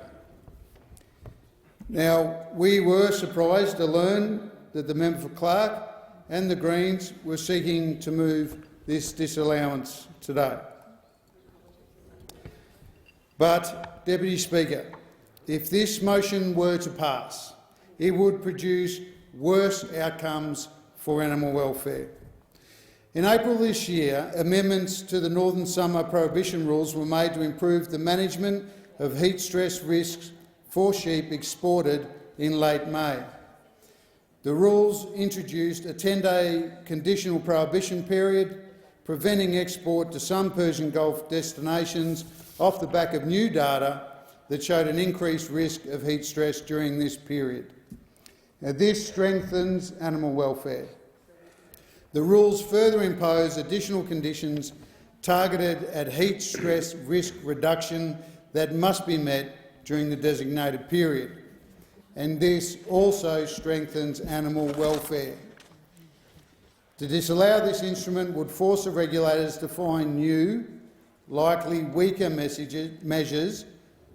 Now, we were surprised to learn that the member for Clark and the Greens were seeking to move this disallowance today. But, Deputy Speaker, if this motion were to pass, it would produce worse outcomes for animal welfare. In April this year, amendments to the Northern Summer Prohibition rules were made to improve the management of heat stress risks for sheep exported in late May. The rules introduced a 10-day conditional prohibition period, preventing export to some Persian Gulf destinations off the back of new data that showed an increased risk of heat stress during this period. Now, this strengthens animal welfare. The rules further impose additional conditions targeted at heat stress risk reduction that must be met during the designated period, and this also strengthens animal welfare. To disallow this instrument would force the regulators to find new, likely weaker measures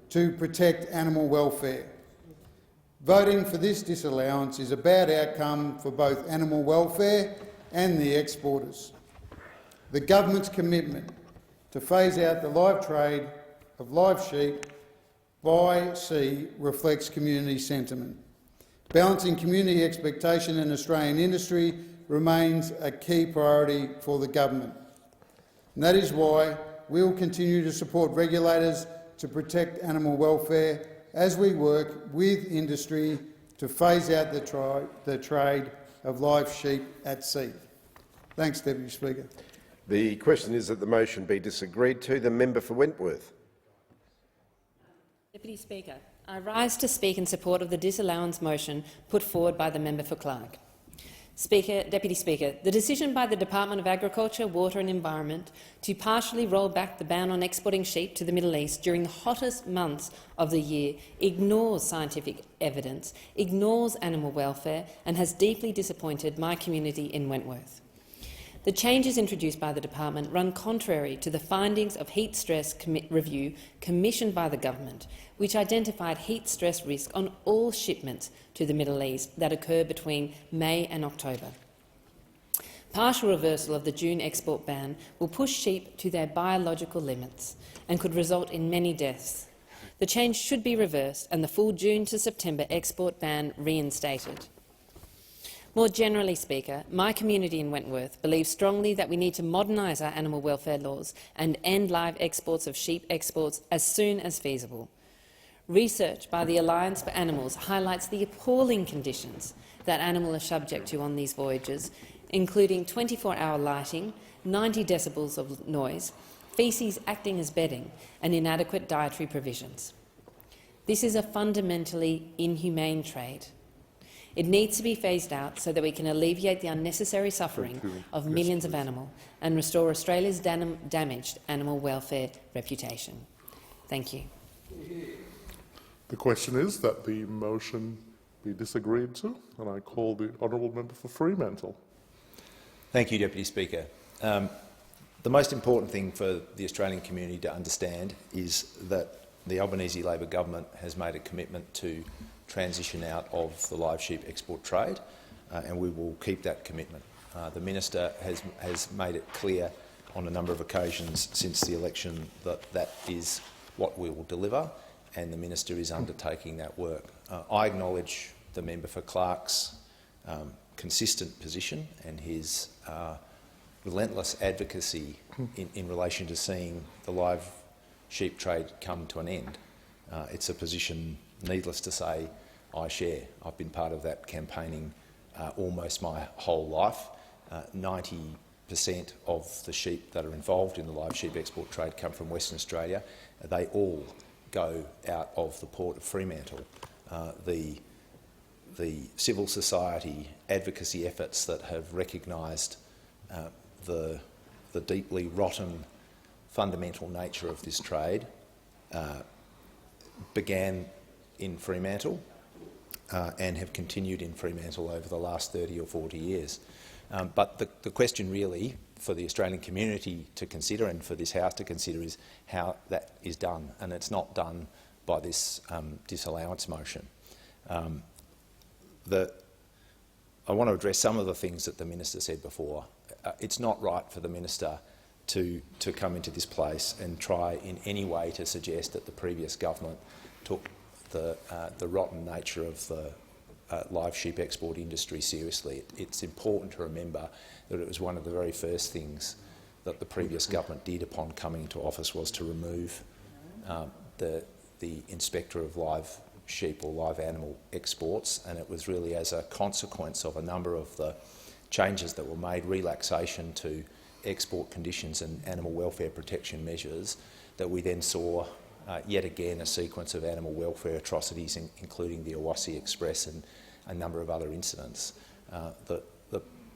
to protect animal welfare. Voting for this disallowance is a bad outcome for both animal welfare and the exporters. The government's commitment to phase out the live trade of live sheep by sea reflects community sentiment. Balancing community expectation and Australian industry remains a key priority for the government. And that is why we will continue to support regulators to protect animal welfare as we work with industry to phase out the trade of live sheep at sea. Thanks, Deputy Speaker. The question is that the motion be disagreed to. The member for Wentworth. Deputy Speaker, I rise to speak in support of the disallowance motion put forward by the member for Clark. Deputy Speaker, the decision by the Department of Agriculture, Water and Environment to partially roll back the ban on exporting sheep to the Middle East during the hottest months of the year ignores scientific evidence, ignores animal welfare and has deeply disappointed my community in Wentworth. The changes introduced by the department run contrary to the findings of heat stress review commissioned by the government, which identified heat stress risk on all shipments to the Middle East that occur between May and October. Partial reversal of the June export ban will push sheep to their biological limits and could result in many deaths. The change should be reversed and the full June to September export ban reinstated. More generally, Speaker, my community in Wentworth believes strongly that we need to modernise our animal welfare laws and end live exports of sheep exports as soon as feasible. Research by the Alliance for Animals highlights the appalling conditions that animals are subject to on these voyages, including 24-hour lighting, 90 decibels of noise, faeces acting as bedding and inadequate dietary provisions. This is a fundamentally inhumane trade. It needs to be phased out so that we can alleviate the unnecessary suffering of millions of animals and restore Australia's damaged animal welfare reputation. Thank you. The question is that the motion be disagreed to, and I call the honourable member for Fremantle. Thank you, Deputy Speaker. The most important thing for the Australian community to understand is that the Albanese Labor government has made a commitment to transition out of the live sheep export trade, and we will keep that commitment. The minister has made it clear on a number of occasions since the election that that is what we will deliver, and the minister is undertaking that work. I acknowledge the member for Clark's consistent position and his relentless advocacy in relation to seeing the live sheep trade come to an end. It's a position, needless to say, I share. I've been part of that campaigning almost my whole life. 90% of the sheep that are involved in the live sheep export trade come from Western Australia. They all go out of the port of Fremantle. The civil society advocacy efforts that have recognised the deeply rotten fundamental nature of this trade began in Fremantle and have continued in Fremantle over the last 30 or 40 years. But the question really for the Australian community to consider and for this House to consider is how that is done, and it's not done by this disallowance motion. I want to address some of the things that the minister said before. It's not right for the minister to come into this place and try in any way to suggest that the previous government took the rotten nature of the live sheep export industry seriously. It's important to remember that it was one of the very first things that the previous government did upon coming into office was to remove the inspector of live sheep or live animal exports, and it was really as a consequence of a number of the changes that were made, relaxation to export conditions and animal welfare protection measures, that we then saw yet again a sequence of animal welfare atrocities, including the Awassi Express and a number of other incidents.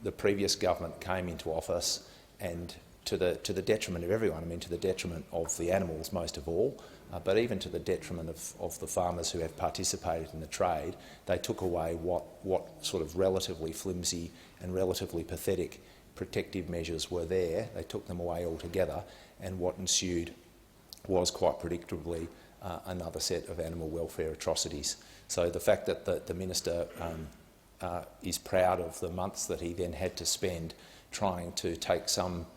The previous government came into office, and to the detriment of everyone, I mean to the detriment of the animals most of all, but even to the detriment of the farmers who have participated in the trade, they took away what sort of relatively flimsy and relatively pathetic protective measures were there. They took them away altogether, and what ensued was quite predictably another set of animal welfare atrocities. So the fact that the minister is proud of the months that he then had to spend trying to take some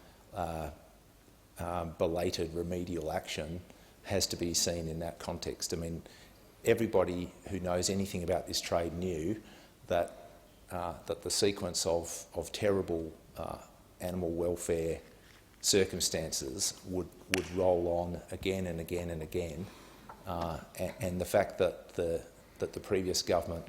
belated remedial action has to be seen in that context. I mean, everybody who knows anything about this trade knew that the sequence of terrible animal welfare circumstances would roll on again and again and again, and the fact that the previous government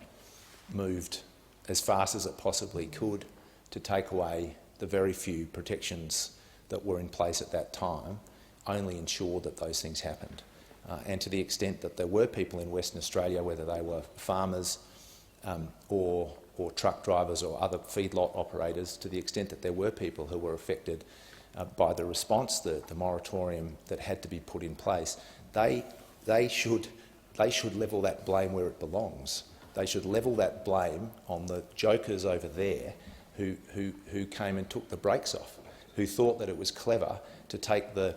moved as fast as it possibly could to take away the very few protections that were in place at that time, only ensured that those things happened. And to the extent that there were people in Western Australia, whether they were farmers or truck drivers or other feedlot operators, to the extent that there were people who were affected by the response, the moratorium that had to be put in place, they should level that blame where it belongs. They should level that blame on the jokers over there who came and took the brakes off, who thought that it was clever to take the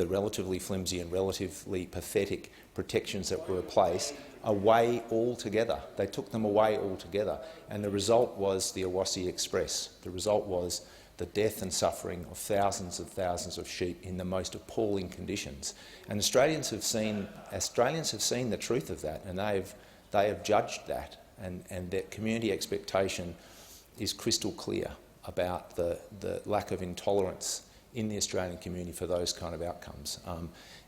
relatively flimsy and relatively pathetic protections that were in place away altogether. They took them away altogether, and the result was the Awassi Express. The result was the death and suffering of thousands of sheep in the most appalling conditions. And Australians have seen the truth of that, and they have judged that, and their community expectation is crystal clear about the lack of intolerance in the Australian community for those kind of outcomes.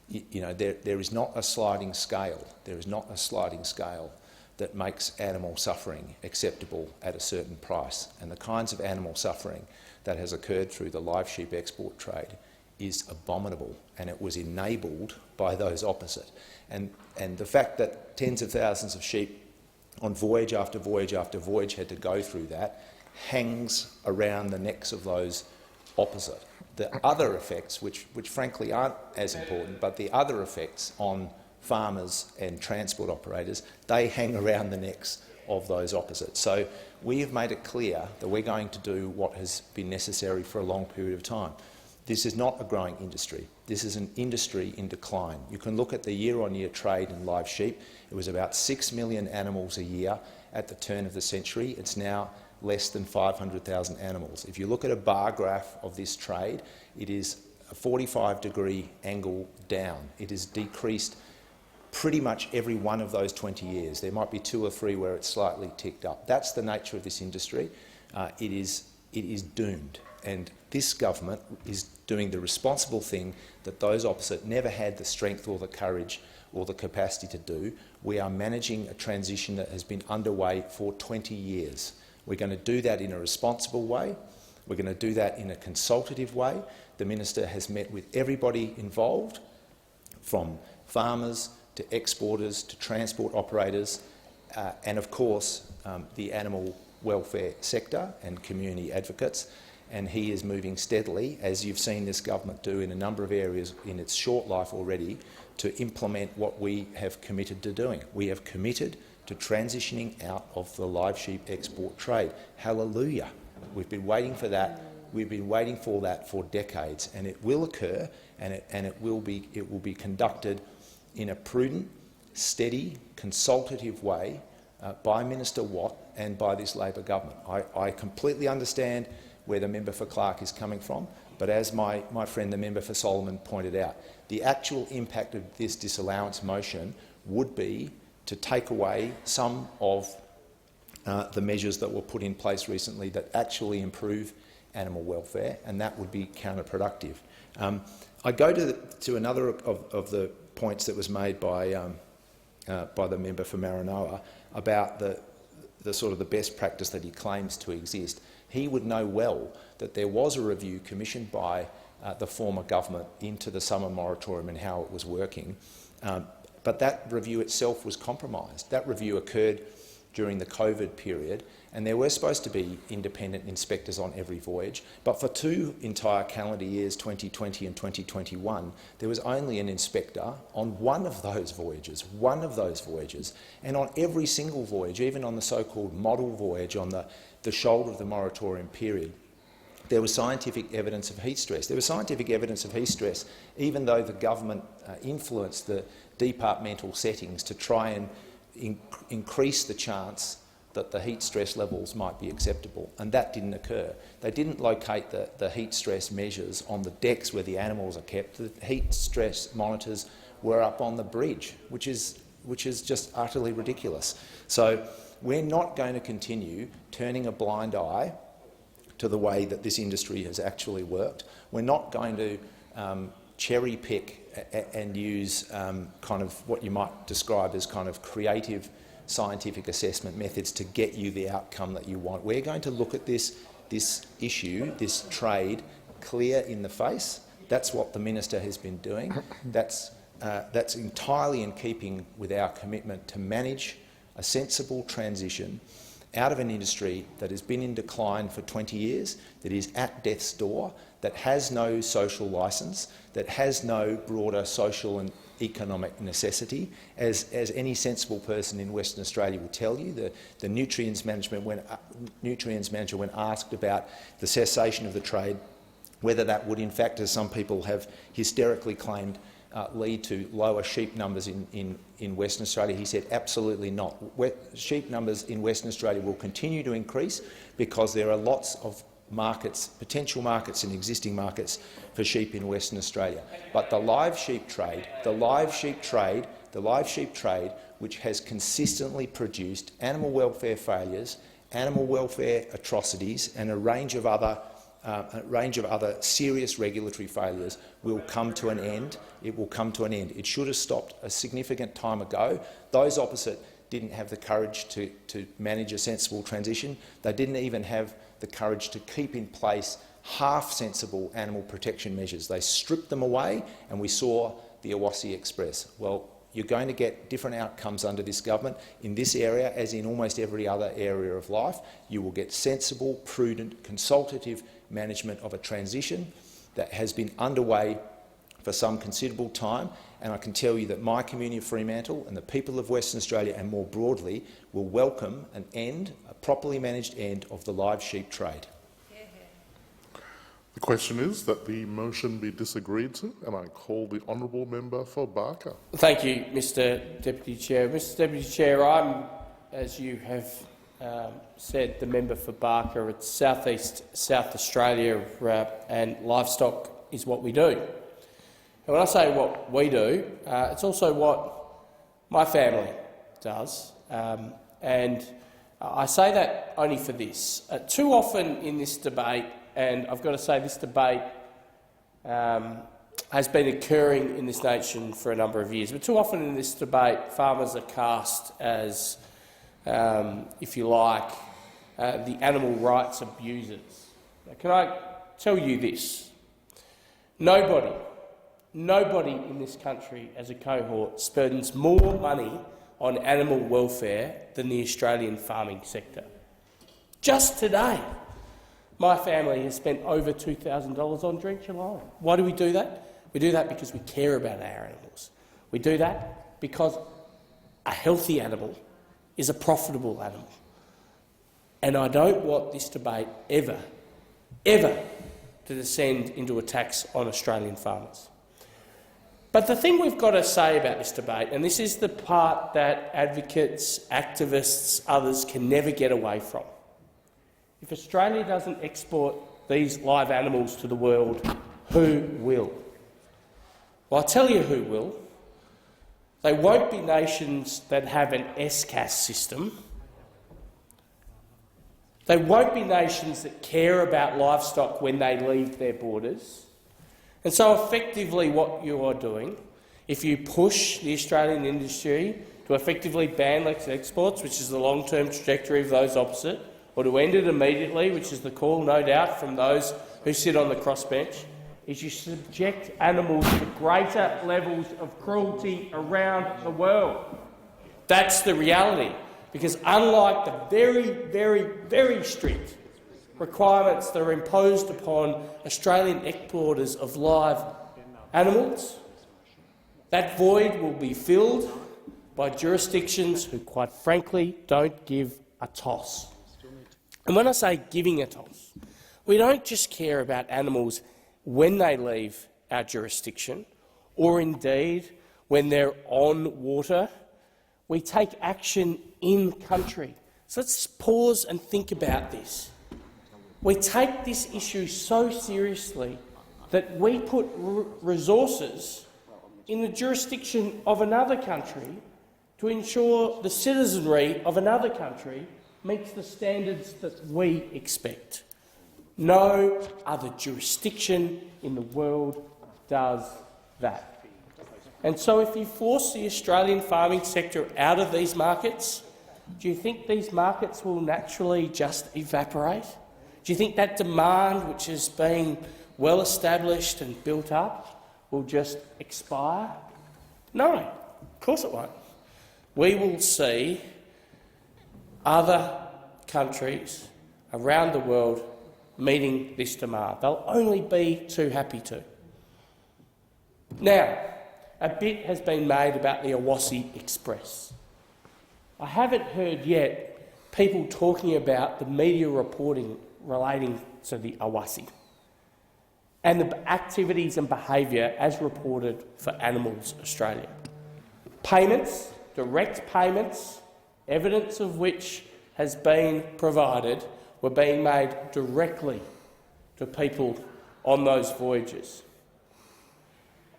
There is not a sliding scale. There is not a sliding scale that makes animal suffering acceptable at a certain price. And the kinds of animal suffering that has occurred through the live sheep export trade is abominable, and it was enabled by those opposite. And the fact that tens of thousands of sheep on voyage after voyage after voyage had to go through that hangs around the necks of those opposite. The other effects, which frankly aren't as important, but the other effects on farmers and transport operators, they hang around the necks of those opposite. So we have made it clear that we're going to do what has been necessary for a long period of time. This is not a growing industry. This is an industry in decline. You can look at the year-on-year trade in live sheep. It was about 6 million animals a year at the turn of the century. It's now less than 500,000 animals. If you look at a bar graph of this trade, it is a 45-degree angle down. It has decreased pretty much every one of those 20 years. There might be 2 or 3 where it's slightly ticked up. That's the nature of this industry. It is doomed, and this government is doing the responsible thing that those opposite never had the strength or the courage or the capacity to do. We are managing a transition that has been underway for 20 years. We're going to do that in a responsible way. We're going to do that in a consultative way. The Minister has met with everybody involved, from farmers to exporters to transport operators, and of course the animal welfare sector and community advocates, and he is moving steadily, as you've seen this government do in a number of areas in its short life already, to implement what we have committed to doing. We have committed to transitioning out of the live sheep export trade. Hallelujah. We've been waiting for that. We've been waiting for that for decades, and it will occur, and it will be conducted in a prudent, steady, consultative way by Minister Watt and by this Labor government. I completely understand where the member for Clark is coming from, but as my friend the member for Solomon pointed out, the actual impact of this disallowance motion would be to take away some of the measures that were put in place recently that actually improve animal welfare, and that would be counterproductive. I go to another of the points that was made by the member for Maranoa about the sort of the best practice that he claims to exist. He would know well that there was a review commissioned by the former government into the summer moratorium and how it was working, but that review itself was compromised. That review occurred during the COVID period, and there were supposed to be independent inspectors on every voyage, but for 2 entire calendar years, 2020 and 2021, there was only an inspector on one of those voyages, and on every single voyage, even on the so-called model voyage on the shoulder of the moratorium period, there was scientific evidence of heat stress. There was scientific evidence of heat stress even though the government influenced the departmental settings to try and increase the chance that the heat stress levels might be acceptable, and that didn't occur. They didn't locate the heat stress measures on the decks where the animals are kept. The heat stress monitors were up on the bridge, which is just utterly ridiculous. So we're not going to continue turning a blind eye to the way that this industry has actually worked. We're not going to cherry pick and use kind of what you might describe as kind of creative scientific assessment methods to get you the outcome that you want. We're going to look at this issue, this trade, clear in the face. That's what the minister has been doing. That's entirely in keeping with our commitment to manage a sensible transition out of an industry that has been in decline for 20 years, that is at death's door, that has no social licence, that has no broader social and economic necessity. As any sensible person in Western Australia will tell you, the nutrients manager, when asked about the cessation of the trade, whether that would in fact, as some people have hysterically claimed, lead to lower sheep numbers in Western Australia, he said absolutely not. Sheep numbers in Western Australia will continue to increase because there are lots of markets, potential markets and existing markets for sheep in Western Australia. But the live sheep trade, which has consistently produced animal welfare failures, animal welfare atrocities and a range of other serious regulatory failures, will come to an end. It will come to an end. It should have stopped a significant time ago. Those opposite didn't have the courage to manage a sensible transition. They didn't even have the courage to keep in place half-sensible animal protection measures. They stripped them away, and we saw the Awassi Express. Well, you're going to get different outcomes under this government. In this area, as in almost every other area of life, you will get sensible, prudent, consultative management of a transition that has been underway for some considerable time, and I can tell you that my community of Fremantle and the people of Western Australia and more broadly will welcome an end, a properly managed end of the live sheep trade. The question is that the motion be disagreed to, and I call the honourable member for Barker. Thank you, Mr Deputy Chair. Mr Deputy Chair, I'm, as you have said, the member for Barker. It's southeast South Australia, and livestock is what we do. And when I say what we do, it's also what my family does. And I say that only for this. Too often in this debate, and I've got to say this debate has been occurring in this nation for a number of years, but too often in this debate farmers are cast as, if you like, the animal rights abusers. Now, can I tell you this? Nobody in this country as a cohort spends more money on animal welfare than the Australian farming sector. Just today, my family has spent over $2,000 on drench alone. Why do we do that? We do that because we care about our animals. We do that because a healthy animal is a profitable animal. And I don't want this debate ever to descend into attacks on Australian farmers. But the thing we've got to say about this debate, and this is the part that advocates, activists, others can never get away from, if Australia doesn't export these live animals to the world, who will? Well, I'll tell you who will. They won't be nations that have an SCAS system. They won't be nations that care about livestock when they leave their borders. And so effectively what you are doing, if you push the Australian industry to effectively ban exports, which is the long-term trajectory of those opposite, or to end it immediately, which is the call, no doubt, from those who sit on the crossbench, is you subject animals to greater levels of cruelty around the world. That's the reality, because unlike the very strict requirements that are imposed upon Australian exporters of live animals, that void will be filled by jurisdictions who, quite frankly, don't give a toss. And when I say giving a toss, we don't just care about animals when they leave our jurisdiction, or indeed when they're on water. We take action in country. So let's pause and think about this. We take this issue so seriously that we put resources in the jurisdiction of another country to ensure the citizenry of another country meets the standards that we expect. No other jurisdiction in the world does that. And so if you force the Australian farming sector out of these markets, do you think these markets will naturally just evaporate? Do you think that demand, which has been well established and built up, will just expire? No, of course it won't. We will see other countries around the world meeting this demand. They'll only be too happy to. Now, a bit has been made about the Awassi Express. I haven't heard yet people talking about the media reporting relating to the Awassi and the activities and behaviour as reported for Animals Australia. Payments, direct payments, evidence of which has been provided, were being made directly to people on those voyages.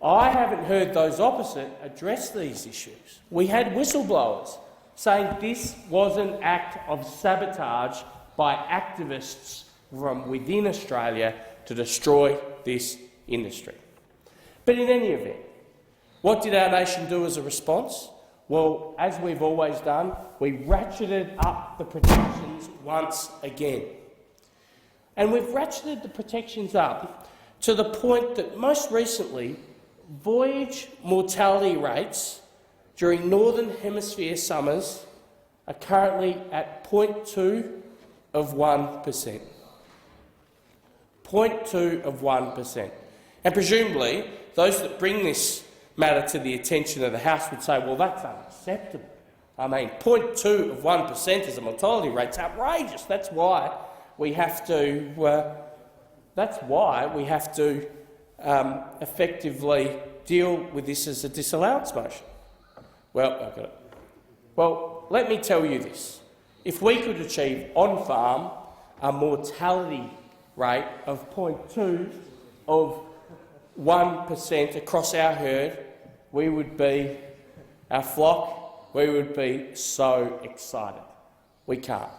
I haven't heard those opposite address these issues. We had whistleblowers saying this was an act of sabotage by activists from within Australia to destroy this industry. But in any event, what did our nation do as a response? Well, as we've always done, we ratcheted up the protections once again. And we've ratcheted the protections up to the point that most recently, voyage mortality rates during Northern Hemisphere summers are currently at 0.2 of 1%. 0.2 of 1%. And presumably, those that bring this matter to the attention of the House would say, well, that's unacceptable. I mean, 0.2 of 1% as a mortality rate is outrageous. That's why we have to. Effectively deal with this as a disallowance motion. Well, I've got it. Well, let me tell you this: if we could achieve on farm a mortality rate of 0.2 of 1% across our herd, we would be, our flock, we would be so excited. We can't,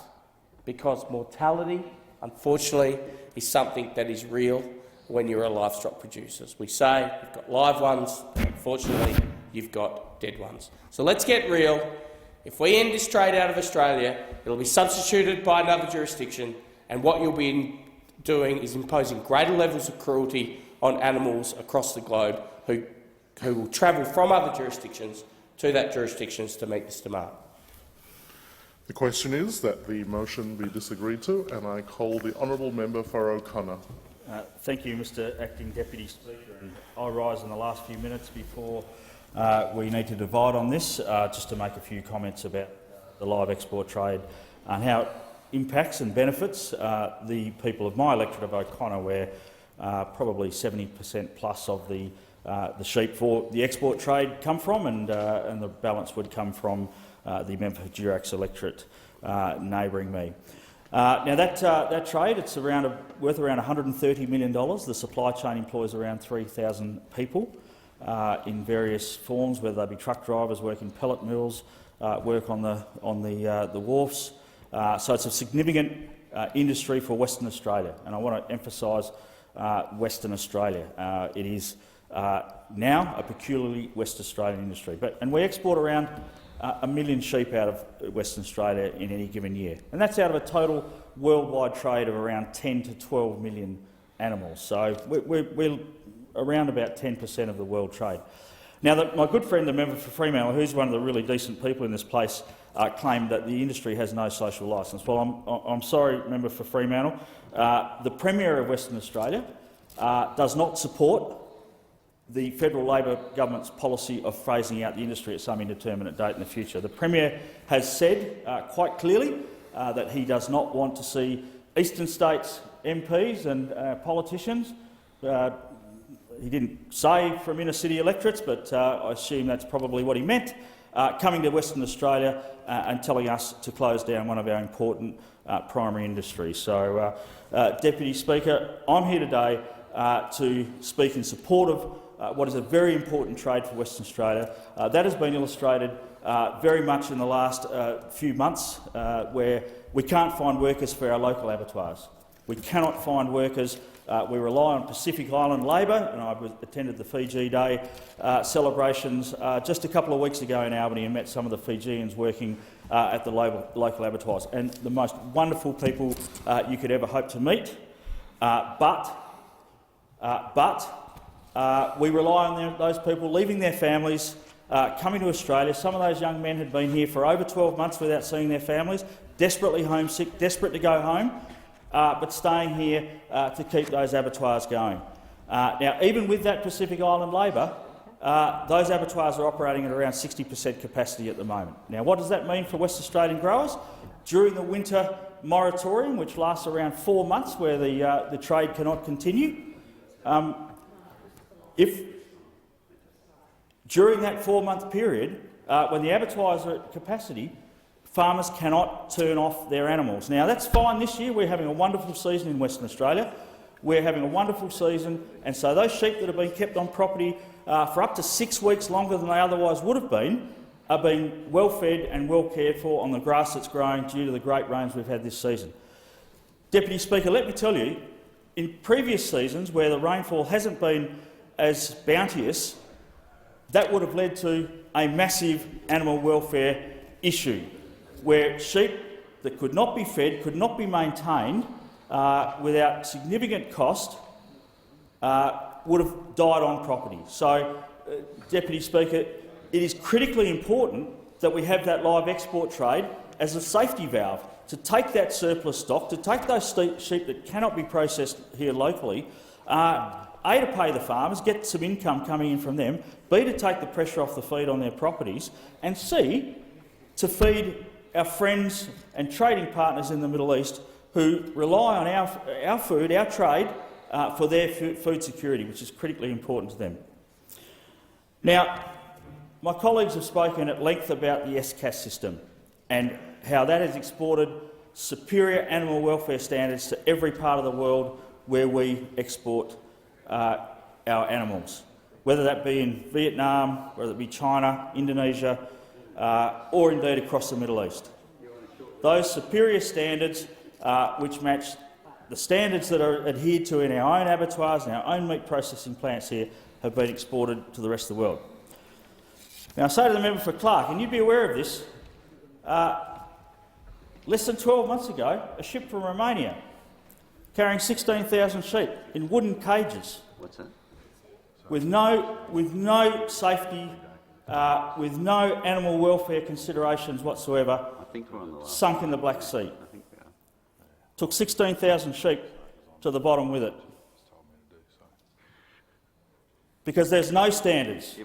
because mortality, unfortunately, is something that is real when you're a livestock producer. We say you've got live ones, unfortunately you've got dead ones. So let's get real. If we end this trade out of Australia, it'll be substituted by another jurisdiction, and what you'll be doing is imposing greater levels of cruelty on animals across the globe who will travel from other jurisdictions to that jurisdictions to meet this demand. The question is that the motion be disagreed to, and I call the honourable member for O'Connor. Thank you, Mr Acting Deputy Speaker. And I rise in the last few minutes before we need to divide on this, just to make a few comments about the live export trade and how it impacts and benefits the people of my electorate of O'Connor, where probably 70% plus of the sheep for the export trade come from, and the balance would come from the member for Durac's electorate neighbouring me. Now that trade, it's worth around $130 million. The supply chain employs around 3,000 people in various forms, whether they be truck drivers, work in pellet mills, work on the wharfs. So it's a significant industry for Western Australia, and I want to emphasise Western Australia. It is now a peculiarly West Australian industry, and we export around 1 million sheep out of Western Australia in any given year, and that's out of a total worldwide trade of around 10 to 12 million animals. So we're around about 10% of the world trade. Now, my good friend, the member for Fremantle, who's one of the really decent people in this place, claimed that the industry has no social licence. Well, I'm sorry, member for Fremantle. The Premier of Western Australia does not support the federal Labor government's policy of phasing out the industry at some indeterminate date in the future. The Premier has said quite clearly that he does not want to see eastern states MPs and politicians, he didn't say from inner city electorates, but I assume that's probably what he meant, coming to Western Australia and telling us to close down one of our important primary industries. So, Deputy Speaker, I'm here today to speak in support of what is a very important trade for Western Australia. That has been illustrated very much in the last few months, where we can't find workers for our local abattoirs. We cannot find workers. We rely on Pacific Island labour, and I attended the Fiji Day celebrations just a couple of weeks ago in Albany and met some of the Fijians working at the local abattoirs, and the most wonderful people you could ever hope to meet. But we rely on those people leaving their families, coming to Australia. Some of those young men had been here for over 12 months without seeing their families, desperately homesick, desperate to go home, but staying here to keep those abattoirs going. Now, even with that Pacific Island labour, those abattoirs are operating at around 60% capacity at the moment. Now, what does that mean for West Australian growers? During the winter moratorium, which lasts around 4 months, where the trade cannot continue, if during that 4-month period, when the abattoirs are at capacity, farmers cannot turn off their animals. Now, that's fine this year. We're having a wonderful season in Western Australia. We're having a wonderful season, and so those sheep that have been kept on property for up to 6 weeks longer than they otherwise would have been are being well fed and well cared for on the grass that's growing due to the great rains we've had this season. Deputy Speaker, let me tell you, in previous seasons where the rainfall hasn't been as bounteous, that would have led to a massive animal welfare issue, where sheep that could not be fed, could not be maintained without significant cost, would have died on property. So, Deputy Speaker, it is critically important that we have that live export trade as a safety valve to take that surplus stock, to take those sheep that cannot be processed here locally, A, to pay the farmers, get some income coming in from them, B, to take the pressure off the feed on their properties, and C, to feed our friends and trading partners in the Middle East who rely on our food, our trade, for their food security, which is critically important to them. Now, my colleagues have spoken at length about the SCAS system and how that has exported superior animal welfare standards to every part of the world where we export our animals, whether that be in Vietnam, whether it be China, Indonesia, or indeed across the Middle East. Those superior standards, which match the standards that are adhered to in our own abattoirs and our own meat processing plants here, have been exported to the rest of the world. Now, I say to the member for Clark, and you'd be aware of this, less than 12 months ago, a ship from Romania carrying 16,000 sheep in wooden cages. What's that? With no safety, with no animal welfare considerations whatsoever, sunk in the Black Sea. Took 16,000 sheep to the bottom with it. Because there's no standards.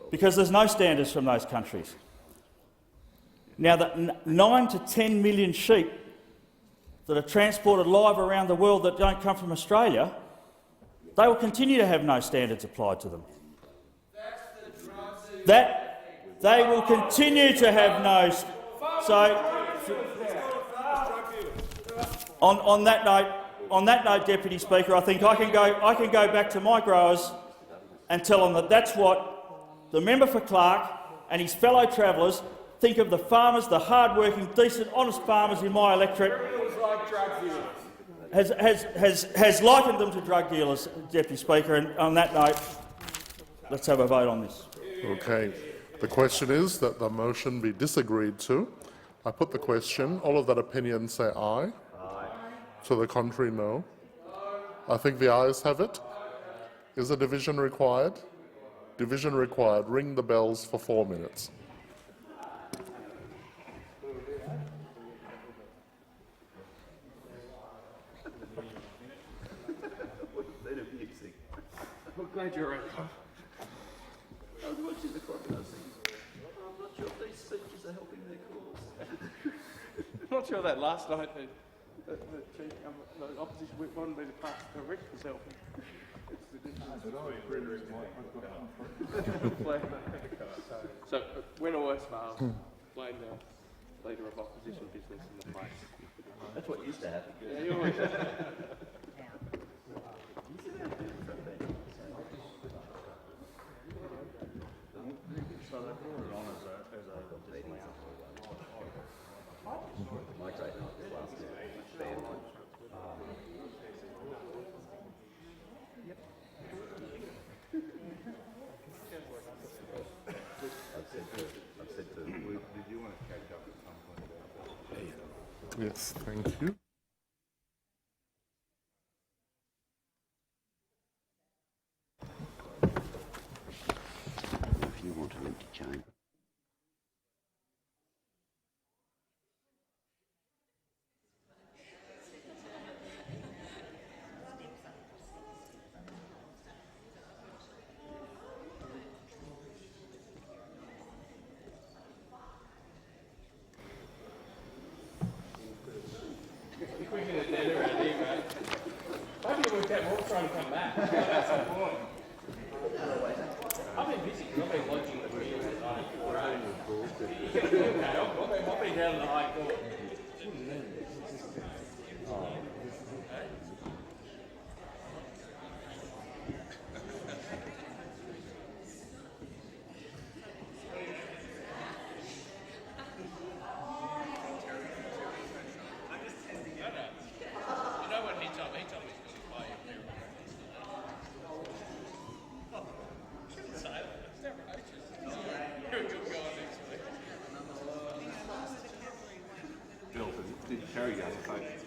Because there's no standards from those countries. Now, the 9 to 10 million sheep that are transported live around the world that don't come from Australia, they will continue to have no standards applied to them. That they will continue to have no. So, on that note, Deputy Speaker, I think I can go back to my growers and tell them that that's what the member for Clark and his fellow travellers think of the farmers, the hard-working, decent, honest farmers in my electorate. Has likened them to drug dealers, Deputy Speaker, and on that note, let's have a vote on this. Okay. The question is that the motion be disagreed to. I put the question. All of that opinion say aye. Aye. To the contrary, no. I think the ayes have it. Is a division required? Division required. Ring the bells for 4 minutes. I'm glad you're around. I was watching the crocodile scenes. I'm not sure if these speeches are helping their cause. I'm not sure that last night the opposition whip wanted me to pass the Rick was helping. So, win or worse for blame the leader of opposition business in the place. That's what used to happen. Yeah, you always Yes, thank you. If you want an empty chamber. Trying to come back. That's important. I've been busy because I've been lodging the videos at night. I've been down in the High Court. Terry goes, folks.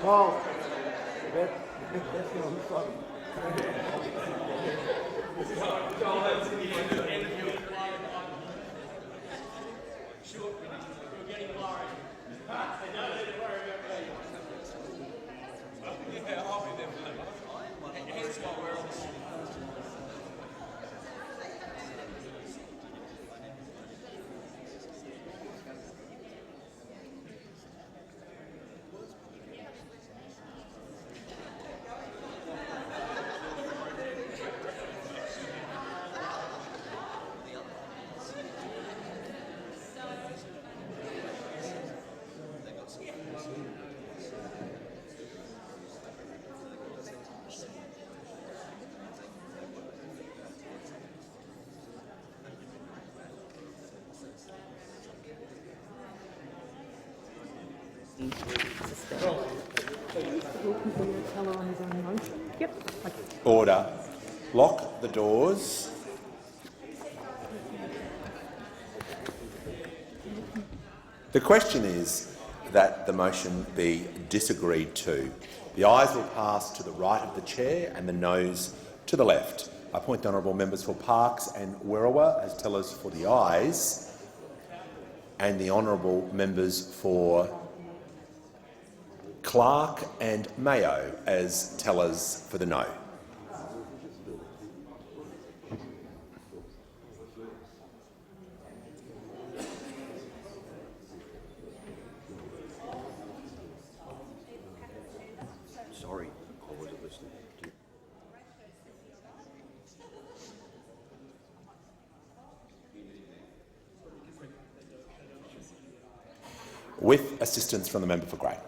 Paul. Order. Lock the doors. The question is that the motion be disagreed to. The ayes will pass to the right of the chair and the noes to the left. I appoint the honourable members for Parkes and Werriwa as tellers for the ayes and the honourable members for Clark and Mayo as tellers for the no. Sorry, I wasn't listening to you. With assistance from the member for Grey.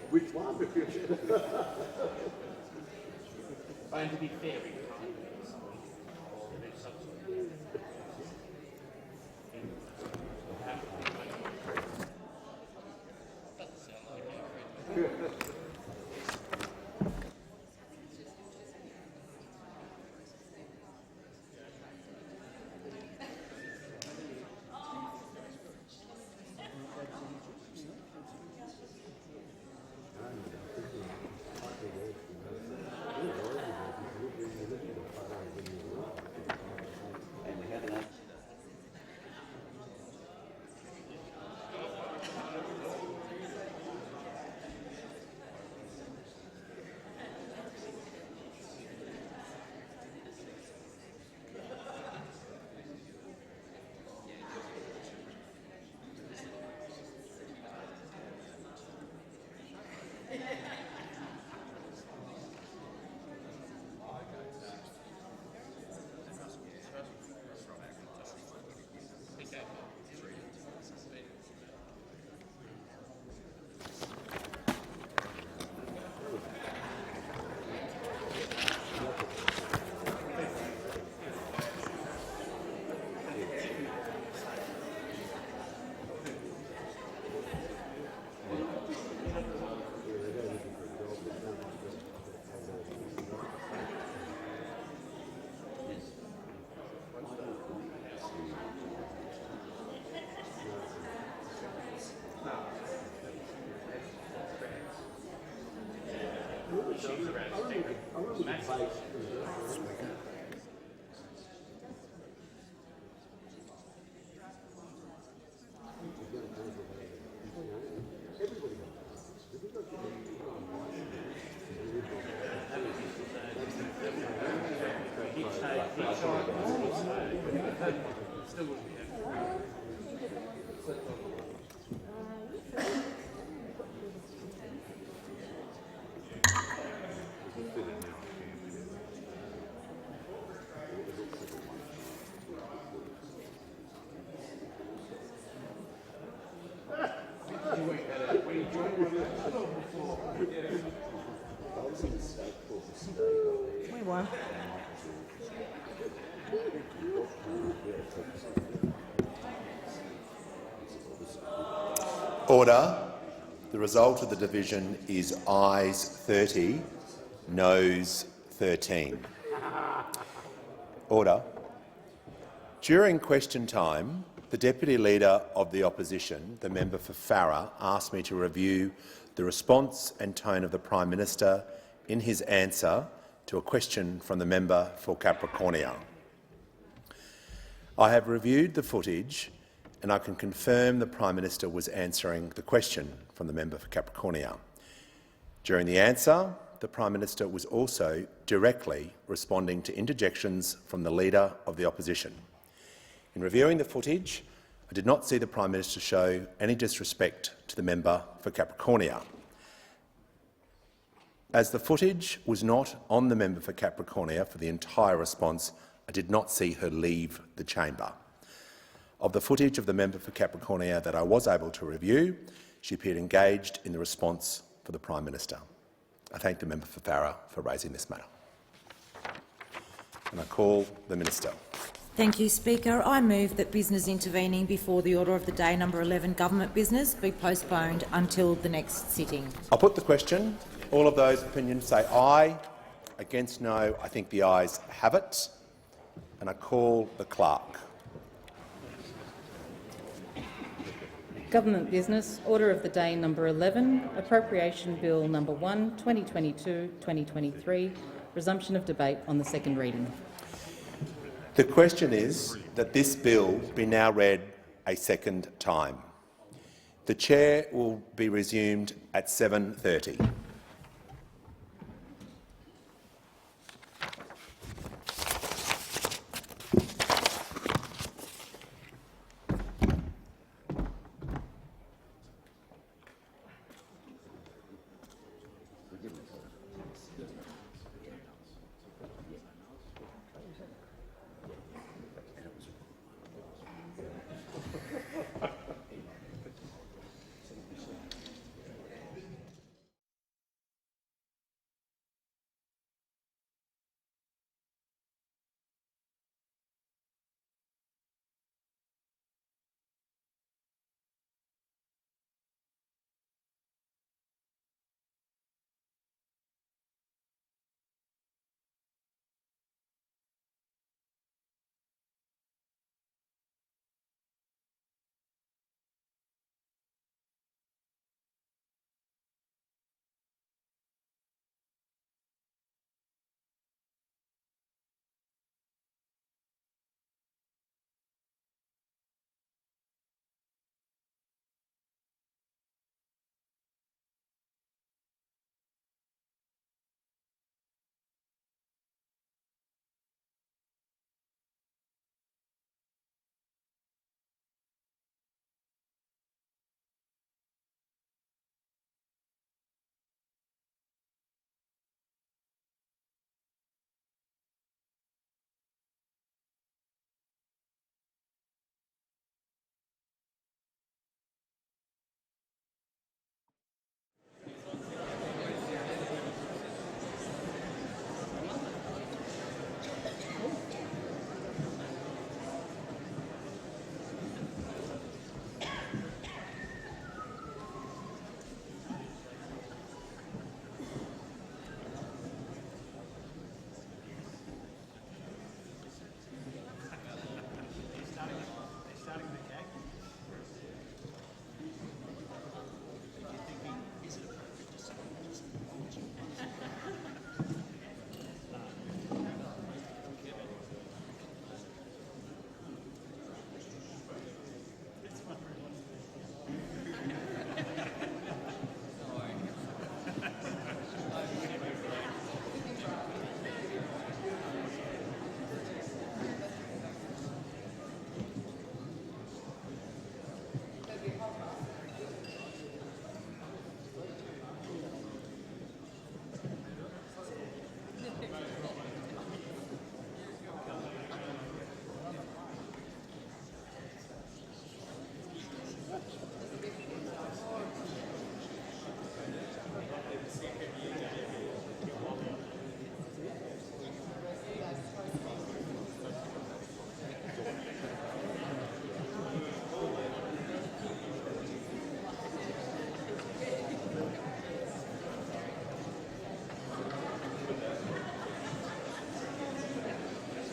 Which one? And to be fair, We won. Order. The result of the division is ayes 30, noes 13. Order. During question time, the Deputy Leader of the Opposition, the member for Farrer, asked me to review the response and tone of the Prime Minister in his answer to a question from the member for Capricornia. I have reviewed the footage and I can confirm the Prime Minister was answering the question from the member for Capricornia. During the answer, the Prime Minister was also directly responding to interjections from the Leader of the Opposition. In reviewing the footage, I did not see the Prime Minister show any disrespect to the member for Capricornia. As the footage was not on the member for Capricornia for the entire response, I did not see her leave the chamber. Of the footage of the member for Capricornia that I was able to review, she appeared engaged in the response for the Prime Minister. I thank the member for Farrer for raising this matter. And I call the Minister. Thank you, Speaker. I move that business intervening before the order of the day number 11 government business be postponed until the next sitting. I'll put the question. All of those opinions say aye. Against no. I think the ayes have it. And I call the clerk. Government business, order of the day number 11, Appropriation Bill number 1, 2022-2023, resumption of debate on the second reading. The question is that this bill be now read a second time. The chair will be resumed at 7:30.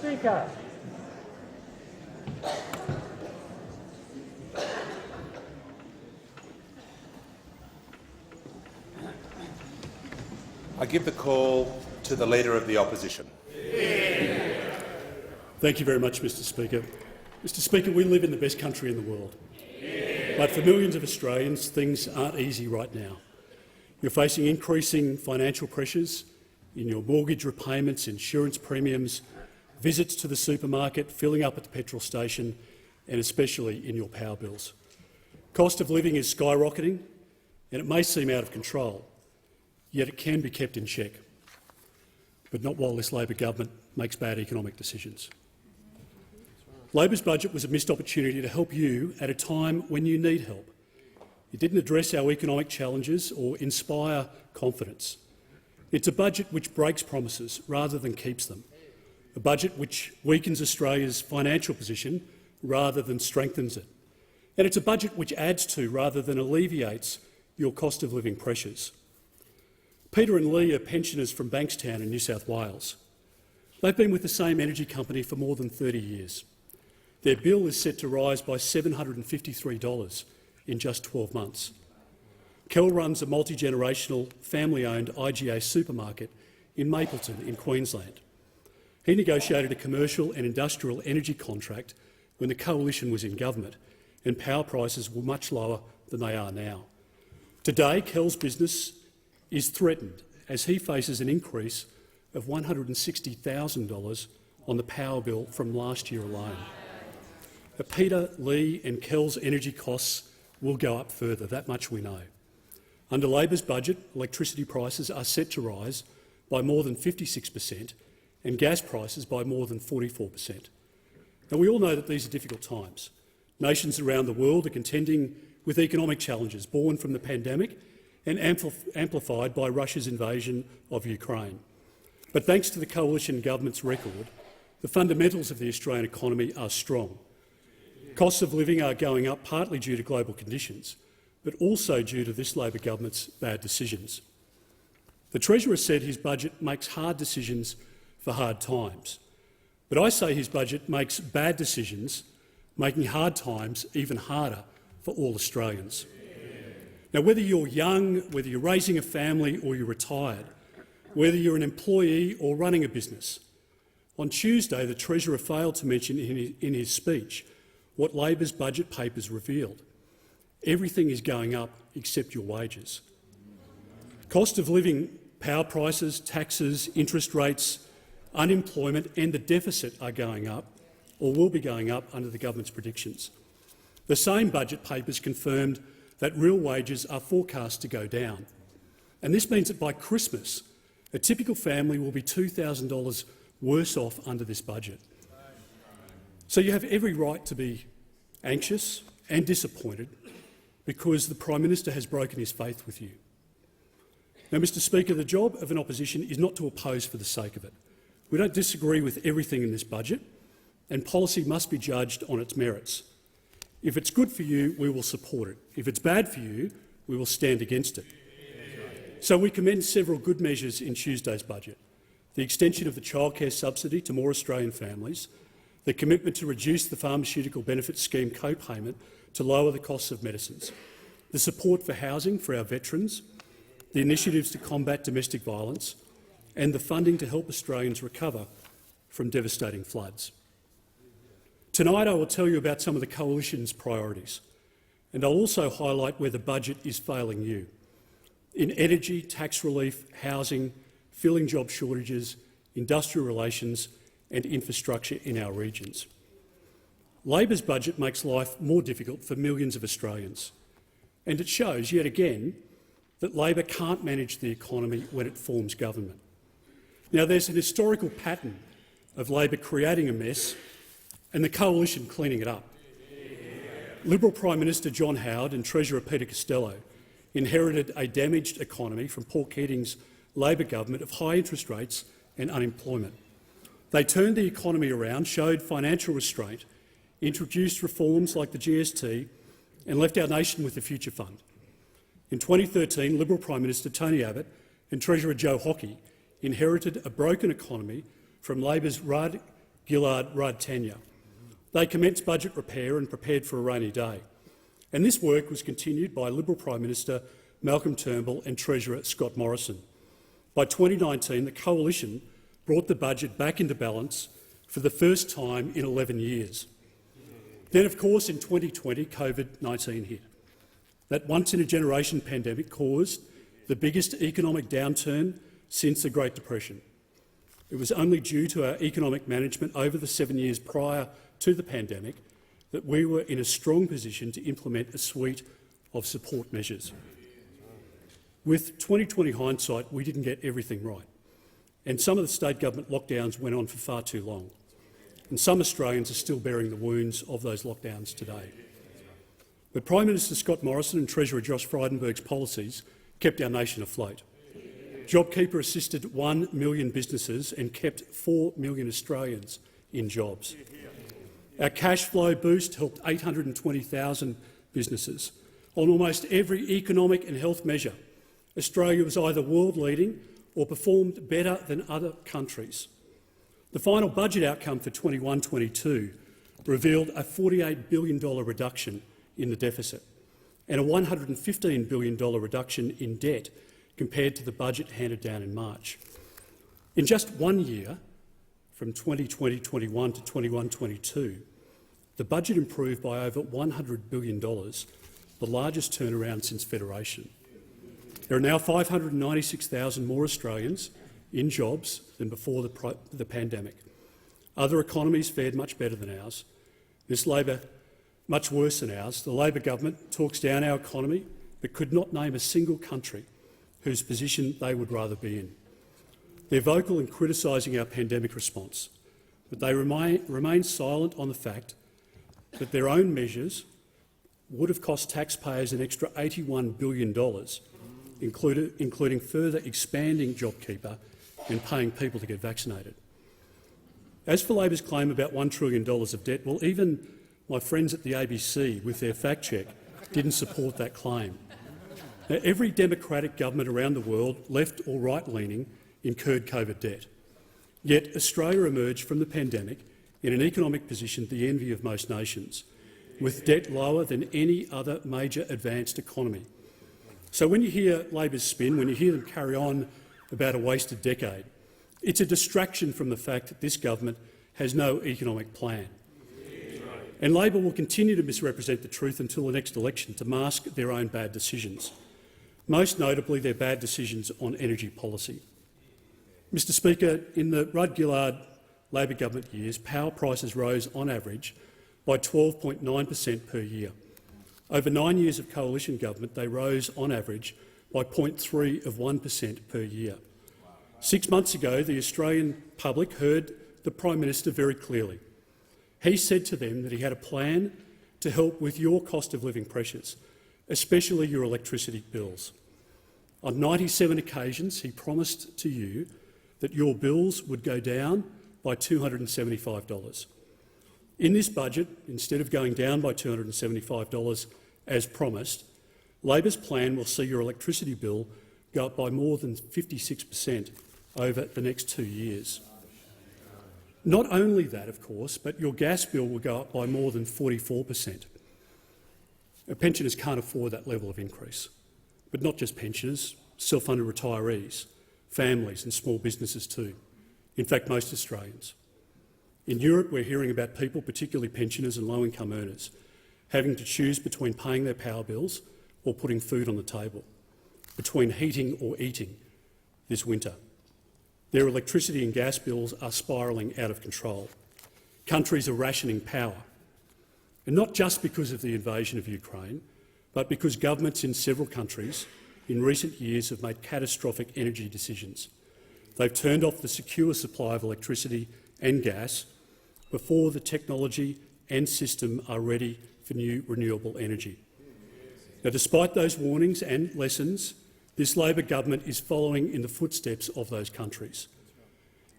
Speaker. I give the call to the Leader of the Opposition. Thank you very much, Mr Speaker. Mr Speaker, we live in the best country in the world. But for millions of Australians, things aren't easy right now. You're facing increasing financial pressures in your mortgage repayments, insurance premiums, visits to the supermarket, filling up at the petrol station, and especially in your power bills. Cost of living is skyrocketing, and it may seem out of control, yet it can be kept in check. But not while this Labor government makes bad economic decisions. Labor's budget was a missed opportunity to help you at a time when you need help. It didn't address our economic challenges or inspire confidence. It's a budget which breaks promises rather than keeps them, a budget which weakens Australia's financial position rather than strengthens it. And it's a budget which adds to rather than alleviates your cost of living pressures. Peter and Lee are pensioners from Bankstown in New South Wales. They've been with the same energy company for more than 30 years. Their bill is set to rise by $753 in just 12 months. Kel runs a multi-generational, family-owned IGA supermarket in Mapleton in Queensland. He negotiated a commercial and industrial energy contract when the Coalition was in government and power prices were much lower than they are now. Today, Kel's business is threatened as he faces an increase of $160,000 on the power bill from last year alone. Peter, Lee and Kel's energy costs will go up further, that much we know. Under Labor's budget, electricity prices are set to rise by more than 56% and gas prices by more than 44%. Now, we all know that these are difficult times. Nations around the world are contending with economic challenges born from the pandemic and amplified by Russia's invasion of Ukraine. But thanks to the Coalition government's record, the fundamentals of the Australian economy are strong. Costs of living are going up partly due to global conditions, but also due to this Labor government's bad decisions. The Treasurer said his budget makes hard decisions for hard times, but I say his budget makes bad decisions, making hard times even harder for all Australians. Now, whether you're young, whether you're raising a family or you're retired, whether you're an employee or running a business, on Tuesday the Treasurer failed to mention in his speech what Labor's budget papers revealed. Everything is going up except your wages. Cost of living, power prices, taxes, interest rates, unemployment and the deficit are going up, or will be going up under the government's predictions. The same budget papers confirmed that real wages are forecast to go down. And this means that by Christmas, a typical family will be $2,000 worse off under this budget. So you have every right to be anxious and disappointed because the Prime Minister has broken his faith with you. Now, Mr Speaker, the job of an opposition is not to oppose for the sake of it. We don't disagree with everything in this budget, and policy must be judged on its merits. If it's good for you, we will support it. If it's bad for you, we will stand against it. So we commend several good measures in Tuesday's budget: the extension of the childcare subsidy to more Australian families, the commitment to reduce the Pharmaceutical Benefits Scheme co-payment to lower the costs of medicines, the support for housing for our veterans, the initiatives to combat domestic violence, and the funding to help Australians recover from devastating floods. Tonight I will tell you about some of the Coalition's priorities, and I'll also highlight where the budget is failing you: in energy, tax relief, housing, filling job shortages, industrial relations and infrastructure in our regions. Labor's budget makes life more difficult for millions of Australians, and it shows yet again that Labor can't manage the economy when it forms government. Now, there's an historical pattern of Labor creating a mess and the Coalition cleaning it up. Liberal Prime Minister John Howard and Treasurer Peter Costello inherited a damaged economy from Paul Keating's Labor government of high interest rates and unemployment. They turned the economy around, showed financial restraint, introduced reforms like the GST and left our nation with the Future Fund. In 2013, Liberal Prime Minister Tony Abbott and Treasurer Joe Hockey inherited a broken economy from Labor's Gillard-Rudd tenure. They commenced budget repair and prepared for a rainy day. And this work was continued by Liberal Prime Minister Malcolm Turnbull and Treasurer Scott Morrison. By 2019, the Coalition brought the budget back into balance for the first time in 11 years. Then, of course, in 2020, COVID-19 hit. That once-in-a-generation pandemic caused the biggest economic downturn since the Great Depression. It was only due to our economic management over the 7 years prior to the pandemic that we were in a strong position to implement a suite of support measures. With 2020 hindsight, we didn't get everything right, and some of the state government lockdowns went on for far too long, and some Australians are still bearing the wounds of those lockdowns today. But Prime Minister Scott Morrison and Treasurer Josh Frydenberg's policies kept our nation afloat. JobKeeper assisted 1 million businesses and kept 4 million Australians in jobs. Our cash flow boost helped 820,000 businesses. On almost every economic and health measure, Australia was either world-leading or performed better than other countries. The final budget outcome for 21-22 revealed a $48 billion reduction in the deficit and a $115 billion reduction in debt compared to the budget handed down in March. In just 1 year, from 2020-21 to 21-22, the budget improved by over $100 billion, the largest turnaround since Federation. There are now 596,000 more Australians in jobs than before the pandemic. Other economies fared much better than ours. This Labor, much worse than ours. The Labor government talks down our economy but could not name a single country whose position they would rather be in. They're vocal in criticising our pandemic response, but they remain silent on the fact that their own measures would have cost taxpayers an extra $81 billion, including further expanding JobKeeper and paying people to get vaccinated. As for Labor's claim about $1 trillion of debt, well, even my friends at the ABC, with their fact-check, didn't support that claim. Now, every democratic government around the world, left or right-leaning, incurred COVID debt. Yet Australia emerged from the pandemic in an economic position the envy of most nations, with debt lower than any other major advanced economy. So when you hear Labor's spin, when you hear them carry on about a wasted decade, it's a distraction from the fact that this government has no economic plan. And Labor will continue to misrepresent the truth until the next election to mask their own bad decisions, most notably their bad decisions on energy policy. Mr Speaker, in the Rudd-Gillard Labor government years, power prices rose on average by 12.9% per year. Over 9 years of coalition government, they rose on average by 0.3% per year. 6 months ago, the Australian public heard the Prime Minister very clearly. He said to them that he had a plan to help with your cost of living pressures, especially your electricity bills. On 97 occasions, he promised to you that your bills would go down by $275. In this budget, instead of going down by $275 as promised, Labor's plan will see your electricity bill go up by more than 56% over the next 2 years. Not only that, of course, but your gas bill will go up by more than 44%. Pensioners can't afford that level of increase, but not just pensioners, self-funded retirees, families and small businesses too. In fact, most Australians. In Europe, we're hearing about people, particularly pensioners and low-income earners, having to choose between paying their power bills or putting food on the table, between heating or eating this winter. Their electricity and gas bills are spiralling out of control. Countries are rationing power, and not just because of the invasion of Ukraine, but because governments in several countries in recent years have made catastrophic energy decisions. They've turned off the secure supply of electricity and gas before the technology and system are ready for new renewable energy. Now, despite those warnings and lessons, this Labor government is following in the footsteps of those countries,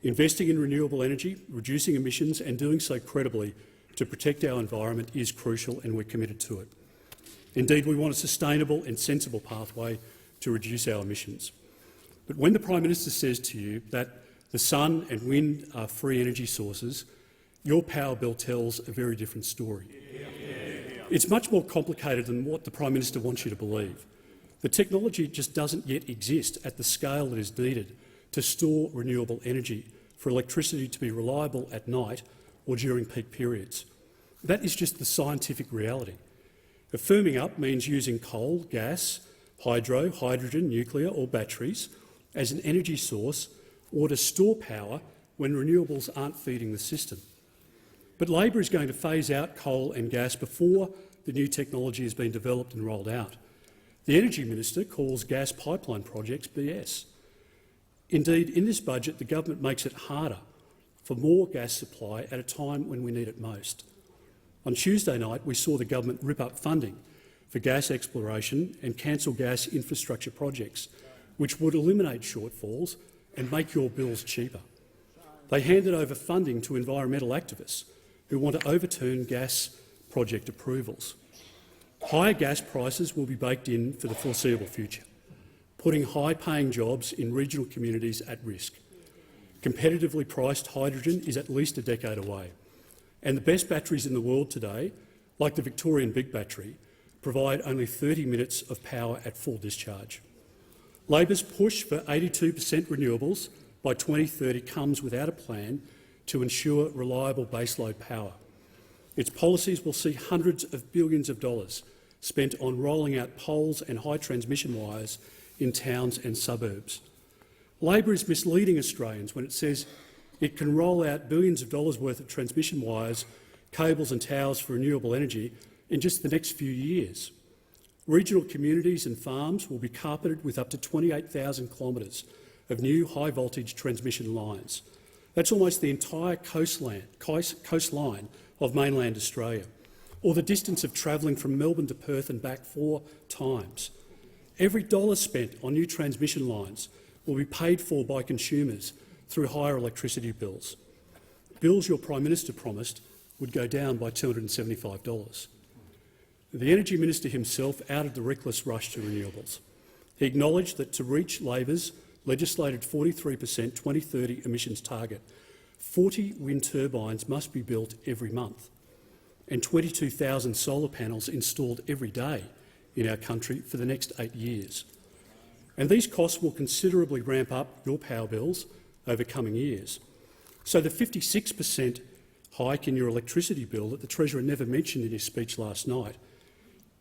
investing in renewable energy, reducing emissions and doing so credibly to protect our environment is crucial, and we're committed to it. Indeed, we want a sustainable and sensible pathway to reduce our emissions. But when the Prime Minister says to you that the sun and wind are free energy sources your power bill tells a very different story. It's much more complicated than what the Prime Minister wants you to believe. The technology just doesn't yet exist at the scale that is needed to store renewable energy for electricity to be reliable at night or during peak periods. That is just the scientific reality. Firming up means using coal, gas, hydro, hydrogen, nuclear or batteries as an energy source or to store power when renewables aren't feeding the system. But Labor is going to phase out coal and gas before the new technology has been developed and rolled out. The Energy Minister calls gas pipeline projects BS. Indeed, in this budget, the government makes it harder for more gas supply at a time when we need it most. On Tuesday night, we saw the government rip up funding for gas exploration and cancel gas infrastructure projects, which would eliminate shortfalls and make your bills cheaper. They handed over funding to environmental activists who want to overturn gas project approvals. Higher gas prices will be baked in for the foreseeable future, putting high-paying jobs in regional communities at risk. Competitively priced hydrogen is at least a decade away, and the best batteries in the world today, like the Victorian Big Battery, provide only 30 minutes of power at full discharge. Labor's push for 82% renewables by 2030 comes without a plan to ensure reliable baseload power. Its policies will see hundreds of billions of dollars spent on rolling out poles and high transmission wires in towns and suburbs. Labor is misleading Australians when it says it can roll out billions of dollars worth of transmission wires, cables and towers for renewable energy in just the next few years. Regional communities and farms will be carpeted with up to 28,000 kilometres of new high-voltage transmission lines. That's almost the entire coastline of mainland Australia, or the distance of travelling from Melbourne to Perth and back 4 times. Every dollar spent on new transmission lines will be paid for by consumers through higher electricity bills. Bills your Prime Minister promised would go down by $275. The Energy Minister himself outed the reckless rush to renewables. He acknowledged that to reach Labor's legislated 43% 2030 emissions target, 40 wind turbines must be built every month and 22,000 solar panels installed every day in our country for the next 8 years. And these costs will considerably ramp up your power bills over coming years. So the 56% hike in your electricity bill that the Treasurer never mentioned in his speech last night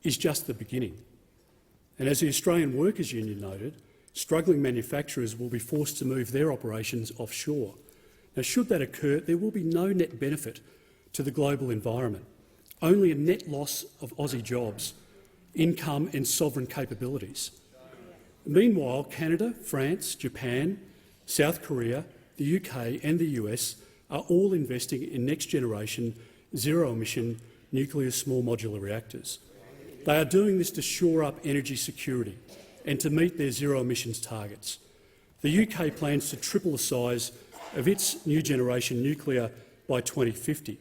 is just the beginning. And as the Australian Workers' Union noted, struggling manufacturers will be forced to move their operations offshore. Now, should that occur, there will be no net benefit to the global environment, only a net loss of Aussie jobs, income and sovereign capabilities. Meanwhile, Canada, France, Japan, South Korea, the UK and the US are all investing in next-generation zero-emission nuclear small modular reactors. They are doing this to shore up energy security and to meet their zero-emissions targets. The UK plans to triple the size of its new-generation nuclear by 2050.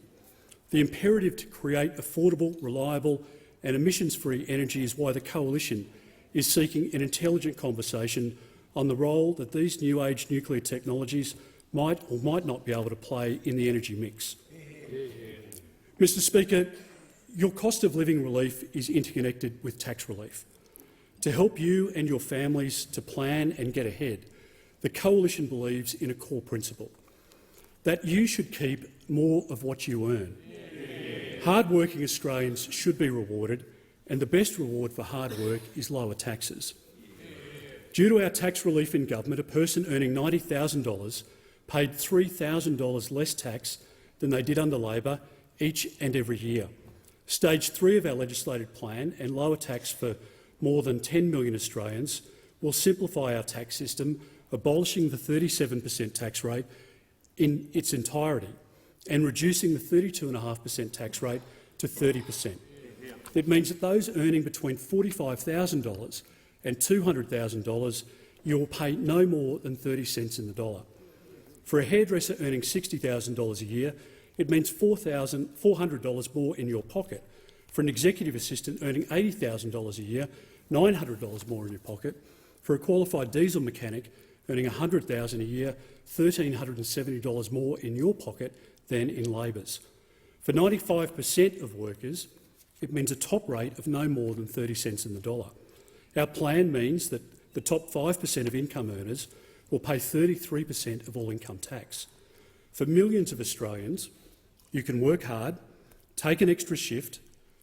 The imperative to create affordable, reliable and emissions-free energy is why the Coalition is seeking an intelligent conversation on the role that these new-age nuclear technologies might or might not be able to play in the energy mix. Mr Speaker, your cost of living relief is interconnected with tax relief. To help you and your families to plan and get ahead, the Coalition believes in a core principle, that you should keep more of what you earn. Hard-working Australians should be rewarded, and the best reward for hard work is lower taxes. Due to our tax relief in government, a person earning $90,000 paid $3,000 less tax than they did under Labor each and every year. Stage 3 of our legislated plan and lower tax for more than 10 million Australians will simplify our tax system, abolishing the 37% tax rate in its entirety and reducing the 32.5% tax rate to 30%. It means that those earning between $45,000 and $200,000, you will pay no more than 30 cents in the dollar. For a hairdresser earning $60,000 a year, it means $400 more in your pocket. For an executive assistant earning $80,000 a year, $900 more in your pocket. For a qualified diesel mechanic earning $100,000 a year, $1,370 more in your pocket than in Labor's. For 95% of workers, it means a top rate of no more than 30 cents in the dollar. Our plan means that the top 5% of income earners will pay 33% of all income tax. For millions of Australians, you can work hard, take an extra shift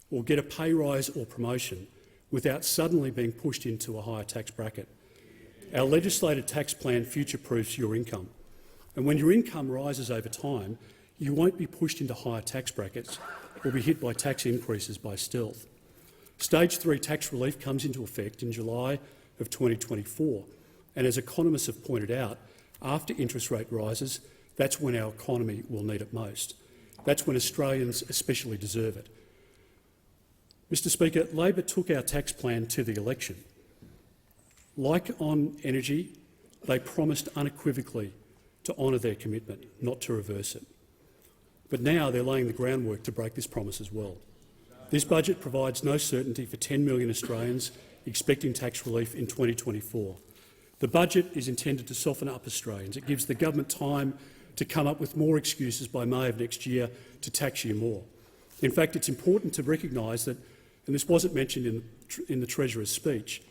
or get a pay rise or promotion without suddenly being pushed into a higher tax bracket. Our legislated tax plan future-proofs your income. And when your income rises over time, you won't be pushed into higher tax brackets or be hit by tax increases by stealth. Stage 3 tax relief comes into effect in July of 2024, and as economists have pointed out, after interest rate rises, that's when our economy will need it most. That's when Australians especially deserve it. Mr Speaker, Labor took our tax plan to the election. Like on energy, they promised unequivocally to honour their commitment, not to reverse it. But now they're laying the groundwork to break this promise as well. This budget provides no certainty for 10 million Australians expecting tax relief in 2024. The budget is intended to soften up Australians. It gives the government time to come up with more excuses by May of next year to tax you more. In fact, it's important to recognise that, and this wasn't mentioned in the Treasurer's speech,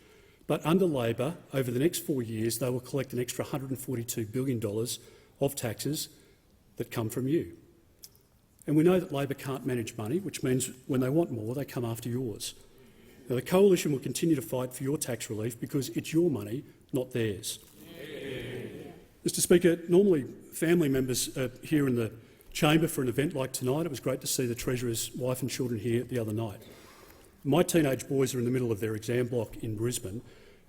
but under Labor, over the next 4 years, they will collect an extra $142 billion of taxes that come from you. And we know that Labor can't manage money, which means when they want more, they come after yours. Now, the Coalition will continue to fight for your tax relief because it's your money, not theirs. Mr Speaker, normally family members are here in the chamber for an event like tonight. It was great to see the Treasurer's wife and children here the other night. My teenage boys are in the middle of their exam block in Brisbane,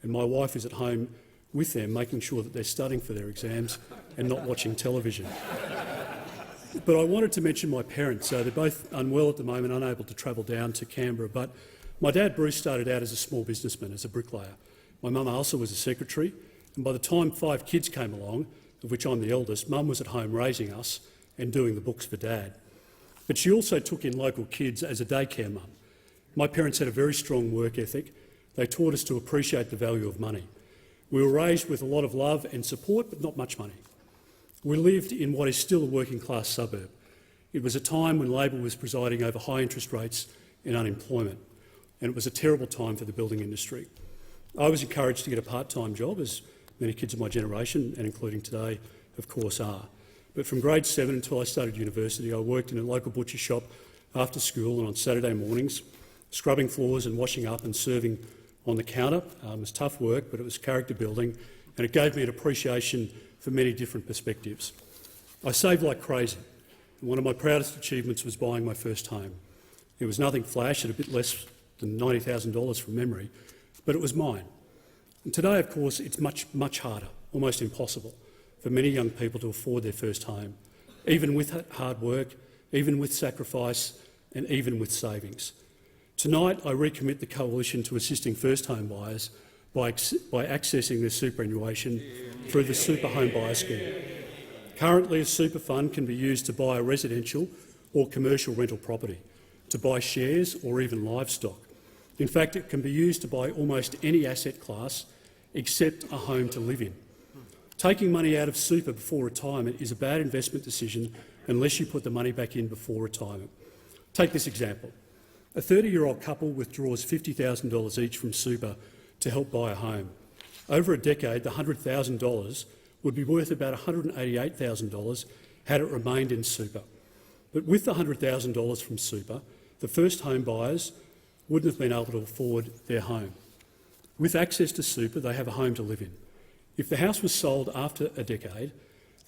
and my wife is at home with them, making sure that they're studying for their exams and not watching television. But I wanted to mention my parents. They're both unwell at the moment, unable to travel down to Canberra. But my dad, Bruce, started out as a small businessman, as a bricklayer. My mum, Elsa, was a secretary. And by the time 5 kids came along, of which I'm the eldest, Mum was at home raising us and doing the books for Dad. But she also took in local kids as a daycare mum. My parents had a very strong work ethic. They taught us to appreciate the value of money. We were raised with a lot of love and support, but not much money. We lived in what is still a working-class suburb. It was a time when Labor was presiding over high interest rates and unemployment, and it was a terrible time for the building industry. I was encouraged to get a part-time job, as many kids of my generation, and including today, of course, are. But from grade 7 until I started university, I worked in a local butcher shop after school and on Saturday mornings, scrubbing floors and washing up and serving on the counter. It was tough work, but it was character building, and it gave me an appreciation for many different perspectives. I saved like crazy. One of my proudest achievements was buying my first home. It was nothing flash, at a bit less than $90,000 from memory, but it was mine. And today, of course, it's much harder, almost impossible, for many young people to afford their first home, even with hard work, even with sacrifice, and even with savings. Tonight, I recommit the Coalition to assisting first home buyers by accessing their superannuation through the Super Home Buyer Scheme. Currently, a super fund can be used to buy a residential or commercial rental property, to buy shares or even livestock. In fact, it can be used to buy almost any asset class except a home to live in. Taking money out of super before retirement is a bad investment decision unless you put the money back in before retirement. Take this example. A 30-year-old couple withdraws $50,000 each from super to help buy a home. Over a decade, the $100,000 would be worth about $188,000 had it remained in super. But with the $100,000 from super, the first home buyers wouldn't have been able to afford their home. With access to super, they have a home to live in. If the house was sold after a decade,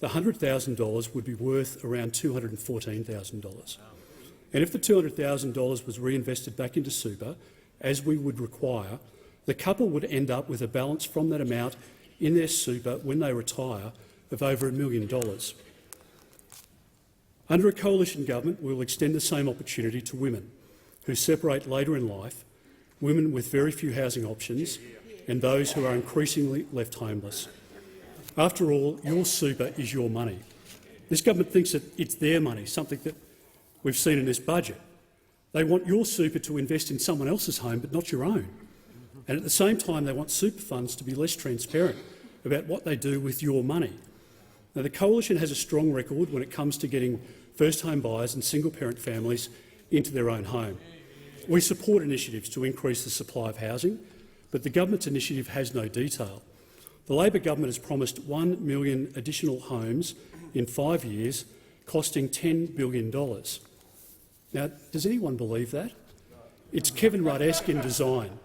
the $100,000 would be worth around $214,000. And if the $200,000 was reinvested back into super, as we would require, the couple would end up with a balance from that amount in their super when they retire of over $1 million. Under a coalition government, we will extend the same opportunity to women who separate later in life, women with very few housing options and those who are increasingly left homeless. After all, your super is your money. This government thinks that it's their money, something that we've seen in this budget. They want your super to invest in someone else's home but not your own. And at the same time, they want super funds to be less transparent about what they do with your money. Now, the Coalition has a strong record when it comes to getting first-home buyers and single-parent families into their own home. We support initiatives to increase the supply of housing, but the government's initiative has no detail. The Labor government has promised 1 million additional homes in 5 years, costing $10 billion. Now, does anyone believe that? It's Kevin Rudd-esque in design.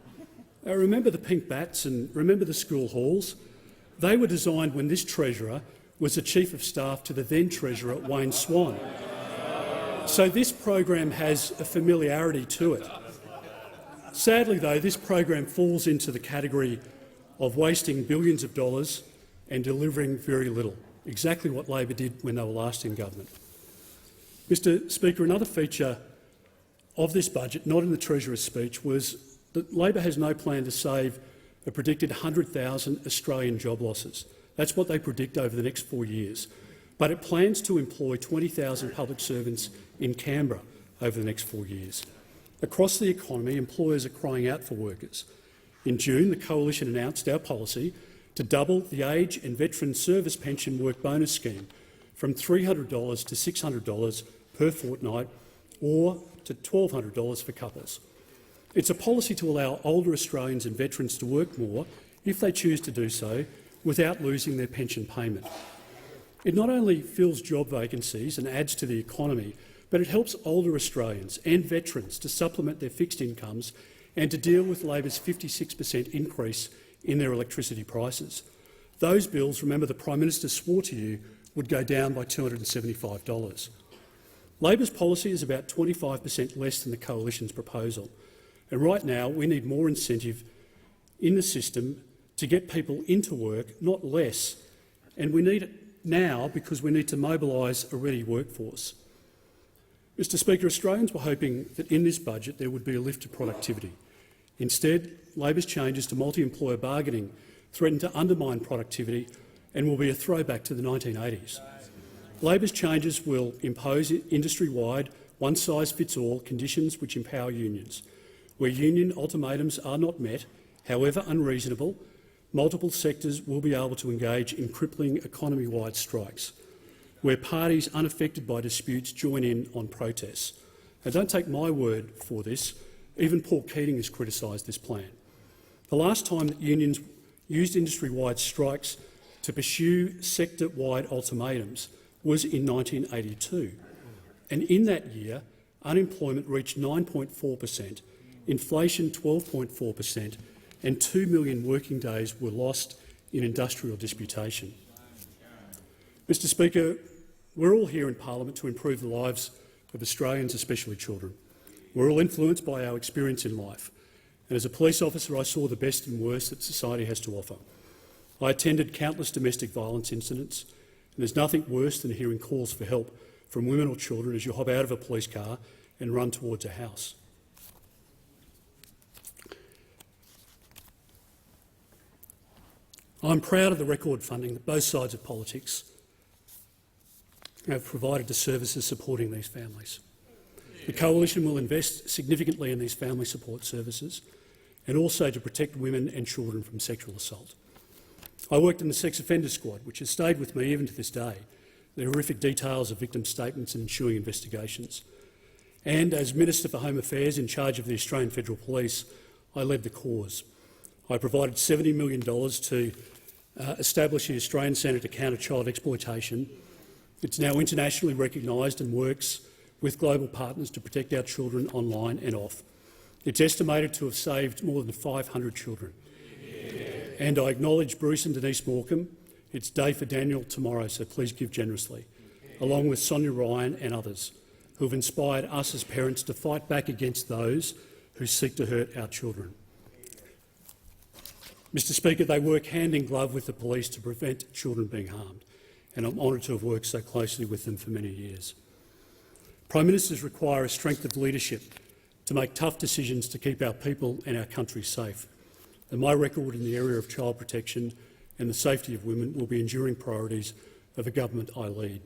Remember the pink bats and remember the school halls? They were designed when this Treasurer was the Chief of Staff to the then Treasurer, Wayne Swan. So this program has a familiarity to it. Sadly, though, this program falls into the category of wasting billions of dollars and delivering very little, exactly what Labor did when they were last in government. Mr Speaker, another feature of this budget, not in the Treasurer's speech, was that Labor has no plan to save a predicted 100,000 Australian job losses. That's what they predict over the next 4 years. But it plans to employ 20,000 public servants in Canberra over the next 4 years. Across the economy, employers are crying out for workers. In June, the Coalition announced our policy to double the age and veteran service pension work bonus scheme from $300 to $600 per fortnight, or to $1,200 for couples. It's a policy to allow older Australians and veterans to work more if they choose to do so without losing their pension payment. It not only fills job vacancies and adds to the economy, but it helps older Australians and veterans to supplement their fixed incomes and to deal with Labor's 56% increase in their electricity prices. Those bills, remember, the Prime Minister swore to you, would go down by $275. Labor's policy is about 25% less than the Coalition's proposal, and right now we need more incentive in the system to get people into work, not less, and we need it now because we need to mobilise a ready workforce. Mr Speaker, Australians were hoping that in this budget there would be a lift to productivity. Instead, Labor's changes to multi-employer bargaining threaten to undermine productivity and will be a throwback to the 1980s. Labor's changes will impose industry-wide, one-size-fits-all conditions which empower unions. Where union ultimatums are not met, however unreasonable, multiple sectors will be able to engage in crippling economy-wide strikes. Where parties unaffected by disputes join in on protests. Now, don't take my word for this. Even Paul Keating has criticised this plan. The last time that unions used industry-wide strikes to pursue sector-wide ultimatums was in 1982, and in that year unemployment reached 9.4%, inflation 12.4%, and 2 million working days were lost in industrial disputation. Mr Speaker, we're all here in Parliament to improve the lives of Australians, especially children. We're all influenced by our experience in life, and as a police officer I saw the best and worst that society has to offer. I attended countless domestic violence incidents, and there's nothing worse than hearing calls for help from women or children as you hop out of a police car and run towards a house. I'm proud of the record funding that both sides of politics have provided to services supporting these families. The Coalition will invest significantly in these family support services and also to protect women and children from sexual assault. I worked in the Sex Offender Squad, which has stayed with me even to this day, the horrific details of victim statements and ensuing investigations. And as Minister for Home Affairs in charge of the Australian Federal Police, I led the cause. I provided $70 million to establish the Australian Centre to Counter Child Exploitation. It's now internationally recognised and works with global partners to protect our children online and off. It's estimated to have saved more than 500 children. And I acknowledge Bruce and Denise Morecambe. It's day for Daniel tomorrow, so please give generously, along with Sonia Ryan and others who have inspired us as parents to fight back against those who seek to hurt our children. Mr Speaker, they work hand in glove with the police to prevent children being harmed, and I'm honoured to have worked so closely with them for many years. Prime Ministers require a strength of leadership to make tough decisions to keep our people and our country safe. And my record in the area of child protection and the safety of women will be enduring priorities of the government I lead.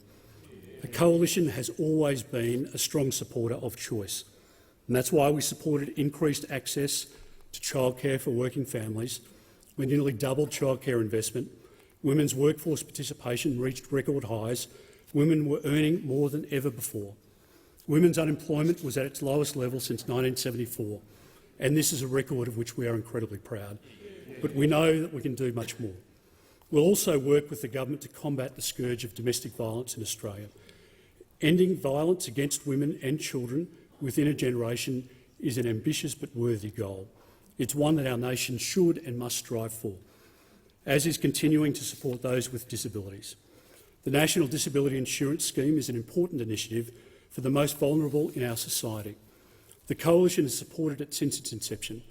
The Coalition has always been a strong supporter of choice, and that's why we supported increased access to childcare for working families. We nearly doubled childcare investment. Women's workforce participation reached record highs women were earning more than ever before. Women's unemployment was at its lowest level since 1974, and this is a record of which we are incredibly proud. But we know that we can do much more. We'll also work with the government to combat the scourge of domestic violence in Australia. Ending violence against women and children within a generation is an ambitious but worthy goal. It's one that our nation should and must strive for, as is continuing to support those with disabilities. The National Disability Insurance Scheme is an important initiative for the most vulnerable in our society. The Coalition has supported it since its inception.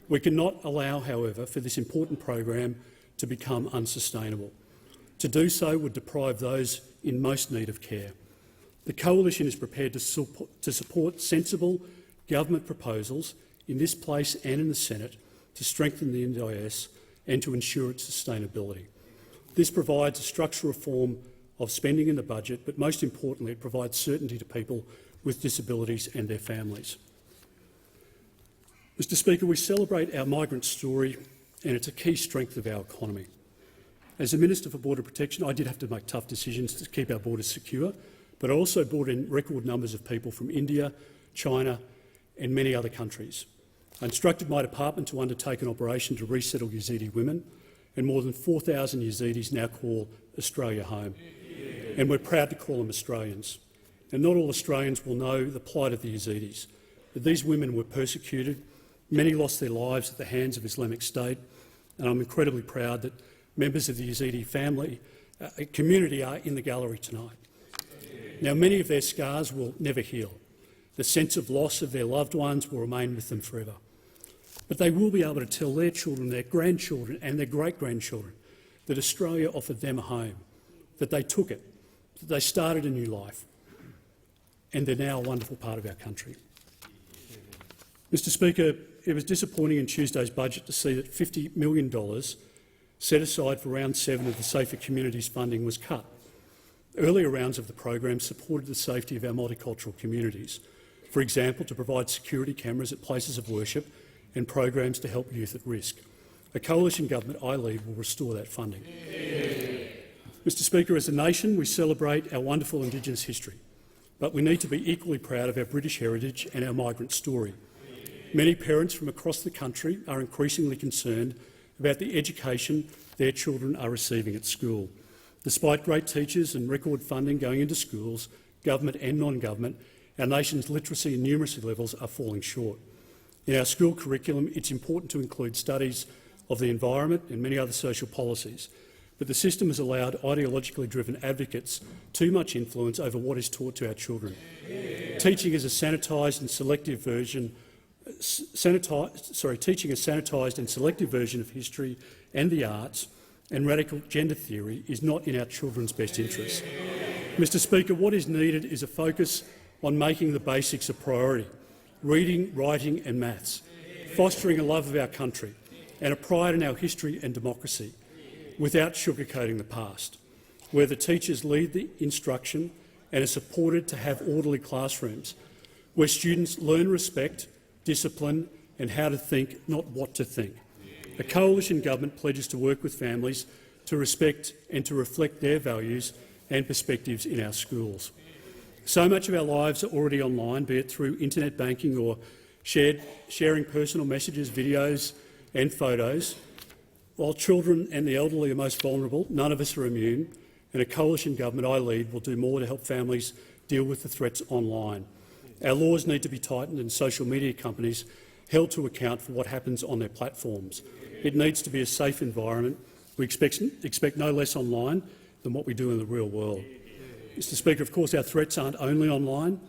We cannot allow, however, for this important program to become unsustainable. To do so would deprive those in most need of care. The Coalition is prepared to support sensible government proposals in this place and in the Senate to strengthen the NDIS and to ensure its sustainability. This provides a structural reform of spending in the budget, but most importantly, it provides certainty to people with disabilities and their families. Mr Speaker, we celebrate our migrant story, and it's a key strength of our economy. As the Minister for Border Protection, I did have to make tough decisions to keep our borders secure, but I also brought in record numbers of people from India, China and many other countries. I instructed my department to undertake an operation to resettle Yazidi women, and more than 4,000 Yazidis now call Australia home. And we're proud to call them Australians. And not all Australians will know the plight of the Yazidis. But these women were persecuted, many lost their lives at the hands of Islamic State, and I'm incredibly proud that members of the Yazidi family community are in the gallery tonight. Now, many of their scars will never heal. The sense of loss of their loved ones will remain with them forever. But they will be able to tell their children, their grandchildren and their great-grandchildren that Australia offered them a home, that they took it, that they started a new life, and they're now a wonderful part of our country. Mr Speaker, it was disappointing in Tuesday's budget to see that $50 million set aside for round 7 of the Safer Communities funding was cut. Earlier rounds of the program supported the safety of our multicultural communities, for example, to provide security cameras at places of worship and programs to help youth at risk. A coalition government I lead will restore that funding. Mr Speaker, as a nation we celebrate our wonderful Indigenous history, but we need to be equally proud of our British heritage and our migrant story. Many parents from across the country are increasingly concerned about the education their children are receiving at school. Despite great teachers and record funding going into schools, government and non-government, our nation's literacy and numeracy levels are falling short. In our school curriculum, it's important to include studies of the environment and many other social policies, but the system has allowed ideologically driven advocates too much influence over what is taught to our children. Teaching is a sanitised and selective version of history and the arts, and radical gender theory is not in our children's best interests. Mr Speaker, what is needed is a focus on making the basics a priority: reading, writing and maths, fostering a love of our country and a pride in our history and democracy, without sugarcoating the past, where the teachers lead the instruction and are supported to have orderly classrooms, where students learn respect, discipline and how to think, not what to think. A coalition government pledges to work with families to respect and to reflect their values and perspectives in our schools. So much of our lives are already online, be it through internet banking or sharing personal messages, videos and photos. While children and the elderly are most vulnerable, none of us are immune, and a coalition government I lead will do more to help families deal with the threats online. Our laws need to be tightened and social media companies held to account for what happens on their platforms. It needs to be a safe environment. We expect no less online than what we do in the real world. Mr Speaker, of course our threats aren't only online.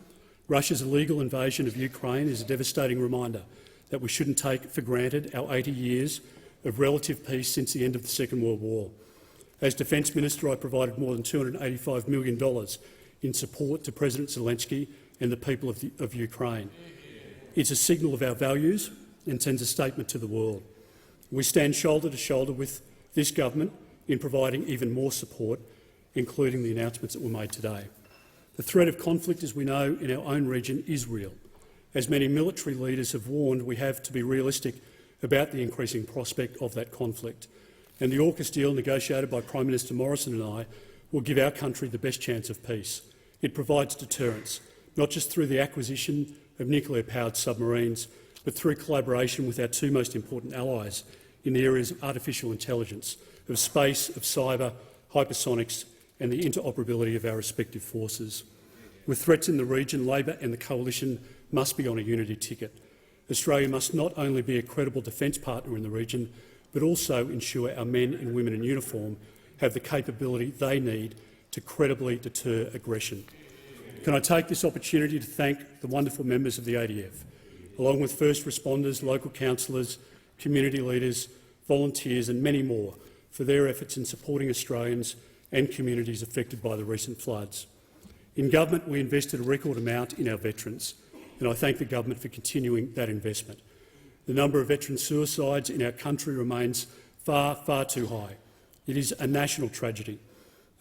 Russia's illegal invasion of Ukraine is a devastating reminder that we shouldn't take for granted our 80 years of relative peace since the end of the Second World War. As Defence Minister, I provided more than $285 million in support to President Zelensky and the people of Ukraine. It's a signal of our values and sends a statement to the world. We stand shoulder to shoulder with this government in providing even more support, including the announcements that were made today. The threat of conflict, as we know, in our own region is real. As many military leaders have warned, we have to be realistic about the increasing prospect of that conflict. And the AUKUS deal negotiated by Prime Minister Morrison and I will give our country the best chance of peace. It provides deterrence, not just through the acquisition of nuclear-powered submarines, but through collaboration with our two most important allies in the areas of artificial intelligence, of space, of cyber, hypersonics and the interoperability of our respective forces. With threats in the region, Labor and the Coalition must be on a unity ticket. Australia must not only be a credible defence partner in the region, but also ensure our men and women in uniform have the capability they need to credibly deter aggression. Can I take this opportunity to thank the wonderful members of the ADF, along with first responders, local councillors, community leaders, volunteers and many more for their efforts in supporting Australians and communities affected by the recent floods. In government, we invested a record amount in our veterans, and I thank the government for continuing that investment. The number of veteran suicides in our country remains far, far too high. It is a national tragedy,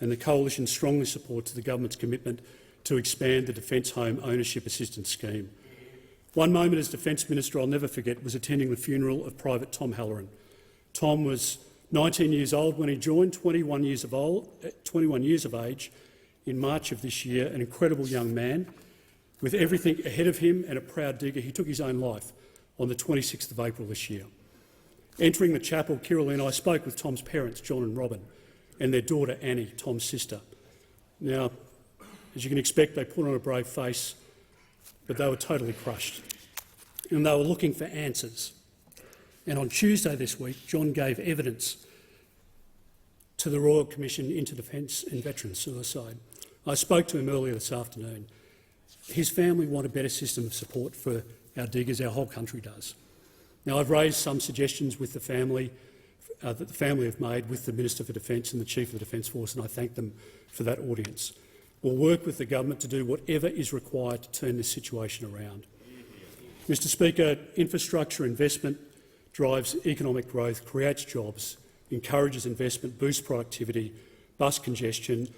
and the Coalition strongly supports the government's commitment to expand the Defence Home Ownership Assistance Scheme. One moment as Defence Minister I'll never forget was attending the funeral of Private Tom Halloran. Tom was 19 years old when he joined, 21 years of age in March of this year, an incredible young man. With everything ahead of him and a proud digger, he took his own life on the 26th of April this year. Entering the chapel, Kirrily and I spoke with Tom's parents, John and Robin, and their daughter Annie, Tom's sister. Now, as you can expect, they put on a brave face, but they were totally crushed, and they were looking for answers. And on Tuesday this week, John gave evidence to the Royal Commission into Defence and Veterans Suicide. I spoke to him earlier this afternoon. His family want a better system of support for our diggers, our whole country does. Now, I've raised some suggestions with the family that the family have made with the Minister for Defence and the Chief of the Defence Force, and I thank them for that audience. We'll work with the government to do whatever is required to turn this situation around. Mr Speaker, infrastructure investment drives economic growth, creates jobs, encourages investment, boosts productivity, busts congestion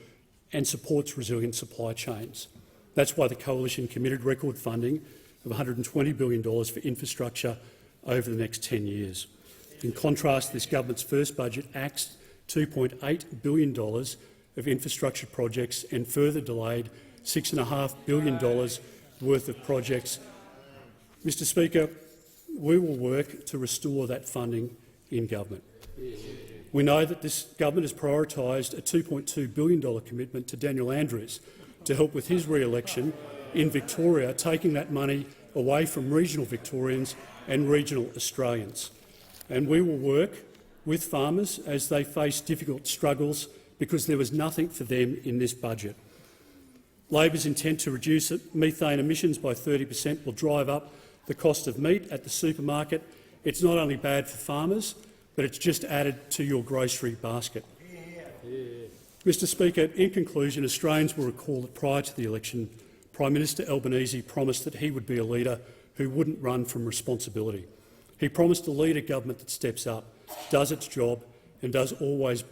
and supports resilient supply chains. That's why the Coalition committed record funding of $120 billion for infrastructure over the next 10 years. In contrast, this government's first budget axed $2.8 billion of infrastructure projects and further delayed $6.5 billion worth of projects. Mr Speaker, we will work to restore that funding in government. We know that this government has prioritised a $2.2 billion commitment to Daniel Andrews to help with his re-election in Victoria, taking that money away from regional Victorians and regional Australians. And we will work with farmers as they face difficult struggles because there was nothing for them in this budget. Labor's intent to reduce methane emissions by 30% will drive up the cost of meat at the supermarket. It's not only bad for farmers, but it's just added to your grocery basket. Mr Speaker, in conclusion, Australians will recall that prior to the election, Prime Minister Albanese promised that he would be a leader who wouldn't run from responsibility. He promised to lead a government that steps up, does its job and doesn't always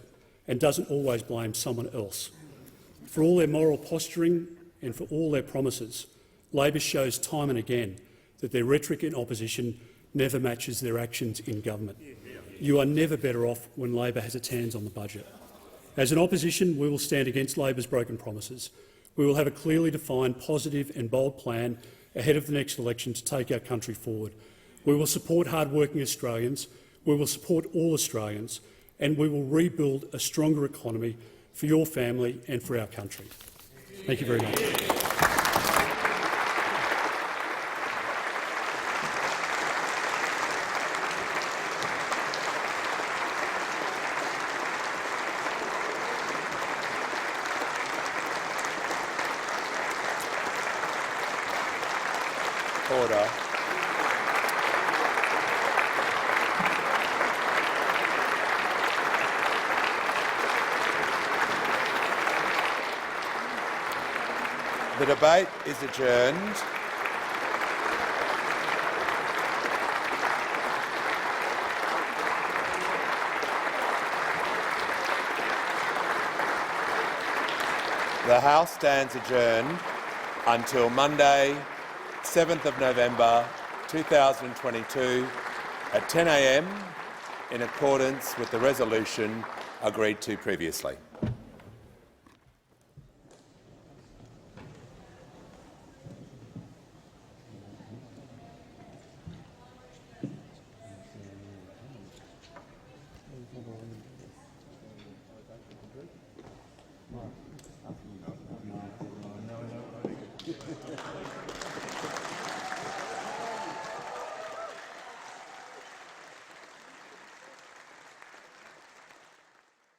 blame someone else. For all their moral posturing and for all their promises, Labor shows time and again that their rhetoric in opposition never matches their actions in government. You are never better off when Labor has its hands on the budget. As an opposition, we will stand against Labor's broken promises. We will have a clearly defined, positive and bold plan ahead of the next election to take our country forward. We will support hard-working Australians, we will support all Australians, and we will rebuild a stronger economy for your family and for our country. Thank you very much. Order. The debate is adjourned. The House stands adjourned until Monday, 7th of November 2022 at 10 a.m. in accordance with the resolution agreed to previously.